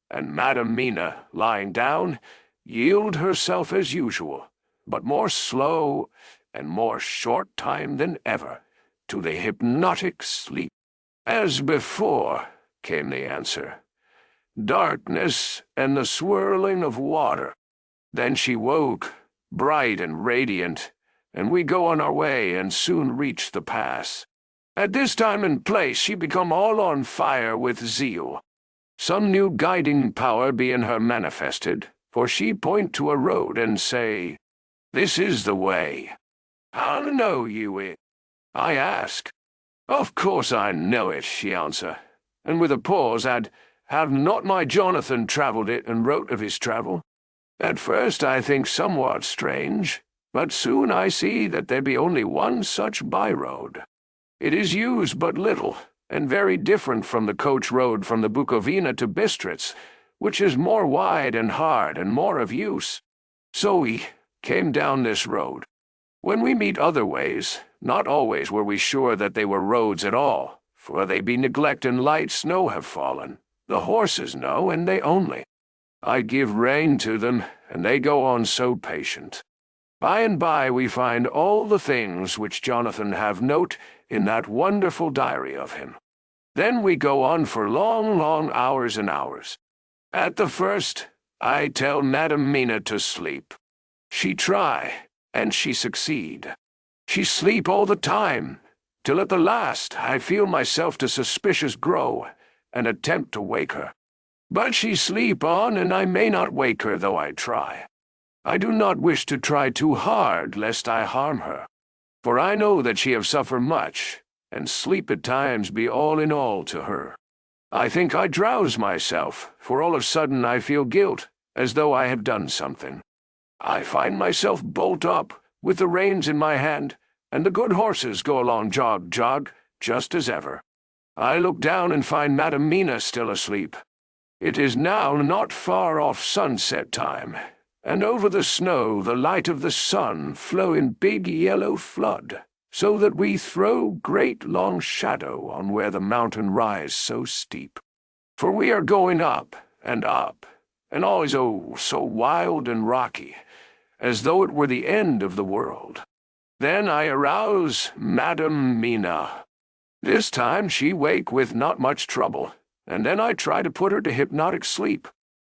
and Madam Mina, lying down, yielded herself as usual, but more slow and more short time than ever, to the hypnotic sleep. As before, came the answer. "Darkness and the swirling of water." Then she woke, bright and radiant, and we go on our way and soon reach the pass. At this time and place she become all on fire with zeal. Some new guiding power be in her manifested, for she point to a road and say, "This is the way." "How know you it?" I ask. "Of course I know it," she answer, and with a pause add, "Have not my Jonathan travelled it and wrote of his travel? At first I think somewhat strange, but soon I see that there be only one such by-road. It is used but little, and very different from the coach road from the Bukovina to Bistritz, which is more wide and hard and more of use. So we came down this road. When we meet other ways, not always were we sure that they were roads at all, for they be neglect and light snow have fallen. The horses know, and they only. I give rein to them, and they go on so patient. By and by we find all the things which Jonathan have note in that wonderful diary of him. Then we go on for long, long hours and hours. At the first, I tell Madam Mina to sleep. She try, and she succeed. She sleep all the time, till at the last I feel myself to suspicious grow, and attempt to wake her. But she sleep on, and I may not wake her though I try. I do not wish to try too hard, lest I harm her, for I know that she have suffered much, and sleep at times be all in all to her. I think I drowse myself, for all of sudden I feel guilt, as though I have done something. I find myself bolt up, with the reins in my hand, and the good horses go along jog, jog, just as ever. I look down and find Madam Mina still asleep. It is now not far off sunset time, and over the snow the light of the sun flow in big yellow flood, so that we throw great long shadow on where the mountain rise so steep. For we are going up, and always oh so wild and rocky, as though it were the end of the world. Then I arouse Madam Mina. This time she wake with not much trouble, and then I try to put her to hypnotic sleep.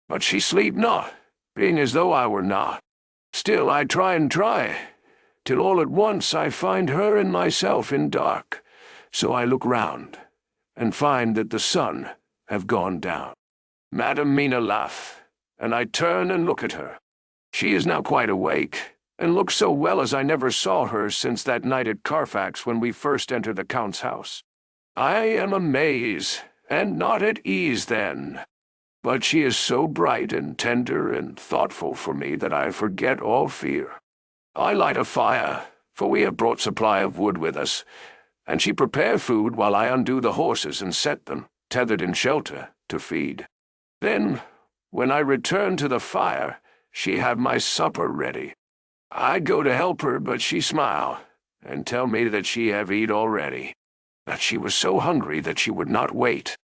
But she sleep not, being as though I were not. Still I try, till all at once I find her and myself in dark. So I look round, and find that the sun have gone down. Madam Mina laugh, and I turn and look at her. She is now quite awake, and looks so well as I never saw her since that night at Carfax when we first entered the Count's house. I am amazed, and not at ease then. But she is so bright and tender and thoughtful for me that I forget all fear. I light a fire, for we have brought supply of wood with us, and she prepare food while I undo the horses and set them, tethered in shelter, to feed. Then, when I return to the fire, she have my supper ready. I go to help her, but she smile, and tell me that she have eat already, that she was so hungry that she would not wait.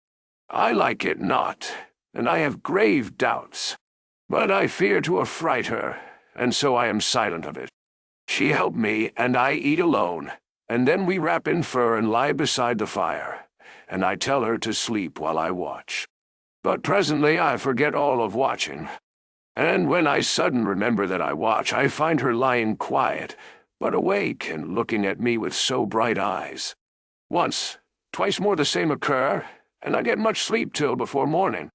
I like it not, and I have grave doubts, but I fear to affright her, and so I am silent of it. She help me, and I eat alone, and then we wrap in fur and lie beside the fire, and I tell her to sleep while I watch. But presently I forget all of watching, and when I sudden remember that I watch, I find her lying quiet, but awake and looking at me with so bright eyes. Once, twice more the same occur, and I get much sleep till before morning.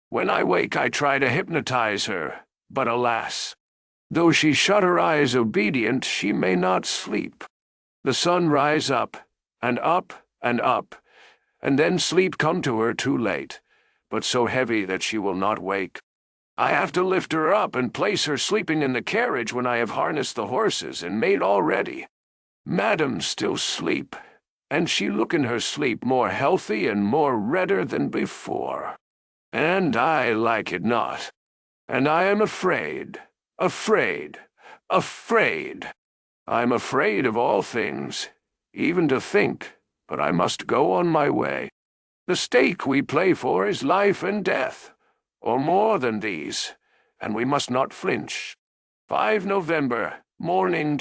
When I wake I try to hypnotize her, but alas! Though she shut her eyes obedient, she may not sleep. The sun rise up, and up, and up, and then sleep come to her too late, but so heavy that she will not wake. I have to lift her up and place her sleeping in the carriage when I have harnessed the horses and made all ready. Madam still sleep, and she look in her sleep more healthy and more redder than before. And I like it not, and I am afraid. Afraid. I'm afraid of all things, even to think, but I must go on my way. The stake we play for is life and death, or more than these, and we must not flinch. 5 November, morning.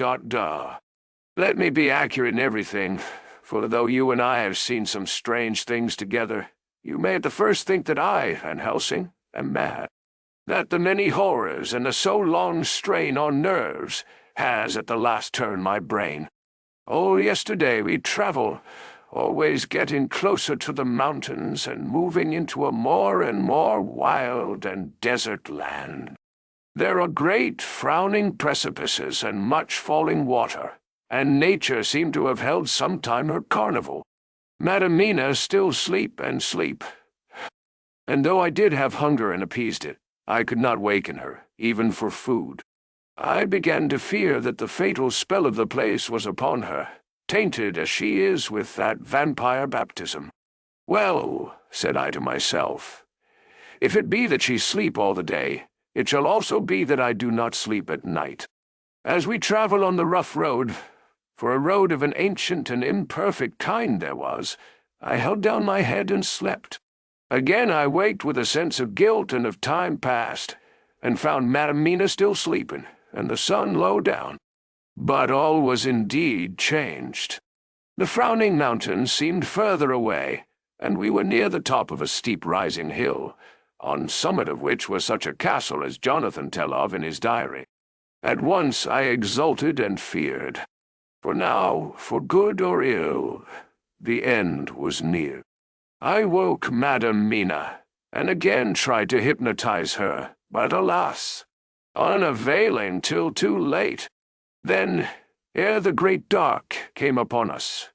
Let me be accurate in everything, for though you and I have seen some strange things together, you may at the first think that I, Van Helsing, am mad, that the many horrors and the so long strain on nerves has at the last turned my brain. All yesterday we travel, always getting closer to the mountains and moving into a more and more wild and desert land. There are great frowning precipices and much falling water, and nature seemed to have held sometime her carnival. Madam Mina still sleep, and though I did have hunger and appeased it, I could not waken her, even for food. I began to fear that the fatal spell of the place was upon her, tainted as she is with that vampire baptism. Well, said I to myself, if it be that she sleep all the day, it shall also be that I do not sleep at night. As we travel on the rough road, for a road of an ancient and imperfect kind there was, I held down my head and slept. Again I waked with a sense of guilt and of time past, and found Madam Mina still sleeping, and the sun low down. But all was indeed changed. The frowning mountains seemed further away, and we were near the top of a steep rising hill, on summit of which was such a castle as Jonathan tell of in his diary. At once I exulted and feared, for now, for good or ill, the end was near. I woke Madam Mina, and again tried to hypnotize her, but alas, unavailing till too late. Then, ere the great dark came upon us,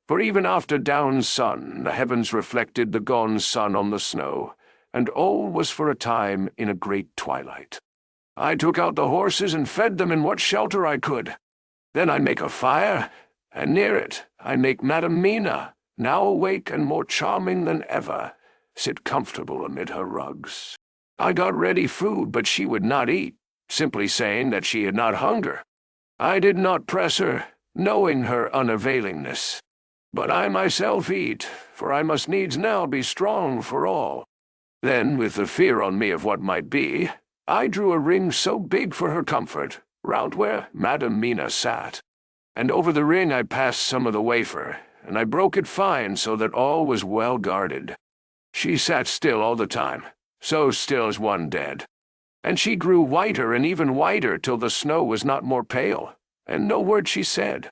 for even after down sun the heavens reflected the gone sun on the snow, and all was for a time in a great twilight. I took out the horses and fed them in what shelter I could. Then I make a fire, and near it I make Madam Mina, now awake and more charming than ever, sit comfortable amid her rugs. I got ready food, but she would not eat, simply saying that she had not hunger. I did not press her, knowing her unavailingness. But I myself eat, for I must needs now be strong for all. Then, with the fear on me of what might be, I drew a ring so big for her comfort, round where Madam Mina sat. And over the ring I passed some of the wafer, and I broke it fine so that all was well guarded. She sat still all the time, so still as one dead. And she grew whiter and even whiter till the snow was not more pale, and no word she said.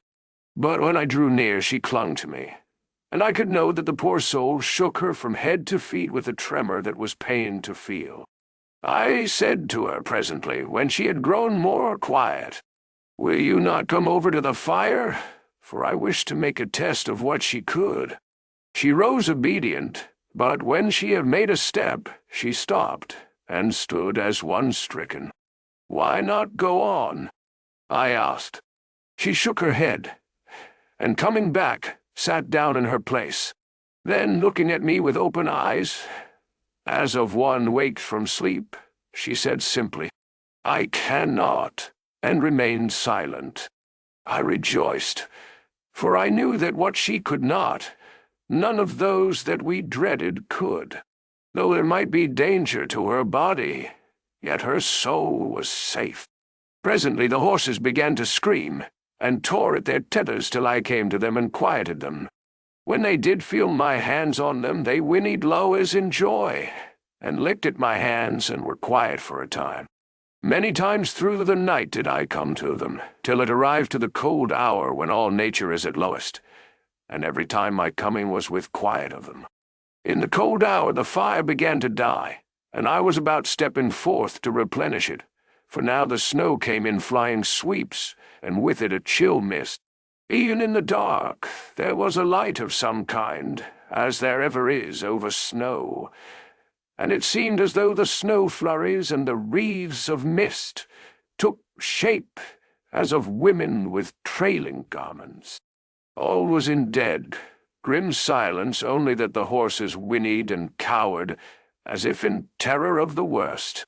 But when I drew near she clung to me, and I could know that the poor soul shook her from head to feet with a tremor that was pain to feel. I said to her presently, when she had grown more quiet, "Will you not come over to the fire?" For I wished to make a test of what she could. She rose obedient, but when she had made a step, she stopped, and stood as one stricken. "Why not go on?" I asked. She shook her head, and coming back, sat down in her place. Then, looking at me with open eyes, as of one waked from sleep, she said simply, "I cannot," and remained silent. I rejoiced, for I knew that what she could not, none of those that we dreaded could. Though there might be danger to her body, yet her soul was safe. Presently the horses began to scream, and tore at their tethers till I came to them and quieted them. When they did feel my hands on them, they whinnied low as in joy, and licked at my hands and were quiet for a time. Many times through the night did I come to them, till it arrived to the cold hour when all nature is at lowest, and every time my coming was with quiet of them. In the cold hour the fire began to die, and I was about stepping forth to replenish it, for now the snow came in flying sweeps, and with it a chill mist. Even in the dark there was a light of some kind, as there ever is over snow, and it seemed as though the snow flurries and the wreaths of mist took shape as of women with trailing garments. All was in dead, grim silence, only that the horses whinnied and cowered, as if in terror of the worst.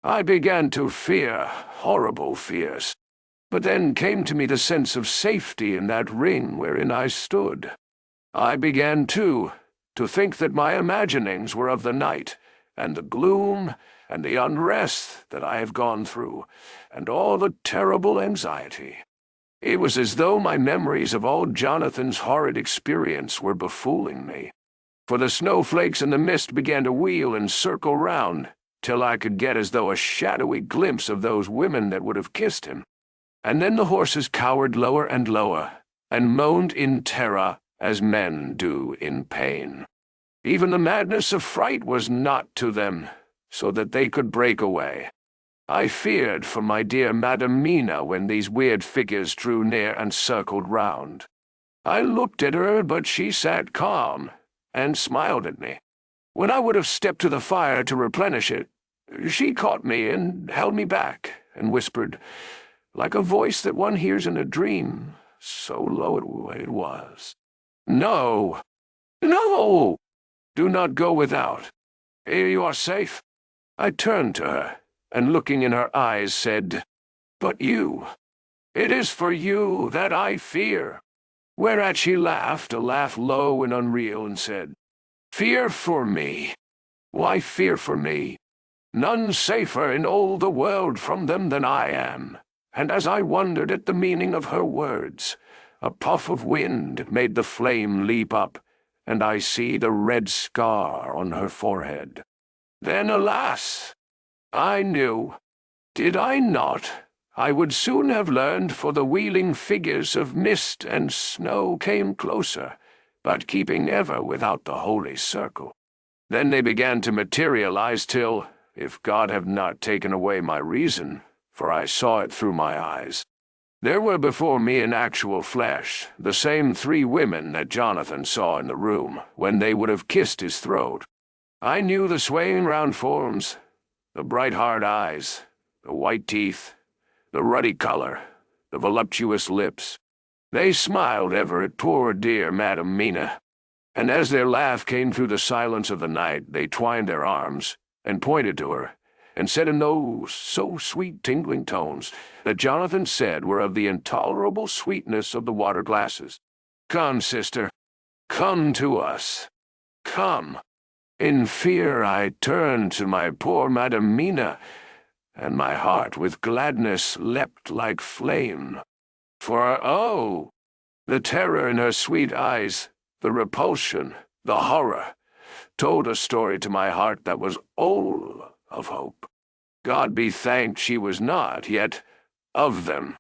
I began to fear, horrible fears, but then came to me the sense of safety in that ring wherein I stood. I began, too, to think that my imaginings were of the night, and the gloom, and the unrest that I have gone through, and all the terrible anxiety. It was as though my memories of old Jonathan's horrid experience were befooling me. for the snowflakes and the mist began to wheel and circle round, till I could get as though a shadowy glimpse of those women that would have kissed him. And then the horses cowered lower and lower, and moaned in terror as men do in pain. Even the madness of fright was naught to them, so that they could break away. I feared for my dear Madam Mina when these weird figures drew near and circled round. I looked at her, but she sat calm, and smiled at me. When I would have stepped to the fire to replenish it, she caught me and held me back, and whispered, like a voice that one hears in a dream, so low it was, "No, no! Do not go without. Here you are safe." I turned to her, and looking in her eyes said, "But you, it is for you that I fear." Whereat she laughed, a laugh low and unreal, and said, "Fear for me? Why fear for me? None safer in all the world from them than I am." And as I wondered at the meaning of her words, a puff of wind made the flame leap up, and I see the red scar on her forehead. Then, alas! I knew, did I not, I would soon have learned, for the wheeling figures of mist and snow came closer, but keeping ever without the holy circle. Then they began to materialize till, if God have not taken away my reason, for I saw it through my eyes, there were before me in actual flesh the same 3 women that Jonathan saw in the room when they would have kissed his throat. I knew the swaying round forms, the bright hard eyes, the white teeth, the ruddy color, the voluptuous lips. They smiled ever at poor dear Madam Mina, and as their laugh came through the silence of the night, they twined their arms and pointed to her, and said in those so sweet tingling tones that Jonathan said were of the intolerable sweetness of the water glasses, "Come, sister, come to us. Come." In fear I turned to my poor Madam Mina, and my heart with gladness leapt like flame. For, oh, the terror in her sweet eyes, the repulsion, the horror, told a story to my heart that was all of hope. God be thanked she was not, yet, of them.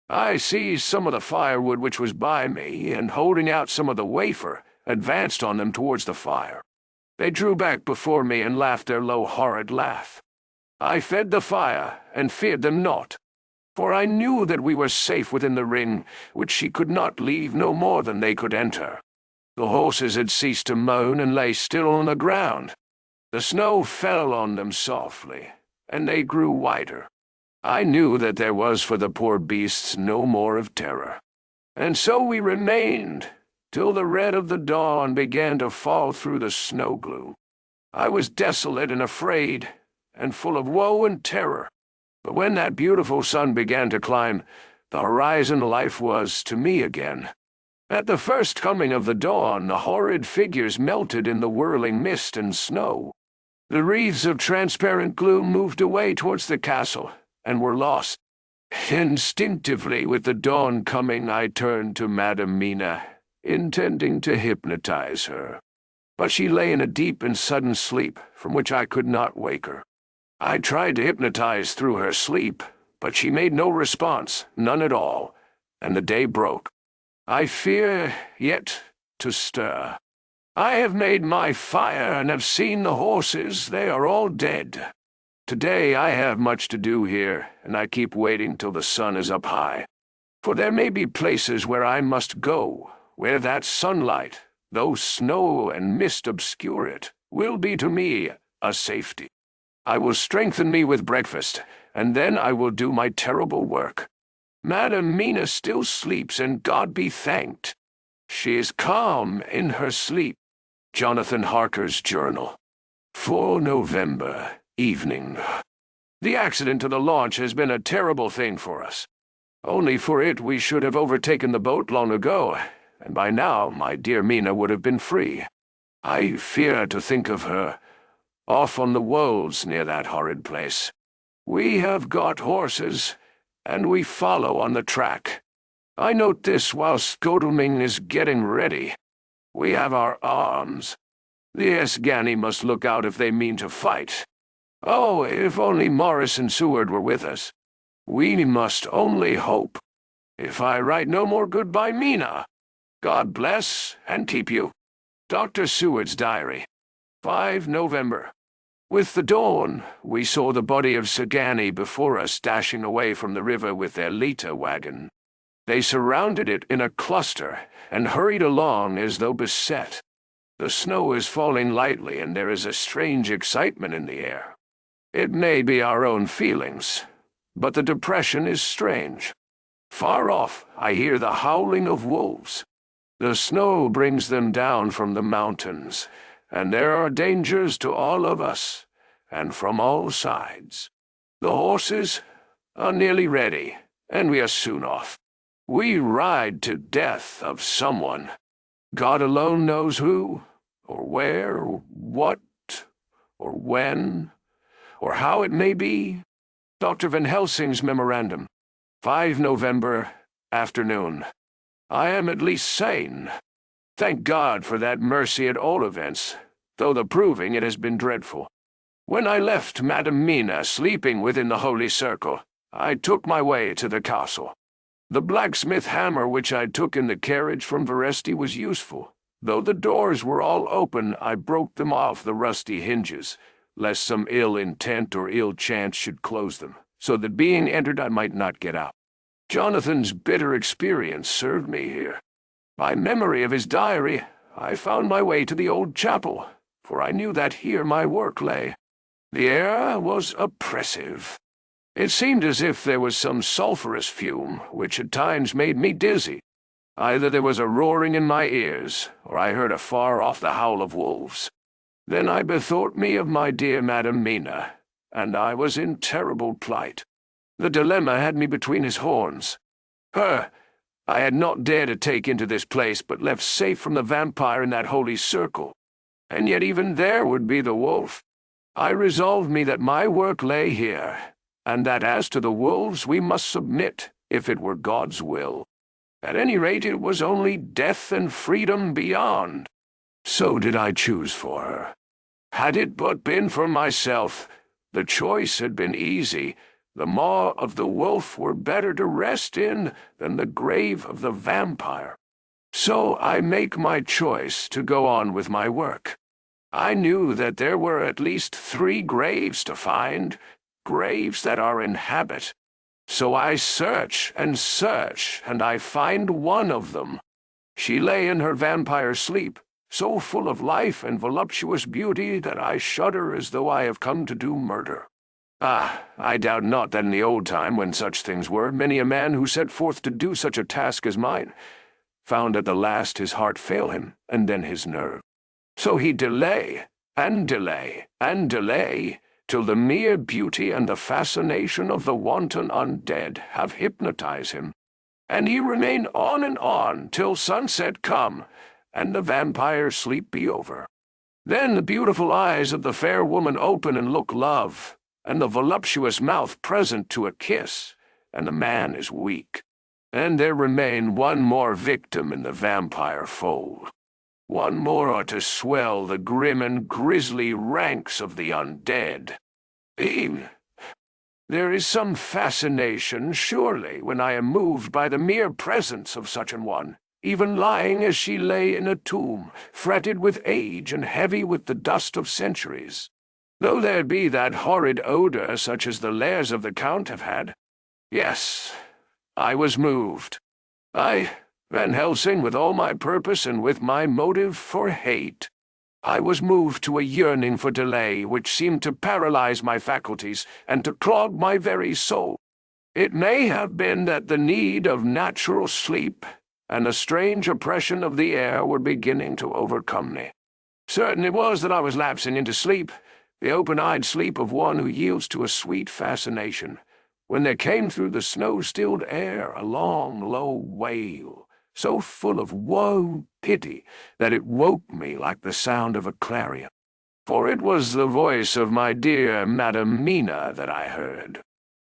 I seized some of the firewood which was by me, and holding out some of the wafer, advanced on them towards the fire. They drew back before me and laughed their low horrid laugh. I fed the fire, and feared them not, for I knew that we were safe within the ring, which she could not leave no more than they could enter. The horses had ceased to moan and lay still on the ground. The snow fell on them softly, and they grew whiter. I knew that there was for the poor beasts no more of terror. And so we remained, till the red of the dawn began to fall through the snow gloom. I was desolate and afraid, and full of woe and terror. But when that beautiful sun began to climb, the horizon life was to me again. At the first coming of the dawn, the horrid figures melted in the whirling mist and snow. The wreaths of transparent gloom moved away towards the castle, and were lost. Instinctively, with the dawn coming, I turned to Madam Mina, intending to hypnotize her. But she lay in a deep and sudden sleep, from which I could not wake her. I tried to hypnotize through her sleep, but she made no response, none at all, and the day broke. I fear yet to stir. I have made my fire and have seen the horses, they are all dead. Today I have much to do here, and I keep waiting till the sun is up high. For there may be places where I must go, where that sunlight, though snow and mist obscure it, will be to me a safety. I will strengthen me with breakfast, and then I will do my terrible work. Madam Mina still sleeps, and God be thanked. She is calm in her sleep. Jonathan Harker's journal. 4 November, evening. The accident to the launch has been a terrible thing for us. Only for it we should have overtaken the boat long ago, and by now my dear Mina would have been free. I fear to think of her, off on the wolds near that horrid place. We have got horses, and we follow on the track. I note this whilst Godalming is getting ready. We have our arms. The Esgani must look out if they mean to fight. Oh, if only Morris and Seward were with us. We must only hope. If I write no more goodbye, Mina, God bless and keep you. Dr. Seward's diary. 5 November. With the dawn, we saw the body of Sagani before us dashing away from the river with their Lita wagon. They surrounded it in a cluster and hurried along as though beset. The snow is falling lightly and there is a strange excitement in the air. It may be our own feelings, but the depression is strange. Far off, I hear the howling of wolves. The snow brings them down from the mountains, and there are dangers to all of us, and from all sides. The horses are nearly ready, and we are soon off. We ride to death of someone. God alone knows who, or where, or what, or when, or how it may be. Dr. Van Helsing's memorandum. 5 November, afternoon. I am at least sane. Thank God for that mercy at all events, though the proving it has been dreadful. When I left Madam Mina sleeping within the holy circle, I took my way to the castle. The blacksmith hammer which I took in the carriage from Veresti was useful. Though the doors were all open, I broke them off the rusty hinges, lest some ill intent or ill chance should close them, so that being entered I might not get out. Jonathan's bitter experience served me here. By memory of his diary, I found my way to the old chapel, for I knew that here my work lay. The air was oppressive. It seemed as if there was some sulphurous fume, which at times made me dizzy. Either there was a roaring in my ears, or I heard afar off the howl of wolves. Then I bethought me of my dear Madam Mina, and I was in terrible plight. The dilemma had me between his horns. Her I had not dared to take into this place, but left safe from the vampire in that holy circle. And yet even there would be the wolf. I resolved me that my work lay here, and that as to the wolves we must submit, if it were God's will. At any rate, it was only death and freedom beyond. So did I choose for her. Had it but been for myself, the choice had been easy. The maw of the wolf were better to rest in than the grave of the vampire. So I make my choice to go on with my work. I knew that there were at least 3 graves to find, graves that are in habit. So I search, and I find one of them. She lay in her vampire sleep, so full of life and voluptuous beauty that I shudder as though I have come to do murder. Ah, I doubt not that in the old time, when such things were, many a man who set forth to do such a task as mine found at the last his heart fail him, and then his nerve. So he delay, and delay, and delay, till the mere beauty and the fascination of the wanton undead have hypnotized him, and he remain on and on till sunset come, and the vampire sleep be over. Then the beautiful eyes of the fair woman open and look love, and the voluptuous mouth present to a kiss, and the man is weak. And there remain one more victim in the vampire fold. One more to swell the grim and grisly ranks of the undead. There is some fascination, surely, when I am moved by the mere presence of such an one, even lying as she lay in a tomb, fretted with age and heavy with the dust of centuries. Though there be that horrid odour such as the lairs of the Count have had. Yes, I was moved. I, Van Helsing, with all my purpose and with my motive for hate. I was moved to a yearning for delay which seemed to paralyze my faculties and to clog my very soul. It may have been that the need of natural sleep and a strange oppression of the air were beginning to overcome me. Certain it was that I was lapsing into sleep, the open-eyed sleep of one who yields to a sweet fascination, when there came through the snow-stilled air a long, low wail, so full of woe pity that it woke me like the sound of a clarion. For it was the voice of my dear Madam Mina that I heard.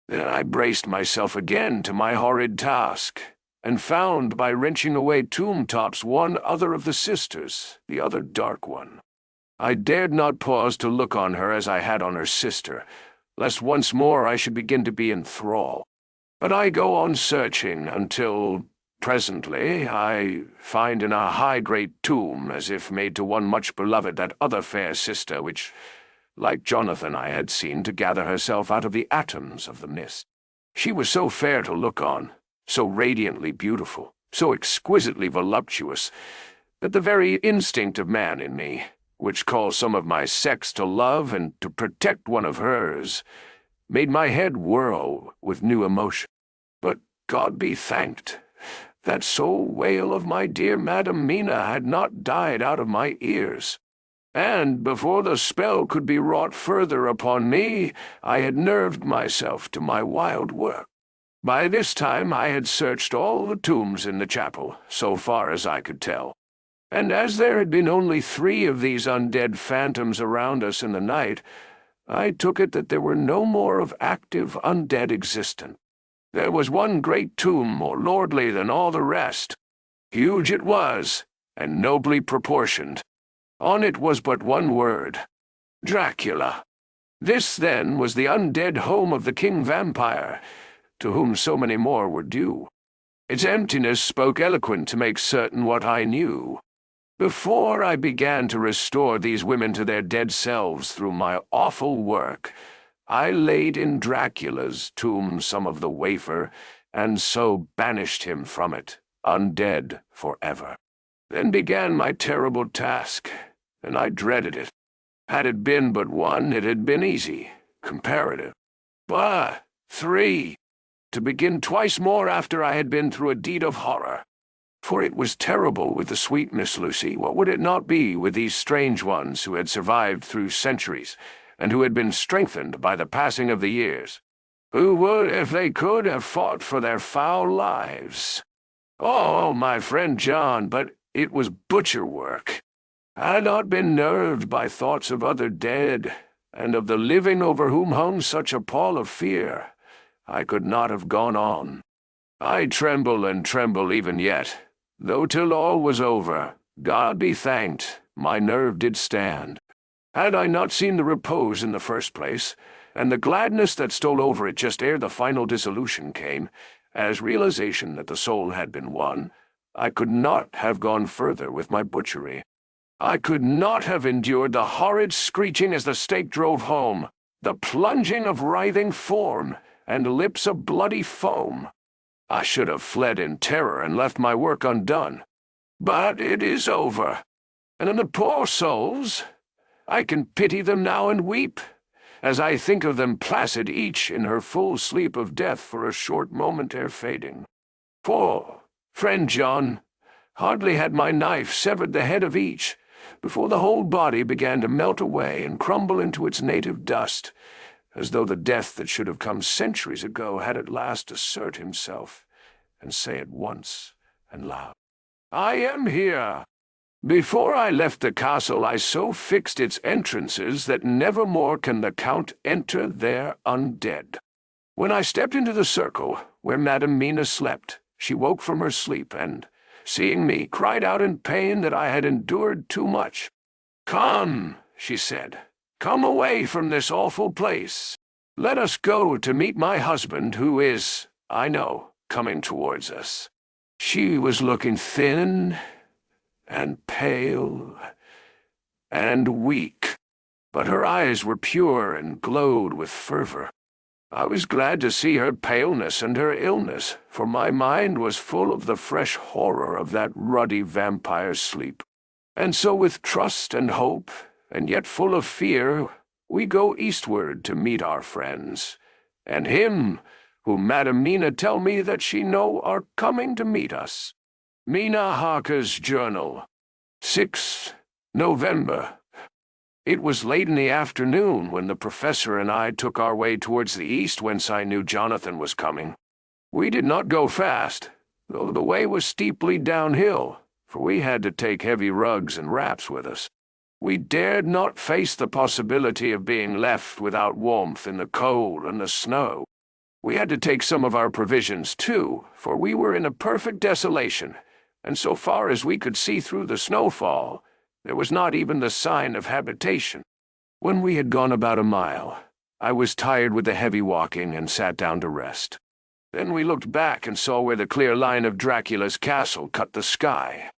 Then I braced myself again to my horrid task, and found by wrenching away tomb tops one other of the sisters, the other dark one. I dared not pause to look on her as I had on her sister, lest once more I should begin to be in thrall. But I go on searching until, presently, I find in a high great tomb, as if made to one much beloved, that other fair sister which, like Jonathan, I had seen to gather herself out of the atoms of the mist. She was so fair to look on, so radiantly beautiful, so exquisitely voluptuous, that the very instinct of man in me, which calls some of my sex to love and to protect one of hers, made my head whirl with new emotion. But God be thanked, that sole wail of my dear Madam Mina had not died out of my ears. And before the spell could be wrought further upon me, I had nerved myself to my wild work. By this time I had searched all the tombs in the chapel, so far as I could tell. And as there had been only 3 of these undead phantoms around us in the night, I took it that there were no more of active undead existent. There was one great tomb more lordly than all the rest. Huge it was, and nobly proportioned. On it was but one word: Dracula. This, then, was the undead home of the king vampire, to whom so many more were due. Its emptiness spoke eloquent to make certain what I knew. Before I began to restore these women to their dead selves through my awful work, I laid in Dracula's tomb some of the wafer, and so banished him from it, undead forever. Then began my terrible task, and I dreaded it. Had it been but one, it had been easy, comparative. But 3, to begin twice more after I had been through a deed of horror. For it was terrible with the sweet Miss Lucy, what would it not be with these strange ones who had survived through centuries, and who had been strengthened by the passing of the years, who would, if they could, have fought for their foul lives. Oh, my friend John, but it was butcher work. I had not been nerved by thoughts of other dead, and of the living over whom hung such a pall of fear, I could not have gone on. I tremble and tremble even yet, though till all was over, God be thanked, my nerve did stand. Had I not seen the repose in the first place, and the gladness that stole over it just ere the final dissolution came, as realization that the soul had been won, I could not have gone further with my butchery. I could not have endured the horrid screeching as the stake drove home, the plunging of writhing form, and lips of bloody foam. I should have fled in terror and left my work undone. But it is over, and the poor souls, I can pity them now and weep, as I think of them placid each in her full sleep of death for a short moment ere fading. For, friend John, hardly had my knife severed the head of each, before the whole body began to melt away and crumble into its native dust, as though the death that should have come centuries ago had at last assert himself, and say at once and loud, "I am here." Before I left the castle I so fixed its entrances that never more can the Count enter there undead. When I stepped into the circle, where Madam Mina slept, she woke from her sleep, and, seeing me, cried out in pain that I had endured too much. "Come," she said, "come away from this awful place. Let us go to meet my husband, who is, I know, coming towards us." She was looking thin and pale and weak, but her eyes were pure and glowed with fervor. I was glad to see her paleness and her illness, for my mind was full of the fresh horror of that ruddy vampire's sleep. And so with trust and hope, and yet full of fear, we go eastward to meet our friends, and him whom Madam Mina tell me that she know are coming to meet us. Mina Harker's Journal, 6th November. It was late in the afternoon when the professor and I took our way towards the east, whence I knew Jonathan was coming. We did not go fast, though the way was steeply downhill, for we had to take heavy rugs and wraps with us. We dared not face the possibility of being left without warmth in the cold and the snow. We had to take some of our provisions, too, for we were in a perfect desolation, and so far as we could see through the snowfall, There was not even the sign of habitation. When we had gone about a mile, I was tired with the heavy walking and sat down to rest. Then we looked back and saw where the clear line of Dracula's castle cut the sky.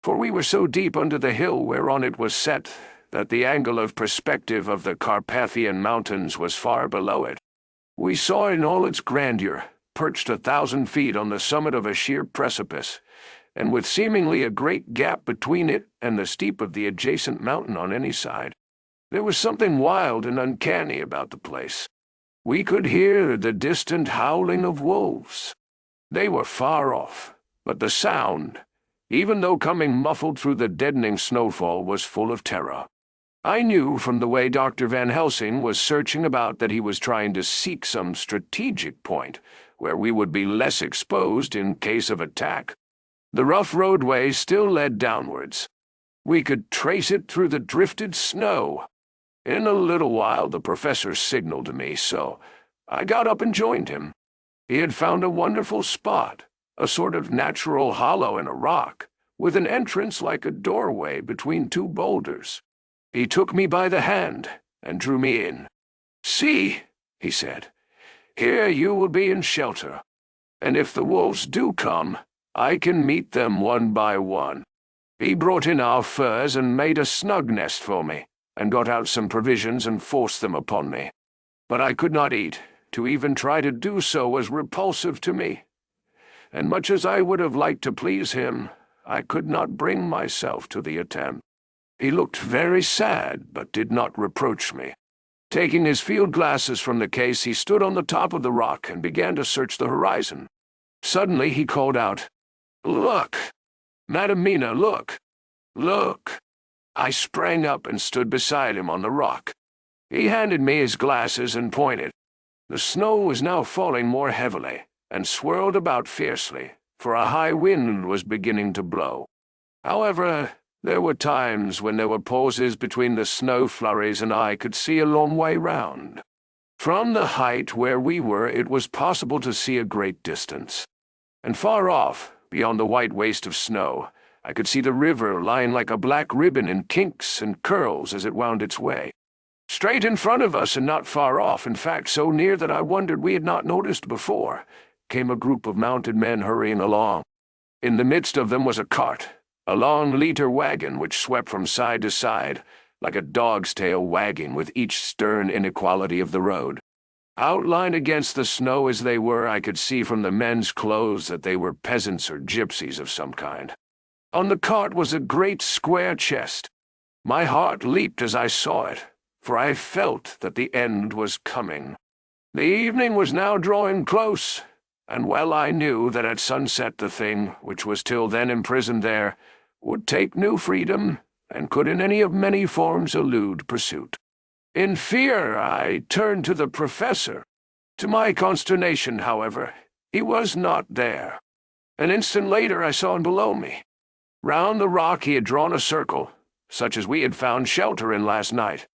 For we were so deep under the hill whereon it was set that the angle of perspective of the Carpathian Mountains was far below it. We saw in all its grandeur, perched 1,000 feet on the summit of a sheer precipice, and with seemingly a great gap between it and the steep of the adjacent mountain on any side. There was something wild and uncanny about the place. We could hear the distant howling of wolves. They were far off, but the sound, even though coming muffled through the deadening snowfall, was full of terror. I knew from the way Dr. Van Helsing was searching about that he was trying to seek some strategic point where we would be less exposed in case of attack. The rough roadway still led downwards. We could trace it through the drifted snow. In a little while the professor signaled to me, so I got up and joined him. He had found a wonderful spot, a sort of natural hollow in a rock, with an entrance like a doorway between two boulders. He took me by the hand and drew me in. "See," he said, "here you will be in shelter, and if the wolves do come, I can meet them one by one." He brought in our furs and made a snug nest for me, and got out some provisions and forced them upon me. But I could not eat. To even try to do so was repulsive to me. And much as I would have liked to please him, I could not bring myself to the attempt. He looked very sad, but did not reproach me. Taking his field glasses from the case, he stood on the top of the rock and began to search the horizon. Suddenly he called out, "Look! Madam Mina, look! Look!" I sprang up and stood beside him on the rock. He handed me his glasses and pointed. The snow was now falling more heavily, and swirled about fiercely, for a high wind was beginning to blow. However, there were times when there were pauses between the snow flurries and I could see a long way round. From the height where we were it was possible to see a great distance. And far off, beyond the white waste of snow, I could see the river lying like a black ribbon in kinks and curls as it wound its way. Straight in front of us and not far off, in fact so near that I wondered we had not noticed before, came a group of mounted men hurrying along. In the midst of them was a cart, a long leiter wagon which swept from side to side, like a dog's tail wagging with each stern inequality of the road. Outlined against the snow as they were, I could see from the men's clothes that they were peasants or gypsies of some kind. On the cart was a great square chest. My heart leaped as I saw it, for I felt that the end was coming. The evening was now drawing close, and well I knew that at sunset the thing, which was till then imprisoned there, would take new freedom, and could in any of many forms elude pursuit. In fear I turned to the professor. To my consternation, however, he was not there. An instant later I saw him below me. Round the rock he had drawn a circle, such as we had found shelter in last night.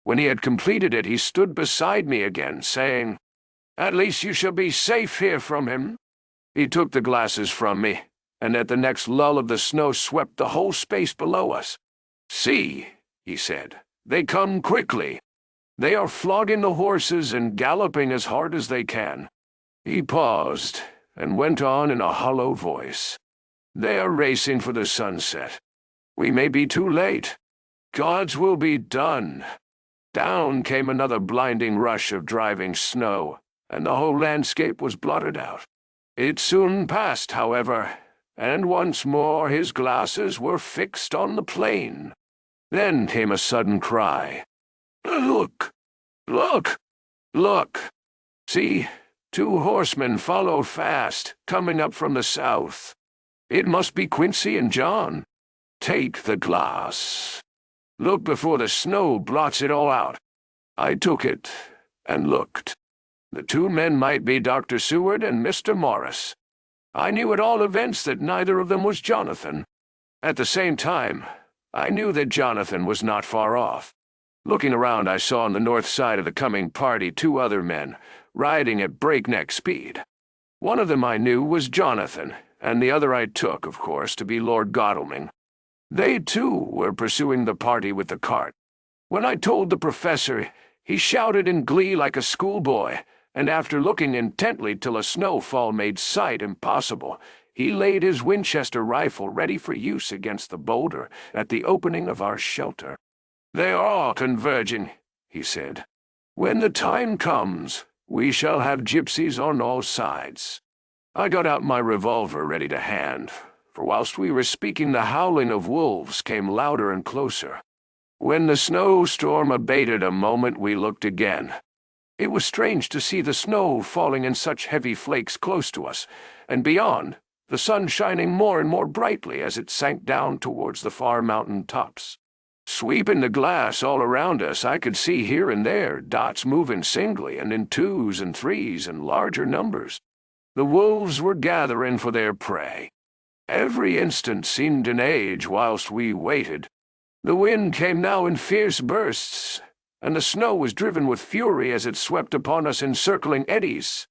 When he had completed it, he stood beside me again, saying, "At least you shall be safe here from him." He took the glasses from me, and at the next lull of the snow swept the whole space below us. "See," he said, "they come quickly. They are flogging the horses and galloping as hard as they can." He paused, and went on in a hollow voice. "They are racing for the sunset. We may be too late. God's will be done." Down came another blinding rush of driving snow, and the whole landscape was blotted out. It soon passed, however, and once more his glasses were fixed on the plain. Then came a sudden cry. "Look! Look! Look! See, 2 horsemen follow fast, coming up from the south. It must be Quincey and John. Take the glass. Look before the snow blots it all out." I took it, and looked. The 2 men might be Dr. Seward and Mr. Morris. I knew at all events that neither of them was Jonathan. At the same time, I knew that Jonathan was not far off. Looking around, I saw on the north side of the coming party 2 other men, riding at breakneck speed. One of them I knew was Jonathan, and the other I took, of course, to be Lord Godalming. They, too, were pursuing the party with the cart. When I told the professor, he shouted in glee like a schoolboy, and after looking intently till a snowfall made sight impossible, he laid his Winchester rifle ready for use against the boulder at the opening of our shelter. "They are all converging," he said. "When the time comes, we shall have gypsies on all sides." I got out my revolver ready to hand, for whilst we were speaking the howling of wolves came louder and closer. When the snowstorm abated a moment, we looked again. It was strange to see the snow falling in such heavy flakes close to us, and beyond, the sun shining more and more brightly as it sank down towards the far mountain tops. Sweeping the glass all around us, I could see here and there dots moving singly and in twos and threes and larger numbers. The wolves were gathering for their prey. Every instant seemed an age whilst we waited. The wind came now in fierce bursts, and the snow was driven with fury as it swept upon us in circling eddies.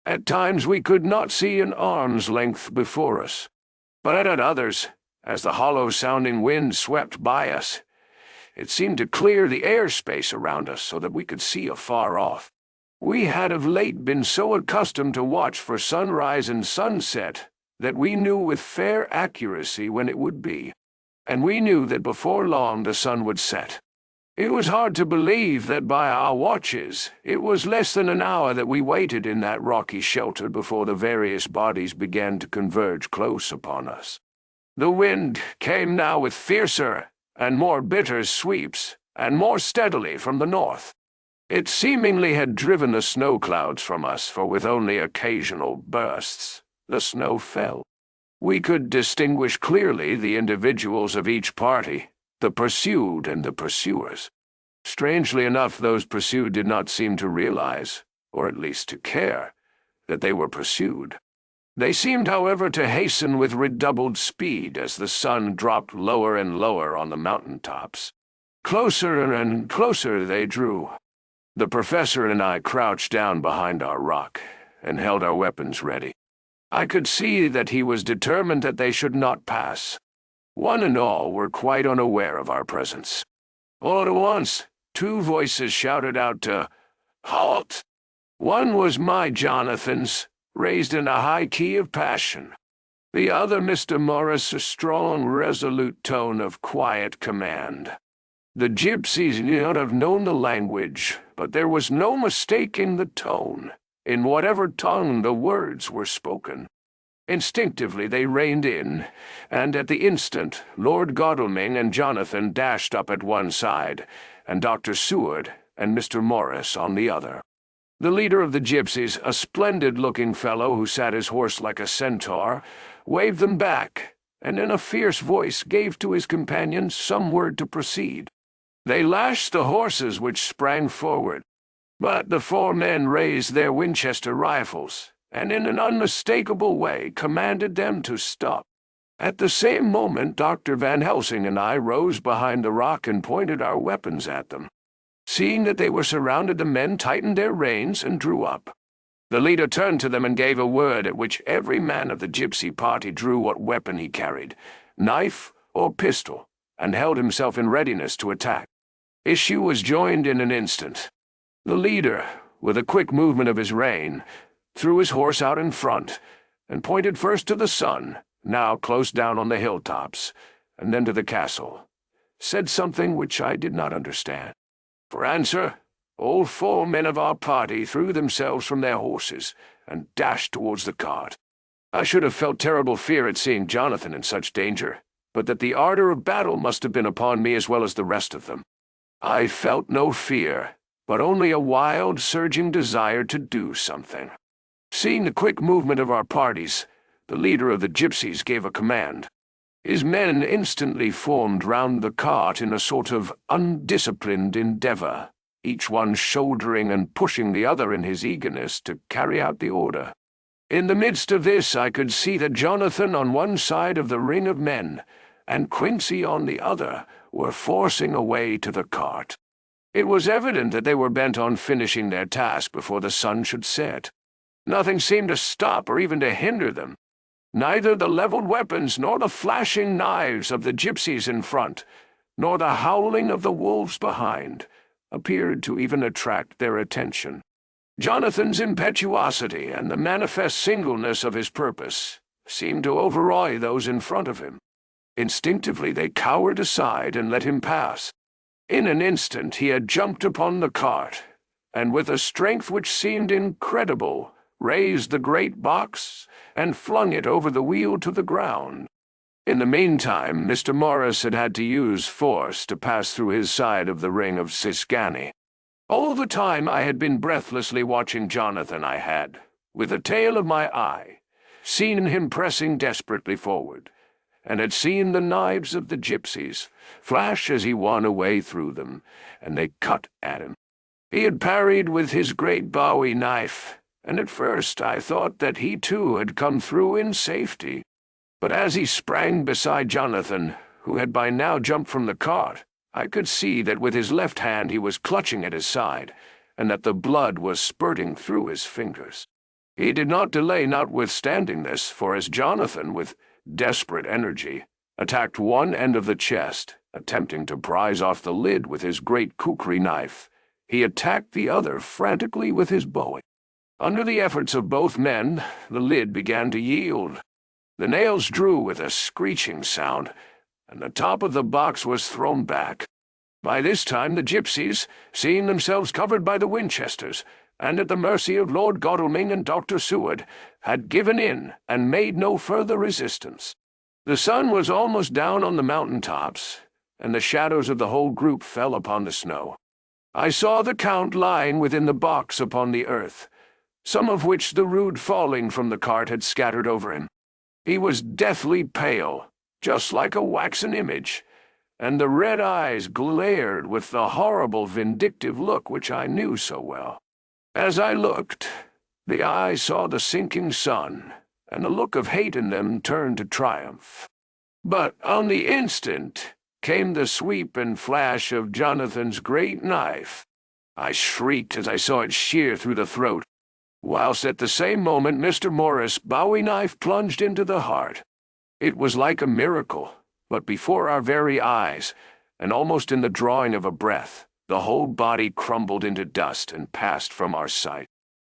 At times we could not see an arm's length before us, but at others, as the hollow-sounding wind swept by us, it seemed to clear the airspace around us so that we could see afar off. We had of late been so accustomed to watch for sunrise and sunset that we knew with fair accuracy when it would be, and we knew that before long the sun would set. It was hard to believe that by our watches it was less than an hour that we waited in that rocky shelter before the various bodies began to converge close upon us. The wind came now with fiercer and more bitter sweeps, and more steadily from the north. It seemingly had driven the snow clouds from us, for with only occasional bursts, the snow fell. We could distinguish clearly the individuals of each party, the pursued and the pursuers. Strangely enough, those pursued did not seem to realize, or at least to care, that they were pursued. They seemed, however, to hasten with redoubled speed as the sun dropped lower and lower on the mountain tops. Closer and closer they drew. The professor and I crouched down behind our rock and held our weapons ready. I could see that he was determined that they should not pass. One and all were quite unaware of our presence. All at once, two voices shouted out to "Halt!" One was my Jonathan's, raised in a high key of passion. The other, Mr. Morris, a strong, resolute tone of quiet command. The gypsies may not have known the language, but there was no mistaking the tone, in whatever tongue the words were spoken. Instinctively they reined in, and at the instant Lord Godalming and Jonathan dashed up at one side, and Dr. Seward and Mr. Morris on the other. The leader of the gypsies, a splendid-looking fellow who sat his horse like a centaur, waved them back, and in a fierce voice gave to his companions some word to proceed. They lashed the horses, which sprang forward, but the four men raised their Winchester rifles, and in an unmistakable way commanded them to stop. At the same moment Dr. Van Helsing and I rose behind the rock and pointed our weapons at them. Seeing that they were surrounded, the men tightened their reins and drew up. The leader turned to them and gave a word at which every man of the gypsy party drew what weapon he carried, knife or pistol, and held himself in readiness to attack. Issue was joined in an instant. The leader, with a quick movement of his rein, threw his horse out in front, and pointed first to the sun, now close down on the hilltops, and then to the castle, said something which I did not understand. For answer, all four men of our party threw themselves from their horses and dashed towards the cart. I should have felt terrible fear at seeing Jonathan in such danger, but that the ardor of battle must have been upon me as well as the rest of them. I felt no fear, but only a wild, surging desire to do something. Seeing the quick movement of our parties, the leader of the gypsies gave a command. His men instantly formed round the cart in a sort of undisciplined endeavor, each one shouldering and pushing the other in his eagerness to carry out the order. In the midst of this I could see that Jonathan on one side of the ring of men, and Quincey on the other, were forcing a way to the cart. It was evident that they were bent on finishing their task before the sun should set. Nothing seemed to stop or even to hinder them. Neither the leveled weapons nor the flashing knives of the gypsies in front, nor the howling of the wolves behind, appeared to even attract their attention. Jonathan's impetuosity and the manifest singleness of his purpose seemed to overawe those in front of him. Instinctively they cowered aside and let him pass. In an instant he had jumped upon the cart, and with a strength which seemed incredible, raised the great box and flung it over the wheel to the ground. In the meantime, Mr. Morris had had to use force to pass through his side of the ring of Siscani. All the time I had been breathlessly watching Jonathan, I had, with the tail of my eye, seen him pressing desperately forward, and had seen the knives of the gypsies flash as he won a way through them, and they cut at him. He had parried with his great Bowie knife, and at first I thought that he too had come through in safety. But as he sprang beside Jonathan, who had by now jumped from the cart, I could see that with his left hand he was clutching at his side, and that the blood was spurting through his fingers. He did not delay notwithstanding this, for as Jonathan, with desperate energy, attacked one end of the chest, attempting to prise off the lid with his great kukri knife, he attacked the other frantically with his Bowie. Under the efforts of both men, the lid began to yield. The nails drew with a screeching sound, and the top of the box was thrown back. By this time the gypsies, seeing themselves covered by the Winchesters, and at the mercy of Lord Godalming and Dr. Seward, had given in and made no further resistance. The sun was almost down on the mountain tops, and the shadows of the whole group fell upon the snow. I saw the Count lying within the box upon the earth, some of which the rude falling from the cart had scattered over him. He was deathly pale, just like a waxen image, and the red eyes glared with the horrible vindictive look which I knew so well. As I looked, the eye saw the sinking sun, and the look of hate in them turned to triumph. But on the instant came the sweep and flash of Jonathan's great knife. I shrieked as I saw it shear through the throat, whilst at the same moment Mr. Morris' Bowie knife plunged into the heart. It was like a miracle, but before our very eyes, and almost in the drawing of a breath, the whole body crumbled into dust and passed from our sight.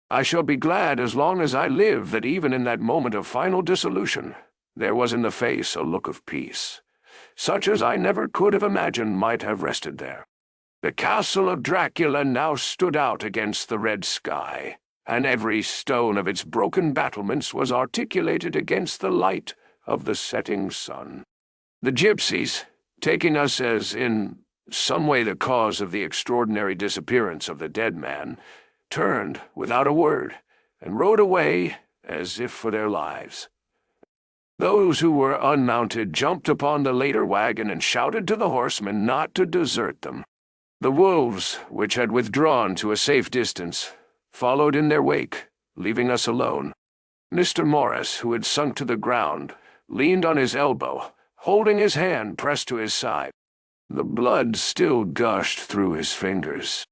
I shall be glad as long as I live that even in that moment of final dissolution, there was in the face a look of peace, such as I never could have imagined might have rested there. The castle of Dracula now stood out against the red sky, and every stone of its broken battlements was articulated against the light of the setting sun. The gypsies, taking us as in some way the cause of the extraordinary disappearance of the dead man, turned without a word, and rode away as if for their lives. Those who were unmounted jumped upon the later wagon and shouted to the horsemen not to desert them. The wolves, which had withdrawn to a safe distance, followed in their wake, leaving us alone. Mr. Morris, who had sunk to the ground, leaned on his elbow, holding his hand pressed to his side. The blood still gushed through his fingers.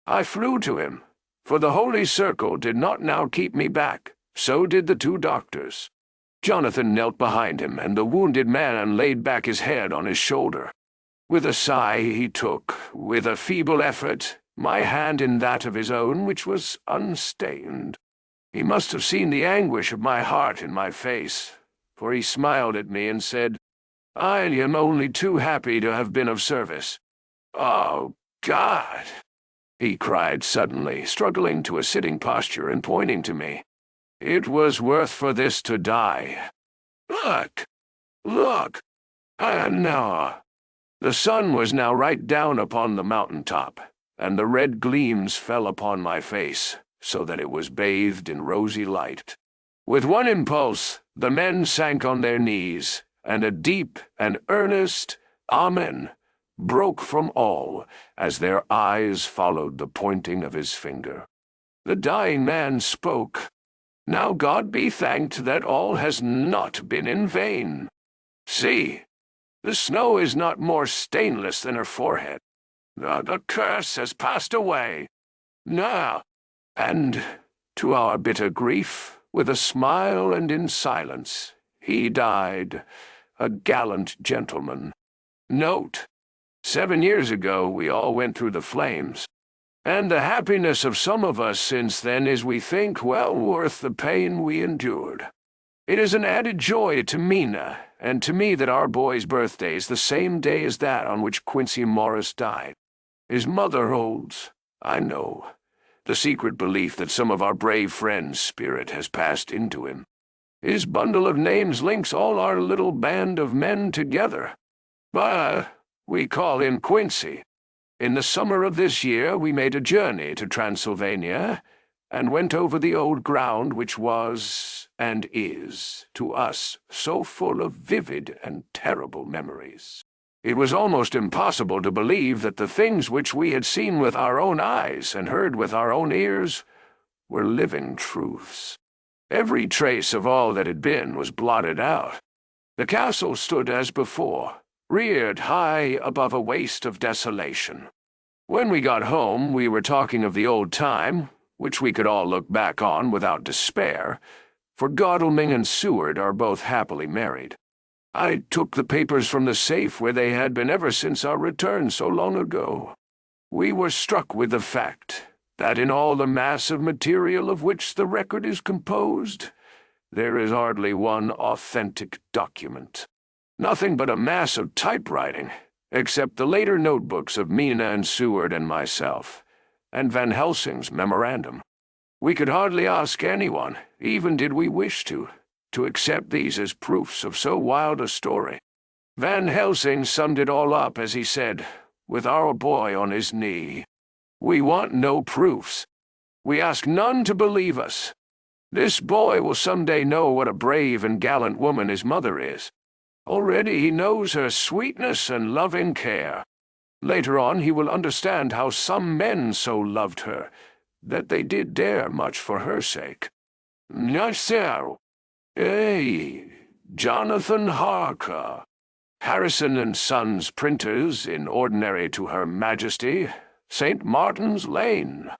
I flew to him, for the Holy Circle did not now keep me back. So did the two doctors. Jonathan knelt behind him, and the wounded man laid back his head on his shoulder. With a sigh he took, with a feeble effort, my hand in that of his own, which was unstained. He must have seen the anguish of my heart in my face, for he smiled at me and said, "I am only too happy to have been of service." "Oh, God!" he cried suddenly, struggling to a sitting posture and pointing to me. "It was worth for this to die. Look! Look! And now—" The sun was now right down upon the mountain top, and the red gleams fell upon my face, so that it was bathed in rosy light. With one impulse, the men sank on their knees, and a deep and earnest "Amen" broke from all as their eyes followed the pointing of his finger. The dying man spoke. "Now God be thanked that all has not been in vain. See, the snow is not more stainless than her forehead. The curse has passed away. Now," and, to our bitter grief, with a smile and in silence, He died, a gallant gentleman. Note, 7 years ago we all went through the flames, and the happiness of some of us since then is, we think, well worth the pain we endured. It is an added joy to Mina and to me that our boy's birthday is the same day as that on which Quincey Morris died. His mother holds, I know, the secret belief that some of our brave friends' spirit has passed into him. His bundle of names links all our little band of men together. But we call him Quincey. In the summer of this year we made a journey to Transylvania, and went over the old ground which was, and is, to us, so full of vivid and terrible memories. It was almost impossible to believe that the things which we had seen with our own eyes and heard with our own ears were living truths. Every trace of all that had been was blotted out. The castle stood as before, reared high above a waste of desolation. When we got home, we were talking of the old time, which we could all look back on without despair, for Godalming and Seward are both happily married. I took the papers from the safe where they had been ever since our return so long ago. We were struck with the fact that in all the mass of material of which the record is composed, there is hardly one authentic document. Nothing but a mass of typewriting, except the later notebooks of Mina and Seward and myself, and Van Helsing's memorandum. We could hardly ask anyone, even did we wish to accept these as proofs of so wild a story. Van Helsing summed it all up as he said, with our boy on his knee, "We want no proofs. We ask none to believe us. This boy will someday know what a brave and gallant woman his mother is. Already he knows her sweetness and loving care. Later on he will understand how some men so loved her, that they did dare much for her sake. Jonathan Harker, Harrison and Sons printers, in ordinary to Her Majesty, St. Martin's Lane."